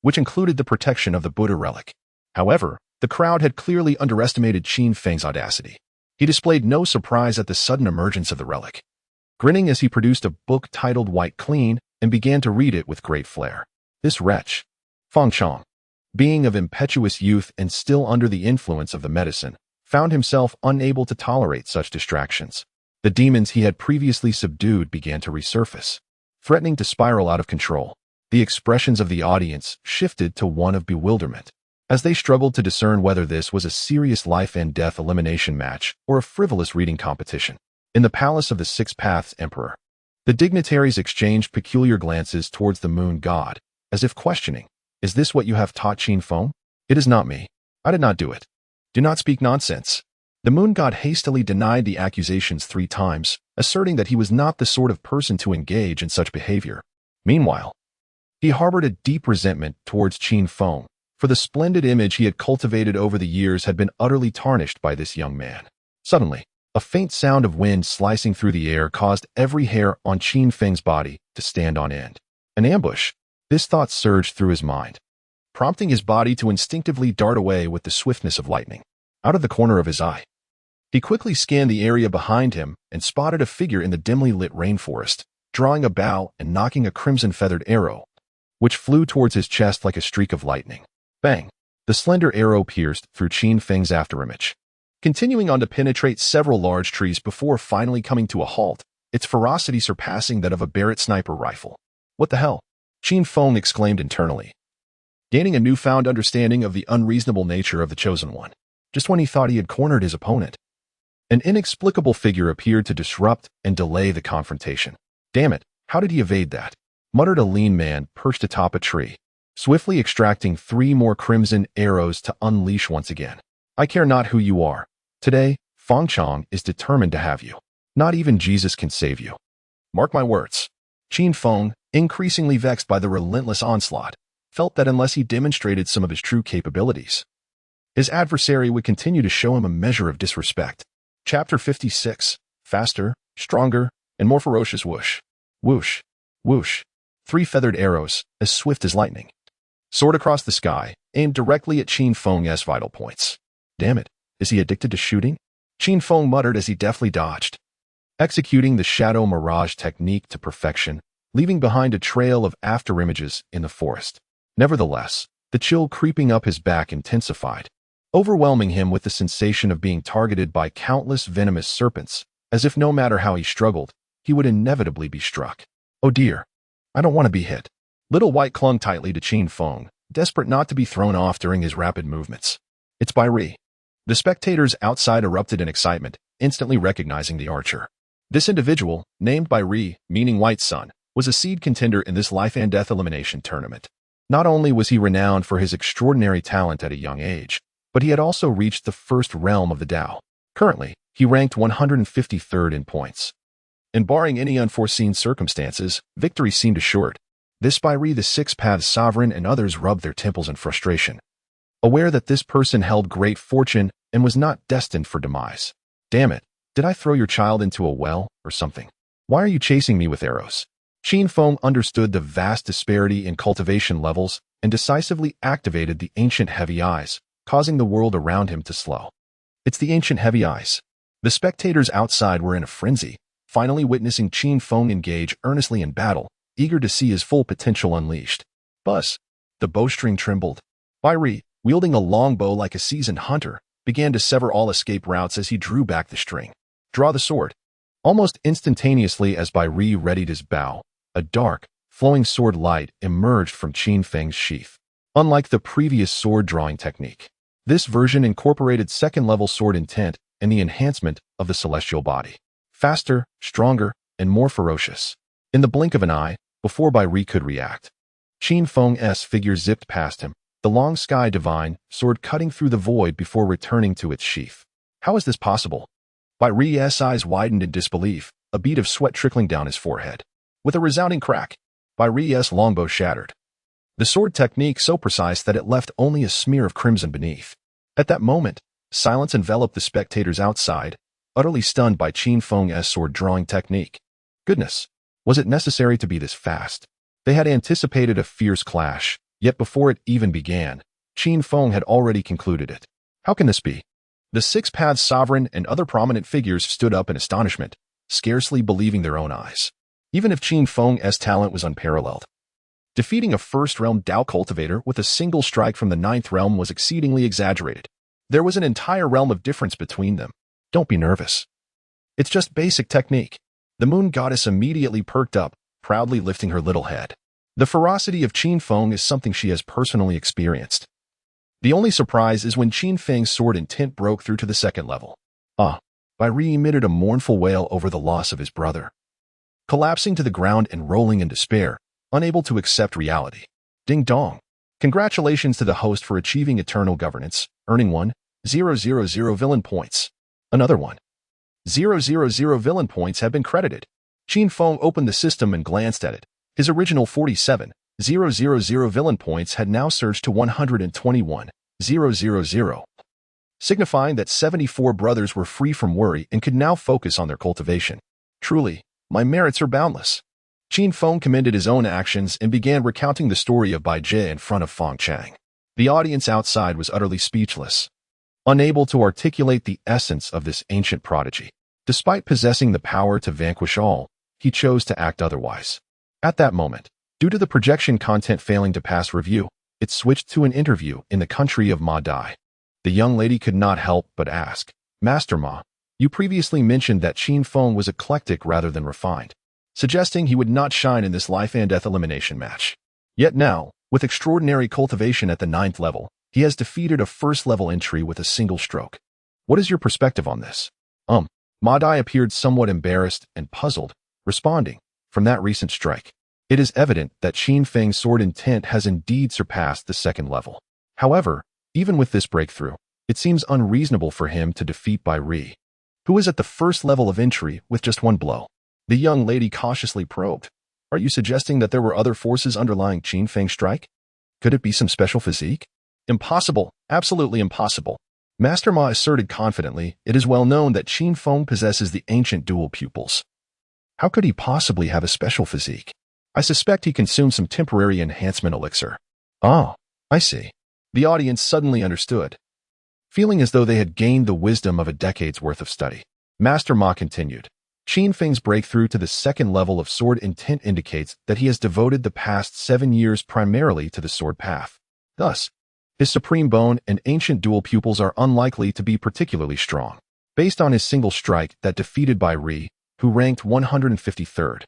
which included the protection of the Buddha relic. However, the crowd had clearly underestimated Qin Feng's audacity. He displayed no surprise at the sudden emergence of the relic, grinning as he produced a book titled White Clean and began to read it with great flair. This wretch, Feng Chang, being of impetuous youth and still under the influence of the medicine, found himself unable to tolerate such distractions. The demons he had previously subdued began to resurface, threatening to spiral out of control. The expressions of the audience shifted to one of bewilderment, as they struggled to discern whether this was a serious life and death elimination match or a frivolous reading competition. In the palace of the Six Paths Emperor, the dignitaries exchanged peculiar glances towards the moon god, as if questioning, "Is this what you have taught Qin Feng?" "It is not me. I did not do it. Do not speak nonsense." The moon god hastily denied the accusations 3 times, asserting that he was not the sort of person to engage in such behavior. Meanwhile, he harbored a deep resentment towards Qin Feng, for the splendid image he had cultivated over the years had been utterly tarnished by this young man. Suddenly, a faint sound of wind slicing through the air caused every hair on Qin Feng's body to stand on end. An ambush. This thought surged through his mind, prompting his body to instinctively dart away with the swiftness of lightning. Out of the corner of his eye, he quickly scanned the area behind him and spotted a figure in the dimly lit rainforest, drawing a bow and knocking a crimson-feathered arrow, which flew towards his chest like a streak of lightning. Bang! The slender arrow pierced through Qin Feng's afterimage, continuing on to penetrate several large trees before finally coming to a halt, its ferocity surpassing that of a Barrett sniper rifle. "What the hell?" Qin Feng exclaimed internally, gaining a newfound understanding of the unreasonable nature of the Chosen One. Just when he thought he had cornered his opponent, an inexplicable figure appeared to disrupt and delay the confrontation. "Damn it, how did he evade that?" muttered a lean man perched atop a tree, swiftly extracting 3 more crimson arrows to unleash once again. "I care not who you are. Today, Feng Chang is determined to have you. Not even Jesus can save you. Mark my words." Qin Feng, increasingly vexed by the relentless onslaught, felt that unless he demonstrated some of his true capabilities, his adversary would continue to show him a measure of disrespect. Chapter 56. Faster, stronger, and more ferocious whoosh. Whoosh. Whoosh. 3 feathered arrows, as swift as lightning, soared across the sky, aimed directly at Qin Feng's vital points. Damn it, is he addicted to shooting? Qin Feng muttered as he deftly dodged, executing the shadow mirage technique to perfection, leaving behind a trail of afterimages in the forest. Nevertheless, the chill creeping up his back intensified, overwhelming him with the sensation of being targeted by countless venomous serpents, as if no matter how he struggled, he would inevitably be struck. Oh dear, I don't want to be hit. Little White clung tightly to Qin Feng, desperate not to be thrown off during his rapid movements. It's Bai Ri. The spectators outside erupted in excitement, instantly recognizing the archer. This individual, named Bai Ri, meaning White Sun, was a seed contender in this life and death elimination tournament. Not only was he renowned for his extraordinary talent at a young age, but he had also reached the first realm of the Dao. Currently, he ranked 153rd in points. And barring any unforeseen circumstances, victory seemed assured. This Bai Ri, the Six-Paths Sovereign, and others rubbed their temples in frustration, aware that this person held great fortune and was not destined for demise. Damn it, did I throw your child into a well or something? Why are you chasing me with arrows? Qin Feng understood the vast disparity in cultivation levels and decisively activated the ancient heavy eyes, causing the world around him to slow. It's the ancient heavy eyes. The spectators outside were in a frenzy, finally witnessing Qin Feng engage earnestly in battle, eager to see his full potential unleashed. Buzz. The bowstring trembled. Bai Ri, wielding a long bow like a seasoned hunter, began to sever all escape routes as he drew back the string. Draw the sword. Almost instantaneously as Bai Ri readied his bow, a dark, flowing sword light emerged from Qin Feng's sheath. Unlike the previous sword-drawing technique, this version incorporated second-level sword intent and the enhancement of the celestial body. Faster, stronger, and more ferocious. In the blink of an eye, before Bai Ri could react, Qin Feng's figure zipped past him, the long sky divine sword cutting through the void before returning to its sheath. How is this possible? Bai Ri's eyes widened in disbelief, a bead of sweat trickling down his forehead. With a resounding crack, Bai Ri's longbow shattered, the sword technique so precise that it left only a smear of crimson beneath. At that moment, silence enveloped the spectators outside, utterly stunned by Qin Feng's sword-drawing technique. Goodness, was it necessary to be this fast? They had anticipated a fierce clash, yet before it even began, Qin Feng had already concluded it. How can this be? The Six-Paths Sovereign and other prominent figures stood up in astonishment, scarcely believing their own eyes. Even if Qin Feng's talent was unparalleled, defeating a first-realm Dao cultivator with a single strike from the 9th realm was exceedingly exaggerated. There was an entire realm of difference between them. Don't be nervous. It's just basic technique. The moon goddess immediately perked up, proudly lifting her little head. The ferocity of Qin Feng is something she has personally experienced. The only surprise is when Qin Feng's sword intent broke through to the second level. Bai Ri emitted a mournful wail over the loss of his brother, collapsing to the ground and rolling in despair, unable to accept reality. Ding dong. Congratulations to the host for achieving eternal governance, earning 1,000 villain points. Another 1,000 villain points have been credited. Qin Feng opened the system and glanced at it. His original 47,000 villain points had now surged to 121,000, signifying that 74 brothers were free from worry and could now focus on their cultivation. Truly, my merits are boundless. Qin Feng commended his own actions and began recounting the story of Bai Jie in front of Feng Chang. The audience outside was utterly speechless, unable to articulate the essence of this ancient prodigy. Despite possessing the power to vanquish all, he chose to act otherwise. At that moment, due to the projection content failing to pass review, it switched to an interview in the country of Ma Dai. The young lady could not help but ask, "Master Ma, you previously mentioned that Qin Feng was eclectic rather than refined, suggesting he would not shine in this life and death elimination match. Yet now, with extraordinary cultivation at the 9th level, he has defeated a first-level entry with a single stroke. What is your perspective on this?" Ma Dai appeared somewhat embarrassed and puzzled, responding, "From that recent strike, it is evident that Qin Feng's sword intent has indeed surpassed the second level. However, even with this breakthrough, it seems unreasonable for him to defeat Bai Ri, who is at the first level of entry with just one blow." The young lady cautiously probed, "Are you suggesting that there were other forces underlying Qin Feng's strike? Could it be some special physique?" "Impossible," Absolutely impossible. Master Ma asserted confidently. It is well known that Qin Feng possesses the ancient dual pupils. How could he possibly have a special physique? I suspect he consumed some temporary enhancement elixir. Oh, I see. The audience suddenly understood. Feeling as though they had gained the wisdom of a decade's worth of study, Master Ma continued. Qin Feng's breakthrough to the second level of sword intent indicates that he has devoted the past 7 years primarily to the sword path. Thus, his supreme bone and ancient dual pupils are unlikely to be particularly strong. Based on his single strike that defeated Bai Ri, who ranked 153rd,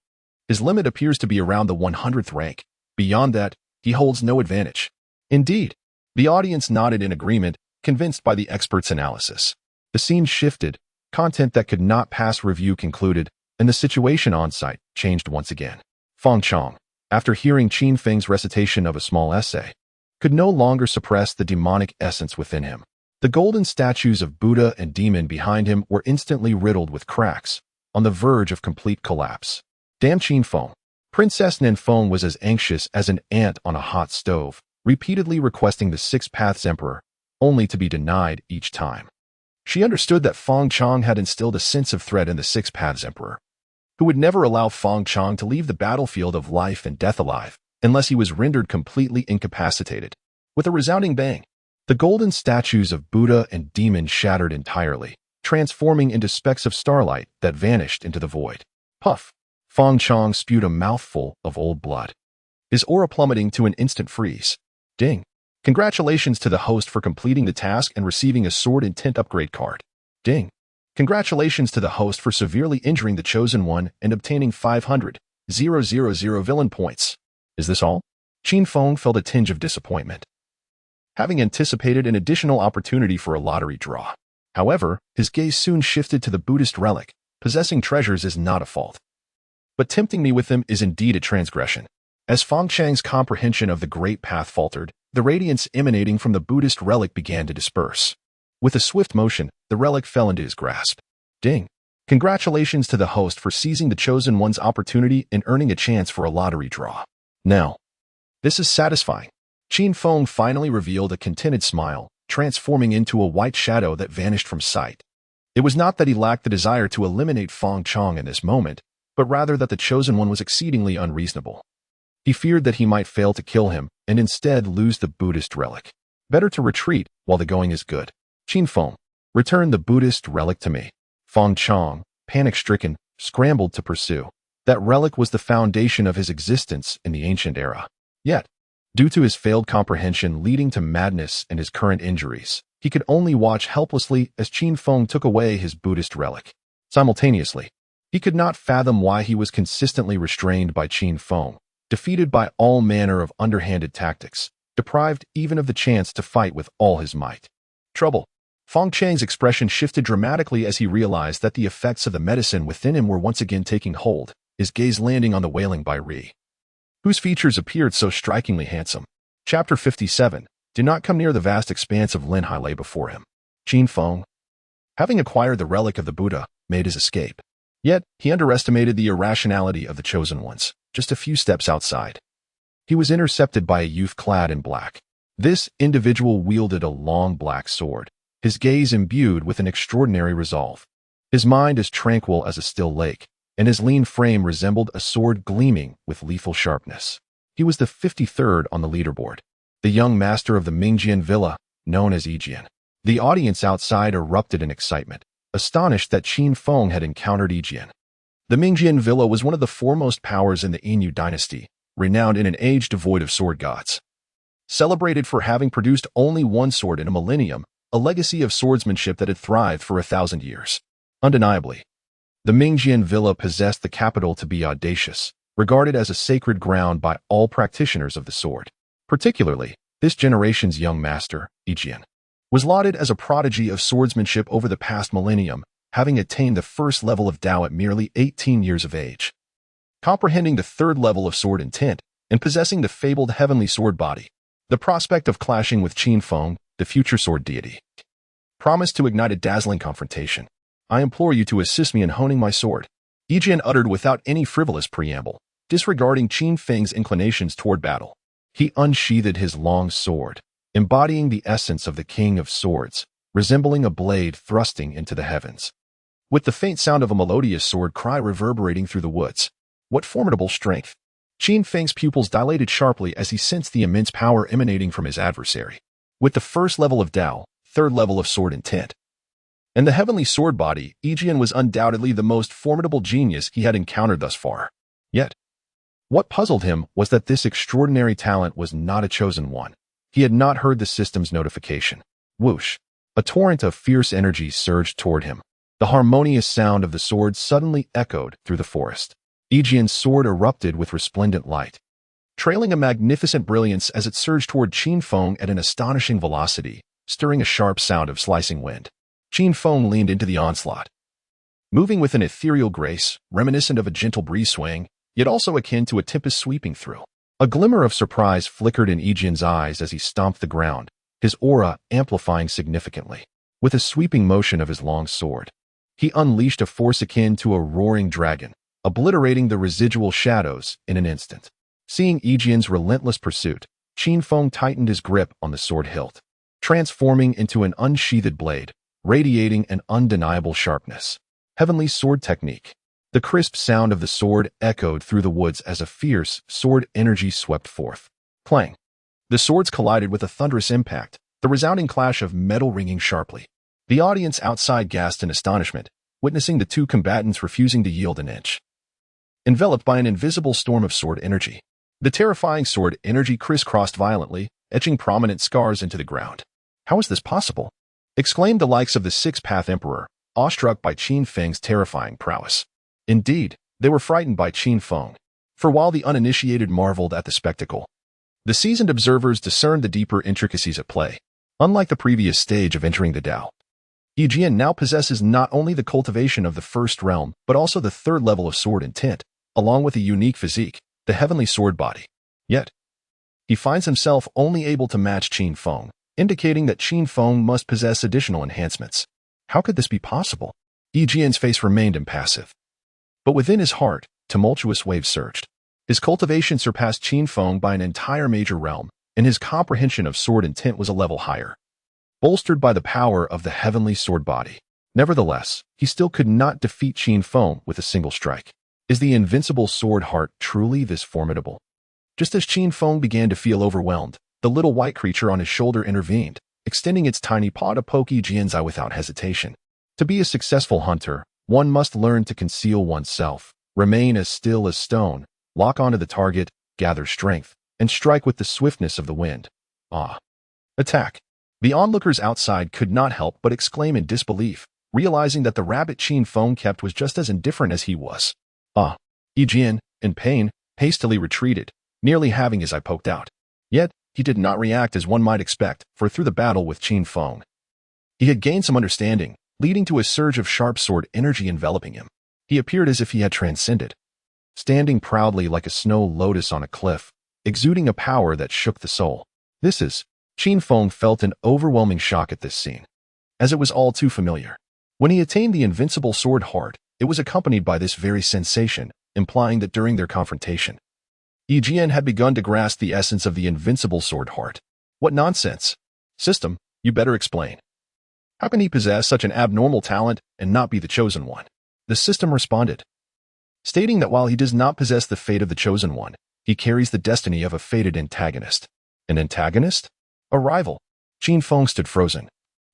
his limit appears to be around the 100th rank. Beyond that, he holds no advantage. Indeed, the audience nodded in agreement, convinced by the expert's analysis. The scene shifted, content that could not pass review concluded, and the situation on site changed once again. Fang Chong, after hearing Qin Feng's recitation of a small essay, could no longer suppress the demonic essence within him. The golden statues of Buddha and demon behind him were instantly riddled with cracks, on the verge of complete collapse. Damn Qin Feng. Princess Ninfeng was as anxious as an ant on a hot stove, repeatedly requesting the Six Paths Emperor, only to be denied each time. She understood that Fang Chong had instilled a sense of threat in the Six Paths Emperor, who would never allow Fang Chong to leave the battlefield of life and death alive, unless he was rendered completely incapacitated. With a resounding bang, the golden statues of Buddha and demon shattered entirely, transforming into specks of starlight that vanished into the void. Puff! Fang Chong spewed a mouthful of old blood, his aura plummeting to an instant freeze. Ding! Congratulations to the host for completing the task and receiving a sword intent upgrade card. Ding! Congratulations to the host for severely injuring the Chosen One and obtaining 500,000 villain points. Is this all? Qin Feng felt a tinge of disappointment, having anticipated an additional opportunity for a lottery draw. However, his gaze soon shifted to the Buddhist relic. Possessing treasures is not a fault, but tempting me with them is indeed a transgression. As Fang Chang's comprehension of the great path faltered, the radiance emanating from the Buddhist relic began to disperse. With a swift motion, the relic fell into his grasp. Ding! Congratulations to the host for seizing the Chosen One's opportunity and earning a chance for a lottery draw. Now, this is satisfying. Qin Feng finally revealed a contented smile, transforming into a white shadow that vanished from sight. It was not that he lacked the desire to eliminate Fang Chong in this moment, but rather that the Chosen One was exceedingly unreasonable. He feared that he might fail to kill him and instead lose the Buddhist relic. Better to retreat while the going is good. Qin Feng, return the Buddhist relic to me. Fang Chong, panic-stricken, scrambled to pursue. That relic was the foundation of his existence in the ancient era. Yet, due to his failed comprehension leading to madness and his current injuries, he could only watch helplessly as Qin Feng took away his Buddhist relic. Simultaneously, he could not fathom why he was consistently restrained by Qin Feng, defeated by all manner of underhanded tactics, deprived even of the chance to fight with all his might. Trouble. Fang Chang's expression shifted dramatically as he realized that the effects of the medicine within him were once again taking hold, his gaze landing on the wailing Bai Ri, whose features appeared so strikingly handsome. Chapter 57. Do not come near the vast expanse of Linhai lay before him. Qin Feng, having acquired the relic of the Buddha, made his escape. Yet, he underestimated the irrationality of the Chosen Ones. Just a few steps outside, he was intercepted by a youth clad in black. This individual wielded a long black sword, his gaze imbued with an extraordinary resolve. His mind as tranquil as a still lake, and his lean frame resembled a sword gleaming with lethal sharpness. He was the 53rd on the leaderboard, the young master of the Mingjian Villa, known as Yijian. The audience outside erupted in excitement, astonished that Qin Feng had encountered Yijian. The Mingjian Villa was one of the foremost powers in the Yinyu dynasty, renowned in an age devoid of sword gods. Celebrated for having produced only one sword in a millennium, a legacy of swordsmanship that had thrived for 1,000 years. Undeniably, the Mingjian Villa possessed the capital to be audacious, regarded as a sacred ground by all practitioners of the sword. Particularly, this generation's young master, Yijian, was lauded as a prodigy of swordsmanship over the past millennium, having attained the first level of Dao at merely 18 years of age. Comprehending the third level of sword intent, and possessing the fabled heavenly sword body, the prospect of clashing with Qin Feng, the future sword deity, promised to ignite a dazzling confrontation. I implore you to assist me in honing my sword, Yijian uttered without any frivolous preamble, disregarding Qin Feng's inclinations toward battle. He unsheathed his long sword, embodying the essence of the King of Swords, resembling a blade thrusting into the heavens. With the faint sound of a melodious sword cry reverberating through the woods. What formidable strength! Qin Feng's pupils dilated sharply as he sensed the immense power emanating from his adversary. With the first level of Dao, third level of sword intent, and the heavenly sword body, Yijian was undoubtedly the most formidable genius he had encountered thus far. Yet, what puzzled him was that this extraordinary talent was not a chosen one. He had not heard the system's notification. Whoosh! A torrent of fierce energy surged toward him. The harmonious sound of the sword suddenly echoed through the forest. Yijian's sword erupted with resplendent light, trailing a magnificent brilliance as it surged toward Qin Feng at an astonishing velocity, stirring a sharp sound of slicing wind. Qin Feng leaned into the onslaught, moving with an ethereal grace, reminiscent of a gentle breeze swaying, yet also akin to a tempest sweeping through. A glimmer of surprise flickered in Yijian's eyes as he stomped the ground, his aura amplifying significantly. With a sweeping motion of his long sword, he unleashed a force akin to a roaring dragon, obliterating the residual shadows in an instant. Seeing Yijian's relentless pursuit, Qin Feng tightened his grip on the sword hilt, transforming into an unsheathed blade, radiating an undeniable sharpness. Heavenly sword technique. The crisp sound of the sword echoed through the woods as a fierce sword energy swept forth. Clang! The swords collided with a thunderous impact, the resounding clash of metal ringing sharply. The audience outside gasped in astonishment, witnessing the two combatants refusing to yield an inch. Enveloped by an invisible storm of sword energy, the terrifying sword energy crisscrossed violently, etching prominent scars into the ground. How is this possible? Exclaimed the likes of the Six-Path Emperor, awestruck by Qin Feng's terrifying prowess. Indeed, they were frightened by Qin Feng, for while the uninitiated marveled at the spectacle, the seasoned observers discerned the deeper intricacies at play. Unlike the previous stage of entering the Dao, Yijian now possesses not only the cultivation of the first realm, but also the third level of sword intent, along with a unique physique, the heavenly sword body. Yet, he finds himself only able to match Qin Feng, indicating that Qin Feng must possess additional enhancements. How could this be possible? Yijian's face remained impassive. But within his heart, tumultuous waves surged. His cultivation surpassed Qin Feng by an entire major realm, and his comprehension of sword intent was a level higher, bolstered by the power of the heavenly sword body. Nevertheless, he still could not defeat Qin Feng with a single strike. Is the invincible sword heart truly this formidable? Just as Qin Feng began to feel overwhelmed, the little white creature on his shoulder intervened, extending its tiny paw to poke Yijian's eye without hesitation. To be a successful hunter, one must learn to conceal oneself, remain as still as stone, lock onto the target, gather strength, and strike with the swiftness of the wind. Ah! Attack! The onlookers outside could not help but exclaim in disbelief, realizing that the rabbit Qin Feng kept was just as indifferent as he was. Ah! Yijian, in pain, hastily retreated, nearly having his eye poked out. Yet, he did not react as one might expect, for through the battle with Qin Feng, he had gained some understanding, leading to a surge of sharp sword energy enveloping him. He appeared as if he had transcended, standing proudly like a snow lotus on a cliff, exuding a power that shook the soul. Qin Feng felt an overwhelming shock at this scene, as it was all too familiar. When he attained the invincible sword heart, it was accompanied by this very sensation, implying that during their confrontation, Yijian had begun to grasp the essence of the invincible sword heart. What nonsense! System, you better explain. How can he possess such an abnormal talent and not be the chosen one? The system responded, stating that while he does not possess the fate of the chosen one, he carries the destiny of a fated antagonist. An antagonist? A rival. Qin Feng stood frozen,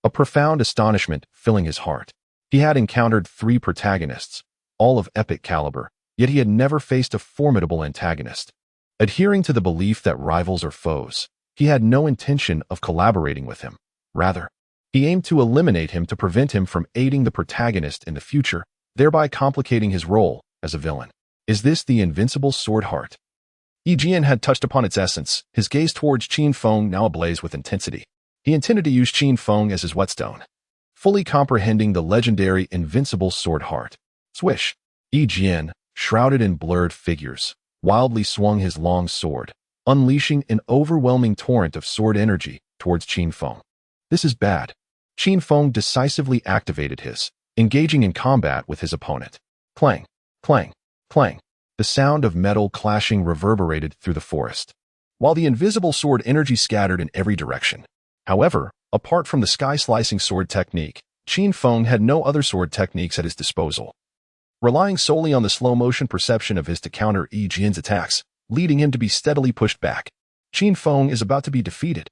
a profound astonishment filling his heart. He had encountered 3 protagonists, all of epic caliber, yet he had never faced a formidable antagonist. Adhering to the belief that rivals are foes, he had no intention of collaborating with him. Rather, he aimed to eliminate him to prevent him from aiding the protagonist in the future, thereby complicating his role as a villain. Is this the invincible sword heart? Yijian had touched upon its essence, his gaze towards Qin Feng now ablaze with intensity. He intended to use Qin Feng as his whetstone, fully comprehending the legendary invincible sword heart. Swish! Yijian, shrouded in blurred figures, wildly swung his long sword, unleashing an overwhelming torrent of sword energy towards Qin Feng. This is bad. Qin Feng decisively activated his, engaging in combat with his opponent. Clang, clang, clang. The sound of metal clashing reverberated through the forest, while the invisible sword energy scattered in every direction. However, apart from the sky-slicing sword technique, Qin Feng had no other sword techniques at his disposal. Relying solely on the slow-motion perception of his to counter Yi Jian's attacks, leading him to be steadily pushed back, Qin Feng is about to be defeated.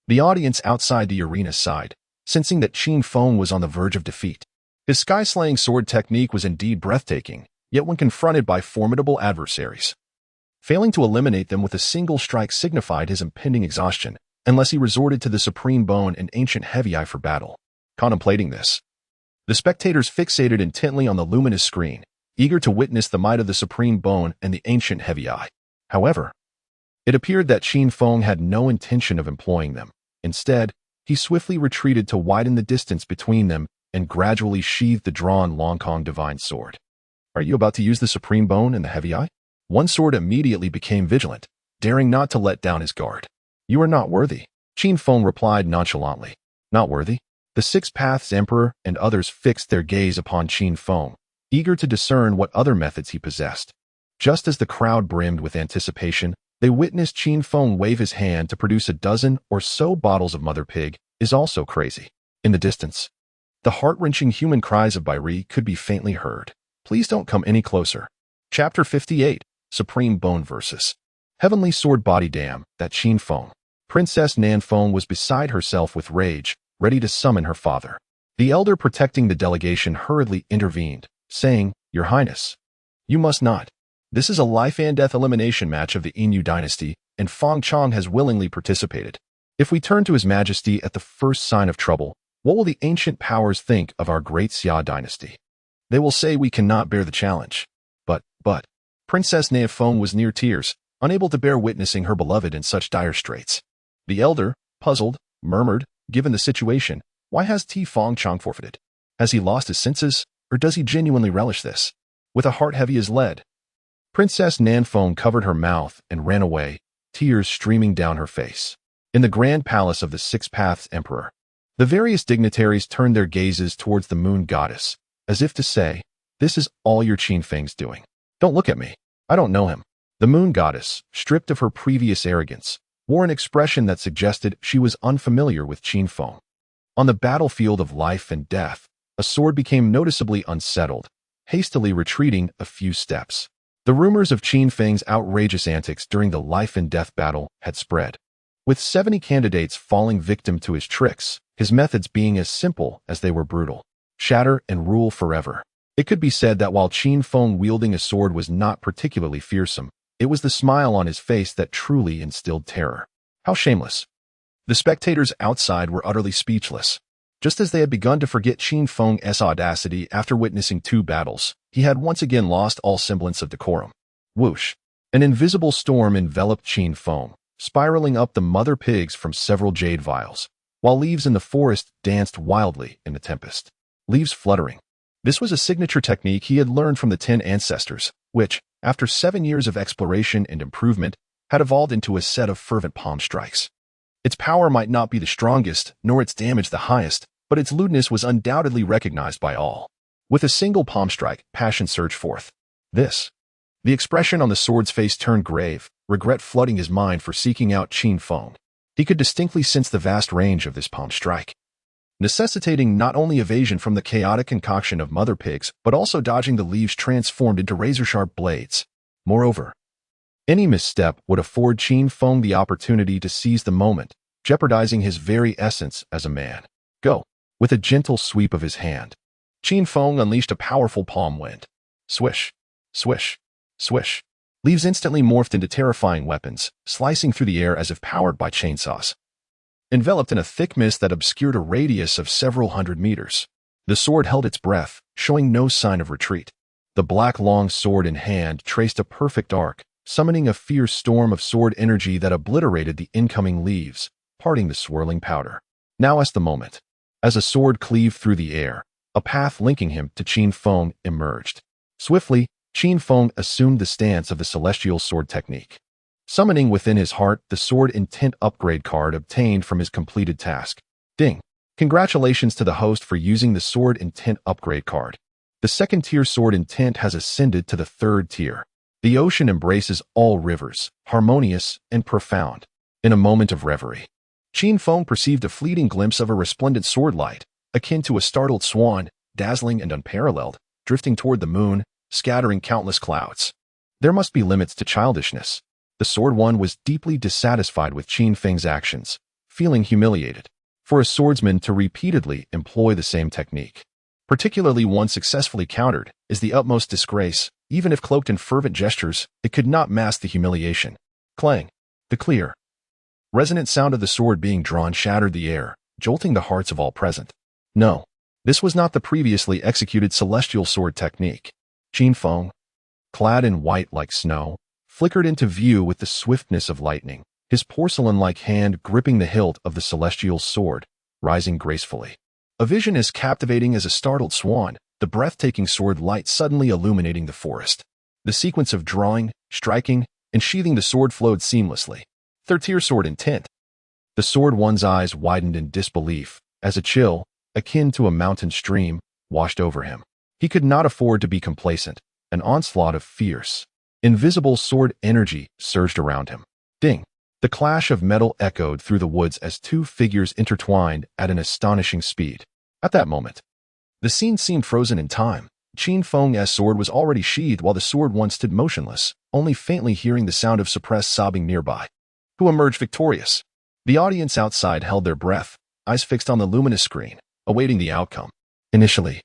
The audience outside the arena sighed, sensing that Qin Feng was on the verge of defeat. His sky-slaying sword technique was indeed breathtaking, yet when confronted by formidable adversaries, failing to eliminate them with a single strike signified his impending exhaustion, unless he resorted to the supreme bone and ancient heavy eye for battle. Contemplating this, the spectators fixated intently on the luminous screen, eager to witness the might of the supreme bone and the ancient heavy eye. However, it appeared that Qin Feng had no intention of employing them. Instead, he swiftly retreated to widen the distance between them and gradually sheathed the drawn Longkong divine sword. Are you about to use the supreme bone and the heavy eye? One sword immediately became vigilant, daring not to let down his guard. You are not worthy, Qin Feng replied nonchalantly. Not worthy? The Six Paths Emperor and others fixed their gaze upon Qin Feng, eager to discern what other methods he possessed. Just as the crowd brimmed with anticipation, they witnessed Qin Feng wave his hand to produce a dozen or so bottles of Mother Pig, is also crazy. In the distance, the heart-wrenching human cries of Bairi could be faintly heard. Please don't come any closer. Chapter 58, Supreme Bone vs. Heavenly Sword Body. Damn, that Qin Feng. Princess Nan Feng was beside herself with rage, ready to summon her father. The elder protecting the delegation hurriedly intervened, saying, Your Highness, you must not. This is a life-and-death elimination match of the Inyu dynasty, and Feng Chong has willingly participated. If we turn to His Majesty at the first sign of trouble, what will the ancient powers think of our great Xia dynasty? They will say we cannot bear the challenge. But, Princess Nan Feng was near tears, unable to bear witnessing her beloved in such dire straits. The elder, puzzled, murmured, Given the situation, why has Feng Chong forfeited? Has he lost his senses, or does he genuinely relish this? With a heart heavy as lead, Princess Nan Feng covered her mouth and ran away, tears streaming down her face. In the grand palace of the Six Paths Emperor, the various dignitaries turned their gazes towards the moon goddess, as if to say, This is all your Qin Feng's doing. Don't look at me. I don't know him. The moon goddess, stripped of her previous arrogance, wore an expression that suggested she was unfamiliar with Qin Feng. On the battlefield of life and death, a sword became noticeably unsettled, hastily retreating a few steps. The rumors of Qin Feng's outrageous antics during the life and death battle had spread, with 70 candidates falling victim to his tricks, his methods being as simple as they were brutal. Shatter and rule forever. It could be said that while Qin Feng wielding a sword was not particularly fearsome, it was the smile on his face that truly instilled terror. How shameless. The spectators outside were utterly speechless. Just as they had begun to forget Qin Feng's audacity after witnessing 2 battles, he had once again lost all semblance of decorum. Whoosh! An invisible storm enveloped Qin Feng, spiraling up the mother pigs from several jade vials, while leaves in the forest danced wildly in the tempest. Leaves fluttering. This was a signature technique he had learned from the 10 ancestors, which, after 7 years of exploration and improvement, had evolved into a set of fervent palm strikes. Its power might not be the strongest, nor its damage the highest, but its lewdness was undoubtedly recognized by all. With a single palm strike, passion surged forth. The expression on the sword's face turned grave, regret flooding his mind for seeking out Qin Feng. He could distinctly sense the vast range of this palm strike, necessitating not only evasion from the chaotic concoction of mother pigs, but also dodging the leaves transformed into razor-sharp blades. Moreover, any misstep would afford Qin Feng the opportunity to seize the moment, jeopardizing his very essence as a man. Go! With a gentle sweep of his hand, Qin Feng unleashed a powerful palm wind. Swish! Swish! Swish! Leaves instantly morphed into terrifying weapons, slicing through the air as if powered by chainsaws. Enveloped in a thick mist that obscured a radius of several hundred meters, the sword held its breath, showing no sign of retreat. The black long sword in hand traced a perfect arc, summoning a fierce storm of sword energy that obliterated the incoming leaves, parting the swirling powder. Now is the moment. As a sword cleaved through the air, a path linking him to Qin Feng emerged. Swiftly, Qin Feng assumed the stance of the celestial sword technique, summoning within his heart the sword intent upgrade card obtained from his completed task. Ding! Congratulations to the host for using the sword intent upgrade card. The second tier sword intent has ascended to the 3rd tier. The ocean embraces all rivers, harmonious and profound. In a moment of reverie, Qin Feng perceived a fleeting glimpse of a resplendent sword light, akin to a startled swan, dazzling and unparalleled, drifting toward the moon, scattering countless clouds. There must be limits to childishness. The Sword One was deeply dissatisfied with Qin Feng's actions, feeling humiliated. For a swordsman to repeatedly employ the same technique, particularly one successfully countered, is the utmost disgrace. Even if cloaked in fervent gestures, it could not mask the humiliation. Clang! The clear, resonant sound of the sword being drawn shattered the air, jolting the hearts of all present. No, this was not the previously executed celestial sword technique. Qin Feng, clad in white like snow, flickered into view with the swiftness of lightning, his porcelain-like hand gripping the hilt of the celestial sword, rising gracefully. A vision as captivating as a startled swan, the breathtaking sword light suddenly illuminating the forest. The sequence of drawing, striking, and sheathing the sword flowed seamlessly. Third-tier sword intent. The Sword One's eyes widened in disbelief, as a chill, akin to a mountain stream, washed over him. He could not afford to be complacent. An onslaught of fierce, invisible sword energy surged around him. Ding! The clash of metal echoed through the woods as two figures intertwined at an astonishing speed. At that moment, the scene seemed frozen in time. Qin Feng's sword was already sheathed while the Sword One stood motionless, only faintly hearing the sound of suppressed sobbing nearby. Who emerged victorious? The audience outside held their breath, eyes fixed on the luminous screen, awaiting the outcome. Initially,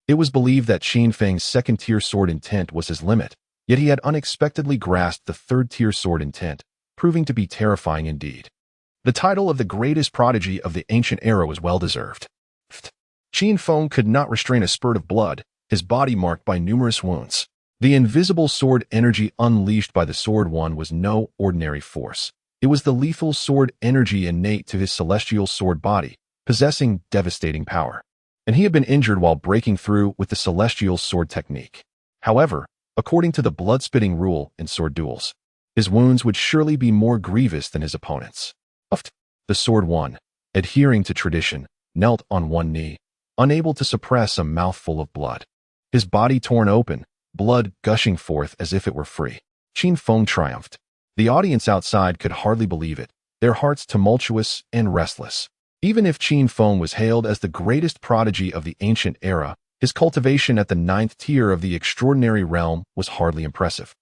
it was believed that Qin Feng's second-tier sword intent was his limit, yet he had unexpectedly grasped the third-tier sword intent, proving to be terrifying indeed. The title of the greatest prodigy of the ancient era was well-deserved. Qin Feng could not restrain a spurt of blood, his body marked by numerous wounds. The invisible sword energy unleashed by the Sword One was no ordinary force. It was the lethal sword energy innate to his celestial sword body, possessing devastating power. And he had been injured while breaking through with the celestial sword technique. However, according to the blood-spitting rule in sword duels, his wounds would surely be more grievous than his opponents. The Sword One, adhering to tradition, knelt on one knee, unable to suppress a mouthful of blood. His body torn open, blood gushing forth as if it were free. Qin Feng triumphed. The audience outside could hardly believe it, their hearts tumultuous and restless. Even if Qin Feng was hailed as the greatest prodigy of the ancient era, his cultivation at the 9th tier of the extraordinary realm was hardly impressive.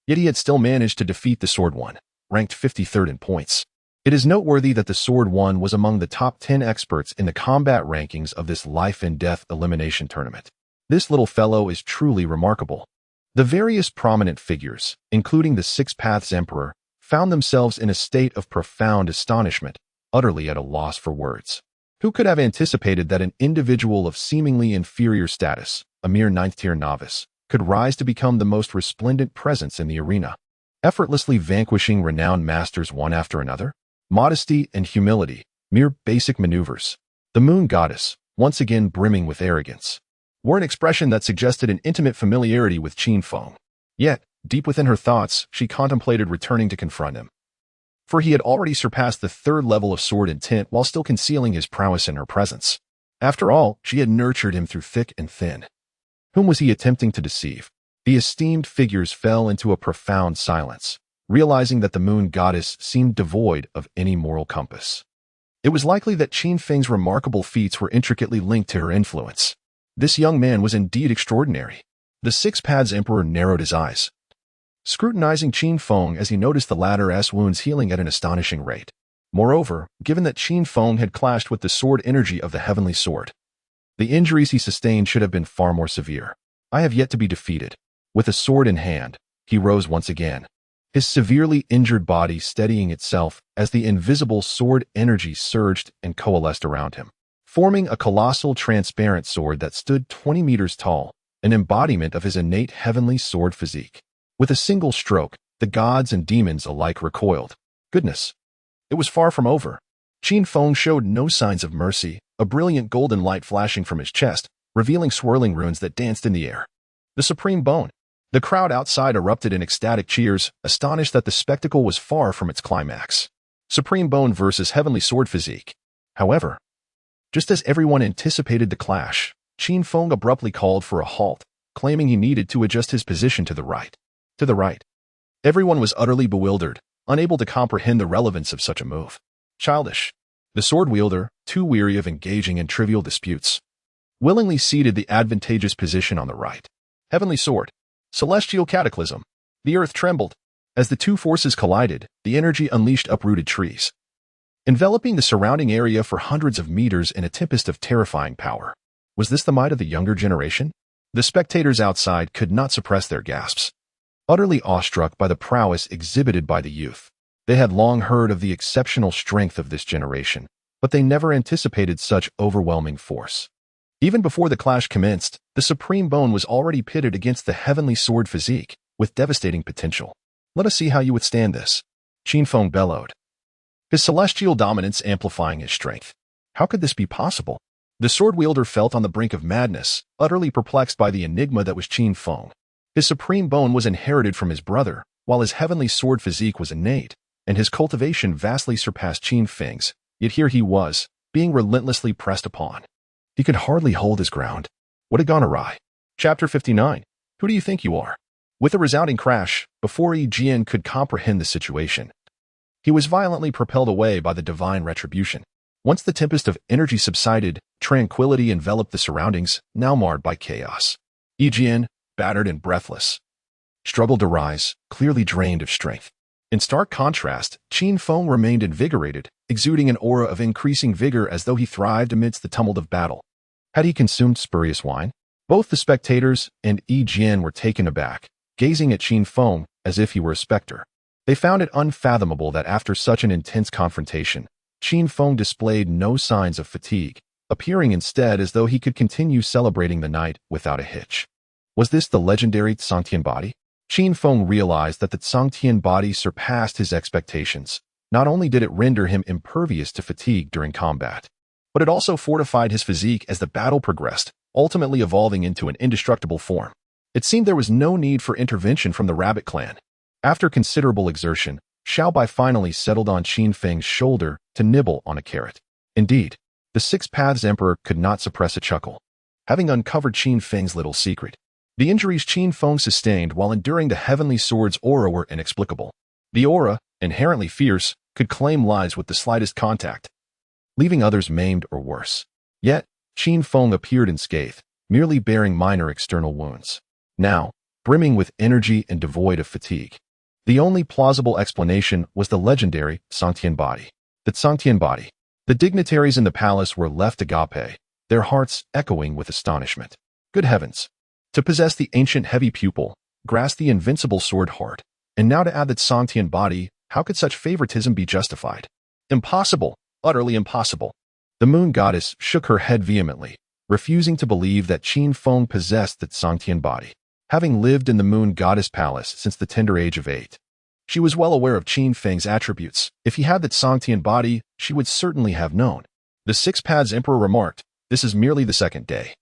Yet he had still managed to defeat the Sword One, ranked 53rd in points. It is noteworthy that the Sword One was among the top 10 experts in the combat rankings of this life-and-death elimination tournament. This little fellow is truly remarkable. The various prominent figures, including the Six Paths Emperor, found themselves in a state of profound astonishment, utterly at a loss for words. Who could have anticipated that an individual of seemingly inferior status, a mere 9th-tier novice, could rise to become the most resplendent presence in the arena, effortlessly vanquishing renowned masters one after another? Modesty and humility, mere basic maneuvers. The Moon Goddess, once again brimming with arrogance, wore an expression that suggested an intimate familiarity with Qin Feng. Yet, deep within her thoughts, she contemplated returning to confront him. For he had already surpassed the 3rd level of sword intent while still concealing his prowess in her presence. After all, she had nurtured him through thick and thin. Whom was he attempting to deceive? The esteemed figures fell into a profound silence, realizing that the Moon Goddess seemed devoid of any moral compass. It was likely that Qin Feng's remarkable feats were intricately linked to her influence. This young man was indeed extraordinary. The Six Paths Emperor narrowed his eyes, scrutinizing Qin Feng as he noticed the latter's wounds healing at an astonishing rate. Moreover, given that Qin Feng had clashed with the sword energy of the Heavenly Sword, the injuries he sustained should have been far more severe. I have yet to be defeated. With a sword in hand, he rose once again, his severely injured body steadying itself as the invisible sword energy surged and coalesced around him, forming a colossal transparent sword that stood 20 meters tall, an embodiment of his innate heavenly sword physique. With a single stroke, the gods and demons alike recoiled. Goodness! It was far from over. Qin Feng showed no signs of mercy, a brilliant golden light flashing from his chest, revealing swirling runes that danced in the air. The Supreme Bone. The crowd outside erupted in ecstatic cheers, astonished that the spectacle was far from its climax. Supreme Bone versus Heavenly Sword Physique. However, just as everyone anticipated the clash, Qin Feng abruptly called for a halt, claiming he needed to adjust his position to the right. To the right. Everyone was utterly bewildered, unable to comprehend the relevance of such a move. Childish. The sword wielder, too weary of engaging in trivial disputes, willingly ceded the advantageous position on the right. Heavenly sword. Celestial cataclysm. The earth trembled. As the two forces collided, the energy unleashed uprooted trees, enveloping the surrounding area for hundreds of meters in a tempest of terrifying power. Was this the might of the younger generation? The spectators outside could not suppress their gasps, utterly awestruck by the prowess exhibited by the youth. They had long heard of the exceptional strength of this generation, but they never anticipated such overwhelming force. Even before the clash commenced, the supreme bone was already pitted against the heavenly sword physique, with devastating potential. Let us see how you withstand this, Qin Feng bellowed, his celestial dominance amplifying his strength. How could this be possible? The sword wielder felt on the brink of madness, utterly perplexed by the enigma that was Qin Feng. His supreme bone was inherited from his brother, while his heavenly sword physique was innate, and his cultivation vastly surpassed Qin Feng's, yet here he was, being relentlessly pressed upon. He could hardly hold his ground. What had gone awry? Chapter 59. Who do you think you are? With a resounding crash, before Yi Jian could comprehend the situation, he was violently propelled away by the divine retribution. Once the tempest of energy subsided, tranquility enveloped the surroundings, now marred by chaos. Yi Jian, battered and breathless, struggled to rise, clearly drained of strength. In stark contrast, Qin Feng remained invigorated, exuding an aura of increasing vigor as though he thrived amidst the tumult of battle. Had he consumed spurious wine? Both the spectators and Yi Jian were taken aback, gazing at Qin Feng as if he were a specter. They found it unfathomable that after such an intense confrontation, Qin Feng displayed no signs of fatigue, appearing instead as though he could continue celebrating the night without a hitch. Was this the legendary Tsangtian body? Qin Feng realized that the Tsangtian body surpassed his expectations. Not only did it render him impervious to fatigue during combat, but it also fortified his physique as the battle progressed, ultimately evolving into an indestructible form. It seemed there was no need for intervention from the Rabbit clan. After considerable exertion, Xiao Bai finally settled on Qin Feng's shoulder to nibble on a carrot. Indeed, the Six Paths Emperor could not suppress a chuckle, having uncovered Qin Feng's little secret. The injuries Qin Feng sustained while enduring the heavenly sword's aura were inexplicable. The aura, inherently fierce, could claim lives with the slightest contact, leaving others maimed or worse. Yet, Qin Feng appeared unscathed, merely bearing minor external wounds. Now, brimming with energy and devoid of fatigue. The only plausible explanation was the legendary Tsangtian body. The Tsangtian body. The dignitaries in the palace were left agape, their hearts echoing with astonishment. Good heavens! To possess the ancient heavy pupil, grasp the invincible sword heart, and now to add the Tsangtian body, how could such favoritism be justified? Impossible! Utterly impossible! The moon goddess shook her head vehemently, refusing to believe that Qin Feng possessed the Tsangtian body. Having lived in the moon goddess palace since the tender age of 8, she was well aware of Qin Feng's attributes. If he had the Tsangtian body, she would certainly have known. The Six Paths Emperor remarked, "This is merely the second day.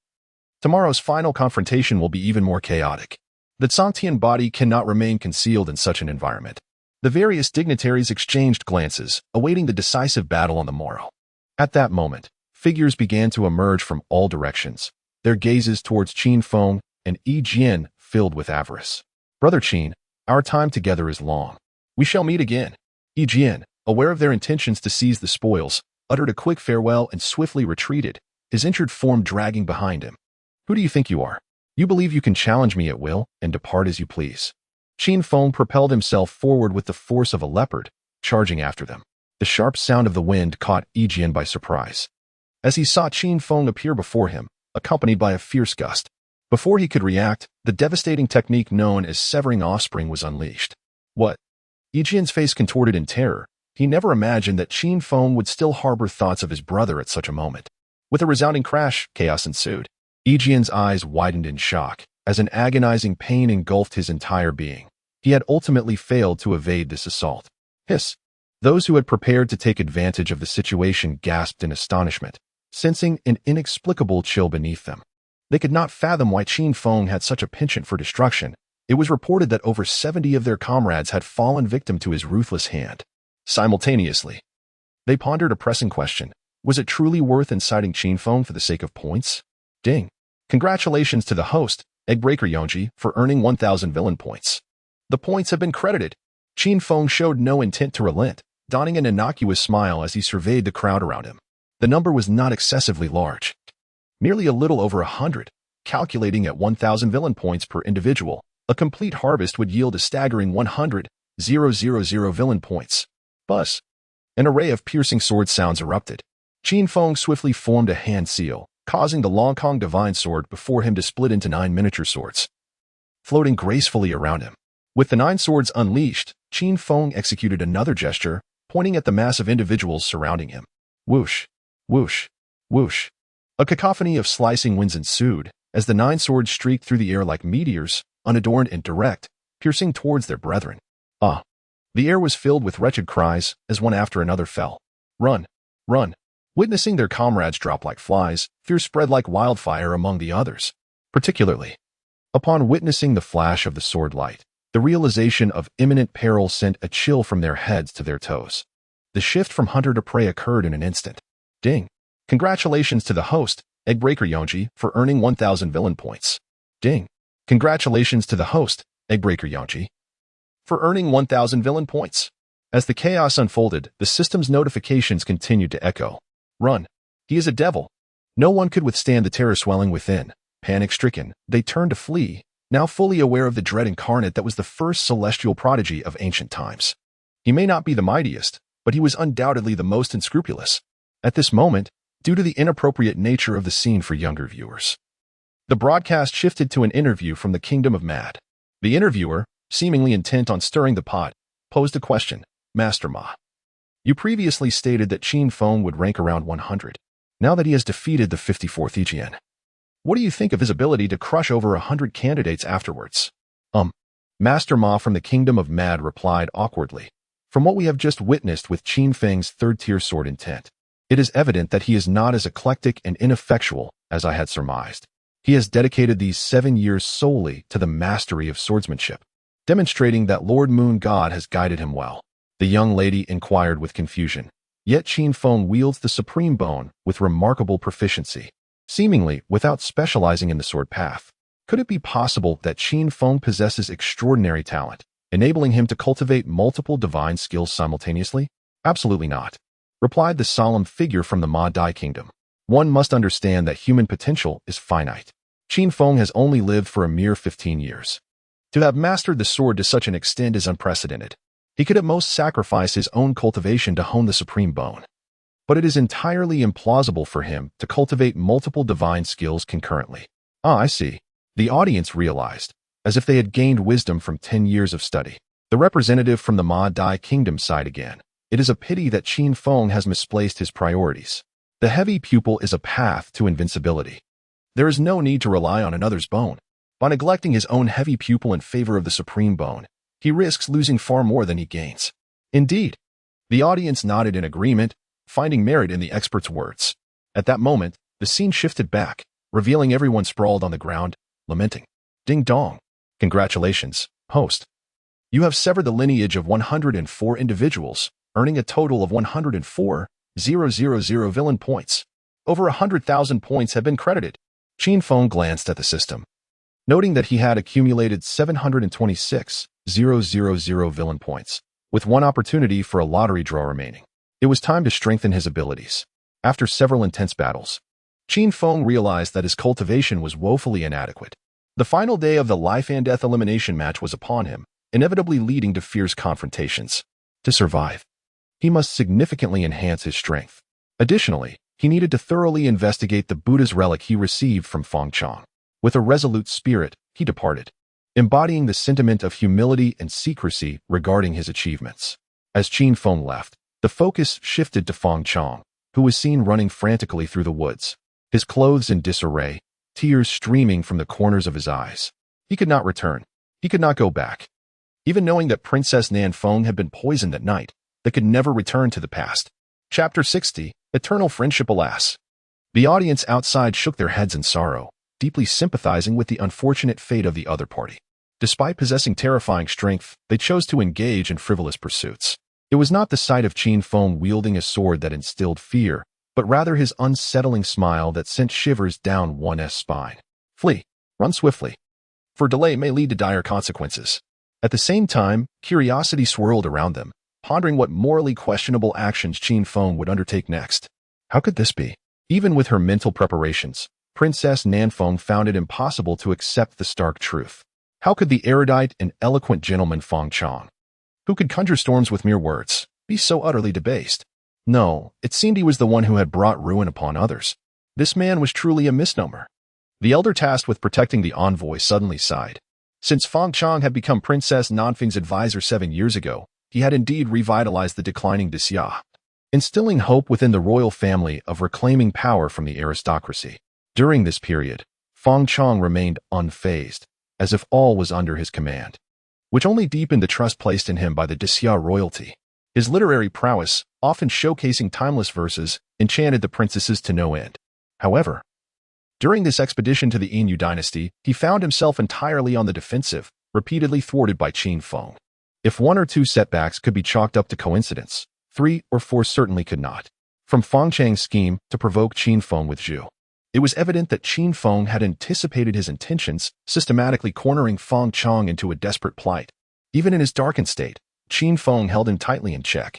Tomorrow's final confrontation will be even more chaotic. The Tsangtian body cannot remain concealed in such an environment." The various dignitaries exchanged glances, awaiting the decisive battle on the morrow. At that moment, figures began to emerge from all directions, their gazes towards Qin Feng and Yi Jian filled with avarice. "Brother Qin, our time together is long. We shall meet again." Yi Jian, aware of their intentions to seize the spoils, uttered a quick farewell and swiftly retreated, his injured form dragging behind him. "Who do you think you are? You believe you can challenge me at will and depart as you please." Qin Feng propelled himself forward with the force of a leopard, charging after them. The sharp sound of the wind caught Yi Jian by surprise, as he saw Qin Feng appear before him, accompanied by a fierce gust. Before he could react, the devastating technique known as severing offspring was unleashed. What? Yi Jian's face contorted in terror. He never imagined that Qin Feng would still harbor thoughts of his brother at such a moment. With a resounding crash, chaos ensued. Yi Jian's eyes widened in shock, as an agonizing pain engulfed his entire being. He had ultimately failed to evade this assault. Hiss! Those who had prepared to take advantage of the situation gasped in astonishment, sensing an inexplicable chill beneath them. They could not fathom why Qin Feng had such a penchant for destruction. It was reported that over 70 of their comrades had fallen victim to his ruthless hand. Simultaneously, they pondered a pressing question. Was it truly worth inciting Qin Feng for the sake of points? Ding! Congratulations to the host, Eggbreaker Yonji, for earning 1,000 villain points. The points have been credited. Qin Feng showed no intent to relent, donning an innocuous smile as he surveyed the crowd around him. The number was not excessively large, merely a little over 100. Calculating at 1,000 villain points per individual, a complete harvest would yield a staggering 100,000 villain points. Buzz. An array of piercing sword sounds erupted. Qin Feng swiftly formed a hand seal, causing the Long Kong divine sword before him to split into 9 miniature swords, floating gracefully around him. With the 9 swords unleashed, Qin Feng executed another gesture, pointing at the mass of individuals surrounding him. Whoosh, whoosh, whoosh. A cacophony of slicing winds ensued, as the 9 swords streaked through the air like meteors, unadorned and direct, piercing towards their brethren. Ah! The air was filled with wretched cries, as one after another fell. Run! Run! Witnessing their comrades drop like flies, fear spread like wildfire among the others. Particularly, upon witnessing the flash of the sword light, the realization of imminent peril sent a chill from their heads to their toes. The shift from hunter to prey occurred in an instant. Ding! Congratulations to the host, Eggbreaker Yonji, for earning 1,000 villain points. Ding! Congratulations to the host, Eggbreaker Yonji, for earning 1,000 villain points. As the chaos unfolded, the system's notifications continued to echo. Run! He is a devil! No one could withstand the terror swelling within. Panic-stricken, they turned to flee, now fully aware of the dread incarnate that was the first celestial prodigy of ancient times. He may not be the mightiest, but he was undoubtedly the most unscrupulous. At this moment, due to the inappropriate nature of the scene for younger viewers, the broadcast shifted to an interview from the Kingdom of Mad. The interviewer, seemingly intent on stirring the pot, posed a question. Master Ma, you previously stated that Qin Feng would rank around 100. Now that he has defeated the 54th Ijian, what do you think of his ability to crush over 100 candidates afterwards? Master Ma from the Kingdom of Mad replied awkwardly. From what we have just witnessed with Qin Feng's third-tier sword intent, it is evident that he is not as eclectic and ineffectual as I had surmised. He has dedicated these 7 years solely to the mastery of swordsmanship, demonstrating that Lord Moon God has guided him well. The young lady inquired with confusion. Yet Qin Feng wields the supreme bone with remarkable proficiency, seemingly without specializing in the sword path. Could it be possible that Qin Feng possesses extraordinary talent, enabling him to cultivate multiple divine skills simultaneously? Absolutely not, replied the solemn figure from the Ma Dai Kingdom. One must understand that human potential is finite. Qin Feng has only lived for a mere 15 years. To have mastered the sword to such an extent is unprecedented. He could at most sacrifice his own cultivation to hone the supreme bone. But it is entirely implausible for him to cultivate multiple divine skills concurrently. Ah, I see. The audience realized, as if they had gained wisdom from 10 years of study. The representative from the Ma Dai Kingdom sighed again. It is a pity that Qin Feng has misplaced his priorities. The heavy pupil is a path to invincibility. There is no need to rely on another's bone. By neglecting his own heavy pupil in favor of the supreme bone, he risks losing far more than he gains. Indeed. The audience nodded in agreement, finding merit in the expert's words. At that moment, the scene shifted back, revealing everyone sprawled on the ground, lamenting. Ding dong. Congratulations, host. You have severed the lineage of 104 individuals, earning a total of 104,000 villain points. Over 100,000 points have been credited. Qin Feng glanced at the system, noting that he had accumulated 726,000 villain points, with one opportunity for a lottery draw remaining. It was time to strengthen his abilities. After several intense battles, Qin Feng realized that his cultivation was woefully inadequate. The final day of the life and death elimination match was upon him, inevitably leading to fierce confrontations. To survive, he must significantly enhance his strength. Additionally, he needed to thoroughly investigate the Buddha's relic he received from Feng Chong. With a resolute spirit, he departed, embodying the sentiment of humility and secrecy regarding his achievements. As Qin Feng left, the focus shifted to Feng Chong, who was seen running frantically through the woods, his clothes in disarray, tears streaming from the corners of his eyes. He could not return. He could not go back. Even knowing that Princess Nan Feng had been poisoned that night, they could never return to the past. Chapter 60, Eternal Friendship Alas. The audience outside shook their heads in sorrow, deeply sympathizing with the unfortunate fate of the other party. Despite possessing terrifying strength, they chose to engage in frivolous pursuits. It was not the sight of Qin Feng wielding a sword that instilled fear, but rather his unsettling smile that sent shivers down one's spine. Flee. Run swiftly, for delay may lead to dire consequences. At the same time, curiosity swirled around them, pondering what morally questionable actions Qin Feng would undertake next. How could this be? Even with her mental preparations, Princess Nanfeng found it impossible to accept the stark truth. How could the erudite and eloquent gentleman Feng Chang, who could conjure storms with mere words, be so utterly debased? No, it seemed he was the one who had brought ruin upon others. This man was truly a misnomer. The elder tasked with protecting the envoy suddenly sighed. Since Feng Chang had become Princess Nanfeng's advisor 7 years ago, he had indeed revitalized the declining Xia, instilling hope within the royal family of reclaiming power from the aristocracy. During this period, Feng Chang remained unfazed, as if all was under his command, which only deepened the trust placed in him by the Xia royalty. His literary prowess, often showcasing timeless verses, enchanted the princesses to no end. However, during this expedition to the Yinyu dynasty, he found himself entirely on the defensive, repeatedly thwarted by Qin Feng. If 1 or 2 setbacks could be chalked up to coincidence, 3 or 4 certainly could not. From Feng Chang's scheme to provoke Qin Feng with Zhu, it was evident that Qin Feng had anticipated his intentions, systematically cornering Feng Chang into a desperate plight. Even in his darkened state, Qin Feng held him tightly in check,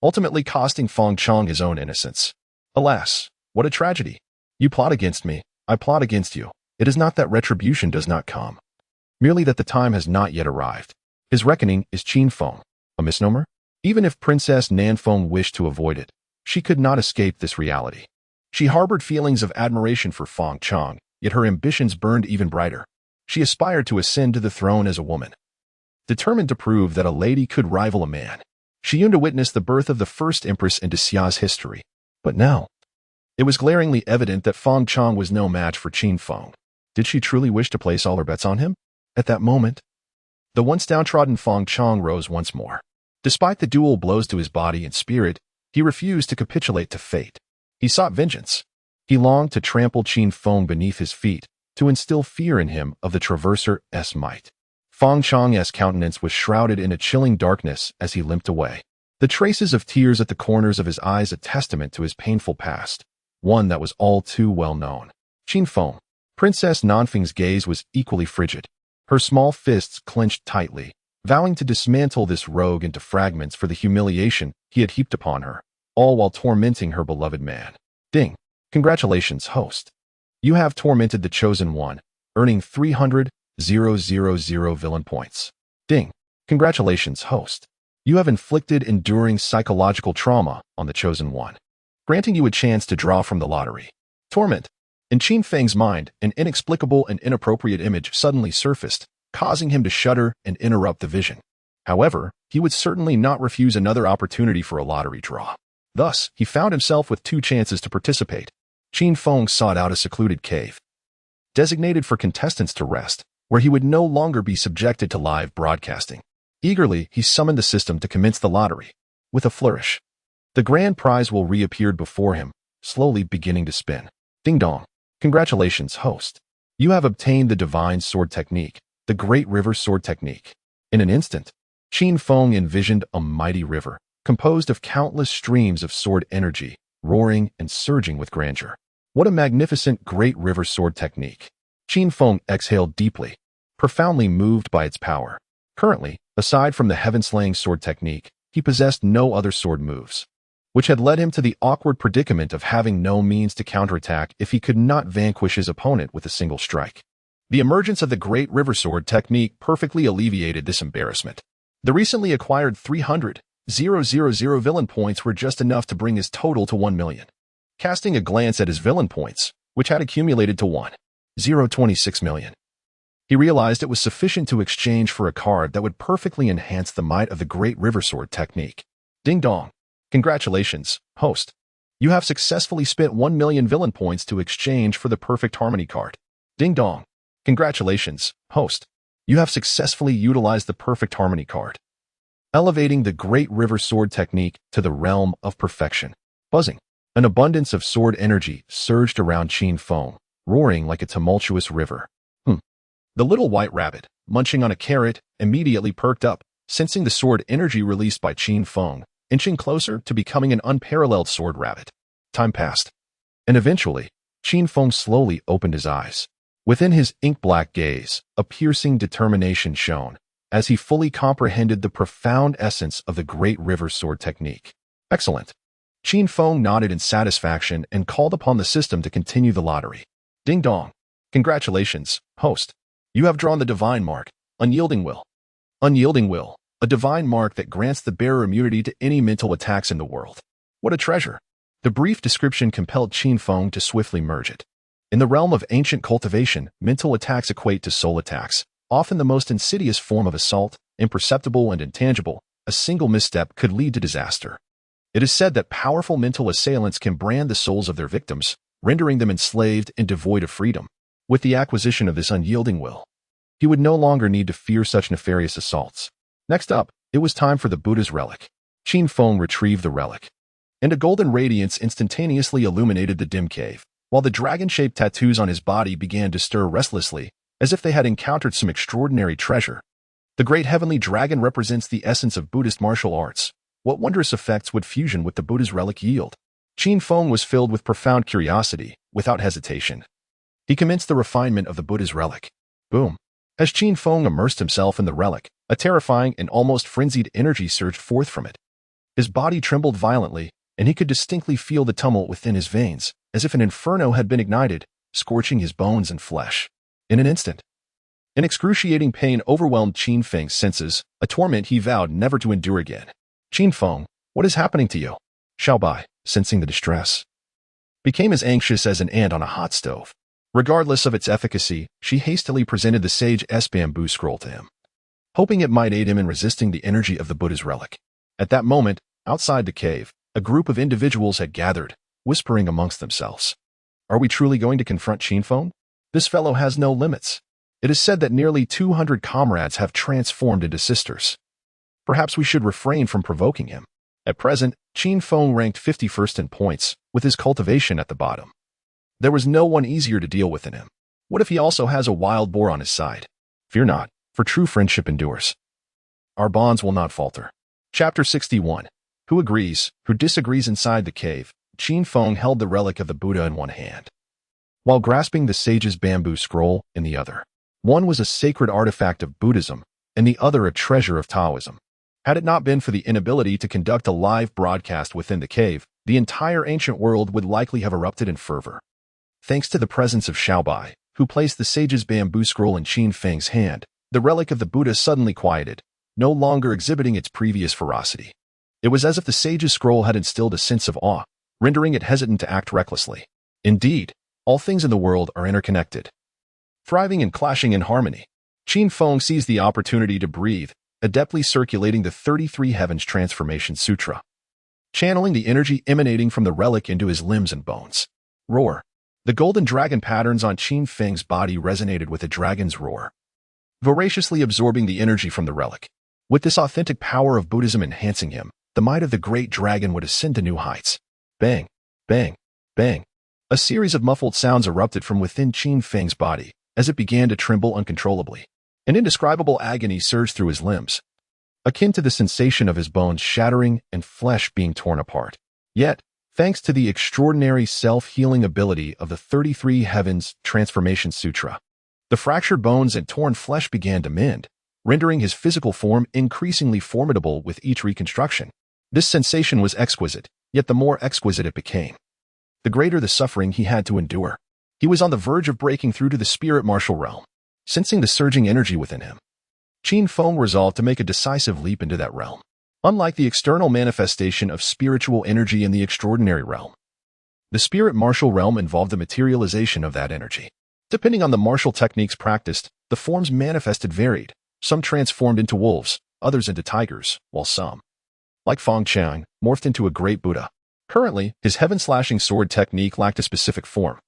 ultimately costing Feng Chang his own innocence. Alas, what a tragedy! You plot against me, I plot against you. It is not that retribution does not come, merely that the time has not yet arrived. His reckoning is Qin Feng, a misnomer? Even if Princess Nanfeng wished to avoid it, she could not escape this reality. She harbored feelings of admiration for Feng Chang, yet her ambitions burned even brighter. She aspired to ascend to the throne as a woman, determined to prove that a lady could rival a man. She yearned to witness the birth of the first empress in Xia's history. But now, it was glaringly evident that Feng Chang was no match for Qin Feng. Did she truly wish to place all her bets on him? At that moment, the once downtrodden Feng Chang rose once more. Despite the dual blows to his body and spirit, he refused to capitulate to fate. He sought vengeance. He longed to trample Qin Feng beneath his feet, to instill fear in him of the Traverser's might. Feng Chang's countenance was shrouded in a chilling darkness as he limped away. The traces of tears at the corners of his eyes a testament to his painful past, one that was all too well known. Qin Feng. Princess Nanfeng's gaze was equally frigid. Her small fists clenched tightly, vowing to dismantle this rogue into fragments for the humiliation he had heaped upon her, all while tormenting her beloved man. Ding. Congratulations, host. You have tormented the Chosen One, earning 300,000 villain points. Ding. Congratulations, host. You have inflicted enduring psychological trauma on the Chosen One, granting you a chance to draw from the lottery. Torment. In Qin Feng's mind, an inexplicable and inappropriate image suddenly surfaced, causing him to shudder and interrupt the vision. However, he would certainly not refuse another opportunity for a lottery draw. Thus, he found himself with 2 chances to participate. Qin Feng sought out a secluded cave, designated for contestants to rest, where he would no longer be subjected to live broadcasting. Eagerly, he summoned the system to commence the lottery. With a flourish, the grand prize will reappeared before him, slowly beginning to spin. Ding dong. Congratulations, host. You have obtained the divine sword technique, the Great River Sword Technique. In an instant, Qin Feng envisioned a mighty river, composed of countless streams of sword energy, roaring and surging with grandeur. What a magnificent Great River Sword Technique. Qin Feng exhaled deeply, profoundly moved by its power. Currently, aside from the heaven-slaying sword technique, he possessed no other sword moves, which had led him to the awkward predicament of having no means to counterattack if he could not vanquish his opponent with a single strike. The emergence of the Great River Sword technique perfectly alleviated this embarrassment. The recently acquired 300,000 villain points were just enough to bring his total to 1 million. Casting a glance at his villain points, which had accumulated to 1,026 million, he realized it was sufficient to exchange for a card that would perfectly enhance the might of the Great River Sword technique. Ding dong. Congratulations, host. You have successfully spent 1 million villain points to exchange for the Perfect Harmony card. Ding dong. Congratulations, host. You have successfully utilized the Perfect Harmony card, elevating the Great River Sword technique to the realm of perfection. Buzzing. An abundance of sword energy surged around Qin Feng, roaring like a tumultuous river. The little white rabbit, munching on a carrot, immediately perked up, sensing the sword energy released by Qin Feng, inching closer to becoming an unparalleled sword rabbit. Time passed, and eventually, Qin Feng slowly opened his eyes. Within his ink-black gaze, a piercing determination shone, as he fully comprehended the profound essence of the Great River Sword technique. Excellent. Qin Feng nodded in satisfaction and called upon the system to continue the lottery. Ding dong. Congratulations, host. You have drawn the divine mark, Unyielding Will. Unyielding Will, a divine mark that grants the bearer immunity to any mental attacks in the world. What a treasure. The brief description compelled Qin Feng to swiftly merge it. In the realm of ancient cultivation, mental attacks equate to soul attacks, often the most insidious form of assault, imperceptible and intangible. A single misstep could lead to disaster. It is said that powerful mental assailants can brand the souls of their victims, rendering them enslaved and devoid of freedom. With the acquisition of this unyielding will, he would no longer need to fear such nefarious assaults. Next up, it was time for the Buddha's relic. Qin Feng retrieved the relic, and a golden radiance instantaneously illuminated the dim cave, while the dragon-shaped tattoos on his body began to stir restlessly, as if they had encountered some extraordinary treasure. The great heavenly dragon represents the essence of Buddhist martial arts. What wondrous effects would fusion with the Buddha's relic yield? Qin Feng was filled with profound curiosity. Without hesitation, he commenced the refinement of the Buddha's relic. Boom. As Qin Feng immersed himself in the relic, a terrifying and almost frenzied energy surged forth from it. His body trembled violently, and he could distinctly feel the tumult within his veins, as if an inferno had been ignited, scorching his bones and flesh. In an instant, an excruciating pain overwhelmed Qin Feng's senses, a torment he vowed never to endure again. Qin Feng, what is happening to you? Xiaobai, sensing the distress, became as anxious as an ant on a hot stove. Regardless of its efficacy, she hastily presented the sage's bamboo scroll to him, hoping it might aid him in resisting the energy of the Buddha's relic. At that moment, outside the cave, a group of individuals had gathered, whispering amongst themselves. Are we truly going to confront Qin Feng? This fellow has no limits. It is said that nearly 200 comrades have transformed into sisters. Perhaps we should refrain from provoking him. At present, Qin Feng ranked 51st in points, with his cultivation at the bottom. There was no one easier to deal with than him. What if he also has a wild boar on his side? Fear not, for true friendship endures. Our bonds will not falter. Chapter 61. Who agrees, who disagrees? Inside the cave, Qin Feng held the relic of the Buddha in one hand, while grasping the sage's bamboo scroll in the other. One was a sacred artifact of Buddhism, and the other a treasure of Taoism. Had it not been for the inability to conduct a live broadcast within the cave, the entire ancient world would likely have erupted in fervor. Thanks to the presence of Xiaobai, who placed the sage's bamboo scroll in Qin Feng's hand, the relic of the Buddha suddenly quieted, no longer exhibiting its previous ferocity. It was as if the sage's scroll had instilled a sense of awe, rendering it hesitant to act recklessly. Indeed, all things in the world are interconnected, thriving and clashing in harmony. Qin Feng seized the opportunity to breathe, adeptly circulating the 33 Heavens Transformation Sutra, channeling the energy emanating from the relic into his limbs and bones. Roar. The golden dragon patterns on Qin Feng's body resonated with a dragon's roar, voraciously absorbing the energy from the relic. With this authentic power of Buddhism enhancing him, the might of the great dragon would ascend to new heights. Bang, bang, bang. A series of muffled sounds erupted from within Qin Feng's body, as it began to tremble uncontrollably. An indescribable agony surged through his limbs, akin to the sensation of his bones shattering and flesh being torn apart. Yet, thanks to the extraordinary self-healing ability of the 33 Heavens Transformation Sutra, the fractured bones and torn flesh began to mend, rendering his physical form increasingly formidable with each reconstruction. This sensation was exquisite, yet the more exquisite it became, the greater the suffering he had to endure. He was on the verge of breaking through to the spirit martial realm. Sensing the surging energy within him, Qin Feng resolved to make a decisive leap into that realm. Unlike the external manifestation of spiritual energy in the extraordinary realm, the spirit martial realm involved the materialization of that energy. Depending on the martial techniques practiced, the forms manifested varied. Some transformed into wolves, others into tigers, while some, like Feng Qiang, morphed into a great Buddha. Currently, his heaven-slashing sword technique lacked a specific form,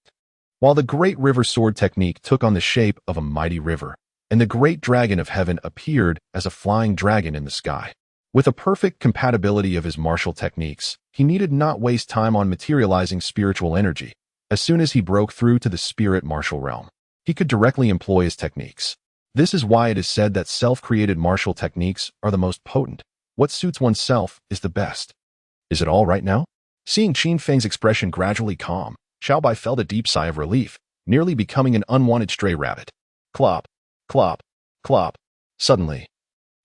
while the Great River Sword technique took on the shape of a mighty river, and the great dragon of heaven appeared as a flying dragon in the sky. With a perfect compatibility of his martial techniques, he needed not waste time on materializing spiritual energy. As soon as he broke through to the spirit martial realm, he could directly employ his techniques. This is why it is said that self-created martial techniques are the most potent. What suits oneself is the best. Is it all right now? Seeing Qin Feng's expression gradually calm, Xiaobai felt a deep sigh of relief, nearly becoming an unwanted stray rabbit. Clop, clop, clop. Suddenly,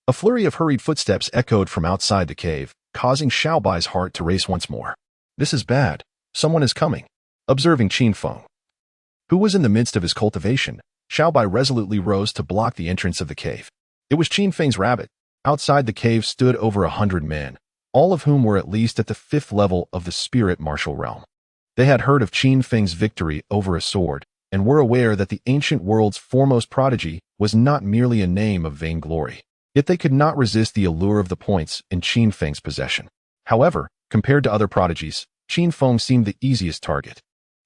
A flurry of hurried footsteps echoed from outside the cave, causing Xiaobai's heart to race once more. This is bad. Someone is coming. Observing Qin Feng, who was in the midst of his cultivation, Xiaobai resolutely rose to block the entrance of the cave. It was Qin Feng's rabbit. Outside the cave stood over 100 men, all of whom were at least at the 5th level of the spirit martial realm. They had heard of Qin Feng's victory over a sword, and were aware that the ancient world's foremost prodigy was not merely a name of vainglory. Yet they could not resist the allure of the points in Qin Feng's possession. However, compared to other prodigies, Qin Feng seemed the easiest target.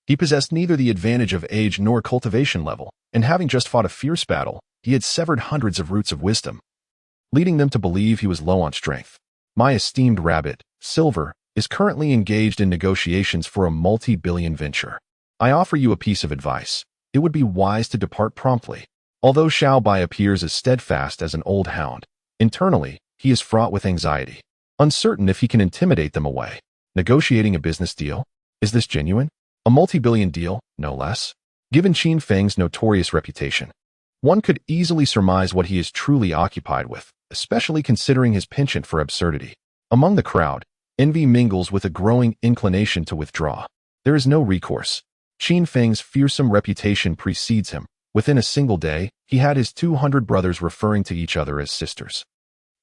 He possessed neither the advantage of age nor cultivation level, and having just fought a fierce battle, he had severed hundreds of roots of wisdom, leading them to believe he was low on strength. My esteemed rabbit, Silver, is currently engaged in negotiations for a multi-billion venture. I offer you a piece of advice. It would be wise to depart promptly. Although Xiaobai appears as steadfast as an old hound, internally, he is fraught with anxiety, uncertain if he can intimidate them away. Negotiating a business deal? Is this genuine? A multi-billion deal, no less? Given Qin Feng's notorious reputation, one could easily surmise what he is truly occupied with, especially considering his penchant for absurdity. Among the crowd, envy mingles with a growing inclination to withdraw. There is no recourse. Qin Feng's fearsome reputation precedes him. Within a single day, he had his 200 brothers referring to each other as sisters.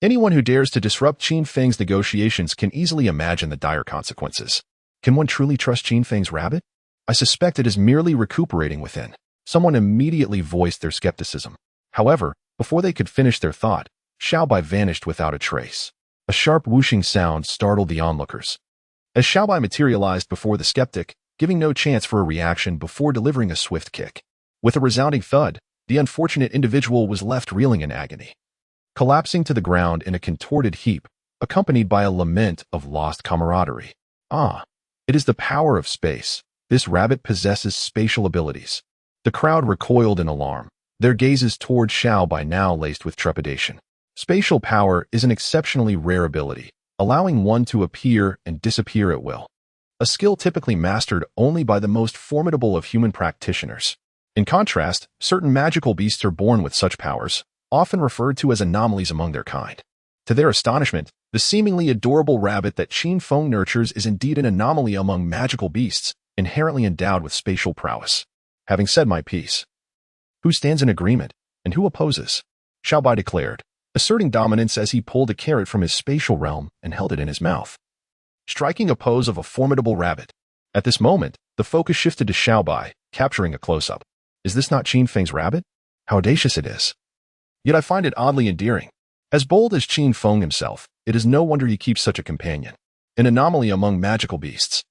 Anyone who dares to disrupt Qin Feng's negotiations can easily imagine the dire consequences. Can one truly trust Qin Feng's rabbit? I suspect it is merely recuperating within. Someone immediately voiced their skepticism. However, before they could finish their thought, Xiaobai vanished without a trace. A sharp whooshing sound startled the onlookers. As Xiaobai materialized before the skeptic, giving no chance for a reaction before delivering a swift kick. With a resounding thud, the unfortunate individual was left reeling in agony, collapsing to the ground in a contorted heap, accompanied by a lament of lost camaraderie. Ah, it is the power of space. This rabbit possesses spatial abilities. The crowd recoiled in alarm, their gazes toward Xiaobai now laced with trepidation. Spatial power is an exceptionally rare ability, allowing one to appear and disappear at will. A skill typically mastered only by the most formidable of human practitioners. In contrast, certain magical beasts are born with such powers, often referred to as anomalies among their kind. To their astonishment, the seemingly adorable rabbit that Qin Feng nurtures is indeed an anomaly among magical beasts, inherently endowed with spatial prowess. Having said my piece, who stands in agreement, and who opposes? Xiaobai declared, asserting dominance as he pulled a carrot from his spatial realm and held it in his mouth, striking a pose of a formidable rabbit. At this moment, the focus shifted to Xiaobai, capturing a close-up. Is this not Qin Feng's rabbit? How audacious it is. Yet I find it oddly endearing. As bold as Qin Feng himself, it is no wonder he keeps such a companion, an anomaly among magical beasts.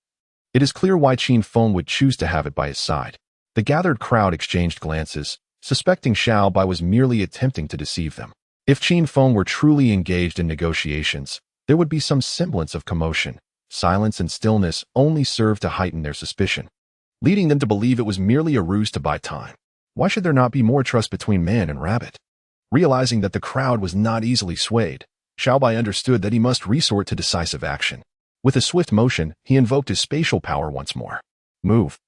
It is clear why Qin Feng would choose to have it by his side. The gathered crowd exchanged glances, suspecting Xiaobai was merely attempting to deceive them. If Qin Feng were truly engaged in negotiations, there would be some semblance of commotion. Silence and stillness only served to heighten their suspicion, leading them to believe it was merely a ruse to buy time. Why should there not be more trust between man and rabbit? Realizing that the crowd was not easily swayed, Xiaobai understood that he must resort to decisive action. With a swift motion, he invoked his spatial power once more. Move.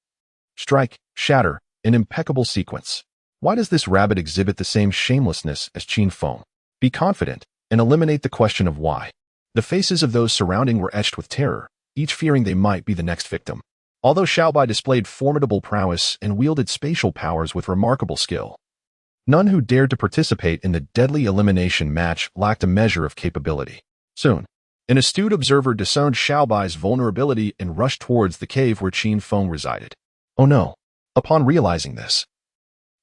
Strike, shatter, in impeccable sequence. Why does this rabbit exhibit the same shamelessness as Qin Feng? Be confident, and eliminate the question of why. The faces of those surrounding were etched with terror, each fearing they might be the next victim. Although Xiaobai displayed formidable prowess and wielded spatial powers with remarkable skill, none who dared to participate in the deadly elimination match lacked a measure of capability. Soon, an astute observer discerned Xiaobai's vulnerability and rushed towards the cave where Qin Feng resided. Oh no! Upon realizing this,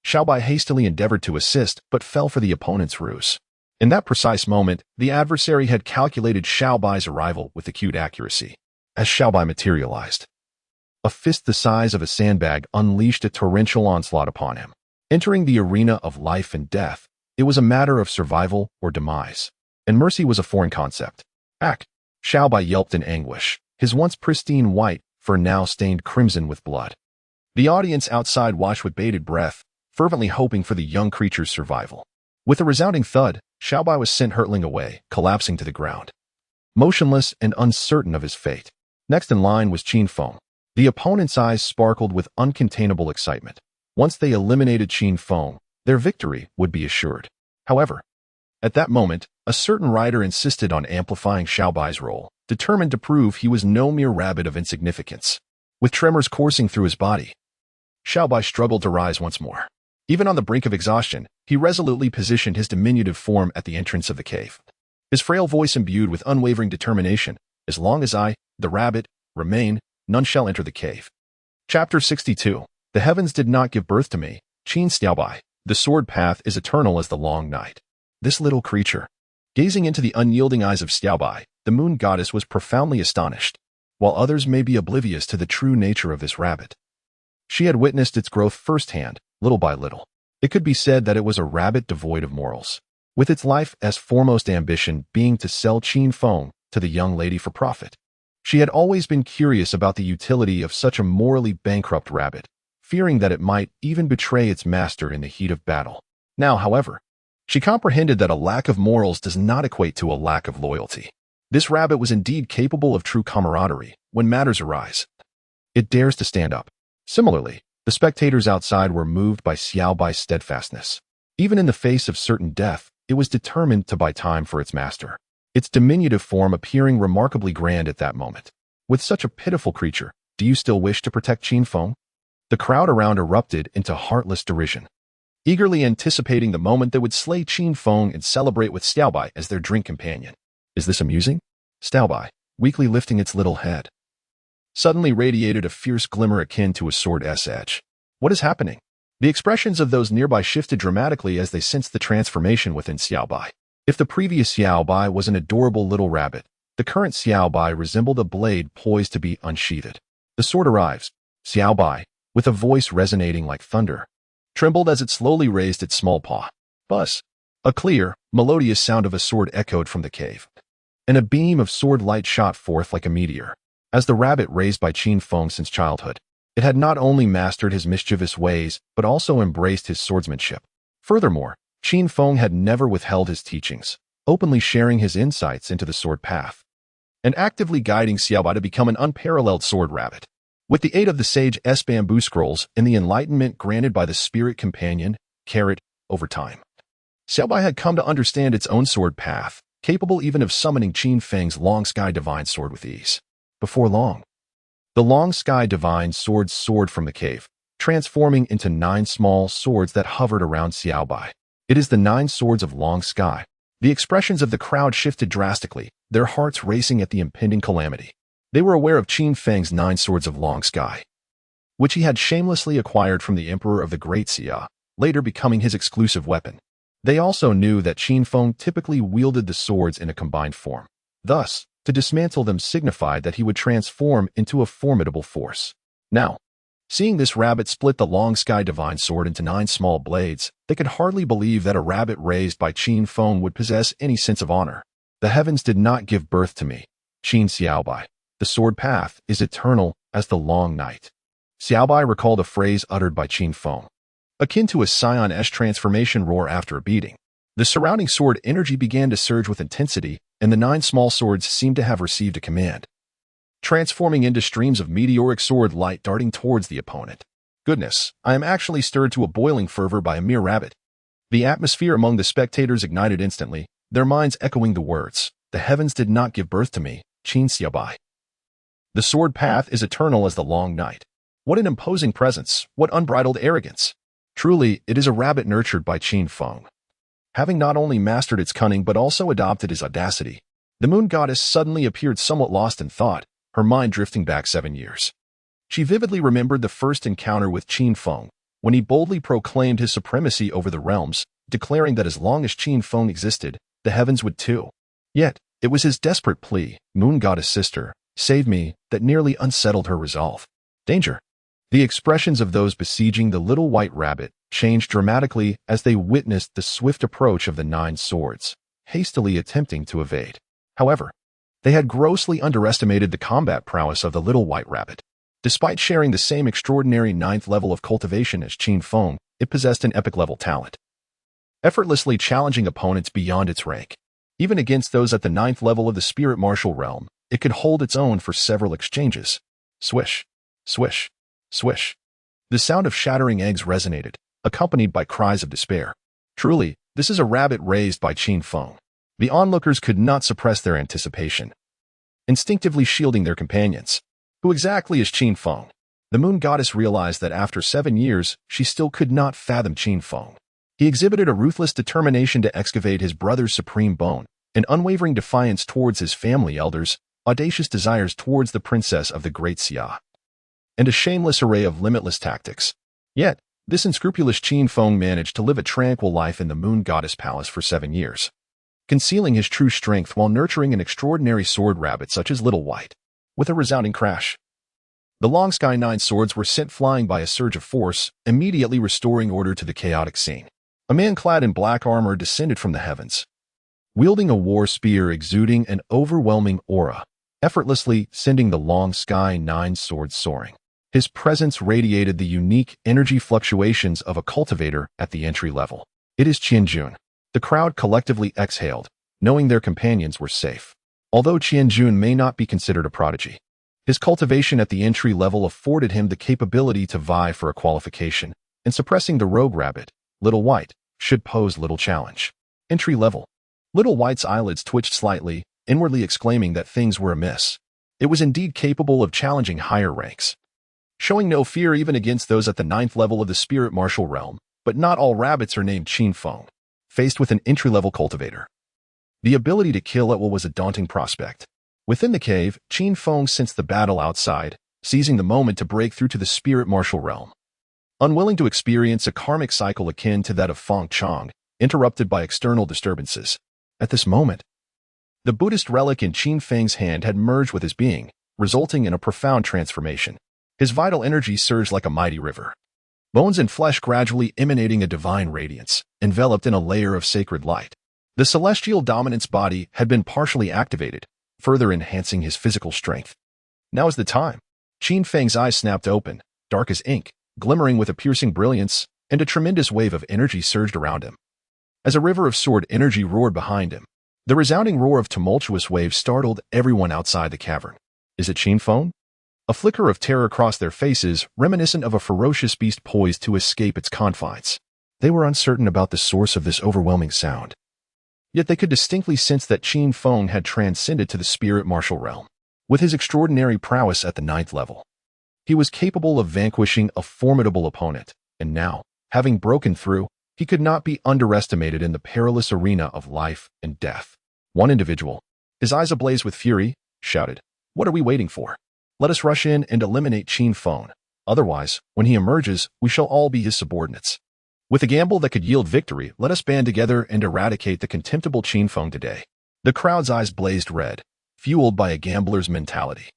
Xiaobai hastily endeavored to assist but fell for the opponent's ruse. In that precise moment, the adversary had calculated Xiaobai's arrival with acute accuracy. As Xiaobai materialized, a fist the size of a sandbag unleashed a torrential onslaught upon him. Entering the arena of life and death, it was a matter of survival or demise, and mercy was a foreign concept. Ack! Xiaobai yelped in anguish, his once pristine white fur now stained crimson with blood. The audience outside watched with bated breath, fervently hoping for the young creature's survival. With a resounding thud, Xiaobai was sent hurtling away, collapsing to the ground, motionless and uncertain of his fate. Next in line was Qin Feng. The opponent's eyes sparkled with uncontainable excitement. Once they eliminated Qin Feng, their victory would be assured. However, at that moment, A certain writer insisted on amplifying Xiaobai's role, determined to prove he was no mere rabbit of insignificance. With tremors coursing through his body, Xiaobai struggled to rise once more. Even on the brink of exhaustion, he resolutely positioned his diminutive form at the entrance of the cave. His frail voice imbued with unwavering determination, "As long as I, the rabbit, remain, none shall enter the cave." Chapter 62. The heavens did not give birth to me, Qin Xiaobai. The sword path is eternal as the long night. This little creature. Gazing into the unyielding eyes of Xiaobai, the moon goddess was profoundly astonished. While others may be oblivious to the true nature of this rabbit, she had witnessed its growth firsthand, little by little. It could be said that it was a rabbit devoid of morals, with its life as foremost ambition being to sell Qin Feng to the young lady for profit. She had always been curious about the utility of such a morally bankrupt rabbit, fearing that it might even betray its master in the heat of battle. Now, however, she comprehended that a lack of morals does not equate to a lack of loyalty. This rabbit was indeed capable of true camaraderie when matters arise. It dares to stand up. Similarly, the spectators outside were moved by Xiaobai's steadfastness. Even in the face of certain death, it was determined to buy time for its master, its diminutive form appearing remarkably grand at that moment. With such a pitiful creature, do you still wish to protect Qin Feng? The crowd around erupted into heartless derision, eagerly anticipating the moment they would slay Qin Feng and celebrate with Xiaobai as their drink companion. Is this amusing? Xiaobai, weakly lifting its little head, suddenly radiated a fierce glimmer akin to a sword's edge. What is happening? The expressions of those nearby shifted dramatically as they sensed the transformation within Xiaobai. If the previous Xiaobai was an adorable little rabbit, the current Xiaobai resembled a blade poised to be unsheathed. The sword arrives. Xiaobai, with a voice resonating like thunder, trembled as it slowly raised its small paw. Buzz! A clear, melodious sound of a sword echoed from the cave, and a beam of sword light shot forth like a meteor. As the rabbit raised by Qin Feng since childhood, it had not only mastered his mischievous ways, but also embraced his swordsmanship. Furthermore, Qin Feng had never withheld his teachings, openly sharing his insights into the sword path, and actively guiding Xiaobai to become an unparalleled sword rabbit. With the aid of the sage's bamboo scrolls and the enlightenment granted by the spirit companion, Carrot, over time, Xiaobai had come to understand its own sword path, capable even of summoning Qin Feng's Long Sky Divine Sword with ease. Before long, the Long Sky Divine Sword soared from the cave, transforming into 9 small swords that hovered around Xiaobai. It is the 9 swords of Long Sky. The expressions of the crowd shifted drastically, their hearts racing at the impending calamity. They were aware of Qin Feng's 9 swords of Long Sky, which he had shamelessly acquired from the Emperor of the Great Xia, later becoming his exclusive weapon. They also knew that Qin Feng typically wielded the swords in a combined form. Thus, to dismantle them signified that he would transform into a formidable force. Now, seeing this rabbit split the Long Sky Divine Sword into 9 small blades, they could hardly believe that a rabbit raised by Qin Feng would possess any sense of honor. The heavens did not give birth to me, Qin Xiaobai. The sword path is eternal as the long night. Xiaobai recalled a phrase uttered by Qin Feng, akin to a scion-esque transformation roar after a beating. The surrounding sword energy began to surge with intensity, and the 9 small swords seemed to have received a command, transforming into streams of meteoric sword light darting towards the opponent. Goodness, I am actually stirred to a boiling fervor by a mere rabbit. The atmosphere among the spectators ignited instantly, their minds echoing the words, "The heavens did not give birth to me, Qin Xiaobai. The sword path is eternal as the long night." What an imposing presence, what unbridled arrogance. Truly, it is a rabbit nurtured by Qin Feng. Having not only mastered its cunning but also adopted his audacity, the moon goddess suddenly appeared somewhat lost in thought, her mind drifting back 7 years. She vividly remembered the first encounter with Qin Feng, when he boldly proclaimed his supremacy over the realms, declaring that as long as Qin Feng existed, the heavens would too. Yet, it was his desperate plea, "Moon goddess sister, save me," that nearly unsettled her resolve. Danger. The expressions of those besieging the little white rabbit changed dramatically as they witnessed the swift approach of the 9 swords, hastily attempting to evade. However, they had grossly underestimated the combat prowess of the little white rabbit. Despite sharing the same extraordinary 9th level of cultivation as Qin Feng, it possessed an epic-level talent, effortlessly challenging opponents beyond its rank. Even against those at the 9th level of the spirit martial realm, it could hold its own for several exchanges. Swish, swish, swish. The sound of shattering eggs resonated, accompanied by cries of despair. Truly, this is a rabbit raised by Qin Feng. The onlookers could not suppress their anticipation, instinctively shielding their companions. Who exactly is Qin Feng? The moon goddess realized that after 7 years, she still could not fathom Qin Feng. He exhibited a ruthless determination to excavate his brother's supreme bone, an unwavering defiance towards his family elders, audacious desires towards the princess of the Great Xia, and a shameless array of limitless tactics. Yet, this unscrupulous Qin Feng managed to live a tranquil life in the moon goddess palace for 7 years, concealing his true strength while nurturing an extraordinary sword rabbit such as Little White. With a resounding crash, the Long Sky 9 swords were sent flying by a surge of force, immediately restoring order to the chaotic scene. A man clad in black armor descended from the heavens, wielding a war spear exuding an overwhelming aura, effortlessly sending the Long Sky 9 swords soaring. His presence radiated the unique energy fluctuations of a cultivator at the entry level. It is Qianjun. The crowd collectively exhaled, knowing their companions were safe. Although Qianjun may not be considered a prodigy, his cultivation at the entry level afforded him the capability to vie for a qualification, and suppressing the rogue rabbit, Little White, should pose little challenge. Entry level. Little White's eyelids twitched slightly, inwardly exclaiming that things were amiss. It was indeed capable of challenging higher ranks, showing no fear even against those at the 9th level of the spirit martial realm. But not all rabbits are named Qin Feng. Faced with an entry-level cultivator, the ability to kill at will was a daunting prospect. Within the cave, Qin Feng sensed the battle outside, seizing the moment to break through to the spirit martial realm. Unwilling to experience a karmic cycle akin to that of Feng Chang, interrupted by external disturbances. At this moment, the Buddhist relic in Qin Feng's hand had merged with his being, resulting in a profound transformation. His vital energy surged like a mighty river, bones and flesh gradually emanating a divine radiance, enveloped in a layer of sacred light. The celestial dominance body had been partially activated, further enhancing his physical strength. Now is the time. Qin Feng's eyes snapped open, dark as ink, glimmering with a piercing brilliance, and a tremendous wave of energy surged around him. As a river of sword energy roared behind him, the resounding roar of tumultuous waves startled everyone outside the cavern. Is it Qin Feng? A flicker of terror crossed their faces, reminiscent of a ferocious beast poised to escape its confines. They were uncertain about the source of this overwhelming sound. Yet they could distinctly sense that Qin Feng had transcended to the spirit martial realm. With his extraordinary prowess at the 9th level, he was capable of vanquishing a formidable opponent, and now, having broken through, he could not be underestimated in the perilous arena of life and death. One individual, his eyes ablaze with fury, shouted, "What are we waiting for? Let us rush in and eliminate Qin Feng. Otherwise, when he emerges, we shall all be his subordinates. With a gamble that could yield victory, let us band together and eradicate the contemptible Qin Feng today." The crowd's eyes blazed red, fueled by a gambler's mentality.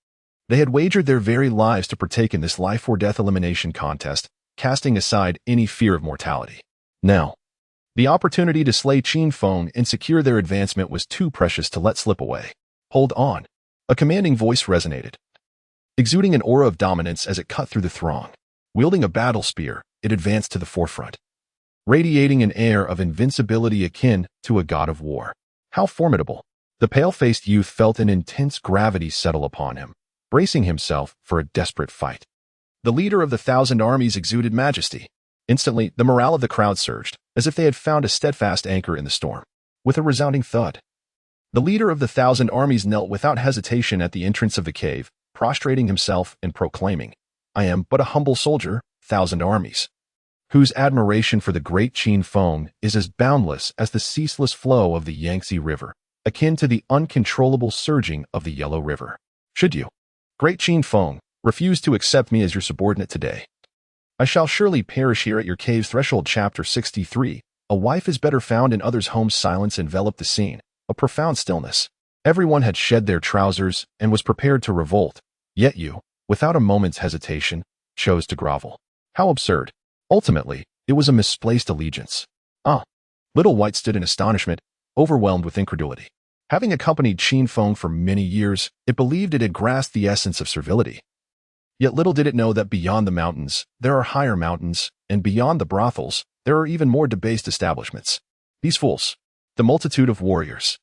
They had wagered their very lives to partake in this life-or-death elimination contest, casting aside any fear of mortality. Now, the opportunity to slay Qin Feng and secure their advancement was too precious to let slip away. "Hold on." A commanding voice resonated, exuding an aura of dominance as it cut through the throng. Wielding a battle spear, it advanced to the forefront, radiating an air of invincibility akin to a god of war. How formidable! The pale-faced youth felt an intense gravity settle upon him, bracing himself for a desperate fight. The leader of the 1,000 armies exuded majesty. Instantly, the morale of the crowd surged, as if they had found a steadfast anchor in the storm. With a resounding thud, the leader of the 1,000 armies knelt without hesitation at the entrance of the cave, prostrating himself and proclaiming, "I am but a humble soldier, 1,000 armies, whose admiration for the great Qin Feng is as boundless as the ceaseless flow of the Yangtze River, akin to the uncontrollable surging of the Yellow River. Should you, great Qin Feng, refuse to accept me as your subordinate today, I shall surely perish here at your cave's threshold." Chapter 63. A wife is better found in others' homes. Silence enveloped the scene, a profound stillness. Everyone had shed their trousers and was prepared to revolt, yet you, without a moment's hesitation, chose to grovel. How absurd. Ultimately, it was a misplaced allegiance. Ah! Little White stood in astonishment, overwhelmed with incredulity. Having accompanied Qin Feng for many years, it believed it had grasped the essence of servility. Yet little did it know that beyond the mountains, there are higher mountains, and beyond the brothels, there are even more debased establishments. These fools, the multitude of warriors,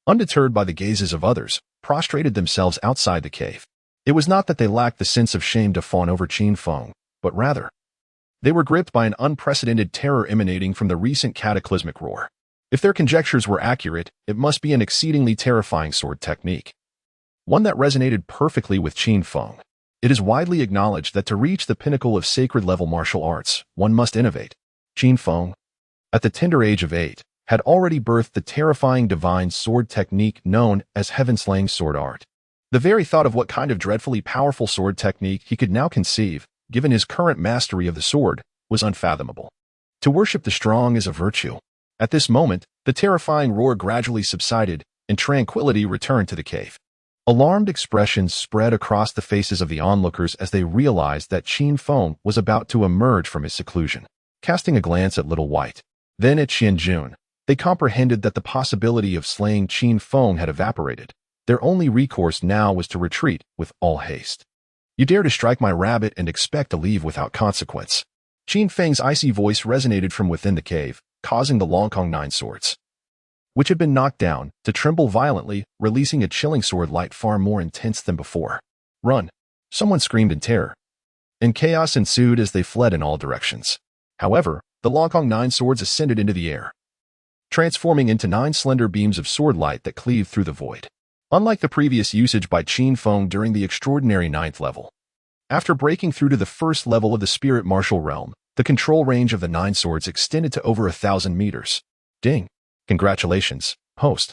undeterred by the gazes of others, prostrated themselves outside the cave. It was not that they lacked the sense of shame to fawn over Qin Feng, but rather, they were gripped by an unprecedented terror emanating from the recent cataclysmic roar. If their conjectures were accurate, it must be an exceedingly terrifying sword technique. One that resonated perfectly with Qin Feng. It is widely acknowledged that to reach the pinnacle of sacred-level martial arts, one must innovate. Qin Feng, at the tender age of 8, had already birthed the terrifying divine sword technique known as heaven-slaying sword art. The very thought of what kind of dreadfully powerful sword technique he could now conceive, given his current mastery of the sword, was unfathomable. To worship the strong is a virtue. At this moment, the terrifying roar gradually subsided, and tranquility returned to the cave. Alarmed expressions spread across the faces of the onlookers as they realized that Qin Feng was about to emerge from his seclusion. Casting a glance at Little White, then at Qianjun, they comprehended that the possibility of slaying Qin Feng had evaporated. Their only recourse now was to retreat with all haste. You dare to strike my rabbit and expect to leave without consequence. Qin Feng's icy voice resonated from within the cave, causing the Longkong Nine Swords, which had been knocked down, to tremble violently, releasing a chilling sword light far more intense than before. Run! Someone screamed in terror, and chaos ensued as they fled in all directions. However, the Longkong Nine Swords ascended into the air, transforming into 9 slender beams of sword light that cleaved through the void. Unlike the previous usage by Qin Feng during the extraordinary 9th level, after breaking through to the 1st level of the spirit martial realm, the control range of the 9 swords extended to over 1,000 meters. Ding! Congratulations, host,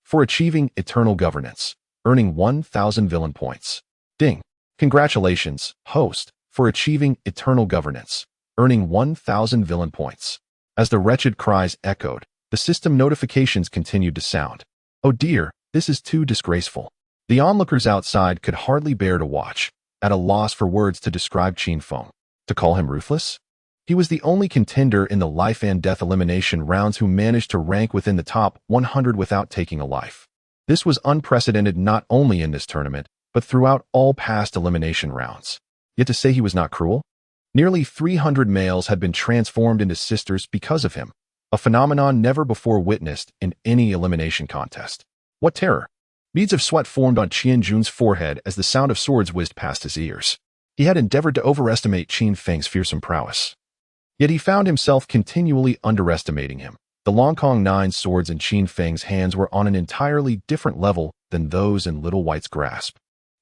for achieving eternal governance, earning 1,000 villain points. Ding! Congratulations, host, for achieving eternal governance, earning 1,000 villain points. As the wretched cries echoed, the system notifications continued to sound. Oh dear, this is too disgraceful. The onlookers outside could hardly bear to watch, at a loss for words to describe Qin Feng. To call him ruthless? He was the only contender in the life and death elimination rounds who managed to rank within the top 100 without taking a life. This was unprecedented not only in this tournament, but throughout all past elimination rounds. Yet to say he was not cruel? Nearly 300 males had been transformed into sisters because of him, a phenomenon never before witnessed in any elimination contest. What terror! Beads of sweat formed on Qianjun's forehead as the sound of swords whizzed past his ears. He had endeavored to overestimate Qin Feng's fearsome prowess, yet he found himself continually underestimating him. The Longkong Nine Swords in Qin Feng's hands were on an entirely different level than those in Little White's grasp.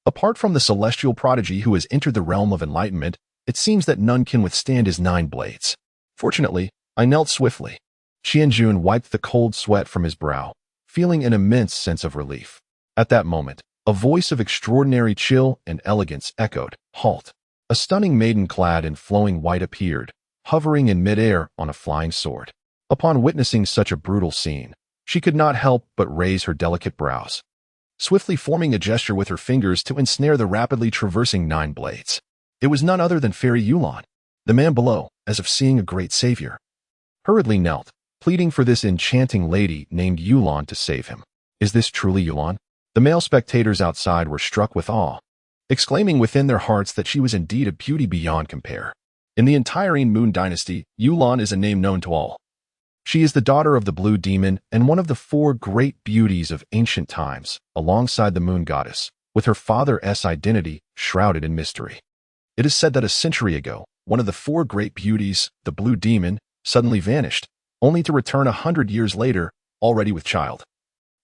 Apart from the celestial prodigy who has entered the realm of enlightenment, it seems that none can withstand his 9 blades. Fortunately, I knelt swiftly. Qianjun wiped the cold sweat from his brow, feeling an immense sense of relief. At that moment, a voice of extraordinary chill and elegance echoed, "Halt!" A stunning maiden clad in flowing white appeared, hovering in midair on a flying sword. Upon witnessing such a brutal scene, she could not help but raise her delicate brows, swiftly forming a gesture with her fingers to ensnare the rapidly traversing 9 blades. It was none other than Fairy Yulan. The man below, as if seeing a great savior, hurriedly knelt, pleading for this enchanting lady named Yulan to save him. Is this truly Yulan? The male spectators outside were struck with awe, exclaiming within their hearts that she was indeed a beauty beyond compare. In the entire Moon Dynasty, Yulan is a name known to all. She is the daughter of the Blue Demon and one of the 4 great beauties of ancient times, alongside the Moon Goddess, with her father's identity shrouded in mystery. It is said that a century ago, one of the 4 great beauties, the Blue Demon, suddenly vanished, only to return 100 years later, already with child,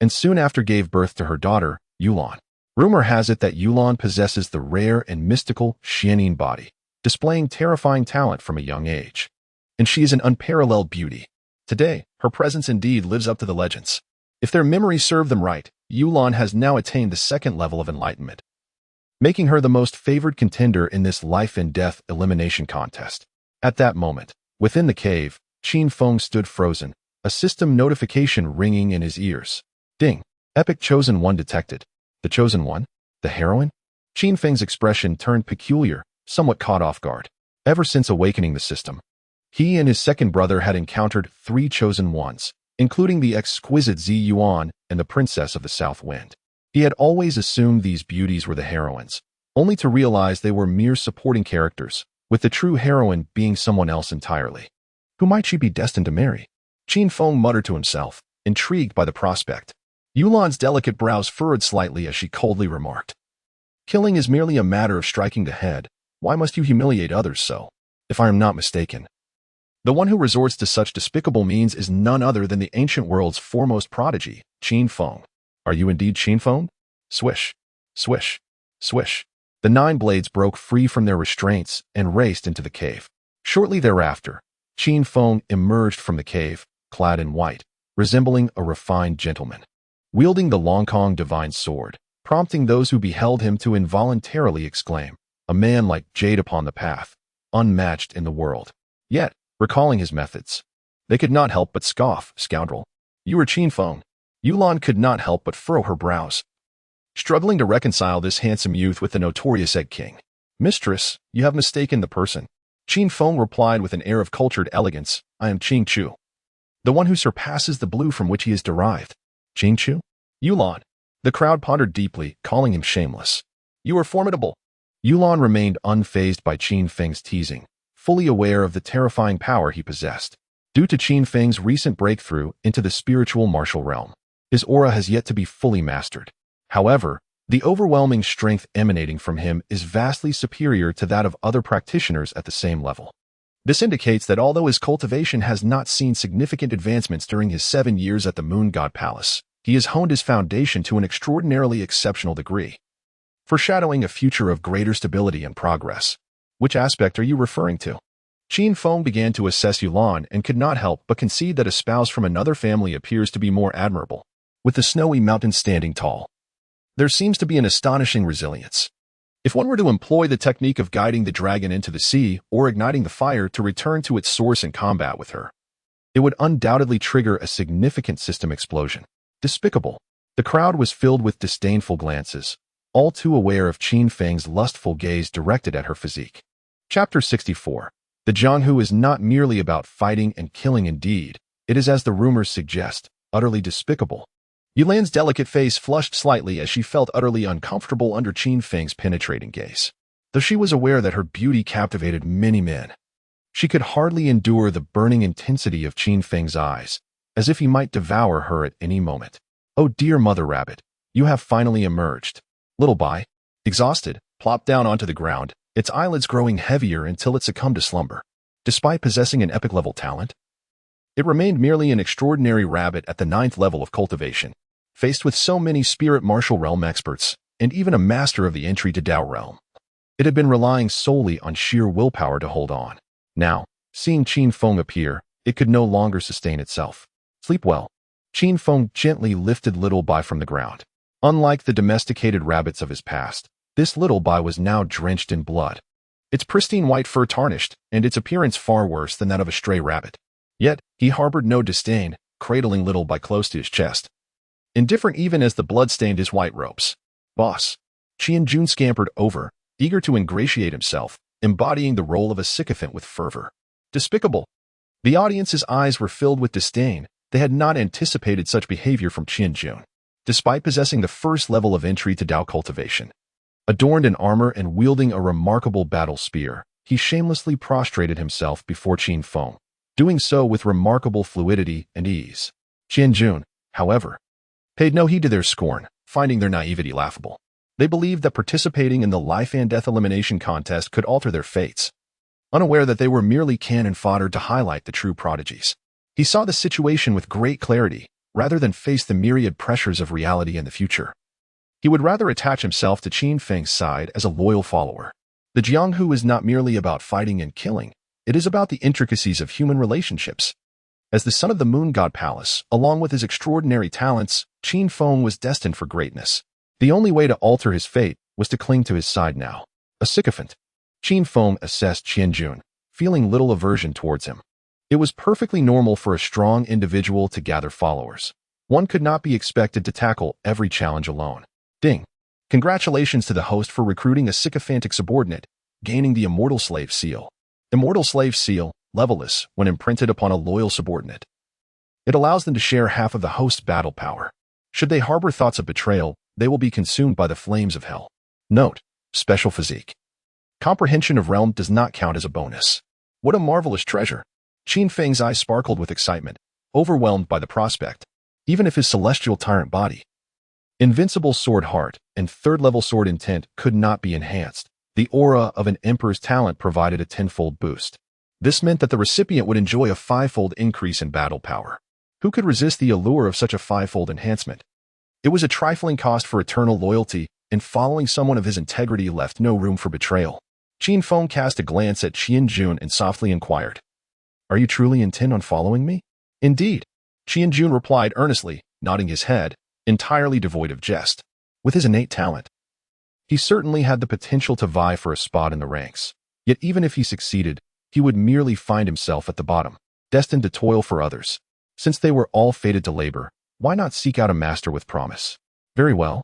and soon after gave birth to her daughter, Yulan. Rumor has it that Yulan possesses the rare and mystical Xianin body, displaying terrifying talent from a young age. And she is an unparalleled beauty. Today, her presence indeed lives up to the legends. If their memories serve them right, Yulan has now attained the 2nd level of enlightenment, making her the most favored contender in this life and death elimination contest. At that moment, within the cave, Qin Feng stood frozen, a system notification ringing in his ears. Ding! Epic Chosen One detected. The Chosen One? The heroine? Qin Feng's expression turned peculiar, somewhat caught off guard. Ever since awakening the system, he and his 2nd brother had encountered 3 Chosen Ones, including the exquisite Zi Yuan and the Princess of the South Wind. He had always assumed these beauties were the heroines, only to realize they were mere supporting characters, with the true heroine being someone else entirely. Who might she be destined to marry? Qin Feng muttered to himself, intrigued by the prospect. Yulan's delicate brows furrowed slightly as she coldly remarked, "Killing is merely a matter of striking the head. Why must you humiliate others so? If I am not mistaken, The one who resorts to such despicable means is none other than the ancient world's foremost prodigy, Qin Feng. Are you indeed Qin Feng? Swish, swish, swish. The 9 blades broke free from their restraints and raced into the cave. Shortly thereafter, Qin Feng emerged from the cave, clad in white, resembling a refined gentleman, wielding the Longkong divine sword, prompting those who beheld him to involuntarily exclaim, "A man like jade upon the path, unmatched in the world." Yet, recalling his methods, they could not help but scoff. "Scoundrel, you are Qin Feng." Yulan could not help but furrow her brows, struggling to reconcile this handsome youth with the notorious Egg King. "Mistress, you have mistaken the person." Qin Feng replied with an air of cultured elegance, "I am Qing Chu, the one who surpasses the blue from which he is derived." "Qing Chu? Yulan." The crowd pondered deeply, calling him shameless. "You are formidable." Yulan remained unfazed by Qin Feng's teasing, fully aware of the terrifying power he possessed. Due to Qin Feng's recent breakthrough into the spiritual martial realm, his aura has yet to be fully mastered. However, the overwhelming strength emanating from him is vastly superior to that of other practitioners at the same level. This indicates that although his cultivation has not seen significant advancements during his 7 years at the Moon God Palace, he has honed his foundation to an extraordinarily exceptional degree, foreshadowing a future of greater stability and progress. Which aspect are you referring to? Qin Feng began to assess Yulan and could not help but concede that a spouse from another family appears to be more admirable. With the snowy mountain standing tall, there seems to be an astonishing resilience. If one were to employ the technique of guiding the dragon into the sea or igniting the fire to return to its source in combat with her, it would undoubtedly trigger a significant system explosion. Despicable. The crowd was filled with disdainful glances, all too aware of Qin Feng's lustful gaze directed at her physique. Chapter 64. The Jianghu is not merely about fighting and killing indeed, it is, as the rumors suggest, utterly despicable. Yulan's delicate face flushed slightly as she felt utterly uncomfortable under Qin Feng's penetrating gaze. Though she was aware that her beauty captivated many men, she could hardly endure the burning intensity of Qin Feng's eyes, as if he might devour her at any moment. "Oh dear Mother Rabbit, you have finally emerged." Little Bai, exhausted, plopped down onto the ground, its eyelids growing heavier until it succumbed to slumber. Despite possessing an epic-level talent, it remained merely an extraordinary rabbit at the 9th level of cultivation. Faced with so many spirit martial realm experts, and even a master of the entry to Dao realm, it had been relying solely on sheer willpower to hold on. Now, seeing Qin Feng appear, it could no longer sustain itself. "Sleep well." Qin Feng gently lifted Little Bai from the ground. Unlike the domesticated rabbits of his past, this Little Bai was now drenched in blood, its pristine white fur tarnished, and its appearance far worse than that of a stray rabbit. Yet, he harbored no disdain, cradling Little Bai close to his chest, indifferent even as the blood stained his white robes. "Boss." Qian Jun scampered over, eager to ingratiate himself, embodying the role of a sycophant with fervor. Despicable. The audience's eyes were filled with disdain. They had not anticipated such behavior from Qian Jun. Despite possessing the first level of entry to Dao cultivation, adorned in armor and wielding a remarkable battle spear, he shamelessly prostrated himself before Qin Feng, doing so with remarkable fluidity and ease. Qian Jun, however, paid no heed to their scorn, finding their naivety laughable. They believed that participating in the life and death elimination contest could alter their fates, unaware that they were merely cannon fodder to highlight the true prodigies. He saw the situation with great clarity, rather than face the myriad pressures of reality in the future. He would rather attach himself to Qin Feng's side as a loyal follower. The Jianghu is not merely about fighting and killing, it is about the intricacies of human relationships. As the son of the Moon God Palace, along with his extraordinary talents, Qin Feng was destined for greatness. The only way to alter his fate was to cling to his side now. A sycophant. Qin Feng assessed Qian Jun, feeling little aversion towards him. It was perfectly normal for a strong individual to gather followers. One could not be expected to tackle every challenge alone. Ding. Congratulations to the host for recruiting a sycophantic subordinate, gaining the Immortal Slave Seal. Immortal Slave Seal, levelless, when imprinted upon a loyal subordinate. It allows them to share half of the host's battle power. Should they harbor thoughts of betrayal, they will be consumed by the flames of hell. Note: special physique. Comprehension of realm does not count as a bonus. What a marvelous treasure. Qin Feng's eyes sparkled with excitement, overwhelmed by the prospect. Even if his celestial tyrant body, invincible sword heart, and third-level sword intent could not be enhanced, the aura of an emperor's talent provided a tenfold boost. This meant that the recipient would enjoy a fivefold increase in battle power. Who could resist the allure of such a fivefold enhancement? It was a trifling cost for eternal loyalty, and following someone of his integrity left no room for betrayal. Qin Feng cast a glance at Qianjun and softly inquired, "Are you truly intent on following me?" "Indeed," Qianjun replied earnestly, nodding his head, entirely devoid of jest. With his innate talent, he certainly had the potential to vie for a spot in the ranks. Yet even if he succeeded, he would merely find himself at the bottom, destined to toil for others. Since they were all fated to labor, why not seek out a master with promise? Very well.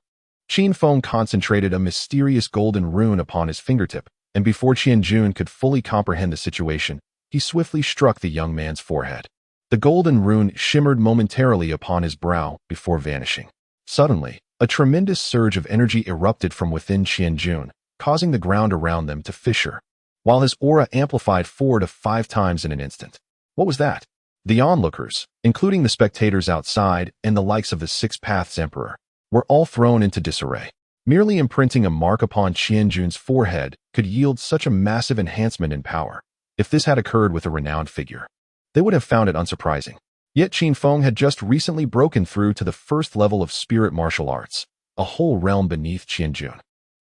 Qin Feng concentrated a mysterious golden rune upon his fingertip, and before Qianjun could fully comprehend the situation, he swiftly struck the young man's forehead. The golden rune shimmered momentarily upon his brow before vanishing. Suddenly, a tremendous surge of energy erupted from within Qianjun, causing the ground around them to fissure, while his aura amplified 4 to 5 times in an instant. What was that? The onlookers, including the spectators outside and the likes of the Six Paths Emperor, were all thrown into disarray. Merely imprinting a mark upon Qianjun's forehead could yield such a massive enhancement in power. If this had occurred with a renowned figure, they would have found it unsurprising. Yet Qin Feng had just recently broken through to the first level of spirit martial arts, a whole realm beneath Qianjun.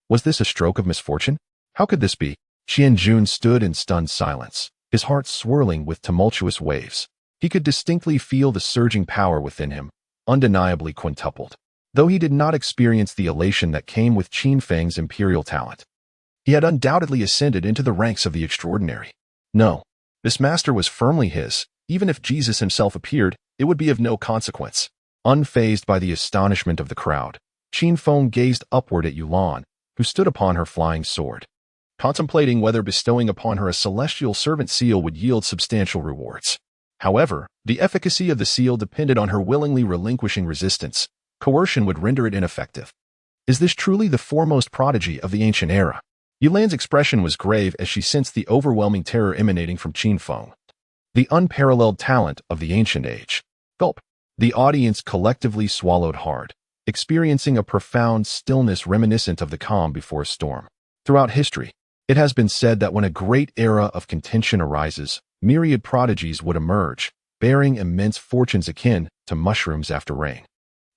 Was this a stroke of misfortune? How could this be? Qianjun stood in stunned silence, his heart swirling with tumultuous waves. He could distinctly feel the surging power within him, undeniably quintupled, though he did not experience the elation that came with Qin Feng's imperial talent. He had undoubtedly ascended into the ranks of the extraordinary. No, this master was firmly his. Even if Jesus himself appeared, it would be of no consequence. Unfazed by the astonishment of the crowd, Qin Feng gazed upward at Yulan, who stood upon her flying sword, contemplating whether bestowing upon her a celestial servant seal would yield substantial rewards. However, the efficacy of the seal depended on her willingly relinquishing resistance. Coercion would render it ineffective. Is this truly the foremost prodigy of the ancient era? Yulan's expression was grave as she sensed the overwhelming terror emanating from Qin Feng. The unparalleled talent of the ancient age. Gulp. The audience collectively swallowed hard, experiencing a profound stillness reminiscent of the calm before a storm. Throughout history, it has been said that when a great era of contention arises, myriad prodigies would emerge, bearing immense fortunes akin to mushrooms after rain.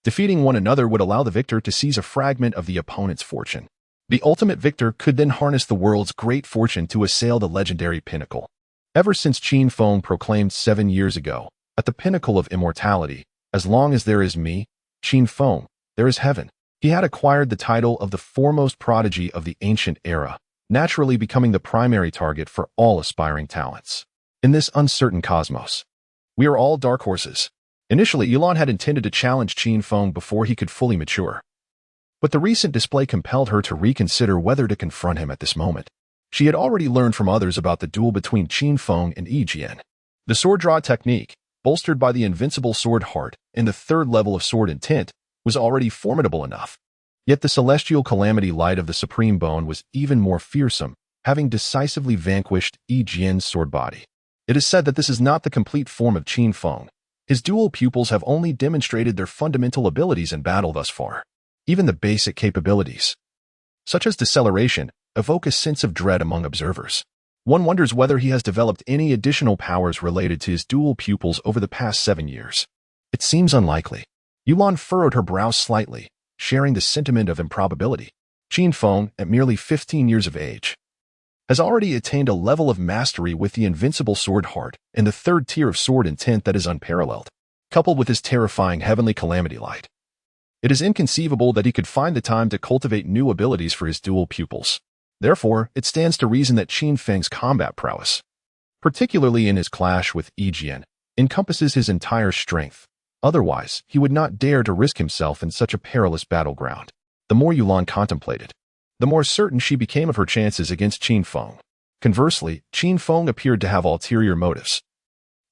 Defeating one another would allow the victor to seize a fragment of the opponent's fortune. The ultimate victor could then harness the world's great fortune to assail the legendary pinnacle. Ever since Qin Feng proclaimed 7 years ago, at the pinnacle of immortality, "As long as there is me, Qin Feng, there is heaven," he had acquired the title of the foremost prodigy of the ancient era, naturally becoming the primary target for all aspiring talents. In this uncertain cosmos, we are all dark horses. Initially, Yulan had intended to challenge Qin Feng before he could fully mature. But the recent display compelled her to reconsider whether to confront him at this moment. She had already learned from others about the duel between Qin Feng and Yi Jian. The sword draw technique, bolstered by the invincible sword heart and the third level of sword intent, was already formidable enough. Yet the celestial calamity light of the supreme bone was even more fearsome, having decisively vanquished Yi Jian's sword body. It is said that this is not the complete form of Qin Feng. His dual pupils have only demonstrated their fundamental abilities in battle thus far. Even the basic capabilities, such as deceleration, evoke a sense of dread among observers. One wonders whether he has developed any additional powers related to his dual pupils over the past 7 years. It seems unlikely. Yulan furrowed her brows slightly, sharing the sentiment of improbability. Qin Feng, at merely 15 years of age, has already attained a level of mastery with the invincible sword heart and the third tier of sword intent that is unparalleled, coupled with his terrifying heavenly calamity light. It is inconceivable that he could find the time to cultivate new abilities for his dual pupils. Therefore, it stands to reason that Qin Feng's combat prowess, particularly in his clash with Yi Jian, encompasses his entire strength. Otherwise, he would not dare to risk himself in such a perilous battleground. The more Yulan contemplated, the more certain she became of her chances against Qin Feng. Conversely, Qin Feng appeared to have ulterior motives,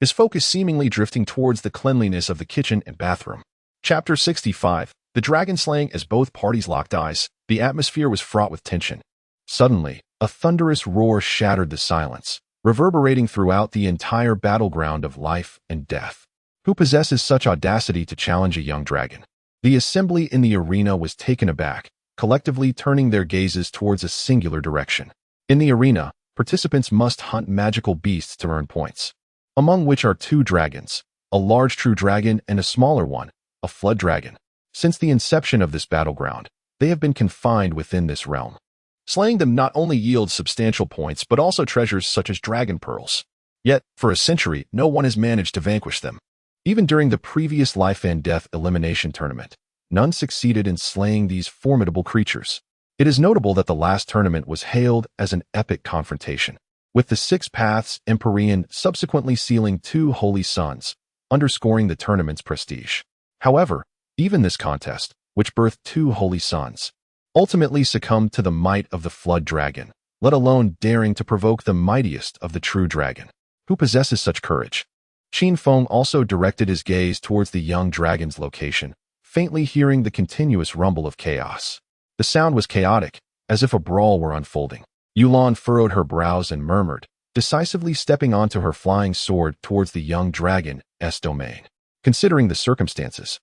his focus seemingly drifting towards the cleanliness of the kitchen and bathroom. Chapter 65. The dragon slaying. As both parties locked eyes, the atmosphere was fraught with tension. Suddenly, a thunderous roar shattered the silence, reverberating throughout the entire battleground of life and death. Who possesses such audacity to challenge a young dragon? The assembly in the arena was taken aback, collectively turning their gazes towards a singular direction. In the arena, Participants must hunt magical beasts to earn points, among which are two dragons, a large true dragon and a smaller one, a flood dragon. Since the inception of this battleground, they have been confined within this realm. Slaying them not only yields substantial points but also treasures such as dragon pearls. Yet, for a century, no one has managed to vanquish them. Even during the previous life and death elimination tournament, none succeeded in slaying these formidable creatures. It is notable that the last tournament was hailed as an epic confrontation, with the Six Paths Empyrean subsequently sealing two holy suns, underscoring the tournament's prestige. However, even this contest, which birthed two holy suns, ultimately succumbed to the might of the flood dragon, let alone daring to provoke the mightiest of the true dragon. Who possesses such courage? Qin Feng also directed his gaze towards the young dragon's location, faintly hearing the continuous rumble of chaos. The sound was chaotic, as if a brawl were unfolding. Yulan furrowed her brows and murmured, decisively stepping onto her flying sword towards the young dragon's domain. Considering the circumstances,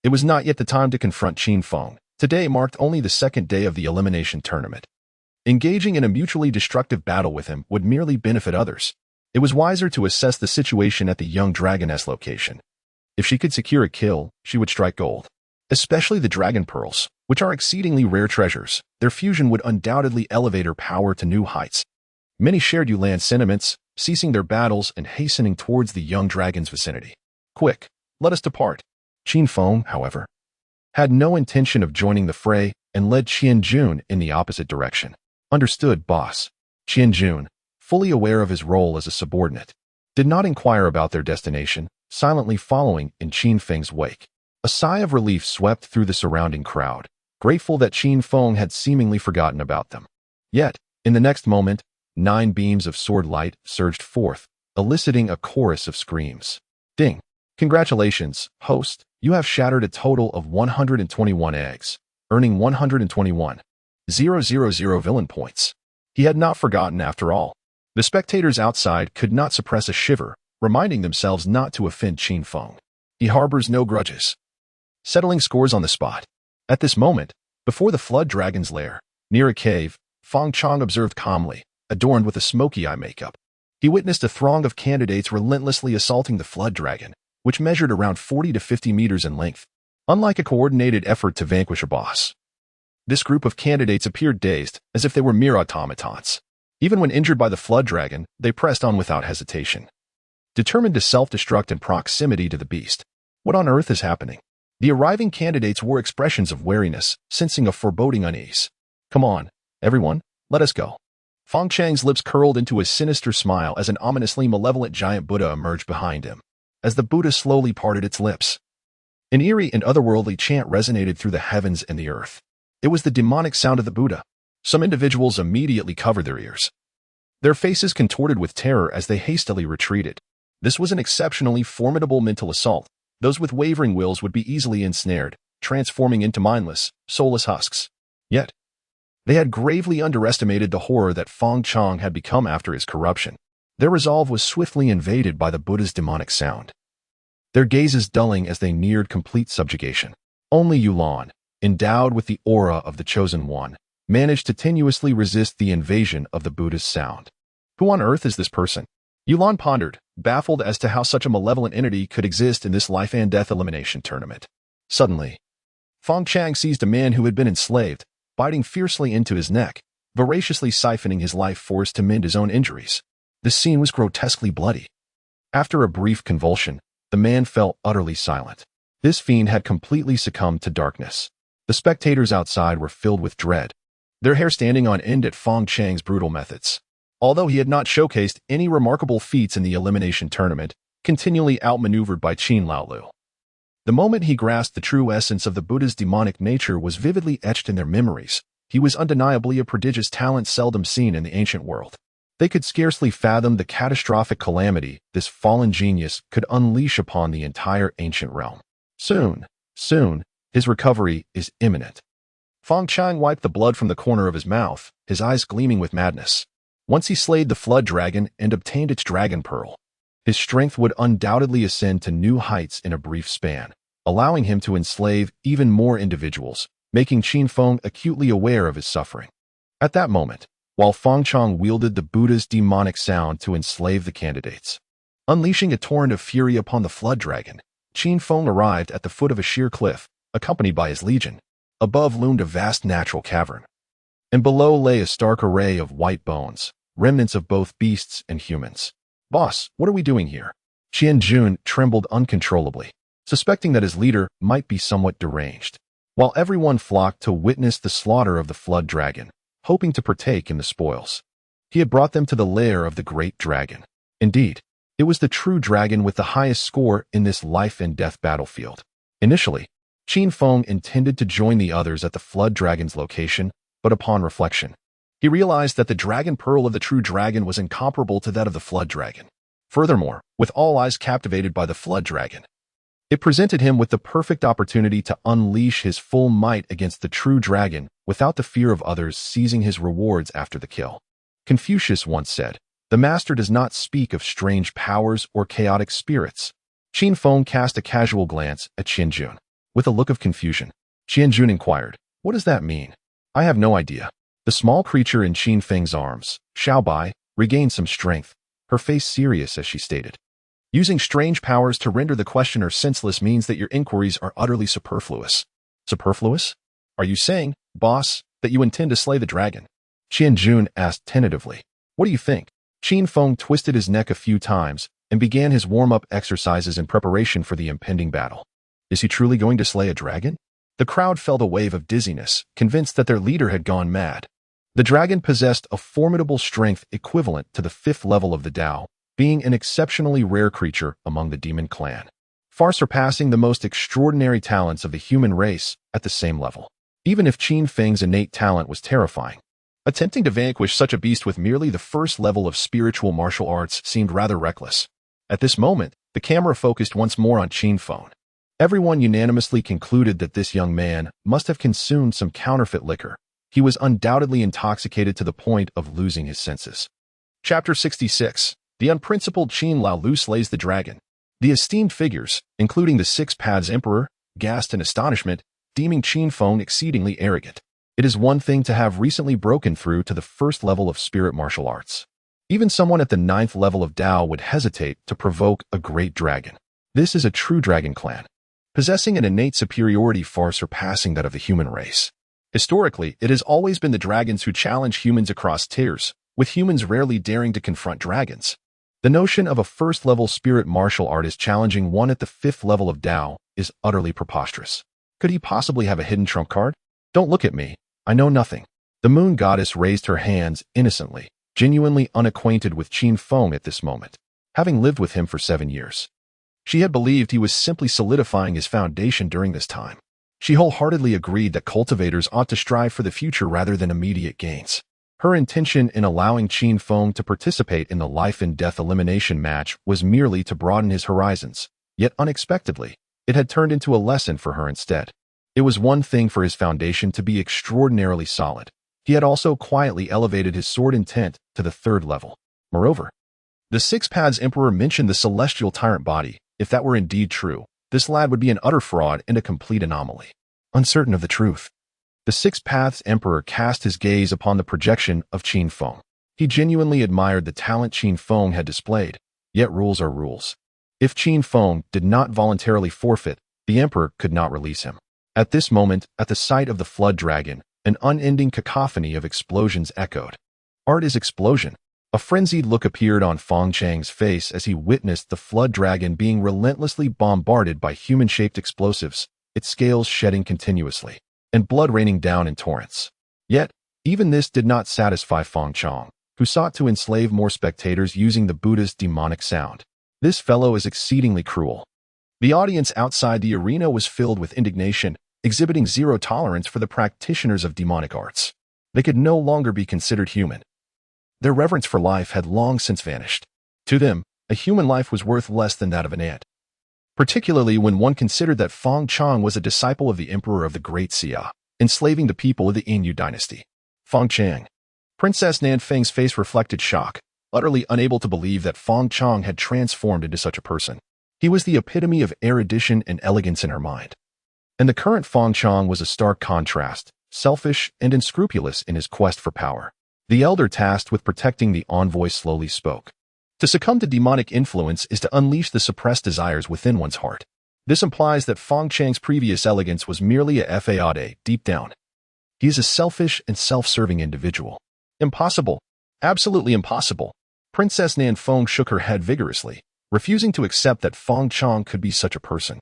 it was not yet the time to confront Qin Feng. Today marked only the second day of the elimination tournament. Engaging in a mutually destructive battle with him would merely benefit others. It was wiser to assess the situation at the young dragoness location. If she could secure a kill, she would strike gold. Especially the dragon pearls, which are exceedingly rare treasures. Their fusion would undoubtedly elevate her power to new heights. Many shared Yulan's sentiments, ceasing their battles and hastening towards the young dragon's vicinity. Quick, let us depart. Qin Feng, however, had no intention of joining the fray and led Qian Jun in the opposite direction. Understood, boss. Qian Jun, fully aware of his role as a subordinate, did not inquire about their destination, silently following in Qin Feng's wake. A sigh of relief swept through the surrounding crowd, grateful that Qin Feng had seemingly forgotten about them. Yet, in the next moment, 9 beams of sword light surged forth, eliciting a chorus of screams. Ding! Congratulations, host. You have shattered a total of 121 eggs, earning 121,000 villain points. He had not forgotten after all. The spectators outside could not suppress a shiver, reminding themselves not to offend Qin Feng. He harbors no grudges. Settling scores on the spot. At this moment, before the flood dragon's lair, near a cave, Feng Chang observed calmly, adorned with a smoky eye makeup. He witnessed a throng of candidates relentlessly assaulting the flood dragon, which measured around 40 to 50 meters in length. Unlike a coordinated effort to vanquish a boss, this group of candidates appeared dazed, as if they were mere automatons. Even when injured by the flood dragon, they pressed on without hesitation, determined to self-destruct in proximity to the beast. What on earth is happening? The arriving candidates wore expressions of wariness, sensing a foreboding unease. Come on, everyone, let us go. Feng Chang's lips curled into a sinister smile as an ominously malevolent giant Buddha emerged behind him. As the Buddha slowly parted its lips, an eerie and otherworldly chant resonated through the heavens and the earth. It was the demonic sound of the Buddha. Some individuals immediately covered their ears, their faces contorted with terror as they hastily retreated. This was an exceptionally formidable mental assault. Those with wavering wills would be easily ensnared, transforming into mindless, soulless husks. Yet, they had gravely underestimated the horror that Feng Chang had become after his corruption. Their resolve was swiftly invaded by the Buddha's demonic sound, their gazes dulling as they neared complete subjugation. Only Yulan, endowed with the aura of the Chosen One, managed to tenuously resist the invasion of the Buddha's sound. Who on earth is this person? Yulan pondered, baffled as to how such a malevolent entity could exist in this life and death elimination tournament. Suddenly, Feng Chang seized a man who had been enslaved, biting fiercely into his neck, voraciously siphoning his life force to mend his own injuries. The scene was grotesquely bloody. After a brief convulsion, the man fell utterly silent. This fiend had completely succumbed to darkness. The spectators outside were filled with dread, their hair standing on end at Feng Chang's brutal methods. Although he had not showcased any remarkable feats in the elimination tournament, continually outmaneuvered by Qin Laolu, the moment he grasped the true essence of the Buddha's demonic nature was vividly etched in their memories. He was undeniably a prodigious talent seldom seen in the ancient world. They could scarcely fathom the catastrophic calamity this fallen genius could unleash upon the entire ancient realm. Soon, his recovery is imminent. Feng Chang wiped the blood from the corner of his mouth, his eyes gleaming with madness. Once he slayed the flood dragon and obtained its dragon pearl, his strength would undoubtedly ascend to new heights in a brief span, allowing him to enslave even more individuals, making Qin Feng acutely aware of his suffering. At that moment, while Feng Chong wielded the Buddha's demonic sound to enslave the candidates. Unleashing a torrent of fury upon the flood dragon, Qin Feng arrived at the foot of a sheer cliff, accompanied by his legion. Above loomed a vast natural cavern, and below lay a stark array of white bones, remnants of both beasts and humans. "Boss, what are we doing here?" Qian Jun trembled uncontrollably, suspecting that his leader might be somewhat deranged. While everyone flocked to witness the slaughter of the flood dragon, hoping to partake in the spoils, he had brought them to the lair of the great dragon. Indeed, it was the true dragon with the highest score in this life-and-death battlefield. Initially, Qin Feng intended to join the others at the flood dragon's location, but upon reflection, he realized that the dragon pearl of the true dragon was incomparable to that of the flood dragon. Furthermore, with all eyes captivated by the flood dragon, it presented him with the perfect opportunity to unleash his full might against the true dragon without the fear of others seizing his rewards after the kill. Confucius once said, "The master does not speak of strange powers or chaotic spirits." Qin Feng cast a casual glance at Qian Jun. With a look of confusion, Qian Jun inquired, "What does that mean?" "I have no idea." The small creature in Qin Feng's arms, Xiao Bai, regained some strength, her face serious as she stated, "Using strange powers to render the questioner senseless means that your inquiries are utterly superfluous." "Superfluous? Are you saying, boss, that you intend to slay the dragon?" Qian Jun asked tentatively. "What do you think?" Qin Feng twisted his neck a few times and began his warm-up exercises in preparation for the impending battle. Is he truly going to slay a dragon? The crowd felt a wave of dizziness, convinced that their leader had gone mad. The dragon possessed a formidable strength equivalent to the 5th level of the Tao, being an exceptionally rare creature among the demon clan, far surpassing the most extraordinary talents of the human race at the same level. Even if Qin Feng's innate talent was terrifying, attempting to vanquish such a beast with merely the 1st level of spiritual martial arts seemed rather reckless. At this moment, the camera focused once more on Qin Feng. Everyone unanimously concluded that this young man must have consumed some counterfeit liquor. He was undoubtedly intoxicated to the point of losing his senses. Chapter 66. The unprincipled Qin Laolu slays the dragon. The esteemed figures, including the Six Paths Emperor, gasped in astonishment, deeming Qin Feng exceedingly arrogant. It is one thing to have recently broken through to the 1st level of spirit martial arts. Even someone at the 9th level of Tao would hesitate to provoke a great dragon. This is a true dragon clan, possessing an innate superiority far surpassing that of the human race. Historically, it has always been the dragons who challenge humans across tiers, with humans rarely daring to confront dragons. The notion of a 1st-level spirit martial artist challenging one at the 5th level of Tao is utterly preposterous. Could he possibly have a hidden trump card? "Don't look at me. I know nothing." The moon goddess raised her hands innocently, genuinely unacquainted with Qin Feng at this moment, having lived with him for 7 years. She had believed he was simply solidifying his foundation during this time. She wholeheartedly agreed that cultivators ought to strive for the future rather than immediate gains. Her intention in allowing Qin Feng to participate in the life-and-death elimination match was merely to broaden his horizons, yet unexpectedly, it had turned into a lesson for her instead. It was one thing for his foundation to be extraordinarily solid. He had also quietly elevated his sword intent to the 3rd level. Moreover, the Six Paths Emperor mentioned the celestial tyrant body. If that were indeed true, this lad would be an utter fraud and a complete anomaly. Uncertain of the truth, the Six Paths Emperor cast his gaze upon the projection of Qin Feng. He genuinely admired the talent Qin Feng had displayed, yet rules are rules. If Qin Feng did not voluntarily forfeit, the Emperor could not release him. At this moment, at the sight of the flood dragon, an unending cacophony of explosions echoed. Art is explosion. A frenzied look appeared on Feng Chang's face as he witnessed the flood dragon being relentlessly bombarded by human-shaped explosives, its scales shedding continuously, and blood raining down in torrents. Yet, even this did not satisfy Feng Chang, who sought to enslave more spectators using the Buddha's demonic sound. This fellow is exceedingly cruel. The audience outside the arena was filled with indignation, exhibiting zero tolerance for the practitioners of demonic arts. They could no longer be considered human. Their reverence for life had long since vanished. To them, a human life was worth less than that of an ant, particularly when one considered that Feng Chang was a disciple of the Emperor of the Great Xia, enslaving the people of the Yinyu dynasty. Feng Chang. Princess Nanfeng's face reflected shock, utterly unable to believe that Feng Chang had transformed into such a person. He was the epitome of erudition and elegance in her mind. And the current Feng Chang was a stark contrast, selfish and unscrupulous in his quest for power. The elder tasked with protecting the envoy slowly spoke. To succumb to demonic influence is to unleash the suppressed desires within one's heart. This implies that Feng Chang's previous elegance was merely a fade deep down. He is a selfish and self-serving individual. Impossible. Absolutely impossible. Princess Nanfeng shook her head vigorously, refusing to accept that Feng Chang could be such a person.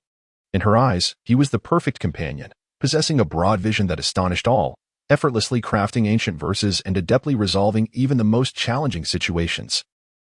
In her eyes, he was the perfect companion, possessing a broad vision that astonished all, effortlessly crafting ancient verses and adeptly resolving even the most challenging situations.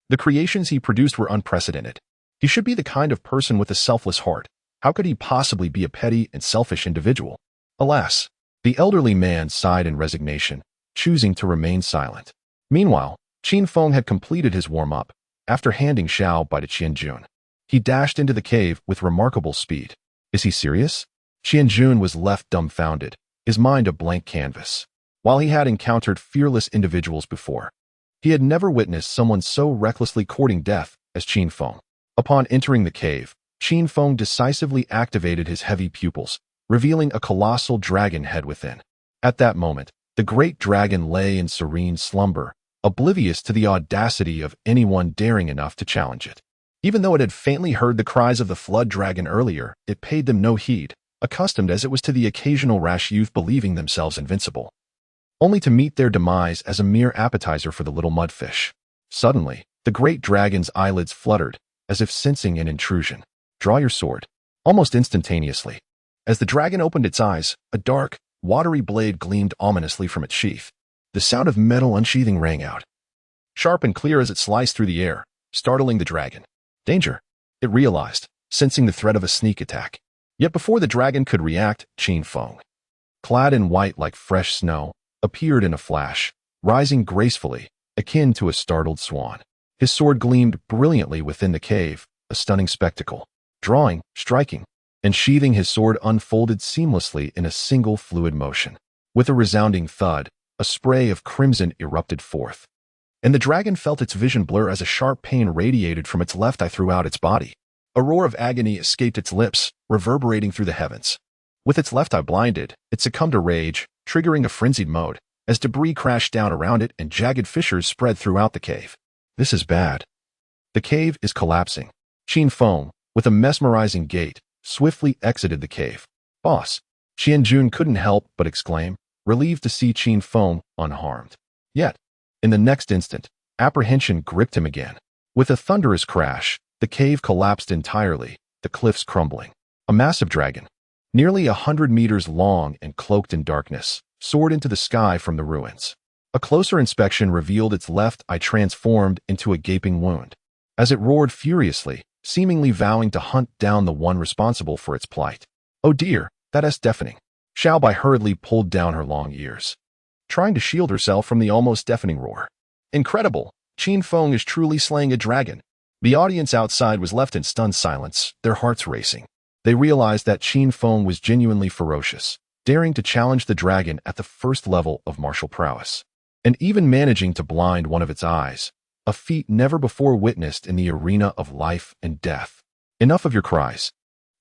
The creations he produced were unprecedented. He should be the kind of person with a selfless heart. How could he possibly be a petty and selfish individual? Alas, the elderly man sighed in resignation, choosing to remain silent. Meanwhile, Qin Feng had completed his warm-up. After handing Xiao by to Qianjun, he dashed into the cave with remarkable speed. Is he serious? Qianjun was left dumbfounded, his mind a blank canvas. While he had encountered fearless individuals before, he had never witnessed someone so recklessly courting death as Qin Feng. Upon entering the cave, Qin Feng decisively activated his heavy pupils, revealing a colossal dragon head within. At that moment, the great dragon lay in serene slumber, oblivious to the audacity of anyone daring enough to challenge it. Even though it had faintly heard the cries of the flood dragon earlier, it paid them no heed, accustomed as it was to the occasional rash youth believing themselves invincible, only to meet their demise as a mere appetizer for the little mudfish. Suddenly, the great dragon's eyelids fluttered, as if sensing an intrusion. Draw your sword. Almost instantaneously, as the dragon opened its eyes, a dark, watery blade gleamed ominously from its sheath. The sound of metal unsheathing rang out, sharp and clear as it sliced through the air, startling the dragon. Danger, it realized, sensing the threat of a sneak attack. Yet before the dragon could react, Qin Feng, clad in white like fresh snow, appeared in a flash, rising gracefully, akin to a startled swan. His sword gleamed brilliantly within the cave, a stunning spectacle. Drawing, striking, and sheathing his sword unfolded seamlessly in a single fluid motion. With a resounding thud, a spray of crimson erupted forth, and the dragon felt its vision blur as a sharp pain radiated from its left eye throughout its body. A roar of agony escaped its lips, reverberating through the heavens. With its left eye blinded, it succumbed to rage, triggering a frenzied mode, as debris crashed down around it and jagged fissures spread throughout the cave. This is bad. The cave is collapsing. Qin Feng, with a mesmerizing gait, swiftly exited the cave. Boss, Qianjun couldn't help but exclaim, relieved to see Qin Feng unharmed. Yet, in the next instant, apprehension gripped him again. With a thunderous crash, the cave collapsed entirely, the cliffs crumbling. A massive dragon, nearly 100 meters long and cloaked in darkness, soared into the sky from the ruins. A closer inspection revealed its left eye transformed into a gaping wound. As it roared furiously, seemingly vowing to hunt down the one responsible for its plight. Oh dear, that is deafening. Xiaobai hurriedly pulled down her long ears, trying to shield herself from the almost deafening roar. Incredible! Qin Feng is truly slaying a dragon. The audience outside was left in stunned silence, their hearts racing. They realized that Qin Feng was genuinely ferocious, daring to challenge the dragon at the first level of martial prowess, and even managing to blind one of its eyes, a feat never before witnessed in the arena of life and death. Enough of your cries.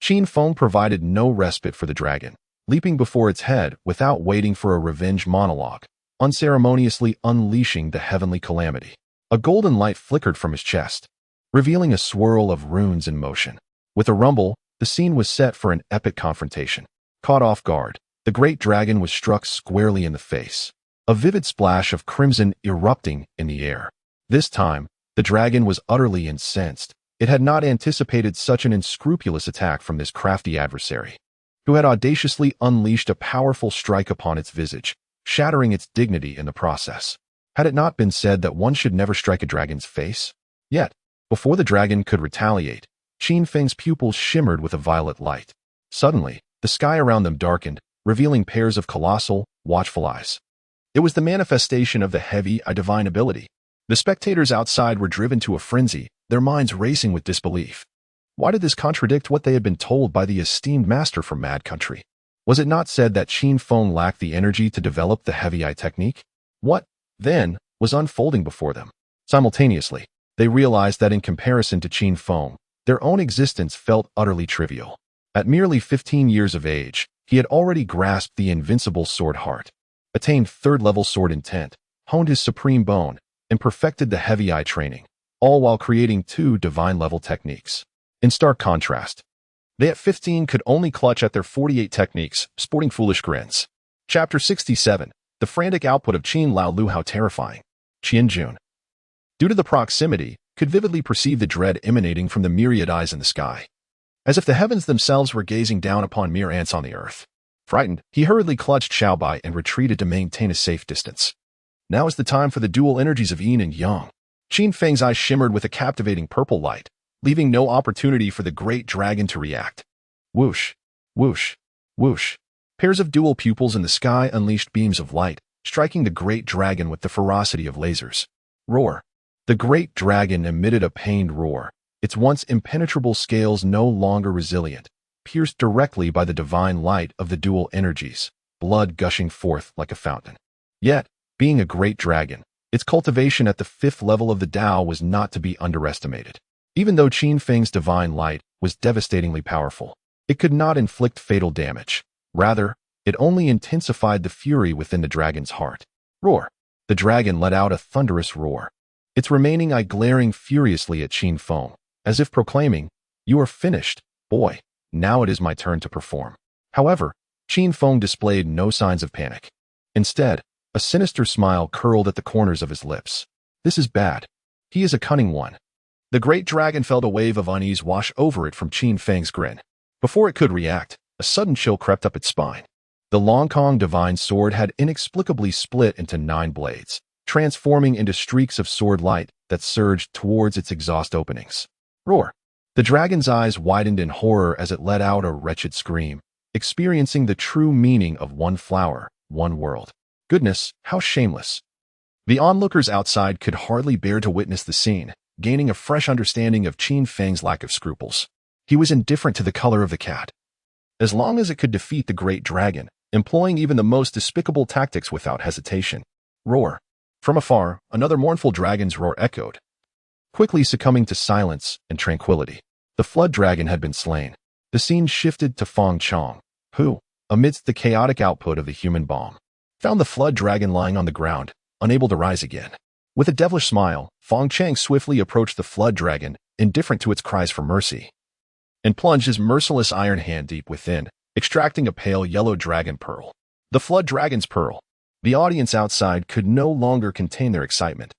Qin Feng provided no respite for the dragon, leaping before its head without waiting for a revenge monologue, unceremoniously unleashing the heavenly calamity. A golden light flickered from his chest, revealing a swirl of runes in motion. With a rumble, the scene was set for an epic confrontation. Caught off guard, the great dragon was struck squarely in the face, a vivid splash of crimson erupting in the air. This time, the dragon was utterly incensed. It had not anticipated such an unscrupulous attack from this crafty adversary, who had audaciously unleashed a powerful strike upon its visage, shattering its dignity in the process. Had it not been said that one should never strike a dragon's face? Yet, before the dragon could retaliate, Qin Feng's pupils shimmered with a violet light. Suddenly, the sky around them darkened, revealing pairs of colossal, watchful eyes. It was the manifestation of the heavy, divine ability. The spectators outside were driven to a frenzy, their minds racing with disbelief. Why did this contradict what they had been told by the esteemed master from Mad Country? Was it not said that Qin Feng lacked the energy to develop the heavy eye technique? What, then, was unfolding before them? Simultaneously, they realized that in comparison to Qin Feng, their own existence felt utterly trivial. At merely 15 years of age, he had already grasped the invincible sword heart, attained third-level sword intent, honed his supreme bone, and perfected the heavy eye training, all while creating 2 divine-level techniques. In stark contrast, they at 15 could only clutch at their 48 techniques, sporting foolish grins. Chapter 67. The frantic output of Qin Lao Lu. How terrifying. Qian Jun, due to the proximity, could vividly perceive the dread emanating from the myriad eyes in the sky, as if the heavens themselves were gazing down upon mere ants on the earth. Frightened, he hurriedly clutched Xiaobai and retreated to maintain a safe distance. Now is the time for the dual energies of yin and yang. Qin Feng's eyes shimmered with a captivating purple light, leaving no opportunity for the great dragon to react. Whoosh, whoosh, whoosh. Pairs of dual pupils in the sky unleashed beams of light, striking the great dragon with the ferocity of lasers. Roar. The great dragon emitted a pained roar, its once impenetrable scales no longer resilient, pierced directly by the divine light of the dual energies, blood gushing forth like a fountain. Yet, being a great dragon, its cultivation at the 5th level of the Tao was not to be underestimated. Even though Qin Feng's divine light was devastatingly powerful, it could not inflict fatal damage. Rather, it only intensified the fury within the dragon's heart. Roar. The dragon let out a thunderous roar, its remaining eye glaring furiously at Qin Feng, as if proclaiming, "You are finished, boy. Now it is my turn to perform." However, Qin Feng displayed no signs of panic. Instead, a sinister smile curled at the corners of his lips. This is bad. He is a cunning one. The great dragon felt a wave of unease wash over it from Qin Feng's grin. Before it could react, a sudden chill crept up its spine. The Longkong divine sword had inexplicably split into 9 blades, transforming into streaks of sword light that surged towards its exhaust openings. Roar. The dragon's eyes widened in horror as it let out a wretched scream, experiencing the true meaning of one flower, one world. Goodness, how shameless. The onlookers outside could hardly bear to witness the scene, gaining a fresh understanding of Qin Feng's lack of scruples. He was indifferent to the color of the cat, as long as it could defeat the great dragon, employing even the most despicable tactics without hesitation. Roar. From afar, another mournful dragon's roar echoed, quickly succumbing to silence and tranquility. The flood dragon had been slain. The scene shifted to Feng Chong, who, amidst the chaotic output of the human bomb, found the flood dragon lying on the ground, unable to rise again. With a devilish smile, Feng Chang swiftly approached the flood dragon, indifferent to its cries for mercy, and plunged his merciless iron hand deep within, extracting a pale yellow dragon pearl. The flood dragon's pearl. The audience outside could no longer contain their excitement,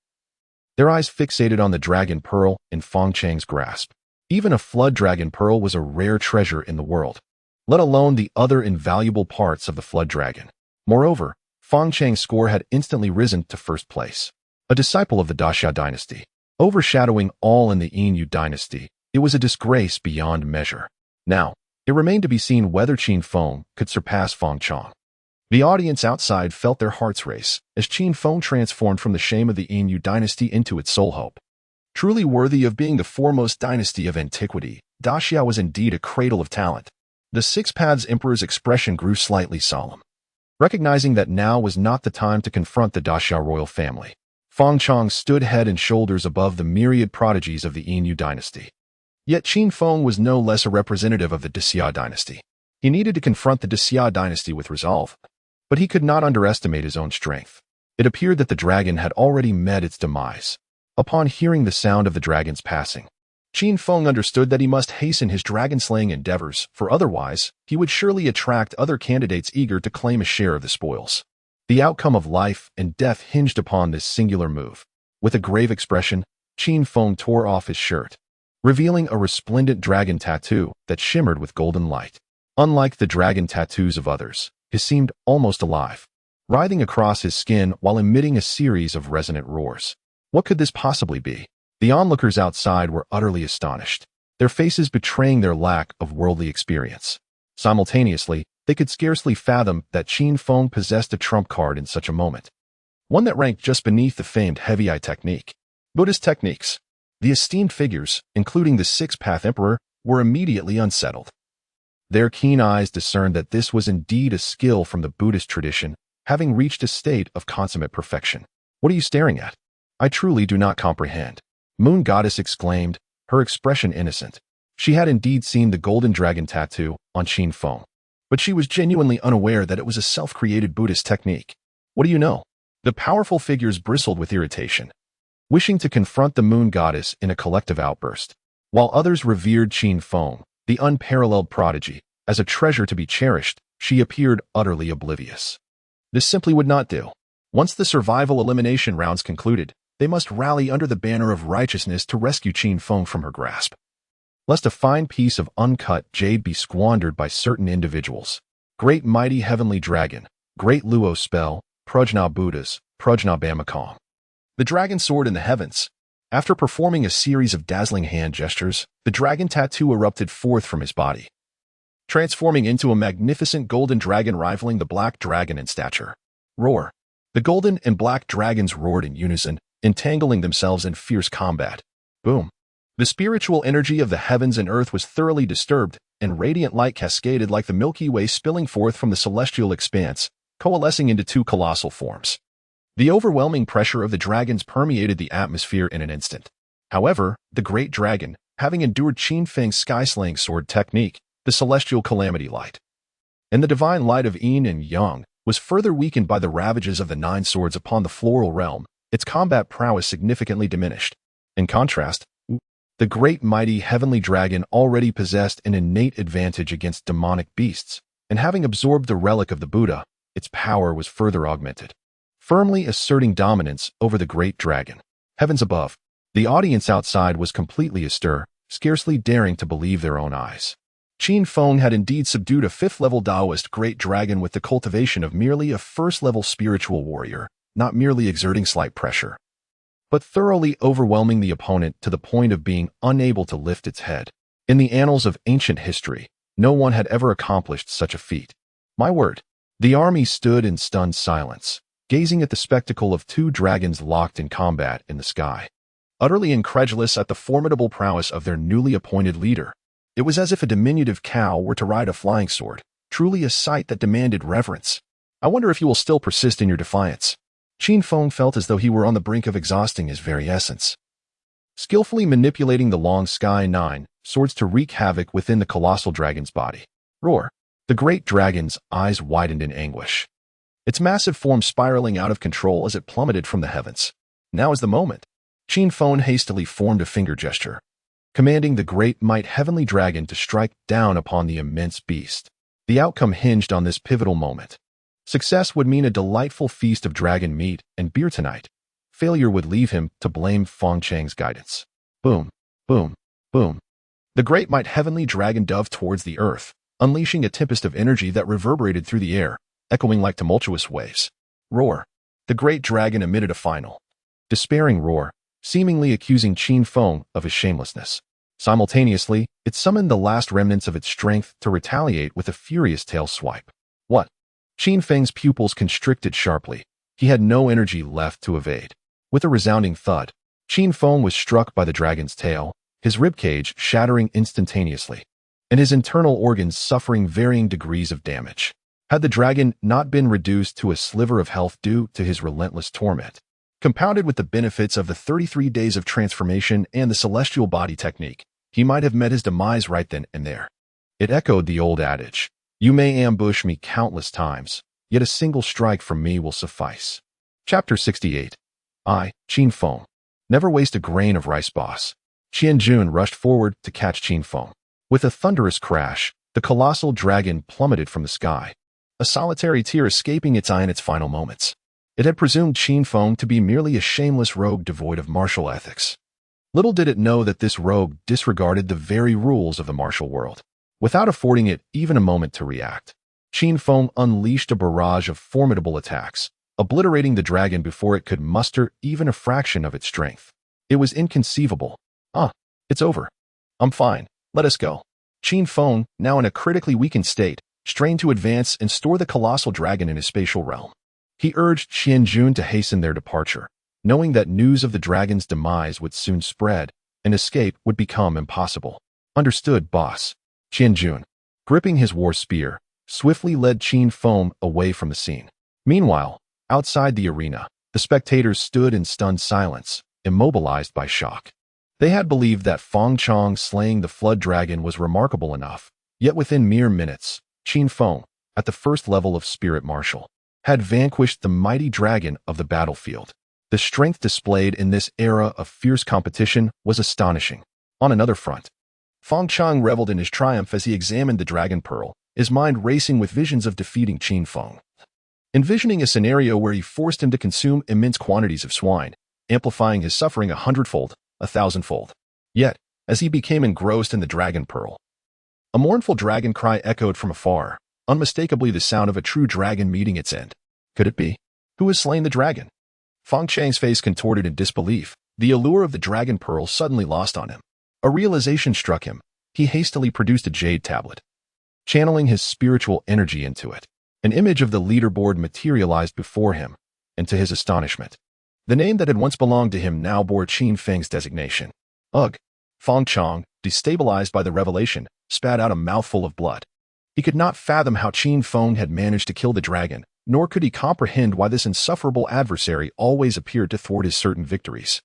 their eyes fixated on the dragon pearl in Feng Chang's grasp. Even a flood dragon pearl was a rare treasure in the world, let alone the other invaluable parts of the flood dragon. Moreover, Feng Chang's score had instantly risen to first place. A disciple of the Daxia dynasty, overshadowing all in the Yin dynasty, it was a disgrace beyond measure. Now, it remained to be seen whether Qin Feng could surpass Feng Chang. The audience outside felt their hearts race as Qin Feng transformed from the shame of the Yin dynasty into its sole hope. Truly worthy of being the foremost dynasty of antiquity, Daxia was indeed a cradle of talent. The Six Paths Emperor's expression grew slightly solemn. Recognizing that now was not the time to confront the Daxia royal family, Feng Chang stood head and shoulders above the myriad prodigies of the Yin dynasty. Yet Qin Feng was no less a representative of the Daxia dynasty. He needed to confront the Daxia dynasty with resolve, but he could not underestimate his own strength. It appeared that the dragon had already met its demise. Upon hearing the sound of the dragon's passing, Qin Feng understood that he must hasten his dragon-slaying endeavors, for otherwise, he would surely attract other candidates eager to claim a share of the spoils. The outcome of life and death hinged upon this singular move. With a grave expression, Qin Feng tore off his shirt, revealing a resplendent dragon tattoo that shimmered with golden light. Unlike the dragon tattoos of others, his seemed almost alive, writhing across his skin while emitting a series of resonant roars. What could this possibly be? The onlookers outside were utterly astonished, their faces betraying their lack of worldly experience. Simultaneously, they could scarcely fathom that Qin Feng possessed a trump card in such a moment, one that ranked just beneath the famed heavy eye technique. Buddhist techniques. The esteemed figures, including the Six-Path Emperor, were immediately unsettled. Their keen eyes discerned that this was indeed a skill from the Buddhist tradition, having reached a state of consummate perfection. What are you staring at? I truly do not comprehend. Moon Goddess exclaimed, her expression innocent. She had indeed seen the golden dragon tattoo on Qin Feng, but she was genuinely unaware that it was a self-created Buddhist technique. What do you know? The powerful figures bristled with irritation, wishing to confront the moon goddess in a collective outburst, while others revered Qin Feng, the unparalleled prodigy, as a treasure to be cherished. She appeared utterly oblivious. This simply would not do. Once the survival elimination rounds concluded, they must rally under the banner of righteousness to rescue Qin Feng from her grasp, lest a fine piece of uncut jade be squandered by certain individuals. Great mighty heavenly dragon, great Luo spell, Prajna Buddhas, Prajna Bamakong. The dragon soared in the heavens. After performing a series of dazzling hand gestures, the dragon tattoo erupted forth from his body, transforming into a magnificent golden dragon rivaling the black dragon in stature. Roar. The golden and black dragons roared in unison, entangling themselves in fierce combat. Boom. The spiritual energy of the heavens and earth was thoroughly disturbed, and radiant light cascaded like the Milky Way spilling forth from the celestial expanse, coalescing into two colossal forms. The overwhelming pressure of the dragons permeated the atmosphere in an instant. However, the great dragon, having endured Qin Feng's sky-slaying sword technique, the celestial calamity light, and the divine light of yin and yang, was further weakened by the ravages of the nine swords upon the floral realm. Its combat prowess significantly diminished. In contrast, the great mighty heavenly dragon already possessed an innate advantage against demonic beasts, and having absorbed the relic of the Buddha, its power was further augmented, firmly asserting dominance over the great dragon. Heavens above, the audience outside was completely astir, scarcely daring to believe their own eyes. Qin Feng had indeed subdued a fifth-level Taoist great dragon with the cultivation of merely a first-level spiritual warrior, not merely exerting slight pressure, but thoroughly overwhelming the opponent to the point of being unable to lift its head. In the annals of ancient history, no one had ever accomplished such a feat. My word. The army stood in stunned silence, gazing at the spectacle of two dragons locked in combat in the sky, utterly incredulous at the formidable prowess of their newly appointed leader. It was as if a diminutive cow were to ride a flying sword, truly a sight that demanded reverence. I wonder if you will still persist in your defiance. Qin Feng felt as though he were on the brink of exhausting his very essence, skillfully manipulating the long sky nine swords to wreak havoc within the colossal dragon's body. Roar. The great dragon's eyes widened in anguish, its massive form spiraling out of control as it plummeted from the heavens. Now is the moment. Qin Feng hastily formed a finger gesture, commanding the great might heavenly dragon to strike down upon the immense beast. The outcome hinged on this pivotal moment. Success would mean a delightful feast of dragon meat and beer tonight. Failure would leave him to blame Feng Chang's guidance. Boom, boom, boom. The great might heavenly dragon dove towards the earth, unleashing a tempest of energy that reverberated through the air, echoing like tumultuous waves. Roar. The great dragon emitted a final, despairing roar, seemingly accusing Qin Feng of his shamelessness. Simultaneously, it summoned the last remnants of its strength to retaliate with a furious tail swipe. What? Qin Feng's pupils constricted sharply. He had no energy left to evade. With a resounding thud, Qin Feng was struck by the dragon's tail, his ribcage shattering instantaneously, and his internal organs suffering varying degrees of damage. Had the dragon not been reduced to a sliver of health due to his relentless torment, compounded with the benefits of the 33 days of transformation and the celestial body technique, he might have met his demise right then and there. It echoed the old adage, "You may ambush me countless times, yet a single strike from me will suffice." Chapter 68. I, Qin Feng. Never waste a grain of rice, boss. Qian Jun rushed forward to catch Qin Feng. With a thunderous crash, the colossal dragon plummeted from the sky, a solitary tear escaping its eye in its final moments. It had presumed Qin Feng to be merely a shameless rogue devoid of martial ethics. Little did it know that this rogue disregarded the very rules of the martial world. Without affording it even a moment to react, Qin Feng unleashed a barrage of formidable attacks, obliterating the dragon before it could muster even a fraction of its strength. It was inconceivable. It's over. I'm fine. Let us go. Qin Feng, now in a critically weakened state, strained to advance and store the colossal dragon in his spatial realm. He urged Qian Jun to hasten their departure, knowing that news of the dragon's demise would soon spread, and escape would become impossible. Understood, boss. Qian Jun, gripping his war spear, swiftly led Qin Feng away from the scene. Meanwhile, outside the arena, the spectators stood in stunned silence, immobilized by shock. They had believed that Feng Chang slaying the flood dragon was remarkable enough, yet within mere minutes, Qin Feng, at the first level of spirit martial, had vanquished the mighty dragon of the battlefield. The strength displayed in this era of fierce competition was astonishing. On another front, Feng Chang reveled in his triumph as he examined the dragon pearl, his mind racing with visions of defeating Qin Feng. Envisioning a scenario where he forced him to consume immense quantities of swine, amplifying his suffering 100-fold, 1,000-fold. Yet, as he became engrossed in the dragon pearl, a mournful dragon cry echoed from afar, unmistakably the sound of a true dragon meeting its end. Could it be? Who has slain the dragon? Feng Chang's face contorted in disbelief. The allure of the dragon pearl suddenly lost on him. A realization struck him. He hastily produced a jade tablet, channeling his spiritual energy into it. An image of the leaderboard materialized before him, and to his astonishment, the name that had once belonged to him now bore Qin Feng's designation. Ugh! Feng Chang, destabilized by the revelation, spat out a mouthful of blood. He could not fathom how Qin Feng had managed to kill the dragon, nor could he comprehend why this insufferable adversary always appeared to thwart his certain victories.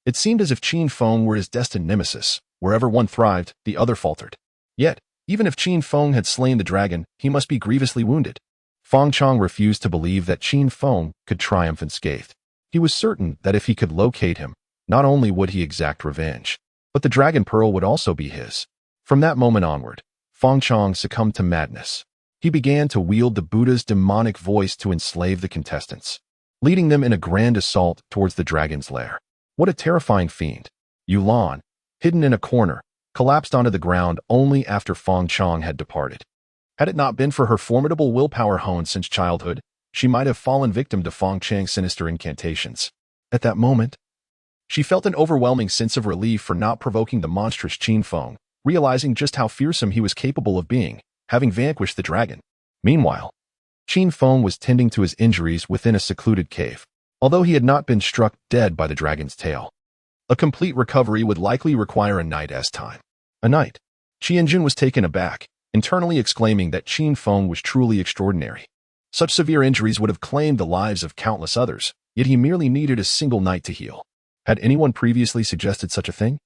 It seemed as if Qin Feng were his destined nemesis. Wherever one thrived, the other faltered. Yet, even if Qin Feng had slain the dragon, he must be grievously wounded. Feng Chang refused to believe that Qin Feng could triumph unscathed. He was certain that if he could locate him, not only would he exact revenge, but the dragon pearl would also be his. From that moment onward, Feng Chang succumbed to madness. He began to wield the Buddha's demonic voice to enslave the contestants, leading them in a grand assault towards the dragon's lair. What a terrifying fiend! Yulan, hidden in a corner, collapsed onto the ground only after Feng Chang had departed. Had it not been for her formidable willpower honed since childhood, she might have fallen victim to Feng Chang's sinister incantations. At that moment, she felt an overwhelming sense of relief for not provoking the monstrous Qin Feng, realizing just how fearsome he was capable of being, having vanquished the dragon. Meanwhile, Qin Feng was tending to his injuries within a secluded cave, although he had not been struck dead by the dragon's tail. A complete recovery would likely require a night's time. A night. Qianjun was taken aback, internally exclaiming that Qin Feng was truly extraordinary. Such severe injuries would have claimed the lives of countless others, yet he merely needed a single night to heal. Had anyone previously suggested such a thing?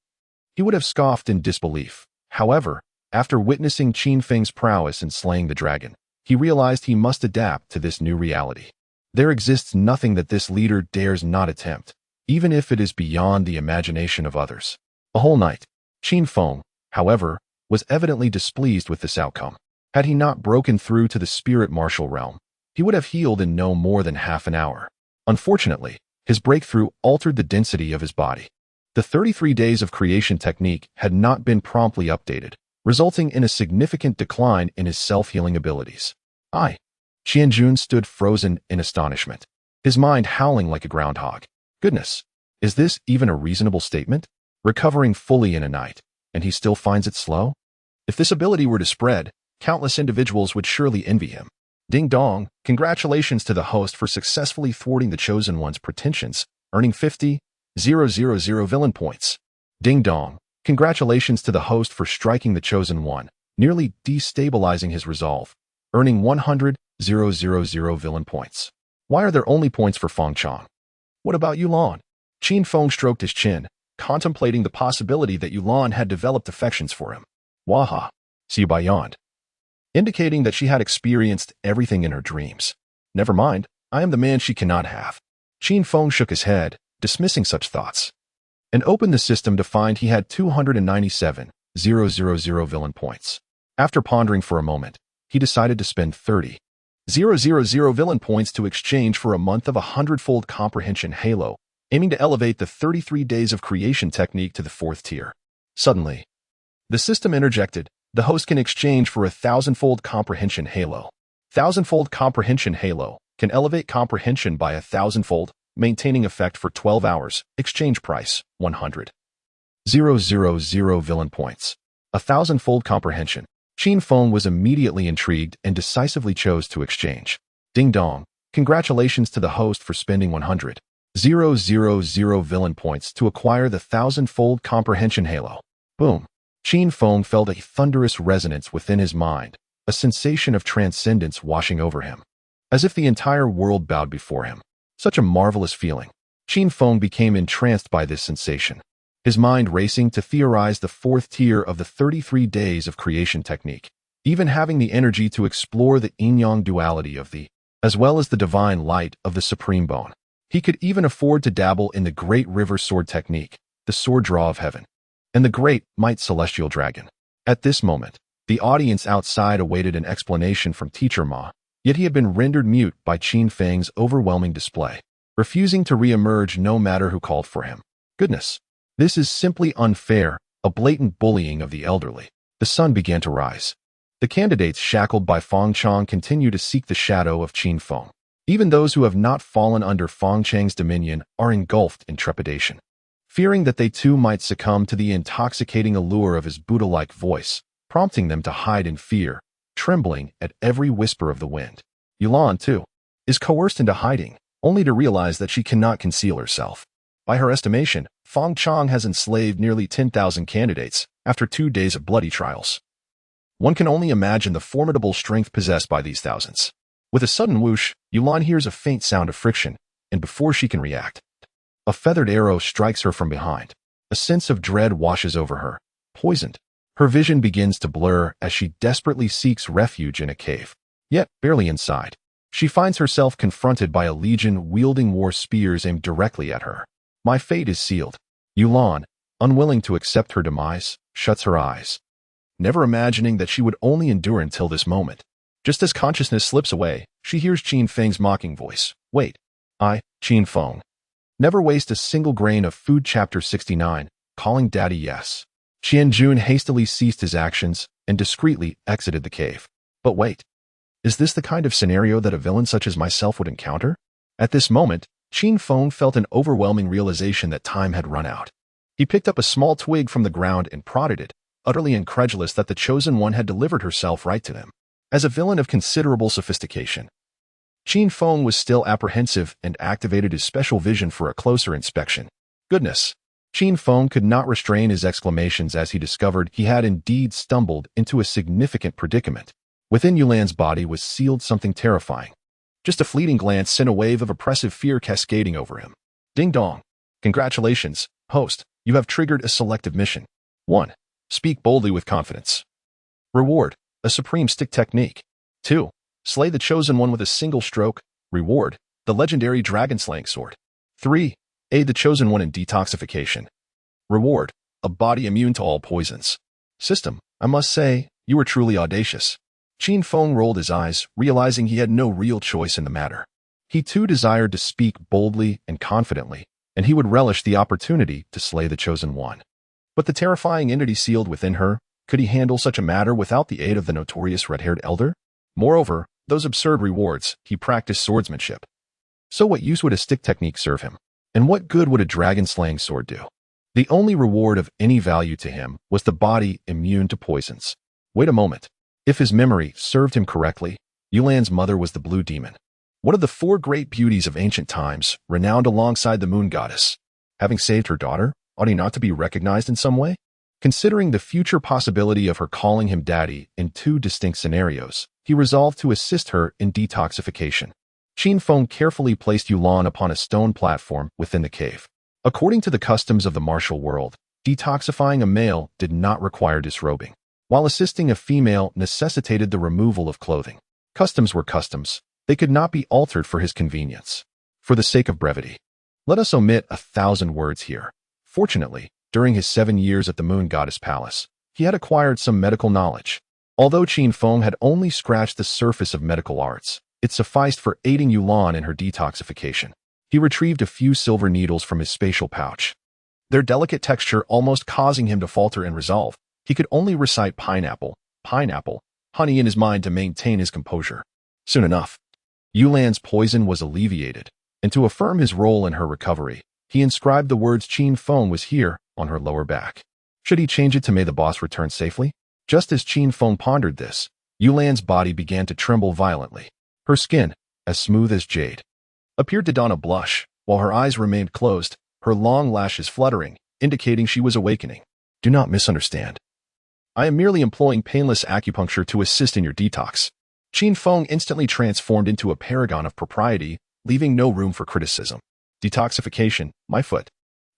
He would have scoffed in disbelief. However, after witnessing Qin Feng's prowess in slaying the dragon, he realized he must adapt to this new reality. There exists nothing that this leader dares not attempt, even if it is beyond the imagination of others. A whole night. Qin Feng, however, was evidently displeased with this outcome. Had he not broken through to the spirit martial realm, he would have healed in no more than half an hour. Unfortunately, his breakthrough altered the density of his body. The 33 days of creation technique had not been promptly updated, resulting in a significant decline in his self-healing abilities. Qianjun stood frozen in astonishment, his mind howling like a groundhog. Goodness, is this even a reasonable statement? Recovering fully in a night, and he still finds it slow? If this ability were to spread, countless individuals would surely envy him. Ding dong, congratulations to the host for successfully thwarting the Chosen One's pretensions, earning 50,000 villain points. Ding dong, congratulations to the host for striking the Chosen One, nearly destabilizing his resolve, earning 100,000 villain points. Why are there only points for Feng Chang? What about Yulan? Qin Feng stroked his chin, contemplating the possibility that Yulan had developed affections for him. Waha, see you beyond. Indicating that she had experienced everything in her dreams. Never mind, I am the man she cannot have. Qin Feng shook his head, dismissing such thoughts, and opened the system to find he had 297,000 villain points. After pondering for a moment, he decided to spend 30,000 villain points to exchange for a month of 100-fold comprehension halo, aiming to elevate the 33 days of creation technique to the 4th tier. Suddenly, the system interjected. The host can exchange for a 1,000-fold comprehension halo. 1,000-fold comprehension halo can elevate comprehension by 1,000-fold, maintaining effect for 12 hours. Exchange price, 100,000 villain points. 1,000-fold comprehension. Qin Feng was immediately intrigued and decisively chose to exchange. Ding dong, congratulations to the host for spending 100,000 villain points to acquire the 1,000-fold comprehension halo. Boom. Qin Feng felt a thunderous resonance within his mind, a sensation of transcendence washing over him, as if the entire world bowed before him. Such a marvelous feeling. Qin Feng became entranced by this sensation, his mind racing to theorize the 4th tier of the 33 days of creation technique, even having the energy to explore the yin-yang duality of the as well as the divine light of the supreme bone. He could even afford to dabble in the great river sword technique, the sword draw of heaven, and the great might celestial dragon. At this moment, the audience outside awaited an explanation from Teacher Ma, yet he had been rendered mute by Qin Feng's overwhelming display, refusing to re-emerge no matter who called for him. Goodness, this is simply unfair, a blatant bullying of the elderly. The sun began to rise. The candidates shackled by Feng Chang continue to seek the shadow of Qin Feng. Even those who have not fallen under Feng Chang's dominion are engulfed in trepidation, fearing that they too might succumb to the intoxicating allure of his Buddha-like voice, prompting them to hide in fear, trembling at every whisper of the wind. Yulan, too, is coerced into hiding, only to realize that she cannot conceal herself. By her estimation, Feng Chang has enslaved nearly 10,000 candidates after 2 days of bloody trials. One can only imagine the formidable strength possessed by these thousands. With a sudden whoosh, Yulan hears a faint sound of friction, and before she can react, a feathered arrow strikes her from behind. A sense of dread washes over her. Poisoned, her vision begins to blur as she desperately seeks refuge in a cave. Yet, barely inside, she finds herself confronted by a legion wielding war spears aimed directly at her. My fate is sealed. Yulan, unwilling to accept her demise, shuts her eyes, never imagining that she would only endure until this moment. Just as consciousness slips away, she hears Qin Feng's mocking voice. Wait, Qin Feng. Never waste a single grain of food. Chapter 69, Calling Daddy Yes. Qianjun hastily ceased his actions and discreetly exited the cave. But wait, is this the kind of scenario that a villain such as myself would encounter? At this moment, Qin Feng felt an overwhelming realization that time had run out. He picked up a small twig from the ground and prodded it, utterly incredulous that the Chosen One had delivered herself right to him. As a villain of considerable sophistication, Qin Feng was still apprehensive and activated his special vision for a closer inspection. Goodness! Qin Feng could not restrain his exclamations as he discovered he had indeed stumbled into a significant predicament. Within Yulan's body was sealed something terrifying. Just a fleeting glance sent a wave of oppressive fear cascading over him. Ding dong! Congratulations, host, you have triggered a selective mission. 1. Speak boldly with confidence. Reward, a supreme stick technique. 2. Slay the Chosen One with a single stroke. Reward, the legendary dragon-slaying sword. 3. Aid the Chosen One in detoxification. Reward, a body immune to all poisons. System, I must say, you were truly audacious. Qin Feng rolled his eyes, realizing he had no real choice in the matter. He too desired to speak boldly and confidently, and he would relish the opportunity to slay the Chosen One. But the terrifying entity sealed within her, could he handle such a matter without the aid of the notorious red-haired elder? Moreover, those absurd rewards, he practiced swordsmanship. So what use would a stick technique serve him? And what good would a dragon-slaying sword do? The only reward of any value to him was the body immune to poisons. Wait a moment. If his memory served him correctly, Yulan's mother was the Blue Demon, one of the 4 great beauties of ancient times, renowned alongside the Moon Goddess. Having saved her daughter, ought he not to be recognized in some way? Considering the future possibility of her calling him daddy in 2 distinct scenarios, he resolved to assist her in detoxification. Qin Feng carefully placed Yulan upon a stone platform within the cave. According to the customs of the martial world, detoxifying a male did not require disrobing, while assisting a female necessitated the removal of clothing. Customs were customs. They could not be altered for his convenience. For the sake of brevity, let us omit 1,000 words here. Fortunately, during his 7 years at the Moon Goddess Palace, he had acquired some medical knowledge. Although Qin Feng had only scratched the surface of medical arts, it sufficed for aiding Yulan in her detoxification. He retrieved a few silver needles from his spatial pouch, their delicate texture almost causing him to falter in resolve. He could only recite pineapple, honey in his mind to maintain his composure. Soon enough, Yulan's poison was alleviated, and to affirm his role in her recovery, he inscribed the words Qin Feng was here on her lower back. Should he change it to may the boss return safely? Just as Qin Feng pondered this, Yulan's body began to tremble violently. Her skin, as smooth as jade, appeared to don a blush, while her eyes remained closed, her long lashes fluttering, indicating she was awakening. Do not misunderstand. I am merely employing painless acupuncture to assist in your detox. Qin Feng instantly transformed into a paragon of propriety, leaving no room for criticism. Detoxification, my foot.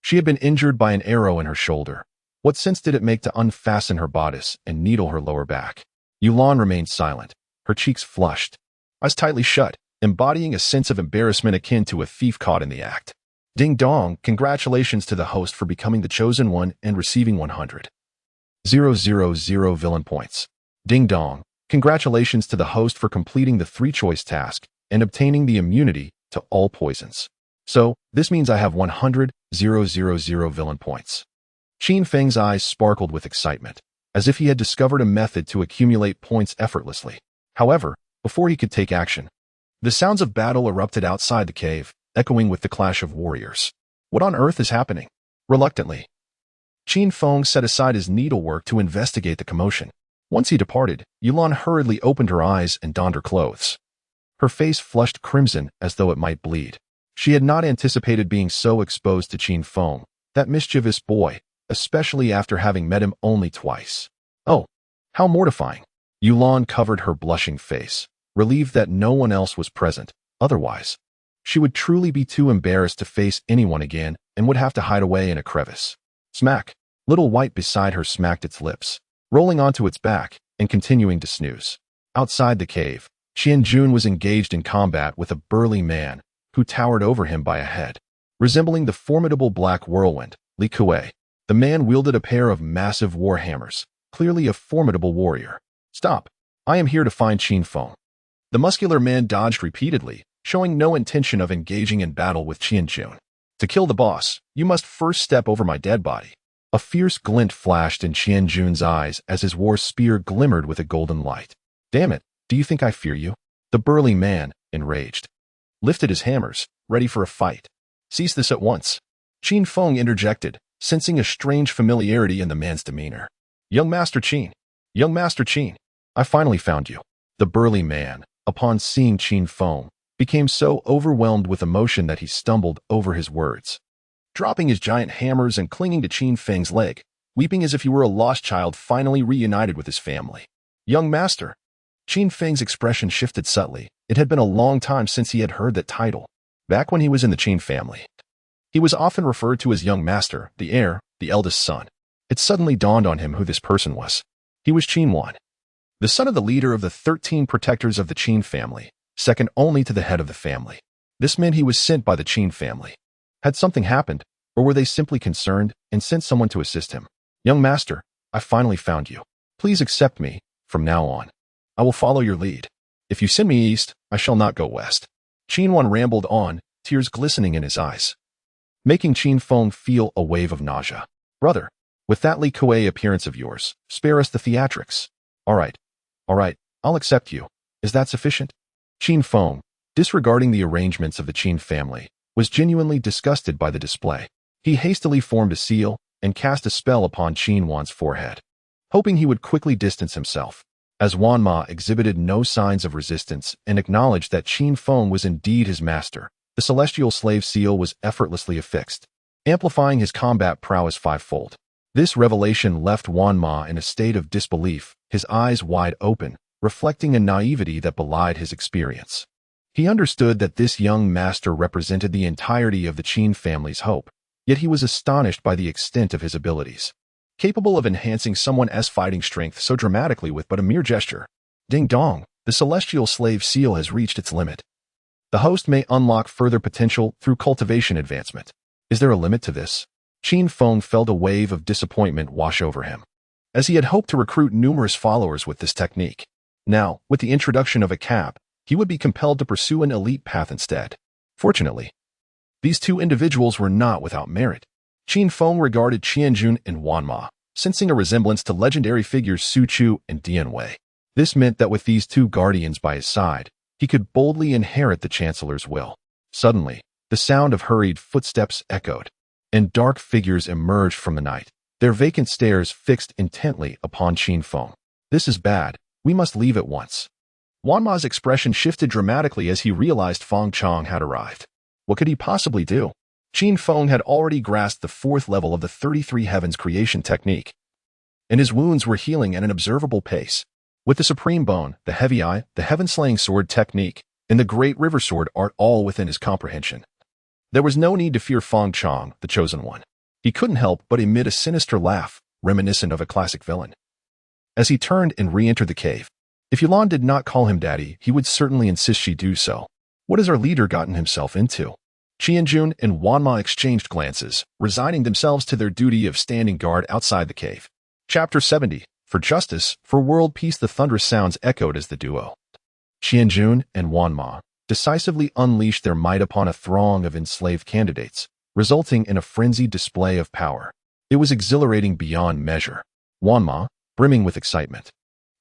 She had been injured by an arrow in her shoulder. What sense did it make to unfasten her bodice and needle her lower back? Yulan remained silent, her cheeks flushed, eyes tightly shut, embodying a sense of embarrassment akin to a thief caught in the act. Ding dong, congratulations to the host for becoming the chosen one and receiving 100,000 villain points. Ding dong, congratulations to the host for completing the 3-choice task and obtaining the immunity to all poisons. So, this means I have 100,000 villain points. Qin Feng's eyes sparkled with excitement, as if he had discovered a method to accumulate points effortlessly. However, before he could take action, the sounds of battle erupted outside the cave, echoing with the clash of warriors. What on earth is happening? Reluctantly, Qin Feng set aside his needlework to investigate the commotion. Once he departed, Yulan hurriedly opened her eyes and donned her clothes. Her face flushed crimson as though it might bleed. She had not anticipated being so exposed to Qin Feng, that mischievous boy, especially after having met him only twice. Oh, how mortifying. Yulan covered her blushing face, relieved that no one else was present. Otherwise, she would truly be too embarrassed to face anyone again and would have to hide away in a crevice. Smack. Little White beside her smacked its lips, rolling onto its back and continuing to snooze. Outside the cave, Qianjun was engaged in combat with a burly man who towered over him by a head. Resembling the formidable black whirlwind, Li Kuei, the man wielded a pair of massive war hammers, clearly a formidable warrior. Stop. I am here to find Qin Feng. The muscular man dodged repeatedly, showing no intention of engaging in battle with Qianjun. To kill the boss, you must first step over my dead body. A fierce glint flashed in Qianjun's eyes as his war spear glimmered with a golden light. Damn it, do you think I fear you? The burly man, enraged, lifted his hammers, ready for a fight. Cease this at once. Qin Feng interjected, sensing a strange familiarity in the man's demeanor. Young Master Qin, I finally found you. The burly man, upon seeing Qin Feng, became so overwhelmed with emotion that he stumbled over his words. Dropping his giant hammers and clinging to Qin Feng's leg, weeping as if he were a lost child finally reunited with his family. Young Master. Qin Feng's expression shifted subtly. It had been a long time since he had heard that title. Back when he was in the Qin family, he was often referred to as Young Master, the heir, the eldest son. It suddenly dawned on him who this person was. He was Qin Wan, the son of the leader of the 13 protectors of the Qin family, second only to the head of the family. This meant he was sent by the Qin family. Had something happened, or were they simply concerned and sent someone to assist him? Young Master, I finally found you. Please accept me, from now on. I will follow your lead. If you send me east, I shall not go west. Qin Wan rambled on, tears glistening in his eyes, making Qin Feng feel a wave of nausea. Brother, with that Li Kuei appearance of yours, spare us the theatrics. All right, I'll accept you. Is that sufficient? Qin Feng, disregarding the arrangements of the Qin family, was genuinely disgusted by the display. He hastily formed a seal and cast a spell upon Qin Wan's forehead, hoping he would quickly distance himself. As Wan Ma exhibited no signs of resistance and acknowledged that Qin Feng was indeed his master, the celestial slave seal was effortlessly affixed, amplifying his combat prowess fivefold. This revelation left Wan Ma in a state of disbelief, his eyes wide open, reflecting a naivety that belied his experience. He understood that this young master represented the entirety of the Qin family's hope, yet he was astonished by the extent of his abilities, capable of enhancing someone's fighting strength so dramatically with but a mere gesture. Ding dong, the celestial slave seal has reached its limit. The host may unlock further potential through cultivation advancement. Is there a limit to this? Qin Feng felt a wave of disappointment wash over him, as he had hoped to recruit numerous followers with this technique. Now, with the introduction of a cap, he would be compelled to pursue an elite path instead. Fortunately, these two individuals were not without merit. Qin Feng regarded Qianjun and Wan Ma, sensing a resemblance to legendary figures Su Chu and Dian Wei. This meant that with these two guardians by his side, he could boldly inherit the Chancellor's will. Suddenly, the sound of hurried footsteps echoed, and dark figures emerged from the night, their vacant stares fixed intently upon Qin Feng. This is bad. We must leave at once. Wan Ma's expression shifted dramatically as he realized Feng Chong had arrived. What could he possibly do? Qin Feng had already grasped the 4th level of the 33 Heavens creation technique, and his wounds were healing at an observable pace. With the Supreme Bone, the Heavy Eye, the Heaven-Slaying Sword technique, and the Great River Sword art all within his comprehension. There was no need to fear Feng Chong, the Chosen One. He couldn't help but emit a sinister laugh, reminiscent of a classic villain, as he turned and re-entered the cave. If Yulan did not call him daddy, he would certainly insist she do so. What has our leader gotten himself into? Qianjun and Wanma exchanged glances, resigning themselves to their duty of standing guard outside the cave. Chapter 70. For justice, for world peace. The thunderous sounds echoed as the duo, Qianjun and Wanma, decisively unleashed their might upon a throng of enslaved candidates, resulting in a frenzied display of power. It was exhilarating beyond measure. Wanma, brimming with excitement,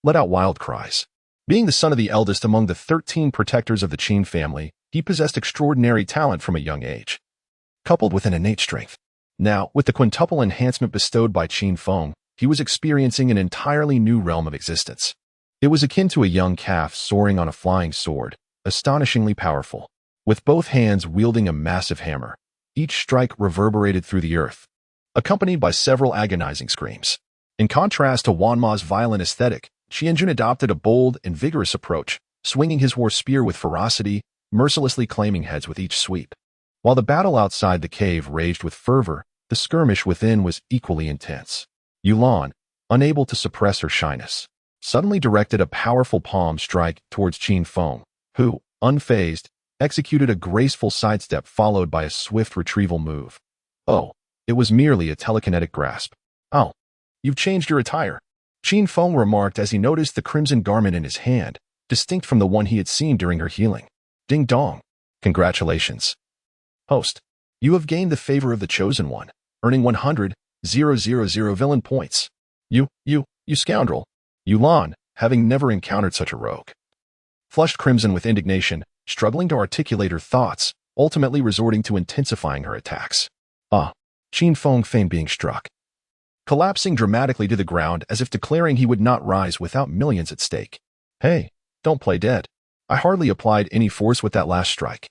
let out wild cries. Being the son of the eldest among the 13 protectors of the Qin family, he possessed extraordinary talent from a young age, coupled with an innate strength. Now, with the quintuple enhancement bestowed by Qin Feng, he was experiencing an entirely new realm of existence. It was akin to a young calf soaring on a flying sword, astonishingly powerful. With both hands wielding a massive hammer, each strike reverberated through the earth, accompanied by several agonizing screams. In contrast to Wanma's violent aesthetic, Qianjun adopted a bold and vigorous approach, swinging his war spear with ferocity, mercilessly claiming heads with each sweep. While the battle outside the cave raged with fervor, the skirmish within was equally intense. Yulan, unable to suppress her shyness, suddenly directed a powerful palm strike towards Qin Feng, who, unfazed, executed a graceful sidestep followed by a swift retrieval move. Oh, it was merely a telekinetic grasp. Oh, you've changed your attire, Qin Feng remarked as he noticed the crimson garment in his hand, distinct from the one he had seen during her healing. Ding dong. Congratulations, host. You have gained the favor of the Chosen One, earning 100,000 villain points. You scoundrel. Yulan, having never encountered such a rogue, flushed crimson with indignation, struggling to articulate her thoughts, ultimately resorting to intensifying her attacks. Qin Feng feigned being struck, collapsing dramatically to the ground as if declaring he would not rise without millions at stake. Hey, don't play dead. I hardly applied any force with that last strike,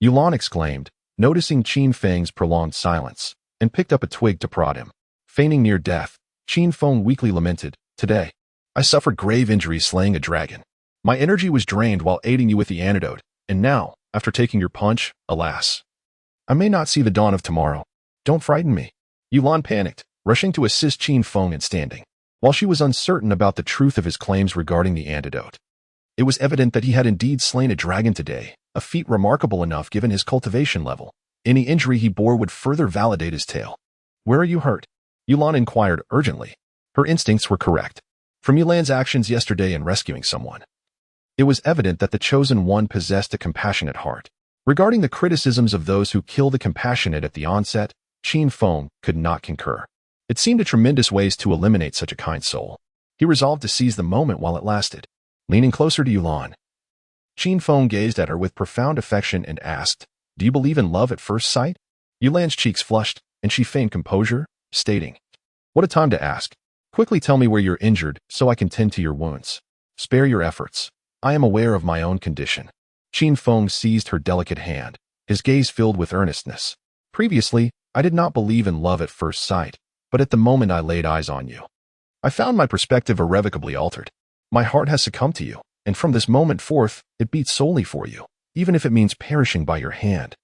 Yulan exclaimed, noticing Qin Feng's prolonged silence, and picked up a twig to prod him. Feigning near death, Qin Feng weakly lamented, Today, I suffered grave injuries slaying a dragon. My energy was drained while aiding you with the antidote, and now, after taking your punch, alas, I may not see the dawn of tomorrow. Don't frighten me. Yulan panicked, rushing to assist Qin Feng in standing. While she was uncertain about the truth of his claims regarding the antidote, it was evident that he had indeed slain a dragon today, a feat remarkable enough given his cultivation level. Any injury he bore would further validate his tale. Where are you hurt? Yulan inquired urgently. Her instincts were correct. From Yulan's actions yesterday in rescuing someone, it was evident that the Chosen One possessed a compassionate heart. Regarding the criticisms of those who kill the compassionate at the onset, Qin Feng could not concur. It seemed a tremendous waste to eliminate such a kind soul. He resolved to seize the moment while it lasted. Leaning closer to Yulan, Qin Feng gazed at her with profound affection and asked, Do you believe in love at first sight? Yulan's cheeks flushed, and she feigned composure, stating, What a time to ask. Quickly tell me where you're injured so I can tend to your wounds. Spare your efforts. I am aware of my own condition. Qin Feng seized her delicate hand, his gaze filled with earnestness. Previously, I did not believe in love at first sight, but at the moment I laid eyes on you, I found my perspective irrevocably altered. My heart has succumbed to you, and from this moment forth, it beats solely for you, even if it means perishing by your hand.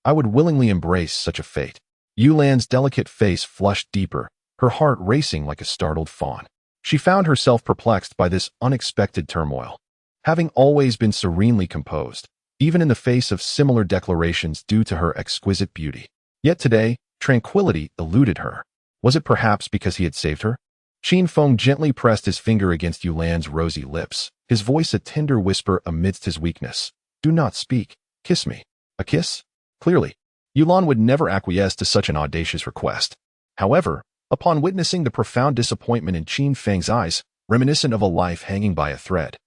I would willingly embrace such a fate. Yulan's delicate face flushed deeper, her heart racing like a startled fawn. She found herself perplexed by this unexpected turmoil. Having always been serenely composed, even in the face of similar declarations due to her exquisite beauty. Yet today, tranquility eluded her. Was it perhaps because he had saved her? Qin Feng gently pressed his finger against Yulan's rosy lips, his voice a tender whisper amidst his weakness. Do not speak. Kiss me. A kiss? Clearly, Yulan would never acquiesce to such an audacious request. However, upon witnessing the profound disappointment in Qin Feng's eyes, reminiscent of a life hanging by a thread,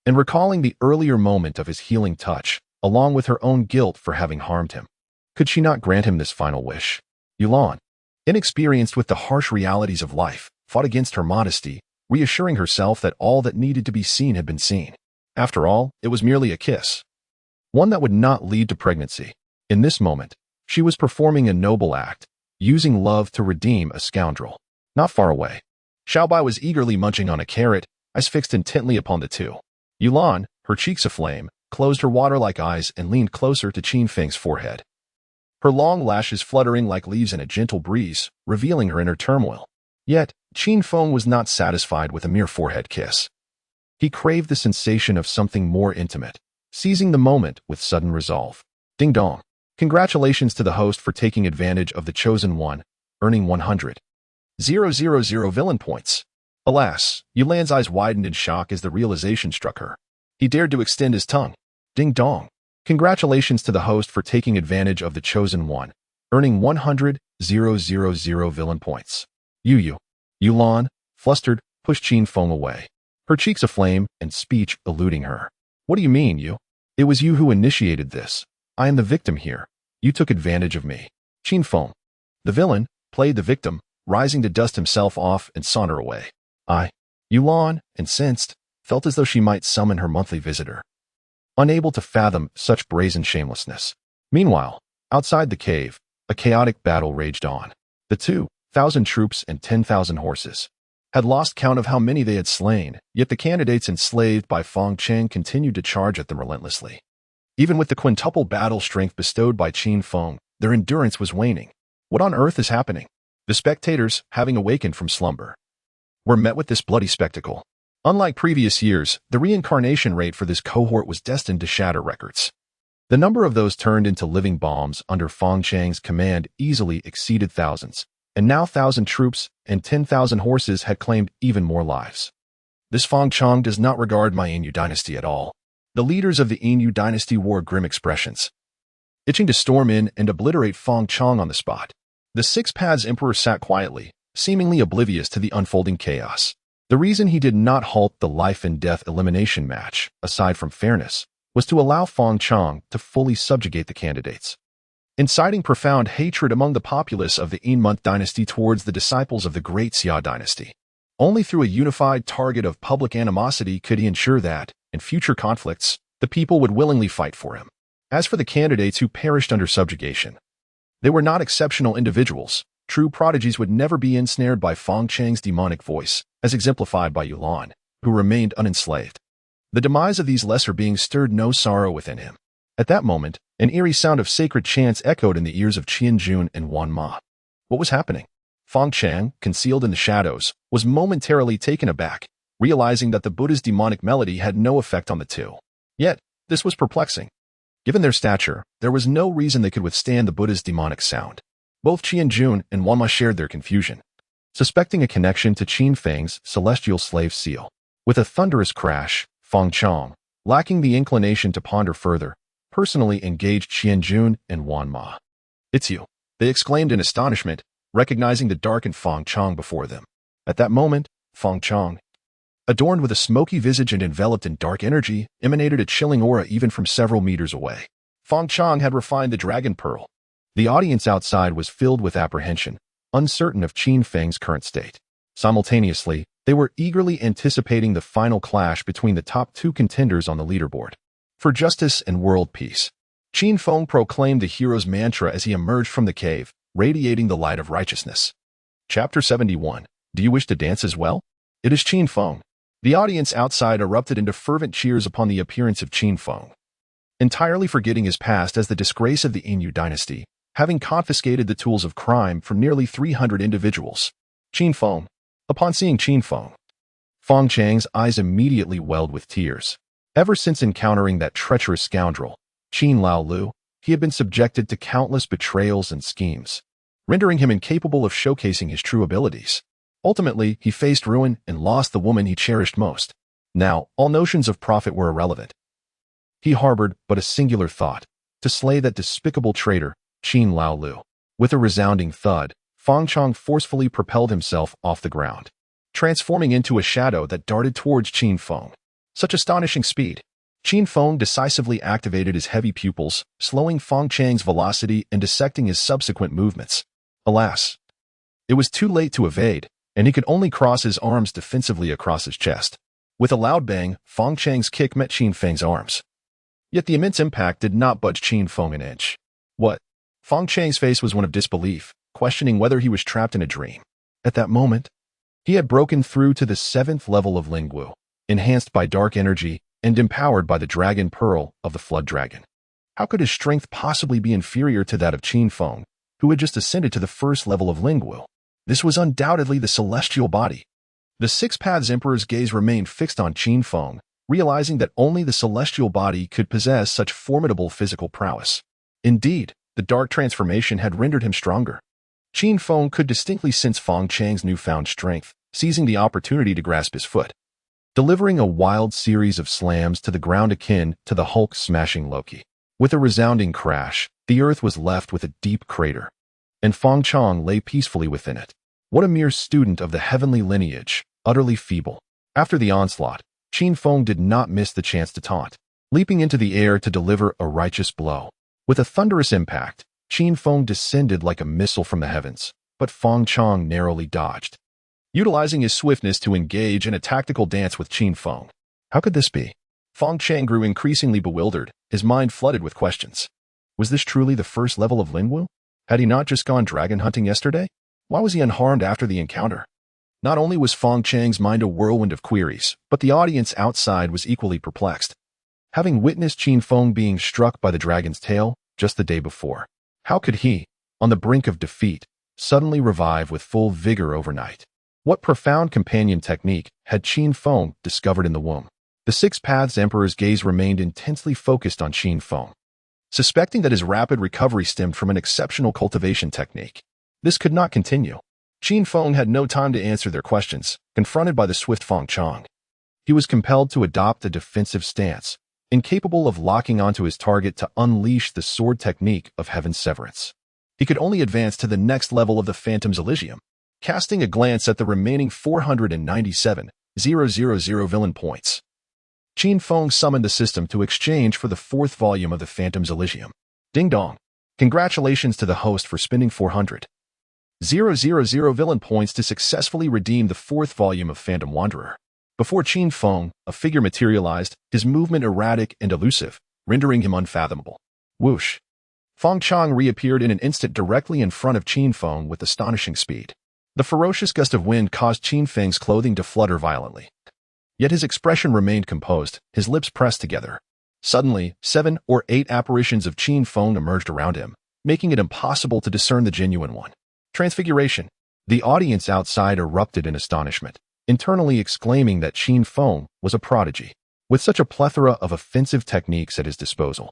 and recalling the earlier moment of his healing touch, along with her own guilt for having harmed him, could she not grant him this final wish? Yulan, inexperienced with the harsh realities of life, fought against her modesty, reassuring herself that all that needed to be seen had been seen. After all, it was merely a kiss, one that would not lead to pregnancy. In this moment, she was performing a noble act, using love to redeem a scoundrel. Not far away, Xiaobai was eagerly munching on a carrot, eyes fixed intently upon the two. Yulan, her cheeks aflame, closed her water-like eyes and leaned closer to Qin Feng's forehead, her long lashes fluttering like leaves in a gentle breeze, revealing her inner turmoil. Yet, Qin Feng was not satisfied with a mere forehead kiss. He craved the sensation of something more intimate, seizing the moment with sudden resolve. Ding dong. Congratulations to the host for taking advantage of the chosen one, earning 100,000 villain points. Alas, Yulan's eyes widened in shock as the realization struck her. He dared to extend his tongue. Ding dong. Congratulations to the host for taking advantage of the chosen one, earning 100,000 villain points. Yulan, flustered, pushed Qin Feng away, her cheeks aflame and speech eluding her. What do you mean, you? It was you who initiated this. I am the victim here. You took advantage of me. Qin Feng. The villain, played the victim, rising to dust himself off and saunter away. Yulan, incensed, felt as though she might summon her monthly visitor, unable to fathom such brazen shamelessness. Meanwhile, outside the cave, a chaotic battle raged on. The 2,000 troops and 10,000 horses had lost count of how many they had slain, yet the candidates enslaved by Feng Cheng continued to charge at them relentlessly. Even with the quintuple battle strength bestowed by Qin Feng, their endurance was waning. What on earth is happening? The spectators, having awakened from slumber, were met with this bloody spectacle. Unlike previous years, the reincarnation rate for this cohort was destined to shatter records. The number of those turned into living bombs under Feng Cheng's command easily exceeded thousands, and now 1,000 troops and 10,000 horses had claimed even more lives. This Feng Cheng does not regard my Yinyu dynasty at all. The leaders of the Yinyu dynasty wore grim expressions, itching to storm in and obliterate Feng Cheng on the spot. The Six Paths Emperor sat quietly, seemingly oblivious to the unfolding chaos. The reason he did not halt the life-and-death elimination match, aside from fairness, was to allow Feng Cheng to fully subjugate the candidates, inciting profound hatred among the populace of the Yin dynasty towards the disciples of the Great Xia dynasty. Only through a unified target of public animosity could he ensure that, in future conflicts, the people would willingly fight for him. As for the candidates who perished under subjugation, they were not exceptional individuals. True prodigies would never be ensnared by Feng Cheng's demonic voice, as exemplified by Yulan, who remained unenslaved. The demise of these lesser beings stirred no sorrow within him. At that moment, an eerie sound of sacred chants echoed in the ears of Qian Jun and Wan Ma. What was happening? Feng Cheng, concealed in the shadows, was momentarily taken aback, realizing that the Buddha's demonic melody had no effect on the two. Yet, this was perplexing. Given their stature, there was no reason they could withstand the Buddha's demonic sound. Both Qian Jun and Wan Ma shared their confusion, suspecting a connection to Qin Feng's celestial slave seal. With a thunderous crash, Feng Cheng, lacking the inclination to ponder further, personally engaged Qian Jun and Wan Ma. "It's you," they exclaimed in astonishment, recognizing the darkened Feng Cheng before them. At that moment, Feng Cheng, adorned with a smoky visage and enveloped in dark energy, emanated a chilling aura even from several meters away. Feng Cheng had refined the dragon pearl. The audience outside was filled with apprehension, uncertain of Qin Feng's current state. Simultaneously, they were eagerly anticipating the final clash between the top two contenders on the leaderboard for justice and world peace. Qin Feng proclaimed the hero's mantra as he emerged from the cave, radiating the light of righteousness. Chapter 71. Do you wish to dance as well? It is Qin Feng. The audience outside erupted into fervent cheers upon the appearance of Qin Feng, entirely forgetting his past as the disgrace of the Yinyu dynasty, having confiscated the tools of crime from nearly 300 individuals. Qin Feng. Upon seeing Qin Feng, Feng Cheng's eyes immediately welled with tears. Ever since encountering that treacherous scoundrel, Qin Laolu, he had been subjected to countless betrayals and schemes, rendering him incapable of showcasing his true abilities. Ultimately, he faced ruin and lost the woman he cherished most. Now, all notions of profit were irrelevant. He harbored but a singular thought: to slay that despicable traitor, Qin Laolu. With a resounding thud, Feng Cheng forcefully propelled himself off the ground, transforming into a shadow that darted towards Qin Feng. Such astonishing speed! Qin Feng decisively activated his heavy pupils, slowing Feng Cheng's velocity and dissecting his subsequent movements. Alas, it was too late to evade, and he could only cross his arms defensively across his chest. With a loud bang, Feng Cheng's kick met Qin Feng's arms. Yet the immense impact did not budge Qin Feng an inch. What? Feng Cheng's face was one of disbelief, questioning whether he was trapped in a dream. At that moment, he had broken through to the 7th level of Lingwu, enhanced by dark energy and empowered by the dragon pearl of the flood dragon. How could his strength possibly be inferior to that of Qin Feng, who had just ascended to the 1st level of Lingwu? This was undoubtedly the celestial body. The Six Paths Emperor's gaze remained fixed on Qin Feng, realizing that only the celestial body could possess such formidable physical prowess. Indeed, the dark transformation had rendered him stronger. Qin Feng could distinctly sense Fang Chang's newfound strength, seizing the opportunity to grasp his foot. Delivering a wild series of slams to the ground akin to the Hulk smashing Loki. With a resounding crash, the earth was left with a deep crater, and Fang Chang lay peacefully within it. What a mere student of the heavenly lineage, utterly feeble. After the onslaught, Qin Feng did not miss the chance to taunt, leaping into the air to deliver a righteous blow. With a thunderous impact, Qin Feng descended like a missile from the heavens, but Fang Chang narrowly dodged, utilizing his swiftness to engage in a tactical dance with Qin Feng. How could this be? Fang Chang grew increasingly bewildered, his mind flooded with questions. Was this truly the first level of Lingwu? Had he not just gone dragon hunting yesterday? Why was he unharmed after the encounter? Not only was Fang Chang's mind a whirlwind of queries, but the audience outside was equally perplexed. Having witnessed Qin Feng being struck by the dragon's tail just the day before, how could he, on the brink of defeat, suddenly revive with full vigor overnight? What profound companion technique had Qin Feng discovered in the womb? The Six Paths Emperor's gaze remained intensely focused on Qin Feng, suspecting that his rapid recovery stemmed from an exceptional cultivation technique. This could not continue. Qin Feng had no time to answer their questions, confronted by the swift Fang Chang. He was compelled to adopt a defensive stance, incapable of locking onto his target to unleash the sword technique of Heaven's Severance. He could only advance to the next level of the Phantom's Elysium. Casting a glance at the remaining 497,000 villain points, Qin Feng summoned the system to exchange for the fourth volume of the Phantom's Elysium. Ding dong. Congratulations to the host for spending 400,000 villain points to successfully redeem the fourth volume of Phantom Wanderer. Before Qin Feng, a figure materialized, his movement erratic and elusive, rendering him unfathomable. Whoosh. Fang Chang reappeared in an instant directly in front of Qin Feng with astonishing speed. The ferocious gust of wind caused Qin Feng's clothing to flutter violently. Yet his expression remained composed, his lips pressed together. Suddenly, 7 or 8 apparitions of Qin Feng emerged around him, making it impossible to discern the genuine one. Transfiguration. The audience outside erupted in astonishment, internally exclaiming that Qin Feng was a prodigy. With such a plethora of offensive techniques at his disposal,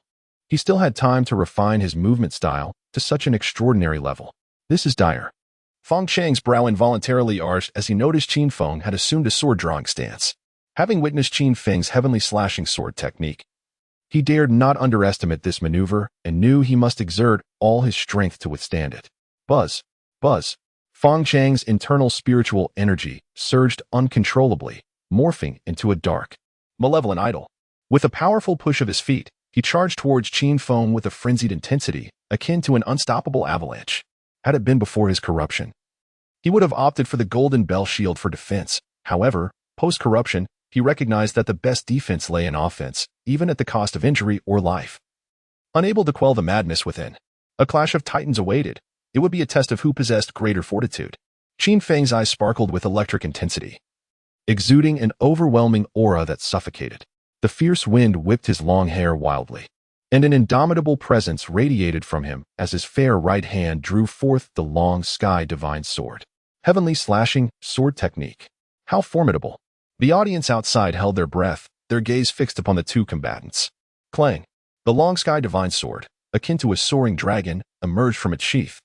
he still had time to refine his movement style to such an extraordinary level. This is dire. Fang Chang's brow involuntarily arched as he noticed Qin Feng had assumed a sword-drawing stance. Having witnessed Qin Feng's heavenly slashing sword technique, he dared not underestimate this maneuver and knew he must exert all his strength to withstand it. Buzz. Buzz. Fang Chang's internal spiritual energy surged uncontrollably, morphing into a dark, malevolent idol. With a powerful push of his feet, he charged towards Qin Feng with a frenzied intensity, akin to an unstoppable avalanche. Had it been before his corruption, he would have opted for the golden bell shield for defense. However, post-corruption, he recognized that the best defense lay in offense, even at the cost of injury or life. Unable to quell the madness within, a clash of titans awaited. It would be a test of who possessed greater fortitude. Qin Feng's eyes sparkled with electric intensity, exuding an overwhelming aura that suffocated. The fierce wind whipped his long hair wildly, and an indomitable presence radiated from him as his fair right hand drew forth the long sky divine sword. Heavenly slashing sword technique. How formidable. The audience outside held their breath, their gaze fixed upon the two combatants. Clang. The long sky divine sword, akin to a soaring dragon, emerged from its sheath,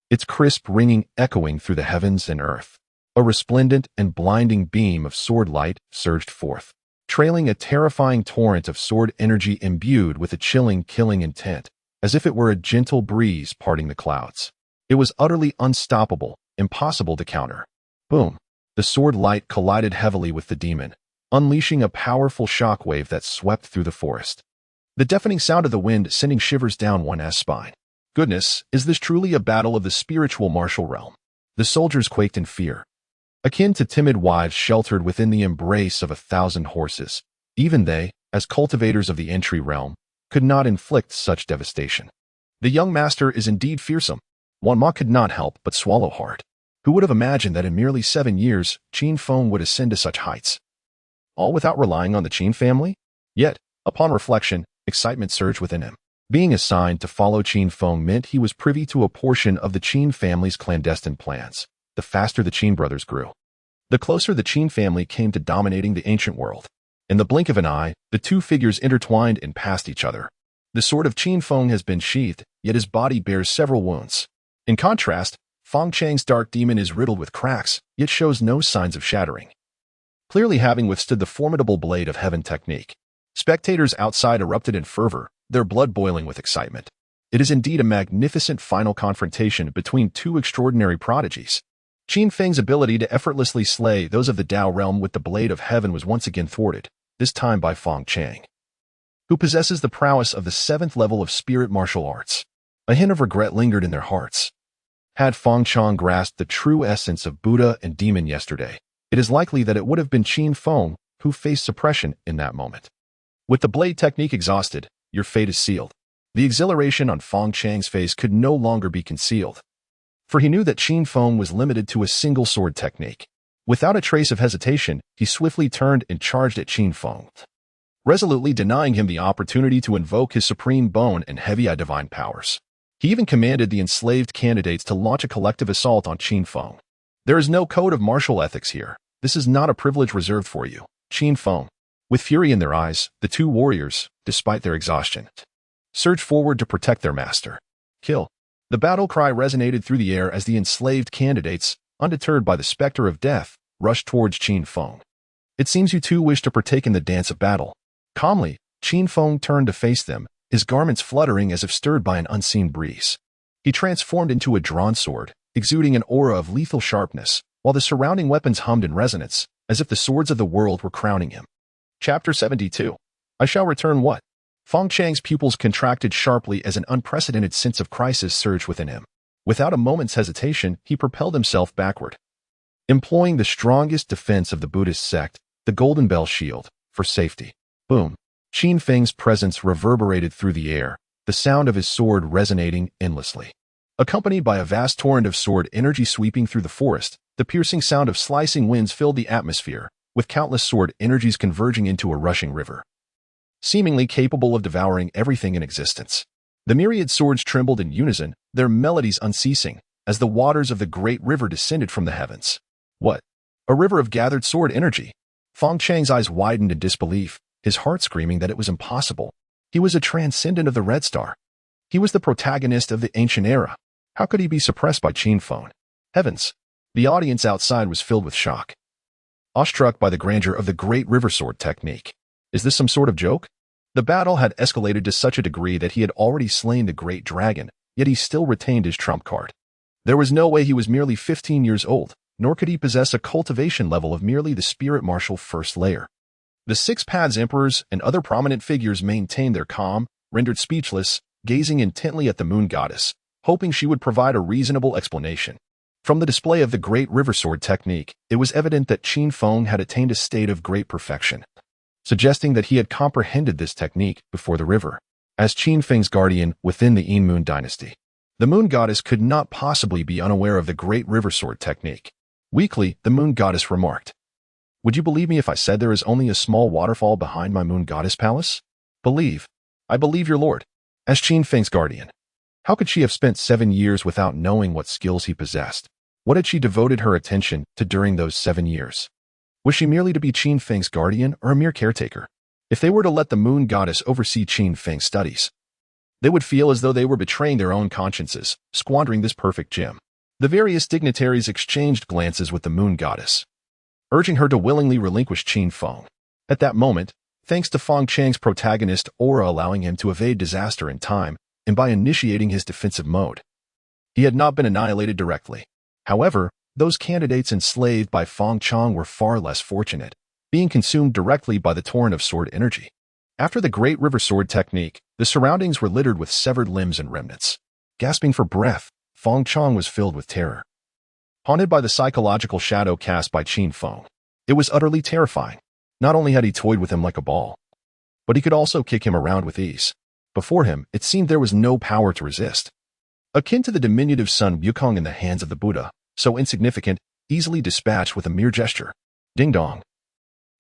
its crisp ringing echoing through the heavens and earth. A resplendent and blinding beam of sword light surged forth, trailing a terrifying torrent of sword energy imbued with a chilling, killing intent, as if it were a gentle breeze parting the clouds. It was utterly unstoppable, impossible to counter. Boom. The sword light collided heavily with the demon, unleashing a powerful shockwave that swept through the forest. The deafening sound of the wind sending shivers down one's spine. Goodness, is this truly a battle of the spiritual martial realm? The soldiers quaked in fear, akin to timid wives sheltered within the embrace of 1,000 horses. Even they, as cultivators of the entry realm, could not inflict such devastation. The young master is indeed fearsome. Wan Ma could not help but swallow hard. Who would have imagined that in merely 7 years, Qin Feng would ascend to such heights? All without relying on the Qin family? Yet, upon reflection, excitement surged within him. Being assigned to follow Qin Feng meant he was privy to a portion of the Qin family's clandestine plans. The faster the Qin brothers grew, the closer the Qin family came to dominating the ancient world. In the blink of an eye, the two figures intertwined and passed each other. The sword of Qin Feng has been sheathed, yet his body bears several wounds. In contrast, Feng Chang's dark demon is riddled with cracks, yet shows no signs of shattering, clearly having withstood the formidable blade of heaven technique. Spectators outside erupted in fervor, their blood boiling with excitement. It is indeed a magnificent final confrontation between two extraordinary prodigies. Qin Feng's ability to effortlessly slay those of the Tao realm with the blade of heaven was once again thwarted, this time by Feng Chang, who possesses the prowess of the 7th level of spirit martial arts. A hint of regret lingered in their hearts. Had Feng Chang grasped the true essence of Buddha and demon yesterday, it is likely that it would have been Qin Feng who faced suppression in that moment. With the blade technique exhausted, your fate is sealed. The exhilaration on Feng Chang's face could no longer be concealed, for he knew that Qin Feng was limited to a single sword technique. Without a trace of hesitation, he swiftly turned and charged at Qin Feng, resolutely denying him the opportunity to invoke his supreme bone and heavy divine powers. He even commanded the enslaved candidates to launch a collective assault on Qin Feng. There is no code of martial ethics here. This is not a privilege reserved for you, Qin Feng. With fury in their eyes, the two warriors, despite their exhaustion, surged forward to protect their master. Kill. The battle cry resonated through the air as the enslaved candidates, undeterred by the specter of death, rushed towards Qin Feng. It seems you two wish to partake in the dance of battle. Calmly, Qin Feng turned to face them, his garments fluttering as if stirred by an unseen breeze. He transformed into a drawn sword, exuding an aura of lethal sharpness, while the surrounding weapons hummed in resonance, as if the swords of the world were crowning him. Chapter 72. I shall return what? Feng Chang's pupils contracted sharply as an unprecedented sense of crisis surged within him. Without a moment's hesitation, he propelled himself backward, employing the strongest defense of the Buddhist sect, the Golden Bell Shield, for safety. Boom. Qin Feng's presence reverberated through the air, the sound of his sword resonating endlessly. Accompanied by a vast torrent of sword energy sweeping through the forest, the piercing sound of slicing winds filled the atmosphere, with countless sword energies converging into a rushing river, seemingly capable of devouring everything in existence. The myriad swords trembled in unison, their melodies unceasing, as the waters of the great river descended from the heavens. What? A river of gathered sword energy? Feng Chang's eyes widened in disbelief, his heart screaming that it was impossible. He was a transcendent of the Red Star. He was the protagonist of the ancient era. How could he be suppressed by Qin Feng? Heavens! The audience outside was filled with shock, awestruck by the grandeur of the great river sword technique. Is this some sort of joke? The battle had escalated to such a degree that he had already slain the great dragon, yet he still retained his trump card. There was no way he was merely 15 years old, nor could he possess a cultivation level of merely the spirit martial first layer. The Six Paths Emperors and other prominent figures maintained their calm, rendered speechless, gazing intently at the moon goddess, hoping she would provide a reasonable explanation. From the display of the great river sword technique, it was evident that Qin Feng had attained a state of great perfection, suggesting that he had comprehended this technique before the river. As Qin Feng's guardian within the Yin Moon dynasty, the moon goddess could not possibly be unaware of the great river sword technique. Weakly, the moon goddess remarked, "Would you believe me if I said there is only a small waterfall behind my moon goddess palace?" I believe your lord. As Qin Feng's guardian, how could she have spent 7 years without knowing what skills he possessed? What had she devoted her attention to during those 7 years? Was she merely to be Qin Feng's guardian or a mere caretaker? If they were to let the moon goddess oversee Qin Feng's studies, they would feel as though they were betraying their own consciences, squandering this perfect gem. The various dignitaries exchanged glances with the moon goddess, urging her to willingly relinquish Qin Feng. At that moment, thanks to Feng Chang's protagonist aura allowing him to evade disaster in time, and by initiating his defensive mode, he had not been annihilated directly. However, those candidates enslaved by Feng Chang were far less fortunate, being consumed directly by the torrent of sword energy. After the great river sword technique, the surroundings were littered with severed limbs and remnants. Gasping for breath, Feng Chang was filled with terror, haunted by the psychological shadow cast by Qin Feng. It was utterly terrifying. Not only had he toyed with him like a ball, but he could also kick him around with ease. Before him, it seemed there was no power to resist. Akin to the diminutive Sun Wukong in the hands of the Buddha, so insignificant, easily dispatched with a mere gesture. Ding dong.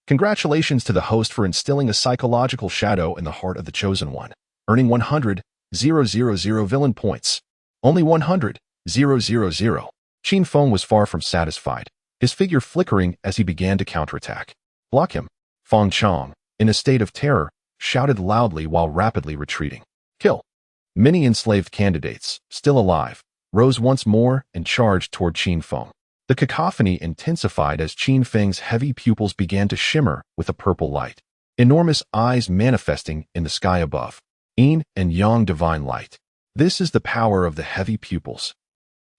Congratulations to the host for instilling a psychological shadow in the heart of the Chosen One, earning 100,000 villain points. Only 100,000. Qin Feng was far from satisfied, his figure flickering as he began to counterattack. Block him. Feng Chang, in a state of terror, shouted loudly while rapidly retreating. Kill! Many enslaved candidates, still alive, rose once more and charged toward Qin Feng. The cacophony intensified as Qin Feng's heavy pupils began to shimmer with a purple light, enormous eyes manifesting in the sky above. Yin and Yang divine light. This is the power of the heavy pupils.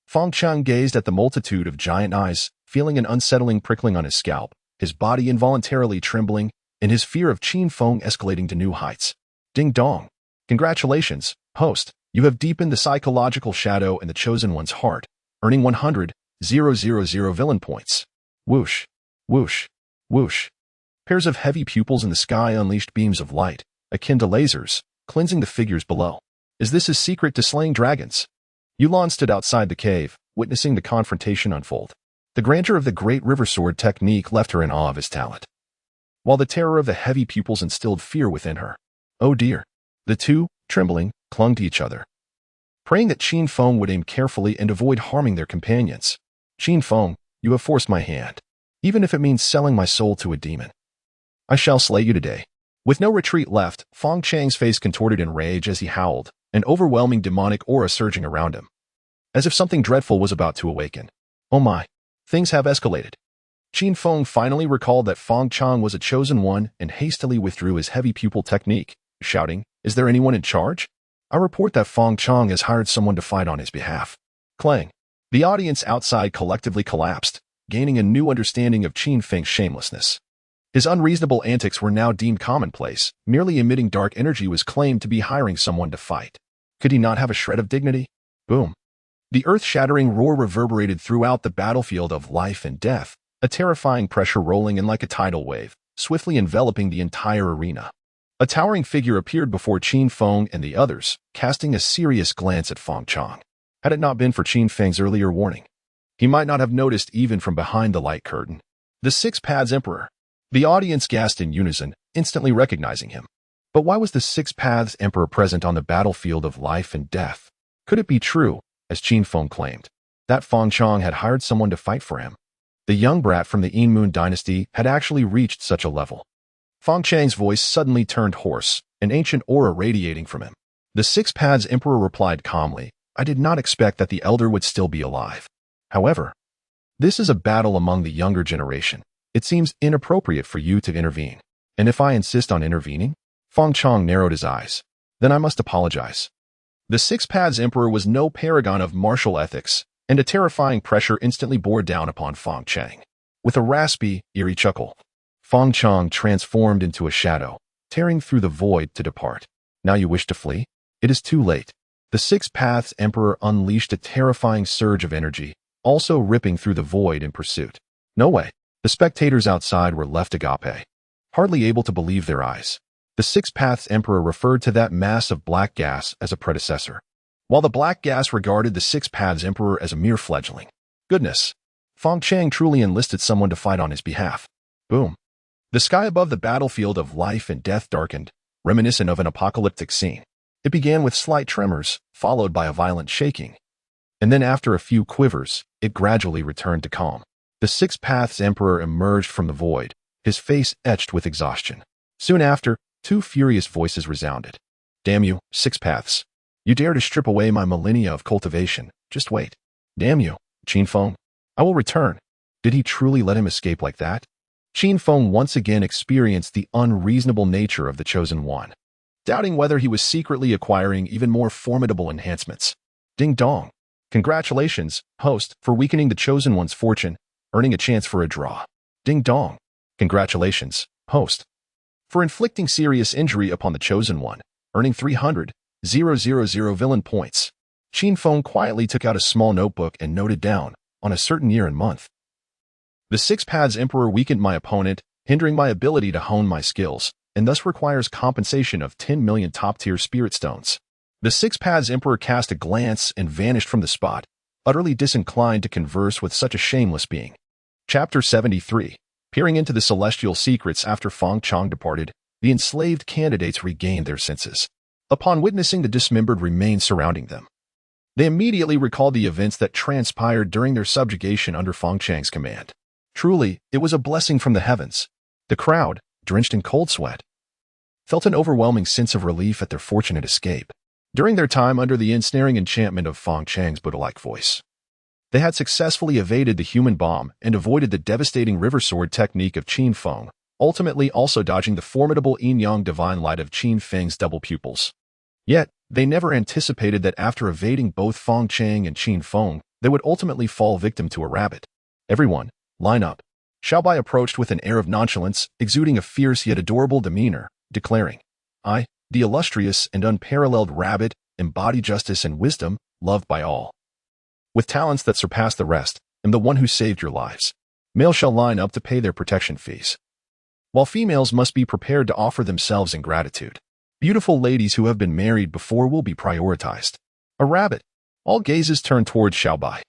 Feng Chang gazed at the multitude of giant eyes, feeling an unsettling prickling on his scalp, his body involuntarily trembling, and his fear of Qin Feng escalating to new heights. Ding dong! Congratulations, host. You have deepened the psychological shadow in the Chosen One's heart, earning 100,000 villain points. Whoosh, whoosh, whoosh. Pairs of heavy pupils in the sky unleashed beams of light, akin to lasers, cleansing the figures below. Is this his secret to slaying dragons? Yulan stood outside the cave, witnessing the confrontation unfold. The grandeur of the great river sword technique left her in awe of his talent, while the terror of the heavy pupils instilled fear within her. Oh dear. The two, trembling, clung to each other, praying that Qin Feng would aim carefully and avoid harming their companions. Qin Feng, you have forced my hand, even if it means selling my soul to a demon. I shall slay you today. With no retreat left, Feng Chang's face contorted in rage as he howled, an overwhelming demonic aura surging around him, as if something dreadful was about to awaken. Oh my, things have escalated. Qin Feng finally recalled that Feng Chang was a chosen one and hastily withdrew his heavy pupil technique, shouting, "Is there anyone in charge? I report that Feng Chang has hired someone to fight on his behalf." Clang. The audience outside collectively collapsed, gaining a new understanding of Qin Feng's shamelessness. His unreasonable antics were now deemed commonplace. Merely emitting dark energy was claimed to be hiring someone to fight. Could he not have a shred of dignity? Boom. The earth-shattering roar reverberated throughout the battlefield of life and death, a terrifying pressure rolling in like a tidal wave, swiftly enveloping the entire arena. A towering figure appeared before Qin Feng and the others, casting a serious glance at Feng Chang. Had it not been for Qin Feng's earlier warning, he might not have noticed even from behind the light curtain. The Six Paths Emperor. The audience gasped in unison, instantly recognizing him. But why was the Six Paths Emperor present on the battlefield of life and death? Could it be true, as Qin Feng claimed, that Feng Chang had hired someone to fight for him? The young brat from the Yin Moon dynasty had actually reached such a level. Feng Chang's voice suddenly turned hoarse, an ancient aura radiating from him. The Six Paths Emperor replied calmly, "I did not expect that the elder would still be alive. However, this is a battle among the younger generation. It seems inappropriate for you to intervene. And if I insist on intervening?" Feng Chang narrowed his eyes. "Then I must apologize." The Six Paths Emperor was no paragon of martial ethics, and a terrifying pressure instantly bore down upon Feng Chang. With a raspy, eerie chuckle, Feng Chang transformed into a shadow, tearing through the void to depart. Now you wish to flee? It is too late. The Six Paths Emperor unleashed a terrifying surge of energy, also ripping through the void in pursuit. No way. The spectators outside were left agape, hardly able to believe their eyes. The Six Paths Emperor referred to that mass of black gas as a predecessor, while the black gas regarded the Six Paths Emperor as a mere fledgling. Goodness, Feng Chang truly enlisted someone to fight on his behalf. Boom. The sky above the battlefield of life and death darkened, reminiscent of an apocalyptic scene. It began with slight tremors, followed by a violent shaking. And then after a few quivers, it gradually returned to calm. The Six Paths Emperor emerged from the void, his face etched with exhaustion. Soon after, two furious voices resounded. "Damn you, Six Paths. You dare to strip away my millennia of cultivation. Just wait. Damn you, Qin Feng. I will return." Did he truly let him escape like that? Qin Feng once again experienced the unreasonable nature of the Chosen One, doubting whether he was secretly acquiring even more formidable enhancements. Ding dong. Congratulations, host, for weakening the Chosen One's fortune, earning a chance for a draw. Ding dong. Congratulations, host, for inflicting serious injury upon the Chosen One, earning 300,000 villain points. Qin Feng quietly took out a small notebook and noted down, on a certain year and month. The Six Paths Emperor weakened my opponent, hindering my ability to hone my skills, and thus requires compensation of 10 million top-tier spirit stones. The Six Paths Emperor cast a glance and vanished from the spot, utterly disinclined to converse with such a shameless being. Chapter 73. Peering into the celestial secrets after Feng Chang departed, the enslaved candidates regained their senses. Upon witnessing the dismembered remains surrounding them, they immediately recalled the events that transpired during their subjugation under Feng Chang's command. Truly, it was a blessing from the heavens. The crowd, drenched in cold sweat, felt an overwhelming sense of relief at their fortunate escape. During their time under the ensnaring enchantment of Feng Chang's Buddha-like voice, they had successfully evaded the human bomb and avoided the devastating river sword technique of Qin Feng, ultimately also dodging the formidable yin-yang divine light of Qin Feng's double pupils. Yet, they never anticipated that after evading both Feng Chang and Qin Feng, they would ultimately fall victim to a rabbit. Everyone, line up. Xiaobai approached with an air of nonchalance, exuding a fierce yet adorable demeanor, declaring, I, the illustrious and unparalleled rabbit, embody justice and wisdom, loved by all. With talents that surpass the rest, am the one who saved your lives. Males shall line up to pay their protection fees, while females must be prepared to offer themselves in gratitude. Beautiful ladies who have been married before will be prioritized. A rabbit. All gazes turned towards Xiaobai,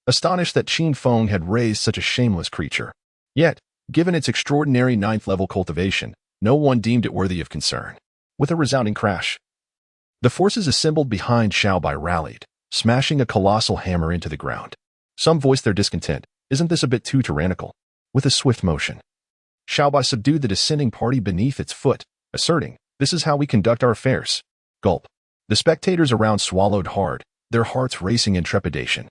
astonished that Qin Feng had raised such a shameless creature. Yet, given its extraordinary ninth-level cultivation, no one deemed it worthy of concern. With a resounding crash, the forces assembled behind Xiaobai rallied, smashing a colossal hammer into the ground. Some voiced their discontent. Isn't this a bit too tyrannical? With a swift motion, Xiaobai subdued the descending party beneath its foot, asserting, this is how we conduct our affairs. Gulp. The spectators around swallowed hard, their hearts racing in trepidation.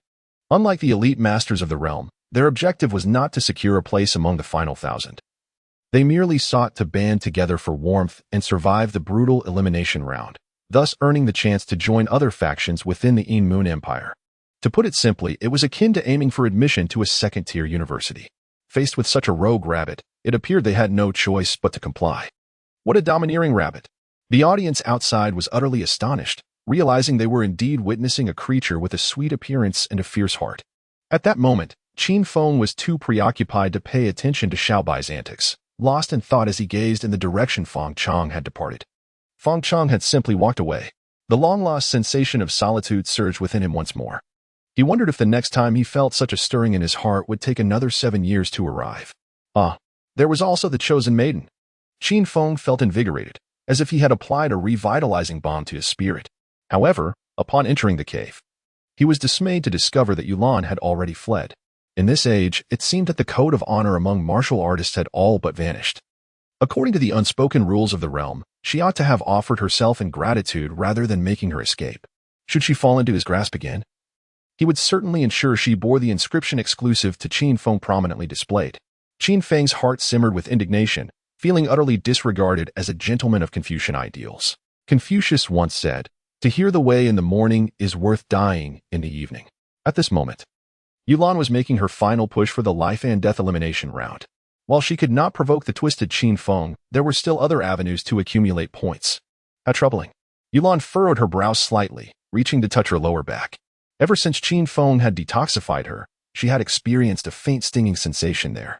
Unlike the elite masters of the realm, their objective was not to secure a place among the final 1,000. They merely sought to band together for warmth and survive the brutal elimination round, thus earning the chance to join other factions within the Yin Moon Empire. To put it simply, it was akin to aiming for admission to a second-tier university. Faced with such a rogue rabbit, it appeared they had no choice but to comply. What a domineering rabbit! The audience outside was utterly astonished, realizing they were indeed witnessing a creature with a sweet appearance and a fierce heart. At that moment, Qin Feng was too preoccupied to pay attention to Xiaobai's antics, lost in thought as he gazed in the direction Feng Chang had departed. Feng Chang had simply walked away. The long-lost sensation of solitude surged within him once more. He wondered if the next time he felt such a stirring in his heart would take another 7 years to arrive. There was also the chosen maiden. Qin Feng felt invigorated, as if he had applied a revitalizing balm to his spirit. However, upon entering the cave, he was dismayed to discover that Yulan had already fled. In this age, it seemed that the code of honor among martial artists had all but vanished. According to the unspoken rules of the realm, she ought to have offered herself in gratitude rather than making her escape. Should she fall into his grasp again, he would certainly ensure she bore the inscription exclusive to Qin Feng prominently displayed. Qin Feng's heart simmered with indignation, feeling utterly disregarded as a gentleman of Confucian ideals. Confucius once said, to hear the way in the morning is worth dying in the evening. At this moment, Yulan was making her final push for the life and death elimination round. While she could not provoke the twisted Qin Feng, there were still other avenues to accumulate points. How troubling. Yulan furrowed her brow slightly, reaching to touch her lower back. Ever since Qin Feng had detoxified her, she had experienced a faint stinging sensation there,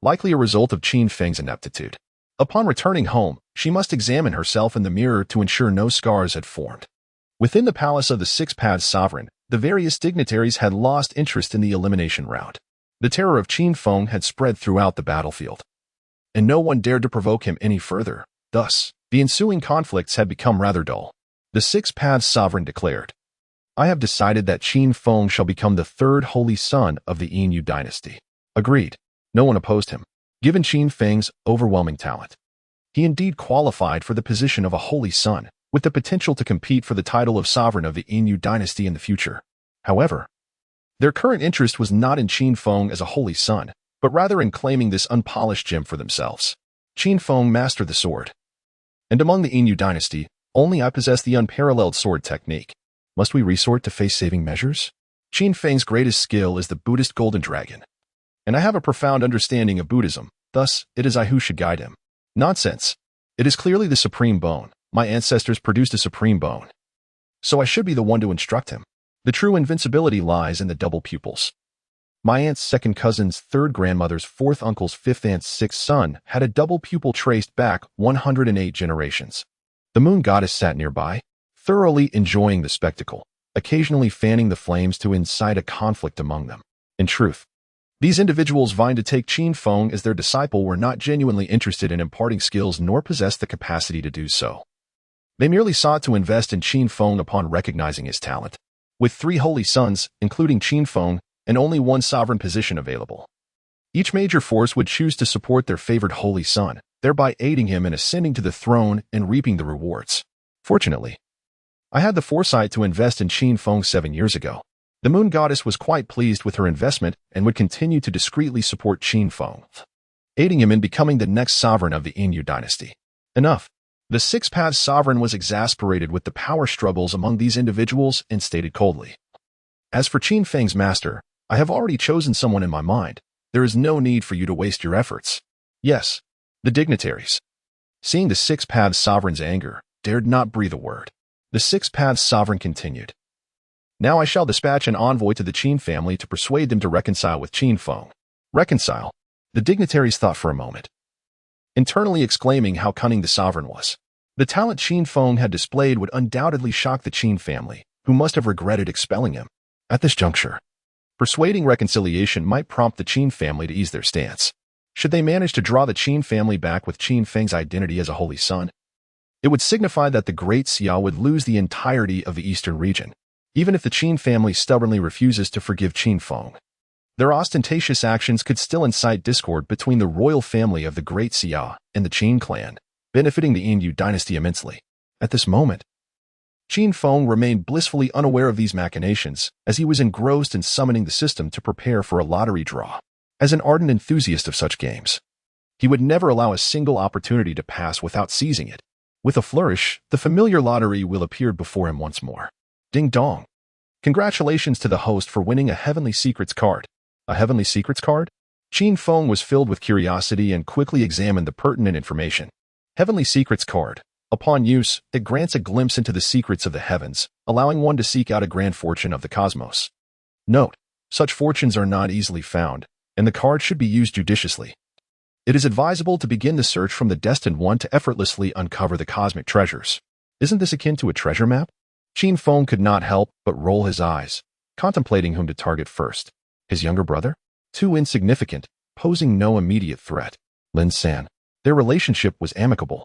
likely a result of Qin Feng's ineptitude. Upon returning home, she must examine herself in the mirror to ensure no scars had formed. Within the palace of the Six-Paths Sovereign, the various dignitaries had lost interest in the elimination round. The terror of Qin Feng had spread throughout the battlefield, and no one dared to provoke him any further. Thus, the ensuing conflicts had become rather dull. The Six-Paths Sovereign declared, I have decided that Qin Feng shall become the third holy son of the Yin dynasty. Agreed. No one opposed him. Given Qin Feng's overwhelming talent, he indeed qualified for the position of a holy son, with the potential to compete for the title of sovereign of the Yin dynasty in the future. However, their current interest was not in Qin Feng as a holy son, but rather in claiming this unpolished gem for themselves. Qin Feng mastered the sword, and among the Yin dynasty, only I possess the unparalleled sword technique. Must we resort to face-saving measures? Qin Feng's greatest skill is the Buddhist golden dragon, and I have a profound understanding of Buddhism, thus it is I who should guide him. Nonsense. It is clearly the supreme bone. My ancestors produced a supreme bone, so I should be the one to instruct him. The true invincibility lies in the double pupils. My aunt's second cousin's third grandmother's fourth uncle's fifth aunt's sixth son had a double pupil traced back 108 generations. The moon goddess sat nearby, thoroughly enjoying the spectacle, occasionally fanning the flames to incite a conflict among them. In truth, these individuals vying to take Qin Feng as their disciple were not genuinely interested in imparting skills nor possessed the capacity to do so. They merely sought to invest in Qin Feng upon recognizing his talent. With 3 holy sons, including Qin Feng, and only 1 sovereign position available, each major force would choose to support their favored holy son, thereby aiding him in ascending to the throne and reaping the rewards. Fortunately, I had the foresight to invest in Qin Feng 7 years ago. The moon goddess was quite pleased with her investment and would continue to discreetly support Qin Feng, aiding him in becoming the next sovereign of the Yin dynasty. Enough. The six-path sovereign was exasperated with the power struggles among these individuals and stated coldly, "As for Qin Feng's master, I have already chosen someone in my mind. There is no need for you to waste your efforts." Yes, the dignitaries, seeing the six-path sovereign's anger, dared not breathe a word. The six-path sovereign continued, "Now I shall dispatch an envoy to the Qin family to persuade them to reconcile with Qin Feng." Reconcile? The dignitaries thought for a moment, internally exclaiming how cunning the sovereign was. The talent Qin Feng had displayed would undoubtedly shock the Qin family, who must have regretted expelling him. At this juncture, persuading reconciliation might prompt the Qin family to ease their stance. Should they manage to draw the Qin family back with Qin Feng's identity as a holy son, it would signify that the Great Xia would lose the entirety of the eastern region, even if the Qin family stubbornly refuses to forgive Qin Feng. Their ostentatious actions could still incite discord between the royal family of the Great Xia and the Qin clan, benefiting the Yin dynasty immensely. At this moment, Qin Feng remained blissfully unaware of these machinations as he was engrossed in summoning the system to prepare for a lottery draw. As an ardent enthusiast of such games, he would never allow a single opportunity to pass without seizing it. With a flourish, the familiar lottery wheel appeared before him once more. Ding dong. Congratulations to the host for winning a Heavenly Secrets card. A Heavenly Secrets card? Qin Feng was filled with curiosity and quickly examined the pertinent information. Heavenly Secrets card. Upon use, it grants a glimpse into the secrets of the heavens, allowing one to seek out a grand fortune of the cosmos. Note, such fortunes are not easily found, and the card should be used judiciously. It is advisable to begin the search from the destined one to effortlessly uncover the cosmic treasures. Isn't this akin to a treasure map? Qin Feng could not help but roll his eyes, contemplating whom to target first. His younger brother? Too insignificant, posing no immediate threat. Lin San. Their relationship was amicable,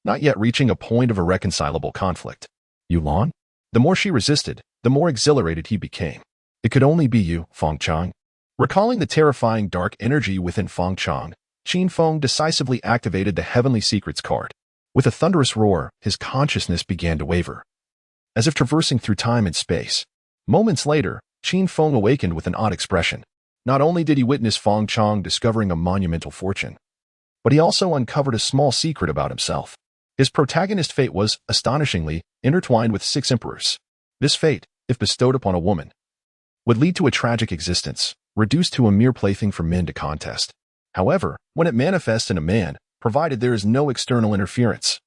not yet reaching a point of irreconcilable conflict. Yulan? The more she resisted, the more exhilarated he became. It could only be you, Feng Chang. Recalling the terrifying dark energy within Feng Chang, Qin Feng decisively activated the Heavenly Secrets card. With a thunderous roar, his consciousness began to waver, as if traversing through time and space. Moments later, Qin Feng awakened with an odd expression. Not only did he witness Feng Chang discovering a monumental fortune, but he also uncovered a small secret about himself. His protagonist's fate was, astonishingly, intertwined with 6 emperors. This fate, if bestowed upon a woman, would lead to a tragic existence, reduced to a mere plaything for men to contest. However, when it manifests in a man, provided there is no external interference,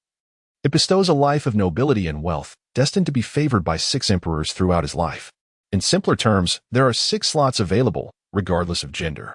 it bestows a life of nobility and wealth, destined to be favored by 6 emperors throughout his life. In simpler terms, there are 6 slots available, regardless of gender.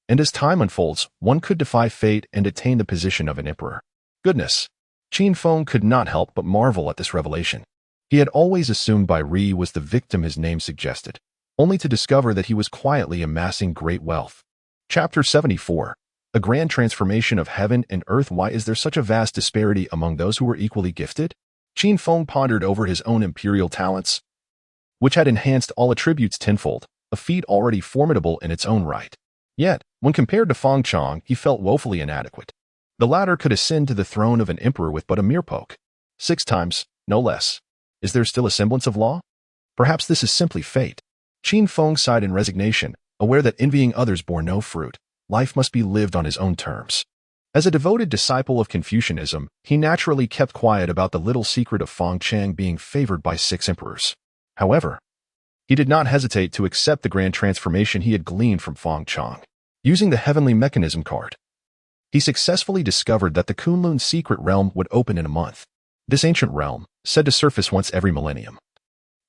And as time unfolds, one could defy fate and attain the position of an emperor. Goodness! Qin Feng could not help but marvel at this revelation. He had always assumed Bai Ri was the victim his name suggested, only to discover that he was quietly amassing great wealth. Chapter 74. A Grand Transformation of Heaven and Earth. Why is there such a vast disparity among those who were equally gifted? Qin Feng pondered over his own imperial talents, which had enhanced all attributes tenfold, a feat already formidable in its own right. Yet, when compared to Feng Chang, he felt woefully inadequate. The latter could ascend to the throne of an emperor with but a mere poke. 6 times, no less. Is there still a semblance of law? Perhaps this is simply fate. Qin Feng sighed in resignation, aware that envying others bore no fruit. Life must be lived on his own terms. As a devoted disciple of Confucianism, he naturally kept quiet about the little secret of Feng Chang being favored by 6 emperors. However, he did not hesitate to accept the grand transformation he had gleaned from Feng Chang. Using the Heavenly Mechanism card, he successfully discovered that the Kunlun secret realm would open in a month. This ancient realm, said to surface once every millennium,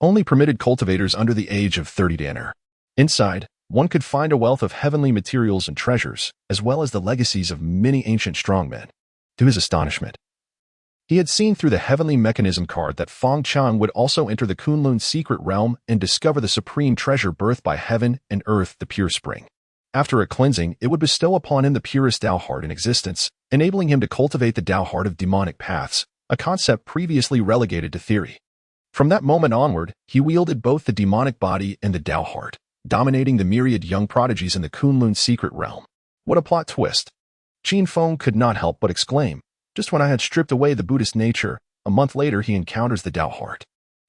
only permitted cultivators under the age of 30 to enter. Inside, one could find a wealth of heavenly materials and treasures, as well as the legacies of many ancient strongmen. To his astonishment, he had seen through the Heavenly Mechanism card that Feng Chang would also enter the Kunlun secret realm and discover the supreme treasure birthed by heaven and earth, the pure spring. After a cleansing, it would bestow upon him the purest Tao heart in existence, enabling him to cultivate the Tao heart of demonic paths, a concept previously relegated to theory. From that moment onward, he wielded both the demonic body and the Tao heart, dominating the myriad young prodigies in the Kunlun secret realm. What a plot twist! Qin Feng could not help but exclaim. Just when I had stripped away the Buddhist nature, a month later he encounters the Tao heart.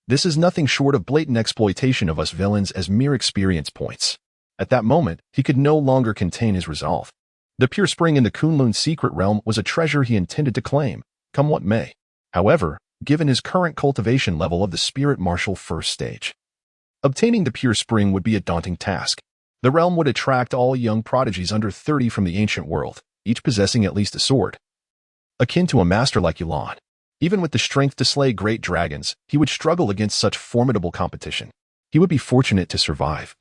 This is nothing short of blatant exploitation of us villains as mere experience points. At that moment, he could no longer contain his resolve. The pure spring in the Kunlun's secret realm was a treasure he intended to claim, come what may. However, given his current cultivation level of the spirit martial first stage, obtaining the pure spring would be a daunting task. The realm would attract all young prodigies under 30 from the ancient world, each possessing at least a sword. Akin to a master like Yulan. Even with the strength to slay great dragons, he would struggle against such formidable competition. He would be fortunate to survive,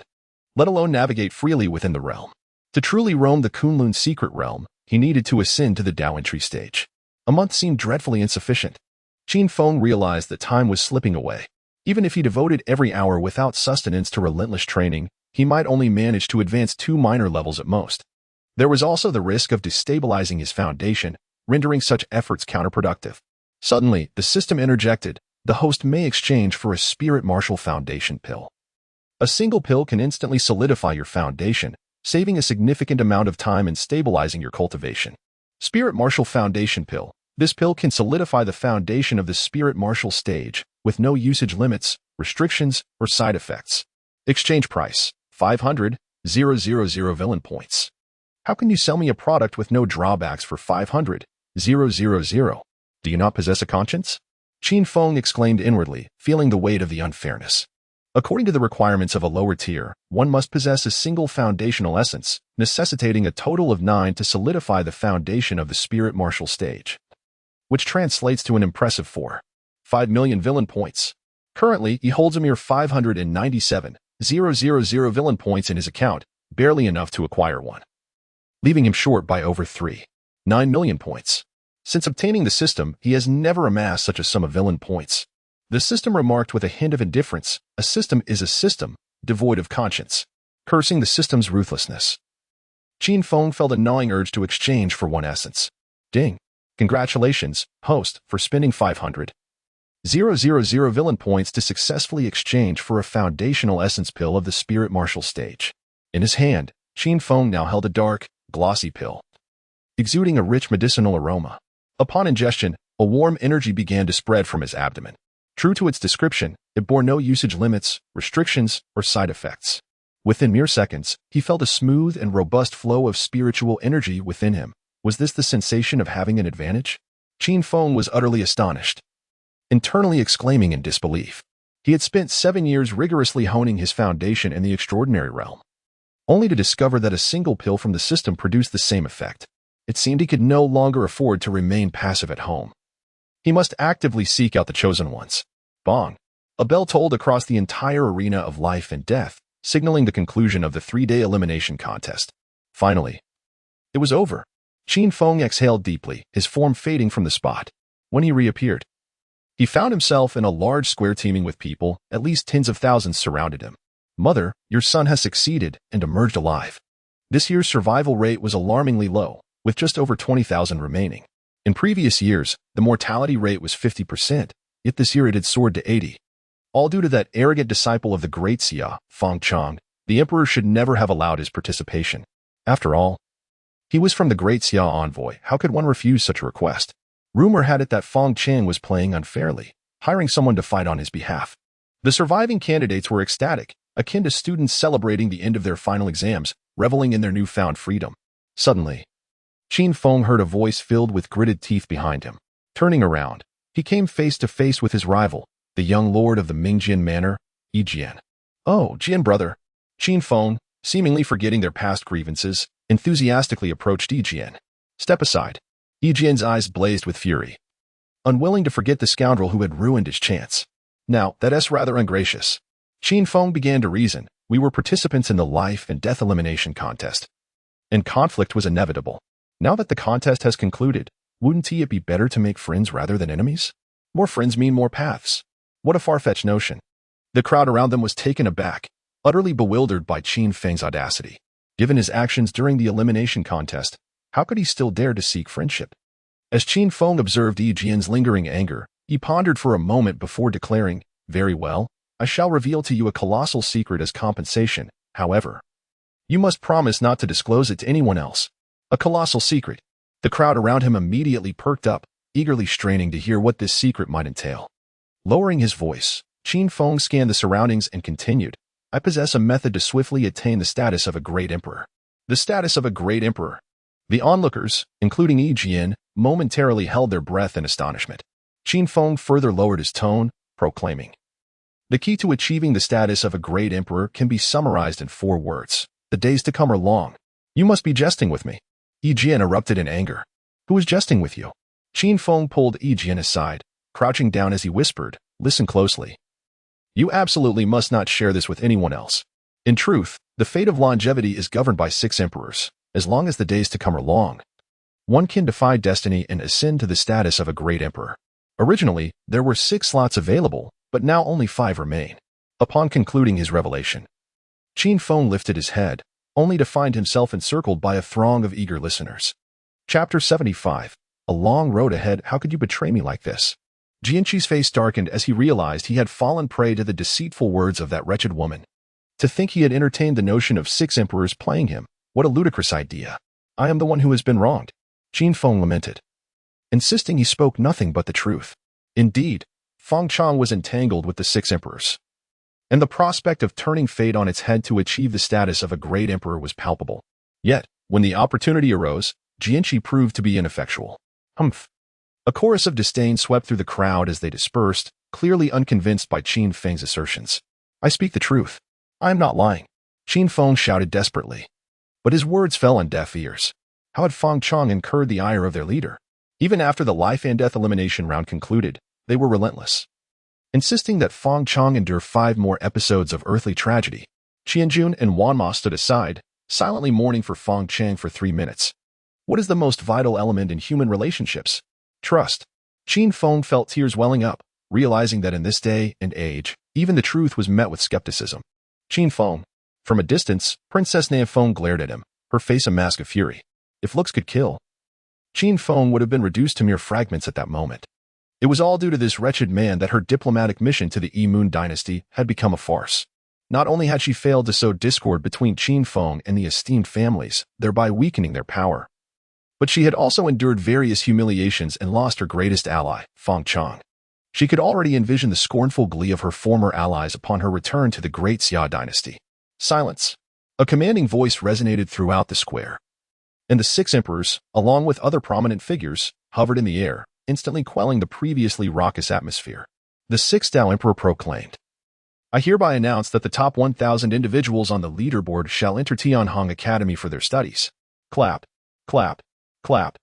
let alone navigate freely within the realm. To truly roam the Kunlun's secret realm, he needed to ascend to the Tao entry stage. A month seemed dreadfully insufficient. Qin Feng realized that time was slipping away. Even if he devoted every hour without sustenance to relentless training, he might only manage to advance 2 minor levels at most. There was also the risk of destabilizing his foundation, rendering such efforts counterproductive. Suddenly, the system interjected. The host may exchange for a spirit martial foundation pill. A single pill can instantly solidify your foundation, saving a significant amount of time and stabilizing your cultivation. Spirit martial foundation pill. This pill can solidify the foundation of the spirit martial stage, with no usage limits, restrictions, or side effects. Exchange price, 500,000 villain points. How can you sell me a product with no drawbacks for 500,000? Do you not possess a conscience? Qin Feng exclaimed inwardly, feeling the weight of the unfairness. According to the requirements of a lower tier, one must possess a single foundational essence, necessitating a total of 9 to solidify the foundation of the spirit martial stage, which translates to an impressive 4.5 million villain points. Currently, he holds a mere 597,000 villain points in his account, barely enough to acquire one, leaving him short by over 3.9 million points. Since obtaining the system, he has never amassed such a sum of villain points. The system remarked with a hint of indifference, a system is a system, devoid of conscience, cursing the system's ruthlessness. Qin Feng felt a gnawing urge to exchange for one essence. Ding. Congratulations, host, for spending 500,000 villain points to successfully exchange for a foundational essence pill of the spirit martial stage. In his hand, Qin Feng now held a dark, glossy pill, exuding a rich medicinal aroma. Upon ingestion, a warm energy began to spread from his abdomen. True to its description, it bore no usage limits, restrictions, or side effects. Within mere seconds, he felt a smooth and robust flow of spiritual energy within him. Was this the sensation of having an advantage? Qin Feng was utterly astonished, internally exclaiming in disbelief. He had spent 7 years rigorously honing his foundation in the extraordinary realm, only to discover that a single pill from the system produced the same effect. It seemed he could no longer afford to remain passive at home. He must actively seek out the chosen ones. Bong. A bell tolled across the entire arena of life and death, signaling the conclusion of the 3-day elimination contest. Finally, it was over. Qin Feng exhaled deeply, his form fading from the spot. When he reappeared, he found himself in a large square teeming with people. At least tens of thousands surrounded him. Mother, your son has succeeded and emerged alive. This year's survival rate was alarmingly low, with just over 20,000 remaining. In previous years, the mortality rate was 50%, yet this year it had soared to 80%. All due to that arrogant disciple of the great Xia, Feng Chang. The emperor should never have allowed his participation. After all, he was from the great Xia envoy. How could one refuse such a request? Rumor had it that Feng Chang was playing unfairly, hiring someone to fight on his behalf. The surviving candidates were ecstatic, akin to students celebrating the end of their final exams, reveling in their newfound freedom. Suddenly, Qin Feng heard a voice filled with gritted teeth behind him. Turning around, he came face to face with his rival, the young lord of the Mingjian Manor, Yi Jian. Oh, Jian brother. Qin Feng, seemingly forgetting their past grievances, enthusiastically approached Yi Jian. Step aside. Yi Jian's eyes blazed with fury, unwilling to forget the scoundrel who had ruined his chance. Now, that's rather ungracious. Qin Feng began to reason. We were participants in the life and death elimination contest, and conflict was inevitable. Now that the contest has concluded, wouldn't it be better to make friends rather than enemies? More friends mean more paths. What a far-fetched notion. The crowd around them was taken aback, utterly bewildered by Qin Feng's audacity. Given his actions during the elimination contest, how could he still dare to seek friendship? As Qin Feng observed Yi Jian's lingering anger, he pondered for a moment before declaring, very well, I shall reveal to you a colossal secret as compensation. However, you must promise not to disclose it to anyone else. A colossal secret. The crowd around him immediately perked up, eagerly straining to hear what this secret might entail. Lowering his voice, Qin Feng scanned the surroundings and continued, I possess a method to swiftly attain the status of a great emperor. The status of a great emperor. The onlookers, including Yi Jian, momentarily held their breath in astonishment. Qin Feng further lowered his tone, proclaiming, the key to achieving the status of a great emperor can be summarized in 4 words. The days to come are long. You must be jesting with me. Yi Jian erupted in anger. Who is jesting with you? Qin Feng pulled Yi Jian aside, crouching down as he whispered, listen closely. You absolutely must not share this with anyone else. In truth, the fate of longevity is governed by 6 emperors, as long as the days to come are long. One can defy destiny and ascend to the status of a great emperor. Originally, there were 6 slots available, but now only 5 remain. Upon concluding his revelation, Qin Feng lifted his head, only to find himself encircled by a throng of eager listeners. Chapter 75. A long road ahead. How could you betray me like this? Jianqi's face darkened as he realized he had fallen prey to the deceitful words of that wretched woman. To think he had entertained the notion of 6 emperors playing him, what a ludicrous idea. I am the one who has been wronged, Qin Feng lamented, insisting he spoke nothing but the truth. Indeed, Feng Chang was entangled with the 6 emperors, and the prospect of turning fate on its head to achieve the status of a great emperor was palpable. Yet, when the opportunity arose, Jianqi proved to be ineffectual. Humph. A chorus of disdain swept through the crowd as they dispersed, clearly unconvinced by Qin Feng's assertions. I speak the truth. I am not lying, Qin Feng shouted desperately. But his words fell on deaf ears. How had Feng Chang incurred the ire of their leader? Even after the life and death elimination round concluded, they were relentless, insisting that Feng Chang endure 5 more episodes of earthly tragedy. Qianjun and Wanma stood aside, silently mourning for Feng Chang for 3 minutes. What is the most vital element in human relationships? Trust. Qin Feng felt tears welling up, realizing that in this day and age, even the truth was met with skepticism. Qin Feng. From a distance, Princess Nan Feng glared at him, her face a mask of fury. If looks could kill, Qin Feng would have been reduced to mere fragments at that moment. It was all due to this wretched man that her diplomatic mission to the Yi Moon dynasty had become a farce. Not only had she failed to sow discord between Qin Feng and the esteemed families, thereby weakening their power, but she had also endured various humiliations and lost her greatest ally, Feng Chang. She could already envision the scornful glee of her former allies upon her return to the great Xia dynasty. Silence. A commanding voice resonated throughout the square, and the 6 emperors, along with other prominent figures, hovered in the air, instantly quelling the previously raucous atmosphere. The 6th Tao Emperor proclaimed, I hereby announce that the top 1,000 individuals on the leaderboard shall enter Tianhong Academy for their studies. Clap, clap, clap.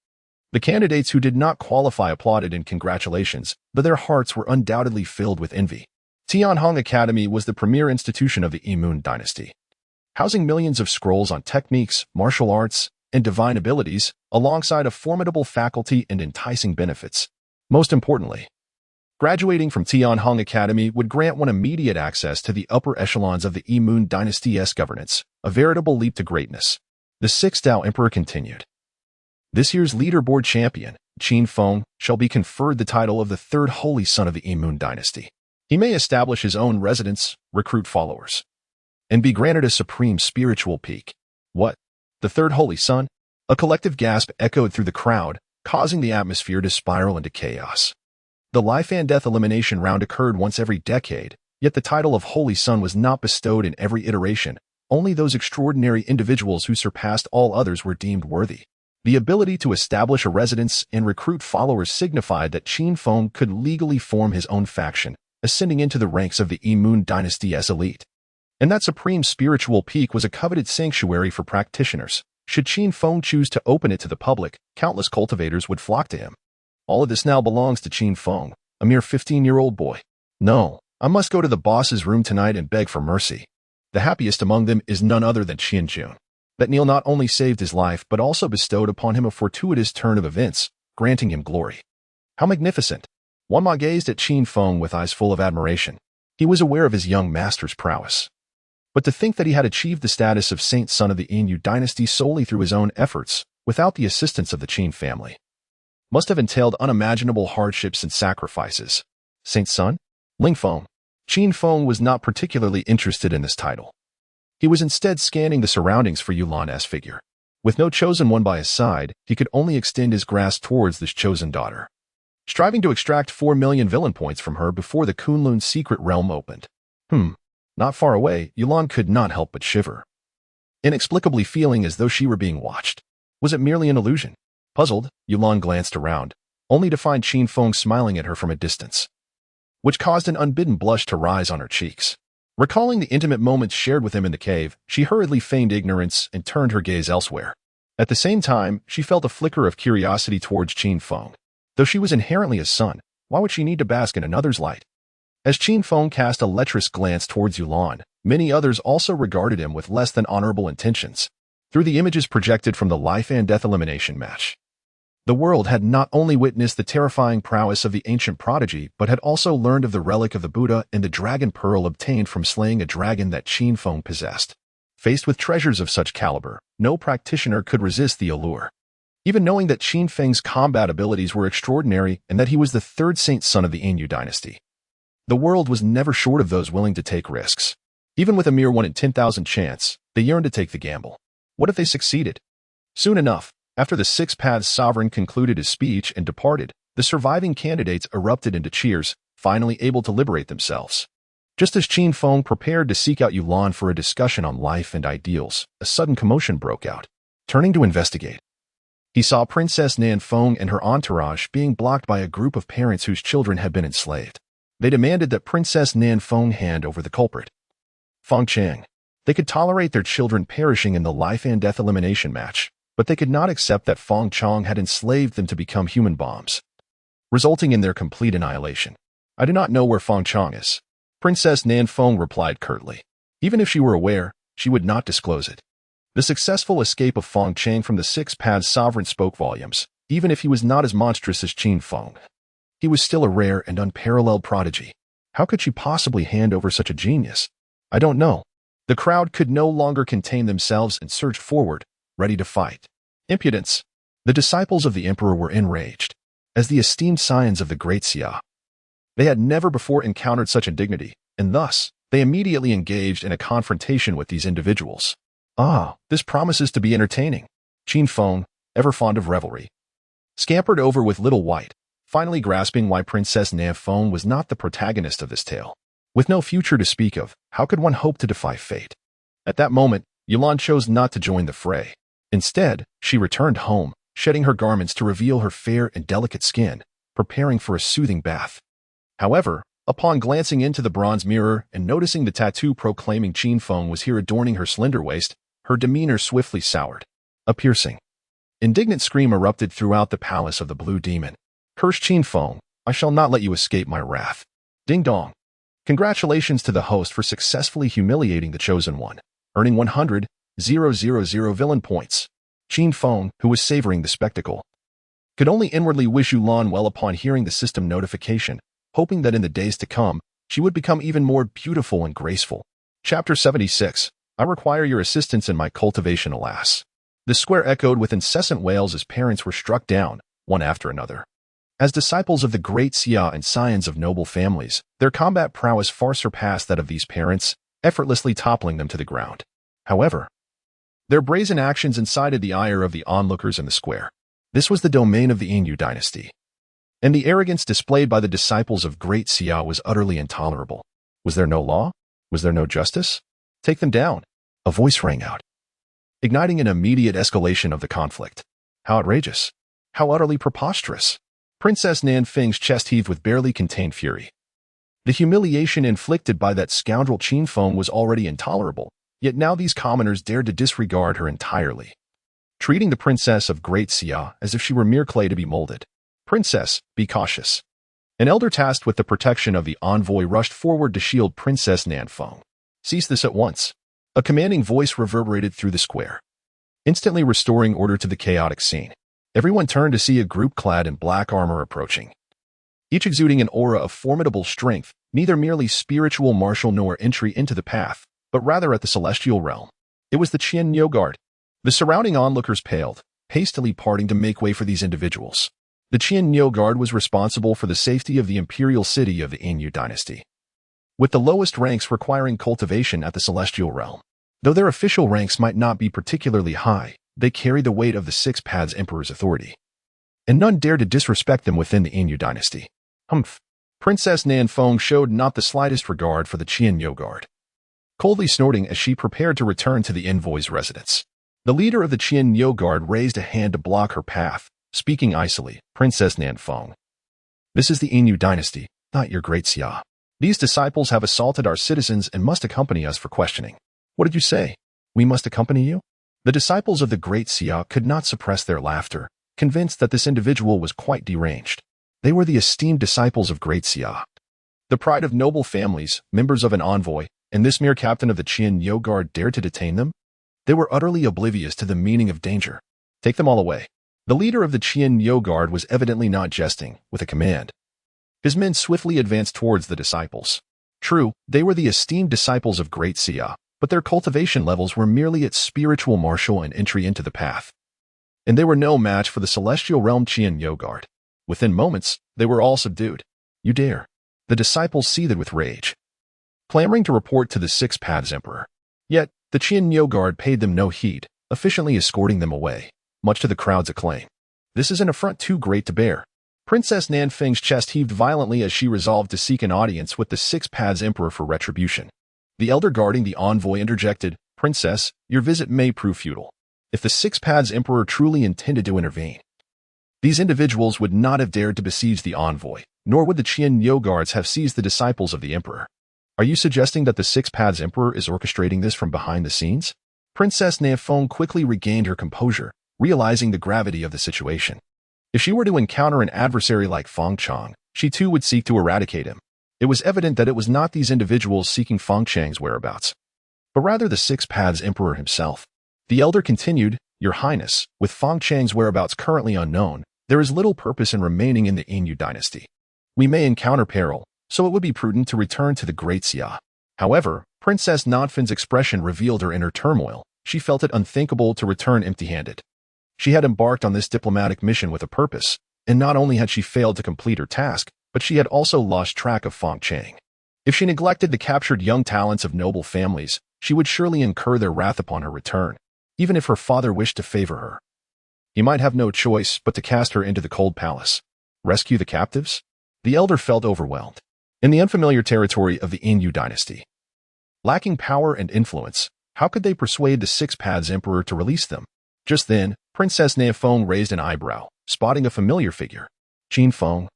The candidates who did not qualify applauded in congratulations, but their hearts were undoubtedly filled with envy. Tianhong Academy was the premier institution of the Yi Moon dynasty, housing millions of scrolls on techniques, martial arts, and divine abilities, alongside a formidable faculty and enticing benefits. Most importantly, graduating from Tianhong Academy would grant one immediate access to the upper echelons of the Yi Moon dynasty's governance, a veritable leap to greatness. The 6th Tao Emperor continued. This year's leaderboard champion, Qin Feng, shall be conferred the title of the 3rd Holy Son of the Yi Moon dynasty. He may establish his own residence, recruit followers, and be granted a supreme spiritual peak. What? The 3rd Holy Son? A collective gasp echoed through the crowd, causing the atmosphere to spiral into chaos. The life and death elimination round occurred once every decade, yet the title of Holy Son was not bestowed in every iteration. Only those extraordinary individuals who surpassed all others were deemed worthy. The ability to establish a residence and recruit followers signified that Qin Feng could legally form his own faction, ascending into the ranks of the Yi Moon dynasty's elite. And that supreme spiritual peak was a coveted sanctuary for practitioners. Should Qin Feng choose to open it to the public, countless cultivators would flock to him. All of this now belongs to Qin Feng, a mere 15-year-old boy. No, I must go to the boss's room tonight and beg for mercy. The happiest among them is none other than Qianjun. That Neil not only saved his life but also bestowed upon him a fortuitous turn of events, granting him glory. How magnificent! Wanma gazed at Qin Feng with eyes full of admiration. He was aware of his young master's prowess, but to think that he had achieved the status of Saint Son of the Yin dynasty solely through his own efforts, without the assistance of the Qin family, must have entailed unimaginable hardships and sacrifices. Saint Son? Ling Feng. Qin Feng was not particularly interested in this title. He was instead scanning the surroundings for Yulan's figure. With no chosen one by his side, he could only extend his grasp towards this chosen daughter, striving to extract 4 million villain points from her before the Kunlun's secret realm opened. Not far away, Yulan could not help but shiver, inexplicably feeling as though she were being watched. Was it merely an illusion? Puzzled, Yulan glanced around, only to find Qin Feng smiling at her from a distance, which caused an unbidden blush to rise on her cheeks. Recalling the intimate moments shared with him in the cave, she hurriedly feigned ignorance and turned her gaze elsewhere. At the same time, she felt a flicker of curiosity towards Qin Feng. Though she was inherently a son, why would she need to bask in another's light? As Qin Feng cast a lecherous glance towards Yulan, many others also regarded him with less than honorable intentions. Through the images projected from the life and death elimination match, the world had not only witnessed the terrifying prowess of the ancient prodigy, but had also learned of the relic of the Buddha and the dragon pearl obtained from slaying a dragon that Qin Feng possessed. Faced with treasures of such caliber, no practitioner could resist the allure. Even knowing that Qin Feng's combat abilities were extraordinary and that he was the third saint son of the Anyu dynasty, the world was never short of those willing to take risks. Even with a mere 1 in 10,000 chance, they yearned to take the gamble. What if they succeeded? Soon enough, after the Six Paths sovereign concluded his speech and departed, the surviving candidates erupted into cheers, finally able to liberate themselves. Just as Qin Feng prepared to seek out Yulan for a discussion on life and ideals, a sudden commotion broke out. Turning to investigate, he saw Princess Nan Feng and her entourage being blocked by a group of parents whose children had been enslaved. They demanded that Princess Nan Feng hand over the culprit, Feng Chang. They could tolerate their children perishing in the life and death elimination match, but they could not accept that Feng Chang had enslaved them to become human bombs, resulting in their complete annihilation. I do not know where Feng Chang is, Princess Nan Feng replied curtly. Even if she were aware, she would not disclose it. The successful escape of Feng Chang from the Six Paths sovereign spoke volumes. Even if he was not as monstrous as Qin Feng, he was still a rare and unparalleled prodigy. How could she possibly hand over such a genius? I don't know. The crowd could no longer contain themselves and surged forward, ready to fight. Impudence! The disciples of the emperor were enraged. As the esteemed scions of the great Xia, they had never before encountered such indignity, and thus, they immediately engaged in a confrontation with these individuals. This promises to be entertaining. Qin Feng, ever fond of revelry, scampered over with Little White, finally grasping why Princess Nan Feng was not the protagonist of this tale. With no future to speak of, how could one hope to defy fate? At that moment, Yulan chose not to join the fray. Instead, she returned home, shedding her garments to reveal her fair and delicate skin, preparing for a soothing bath. However, upon glancing into the bronze mirror and noticing the tattoo proclaiming Qin Feng was here adorning her slender waist, her demeanor swiftly soured. A piercing, indignant scream erupted throughout the palace of the Blue Demon. Cursed Qin Feng, I shall not let you escape my wrath. Ding dong. Congratulations to the host for successfully humiliating the Chosen One, earning 100,000 villain points. Qin Feng, who was savoring the spectacle, could only inwardly wish Yulan well upon hearing the system notification, hoping that in the days to come, she would become even more beautiful and graceful. Chapter 76. I require your assistance in my cultivation, alas. The square echoed with incessant wails as parents were struck down, one after another. As disciples of the great Xia and scions of noble families, their combat prowess far surpassed that of these parents, effortlessly toppling them to the ground. However, their brazen actions incited the ire of the onlookers in the square. This was the domain of the Anyu dynasty, and the arrogance displayed by the disciples of great Xia was utterly intolerable. Was there no law? Was there no justice? Take them down. A voice rang out, igniting an immediate escalation of the conflict. How outrageous! How utterly preposterous! Princess Nan Feng's chest heaved with barely contained fury. The humiliation inflicted by that scoundrel Qin Feng was already intolerable, yet now these commoners dared to disregard her entirely, treating the princess of Great Xia as if she were mere clay to be molded. Princess, be cautious. An elder tasked with the protection of the envoy rushed forward to shield Princess Nan Feng. Cease this at once. A commanding voice reverberated through the square, instantly restoring order to the chaotic scene. Everyone turned to see a group clad in black armor approaching, each exuding an aura of formidable strength, neither merely spiritual martial nor entry into the path, but rather at the celestial realm. It was the Qian Nyo Guard. The surrounding onlookers paled, hastily parting to make way for these individuals. The Qian Nyo Guard was responsible for the safety of the imperial city of the Anyu dynasty, with the lowest ranks requiring cultivation at the celestial realm. Though their official ranks might not be particularly high, They carry the weight of the Six Paths Emperor's authority, and none dare to disrespect them within the Inyu dynasty. Humph. Princess Nanfeng showed not the slightest regard for the Qian Yo Guard, coldly snorting as she prepared to return to the envoy's residence. The leader of the Qian Yo Guard raised a hand to block her path, speaking icily. Princess Nanfeng, this is the Inyu dynasty, not your great Xia. These disciples have assaulted our citizens and must accompany us for questioning. What did you say? We must accompany you? The disciples of the great Xia could not suppress their laughter, convinced that this individual was quite deranged. They were the esteemed disciples of great Xia, the pride of noble families, members of an envoy, and this mere captain of the Qian Yo Guard dared to detain them? They were utterly oblivious to the meaning of danger. Take them all away. The leader of the Qian Yo Guard was evidently not jesting, with a command. His men swiftly advanced towards the disciples. True, they were the esteemed disciples of great Xia, but their cultivation levels were merely its spiritual martial and entry into the path. And they were no match for the celestial realm Qian Yo Guard. Within moments, they were all subdued. You dare. The disciples seethed with rage, clamoring to report to the Six Paths Emperor. Yet, the Qian Yo Guard paid them no heed, efficiently escorting them away, much to the crowd's acclaim. This is an affront too great to bear. Princess Nanfeng's chest heaved violently as she resolved to seek an audience with the Six Paths Emperor for retribution. The elder guarding the envoy interjected, Princess, your visit may prove futile. If the Six Paths Emperor truly intended to intervene, these individuals would not have dared to besiege the envoy, nor would the Qian Yo Guards have seized the disciples of the Emperor. Are you suggesting that the Six Paths Emperor is orchestrating this from behind the scenes? Princess Nanfeng quickly regained her composure, realizing the gravity of the situation. If she were to encounter an adversary like Feng Chang, she too would seek to eradicate him. It was evident that it was not these individuals seeking Feng Chang's whereabouts, but rather the Six Paths Emperor himself. The elder continued, Your Highness, with Feng Chang's whereabouts currently unknown, there is little purpose in remaining in the Inyu dynasty. We may encounter peril, so it would be prudent to return to the Great Xia. However, Princess Nanfeng's expression revealed her inner turmoil. She felt it unthinkable to return empty-handed. She had embarked on this diplomatic mission with a purpose, and not only had she failed to complete her task, but she had also lost track of Feng Chang. If she neglected the captured young talents of noble families, she would surely incur their wrath upon her return, even if her father wished to favor her. He might have no choice but to cast her into the cold palace. Rescue the captives? The elder felt overwhelmed. In the unfamiliar territory of the Inyu dynasty, lacking power and influence, how could they persuade the Six Paths Emperor to release them? Just then, Princess Nanfeng raised an eyebrow, spotting a familiar figure. Qin Feng,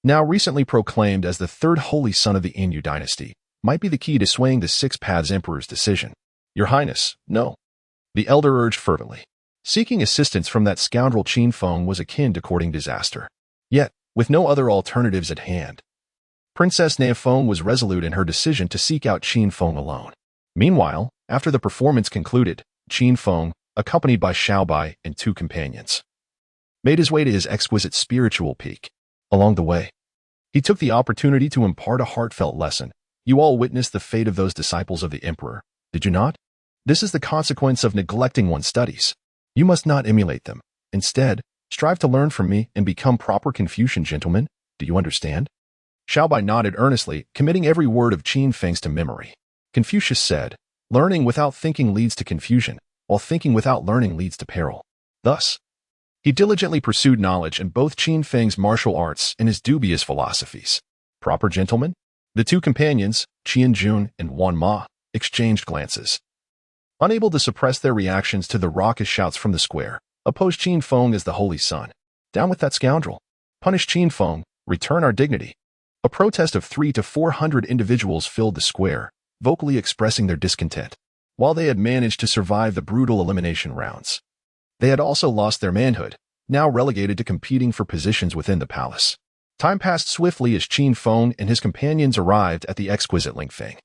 now recently proclaimed as the third holy son of the Inyu dynasty, might be the key to swaying the Six Paths Emperor's decision. Your Highness, no. The elder urged fervently. Seeking assistance from that scoundrel Qin Feng was akin to courting disaster. Yet, with no other alternatives at hand, Princess Nanfeng was resolute in her decision to seek out Qin Feng alone. Meanwhile, after the performance concluded, Qin Feng, accompanied by Xiaobai and two companions, made his way to his exquisite spiritual peak. Along the way, he took the opportunity to impart a heartfelt lesson. You all witnessed the fate of those disciples of the Emperor, did you not? This is the consequence of neglecting one's studies. You must not emulate them. Instead, strive to learn from me and become proper Confucian gentlemen. Do you understand? Xiaobai nodded earnestly, committing every word of Qin Feng's to memory. Confucius said, learning without thinking leads to confusion, while thinking without learning leads to peril. Thus, he diligently pursued knowledge in both Qin Feng's martial arts and his dubious philosophies. Proper gentlemen? The two companions, Qian Jun and Wan Ma, exchanged glances. Unable to suppress their reactions to the raucous shouts from the square, opposed Qin Feng as the holy son. Down with that scoundrel. Punish Qin Feng, return our dignity. A protest of 300 to 400 individuals filled the square, vocally expressing their discontent. While they had managed to survive the brutal elimination rounds, they had also lost their manhood, now relegated to competing for positions within the palace. Time passed swiftly as Qin Feng and his companions arrived at the exquisite Lingfeng,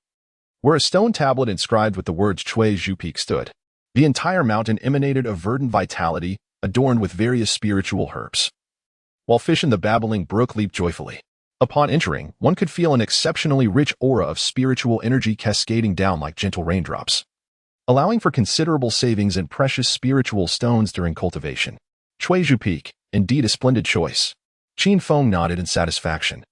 where a stone tablet inscribed with the words Chui Zhu Peak stood. The entire mountain emanated of verdant vitality, adorned with various spiritual herbs, while fish in the babbling brook leaped joyfully. Upon entering, one could feel an exceptionally rich aura of spiritual energy cascading down like gentle raindrops, allowing for considerable savings in precious spiritual stones during cultivation. Chui Zhu Peak, indeed a splendid choice. Qin Feng nodded in satisfaction,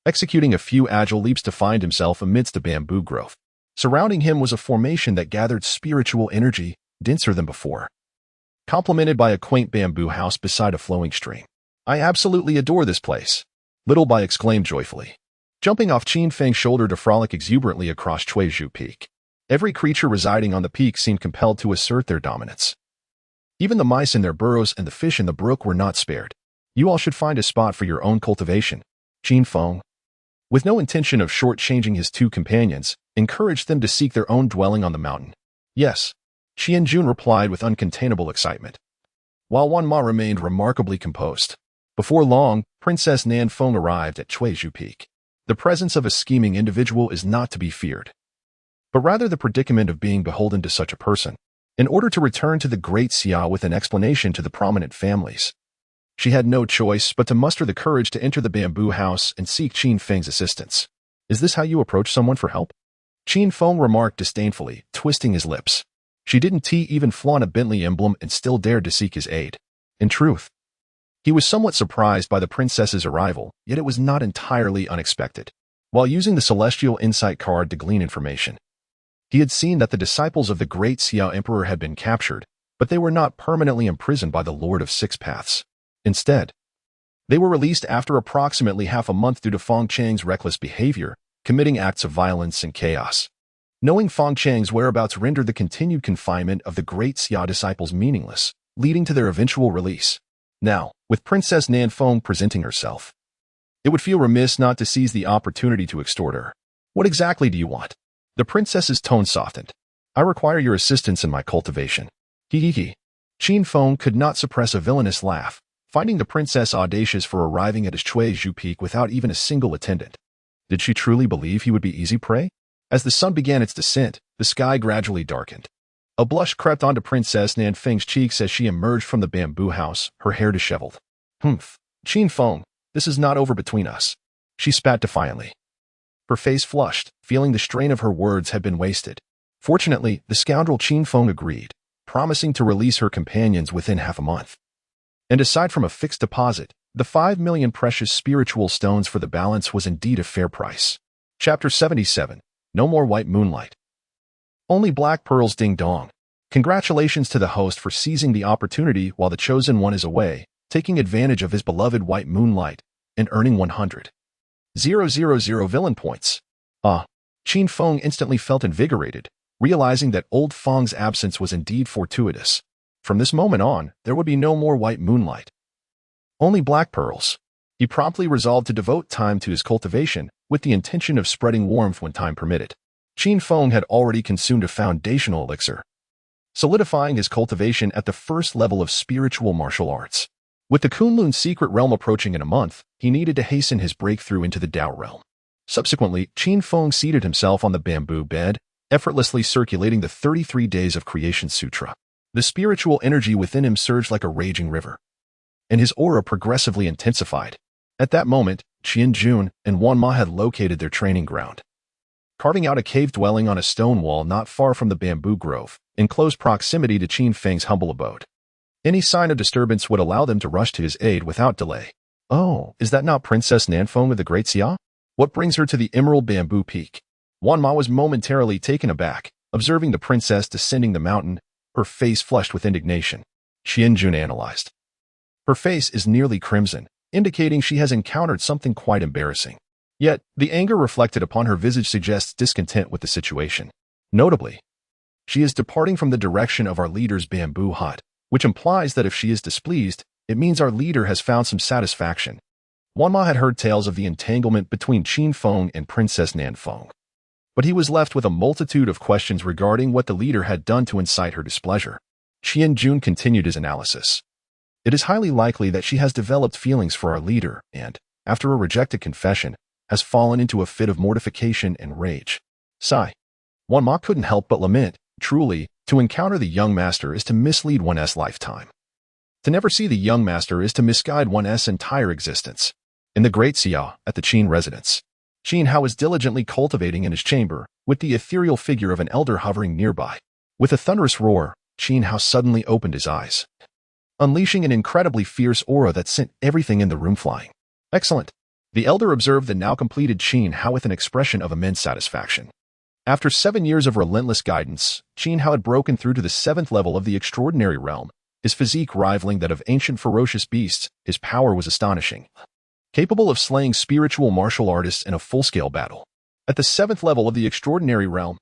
executing a few agile leaps to find himself amidst a bamboo growth. Surrounding him was a formation that gathered spiritual energy, denser than before, complemented by a quaint bamboo house beside a flowing stream. I absolutely adore this place, Little Bai exclaimed joyfully, jumping off Qin Feng's shoulder to frolic exuberantly across Chuizhu Peak. Every creature residing on the peak seemed compelled to assert their dominance. Even the mice in their burrows and the fish in the brook were not spared. You all should find a spot for your own cultivation, Qin Feng, with no intention of shortchanging his two companions, encouraged them to seek their own dwelling on the mountain. Yes, Qian Jun replied with uncontainable excitement, while Wan Ma remained remarkably composed. Before long, Princess Nan Feng arrived at Chuizhu Peak. The presence of a scheming individual is not to be feared, but rather the predicament of being beholden to such a person, in order to return to the Great Xia with an explanation to the prominent families. She had no choice but to muster the courage to enter the bamboo house and seek Qin Feng's assistance. Is this how you approach someone for help? Qin Feng remarked disdainfully, twisting his lips. She didn't even flaunt a Bentley emblem and still dared to seek his aid. In truth, he was somewhat surprised by the princess's arrival, yet it was not entirely unexpected. While using the Celestial Insight card to glean information, he had seen that the disciples of the Great Xia Emperor had been captured, but they were not permanently imprisoned by the Lord of Six Paths. Instead, they were released after approximately half a month due to Feng Chang's reckless behavior, committing acts of violence and chaos. Knowing Feng Chang's whereabouts rendered the continued confinement of the Great Xia disciples meaningless, leading to their eventual release. Now, with Princess Nan Feng presenting herself, it would feel remiss not to seize the opportunity to extort her. What exactly do you want? The princess's tone softened. I require your assistance in my cultivation. Hee. Qin Feng could not suppress a villainous laugh, finding the princess audacious for arriving at his Chuizhu Peak without even a single attendant. Did she truly believe he would be easy prey? As the sun began its descent, the sky gradually darkened. A blush crept onto Princess Nan Feng's cheeks as she emerged from the bamboo house, her hair disheveled. Humph. Qin Feng, this is not over between us. She spat defiantly. Her face flushed, feeling the strain of her words had been wasted. Fortunately, the scoundrel Qin Feng agreed, promising to release her companions within half a month. And aside from a fixed deposit, the 5 million precious spiritual stones for the balance was indeed a fair price. Chapter 77. No more white moonlight. Only black pearls, ding dong. Congratulations to the host for seizing the opportunity while the chosen one is away, taking advantage of his beloved white moonlight, and earning 100,000 villain points. Qin Feng instantly felt invigorated, realizing that old Feng's absence was indeed fortuitous. From this moment on, there would be no more white moonlight. Only black pearls. He promptly resolved to devote time to his cultivation, with the intention of spreading warmth when time permitted. Qin Feng had already consumed a foundational elixir, solidifying his cultivation at the first level of spiritual martial arts. With the Kunlun secret realm approaching in a month, he needed to hasten his breakthrough into the Dao realm. Subsequently, Qin Feng seated himself on the bamboo bed, effortlessly circulating the 33 Days of Creation Sutra. The spiritual energy within him surged like a raging river, and his aura progressively intensified. At that moment, Qian Jun and Wan Ma had located their training ground, carving out a cave dwelling on a stone wall not far from the bamboo grove, in close proximity to Qin Feng's humble abode. Any sign of disturbance would allow them to rush to his aid without delay. Oh, is that not Princess Nan Feng of the Great Xia? What brings her to the Emerald Bamboo Peak? Wan Ma was momentarily taken aback, observing the princess descending the mountain, her face flushed with indignation. Qian Jun analyzed. Her face is nearly crimson, indicating she has encountered something quite embarrassing. Yet, the anger reflected upon her visage suggests discontent with the situation. Notably, she is departing from the direction of our leader's bamboo hut, which implies that if she is displeased, it means our leader has found some satisfaction. Wan Ma had heard tales of the entanglement between Qin Feng and Princess Nan Feng, but he was left with a multitude of questions regarding what the leader had done to incite her displeasure. Qian Jun continued his analysis. It is highly likely that she has developed feelings for our leader and, after a rejected confession, has fallen into a fit of mortification and rage. Sigh. Wan Ma couldn't help but lament, truly, to encounter the young master is to mislead one's lifetime. To never see the young master is to misguide one's entire existence. In the Great Xia, at the Qin residence, Qin Hao is diligently cultivating in his chamber, with the ethereal figure of an elder hovering nearby. With a thunderous roar, Qin Hao suddenly opened his eyes, unleashing an incredibly fierce aura that sent everything in the room flying. Excellent. The elder observed the now completed Qin Hao with an expression of immense satisfaction. After 7 years of relentless guidance, Qin Hao had broken through to the 7th level of the extraordinary realm, his physique rivaling that of ancient ferocious beasts. His power was astonishing, capable of slaying spiritual martial artists in a full-scale battle. At the 7th level of the extraordinary realm,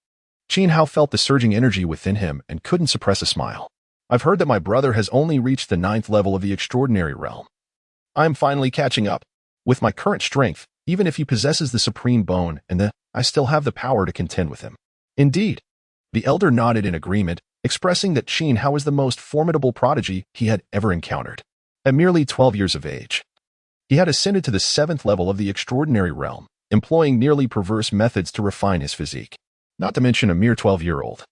Qin Hao felt the surging energy within him and couldn't suppress a smile. I've heard that my brother has only reached the 9th level of the extraordinary realm. I am finally catching up. With my current strength, even if he possesses the supreme bone I still have the power to contend with him. Indeed. The elder nodded in agreement, expressing that Qin Hao was the most formidable prodigy he had ever encountered. At merely 12 years of age, he had ascended to the 7th level of the extraordinary realm, employing nearly perverse methods to refine his physique. Not to mention a mere 12-year-old.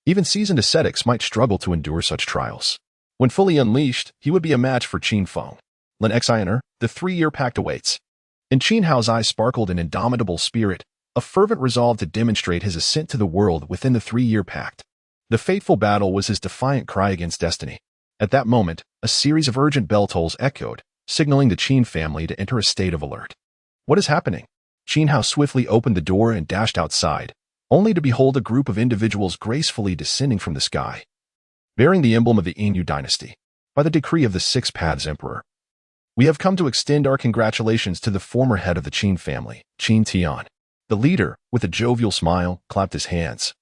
Even seasoned ascetics might struggle to endure such trials. When fully unleashed, he would be a match for Qin Feng. Lin Xiner, the 3-year pact awaits. In Qin Hao's eyes sparkled an indomitable spirit, a fervent resolve to demonstrate his ascent to the world within the 3-year pact. The fateful battle was his defiant cry against destiny. At that moment, a series of urgent bell tolls echoed, signaling the Qin family to enter a state of alert. What is happening? Qin Hao swiftly opened the door and dashed outside, only to behold a group of individuals gracefully descending from the sky, bearing the emblem of the Inu dynasty. By the decree of the Six Paths Emperor, we have come to extend our congratulations to the former head of the Qin family, Qin Tian. The leader, with a jovial smile, clapped his hands,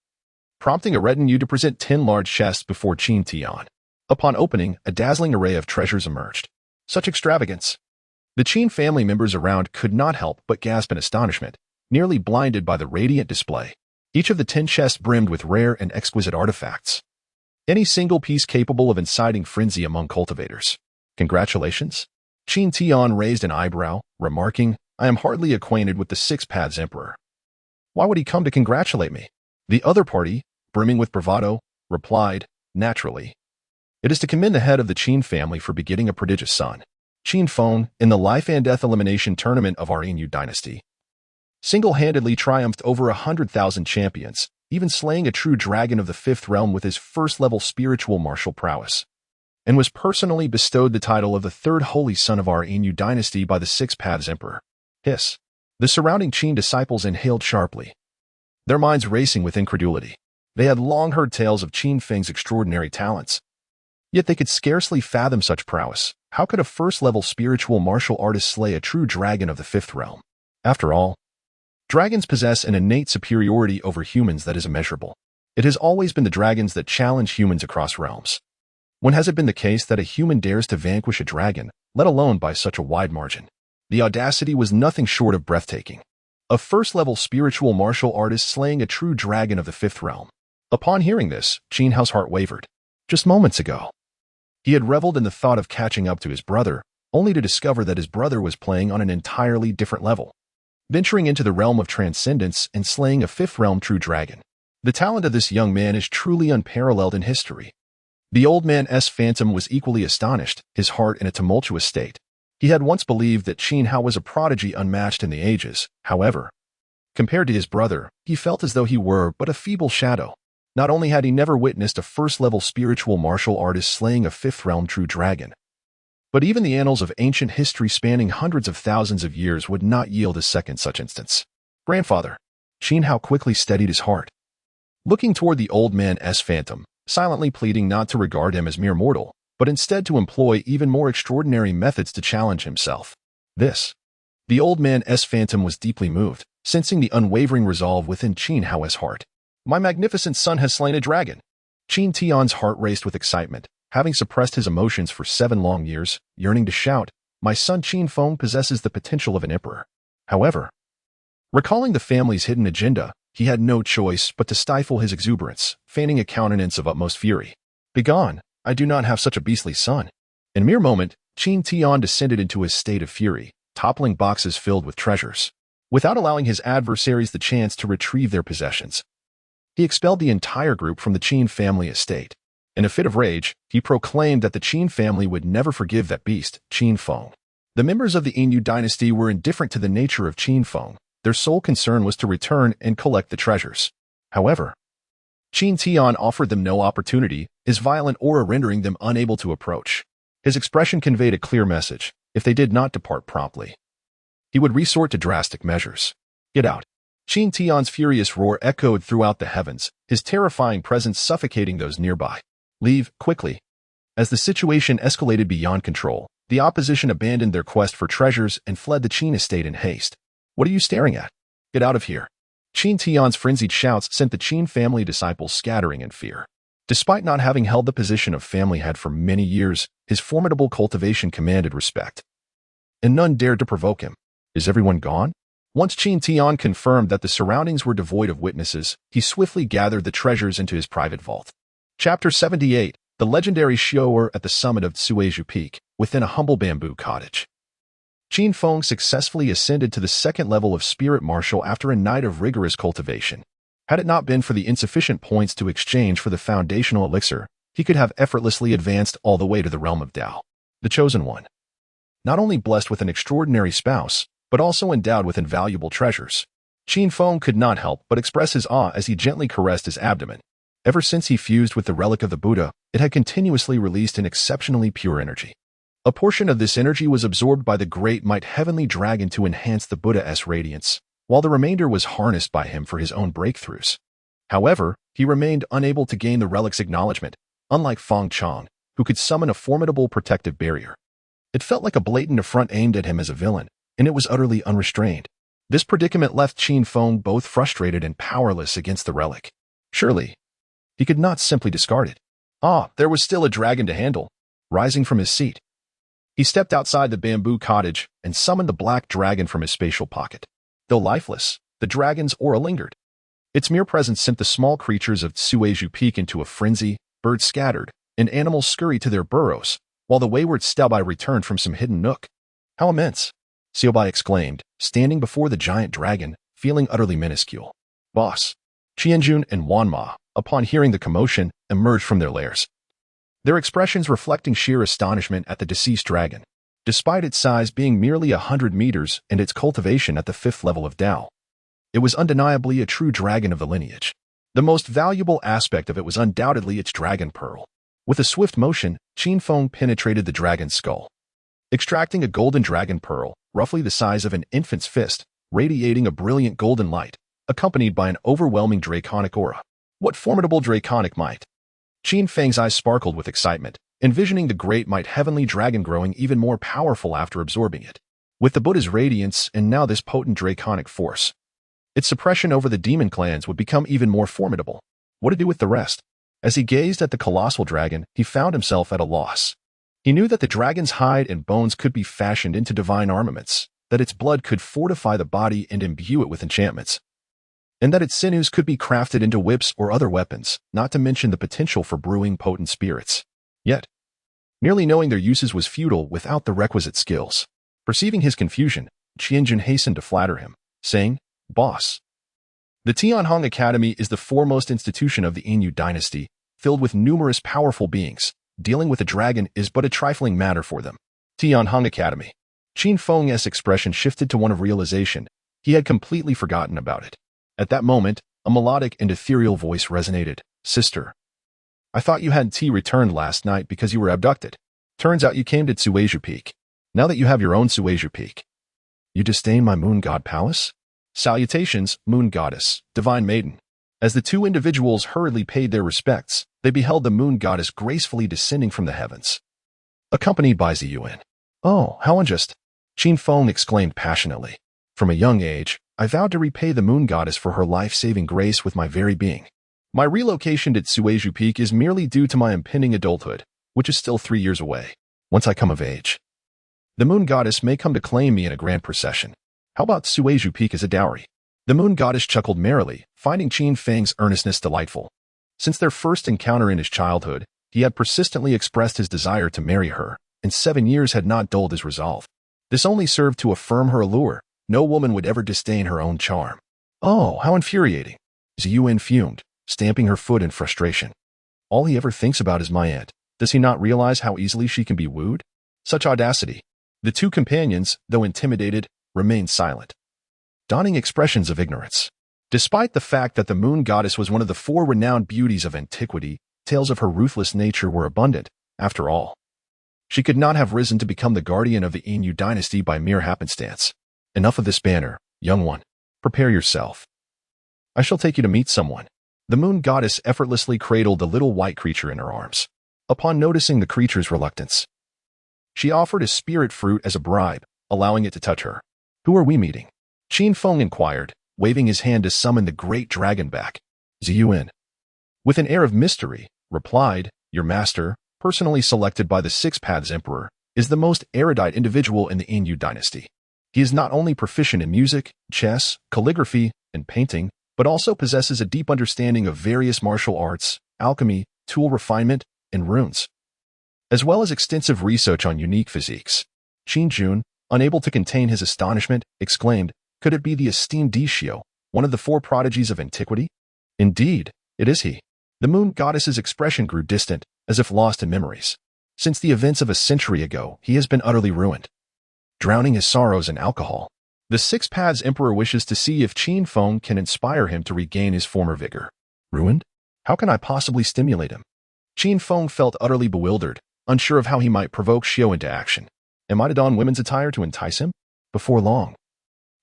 prompting a retinue to present 10 large chests before Qin Tian. Upon opening, a dazzling array of treasures emerged. Such extravagance! The Qin family members around could not help but gasp in astonishment, nearly blinded by the radiant display. Each of the 10 chests brimmed with rare and exquisite artifacts. Any single piece capable of inciting frenzy among cultivators. Congratulations? Qin Tian raised an eyebrow, remarking, I am hardly acquainted with the Six Paths Emperor. Why would he come to congratulate me? The other party, brimming with bravado, replied, naturally. It is to commend the head of the Qin family for begetting a prodigious son. Qin Feng, in the life and death elimination tournament of our Inu dynasty, single-handedly triumphed over 100,000 champions, even slaying a true dragon of the 5th realm with his first-level spiritual martial prowess, and was personally bestowed the title of the 3rd holy son of our Inu dynasty by the Six Paths Emperor. Hiss. The surrounding Qin disciples inhaled sharply, their minds racing with incredulity. They had long heard tales of Qin Feng's extraordinary talents, yet they could scarcely fathom such prowess. How could a first-level spiritual martial artist slay a true dragon of the 5th realm? After all, dragons possess an innate superiority over humans that is immeasurable. It has always been the dragons that challenge humans across realms. When has it been the case that a human dares to vanquish a dragon, let alone by such a wide margin? The audacity was nothing short of breathtaking. A first-level spiritual martial artist slaying a true dragon of the 5th realm. Upon hearing this, Qin Hao's heart wavered. Just moments ago, he had reveled in the thought of catching up to his brother, only to discover that his brother was playing on an entirely different level, venturing into the realm of transcendence and slaying a 5th realm true dragon. The talent of this young man is truly unparalleled in history. The old man's phantom was equally astonished, his heart in a tumultuous state. He had once believed that Qin Hao was a prodigy unmatched in the ages. However, compared to his brother, he felt as though he were but a feeble shadow. Not only had he never witnessed a first-level spiritual martial artist slaying a 5th realm true dragon, but even the annals of ancient history spanning hundreds of thousands of years would not yield a second such instance. Grandfather. Qin Hao quickly steadied his heart, looking toward the old man's phantom, silently pleading not to regard him as mere mortal, but instead to employ even more extraordinary methods to challenge himself. The old man's phantom was deeply moved, sensing the unwavering resolve within Qin Hao's heart. My magnificent son has slain a dragon. Qin Tian's heart raced with excitement, having suppressed his emotions for 7 long years, yearning to shout, my son Qin Feng possesses the potential of an emperor. However, recalling the family's hidden agenda, he had no choice but to stifle his exuberance, feigning a countenance of utmost fury. Begone, I do not have such a beastly son. In a mere moment, Qin Tian descended into a state of fury, toppling boxes filled with treasures. Without allowing his adversaries the chance to retrieve their possessions, he expelled the entire group from the Qin family estate. In a fit of rage, he proclaimed that the Qin family would never forgive that beast, Qin Feng. The members of the Inu dynasty were indifferent to the nature of Qin Feng. Their sole concern was to return and collect the treasures. However, Qin Tian offered them no opportunity, his violent aura rendering them unable to approach. His expression conveyed a clear message. If they did not depart promptly, he would resort to drastic measures. Get out. Qin Tian's furious roar echoed throughout the heavens, his terrifying presence suffocating those nearby. Leave, quickly. As the situation escalated beyond control, the opposition abandoned their quest for treasures and fled the Qin estate in haste. What are you staring at? Get out of here. Qin Tian's frenzied shouts sent the Qin family disciples scattering in fear. Despite not having held the position of family head for many years, his formidable cultivation commanded respect. And none dared to provoke him. Is everyone gone? Once Qin Tian confirmed that the surroundings were devoid of witnesses, he swiftly gathered the treasures into his private vault. Chapter 78, the legendary shower at the summit of Suizhu Peak, within a humble bamboo cottage. Qin Feng successfully ascended to the second level of spirit marshal after a night of rigorous cultivation. Had it not been for the insufficient points to exchange for the foundational elixir, he could have effortlessly advanced all the way to the realm of Tao, the chosen one. Not only blessed with an extraordinary spouse, but also endowed with invaluable treasures. Qin Feng could not help but express his awe as he gently caressed his abdomen. Ever since he fused with the relic of the Buddha, it had continuously released an exceptionally pure energy. A portion of this energy was absorbed by the great might heavenly dragon to enhance the Buddha's radiance, while the remainder was harnessed by him for his own breakthroughs. However, he remained unable to gain the relic's acknowledgement, unlike Feng Chang, who could summon a formidable protective barrier. It felt like a blatant affront aimed at him as a villain, and it was utterly unrestrained. This predicament left Qin Feng both frustrated and powerless against the relic. Surely, he could not simply discard it. There was still a dragon to handle. Rising from his seat, he stepped outside the bamboo cottage and summoned the black dragon from his spatial pocket. Though lifeless, the dragon's aura lingered. Its mere presence sent the small creatures of Suizhu Peak into a frenzy, birds scattered, and animals scurried to their burrows, while the wayward Xiaobai returned from some hidden nook. How immense! Xiaobai exclaimed, standing before the giant dragon, feeling utterly minuscule. Boss, Qianjun and Wanma, upon hearing the commotion, emerged from their lairs. Their expressions reflecting sheer astonishment at the deceased dragon, despite its size being merely 100 meters and its cultivation at the 5th level of Tao. It was undeniably a true dragon of the lineage. The most valuable aspect of it was undoubtedly its dragon pearl. With a swift motion, Qin Feng penetrated the dragon's skull, extracting a golden dragon pearl, roughly the size of an infant's fist, radiating a brilliant golden light, accompanied by an overwhelming draconic aura. What formidable draconic might! Qin Feng's eyes sparkled with excitement, envisioning the great might heavenly dragon growing even more powerful after absorbing it. With the Buddha's radiance and now this potent draconic force, its suppression over the demon clans would become even more formidable. What to do with the rest? As he gazed at the colossal dragon, he found himself at a loss. He knew that the dragon's hide and bones could be fashioned into divine armaments, that its blood could fortify the body and imbue it with enchantments, and that its sinews could be crafted into whips or other weapons, not to mention the potential for brewing potent spirits. Yet, merely knowing their uses was futile without the requisite skills. Perceiving his confusion, Qianjun hastened to flatter him, saying, "Boss, the Tianhong Academy is the foremost institution of the Yinyu dynasty, filled with numerous powerful beings. Dealing with a dragon is but a trifling matter for them." Tianhong Academy. Qin Feng's expression shifted to one of realization. He had completely forgotten about it. At that moment, a melodic and ethereal voice resonated. "Sister, I thought you had returned last night because you were abducted. Turns out you came to Suizhu Peak. Now that you have your own Suizhu Peak, you disdain my moon god palace? Salutations, moon goddess, divine maiden." As the two individuals hurriedly paid their respects, they beheld the moon goddess gracefully descending from the heavens, accompanied by Ziyuan. "Oh, how unjust!" Qin Feng exclaimed passionately. "From a young age, I vowed to repay the moon goddess for her life-saving grace with my very being. My relocation to Suizhu Peak is merely due to my impending adulthood, which is still 3 years away. Once I come of age, the moon goddess may come to claim me in a grand procession. How about Suizhu Peak as a dowry?" The moon goddess chuckled merrily, finding Qin Feng's earnestness delightful. Since their first encounter in his childhood, he had persistently expressed his desire to marry her, and 7 years had not dulled his resolve. This only served to affirm her allure. No woman would ever disdain her own charm. "Oh, how infuriating!" Ziyuan fumed, stamping her foot in frustration. "All he ever thinks about is my aunt. Does he not realize how easily she can be wooed? Such audacity!" The two companions, though intimidated, remained silent, donning expressions of ignorance. Despite the fact that the moon goddess was one of the 4 renowned beauties of antiquity, tales of her ruthless nature were abundant. After all, she could not have risen to become the guardian of the Yinyu dynasty by mere happenstance. "Enough of this banter, young one. Prepare yourself. I shall take you to meet someone." The moon goddess effortlessly cradled the little white creature in her arms. Upon noticing the creature's reluctance, she offered a spirit fruit as a bribe, allowing it to touch her. "Who are we meeting?" Qin Feng inquired, waving his hand to summon the great dragon back. Ziyuan, with an air of mystery, replied, "Your master, personally selected by the Six Paths Emperor, is the most erudite individual in the Inyu dynasty. He is not only proficient in music, chess, calligraphy, and painting, but also possesses a deep understanding of various martial arts, alchemy, tool refinement, and runes, as well as extensive research on unique physiques." Qin Jun, unable to contain his astonishment, exclaimed, "Could it be the esteemed Dishio, one of the four prodigies of antiquity?" "Indeed, it is he." The moon goddess's expression grew distant, as if lost in memories. Since the events of a century ago, he has been utterly ruined, drowning his sorrows in alcohol. The Six Paths Emperor wishes to see if Qin Feng can inspire him to regain his former vigor. Ruined? How can I possibly stimulate him? Qin Feng felt utterly bewildered, unsure of how he might provoke Xiao into action. Am I to don women's attire to entice him? Before long,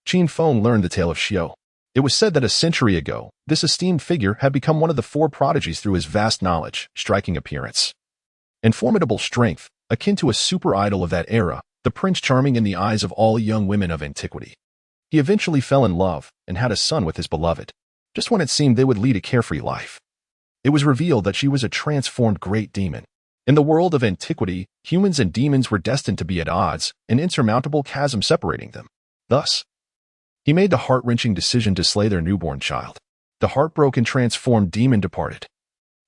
Qin Feng learned the tale of Xiao. It was said that a century ago, this esteemed figure had become one of the four prodigies through his vast knowledge, striking appearance, and formidable strength, akin to a super idol of that era, the Prince Charming in the eyes of all young women of antiquity. He eventually fell in love and had a son with his beloved, just when it seemed they would lead a carefree life. It was revealed that she was a transformed great demon. In the world of antiquity, humans and demons were destined to be at odds, an insurmountable chasm separating them. Thus, he made the heart-wrenching decision to slay their newborn child. The heartbroken transformed demon departed,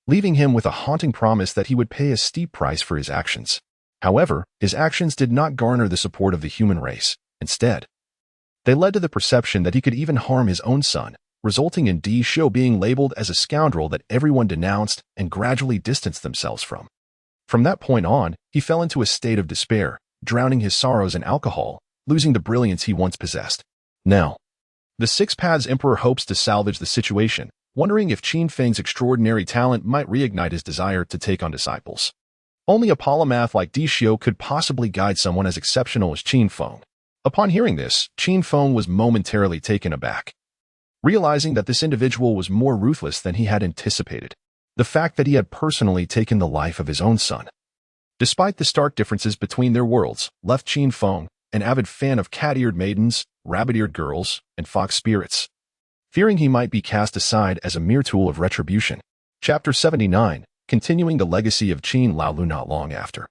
leaving him with a haunting promise that he would pay a steep price for his actions. However, his actions did not garner the support of the human race. Instead, they led to the perception that he could even harm his own son, resulting in Di Shou being labeled as a scoundrel that everyone denounced and gradually distanced themselves from. From that point on, he fell into a state of despair, drowning his sorrows in alcohol, losing the brilliance he once possessed. Now, the Six Paths Emperor hopes to salvage the situation, wondering if Qin Feng's extraordinary talent might reignite his desire to take on disciples. Only a polymath like Di Shou could possibly guide someone as exceptional as Qin Feng. Upon hearing this, Qin Feng was momentarily taken aback, realizing that this individual was more ruthless than he had anticipated. The fact that he had personally taken the life of his own son, despite the stark differences between their worlds, left Qin Feng, an avid fan of cat-eared maidens, rabbit-eared girls, and fox spirits, fearing he might be cast aside as a mere tool of retribution. Chapter 79, continuing the legacy of Qin Laolu. Not long after,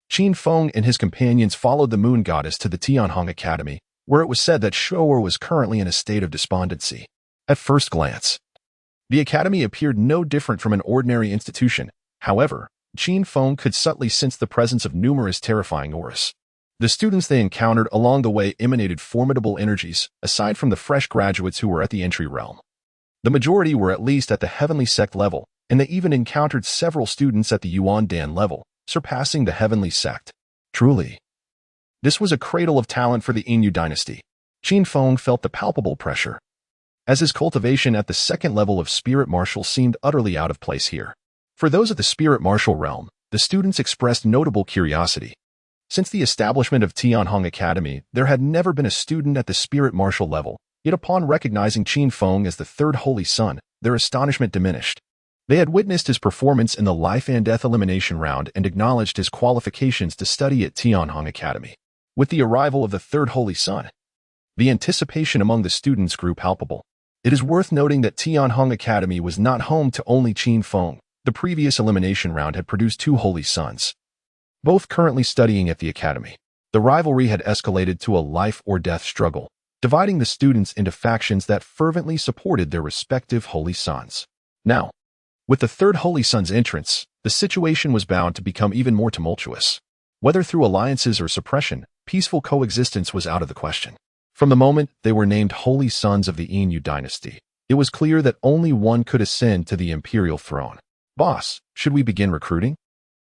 Qin Feng and his companions followed the moon goddess to the Tianhong Academy, where it was said that Shou'er was currently in a state of despondency. At first glance, the academy appeared no different from an ordinary institution. However, Qin Feng could subtly sense the presence of numerous terrifying auras. The students they encountered along the way emanated formidable energies, aside from the fresh graduates who were at the entry realm. The majority were at least at the heavenly sect level, and they even encountered several students at the Yuan Dan level, surpassing the heavenly sect. Truly, this was a cradle of talent for the Inyu dynasty. Qin Feng felt the palpable pressure, as his cultivation at the second level of spirit martial seemed utterly out of place here. For those of the spirit martial realm, the students expressed notable curiosity. Since the establishment of Tianhong Academy, there had never been a student at the spirit martial level, yet upon recognizing Qin Feng as the third holy son, their astonishment diminished. They had witnessed his performance in the life and death elimination round and acknowledged his qualifications to study at Tianhong Academy. With the arrival of the third holy son, the anticipation among the students grew palpable. It is worth noting that Tianhong Academy was not home to only Qin Feng. The previous elimination round had produced two holy sons, both currently studying at the academy. The rivalry had escalated to a life-or-death struggle, dividing the students into factions that fervently supported their respective holy sons. Now, with the third holy son's entrance, the situation was bound to become even more tumultuous. Whether through alliances or suppression, peaceful coexistence was out of the question. From the moment they were named holy sons of the Inyu dynasty, it was clear that only one could ascend to the imperial throne. "Boss, should we begin recruiting?"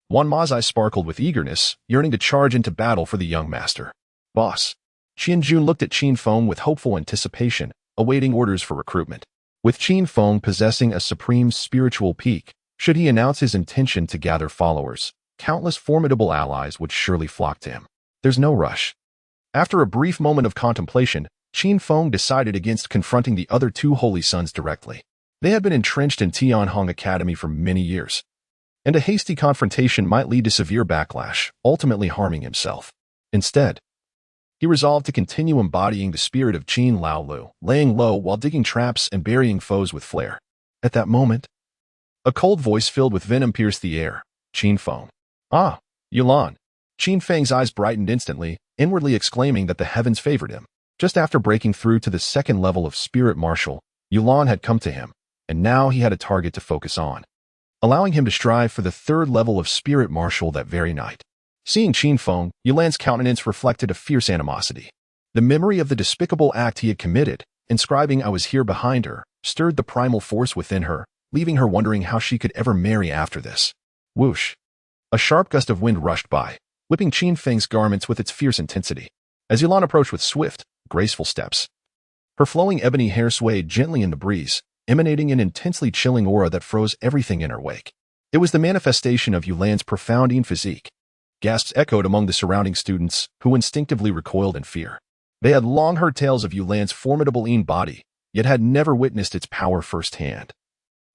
Wan Ma's eyes sparkled with eagerness, yearning to charge into battle for the young master. "Boss." Qian Jun looked at Qin Feng with hopeful anticipation, awaiting orders for recruitment. With Qin Feng possessing a supreme spiritual peak, should he announce his intention to gather followers, countless formidable allies would surely flock to him. There's no rush. After a brief moment of contemplation, Qin Feng decided against confronting the other two holy sons directly. They had been entrenched in Tianhong Academy for many years, and a hasty confrontation might lead to severe backlash, ultimately harming himself. Instead, he resolved to continue embodying the spirit of Qin Laolu, laying low while digging traps and burying foes with flair. At that moment, a cold voice filled with venom pierced the air. Qin Feng. Ah, Yulan. Qin Feng's eyes brightened instantly, inwardly exclaiming that the heavens favored him. Just after breaking through to the second level of Spirit Marshal, Yulan had come to him, and now he had a target to focus on, allowing him to strive for the third level of Spirit Marshal that very night. Seeing Qin Feng, Yulan's countenance reflected a fierce animosity. The memory of the despicable act he had committed, inscribing "I was here" behind her, stirred the primal force within her, leaving her wondering how she could ever marry after this. Whoosh! A sharp gust of wind rushed by, whipping Qin Feng's garments with its fierce intensity. As Yulan approached with swift, graceful steps, her flowing ebony hair swayed gently in the breeze, emanating an intensely chilling aura that froze everything in her wake. It was the manifestation of Yulan's profound physique. Gasps echoed among the surrounding students, who instinctively recoiled in fear. They had long heard tales of Yulan's formidable body, yet had never witnessed its power firsthand.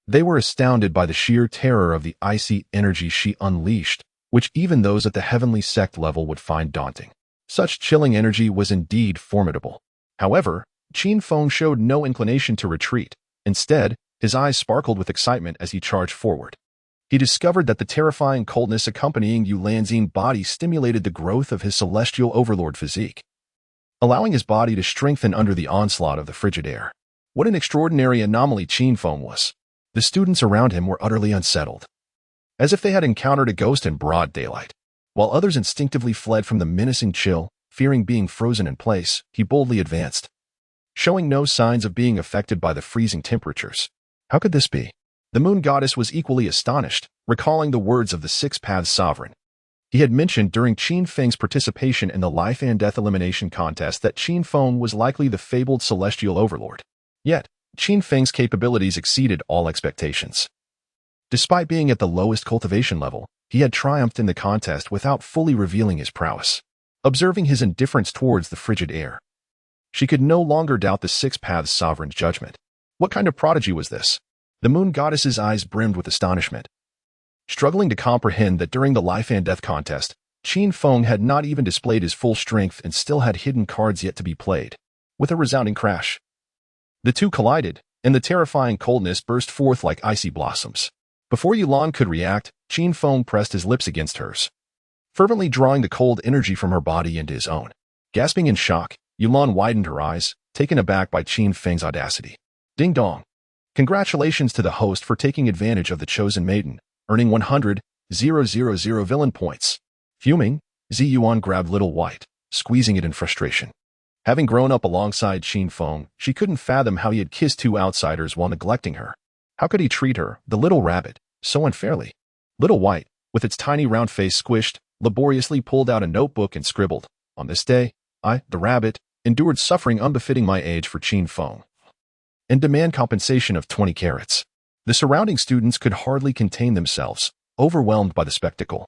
They were astounded by the sheer terror of the icy energy she unleashed, which even those at the heavenly sect level would find daunting. Such chilling energy was indeed formidable. However, Qin Feng showed no inclination to retreat. Instead, his eyes sparkled with excitement as he charged forward. He discovered that the terrifying coldness accompanying Yulan's body stimulated the growth of his celestial overlord physique, allowing his body to strengthen under the onslaught of the frigid air. What an extraordinary anomaly Qin Feng was! The students around him were utterly unsettled, as if they had encountered a ghost in broad daylight. While others instinctively fled from the menacing chill, fearing being frozen in place, he boldly advanced, showing no signs of being affected by the freezing temperatures. How could this be? The moon goddess was equally astonished, recalling the words of the Six Paths Sovereign. He had mentioned during Qin Feng's participation in the life and death elimination contest that Qin Feng was likely the fabled celestial overlord. Yet, Qin Feng's capabilities exceeded all expectations. Despite being at the lowest cultivation level, he had triumphed in the contest without fully revealing his prowess. Observing his indifference towards the frigid air, she could no longer doubt the Six Paths Sovereign's judgment. What kind of prodigy was this? The moon goddess's eyes brimmed with astonishment, struggling to comprehend that during the life and death contest, Qin Feng had not even displayed his full strength and still had hidden cards yet to be played. With a resounding crash, the two collided, and the terrifying coldness burst forth like icy blossoms. Before Yulan could react, Qin Feng pressed his lips against hers, fervently drawing the cold energy from her body into his own. Gasping in shock, Yulan widened her eyes, taken aback by Qin Feng's audacity. Ding dong! Congratulations to the host for taking advantage of the chosen maiden, earning 100,000 villain points. Fuming, Zi Yuan grabbed Little White, squeezing it in frustration. Having grown up alongside Qin Feng, she couldn't fathom how he had kissed two outsiders while neglecting her. How could he treat her, the little rabbit, so unfairly? Little White, with its tiny round face squished, laboriously pulled out a notebook and scribbled, "On this day, I, the rabbit, endured suffering unbefitting my age for Qin Feng, and demand compensation of 20 carats." The surrounding students could hardly contain themselves, overwhelmed by the spectacle.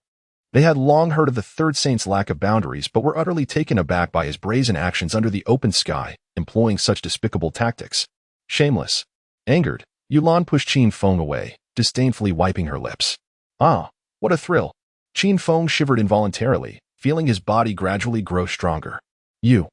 They had long heard of the Third Saint's lack of boundaries but were utterly taken aback by his brazen actions under the open sky, employing such despicable tactics. Shameless. Angered, Yulan pushed Qin Feng away, disdainfully wiping her lips. Ah, what a thrill! Qin Feng shivered involuntarily, feeling his body gradually grow stronger. You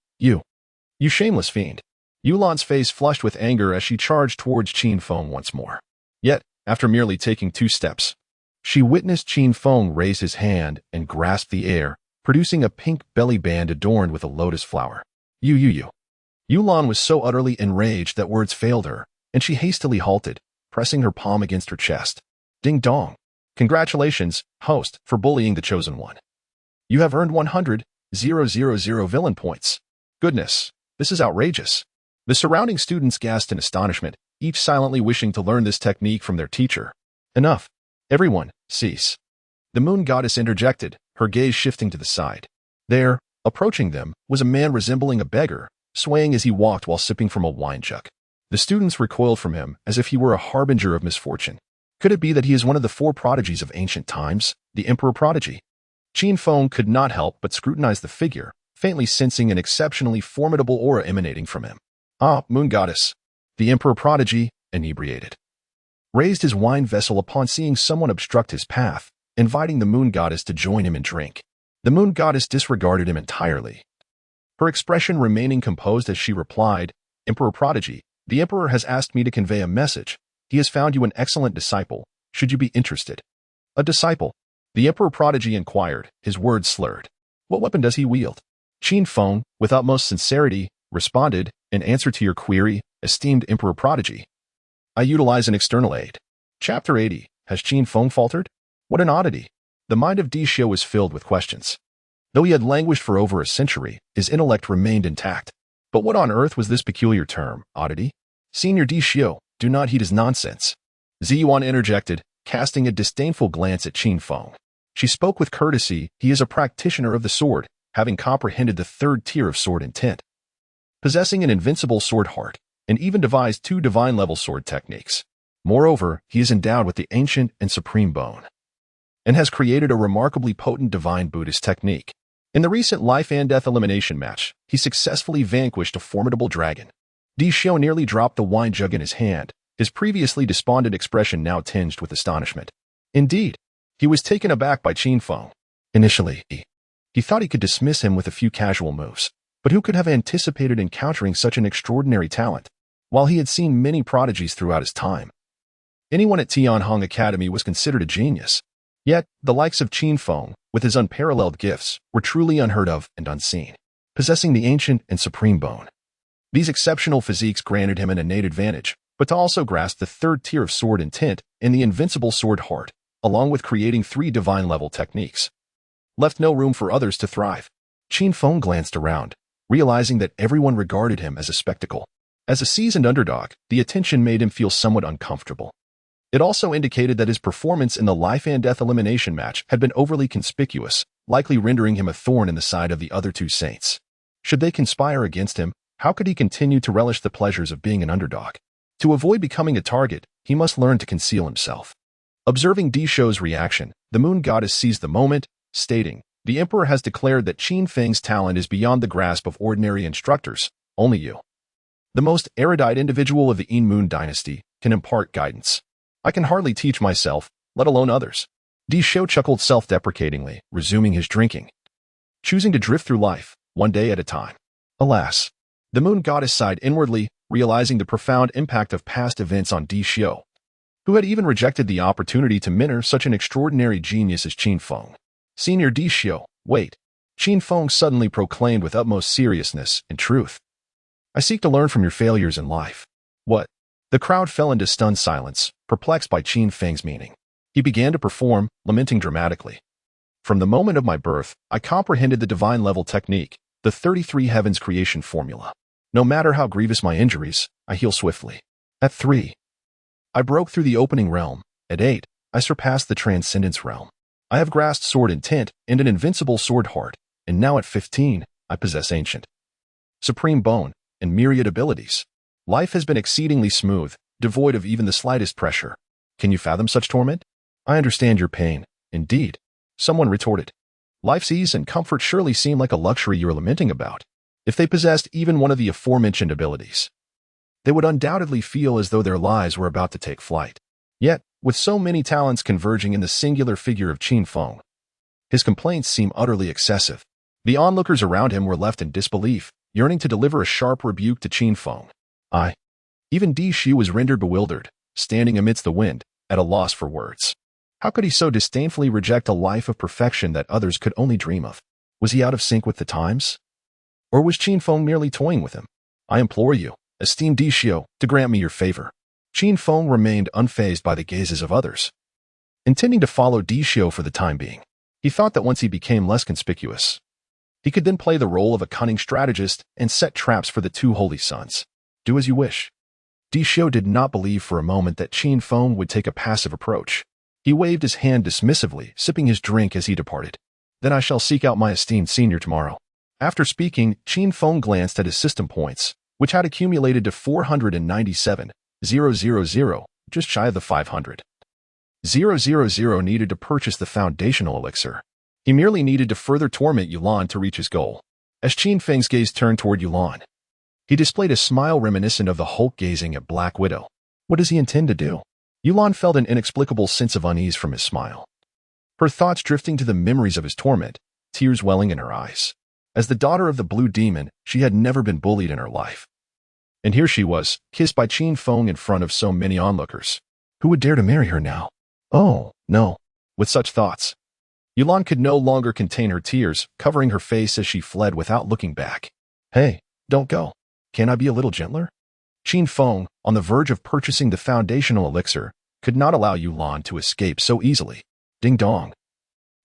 shameless fiend. Yulan's face flushed with anger as she charged towards Qin Feng once more. Yet, after merely taking 2 steps, she witnessed Qin Feng raise his hand and grasp the air, producing a pink belly band adorned with a lotus flower. You. Yulan was so utterly enraged that words failed her, and she hastily halted, pressing her palm against her chest. Ding dong. Congratulations, host, for bullying the chosen one. You have earned 100,000 villain points. Goodness, this is outrageous. The surrounding students gasped in astonishment, each silently wishing to learn this technique from their teacher. Enough. Everyone, cease. The moon goddess interjected, her gaze shifting to the side. There, approaching them, was a man resembling a beggar, swaying as he walked while sipping from a wine jug. The students recoiled from him as if he were a harbinger of misfortune. Could it be that he is one of the 4 prodigies of ancient times, the Emperor Prodigy? Qin Feng could not help but scrutinize the figure, faintly sensing an exceptionally formidable aura emanating from him. Ah, moon goddess. The Emperor Prodigy, inebriated. raised his wine vessel upon seeing someone obstruct his path, inviting the moon goddess to join him in drink. The moon goddess disregarded him entirely, her expression remaining composed as she replied, "Emperor Prodigy, the Emperor has asked me to convey a message. He has found you an excellent disciple. Should you be interested?" "A disciple?" the Emperor Prodigy inquired, his words slurred. "What weapon does he wield?" Qin Feng, with utmost sincerity, responded, "In answer to your query, esteemed Emperor Prodigy, I utilize an external aid." Chapter 80. Has Qin Feng faltered? What an oddity. The mind of Di Xiu was filled with questions. Though he had languished for over a century, his intellect remained intact. But what on earth was this peculiar term, oddity? "Senior Di Xiu, do not heed his nonsense," Ziyuan interjected, casting a disdainful glance at Qin Feng. She spoke with courtesy. "He is a practitioner of the sword, having comprehended the third tier of sword intent, possessing an invincible sword heart, and even devised 2 divine-level sword techniques. Moreover, he is endowed with the ancient and supreme bone, and has created a remarkably potent divine Buddhist technique. In the recent life and death elimination match, he successfully vanquished a formidable dragon." Di Xiu nearly dropped the wine jug in his hand, his previously despondent expression now tinged with astonishment. Indeed, he was taken aback by Qin Feng. Initially, he thought he could dismiss him with a few casual moves, but who could have anticipated encountering such an extraordinary talent? While he had seen many prodigies throughout his time, anyone at Tianhong Academy was considered a genius. Yet, the likes of Qin Feng, with his unparalleled gifts, were truly unheard of and unseen, possessing the ancient and supreme bone. These exceptional physiques granted him an innate advantage, but to also grasp the third tier of sword intent and the invincible sword heart, along with creating 3 divine-level techniques, left no room for others to thrive. Qin Feng glanced around, realizing that everyone regarded him as a spectacle. As a seasoned underdog, the attention made him feel somewhat uncomfortable. It also indicated that his performance in the life and death elimination match had been overly conspicuous, likely rendering him a thorn in the side of the other 2 saints. Should they conspire against him, how could he continue to relish the pleasures of being an underdog? To avoid becoming a target, he must learn to conceal himself. Observing Di Xiu's reaction, the moon goddess seized the moment, stating, "The Emperor has declared that Qin Feng's talent is beyond the grasp of ordinary instructors. Only you, the most erudite individual of the Yin Moon dynasty, can impart guidance. I can hardly teach myself, let alone others." Di Xiu chuckled self-deprecatingly, resuming his drinking, choosing to drift through life, one day at a time. Alas, the moon goddess sighed inwardly, realizing the profound impact of past events on Di Xiu, who had even rejected the opportunity to mentor such an extraordinary genius as Qin Feng. "Senior Di Xiu, wait," Qin Feng suddenly proclaimed with utmost seriousness and truth. "I seek to learn from your failures in life." "What?" The crowd fell into stunned silence, perplexed by Qin Feng's meaning. He began to perform, lamenting dramatically. "From the moment of my birth, I comprehended the divine-level technique, the 33 heavens creation formula. No matter how grievous my injuries, I heal swiftly. At 3, I broke through the opening realm. At 8, I surpassed the transcendence realm. I have grasped sword intent and an invincible sword heart, and now at 15, I possess ancient, supreme bone, and myriad abilities. Life has been exceedingly smooth, devoid of even the slightest pressure. Can you fathom such torment?" "I understand your pain." "Indeed," someone retorted. "Life's ease and comfort surely seem like a luxury you are lamenting about. If they possessed even one of the aforementioned abilities, they would undoubtedly feel as though their lives were about to take flight." Yet, with so many talents converging in the singular figure of Qin Feng, his complaints seem utterly excessive. The onlookers around him were left in disbelief, yearning to deliver a sharp rebuke to Qin Feng. Even Di Xiu was rendered bewildered, standing amidst the wind, at a loss for words. How could he so disdainfully reject a life of perfection that others could only dream of? Was he out of sync with the times? Or was Qin Feng merely toying with him? "I implore you, esteemed Di Xiu, to grant me your favor." Qin Feng remained unfazed by the gazes of others, intending to follow Di Xiu for the time being. He thought that once he became less conspicuous, he could then play the role of a cunning strategist and set traps for the 2 holy sons. "Do as you wish." Di Xiu did not believe for a moment that Qin Feng would take a passive approach. He waved his hand dismissively, sipping his drink as he departed. "Then I shall seek out my esteemed senior tomorrow." After speaking, Qin Feng glanced at his system points, which had accumulated to 497,000, just shy of the 500,000 needed to purchase the foundational elixir. He merely needed to further torment Yulan to reach his goal. As Qin Feng's gaze turned toward Yulan, he displayed a smile reminiscent of the Hulk gazing at Black Widow. What does he intend to do? Yulan felt an inexplicable sense of unease from his smile. Her thoughts drifting to the memories of his torment, tears welling in her eyes. As the daughter of the Blue Demon, she had never been bullied in her life. And here she was, kissed by Qin Feng in front of so many onlookers. Who would dare to marry her now? Oh, no. With such thoughts, Yulan could no longer contain her tears, covering her face as she fled without looking back. Hey, don't go. Can I be a little gentler? Qin Feng, on the verge of purchasing the foundational elixir, could not allow Yulan to escape so easily. Ding dong.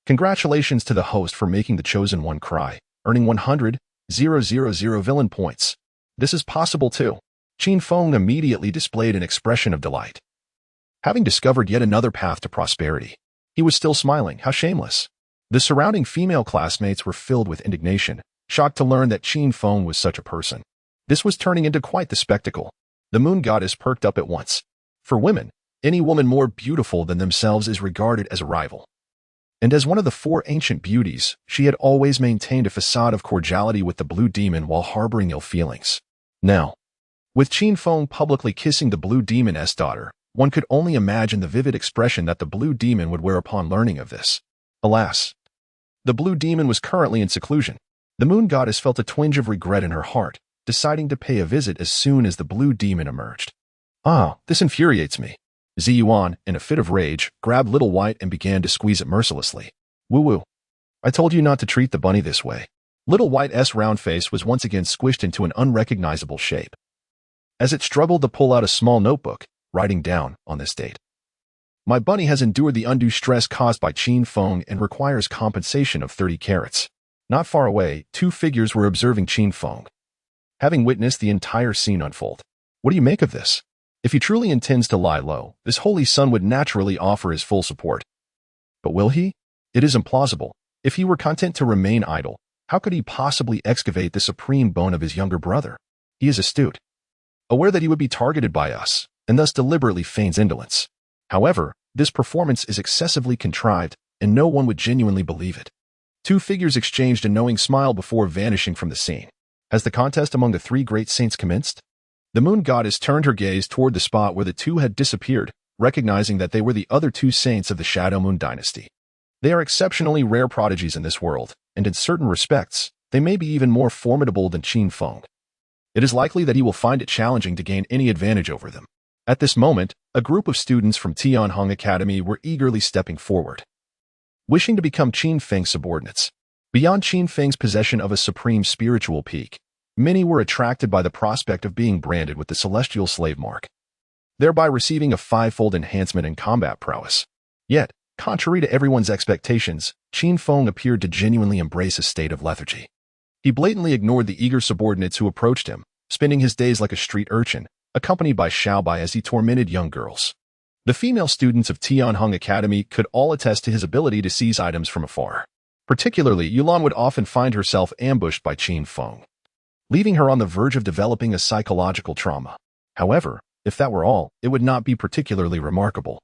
Congratulations to the host for making the chosen one cry, earning 100,000 villain points. This is possible too. Qin Feng immediately displayed an expression of delight. Having discovered yet another path to prosperity, he was still smiling. How shameless. The surrounding female classmates were filled with indignation, shocked to learn that Qin Feng was such a person. This was turning into quite the spectacle. The moon goddess perked up at once. For women, any woman more beautiful than themselves is regarded as a rival. And as one of the four ancient beauties, she had always maintained a facade of cordiality with the Blue Demon while harboring ill feelings. Now, with Qin Feng publicly kissing the Blue Demon's daughter, one could only imagine the vivid expression that the Blue Demon would wear upon learning of this. Alas, the Blue Demon was currently in seclusion. The moon goddess felt a twinge of regret in her heart, deciding to pay a visit as soon as the Blue Demon emerged. Ah, this infuriates me. Ziyuan, in a fit of rage, grabbed Little White and began to squeeze it mercilessly. Woo-woo. I told you not to treat the bunny this way. Little White's round face was once again squished into an unrecognizable shape. As it struggled to pull out a small notebook, writing down on this date. My bunny has endured the undue stress caused by Qin Feng and requires compensation of 30 carats. Not far away, two figures were observing Qin Feng, having witnessed the entire scene unfold. What do you make of this? If he truly intends to lie low, this holy son would naturally offer his full support. But will he? It is implausible. If he were content to remain idle, how could he possibly excavate the supreme bone of his younger brother? He is astute, aware that he would be targeted by us, and thus deliberately feigns indolence. However, this performance is excessively contrived, and no one would genuinely believe it. Two figures exchanged a knowing smile before vanishing from the scene. Has the contest among the three great saints commenced? The moon goddess turned her gaze toward the spot where the two had disappeared, recognizing that they were the other two saints of the Shadow Moon dynasty. They are exceptionally rare prodigies in this world, and in certain respects, they may be even more formidable than Qin Feng. It is likely that he will find it challenging to gain any advantage over them. At this moment, a group of students from Tianhong Academy were eagerly stepping forward, wishing to become Qin Feng's subordinates. Beyond Qin Feng's possession of a supreme spiritual peak, many were attracted by the prospect of being branded with the celestial slave mark, thereby receiving a five-fold enhancement in combat prowess. Yet, contrary to everyone's expectations, Qin Feng appeared to genuinely embrace a state of lethargy. He blatantly ignored the eager subordinates who approached him, spending his days like a street urchin, accompanied by Xiaobai as he tormented young girls. The female students of Tianhong Academy could all attest to his ability to seize items from afar. Particularly, Yulan would often find herself ambushed by Qin Feng, leaving her on the verge of developing a psychological trauma. However, if that were all, it would not be particularly remarkable.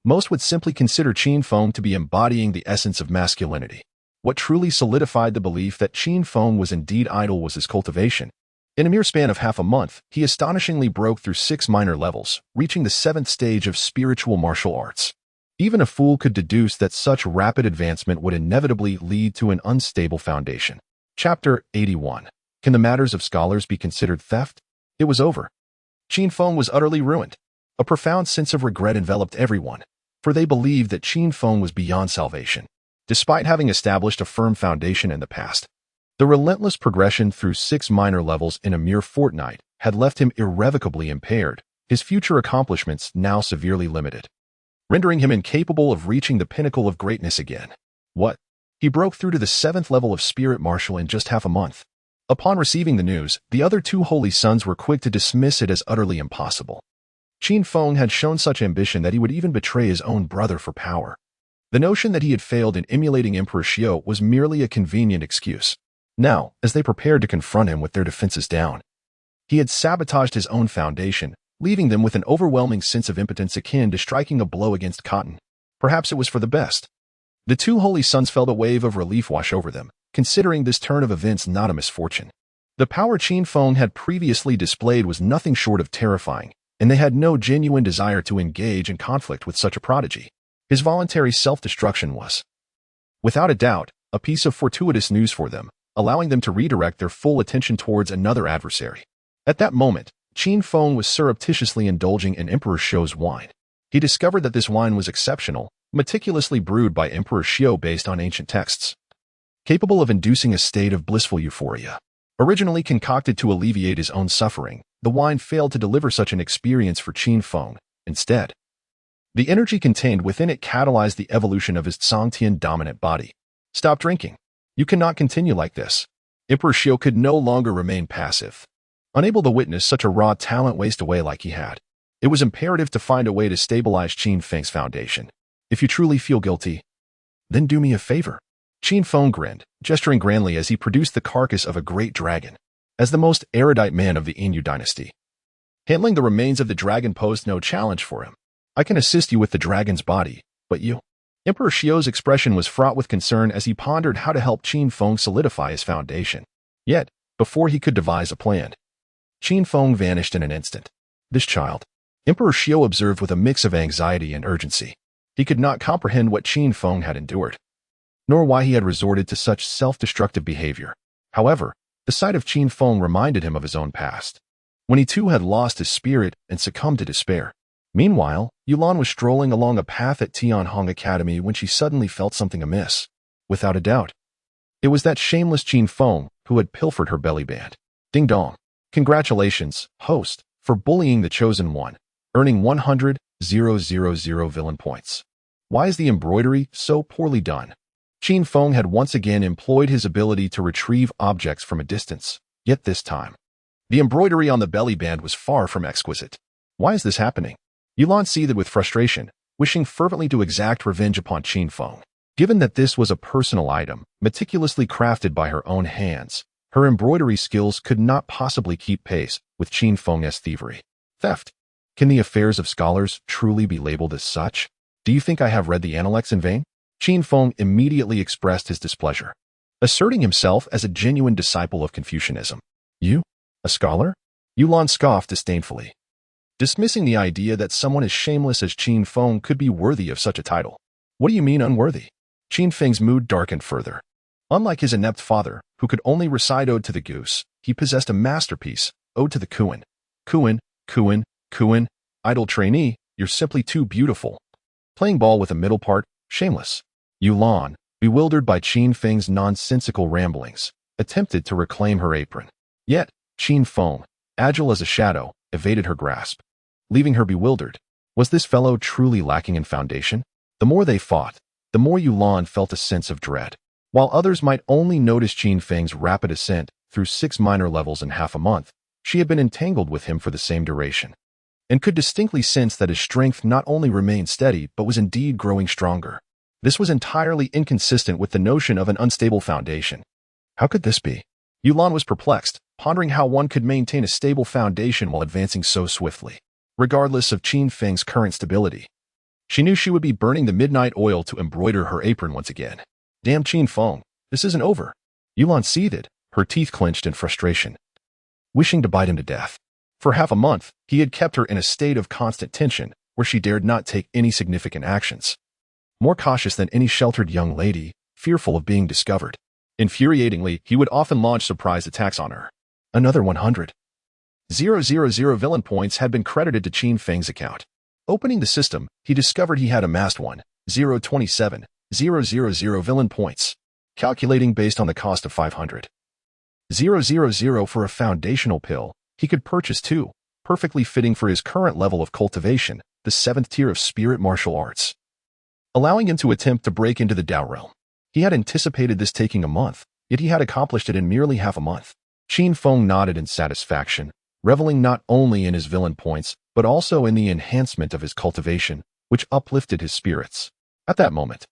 Most would simply consider Qin Feng to be embodying the essence of masculinity. What truly solidified the belief that Qin Feng was indeed idle was his cultivation. In a mere span of half a month, he astonishingly broke through 6 minor levels, reaching the 7th stage of spiritual martial arts. Even a fool could deduce that such rapid advancement would inevitably lead to an unstable foundation. Chapter 81. Can the matters of scholars be considered theft? It was over. Qin Feng was utterly ruined. A profound sense of regret enveloped everyone, for they believed that Qin Feng was beyond salvation, despite having established a firm foundation in the past. The relentless progression through 6 minor levels in a mere fortnight had left him irrevocably impaired, his future accomplishments now severely limited, rendering him incapable of reaching the pinnacle of greatness again. What? He broke through to the 7th level of spirit martial in just half a month. Upon receiving the news, the other two holy sons were quick to dismiss it as utterly impossible. Qin Feng had shown such ambition that he would even betray his own brother for power. The notion that he had failed in emulating Emperor Xiao was merely a convenient excuse. Now, as they prepared to confront him with their defenses down, he had sabotaged his own foundation, leaving them with an overwhelming sense of impotence akin to striking a blow against cotton. Perhaps it was for the best. The two holy sons felt a wave of relief wash over them, considering this turn of events not a misfortune. The power Qin Feng had previously displayed was nothing short of terrifying, and they had no genuine desire to engage in conflict with such a prodigy. His voluntary self-destruction was, without a doubt, a piece of fortuitous news for them, allowing them to redirect their full attention towards another adversary. At that moment, Qin Feng was surreptitiously indulging in Emperor Xiu's wine. He discovered that this wine was exceptional, meticulously brewed by Emperor Xiu based on ancient texts, capable of inducing a state of blissful euphoria. Originally concocted to alleviate his own suffering, the wine failed to deliver such an experience for Qin Feng. Instead, the energy contained within it catalyzed the evolution of his Zhangtian dominant body. Stop drinking. You cannot continue like this. Emperor Xiu could no longer remain passive. Unable to witness such a raw talent waste away like he had, it was imperative to find a way to stabilize Qin Feng's foundation. If you truly feel guilty, then do me a favor. Qin Feng grinned, gesturing grandly as he produced the carcass of a great dragon. As the most erudite man of the Inyu dynasty, handling the remains of the dragon posed no challenge for him. I can assist you with the dragon's body, but you? Emperor Xiu's expression was fraught with concern as he pondered how to help Qin Feng solidify his foundation. Yet, before he could devise a plan, Qin Feng vanished in an instant. This child, Emperor Xiu observed with a mix of anxiety and urgency. He could not comprehend what Qin Feng had endured, nor why he had resorted to such self-destructive behavior. However, the sight of Qin Feng reminded him of his own past, when he too had lost his spirit and succumbed to despair. Meanwhile, Yulan was strolling along a path at Tianhong Academy when she suddenly felt something amiss. Without a doubt, it was that shameless Qin Feng who had pilfered her belly band. Ding dong. Congratulations, host, for bullying the chosen one, earning 100,000 villain points. Why is the embroidery so poorly done? Qin Feng had once again employed his ability to retrieve objects from a distance, yet this time, the embroidery on the belly band was far from exquisite. Why is this happening? Yulan seethed with frustration, wishing fervently to exact revenge upon Qin Feng. Given that this was a personal item, meticulously crafted by her own hands, her embroidery skills could not possibly keep pace with Qin Feng's thievery. Theft. Can the affairs of scholars truly be labeled as such? Do you think I have read the Analects in vain? Qin Feng immediately expressed his displeasure, asserting himself as a genuine disciple of Confucianism. You? A scholar? Yulan scoffed disdainfully, dismissing the idea that someone as shameless as Qin Feng could be worthy of such a title. What do you mean unworthy? Qin Feng's mood darkened further. Unlike his inept father, who could only recite Ode to the Goose, he possessed a masterpiece, Ode to the Kuan. Kuan, idle trainee, you're simply too beautiful. Playing ball with a middle part, shameless. Yulan, bewildered by Qin Feng's nonsensical ramblings, attempted to reclaim her apron. Yet, Qin Feng, agile as a shadow, evaded her grasp, leaving her bewildered. Was this fellow truly lacking in foundation? The more they fought, the more Yulan felt a sense of dread. While others might only notice Qin Feng's rapid ascent through 6 minor levels in half a month, she had been entangled with him for the same duration, and could distinctly sense that his strength not only remained steady but was indeed growing stronger. This was entirely inconsistent with the notion of an unstable foundation. How could this be? Yulan was perplexed, pondering how one could maintain a stable foundation while advancing so swiftly, regardless of Qin Feng's current stability. She knew she would be burning the midnight oil to embroider her apron once again. Damn Qin Feng, this isn't over. Yulan seethed, her teeth clenched in frustration, wishing to bite him to death. For half a month, he had kept her in a state of constant tension, where she dared not take any significant actions. More cautious than any sheltered young lady, fearful of being discovered. Infuriatingly, he would often launch surprise attacks on her. Another 100,000 villain points had been credited to Qin Feng's account. Opening the system, he discovered he had amassed 1,027,000 villain points, calculating based on the cost of 500,000 for a foundational pill. He could purchase 2, perfectly fitting for his current level of cultivation, the 7th tier of spirit martial arts, allowing him to attempt to break into the Dao realm. He had anticipated this taking a month, yet he had accomplished it in merely half a month. Qin Feng nodded in satisfaction, reveling not only in his villain points, but also in the enhancement of his cultivation, which uplifted his spirits. At that moment,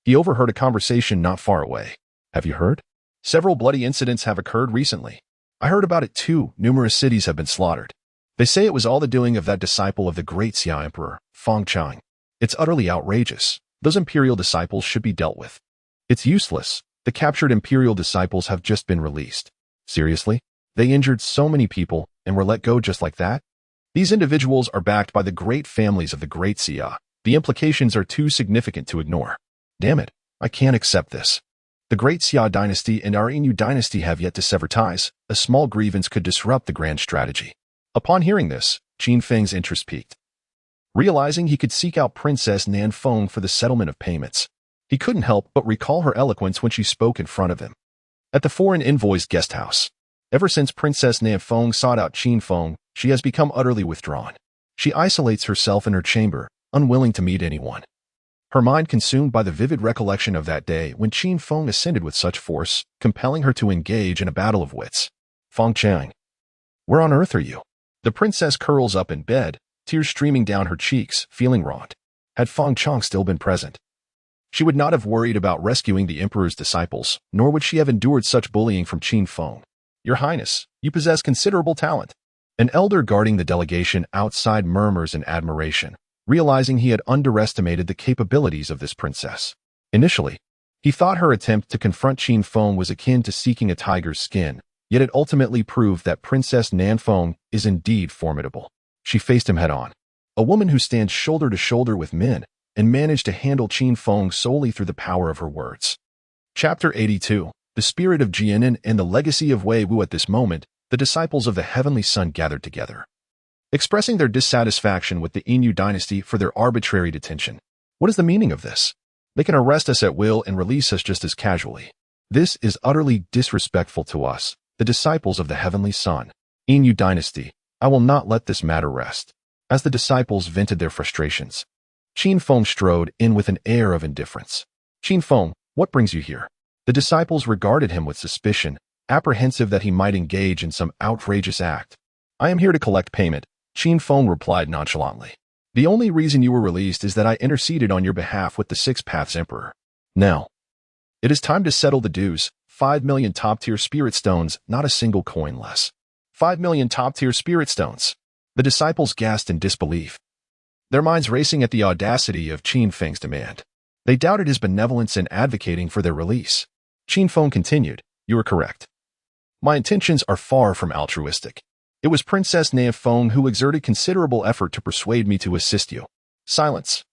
he overheard a conversation not far away. Have you heard? Several bloody incidents have occurred recently. I heard about it too. Numerous cities have been slaughtered. They say it was all the doing of that disciple of the great Xia Emperor, Feng Chang. It's utterly outrageous. Those imperial disciples should be dealt with. It's useless. The captured imperial disciples have just been released. Seriously? They injured so many people and were let go just like that? These individuals are backed by the great families of the Great Xia. The implications are too significant to ignore. Damn it, I can't accept this. The Great Xia dynasty and our Inu dynasty have yet to sever ties. A small grievance could disrupt the grand strategy. Upon hearing this, Qin Feng's interest peaked. Realizing he could seek out Princess Nan Feng for the settlement of payments, he couldn't help but recall her eloquence when she spoke in front of him. At the foreign envoy's guest house. Ever since Princess Nan Feng sought out Qin Feng, she has become utterly withdrawn. She isolates herself in her chamber, unwilling to meet anyone. Her mind consumed by the vivid recollection of that day when Qin Feng ascended with such force, compelling her to engage in a battle of wits. Feng Chang. Where on earth are you? The princess curls up in bed, tears streaming down her cheeks, feeling wronged. Had Feng Chang still been present, she would not have worried about rescuing the emperor's disciples, nor would she have endured such bullying from Qin Feng. Your Highness, you possess considerable talent. An elder guarding the delegation outside murmurs in admiration, realizing he had underestimated the capabilities of this princess. Initially, he thought her attempt to confront Qin Feng was akin to seeking a tiger's skin, yet it ultimately proved that Princess Nan Feng is indeed formidable. She faced him head-on. A woman who stands shoulder to shoulder with men and managed to handle Qin Feng solely through the power of her words. Chapter 82. The Spirit of Jianan and the Legacy of Wei Wu. At this moment, the disciples of the Heavenly Sun gathered together, expressing their dissatisfaction with the Inu dynasty for their arbitrary detention. What is the meaning of this? They can arrest us at will and release us just as casually. This is utterly disrespectful to us, the disciples of the Heavenly Sun. Inu dynasty, I will not let this matter rest. As the disciples vented their frustrations, Qin Feng strode in with an air of indifference. Qin Feng, what brings you here? The disciples regarded him with suspicion, apprehensive that he might engage in some outrageous act. I am here to collect payment, Qin Feng replied nonchalantly. The only reason you were released is that I interceded on your behalf with the Six Paths Emperor. Now, it is time to settle the dues. 5 million top-tier spirit stones, not a single coin less. 5 million top-tier spirit stones. The disciples gasped in disbelief, their minds racing at the audacity of Qin Feng's demand. They doubted his benevolence in advocating for their release. Qin Feng continued, you are correct. My intentions are far from altruistic. It was Princess Nan Feng who exerted considerable effort to persuade me to assist you. Silence.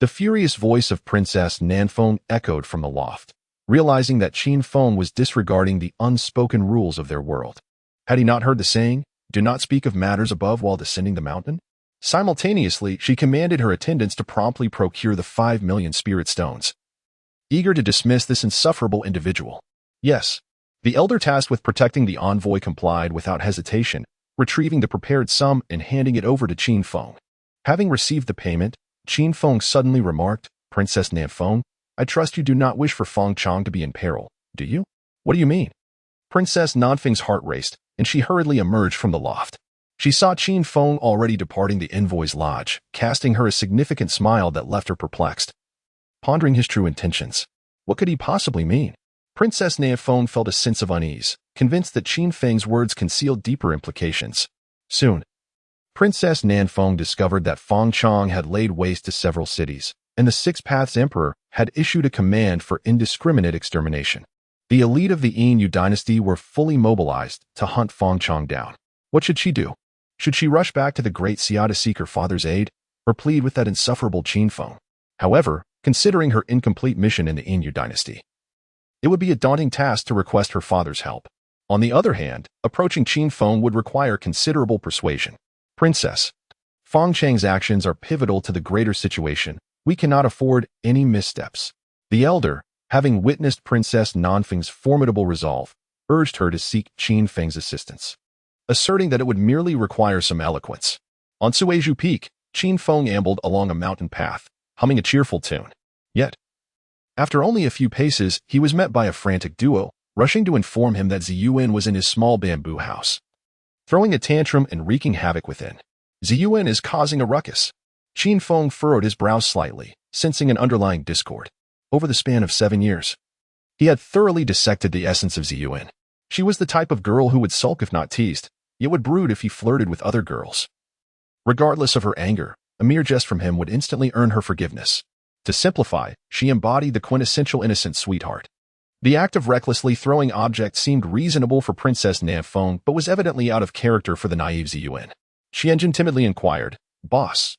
The furious voice of Princess Nan Feng echoed from the loft, realizing that Qin Feng was disregarding the unspoken rules of their world. Had he not heard the saying, do not speak of matters above while descending the mountain? Simultaneously, she commanded her attendants to promptly procure the 5 million spirit stones, eager to dismiss this insufferable individual. Yes, the elder tasked with protecting the envoy complied without hesitation, retrieving the prepared sum and handing it over to Qin Feng. Having received the payment, Qin Feng suddenly remarked, Princess Nan Feng, I trust you do not wish for Feng Chang to be in peril, do you? What do you mean? Princess Nan Feng's heart raced, and she hurriedly emerged from the loft. She saw Qin Feng already departing the envoy's lodge, casting her a significant smile that left her perplexed. Pondering his true intentions, what could he possibly mean? Princess Nan Feng felt a sense of unease, convinced that Qin Feng's words concealed deeper implications. Soon, Princess Nan Feng discovered that Feng Chang had laid waste to several cities, and the Six Paths Emperor had issued a command for indiscriminate extermination. The elite of the Inu dynasty were fully mobilized to hunt Feng Chang down. What should she do? Should she rush back to the Great Xia to seek her father's aid, or plead with that insufferable Qin Feng? However, considering her incomplete mission in the Inu dynasty, it would be a daunting task to request her father's help. On the other hand, approaching Qin Feng would require considerable persuasion. Princess, Feng Chang's actions are pivotal to the greater situation. We cannot afford any missteps. The elder, having witnessed Princess Nan Feng's formidable resolve, urged her to seek Qin Feng's assistance, asserting that it would merely require some eloquence. On Suizhu Peak, Qin Feng ambled along a mountain path, humming a cheerful tune. Yet, after only a few paces, he was met by a frantic duo, rushing to inform him that Ziyuan was in his small bamboo house, throwing a tantrum and wreaking havoc within. Ziyuan is causing a ruckus. Qin Feng furrowed his brows slightly, sensing an underlying discord. Over the span of 7 years, he had thoroughly dissected the essence of Ziyuan. She was the type of girl who would sulk if not teased, yet would brood if he flirted with other girls. Regardless of her anger, a mere jest from him would instantly earn her forgiveness. To simplify, she embodied the quintessential innocent sweetheart. The act of recklessly throwing objects seemed reasonable for Princess Nan Feng, but was evidently out of character for the naive Ziyuan. Qianjun timidly inquired, "Boss,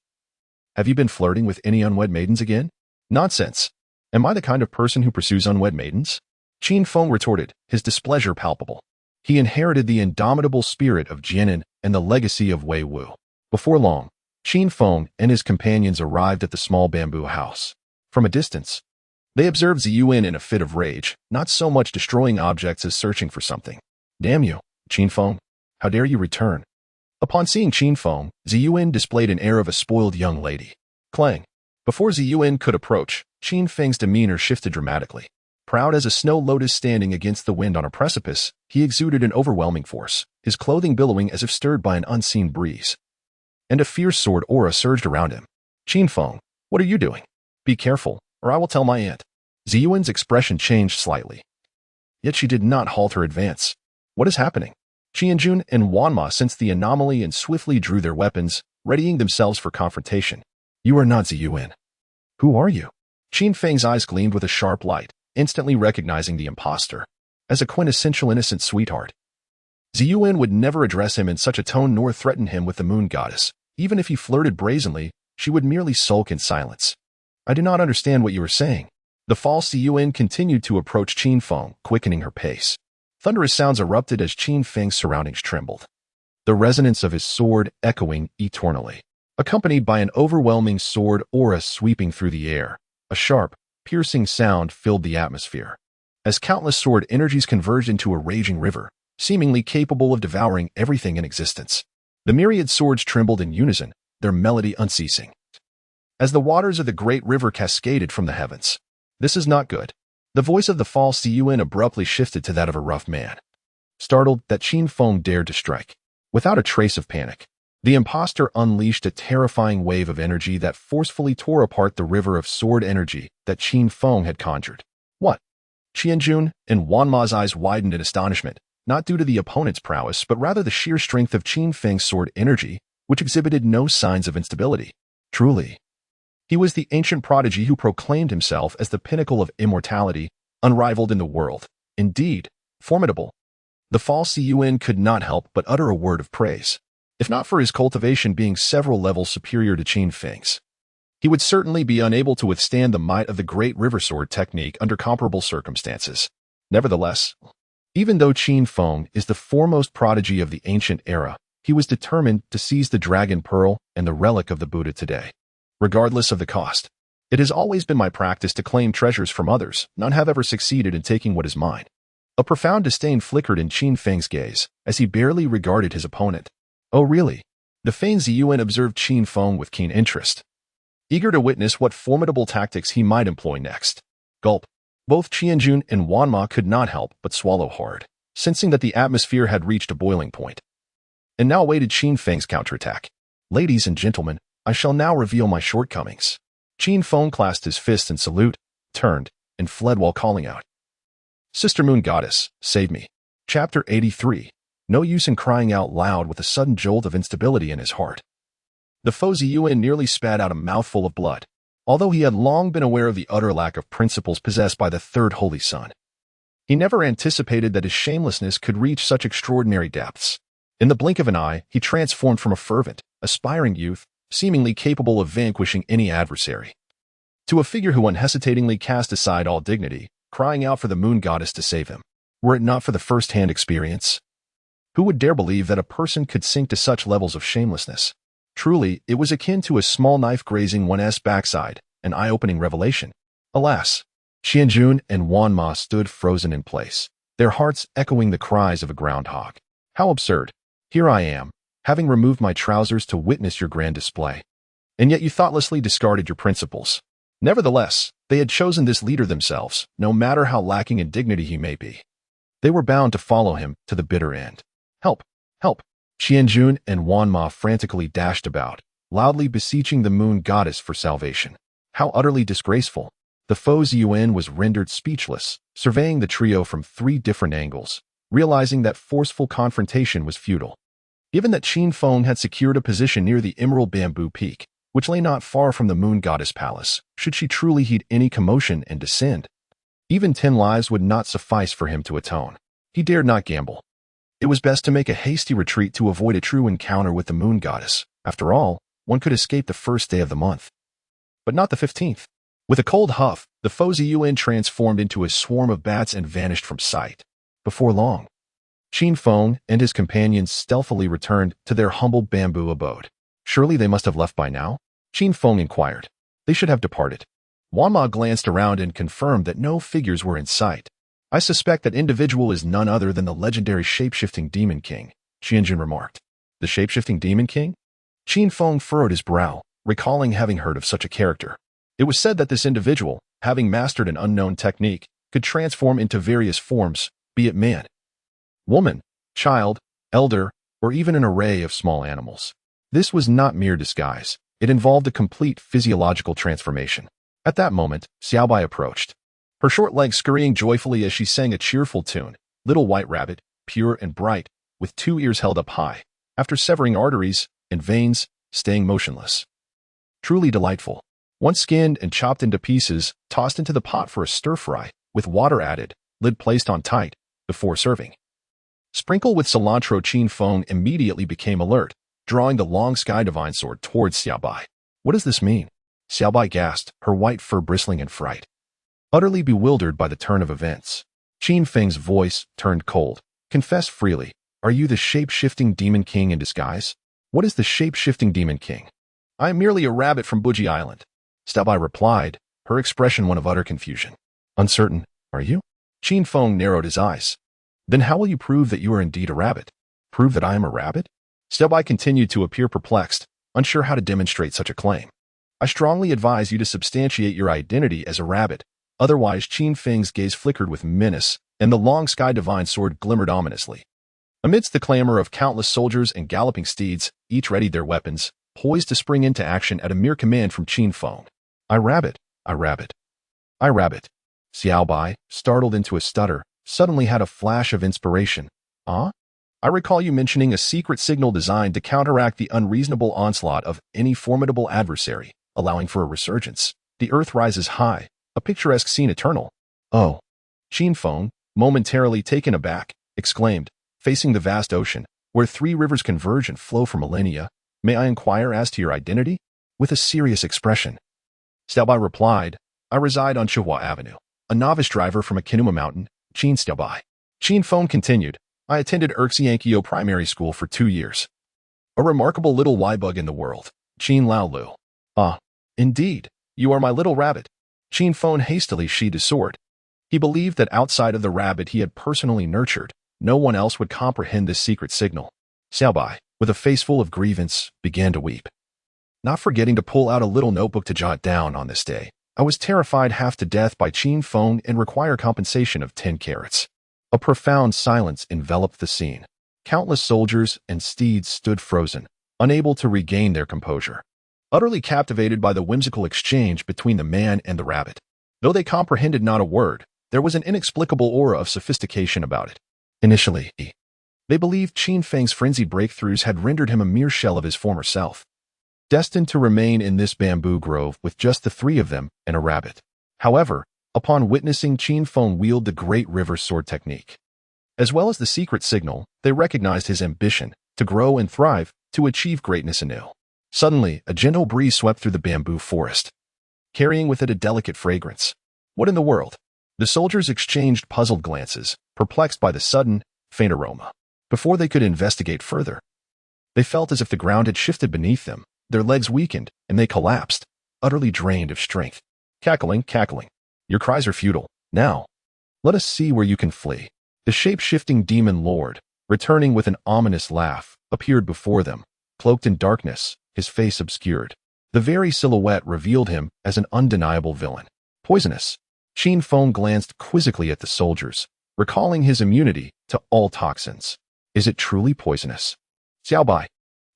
have you been flirting with any unwed maidens again?" "Nonsense. Am I the kind of person who pursues unwed maidens?" Qin Feng retorted, his displeasure palpable. He inherited the indomitable spirit of Jianan and the legacy of Wei Wu. Before long, Qin Feng and his companions arrived at the small bamboo house. From a distance, they observed Ziyuan in a fit of rage, not so much destroying objects as searching for something. "Damn you, Qin Feng! How dare you return?" Upon seeing Qin Feng, Ziyuan displayed an air of a spoiled young lady. Clang! Before Ziyuan could approach, Qin Feng's demeanor shifted dramatically. Proud as a snow lotus standing against the wind on a precipice, he exuded an overwhelming force, his clothing billowing as if stirred by an unseen breeze. And a fierce sword aura surged around him. "Qin Feng, what are you doing? Be careful, or I will tell my aunt." Ziyuan's expression changed slightly. Yet she did not halt her advance. "What is happening?" Qianjun and Wanma sensed the anomaly and swiftly drew their weapons, readying themselves for confrontation. "You are not Ziyuan. Who are you?" Qin Feng's eyes gleamed with a sharp light, instantly recognizing the impostor as a quintessential innocent sweetheart. Ziyuan would never address him in such a tone nor threaten him with the moon goddess. Even if he flirted brazenly, she would merely sulk in silence. "I do not understand what you are saying." The false Ziyuan continued to approach Qin Feng, quickening her pace. Thunderous sounds erupted as Qin Feng's surroundings trembled, the resonance of his sword echoing eternally, accompanied by an overwhelming sword aura sweeping through the air. A sharp, piercing sound filled the atmosphere, as countless sword energies converged into a raging river, seemingly capable of devouring everything in existence. The myriad swords trembled in unison, their melody unceasing, as the waters of the great river cascaded from the heavens. "This is not good." The voice of the false Ziyuan abruptly shifted to that of a rough man, startled that Qin Feng dared to strike. Without a trace of panic, the impostor unleashed a terrifying wave of energy that forcefully tore apart the river of sword energy that Qin Feng had conjured. "What?" Qianjun and Wanma's eyes widened in astonishment, not due to the opponent's prowess, but rather the sheer strength of Qin Feng's sword energy, which exhibited no signs of instability. Truly, he was the ancient prodigy who proclaimed himself as the pinnacle of immortality, unrivaled in the world. Indeed, formidable. The false Ziyuan could not help but utter a word of praise. If not for his cultivation being several levels superior to Qin Feng's, he would certainly be unable to withstand the might of the great river sword technique under comparable circumstances. Nevertheless, even though Qin Feng is the foremost prodigy of the ancient era, he was determined to seize the dragon pearl and the relic of the Buddha today, regardless of the cost. It has always been my practice to claim treasures from others, none have ever succeeded in taking what is mine. A profound disdain flickered in Qin Feng's gaze, as he barely regarded his opponent. "Oh really?" The feigned Ziyuan observed Qin Feng with keen interest, eager to witness what formidable tactics he might employ next. Gulp. Both Qianjun and Wanma could not help but swallow hard, sensing that the atmosphere had reached a boiling point, and now awaited Qin Feng's counterattack. "Ladies and gentlemen, I shall now reveal my shortcomings." Qin Feng clasped his fists in salute, turned, and fled while calling out, "Sister Moon Goddess, save me." Chapter 83. No use in crying out loud with a sudden jolt of instability in his heart. The foe Ziyuan nearly spat out a mouthful of blood, although he had long been aware of the utter lack of principles possessed by the third holy son. He never anticipated that his shamelessness could reach such extraordinary depths. In the blink of an eye, he transformed from a fervent, aspiring youth, seemingly capable of vanquishing any adversary, to a figure who unhesitatingly cast aside all dignity, crying out for the moon goddess to save him. Were it not for the first-hand experience, who would dare believe that a person could sink to such levels of shamelessness? Truly, it was akin to a small knife grazing one's backside, an eye-opening revelation. Alas, Qianjun and Wanma stood frozen in place, their hearts echoing the cries of a groundhog. How absurd. Here I am, having removed my trousers to witness your grand display, and yet you thoughtlessly discarded your principles. Nevertheless, they had chosen this leader themselves, no matter how lacking in dignity he may be. They were bound to follow him to the bitter end. "Help! Help!" Qianjun and Wanma frantically dashed about, loudly beseeching the moon goddess for salvation. How utterly disgraceful. The foe Ziyuan was rendered speechless, surveying the trio from 3 different angles, realizing that forceful confrontation was futile. Given that Qin Feng had secured a position near the Emerald Bamboo Peak, which lay not far from the moon goddess palace, should she truly heed any commotion and descend, even 10 lives would not suffice for him to atone. He dared not gamble. It was best to make a hasty retreat to avoid a true encounter with the moon goddess. After all, one could escape the first day of the month, but not the 15th. With a cold huff, the Fozi Yuan transformed into a swarm of bats and vanished from sight. Before long, Qin Feng and his companions stealthily returned to their humble bamboo abode. Surely they must have left by now? Qin Feng inquired. They should have departed. Wan Ma glanced around and confirmed that no figures were in sight. I suspect that individual is none other than the legendary shape-shifting Demon King, Qianjun remarked. The shape-shifting Demon King? Qin Feng furrowed his brow, recalling having heard of such a character. It was said that this individual, having mastered an unknown technique, could transform into various forms, be it man, woman, child, elder, or even an array of small animals. This was not mere disguise. It involved a complete physiological transformation. At that moment, Xiaobai approached, her short legs scurrying joyfully as she sang a cheerful tune, Little White Rabbit, pure and bright, with 2 ears held up high, after severing arteries and veins, staying motionless. Truly delightful. Once skinned and chopped into pieces, tossed into the pot for a stir-fry, with water added, lid placed on tight, before serving. Sprinkle with cilantro. Qin Feng immediately became alert, drawing the long sky divine sword towards Xiaobai. What does this mean? Xiaobai gasped, her white fur bristling in fright. Utterly bewildered by the turn of events, Qin Feng's voice turned cold. Confess freely, are you the shape-shifting Demon King in disguise? What is the shape-shifting Demon King? I am merely a rabbit from Buji Island. Xiaobai replied, her expression one of utter confusion. Uncertain, are you? Qin Feng narrowed his eyes. Then how will you prove that you are indeed a rabbit? Prove that I am a rabbit? Xiaobai continued to appear perplexed, unsure how to demonstrate such a claim. I strongly advise you to substantiate your identity as a rabbit. Otherwise, Qin Feng's gaze flickered with menace, and the long sky divine sword glimmered ominously. Amidst the clamor of countless soldiers and galloping steeds, each readied their weapons, poised to spring into action at a mere command from Qin Feng. I rabbit, I rabbit, I rabbit. Xiaobai, startled into a stutter, suddenly had a flash of inspiration. Ah? I recall you mentioning a secret signal designed to counteract the unreasonable onslaught of any formidable adversary, allowing for a resurgence. The earth rises high, a picturesque scene eternal. Oh. Qin Feng, momentarily taken aback, exclaimed, facing the vast ocean, where 3 rivers converge and flow for millennia. May I inquire as to your identity? With a serious expression. Xiaobai replied, I reside on Chihua Avenue, a novice driver from a Kinuma mountain, Qin Xiaobai. Qin Feng continued, I attended Yankio Primary School for 2 years. A remarkable little Y-bug in the world, Qin Laolu. Ah, indeed, you are my little rabbit. Qin Feng hastily sheathed his sword. He believed that outside of the rabbit he had personally nurtured, no one else would comprehend this secret signal. Xiaobai, with a face full of grievance, began to weep. Not forgetting to pull out a little notebook to jot down on this day, I was terrified half to death by Qin Feng and require compensation of 10 carats. A profound silence enveloped the scene. Countless soldiers and steeds stood frozen, unable to regain their composure, utterly captivated by the whimsical exchange between the man and the rabbit. Though they comprehended not a word, there was an inexplicable aura of sophistication about it. Initially, they believed Qin Feng's frenzied breakthroughs had rendered him a mere shell of his former self, destined to remain in this bamboo grove with just the 3 of them and a rabbit. However, upon witnessing Qin Feng wield the great river sword technique, as well as the secret signal, they recognized his ambition to grow and thrive, to achieve greatness anew. Suddenly, a gentle breeze swept through the bamboo forest, carrying with it a delicate fragrance. What in the world? The soldiers exchanged puzzled glances, perplexed by the sudden, faint aroma. Before they could investigate further, they felt as if the ground had shifted beneath them, their legs weakened, and they collapsed, utterly drained of strength. Cackling, cackling. Your cries are futile. Now, let us see where you can flee. The shape-shifting demon lord, returning with an ominous laugh, appeared before them, cloaked in darkness, his face obscured. The very silhouette revealed him as an undeniable villain. Poisonous. Qin Feng glanced quizzically at the soldiers, recalling his immunity to all toxins. Is it truly poisonous? Xiaobai,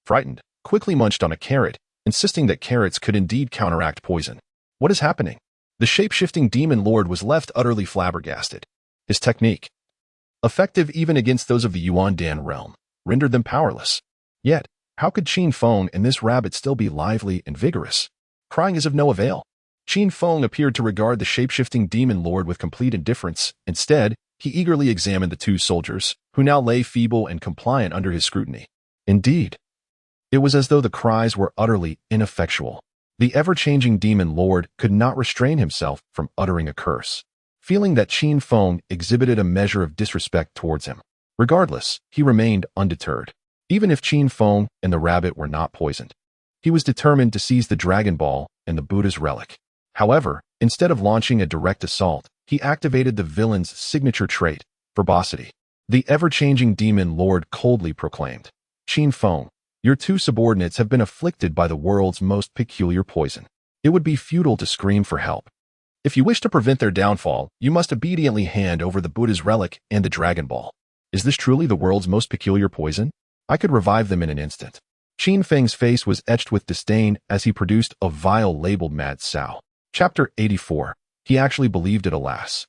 frightened, quickly munched on a carrot, insisting that carrots could indeed counteract poison. What is happening? The shape-shifting demon lord was left utterly flabbergasted. His technique, effective even against those of the Yuandan realm, rendered them powerless. Yet, how could Qin Feng and this rabbit still be lively and vigorous? Crying is of no avail. Qin Feng appeared to regard the shape-shifting demon lord with complete indifference. Instead, he eagerly examined the 2 soldiers, who now lay feeble and compliant under his scrutiny. Indeed, it was as though the cries were utterly ineffectual. The ever-changing demon lord could not restrain himself from uttering a curse, feeling that Qin Feng exhibited a measure of disrespect towards him. Regardless, he remained undeterred. Even if Qin Feng and the rabbit were not poisoned, he was determined to seize the Dragon Ball and the Buddha's relic. However, instead of launching a direct assault, he activated the villain's signature trait, verbosity. The ever-changing demon lord coldly proclaimed, "Qin Feng, your two subordinates have been afflicted by the world's most peculiar poison. It would be futile to scream for help. If you wish to prevent their downfall, you must obediently hand over the Buddha's relic and the Dragon Ball. Is this truly the world's most peculiar poison? I could revive them in an instant." Qin Feng's face was etched with disdain as he produced a vial labeled Mad Sao. Chapter 84. He actually believed it, alas.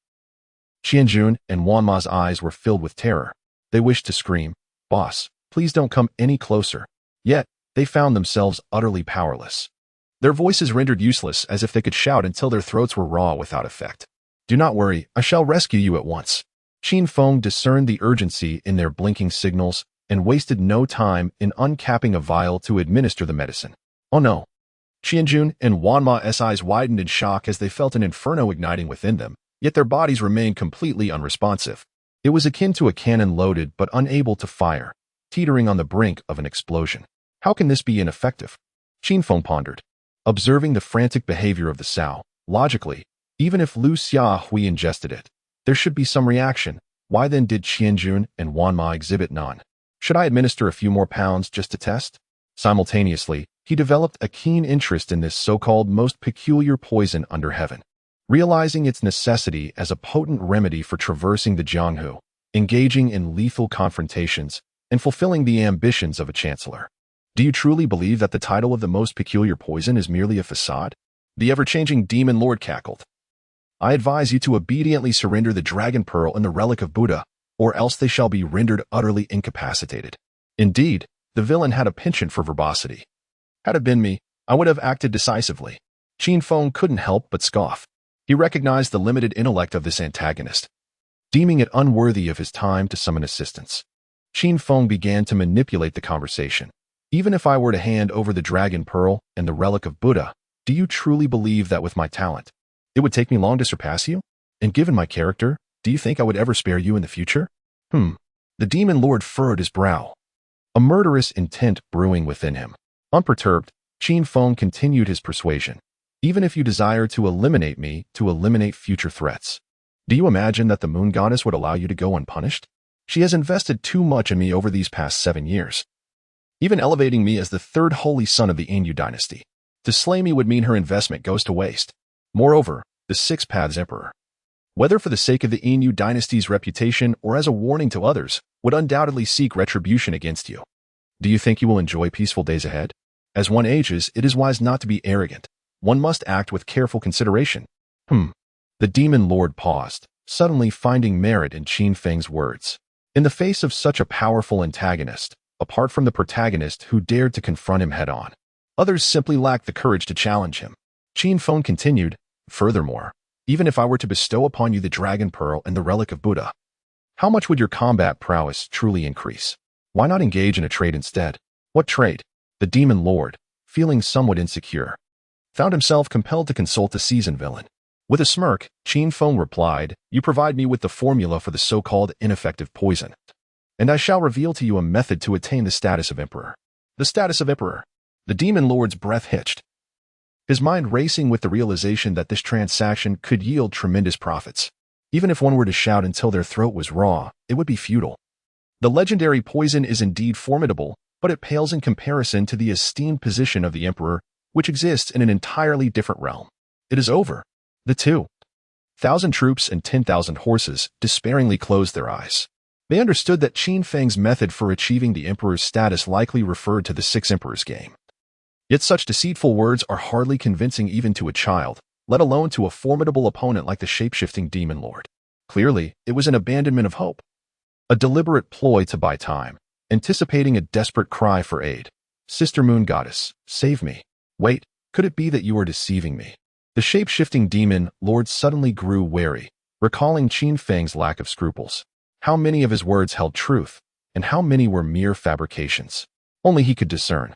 Qianjun and Wanma's eyes were filled with terror. They wished to scream, "Boss, please don't come any closer." Yet, they found themselves utterly powerless. Their voices rendered useless as if they could shout until their throats were raw without effect. "Do not worry, I shall rescue you at once." Qin Feng discerned the urgency in their blinking signals and wasted no time in uncapping a vial to administer the medicine. Oh no. Qianjun and Wanma's eyes widened in shock as they felt an inferno igniting within them, yet their bodies remained completely unresponsive. It was akin to a cannon loaded but unable to fire, teetering on the brink of an explosion. How can this be ineffective? Qin Feng pondered. Observing the frantic behavior of the Sao, logically, even if Lu Xiahui ingested it, there should be some reaction. Why then did Qianjun and Wanma exhibit none? Should I administer a few more pounds just to test? Simultaneously, he developed a keen interest in this so-called most peculiar poison under heaven. Realizing its necessity as a potent remedy for traversing the Jianghu, engaging in lethal confrontations, and fulfilling the ambitions of a chancellor. Do you truly believe that the title of the most peculiar poison is merely a facade? The ever-changing demon lord cackled. I advise you to obediently surrender the Dragon Pearl and the relic of Buddha, or else they shall be rendered utterly incapacitated. Indeed, the villain had a penchant for verbosity. Had it been me, I would have acted decisively. Qin Feng couldn't help but scoff. He recognized the limited intellect of this antagonist, deeming it unworthy of his time to summon assistance. Qin Feng began to manipulate the conversation. Even if I were to hand over the Dragon Pearl and the relic of Buddha, do you truly believe that with my talent, it would take me long to surpass you? And given my character, do you think I would ever spare you in the future? The demon lord furrowed his brow, a murderous intent brewing within him. Unperturbed, Qin Feng continued his persuasion. Even if you desire to eliminate me, to eliminate future threats, do you imagine that the moon goddess would allow you to go unpunished? She has invested too much in me over these past 7 years, even elevating me as the third holy son of the Anyu dynasty. To slay me would mean her investment goes to waste. Moreover, the Six Paths Emperor, whether for the sake of the Anyu dynasty's reputation or as a warning to others, would undoubtedly seek retribution against you. Do you think you will enjoy peaceful days ahead? As one ages, it is wise not to be arrogant. One must act with careful consideration. The demon lord paused, suddenly finding merit in Qin Feng's words. In the face of such a powerful antagonist, apart from the protagonist who dared to confront him head-on, others simply lacked the courage to challenge him. Qin Feng continued, "Furthermore, even if I were to bestow upon you the Dragon Pearl and the relic of Buddha, how much would your combat prowess truly increase? Why not engage in a trade instead?" What trade? The demon lord, feeling somewhat insecure, found himself compelled to consult the seasoned villain. With a smirk, Qin Feng replied, "You provide me with the formula for the so-called ineffective poison, and I shall reveal to you a method to attain the status of emperor." The status of emperor. The demon lord's breath hitched, his mind racing with the realization that this transaction could yield tremendous profits. Even if one were to shout until their throat was raw, it would be futile. The legendary poison is indeed formidable, but it pales in comparison to the esteemed position of the emperor, which exists in an entirely different realm. It is over. The 2,000 troops and 10,000 horses despairingly closed their eyes. They understood that Qin Feng's method for achieving the emperor's status likely referred to the Six Emperors game. Yet such deceitful words are hardly convincing even to a child, let alone to a formidable opponent like the shape-shifting demon lord. Clearly, it was an abandonment of hope, a deliberate ploy to buy time, anticipating a desperate cry for aid. "Sister Moon Goddess, save me." Wait, could it be that you are deceiving me? The shape-shifting demon lord suddenly grew wary, recalling Qin Feng's lack of scruples. How many of his words held truth, and how many were mere fabrications? Only he could discern.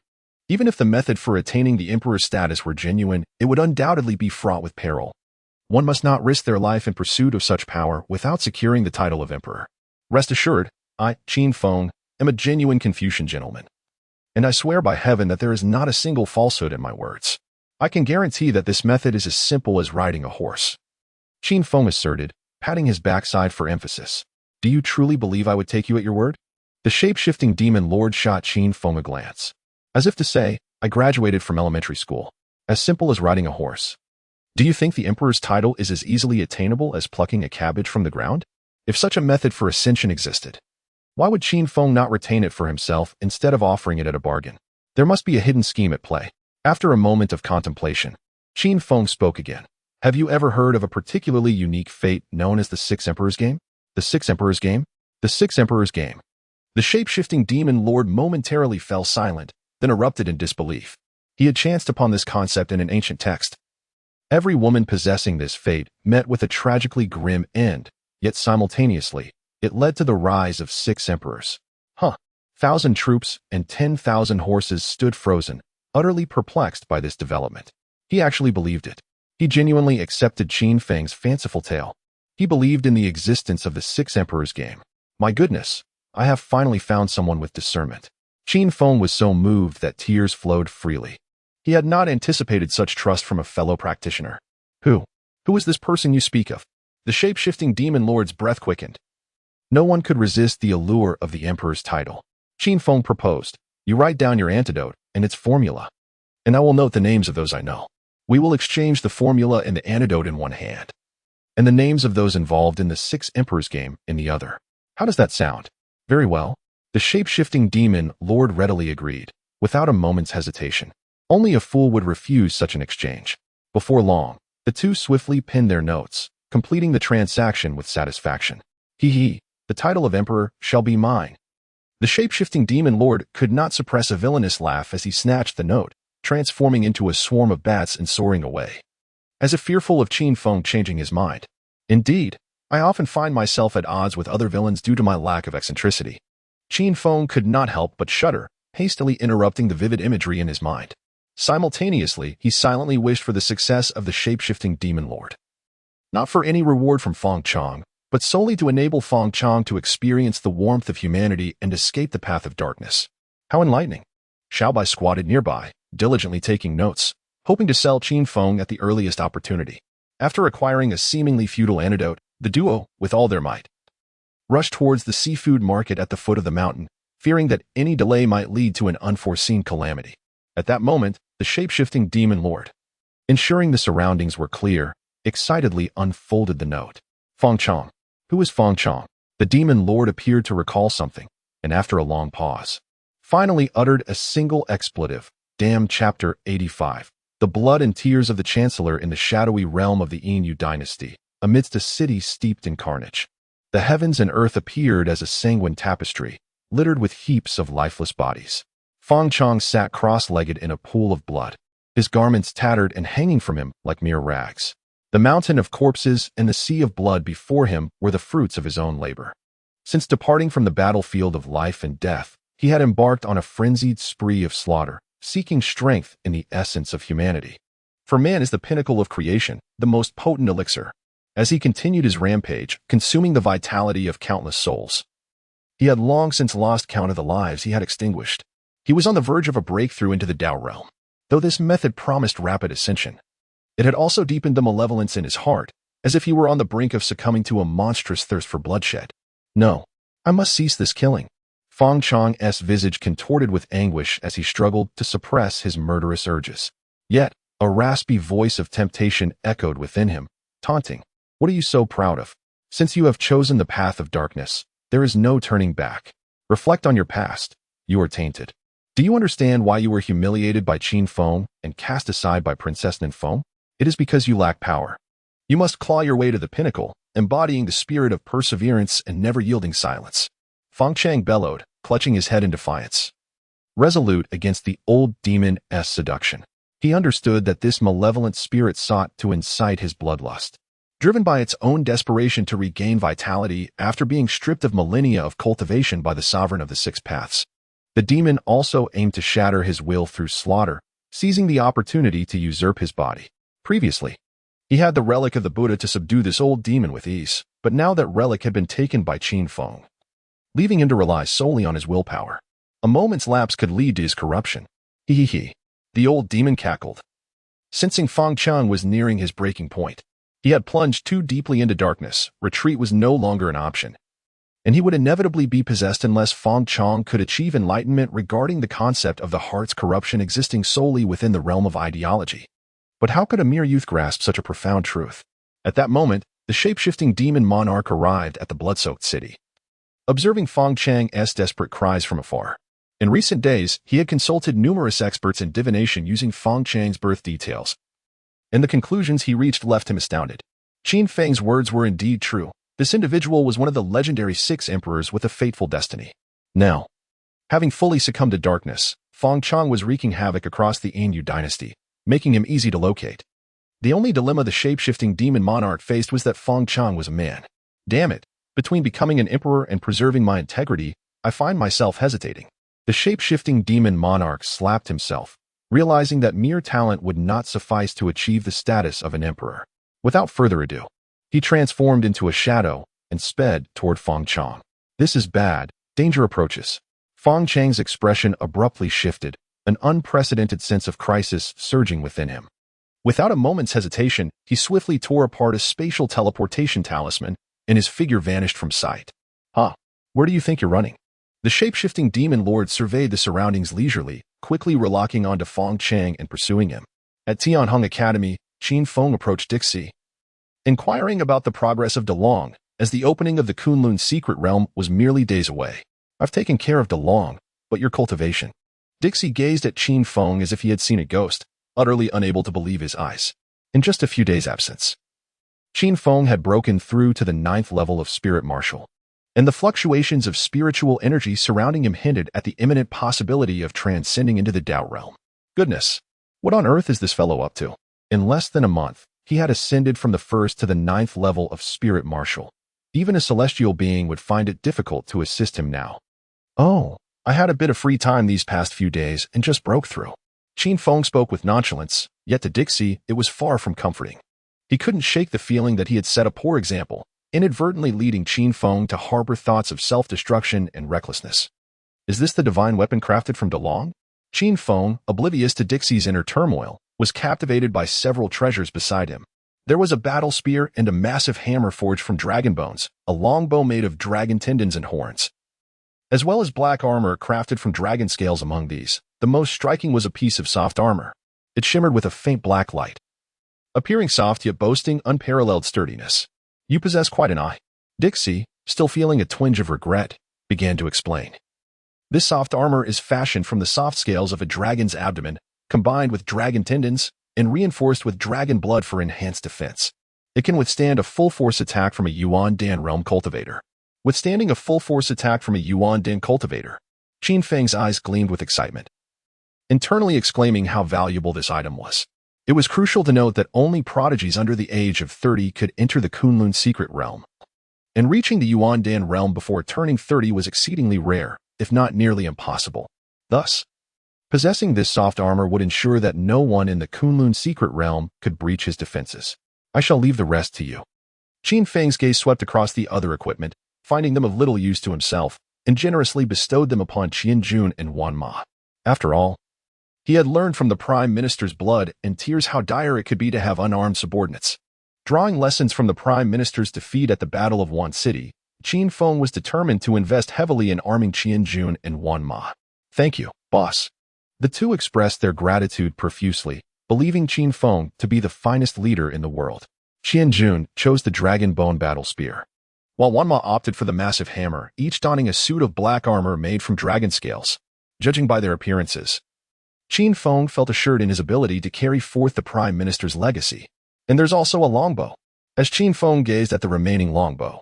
Even if the method for attaining the emperor's status were genuine, it would undoubtedly be fraught with peril. One must not risk their life in pursuit of such power without securing the title of emperor. Rest assured, I, Qin Feng, am a genuine Confucian gentleman. And I swear by heaven that there is not a single falsehood in my words. I can guarantee that this method is as simple as riding a horse. Qin Feng asserted, patting his backside for emphasis. Do you truly believe I would take you at your word? The shape-shifting demon lord shot Qin Feng a glance. As if to say, I graduated from elementary school. As simple as riding a horse. Do you think the emperor's title is as easily attainable as plucking a cabbage from the ground? If such a method for ascension existed, why would Qin Feng not retain it for himself instead of offering it at a bargain? There must be a hidden scheme at play. After a moment of contemplation, Qin Feng spoke again. Have you ever heard of a particularly unique fate known as the Six Emperors Game? The Six Emperors Game? The Six Emperors Game. The shape-shifting demon lord momentarily fell silent, then erupted in disbelief. He had chanced upon this concept in an ancient text. Every woman possessing this fate met with a tragically grim end, yet simultaneously, it led to the rise of 6 emperors. 1,000 troops and 10,000 horses stood frozen, utterly perplexed by this development. He actually believed it. He genuinely accepted Qin Feng's fanciful tale. He believed in the existence of the 6 emperors game. My goodness, I have finally found someone with discernment. Qin Feng was so moved that tears flowed freely. He had not anticipated such trust from a fellow practitioner. Who is this person you speak of? The shape-shifting demon lord's breath quickened. No one could resist the allure of the emperor's title. Qin Feng proposed, you write down your antidote and its formula, and I will note the names of those I know. We will exchange the formula and the antidote in one hand, and the names of those involved in the 6 emperors game in the other. How does that sound? Very well. The shape-shifting demon lord readily agreed, without a moment's hesitation. Only a fool would refuse such an exchange. Before long, the two swiftly pinned their notes, completing the transaction with satisfaction. The title of emperor shall be mine. The shape-shifting demon lord could not suppress a villainous laugh as he snatched the note, transforming into a swarm of bats and soaring away. As if fearful of Qin Feng changing his mind. Indeed, I often find myself at odds with other villains due to my lack of eccentricity. Qin Feng could not help but shudder, hastily interrupting the vivid imagery in his mind. Simultaneously, he silently wished for the success of the shape-shifting demon lord. Not for any reward from Feng Chang, but solely to enable Feng Chang to experience the warmth of humanity and escape the path of darkness. How enlightening. Xiaobai squatted nearby, diligently taking notes, hoping to sell Qin Feng at the earliest opportunity. After acquiring a seemingly futile antidote, the duo, with all their might, rushed towards the seafood market at the foot of the mountain, fearing that any delay might lead to an unforeseen calamity. At that moment, the shape-shifting demon lord, ensuring the surroundings were clear, excitedly unfolded the note. Feng Chang. Who is Feng Chang? The demon lord appeared to recall something, and after a long pause, finally uttered a single expletive. Damn. Chapter 85. The blood and tears of the chancellor in the shadowy realm of the Inu dynasty, amidst a city steeped in carnage. The heavens and earth appeared as a sanguine tapestry, littered with heaps of lifeless bodies. Feng Chang sat cross-legged in a pool of blood, his garments tattered and hanging from him like mere rags. The mountain of corpses and the sea of blood before him were the fruits of his own labor. Since departing from the battlefield of life and death, he had embarked on a frenzied spree of slaughter, seeking strength in the essence of humanity. For man is the pinnacle of creation, the most potent elixir. As he continued his rampage, consuming the vitality of countless souls, he had long since lost count of the lives he had extinguished. He was on the verge of a breakthrough into the Tao realm. Though this method promised rapid ascension, it had also deepened the malevolence in his heart, as if he were on the brink of succumbing to a monstrous thirst for bloodshed. No, I must cease this killing. Feng Chang's visage contorted with anguish as he struggled to suppress his murderous urges. Yet, a raspy voice of temptation echoed within him, taunting. What are you so proud of? Since you have chosen the path of darkness, there is no turning back. Reflect on your past. You are tainted. Do you understand why you were humiliated by Qin Feng and cast aside by Princess Ninfeng? It is because you lack power. You must claw your way to the pinnacle, embodying the spirit of perseverance and never-yielding silence. Feng Chang bellowed, clutching his head in defiance. Resolute against the old demon's seduction, he understood that this malevolent spirit sought to incite his bloodlust. driven by its own desperation to regain vitality after being stripped of millennia of cultivation by the sovereign of the six paths. The demon also aimed to shatter his will through slaughter, seizing the opportunity to usurp his body. Previously, he had the relic of the Buddha to subdue this old demon with ease, but now that relic had been taken by Qin Feng, leaving him to rely solely on his willpower. A moment's lapse could lead to his corruption. He. The old demon cackled. Sensing Feng Chang was nearing his breaking point, he had plunged too deeply into darkness. Retreat was no longer an option, and he would inevitably be possessed unless Feng Chang could achieve enlightenment regarding the concept of the heart's corruption existing solely within the realm of ideology. But how could a mere youth grasp such a profound truth? At that moment, the shape-shifting demon monarch arrived at the blood-soaked city. Observing Feng Chang's desperate cries from afar, in recent days, he had consulted numerous experts in divination using Feng Chang's birth details, and the conclusions he reached left him astounded. Qin Feng's words were indeed true. This individual was one of the legendary six emperors with a fateful destiny. Now, having fully succumbed to darkness, Feng Chang was wreaking havoc across the Anyu dynasty, making him easy to locate. The only dilemma the shape-shifting demon monarch faced was that Feng Chang was a man. Damn it, between becoming an emperor and preserving my integrity, I find myself hesitating. The shape-shifting demon monarch slapped himself, realizing that mere talent would not suffice to achieve the status of an emperor. Without further ado, he transformed into a shadow and sped toward Feng Chang. This is bad. Danger approaches. Feng Chang's expression abruptly shifted, an unprecedented sense of crisis surging within him. Without a moment's hesitation, he swiftly tore apart a spatial teleportation talisman, and his figure vanished from sight. Where do you think you're running? The shape-shifting demon lord surveyed the surroundings leisurely, quickly relocking onto Feng Chang and pursuing him. At Tianheng Academy, Qin Feng approached Dixie, inquiring about the progress of DeLong, as the opening of the Kunlun secret realm was merely days away. I've taken care of DeLong, but your cultivation. Dixie gazed at Qin Feng as if he had seen a ghost, utterly unable to believe his eyes. In just a few days' absence, Qin Feng had broken through to the 9th level of Spirit Marshal, and the fluctuations of spiritual energy surrounding him hinted at the imminent possibility of transcending into the Tao realm. Goodness, what on earth is this fellow up to? In less than a month, he had ascended from the 1st to the 9th level of Spirit Marshal. Even a celestial being would find it difficult to assist him now. Oh, I had a bit of free time these past few days and just broke through. Qin Feng spoke with nonchalance, yet to Dixie, it was far from comforting. He couldn't shake the feeling that he had set a poor example, inadvertently leading Qin Feng to harbor thoughts of self-destruction and recklessness. Is this the divine weapon crafted from DeLong? Qin Feng, oblivious to Dixie's inner turmoil, was captivated by several treasures beside him. There was a battle spear and a massive hammer forged from dragon bones, a longbow made of dragon tendons and horns, as well as black armor crafted from dragon scales. Among these, the most striking was a piece of soft armor. It shimmered with a faint black light, appearing soft yet boasting unparalleled sturdiness. You possess quite an eye. Dixie, still feeling a twinge of regret, began to explain. This soft armor is fashioned from the soft scales of a dragon's abdomen, combined with dragon tendons, and reinforced with dragon blood for enhanced defense. It can withstand a full-force attack from a Yuan Dan realm cultivator. Withstanding a full-force attack from a Yuan Dan cultivator. Qin Feng's eyes gleamed with excitement, internally exclaiming how valuable this item was. It was crucial to note that only prodigies under the age of 30 could enter the Kunlun secret realm, and reaching the Yuan Dan realm before turning 30 was exceedingly rare, if not nearly impossible. Thus, possessing this soft armor would ensure that no one in the Kunlun secret realm could breach his defenses. I shall leave the rest to you. Qin Feng's gaze swept across the other equipment, finding them of little use to himself, and generously bestowed them upon Qian Jun and Wan Ma. After all, he had learned from the Prime Minister's blood and tears how dire it could be to have unarmed subordinates. Drawing lessons from the Prime Minister's defeat at the Battle of Wan City, Qin Feng was determined to invest heavily in arming Qian Jun and Wan Ma. Thank you, boss. The two expressed their gratitude profusely, believing Qin Feng to be the finest leader in the world. Qian Jun chose the dragon bone battle spear, while Wan Ma opted for the massive hammer, each donning a suit of black armor made from dragon scales. Judging by their appearances, Qin Feng felt assured in his ability to carry forth the Prime Minister's legacy. And there's also a longbow. As Qin Feng gazed at the remaining longbow,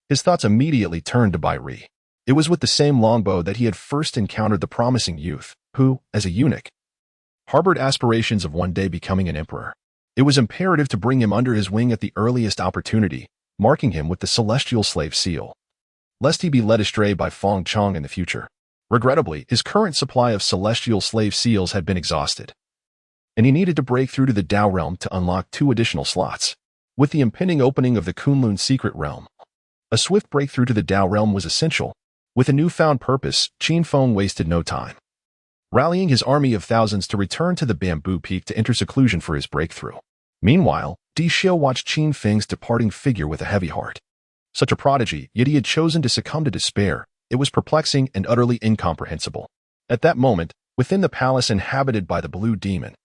his thoughts immediately turned to Bai Ri. It was with the same longbow that he had first encountered the promising youth, who, as a eunuch, harbored aspirations of one day becoming an emperor. It was imperative to bring him under his wing at the earliest opportunity, marking him with the celestial slave seal, lest he be led astray by Feng Chong in the future. Regrettably, his current supply of celestial slave seals had been exhausted, and he needed to break through to the Tao realm to unlock 2 additional slots. With the impending opening of the Kunlun secret realm, a swift breakthrough to the Tao realm was essential. With a newfound purpose, Qin Feng wasted no time, rallying his army of thousands to return to the Bamboo Peak to enter seclusion for his breakthrough. Meanwhile, Di Xiu watched Qin Feng's departing figure with a heavy heart. Such a prodigy, yet he had chosen to succumb to despair. It was perplexing and utterly incomprehensible. At that moment, within the palace inhabited by the Blue Demon,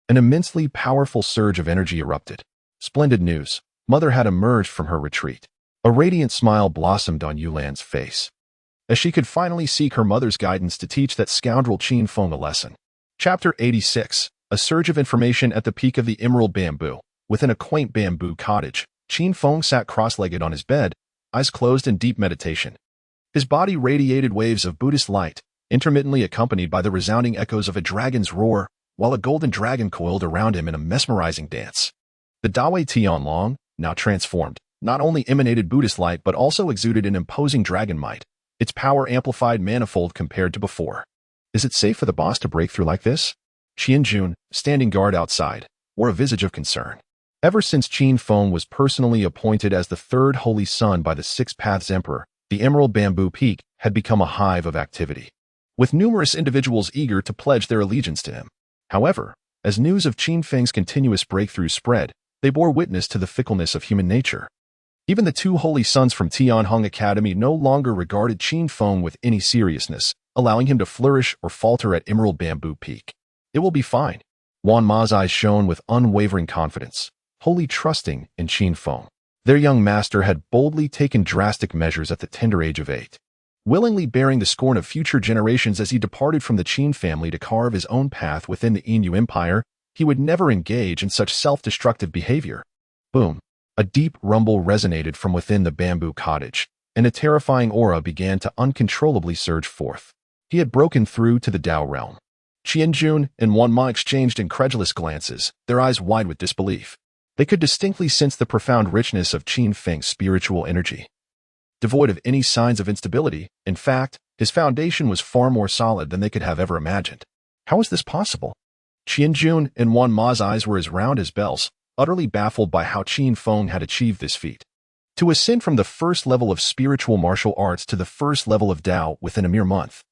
an immensely powerful surge of energy erupted. Splendid news. Mother had emerged from her retreat. A radiant smile blossomed on Yulan's face, as she could finally seek her mother's guidance to teach that scoundrel Qin Feng a lesson. Chapter 86. A surge of information at the peak of the Emerald Bamboo. Within a quaint bamboo cottage, Qin Feng sat cross-legged on his bed, eyes closed in deep meditation. His body radiated waves of Buddhist light, intermittently accompanied by the resounding echoes of a dragon's roar, while a golden dragon coiled around him in a mesmerizing dance. The Dawei Tianlong, now transformed, not only emanated Buddhist light but also exuded an imposing dragon might, its power amplified manifold compared to before. Is it safe for the boss to break through like this? Qianjun, standing guard outside, wore a visage of concern. Ever since Qin Feng was personally appointed as the 3rd Holy Son by the 6 Paths Emperor, the Emerald Bamboo Peak had become a hive of activity, with numerous individuals eager to pledge their allegiance to him. However, as news of Qin Feng's continuous breakthroughs spread, they bore witness to the fickleness of human nature. Even the 2 holy sons from Tianhong Academy no longer regarded Qin Feng with any seriousness, allowing him to flourish or falter at Emerald Bamboo Peak. It will be fine. Wan Ma's eyes shone with unwavering confidence, wholly trusting in Qin Feng. Their young master had boldly taken drastic measures at the tender age of 8, willingly bearing the scorn of future generations as he departed from the Qin family to carve his own path within the Inyu Empire. He would never engage in such self-destructive behavior. Boom. A deep rumble resonated from within the bamboo cottage, and a terrifying aura began to uncontrollably surge forth. He had broken through to the Tao realm. Qianjun and Wan Ma exchanged incredulous glances, their eyes wide with disbelief. They could distinctly sense the profound richness of Qin Feng's spiritual energy. Devoid of any signs of instability, in fact, his foundation was far more solid than they could have ever imagined. How is this possible? Qianjun and Wan Ma's eyes were as round as bells, utterly baffled by how Qin Feng had achieved this feat. To ascend from the 1st level of spiritual martial arts to the 1st level of Tao within a mere month,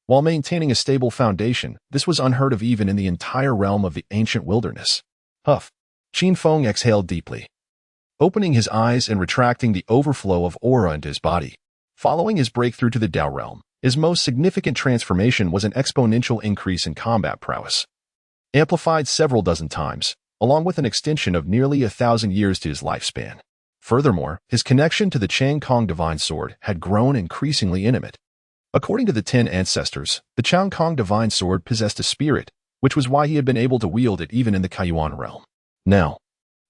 while maintaining a stable foundation, this was unheard of even in the entire realm of the ancient wilderness. Huff. Qin Feng exhaled deeply, opening his eyes and retracting the overflow of aura into his body. Following his breakthrough to the Tao realm, his most significant transformation was an exponential increase in combat prowess, amplified several dozen times, along with an extension of nearly 1,000 years to his lifespan. Furthermore, his connection to the Chang Kong Divine Sword had grown increasingly intimate. According to the 10 ancestors, the Chang Kong Divine Sword possessed a spirit, which was why he had been able to wield it even in the Kaiyuan realm. Now,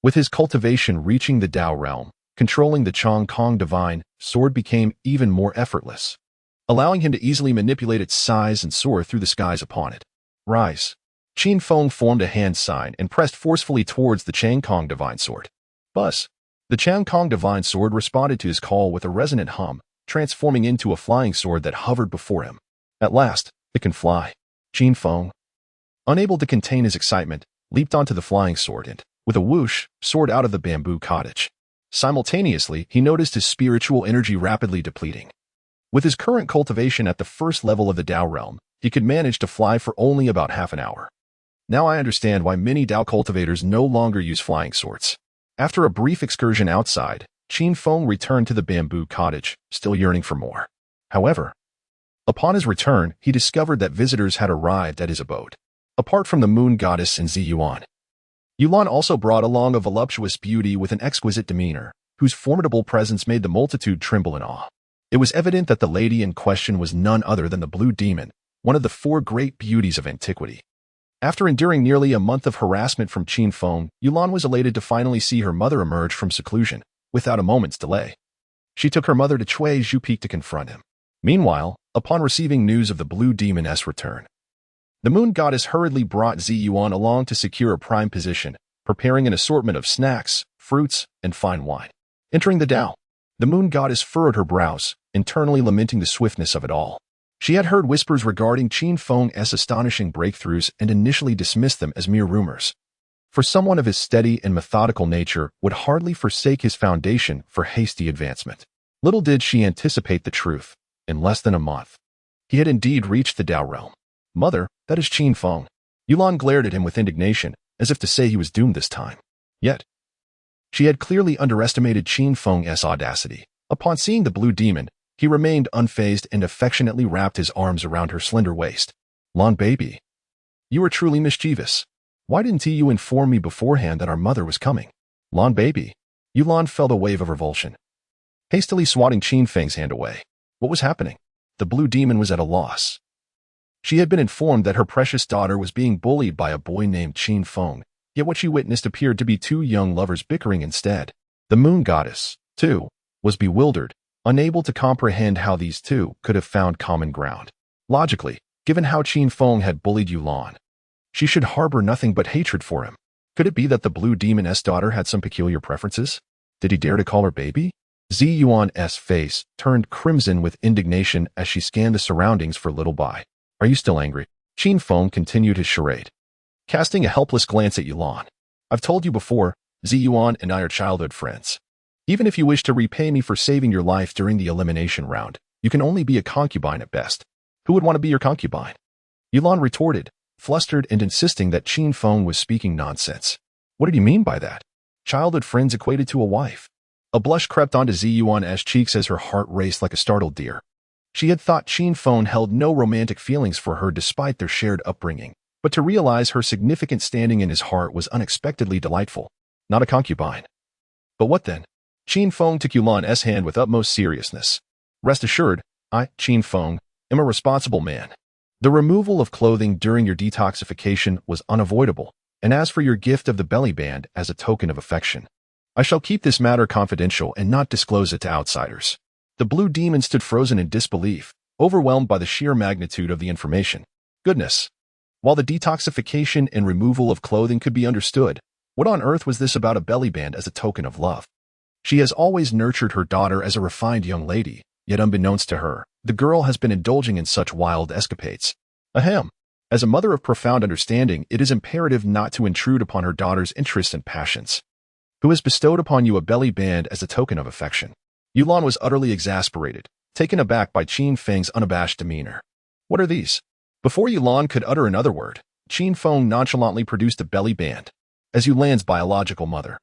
with his cultivation reaching the Tao realm, controlling the Chang Kong Divine Sword became even more effortless, allowing him to easily manipulate its size and soar through the skies upon it. Rise. Qin Feng formed a hand sign and pressed forcefully towards the Chang Kong Divine Sword. Buzz. The Chang Kong Divine Sword responded to his call with a resonant hum, transforming into a flying sword that hovered before him. At last, it can fly. Qin Feng, unable to contain his excitement, leaped onto the flying sword and, with a whoosh, soared out of the bamboo cottage. Simultaneously, he noticed his spiritual energy rapidly depleting. With his current cultivation at the 1st level of the Tao realm, he could manage to fly for only about half an hour. Now I understand why many Tao cultivators no longer use flying swords. After a brief excursion outside, Qin Feng returned to the bamboo cottage, still yearning for more. However, upon his return, he discovered that visitors had arrived at his abode. Apart from the moon goddess and Ziyuan, Yulan also brought along a voluptuous beauty with an exquisite demeanor, whose formidable presence made the multitude tremble in awe. It was evident that the lady in question was none other than the Blue Demon, one of the 4 great beauties of antiquity. After enduring nearly a month of harassment from Qin Feng, Yulan was elated to finally see her mother emerge from seclusion, without a moment's delay. She took her mother to Cui Zhu Peak to confront him. Meanwhile, upon receiving news of the Blue Demon's return, the moon goddess hurriedly brought Ziyuan along to secure a prime position, preparing an assortment of snacks, fruits, and fine wine. Entering the Tao, the moon goddess furrowed her brows, internally lamenting the swiftness of it all. She had heard whispers regarding Qin Feng's astonishing breakthroughs and initially dismissed them as mere rumors. For someone of his steady and methodical nature would hardly forsake his foundation for hasty advancement. Little did she anticipate the truth. In less than a month, he had indeed reached the Tao realm. Mother, that is Qin Feng. Yulan glared at him with indignation, as if to say he was doomed this time. Yet, she had clearly underestimated Qin Feng's audacity. Upon seeing the blue demon, he remained unfazed and affectionately wrapped his arms around her slender waist. Lan baby, you are truly mischievous. Why didn't you inform me beforehand that our mother was coming? Lan baby. Yulan felt a wave of revulsion, hastily swatting Qin Feng's hand away. What was happening? The blue demon was at a loss. She had been informed that her precious daughter was being bullied by a boy named Qin Feng, yet what she witnessed appeared to be two young lovers bickering instead. The moon goddess, too, was bewildered, unable to comprehend how these two could have found common ground. Logically, given how Qin Feng had bullied Yulan, she should harbor nothing but hatred for him. Could it be that the blue demon's daughter had some peculiar preferences? Did he dare to call her baby? Zi Yuan's face turned crimson with indignation as she scanned the surroundings for little Bai. Are you still angry? Qin Feng continued his charade, casting a helpless glance at Yulan. I've told you before, Zi Yuan and I are childhood friends. Even if you wish to repay me for saving your life during the elimination round, you can only be a concubine at best. Who would want to be your concubine? Yulan retorted, flustered and insisting that Qin Feng was speaking nonsense. What did he mean by that? Childhood friends equated to a wife. A blush crept onto Zi Yuan's cheeks as her heart raced like a startled deer. She had thought Qin Feng held no romantic feelings for her despite their shared upbringing, but to realize her significant standing in his heart was unexpectedly delightful. Not a concubine. But what then? Qin Feng took Yulan's hand with utmost seriousness. Rest assured, I, Qin Feng, am a responsible man. The removal of clothing during your detoxification was unavoidable, and as for your gift of the belly band as a token of affection, I shall keep this matter confidential and not disclose it to outsiders. The blue demon stood frozen in disbelief, overwhelmed by the sheer magnitude of the information. Goodness! While the detoxification and removal of clothing could be understood, what on earth was this about a belly band as a token of love? She has always nurtured her daughter as a refined young lady, yet unbeknownst to her, the girl has been indulging in such wild escapades. Ahem! As a mother of profound understanding, it is imperative not to intrude upon her daughter's interests and passions. Who has bestowed upon you a belly band as a token of affection? Yulan was utterly exasperated, taken aback by Qin Feng's unabashed demeanor. What are these? Before Yulan could utter another word, Qin Feng nonchalantly produced a belly band, as Yulan's biological mother.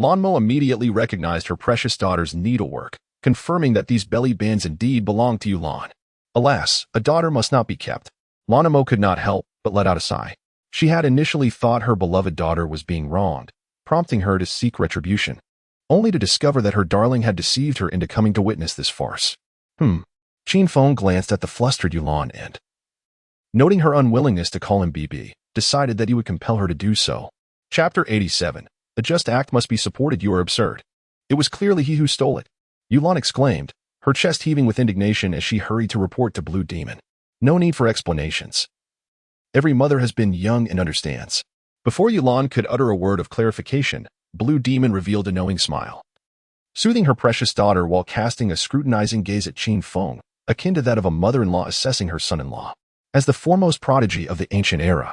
Lanmo immediately recognized her precious daughter's needlework, confirming that these belly bands indeed belonged to Yulan. Alas, a daughter must not be kept. Lanmo could not help but let out a sigh. She had initially thought her beloved daughter was being wronged, prompting her to seek retribution, only to discover that her darling had deceived her into coming to witness this farce. Qin Feng glanced at the flustered Yulan and, noting her unwillingness to call him BB, decided that he would compel her to do so. Chapter 87. A just act must be supported. You are absurd. It was clearly he who stole it. Yulan exclaimed, her chest heaving with indignation as she hurried to report to Blue Demon. No need for explanations. Every mother has been young and understands. Before Yulan could utter a word of clarification, Blue Demon revealed a knowing smile, soothing her precious daughter while casting a scrutinizing gaze at Qin Feng, akin to that of a mother-in-law assessing her son-in-law. As the foremost prodigy of the ancient era,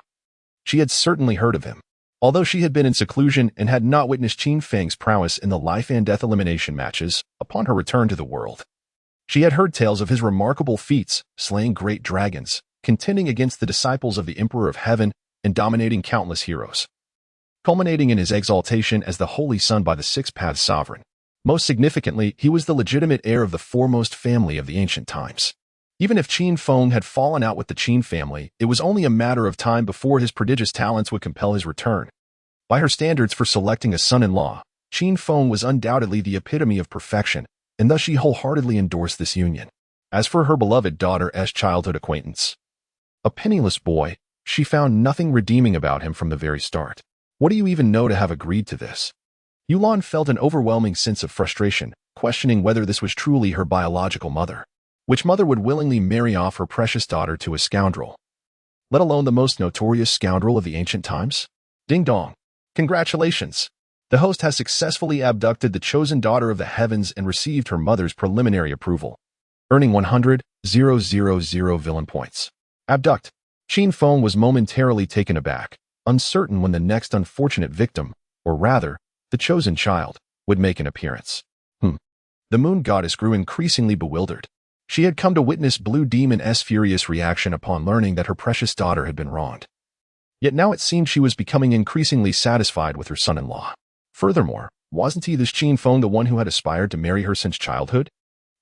she had certainly heard of him. Although she had been in seclusion and had not witnessed Qin Feng's prowess in the life and death elimination matches upon her return to the world, she had heard tales of his remarkable feats, slaying great dragons, contending against the disciples of the Emperor of Heaven, and dominating countless heroes, culminating in his exaltation as the Holy Son by the Six-Path Sovereign. Most significantly, he was the legitimate heir of the foremost family of the ancient times. Even if Qin Feng had fallen out with the Qin family, it was only a matter of time before his prodigious talents would compel his return. By her standards for selecting a son-in-law, Qin Feng was undoubtedly the epitome of perfection, and thus she wholeheartedly endorsed this union. As for her beloved daughter's childhood acquaintance, a penniless boy, she found nothing redeeming about him from the very start. What do you even know to have agreed to this? Yulan felt an overwhelming sense of frustration, questioning whether this was truly her biological mother. Which mother would willingly marry off her precious daughter to a scoundrel, let alone the most notorious scoundrel of the ancient times? Ding dong. Congratulations! The host has successfully abducted the chosen daughter of the heavens and received her mother's preliminary approval, earning 100,000 villain points. Abduct. Qin Feng was momentarily taken aback, uncertain when the next unfortunate victim, or rather, the chosen child, would make an appearance. The moon goddess grew increasingly bewildered. She had come to witness Blue Demon's furious reaction upon learning that her precious daughter had been wronged. Yet now it seemed she was becoming increasingly satisfied with her son-in-law. Furthermore, wasn't he, this Qin Feng, the one who had aspired to marry her since childhood?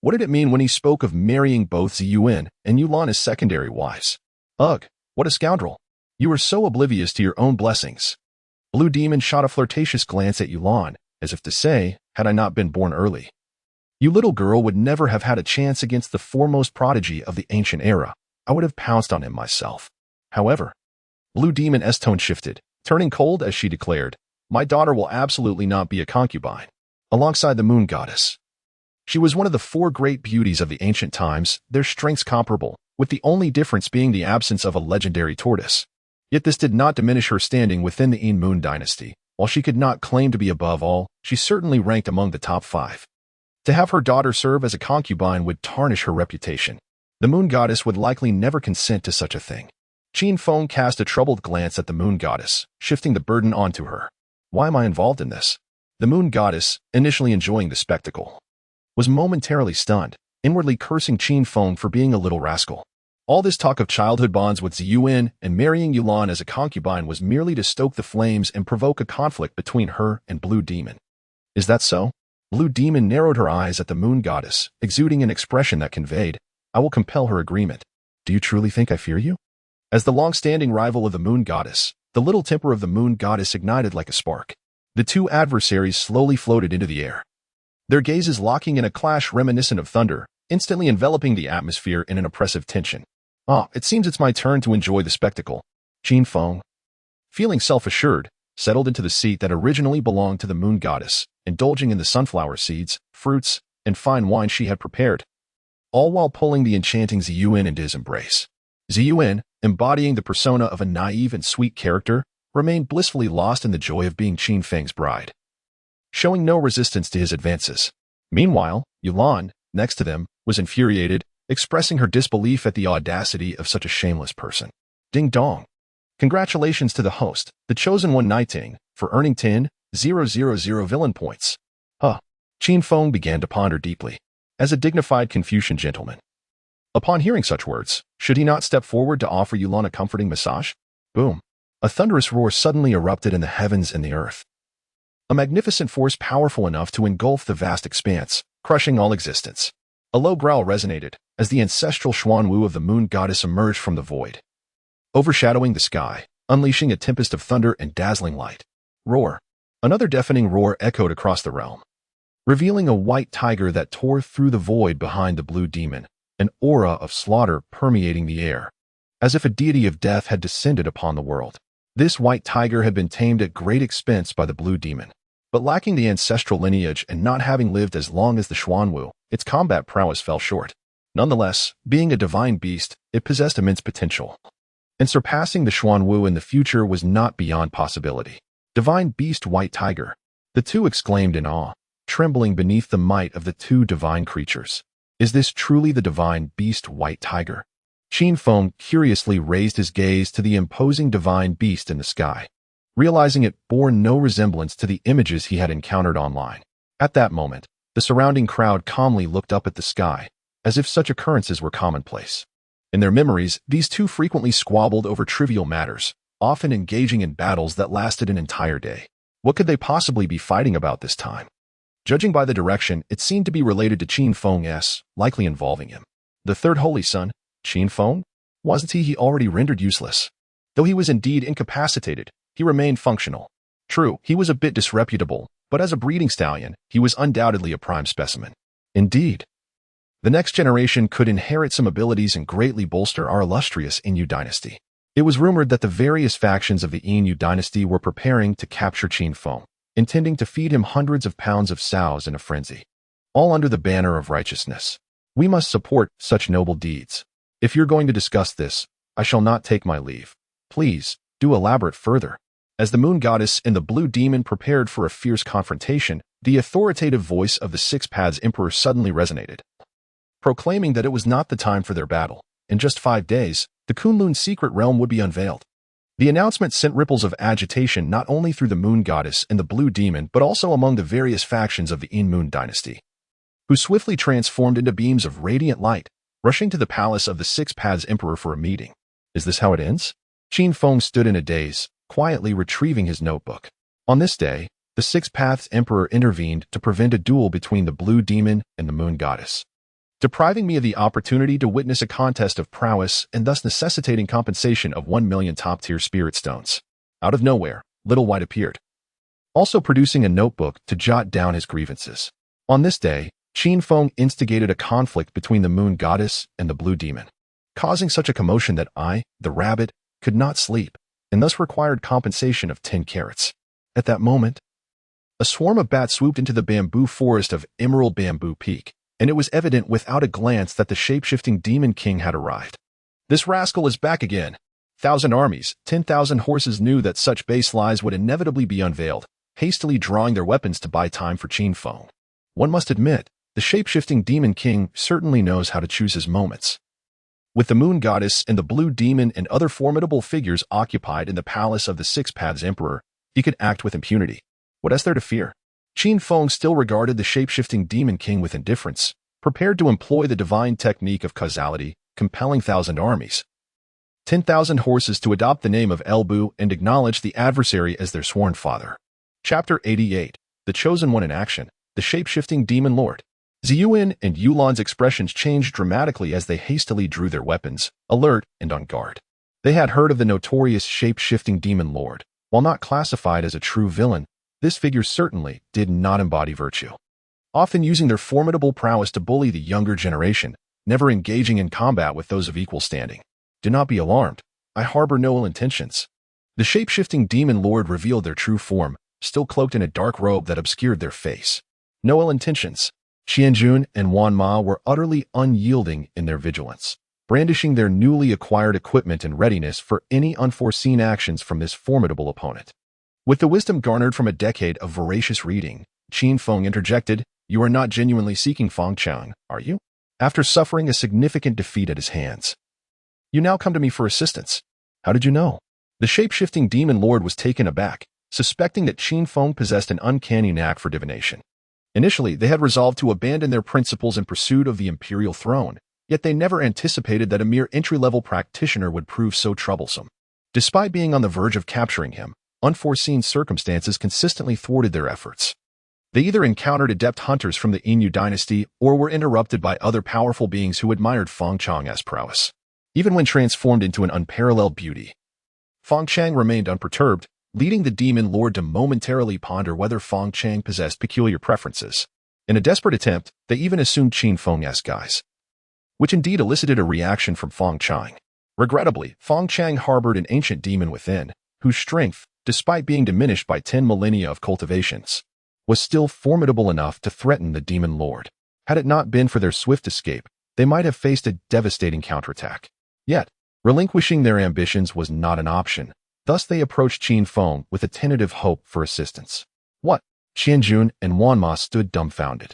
What did it mean when he spoke of marrying both Ziyuan and Yulan as secondary wives? Ugh, what a scoundrel. You were so oblivious to your own blessings. Blue Demon shot a flirtatious glance at Yulan, as if to say, had I not been born early, you little girl would never have had a chance against the foremost prodigy of the ancient era. I would have pounced on him myself. However, Blue Demon's tone shifted, turning cold as she declared, my daughter will absolutely not be a concubine. Alongside the moon goddess, she was one of the four great beauties of the ancient times, their strengths comparable, with the only difference being the absence of a legendary tortoise. Yet this did not diminish her standing within the Moon dynasty. While she could not claim to be above all, she certainly ranked among the top 5. To have her daughter serve as a concubine would tarnish her reputation. The moon goddess would likely never consent to such a thing. Qin Feng cast a troubled glance at the moon goddess, shifting the burden onto her. Why am I involved in this? The moon goddess, initially enjoying the spectacle, was momentarily stunned, inwardly cursing Qin Feng for being a little rascal. All this talk of childhood bonds with Ziyuan and marrying Yulan as a concubine was merely to stoke the flames and provoke a conflict between her and Blue Demon. Is that so? Blue Demon narrowed her eyes at the moon goddess, exuding an expression that conveyed, I will compel her agreement. Do you truly think I fear you? As the long-standing rival of the moon goddess, the little temper of the moon goddess ignited like a spark. The two adversaries slowly floated into the air, their gazes locking in a clash reminiscent of thunder, instantly enveloping the atmosphere in an oppressive tension. It seems it's my turn to enjoy the spectacle. Qin Feng, feeling self-assured, settled into the seat that originally belonged to the moon goddess, indulging in the sunflower seeds, fruits, and fine wine she had prepared, all while pulling the enchanting Ziyuan into his embrace. Ziyuan, embodying the persona of a naive and sweet character, remained blissfully lost in the joy of being Qin Feng's bride, showing no resistance to his advances. Meanwhile, Yulan, next to them, was infuriated, expressing her disbelief at the audacity of such a shameless person. Ding dong. Congratulations to the host, the chosen one Nighting, for earning 10,000 villain points. Qin Feng began to ponder deeply, as a dignified Confucian gentleman. Upon hearing such words, should he not step forward to offer Yulan a comforting massage? Boom. A thunderous roar suddenly erupted in the heavens and the earth. A magnificent force powerful enough to engulf the vast expanse, crushing all existence. A low growl resonated, as the ancestral Xuanwu of the moon goddess emerged from the void, overshadowing the sky, unleashing a tempest of thunder and dazzling light. Roar. Another deafening roar echoed across the realm, revealing a white tiger that tore through the void behind the Blue Demon, an aura of slaughter permeating the air, as if a deity of death had descended upon the world. This white tiger had been tamed at great expense by the Blue Demon, but lacking the ancestral lineage and not having lived as long as the Xuanwu, its combat prowess fell short. Nonetheless, being a divine beast, it possessed immense potential, and surpassing the Xuanwu in the future was not beyond possibility. Divine beast white tiger. The two exclaimed in awe, trembling beneath the might of the two divine creatures. Is this truly the divine beast white tiger? Qin Feng curiously raised his gaze to the imposing divine beast in the sky, realizing it bore no resemblance to the images he had encountered online. At that moment, the surrounding crowd calmly looked up at the sky, as if such occurrences were commonplace. In their memories, these two frequently squabbled over trivial matters, often engaging in battles that lasted an entire day. What could they possibly be fighting about this time? Judging by the direction, it seemed to be related to Qin Feng's, likely involving him. The third holy son, Qin Feng? Wasn't he already rendered useless? Though he was indeed incapacitated, he remained functional. True, he was a bit disreputable, but as a breeding stallion, he was undoubtedly a prime specimen. Indeed, the next generation could inherit some abilities and greatly bolster our illustrious Inyu dynasty. It was rumored that the various factions of the Inyu dynasty were preparing to capture Qin Feng, intending to feed him hundreds of pounds of sows in a frenzy, all under the banner of righteousness. We must support such noble deeds. If you're going to discuss this, I shall not take my leave. Please, do elaborate further. As the moon goddess and the blue demon prepared for a fierce confrontation, the authoritative voice of the Six Paths Emperor suddenly resonated, proclaiming that it was not the time for their battle. In just 5 days, the Kunlun secret realm would be unveiled. The announcement sent ripples of agitation not only through the moon goddess and the blue demon but also among the various factions of the In-Moon dynasty, who swiftly transformed into beams of radiant light, rushing to the palace of the Six Paths Emperor for a meeting. Is this how it ends? Qin Feng stood in a daze, quietly retrieving his notebook. On this day, the Six Paths Emperor intervened to prevent a duel between the blue demon and the moon goddess, depriving me of the opportunity to witness a contest of prowess and thus necessitating compensation of 1 million top-tier spirit stones. Out of nowhere, Little White appeared, also producing a notebook to jot down his grievances. On this day, Qin Feng instigated a conflict between the moon goddess and the blue demon, causing such a commotion that I, the rabbit, could not sleep, and thus required compensation of 10 carats. At that moment, a swarm of bats swooped into the bamboo forest of Emerald Bamboo Peak, and it was evident without a glance that the shape-shifting Demon King had arrived. This rascal is back again. 1,000 armies, 10,000 horses knew that such base lies would inevitably be unveiled, hastily drawing their weapons to buy time for Qin Feng. One must admit, the shape-shifting Demon King certainly knows how to choose his moments. With the moon goddess and the blue demon and other formidable figures occupied in the palace of the Six Paths Emperor, he could act with impunity. What is there to fear? Qin Feng still regarded the shape-shifting Demon King with indifference, prepared to employ the divine technique of causality, compelling 1,000 armies, 10,000 horses to adopt the name of Elbu and acknowledge the adversary as their sworn father. Chapter 88. The Chosen One in Action, the Shape-Shifting Demon Lord. Ziyuan and Yulan's expressions changed dramatically as they hastily drew their weapons, alert and on guard. They had heard of the notorious shape-shifting Demon Lord. While not classified as a true villain, this figure certainly did not embody virtue, often using their formidable prowess to bully the younger generation, never engaging in combat with those of equal standing. Do not be alarmed. I harbor no ill intentions. The shape-shifting Demon Lord revealed their true form, still cloaked in a dark robe that obscured their face. No ill intentions. Qianjun and Wan Ma were utterly unyielding in their vigilance, brandishing their newly acquired equipment in readiness for any unforeseen actions from this formidable opponent. With the wisdom garnered from a decade of voracious reading, Qin Feng interjected, "You are not genuinely seeking Fang Qiang, are you? After suffering a significant defeat at his hands, you now come to me for assistance. How did you know?" The shape-shifting Demon Lord was taken aback, suspecting that Qin Feng possessed an uncanny knack for divination. Initially, they had resolved to abandon their principles in pursuit of the imperial throne, yet they never anticipated that a mere entry-level practitioner would prove so troublesome. Despite being on the verge of capturing him, unforeseen circumstances consistently thwarted their efforts. They either encountered adept hunters from the Inyu dynasty or were interrupted by other powerful beings who admired Fang Qiang's prowess. Even when transformed into an unparalleled beauty, Fang Qiang remained unperturbed, leading the Demon Lord to momentarily ponder whether Fang Qiang possessed peculiar preferences. In a desperate attempt, they even assumed Qin Feng's guise, which indeed elicited a reaction from Fang Qiang. Regrettably, Fang Qiang harbored an ancient demon within, whose strength, despite being diminished by 10 millennia of cultivations, was still formidable enough to threaten the Demon Lord. Had it not been for their swift escape, they might have faced a devastating counterattack. Yet, relinquishing their ambitions was not an option. Thus they approached Qin Feng with a tentative hope for assistance. What? Qianjun and Wan Ma stood dumbfounded.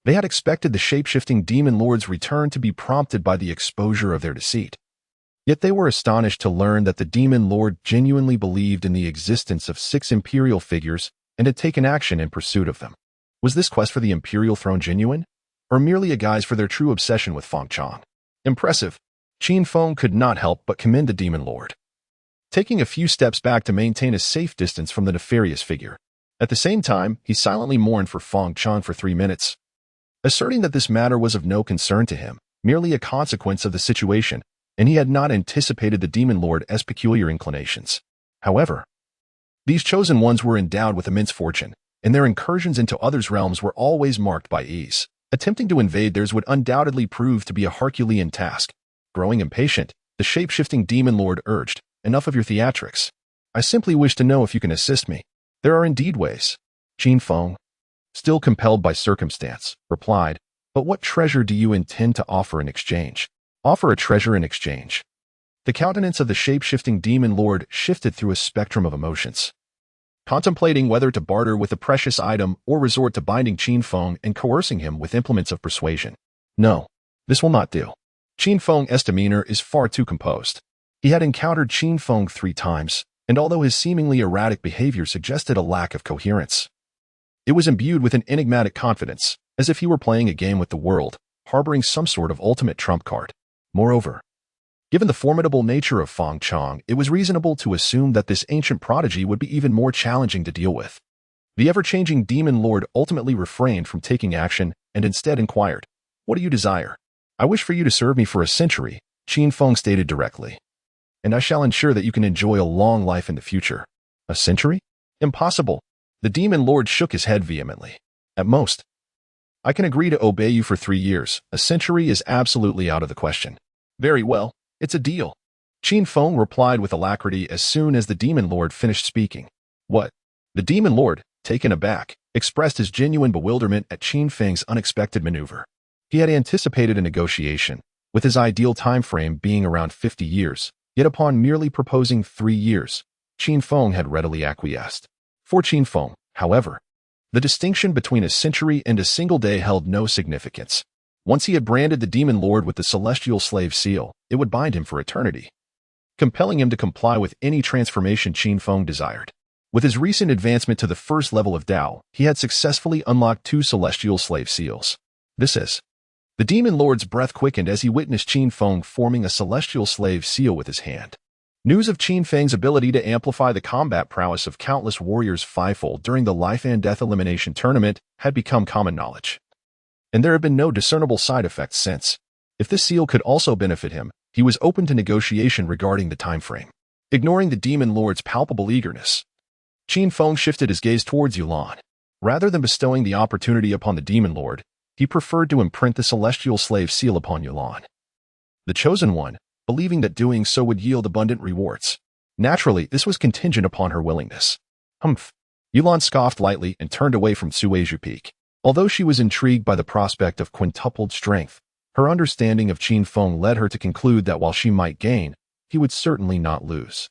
They had expected the shape-shifting Demon Lord's return to be prompted by the exposure of their deceit. Yet they were astonished to learn that the Demon Lord genuinely believed in the existence of 6 imperial figures and had taken action in pursuit of them. Was this quest for the imperial throne genuine, or merely a guise for their true obsession with Fang Qiang? Impressive. Qin Feng could not help but commend the Demon Lord, taking a few steps back to maintain a safe distance from the nefarious figure. At the same time, he silently mourned for Fang Qiang for 3 minutes, asserting that this matter was of no concern to him, merely a consequence of the situation, and he had not anticipated the Demon Lord as peculiar inclinations. However, these chosen ones were endowed with immense fortune, and their incursions into others' realms were always marked by ease. Attempting to invade theirs would undoubtedly prove to be a Herculean task. Growing impatient, the shape-shifting Demon Lord urged, "Enough of your theatrics. I simply wish to know if you can assist me." "There are indeed ways," Qin Feng, still compelled by circumstance, replied, "but what treasure do you intend to offer in exchange?" "Offer a treasure in exchange." The countenance of the shape-shifting Demon Lord shifted through a spectrum of emotions. contemplating whether to barter with a precious item or resort to binding Qin Feng and coercing him with implements of persuasion. No, this will not do. Qin Feng's demeanor is far too composed. He had encountered Qin Feng 3 times, and although his seemingly erratic behavior suggested a lack of coherence, it was imbued with an enigmatic confidence, as if he were playing a game with the world, harboring some sort of ultimate trump card. Moreover, given the formidable nature of Feng Chang, it was reasonable to assume that this ancient prodigy would be even more challenging to deal with. The ever-changing demon lord ultimately refrained from taking action and instead inquired, "What do you desire?" "I wish for you to serve me for a century," Qin Feng stated directly. "And I shall ensure that you can enjoy a long life in the future." "A century? Impossible." The demon lord shook his head vehemently. "At most, I can agree to obey you for 3 years. A century is absolutely out of the question." "Very well, it's a deal," Qin Feng replied with alacrity as soon as the demon lord finished speaking. "What?" The demon lord, taken aback, expressed his genuine bewilderment at Qin Feng's unexpected maneuver. He had anticipated a negotiation, with his ideal time frame being around 50 years, yet upon merely proposing 3 years, Qin Feng had readily acquiesced. For Qin Feng, however, the distinction between a century and a single day held no significance. Once he had branded the demon lord with the celestial slave seal, it would bind him for eternity, compelling him to comply with any transformation Qin Feng desired. With his recent advancement to the first level of Dao, he had successfully unlocked 2 celestial slave seals. This is. The demon lord's breath quickened as he witnessed Qin Feng forming a celestial slave seal with his hand. News of Qin Feng's ability to amplify the combat prowess of countless warriors fivefold during the life and death elimination tournament had become common knowledge, and there had been no discernible side effects since. If this seal could also benefit him, he was open to negotiation regarding the time frame. Ignoring the demon lord's palpable eagerness, Qin Feng shifted his gaze towards Yulan. Rather than bestowing the opportunity upon the demon lord, he preferred to imprint the celestial slave seal upon Yulan, the chosen one, believing that doing so would yield abundant rewards. Naturally, this was contingent upon her willingness. Humph. Yulan scoffed lightly and turned away from Sueju Peak. Although she was intrigued by the prospect of quintupled strength, her understanding of Qin Feng led her to conclude that while she might gain, he would certainly not lose.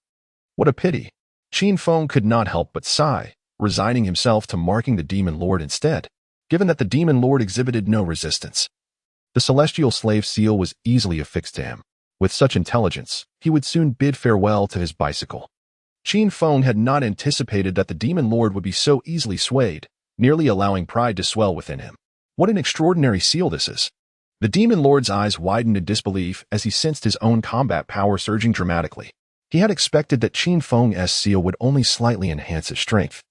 What a pity. Qin Feng could not help but sigh, resigning himself to marking the demon lord instead, given that the demon lord exhibited no resistance. The celestial slave seal was easily affixed to him. With such intelligence, he would soon bid farewell to his bicycle. Qin Feng had not anticipated that the demon lord would be so easily swayed, nearly allowing pride to swell within him. What an extraordinary seal this is. The demon lord's eyes widened in disbelief as he sensed his own combat power surging dramatically. He had expected that Qin Feng's seal would only slightly enhance his strength,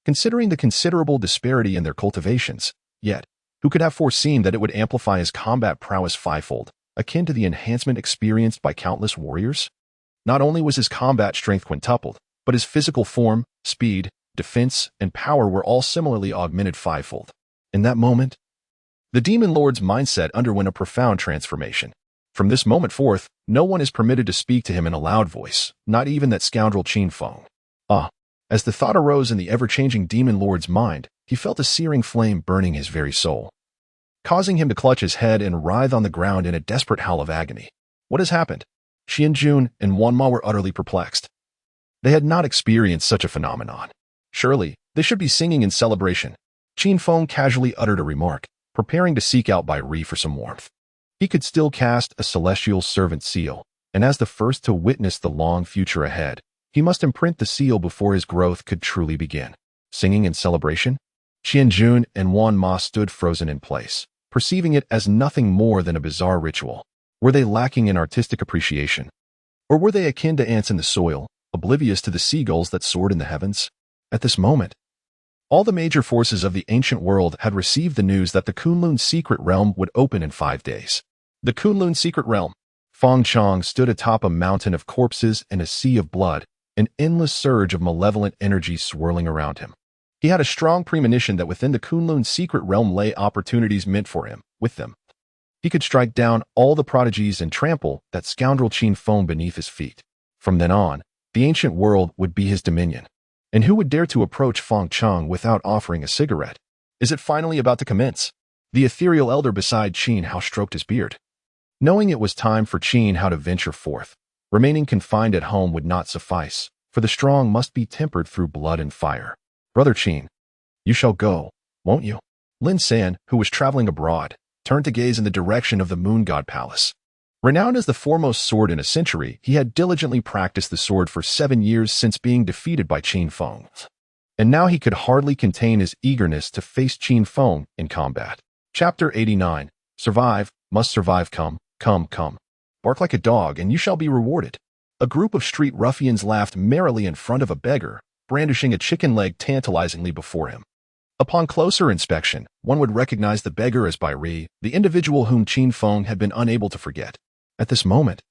considering the considerable disparity in their cultivations, yet, who could have foreseen that it would amplify his combat prowess fivefold, akin to the enhancement experienced by countless warriors? Not only was his combat strength quintupled, but his physical form, speed, defense, and power were all similarly augmented fivefold. In that moment, the demon lord's mindset underwent a profound transformation. From this moment forth, no one is permitted to speak to him in a loud voice, not even that scoundrel Qin Feng. As the thought arose in the ever-changing demon lord's mind, he felt a searing flame burning his very soul, causing him to clutch his head and writhe on the ground in a desperate howl of agony. What has happened? Xianjun and Wanma were utterly perplexed. They had not experienced such a phenomenon. Surely, they should be singing in celebration. Qin Feng casually uttered a remark, preparing to seek out Bai Ri for some warmth. He could still cast a celestial servant seal, and as the first to witness the long future ahead, he must imprint the seal before his growth could truly begin. Singing in celebration? Xianjun and Wan Ma stood frozen in place, perceiving it as nothing more than a bizarre ritual. Were they lacking in artistic appreciation? Or were they akin to ants in the soil, oblivious to the seagulls that soared in the heavens? At this moment, all the major forces of the ancient world had received the news that the Kunlun secret realm would open in 5 days. The Kunlun secret realm. Feng Chang stood atop a mountain of corpses and a sea of blood, an endless surge of malevolent energy swirling around him. He had a strong premonition that within the Kunlun secret realm lay opportunities meant for him. With them, he could strike down all the prodigies and trample that scoundrel Qin Feng beneath his feet. From then on, the ancient world would be his dominion. And who would dare to approach Feng Chang without offering a cigarette? Is it finally about to commence? The ethereal elder beside Qin Hao stroked his beard. Knowing it was time for Qin Hao to venture forth, remaining confined at home would not suffice. for the strong must be tempered through blood and fire. Brother Qin, you shall go, won't you? Lin San, who was traveling abroad, turned to gaze in the direction of the Moon God Palace. Renowned as the foremost sword in a century, he had diligently practiced the sword for 7 years since being defeated by Qin Feng. And now he could hardly contain his eagerness to face Qin Feng in combat. Chapter 89. Survive, must survive, come. Bark like a dog and you shall be rewarded. A group of street ruffians laughed merrily in front of a beggar, brandishing a chicken leg tantalizingly before him. Upon closer inspection, one would recognize the beggar as Bai Ri, the individual whom Qin Feng had been unable to forget. At this moment,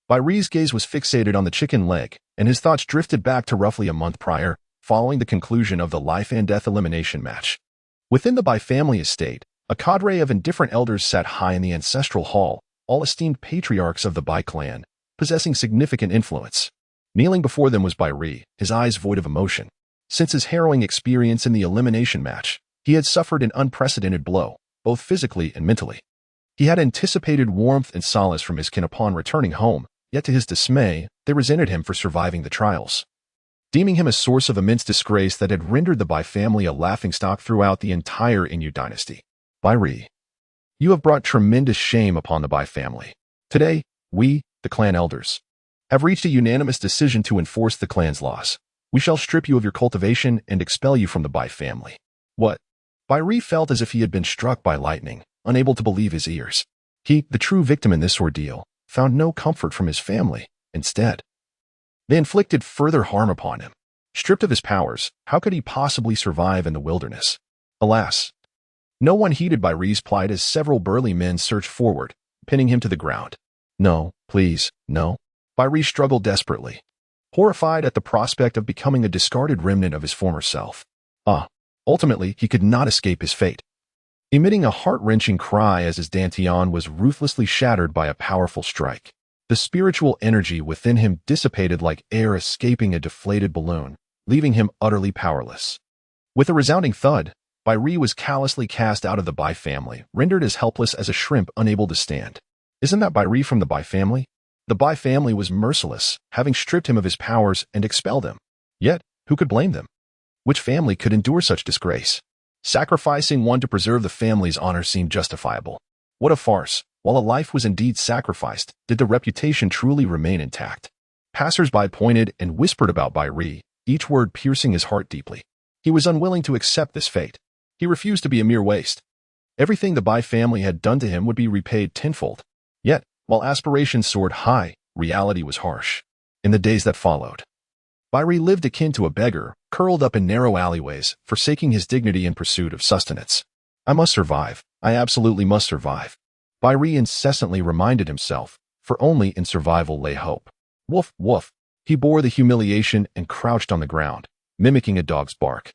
Bai Ri's gaze was fixated on the chicken leg, and his thoughts drifted back to roughly a month prior, following the conclusion of the life and death elimination match. Within the Bai family estate, a cadre of indifferent elders sat high in the ancestral hall, all esteemed patriarchs of the Bai clan, possessing significant influence. Kneeling before them was Bai Ri, his eyes void of emotion. Since his harrowing experience in the elimination match, he had suffered an unprecedented blow, both physically and mentally. He had anticipated warmth and solace from his kin upon returning home, yet to his dismay, they resented him for surviving the trials. Deeming him a source of immense disgrace that had rendered the Bai family a laughingstock throughout the entire Inyu dynasty. Bai Ri, you have brought tremendous shame upon the Bai family. Today, we, the clan elders, have reached a unanimous decision to enforce the clan's laws. We shall strip you of your cultivation and expel you from the Bai family. What? Bai Ri felt as if he had been struck by lightning, unable to believe his ears. He, the true victim in this ordeal, found no comfort from his family. Instead, they inflicted further harm upon him. Stripped of his powers, how could he possibly survive in the wilderness? Alas, no one heeded Bai Ri's plight as several burly men surged forward, pinning him to the ground. No, please, no. Bai Ri struggled desperately, horrified at the prospect of becoming a discarded remnant of his former self. Ultimately, he could not escape his fate. Emitting a heart-wrenching cry as his dantian was ruthlessly shattered by a powerful strike. The spiritual energy within him dissipated like air escaping a deflated balloon, leaving him utterly powerless. With a resounding thud, Bai Ri was callously cast out of the Bai family, rendered as helpless as a shrimp unable to stand. Isn't that Bai Ri from the Bai family? The Bai family was merciless, having stripped him of his powers and expelled him. Yet, who could blame them? Which family could endure such disgrace? Sacrificing one to preserve the family's honor seemed justifiable. What a farce! While a life was indeed sacrificed, did the reputation truly remain intact? Passers-by pointed and whispered about Bai Ri, each word piercing his heart deeply. He was unwilling to accept this fate. He refused to be a mere waste. Everything the Bai family had done to him would be repaid tenfold. Yet, while aspirations soared high, reality was harsh. In the days that followed, Bai Ri lived akin to a beggar, curled up in narrow alleyways, forsaking his dignity in pursuit of sustenance. I must survive. I absolutely must survive. Bai Ri incessantly reminded himself, for only in survival lay hope. Woof, woof. He bore the humiliation and crouched on the ground, mimicking a dog's bark.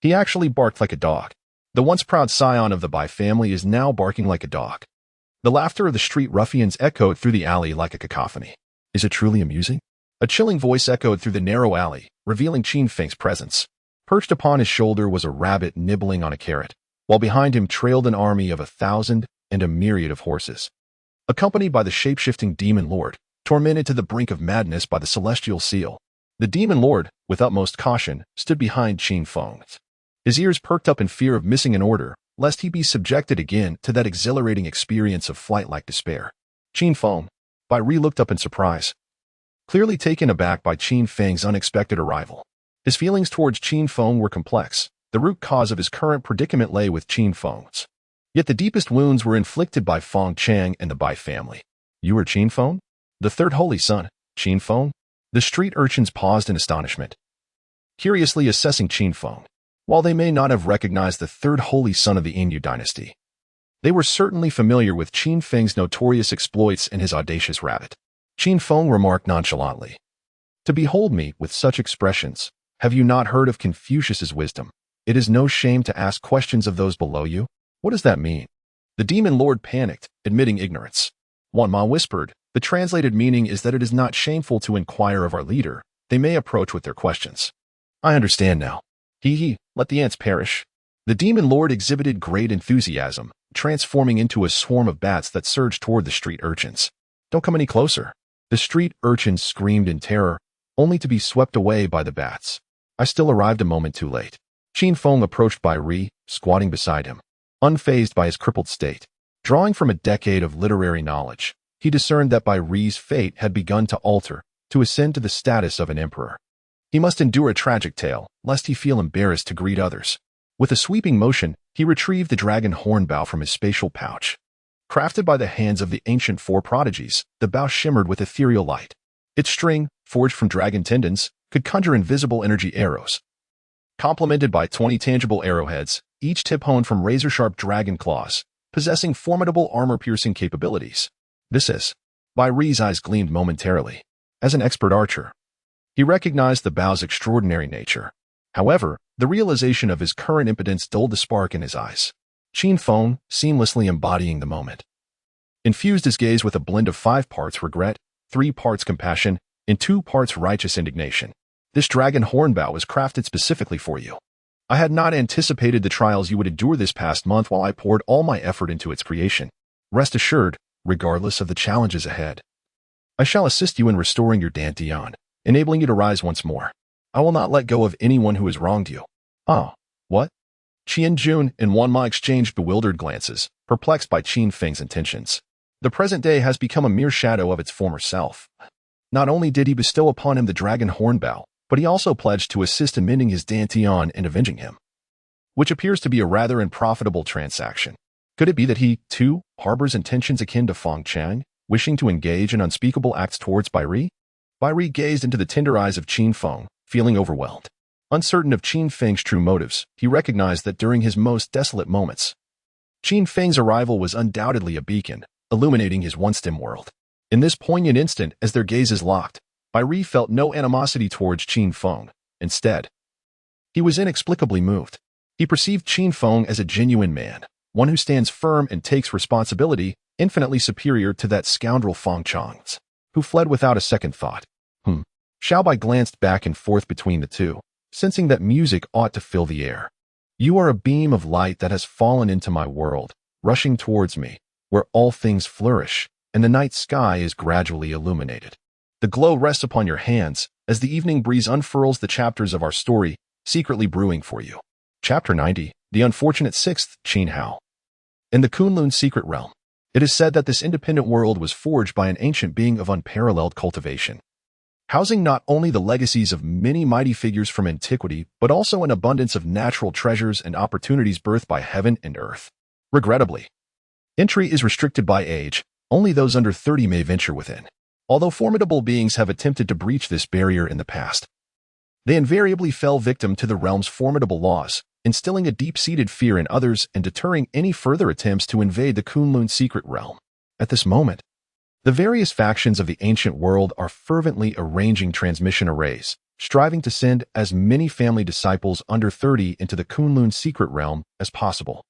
He actually barked like a dog. The once proud scion of the Bai family is now barking like a dog. The laughter of the street ruffians echoed through the alley like a cacophony. Is it truly amusing? A chilling voice echoed through the narrow alley, revealing Qin Feng's presence. Perched upon his shoulder was a rabbit nibbling on a carrot, while behind him trailed an army of 1,000 and a myriad of horses. Accompanied by the shape-shifting demon lord, tormented to the brink of madness by the celestial seal, the demon lord, with utmost caution, stood behind Qin Feng. His ears perked up in fear of missing an order, lest he be subjected again to that exhilarating experience of flight-like despair. Qin Feng. Bai Ri looked up in surprise, clearly taken aback by Qin Feng's unexpected arrival. His feelings towards Qin Feng were complex. The root cause of his current predicament lay with Qin Feng's. Yet the deepest wounds were inflicted by Feng Chang and the Bai family. You are Qin Feng? The third holy son, Qin Feng? The street urchins paused in astonishment, curiously assessing Qin Feng. While they may not have recognized the third holy son of the Inyu dynasty, they were certainly familiar with Qin Feng's notorious exploits and his audacious rabbit. Qin Feng remarked nonchalantly, "To behold me with such expressions, have you not heard of Confucius's wisdom? It is no shame to ask questions of those below you." What does that mean? The demon lord panicked, admitting ignorance. Wan Ma whispered, the translated meaning is that it is not shameful to inquire of our leader. They may approach with their questions. I understand now. Let the ants perish. The demon lord exhibited great enthusiasm, transforming into a swarm of bats that surged toward the street urchins. Don't come any closer. The street urchins screamed in terror, only to be swept away by the bats. I still arrived a moment too late. Qin Feng approached Bai Ri, squatting beside him, unfazed by his crippled state. Drawing from a decade of literary knowledge, he discerned that Bai Ri's fate had begun to alter, to ascend to the status of an emperor. He must endure a tragic tale, lest he feel embarrassed to greet others. With a sweeping motion, he retrieved the dragon horn bow from his spatial pouch. Crafted by the hands of the ancient four prodigies, the bow shimmered with ethereal light. Its string, forged from dragon tendons, could conjure invisible energy arrows. Complemented by 20 tangible arrowheads, each tip honed from razor-sharp dragon claws, possessing formidable armor-piercing capabilities. This is. Bai Ri's eyes gleamed momentarily. As an expert archer, he recognized the bow's extraordinary nature. However, the realization of his current impotence dulled the spark in his eyes. Qin Feng, seamlessly embodying the moment, infused his gaze with a blend of 5 parts regret, 3 parts compassion, and 2 parts righteous indignation. This dragon horn bow was crafted specifically for you. I had not anticipated the trials you would endure this past month while I poured all my effort into its creation. Rest assured, regardless of the challenges ahead, I shall assist you in restoring your dantian, enabling you to rise once more. I will not let go of anyone who has wronged you. Oh, what? Qian Jun and Wan Ma exchanged bewildered glances, perplexed by Qin Feng's intentions. The present day has become a mere shadow of its former self. Not only did he bestow upon him the dragon horn bow, but he also pledged to assist in mending his dantian and avenging him, which appears to be a rather unprofitable transaction. Could it be that he, too, harbors intentions akin to Feng Chang, wishing to engage in unspeakable acts towards Bai Ri? Bai Ri gazed into the tender eyes of Qin Feng, feeling overwhelmed. Uncertain of Qin Feng's true motives, he recognized that during his most desolate moments, Qin Feng's arrival was undoubtedly a beacon, illuminating his once dim world. In this poignant instant, as their gazes locked, Bai Ri felt no animosity towards Qin Feng. Instead, he was inexplicably moved. He perceived Qin Feng as a genuine man, one who stands firm and takes responsibility, infinitely superior to that scoundrel Feng Chang's, who fled without a second thought. Xiaobai glanced back and forth between the two, sensing that music ought to fill the air. You are a beam of light that has fallen into my world, rushing towards me, where all things flourish, and the night sky is gradually illuminated. The glow rests upon your hands, as the evening breeze unfurls the chapters of our story, secretly brewing for you. Chapter 90, The Unfortunate Sixth, Qin Hao. In the Kunlun secret realm, it is said that this independent world was forged by an ancient being of unparalleled cultivation, housing not only the legacies of many mighty figures from antiquity, but also an abundance of natural treasures and opportunities birthed by heaven and earth. Regrettably, entry is restricted by age. Only those under 30 may venture within. Although formidable beings have attempted to breach this barrier in the past, they invariably fell victim to the realm's formidable laws, instilling a deep-seated fear in others and deterring any further attempts to invade the Kunlun secret realm. At this moment, the various factions of the ancient world are fervently arranging transmission arrays, striving to send as many family disciples under 30 into the Kunlun secret realm as possible.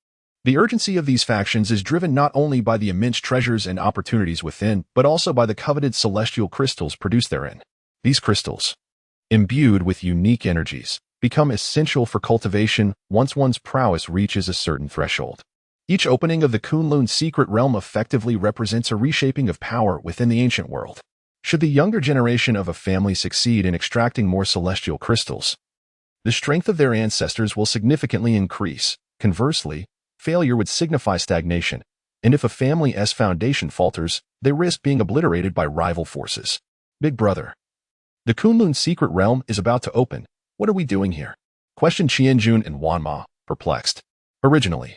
The urgency of these factions is driven not only by the immense treasures and opportunities within, but also by the coveted celestial crystals produced therein. These crystals, imbued with unique energies, become essential for cultivation once one's prowess reaches a certain threshold. Each opening of the Kunlun secret realm effectively represents a reshaping of power within the ancient world. Should the younger generation of a family succeed in extracting more celestial crystals, the strength of their ancestors will significantly increase. Conversely, failure would signify stagnation, and if a family's foundation falters, they risk being obliterated by rival forces. Big brother, the Kunlun secret realm is about to open. What are we doing here? Questioned Qianjun and Wan Ma, perplexed. Originally,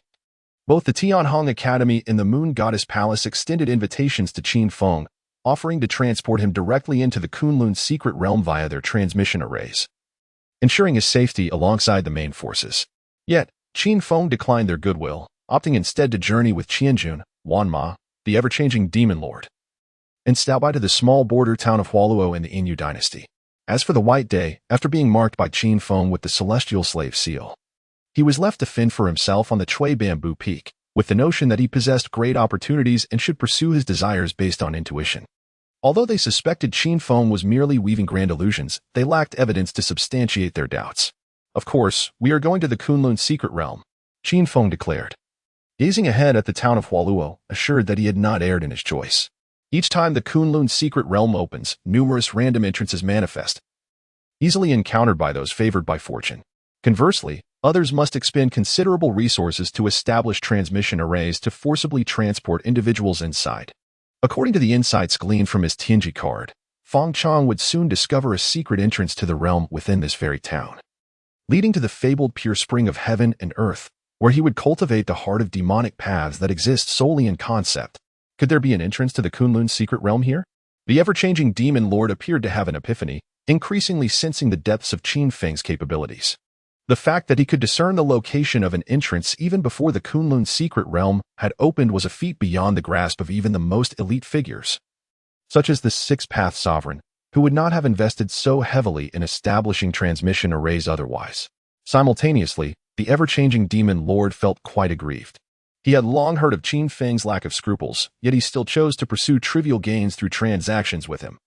both the Tianhong Academy and the Moon Goddess Palace extended invitations to Qin Feng, offering to transport him directly into the Kunlun secret realm via their transmission arrays, ensuring his safety alongside the main forces. Yet, Qin Feng declined their goodwill, opting instead to journey with Qianjun, Wan Ma, the ever-changing demon lord, and Xiaobai to the small border town of Hualuo in the Inyu dynasty. As for the White Day, after being marked by Qin Feng with the celestial slave seal, he was left to fend for himself on the Chui Bamboo Peak, with the notion that he possessed great opportunities and should pursue his desires based on intuition. Although they suspected Qin Feng was merely weaving grand illusions, they lacked evidence to substantiate their doubts. Of course, we are going to the Kunlun secret realm, Qin Feng declared, gazing ahead at the town of Hualuo, assured that he had not erred in his choice. Each time the Kunlun secret realm opens, numerous random entrances manifest, easily encountered by those favored by fortune. Conversely, others must expend considerable resources to establish transmission arrays to forcibly transport individuals inside. According to the insights gleaned from his Tianji card, Feng Chang would soon discover a secret entrance to the realm within this very town, leading to the fabled pure spring of heaven and earth, where he would cultivate the heart of demonic paths that exist solely in concept. Could there be an entrance to the Kunlun's secret realm here? The ever-changing demon lord appeared to have an epiphany, increasingly sensing the depths of Qin Feng's capabilities. The fact that he could discern the location of an entrance even before the Kunlun's secret realm had opened was a feat beyond the grasp of even the most elite figures, such as the Six-Path Sovereign, who would not have invested so heavily in establishing transmission arrays otherwise. Simultaneously, the ever-changing demon lord felt quite aggrieved. He had long heard of Qin Feng's lack of scruples, yet he still chose to pursue trivial gains through transactions with him,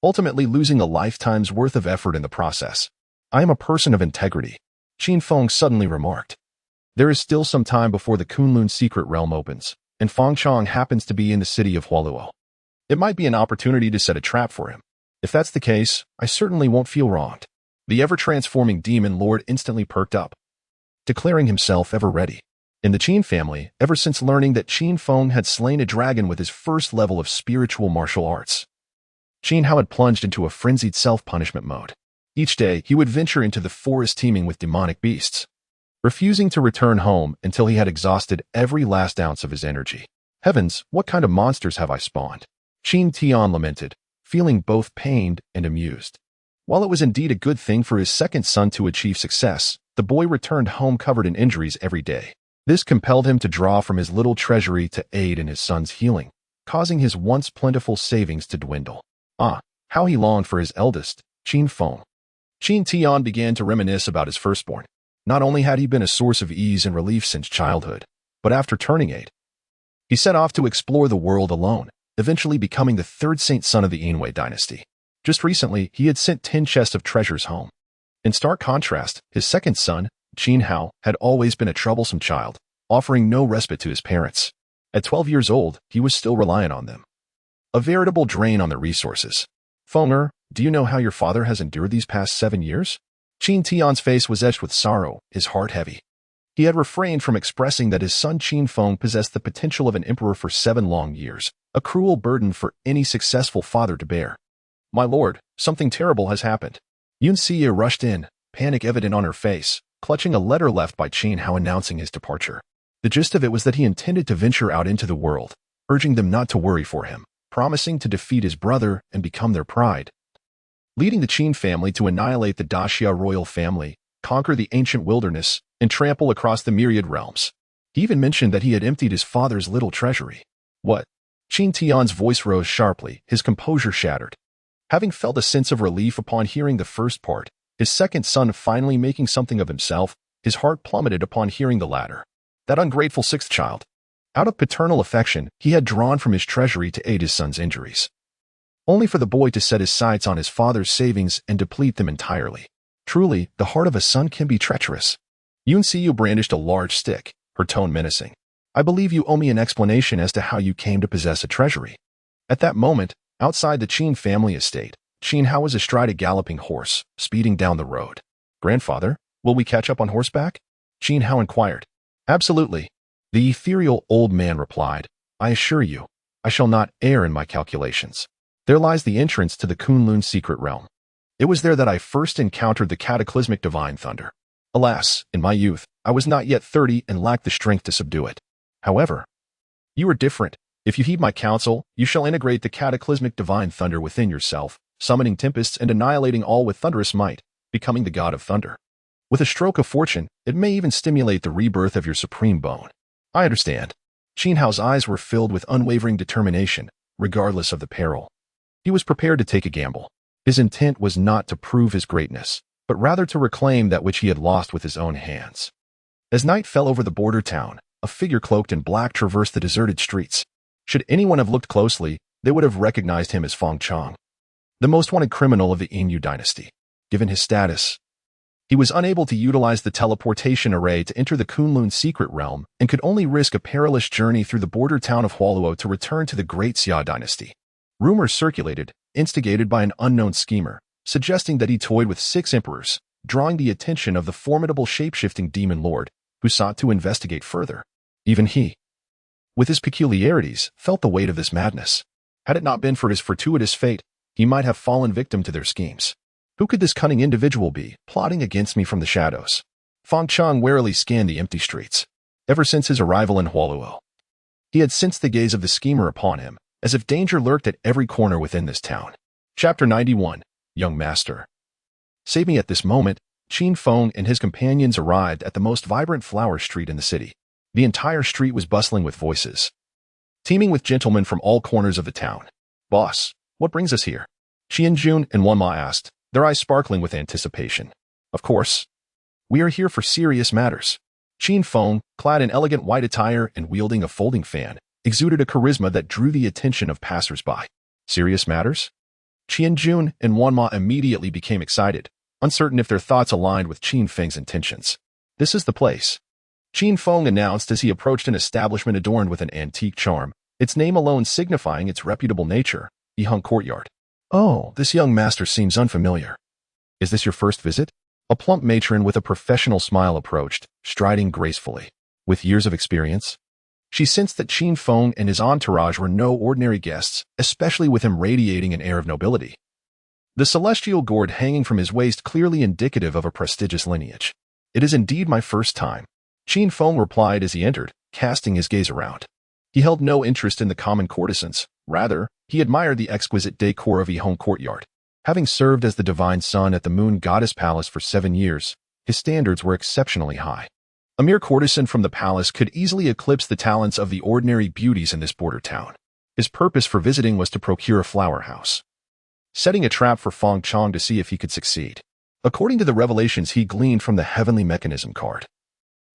ultimately losing a lifetime's worth of effort in the process. "I am a person of integrity," Qin Feng suddenly remarked. There is still some time before the Kunlun's secret realm opens, and Feng Chang happens to be in the city of Huoluo. It might be an opportunity to set a trap for him. If that's the case, I certainly won't feel wronged. The ever-transforming demon lord instantly perked up, declaring himself ever ready. In the Qin family, ever since learning that Qin Feng had slain a dragon with his first level of spiritual martial arts, Qin Hao had plunged into a frenzied self-punishment mode. Each day, he would venture into the forest teeming with demonic beasts, refusing to return home until he had exhausted every last ounce of his energy. Heavens, what kind of monsters have I spawned? Qin Tian lamented, feeling both pained and amused. While it was indeed a good thing for his second son to achieve success, the boy returned home covered in injuries every day. This compelled him to draw from his little treasury to aid in his son's healing, causing his once plentiful savings to dwindle. How he longed for his eldest, Qin Feng. Qin Tian began to reminisce about his firstborn. Not only had he been a source of ease and relief since childhood, but after turning 8, he set off to explore the world alone, eventually becoming the third saint son of the Yinwei dynasty. Just recently, he had sent 10 chests of treasures home. In stark contrast, his second son, Qin Hao, had always been a troublesome child, offering no respite to his parents. At 12 years old, he was still reliant on them, a veritable drain on their resources. "Fenger, do you know how your father has endured these past 7 years?" Qin Tian's face was etched with sorrow, his heart heavy. He had refrained from expressing that his son Qin Feng possessed the potential of an emperor for 7 long years, a cruel burden for any successful father to bear. "My lord, something terrible has happened." Yun Xie rushed in, panic evident on her face, clutching a letter left by Qin Hao announcing his departure. The gist of it was that he intended to venture out into the world, urging them not to worry for him, promising to defeat his brother and become their pride, leading the Qin family to annihilate the Daxia royal family, conquer the ancient wilderness, and trample across the myriad realms. He even mentioned that he had emptied his father's little treasury. What? Qin Tian's voice rose sharply, his composure shattered. Having felt a sense of relief upon hearing the first part, his second son finally making something of himself, his heart plummeted upon hearing the latter. That ungrateful sixth child. Out of paternal affection, he had drawn from his treasury to aid his son's injuries, only for the boy to set his sights on his father's savings and deplete them entirely. Truly, the heart of a son can be treacherous. Yun Xiu brandished a large stick, her tone menacing. "I believe you owe me an explanation as to how you came to possess a treasury." At that moment, outside the Qin family estate, Qin Hao was astride a galloping horse, speeding down the road. "Grandfather, will we catch up on horseback?" Qin Hao inquired. "Absolutely," the ethereal old man replied. "I assure you, I shall not err in my calculations. There lies the entrance to the Kunlun's secret realm. It was there that I first encountered the cataclysmic divine thunder. Alas, in my youth, I was not yet 30 and lacked the strength to subdue it. However, you are different. If you heed my counsel, you shall integrate the cataclysmic divine thunder within yourself, summoning tempests and annihilating all with thunderous might, becoming the god of thunder. With a stroke of fortune, it may even stimulate the rebirth of your supreme bone." "I understand." Qin Hao's eyes were filled with unwavering determination, regardless of the peril. He was prepared to take a gamble. His intent was not to prove his greatness, but rather to reclaim that which he had lost with his own hands. As night fell over the border town, a figure cloaked in black traversed the deserted streets. Should anyone have looked closely, they would have recognized him as Feng Chang, the most wanted criminal of the Yinyu dynasty. Given his status, he was unable to utilize the teleportation array to enter the Kunlun's secret realm and could only risk a perilous journey through the border town of Huoluo to return to the Great Xia dynasty. Rumors circulated, instigated by an unknown schemer, suggesting that he toyed with 6 emperors, drawing the attention of the formidable shape-shifting demon lord, who sought to investigate further. Even he, with his peculiarities, felt the weight of this madness. Had it not been for his fortuitous fate, he might have fallen victim to their schemes. Who could this cunning individual be, plotting against me from the shadows? Feng Chang warily scanned the empty streets. Ever since his arrival in Huoluo, he had sensed the gaze of the schemer upon him, as if danger lurked at every corner within this town. Chapter 91. Young Master. Saving at this moment, Qin Feng and his companions arrived at the most vibrant flower street in the city. The entire street was bustling with voices, teeming with gentlemen from all corners of the town. "Boss, what brings us here?" Qianjun and Wanma asked, their eyes sparkling with anticipation. "Of course. We are here for serious matters." Qin Feng, clad in elegant white attire and wielding a folding fan, exuded a charisma that drew the attention of passers-by. Serious matters? Qianjun and Wanma immediately became excited, uncertain if their thoughts aligned with Qin Feng's intentions. "This is the place," Qin Feng announced as he approached an establishment adorned with an antique charm, its name alone signifying its reputable nature, Yiheng Courtyard. "Oh, this young master seems unfamiliar. Is this your first visit?" A plump matron with a professional smile approached, striding gracefully. With years of experience, she sensed that Qin Feng and his entourage were no ordinary guests, especially with him radiating an air of nobility. The celestial gourd hanging from his waist clearly indicative of a prestigious lineage. "It is indeed my first time," Qin Feng replied as he entered, casting his gaze around. He held no interest in the common courtesans. Rather, he admired the exquisite decor of Yiheng Courtyard. Having served as the divine son at the Moon Goddess Palace for 7 years, his standards were exceptionally high. A mere courtesan from the palace could easily eclipse the talents of the ordinary beauties in this border town. His purpose for visiting was to procure a flower house, setting a trap for Feng Chang to see if he could succeed. According to the revelations he gleaned from the Heavenly Mechanism card,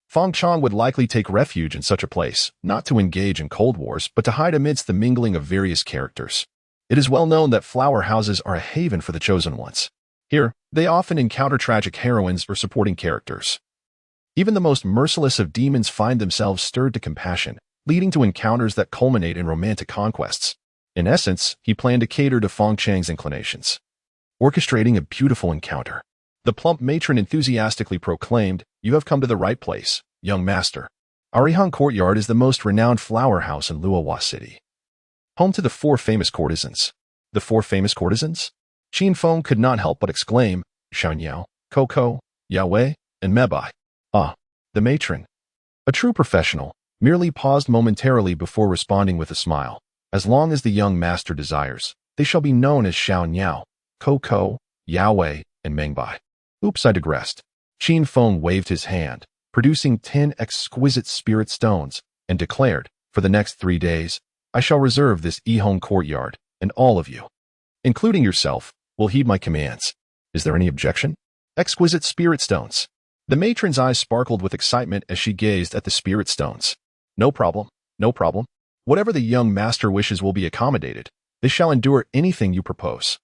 Feng Chang would likely take refuge in such a place, not to engage in cold wars, but to hide amidst the mingling of various characters. It is well known that flower houses are a haven for the chosen ones. Here, they often encounter tragic heroines or supporting characters. Even the most merciless of demons find themselves stirred to compassion, leading to encounters that culminate in romantic conquests. In essence, he planned to cater to Feng Chang's inclinations, orchestrating a beautiful encounter. The plump matron enthusiastically proclaimed, "You have come to the right place, young master. Our Yiheng Courtyard is the most renowned flower house in Luohua City, home to the 4 famous courtesans." "The 4 famous courtesans?" Qin Feng could not help but exclaim. "Xiaonyao, Coco, Yahweh, and Mebai." "Ah." The matron, a true professional, merely paused momentarily before responding with a smile. "As long as the young master desires, they shall be known as Xiaonyao, Coco, Yahweh, and Mengbai." Oops, I digressed. Qin Feng waved his hand, producing 10 exquisite spirit stones, and declared, "For the next 3 days, I shall reserve this Yiheng Courtyard, and all of you, including yourself, will heed my commands. Is there any objection?" Exquisite spirit stones. The matron's eyes sparkled with excitement as she gazed at the spirit stones. "No problem, no problem. Whatever the young master wishes will be accommodated. They shall endure anything you propose."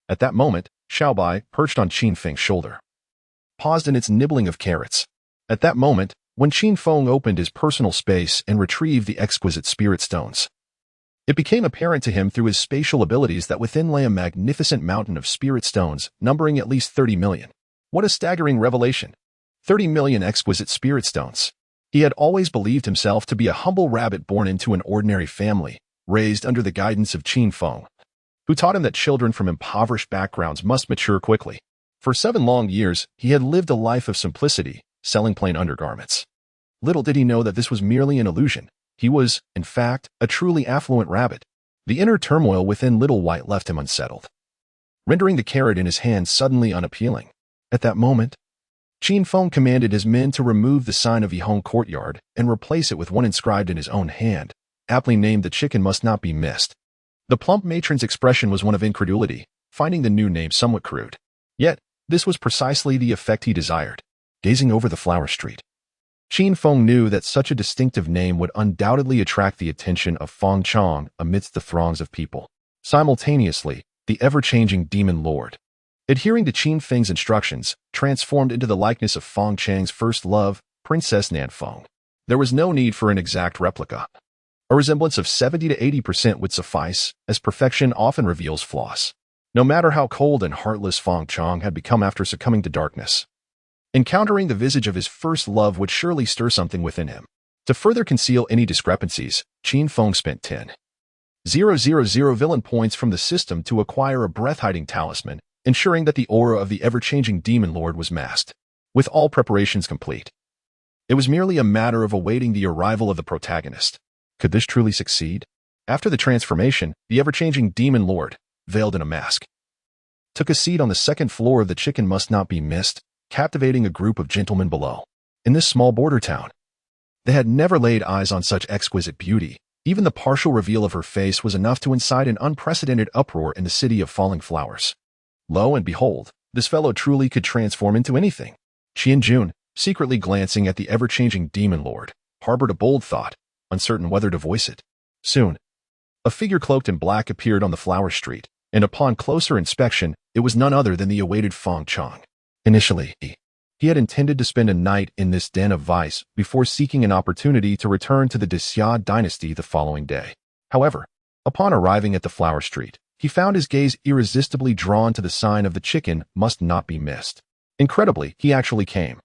At that moment, Xiaobai, perched on Qin Feng's shoulder, paused in its nibbling of carrots. At that moment, when Qin Feng opened his personal space and retrieved the exquisite spirit stones, it became apparent to him through his spatial abilities that within lay a magnificent mountain of spirit stones, numbering at least 30 million. What a staggering revelation! 30 million exquisite spirit stones. He had always believed himself to be a humble rabbit born into an ordinary family, raised under the guidance of Qin Feng, who taught him that children from impoverished backgrounds must mature quickly. For 7 long years, he had lived a life of simplicity, selling plain undergarments. Little did he know that this was merely an illusion. He was, in fact, a truly affluent rabbit. The inner turmoil within Little White left him unsettled, rendering the carrot in his hand suddenly unappealing. At that moment, Qin Feng commanded his men to remove the sign of Yiheng Courtyard and replace it with one inscribed in his own hand, aptly named "The Chicken Must Not Be Missed." The plump matron's expression was one of incredulity, finding the new name somewhat crude. Yet, this was precisely the effect he desired. Gazing over the flower street, Qin Feng knew that such a distinctive name would undoubtedly attract the attention of Feng Chang amidst the throngs of people. Simultaneously, the ever-changing demon lord, adhering to Qin Feng's instructions, transformed into the likeness of Feng Chang's first love, Princess Nanfeng. There was no need for an exact replica. A resemblance of 70 to 80% would suffice, as perfection often reveals flaws. no matter how cold and heartless Fong Chong had become after succumbing to darkness. Encountering the visage of his first love would surely stir something within him. To further conceal any discrepancies, Qin Feng spent 10,000 villain points from the system to acquire a breath-hiding talisman, ensuring that the aura of the ever-changing demon lord was masked. With all preparations complete, it was merely a matter of awaiting the arrival of the protagonist. Could this truly succeed? After the transformation, the ever-changing demon lord, veiled in a mask, took a seat on the second floor of the Chicken Must Not Be Missed, captivating a group of gentlemen below. In this small border town, they had never laid eyes on such exquisite beauty. Even the partial reveal of her face was enough to incite an unprecedented uproar in the city of falling flowers. Lo and behold, this fellow truly could transform into anything. Qian Jun, secretly glancing at the ever-changing demon lord, harbored a bold thought, uncertain whether to voice it. Soon, a figure cloaked in black appeared on the flower street, and upon closer inspection, it was none other than the awaited Fong Chong. Initially, he had intended to spend a night in this den of vice before seeking an opportunity to return to the Xia dynasty the following day. However, upon arriving at the flower street, he found his gaze irresistibly drawn to the sign of the Chicken Must Not Be Missed. Incredibly, he actually came.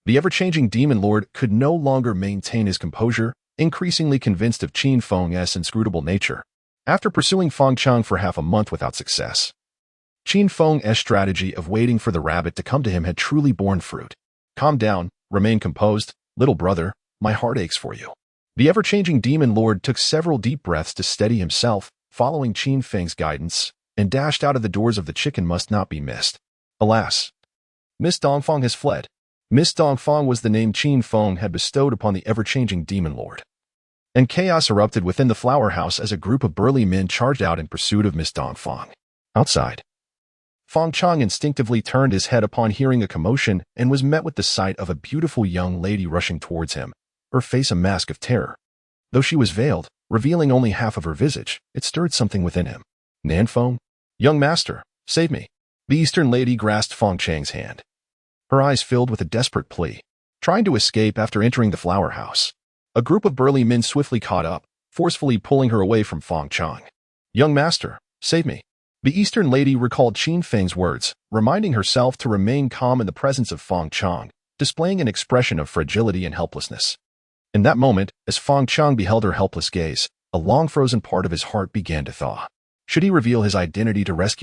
The ever-changing demon lord could no longer maintain his composure, increasingly convinced of Qin Feng's inscrutable nature. After pursuing Fong Chong for half a month without success, Qin Feng's strategy of waiting for the rabbit to come to him had truly borne fruit. Calm down, remain composed, little brother, my heart aches for you. The ever-changing demon lord took several deep breaths to steady himself, following Qin Feng's guidance, and dashed out of the doors of the Chicken Must Not Be Missed. Alas, Miss Dongfang has fled. Miss Dongfang was the name Qin Feng had bestowed upon the ever-changing demon lord. And chaos erupted within the flower house as a group of burly men charged out in pursuit of Miss Dongfang. Outside, Fong Chong instinctively turned his head upon hearing a commotion and was met with the sight of a beautiful young lady rushing towards him, her face a mask of terror. Though she was veiled, revealing only half of her visage, it stirred something within him. Nanfeng? Young master, save me. The Eastern lady grasped Fong Chang's hand, her eyes filled with a desperate plea. Trying to escape after entering the flower house, a group of burly men swiftly caught up, forcefully pulling her away from Fong Chong. Young master, save me. The Eastern lady recalled Qin Feng's words, reminding herself to remain calm in the presence of Fong Chong, displaying an expression of fragility and helplessness. In that moment, as Fong Chong beheld her helpless gaze, a long-frozen part of his heart began to thaw. Should he reveal his identity to rescue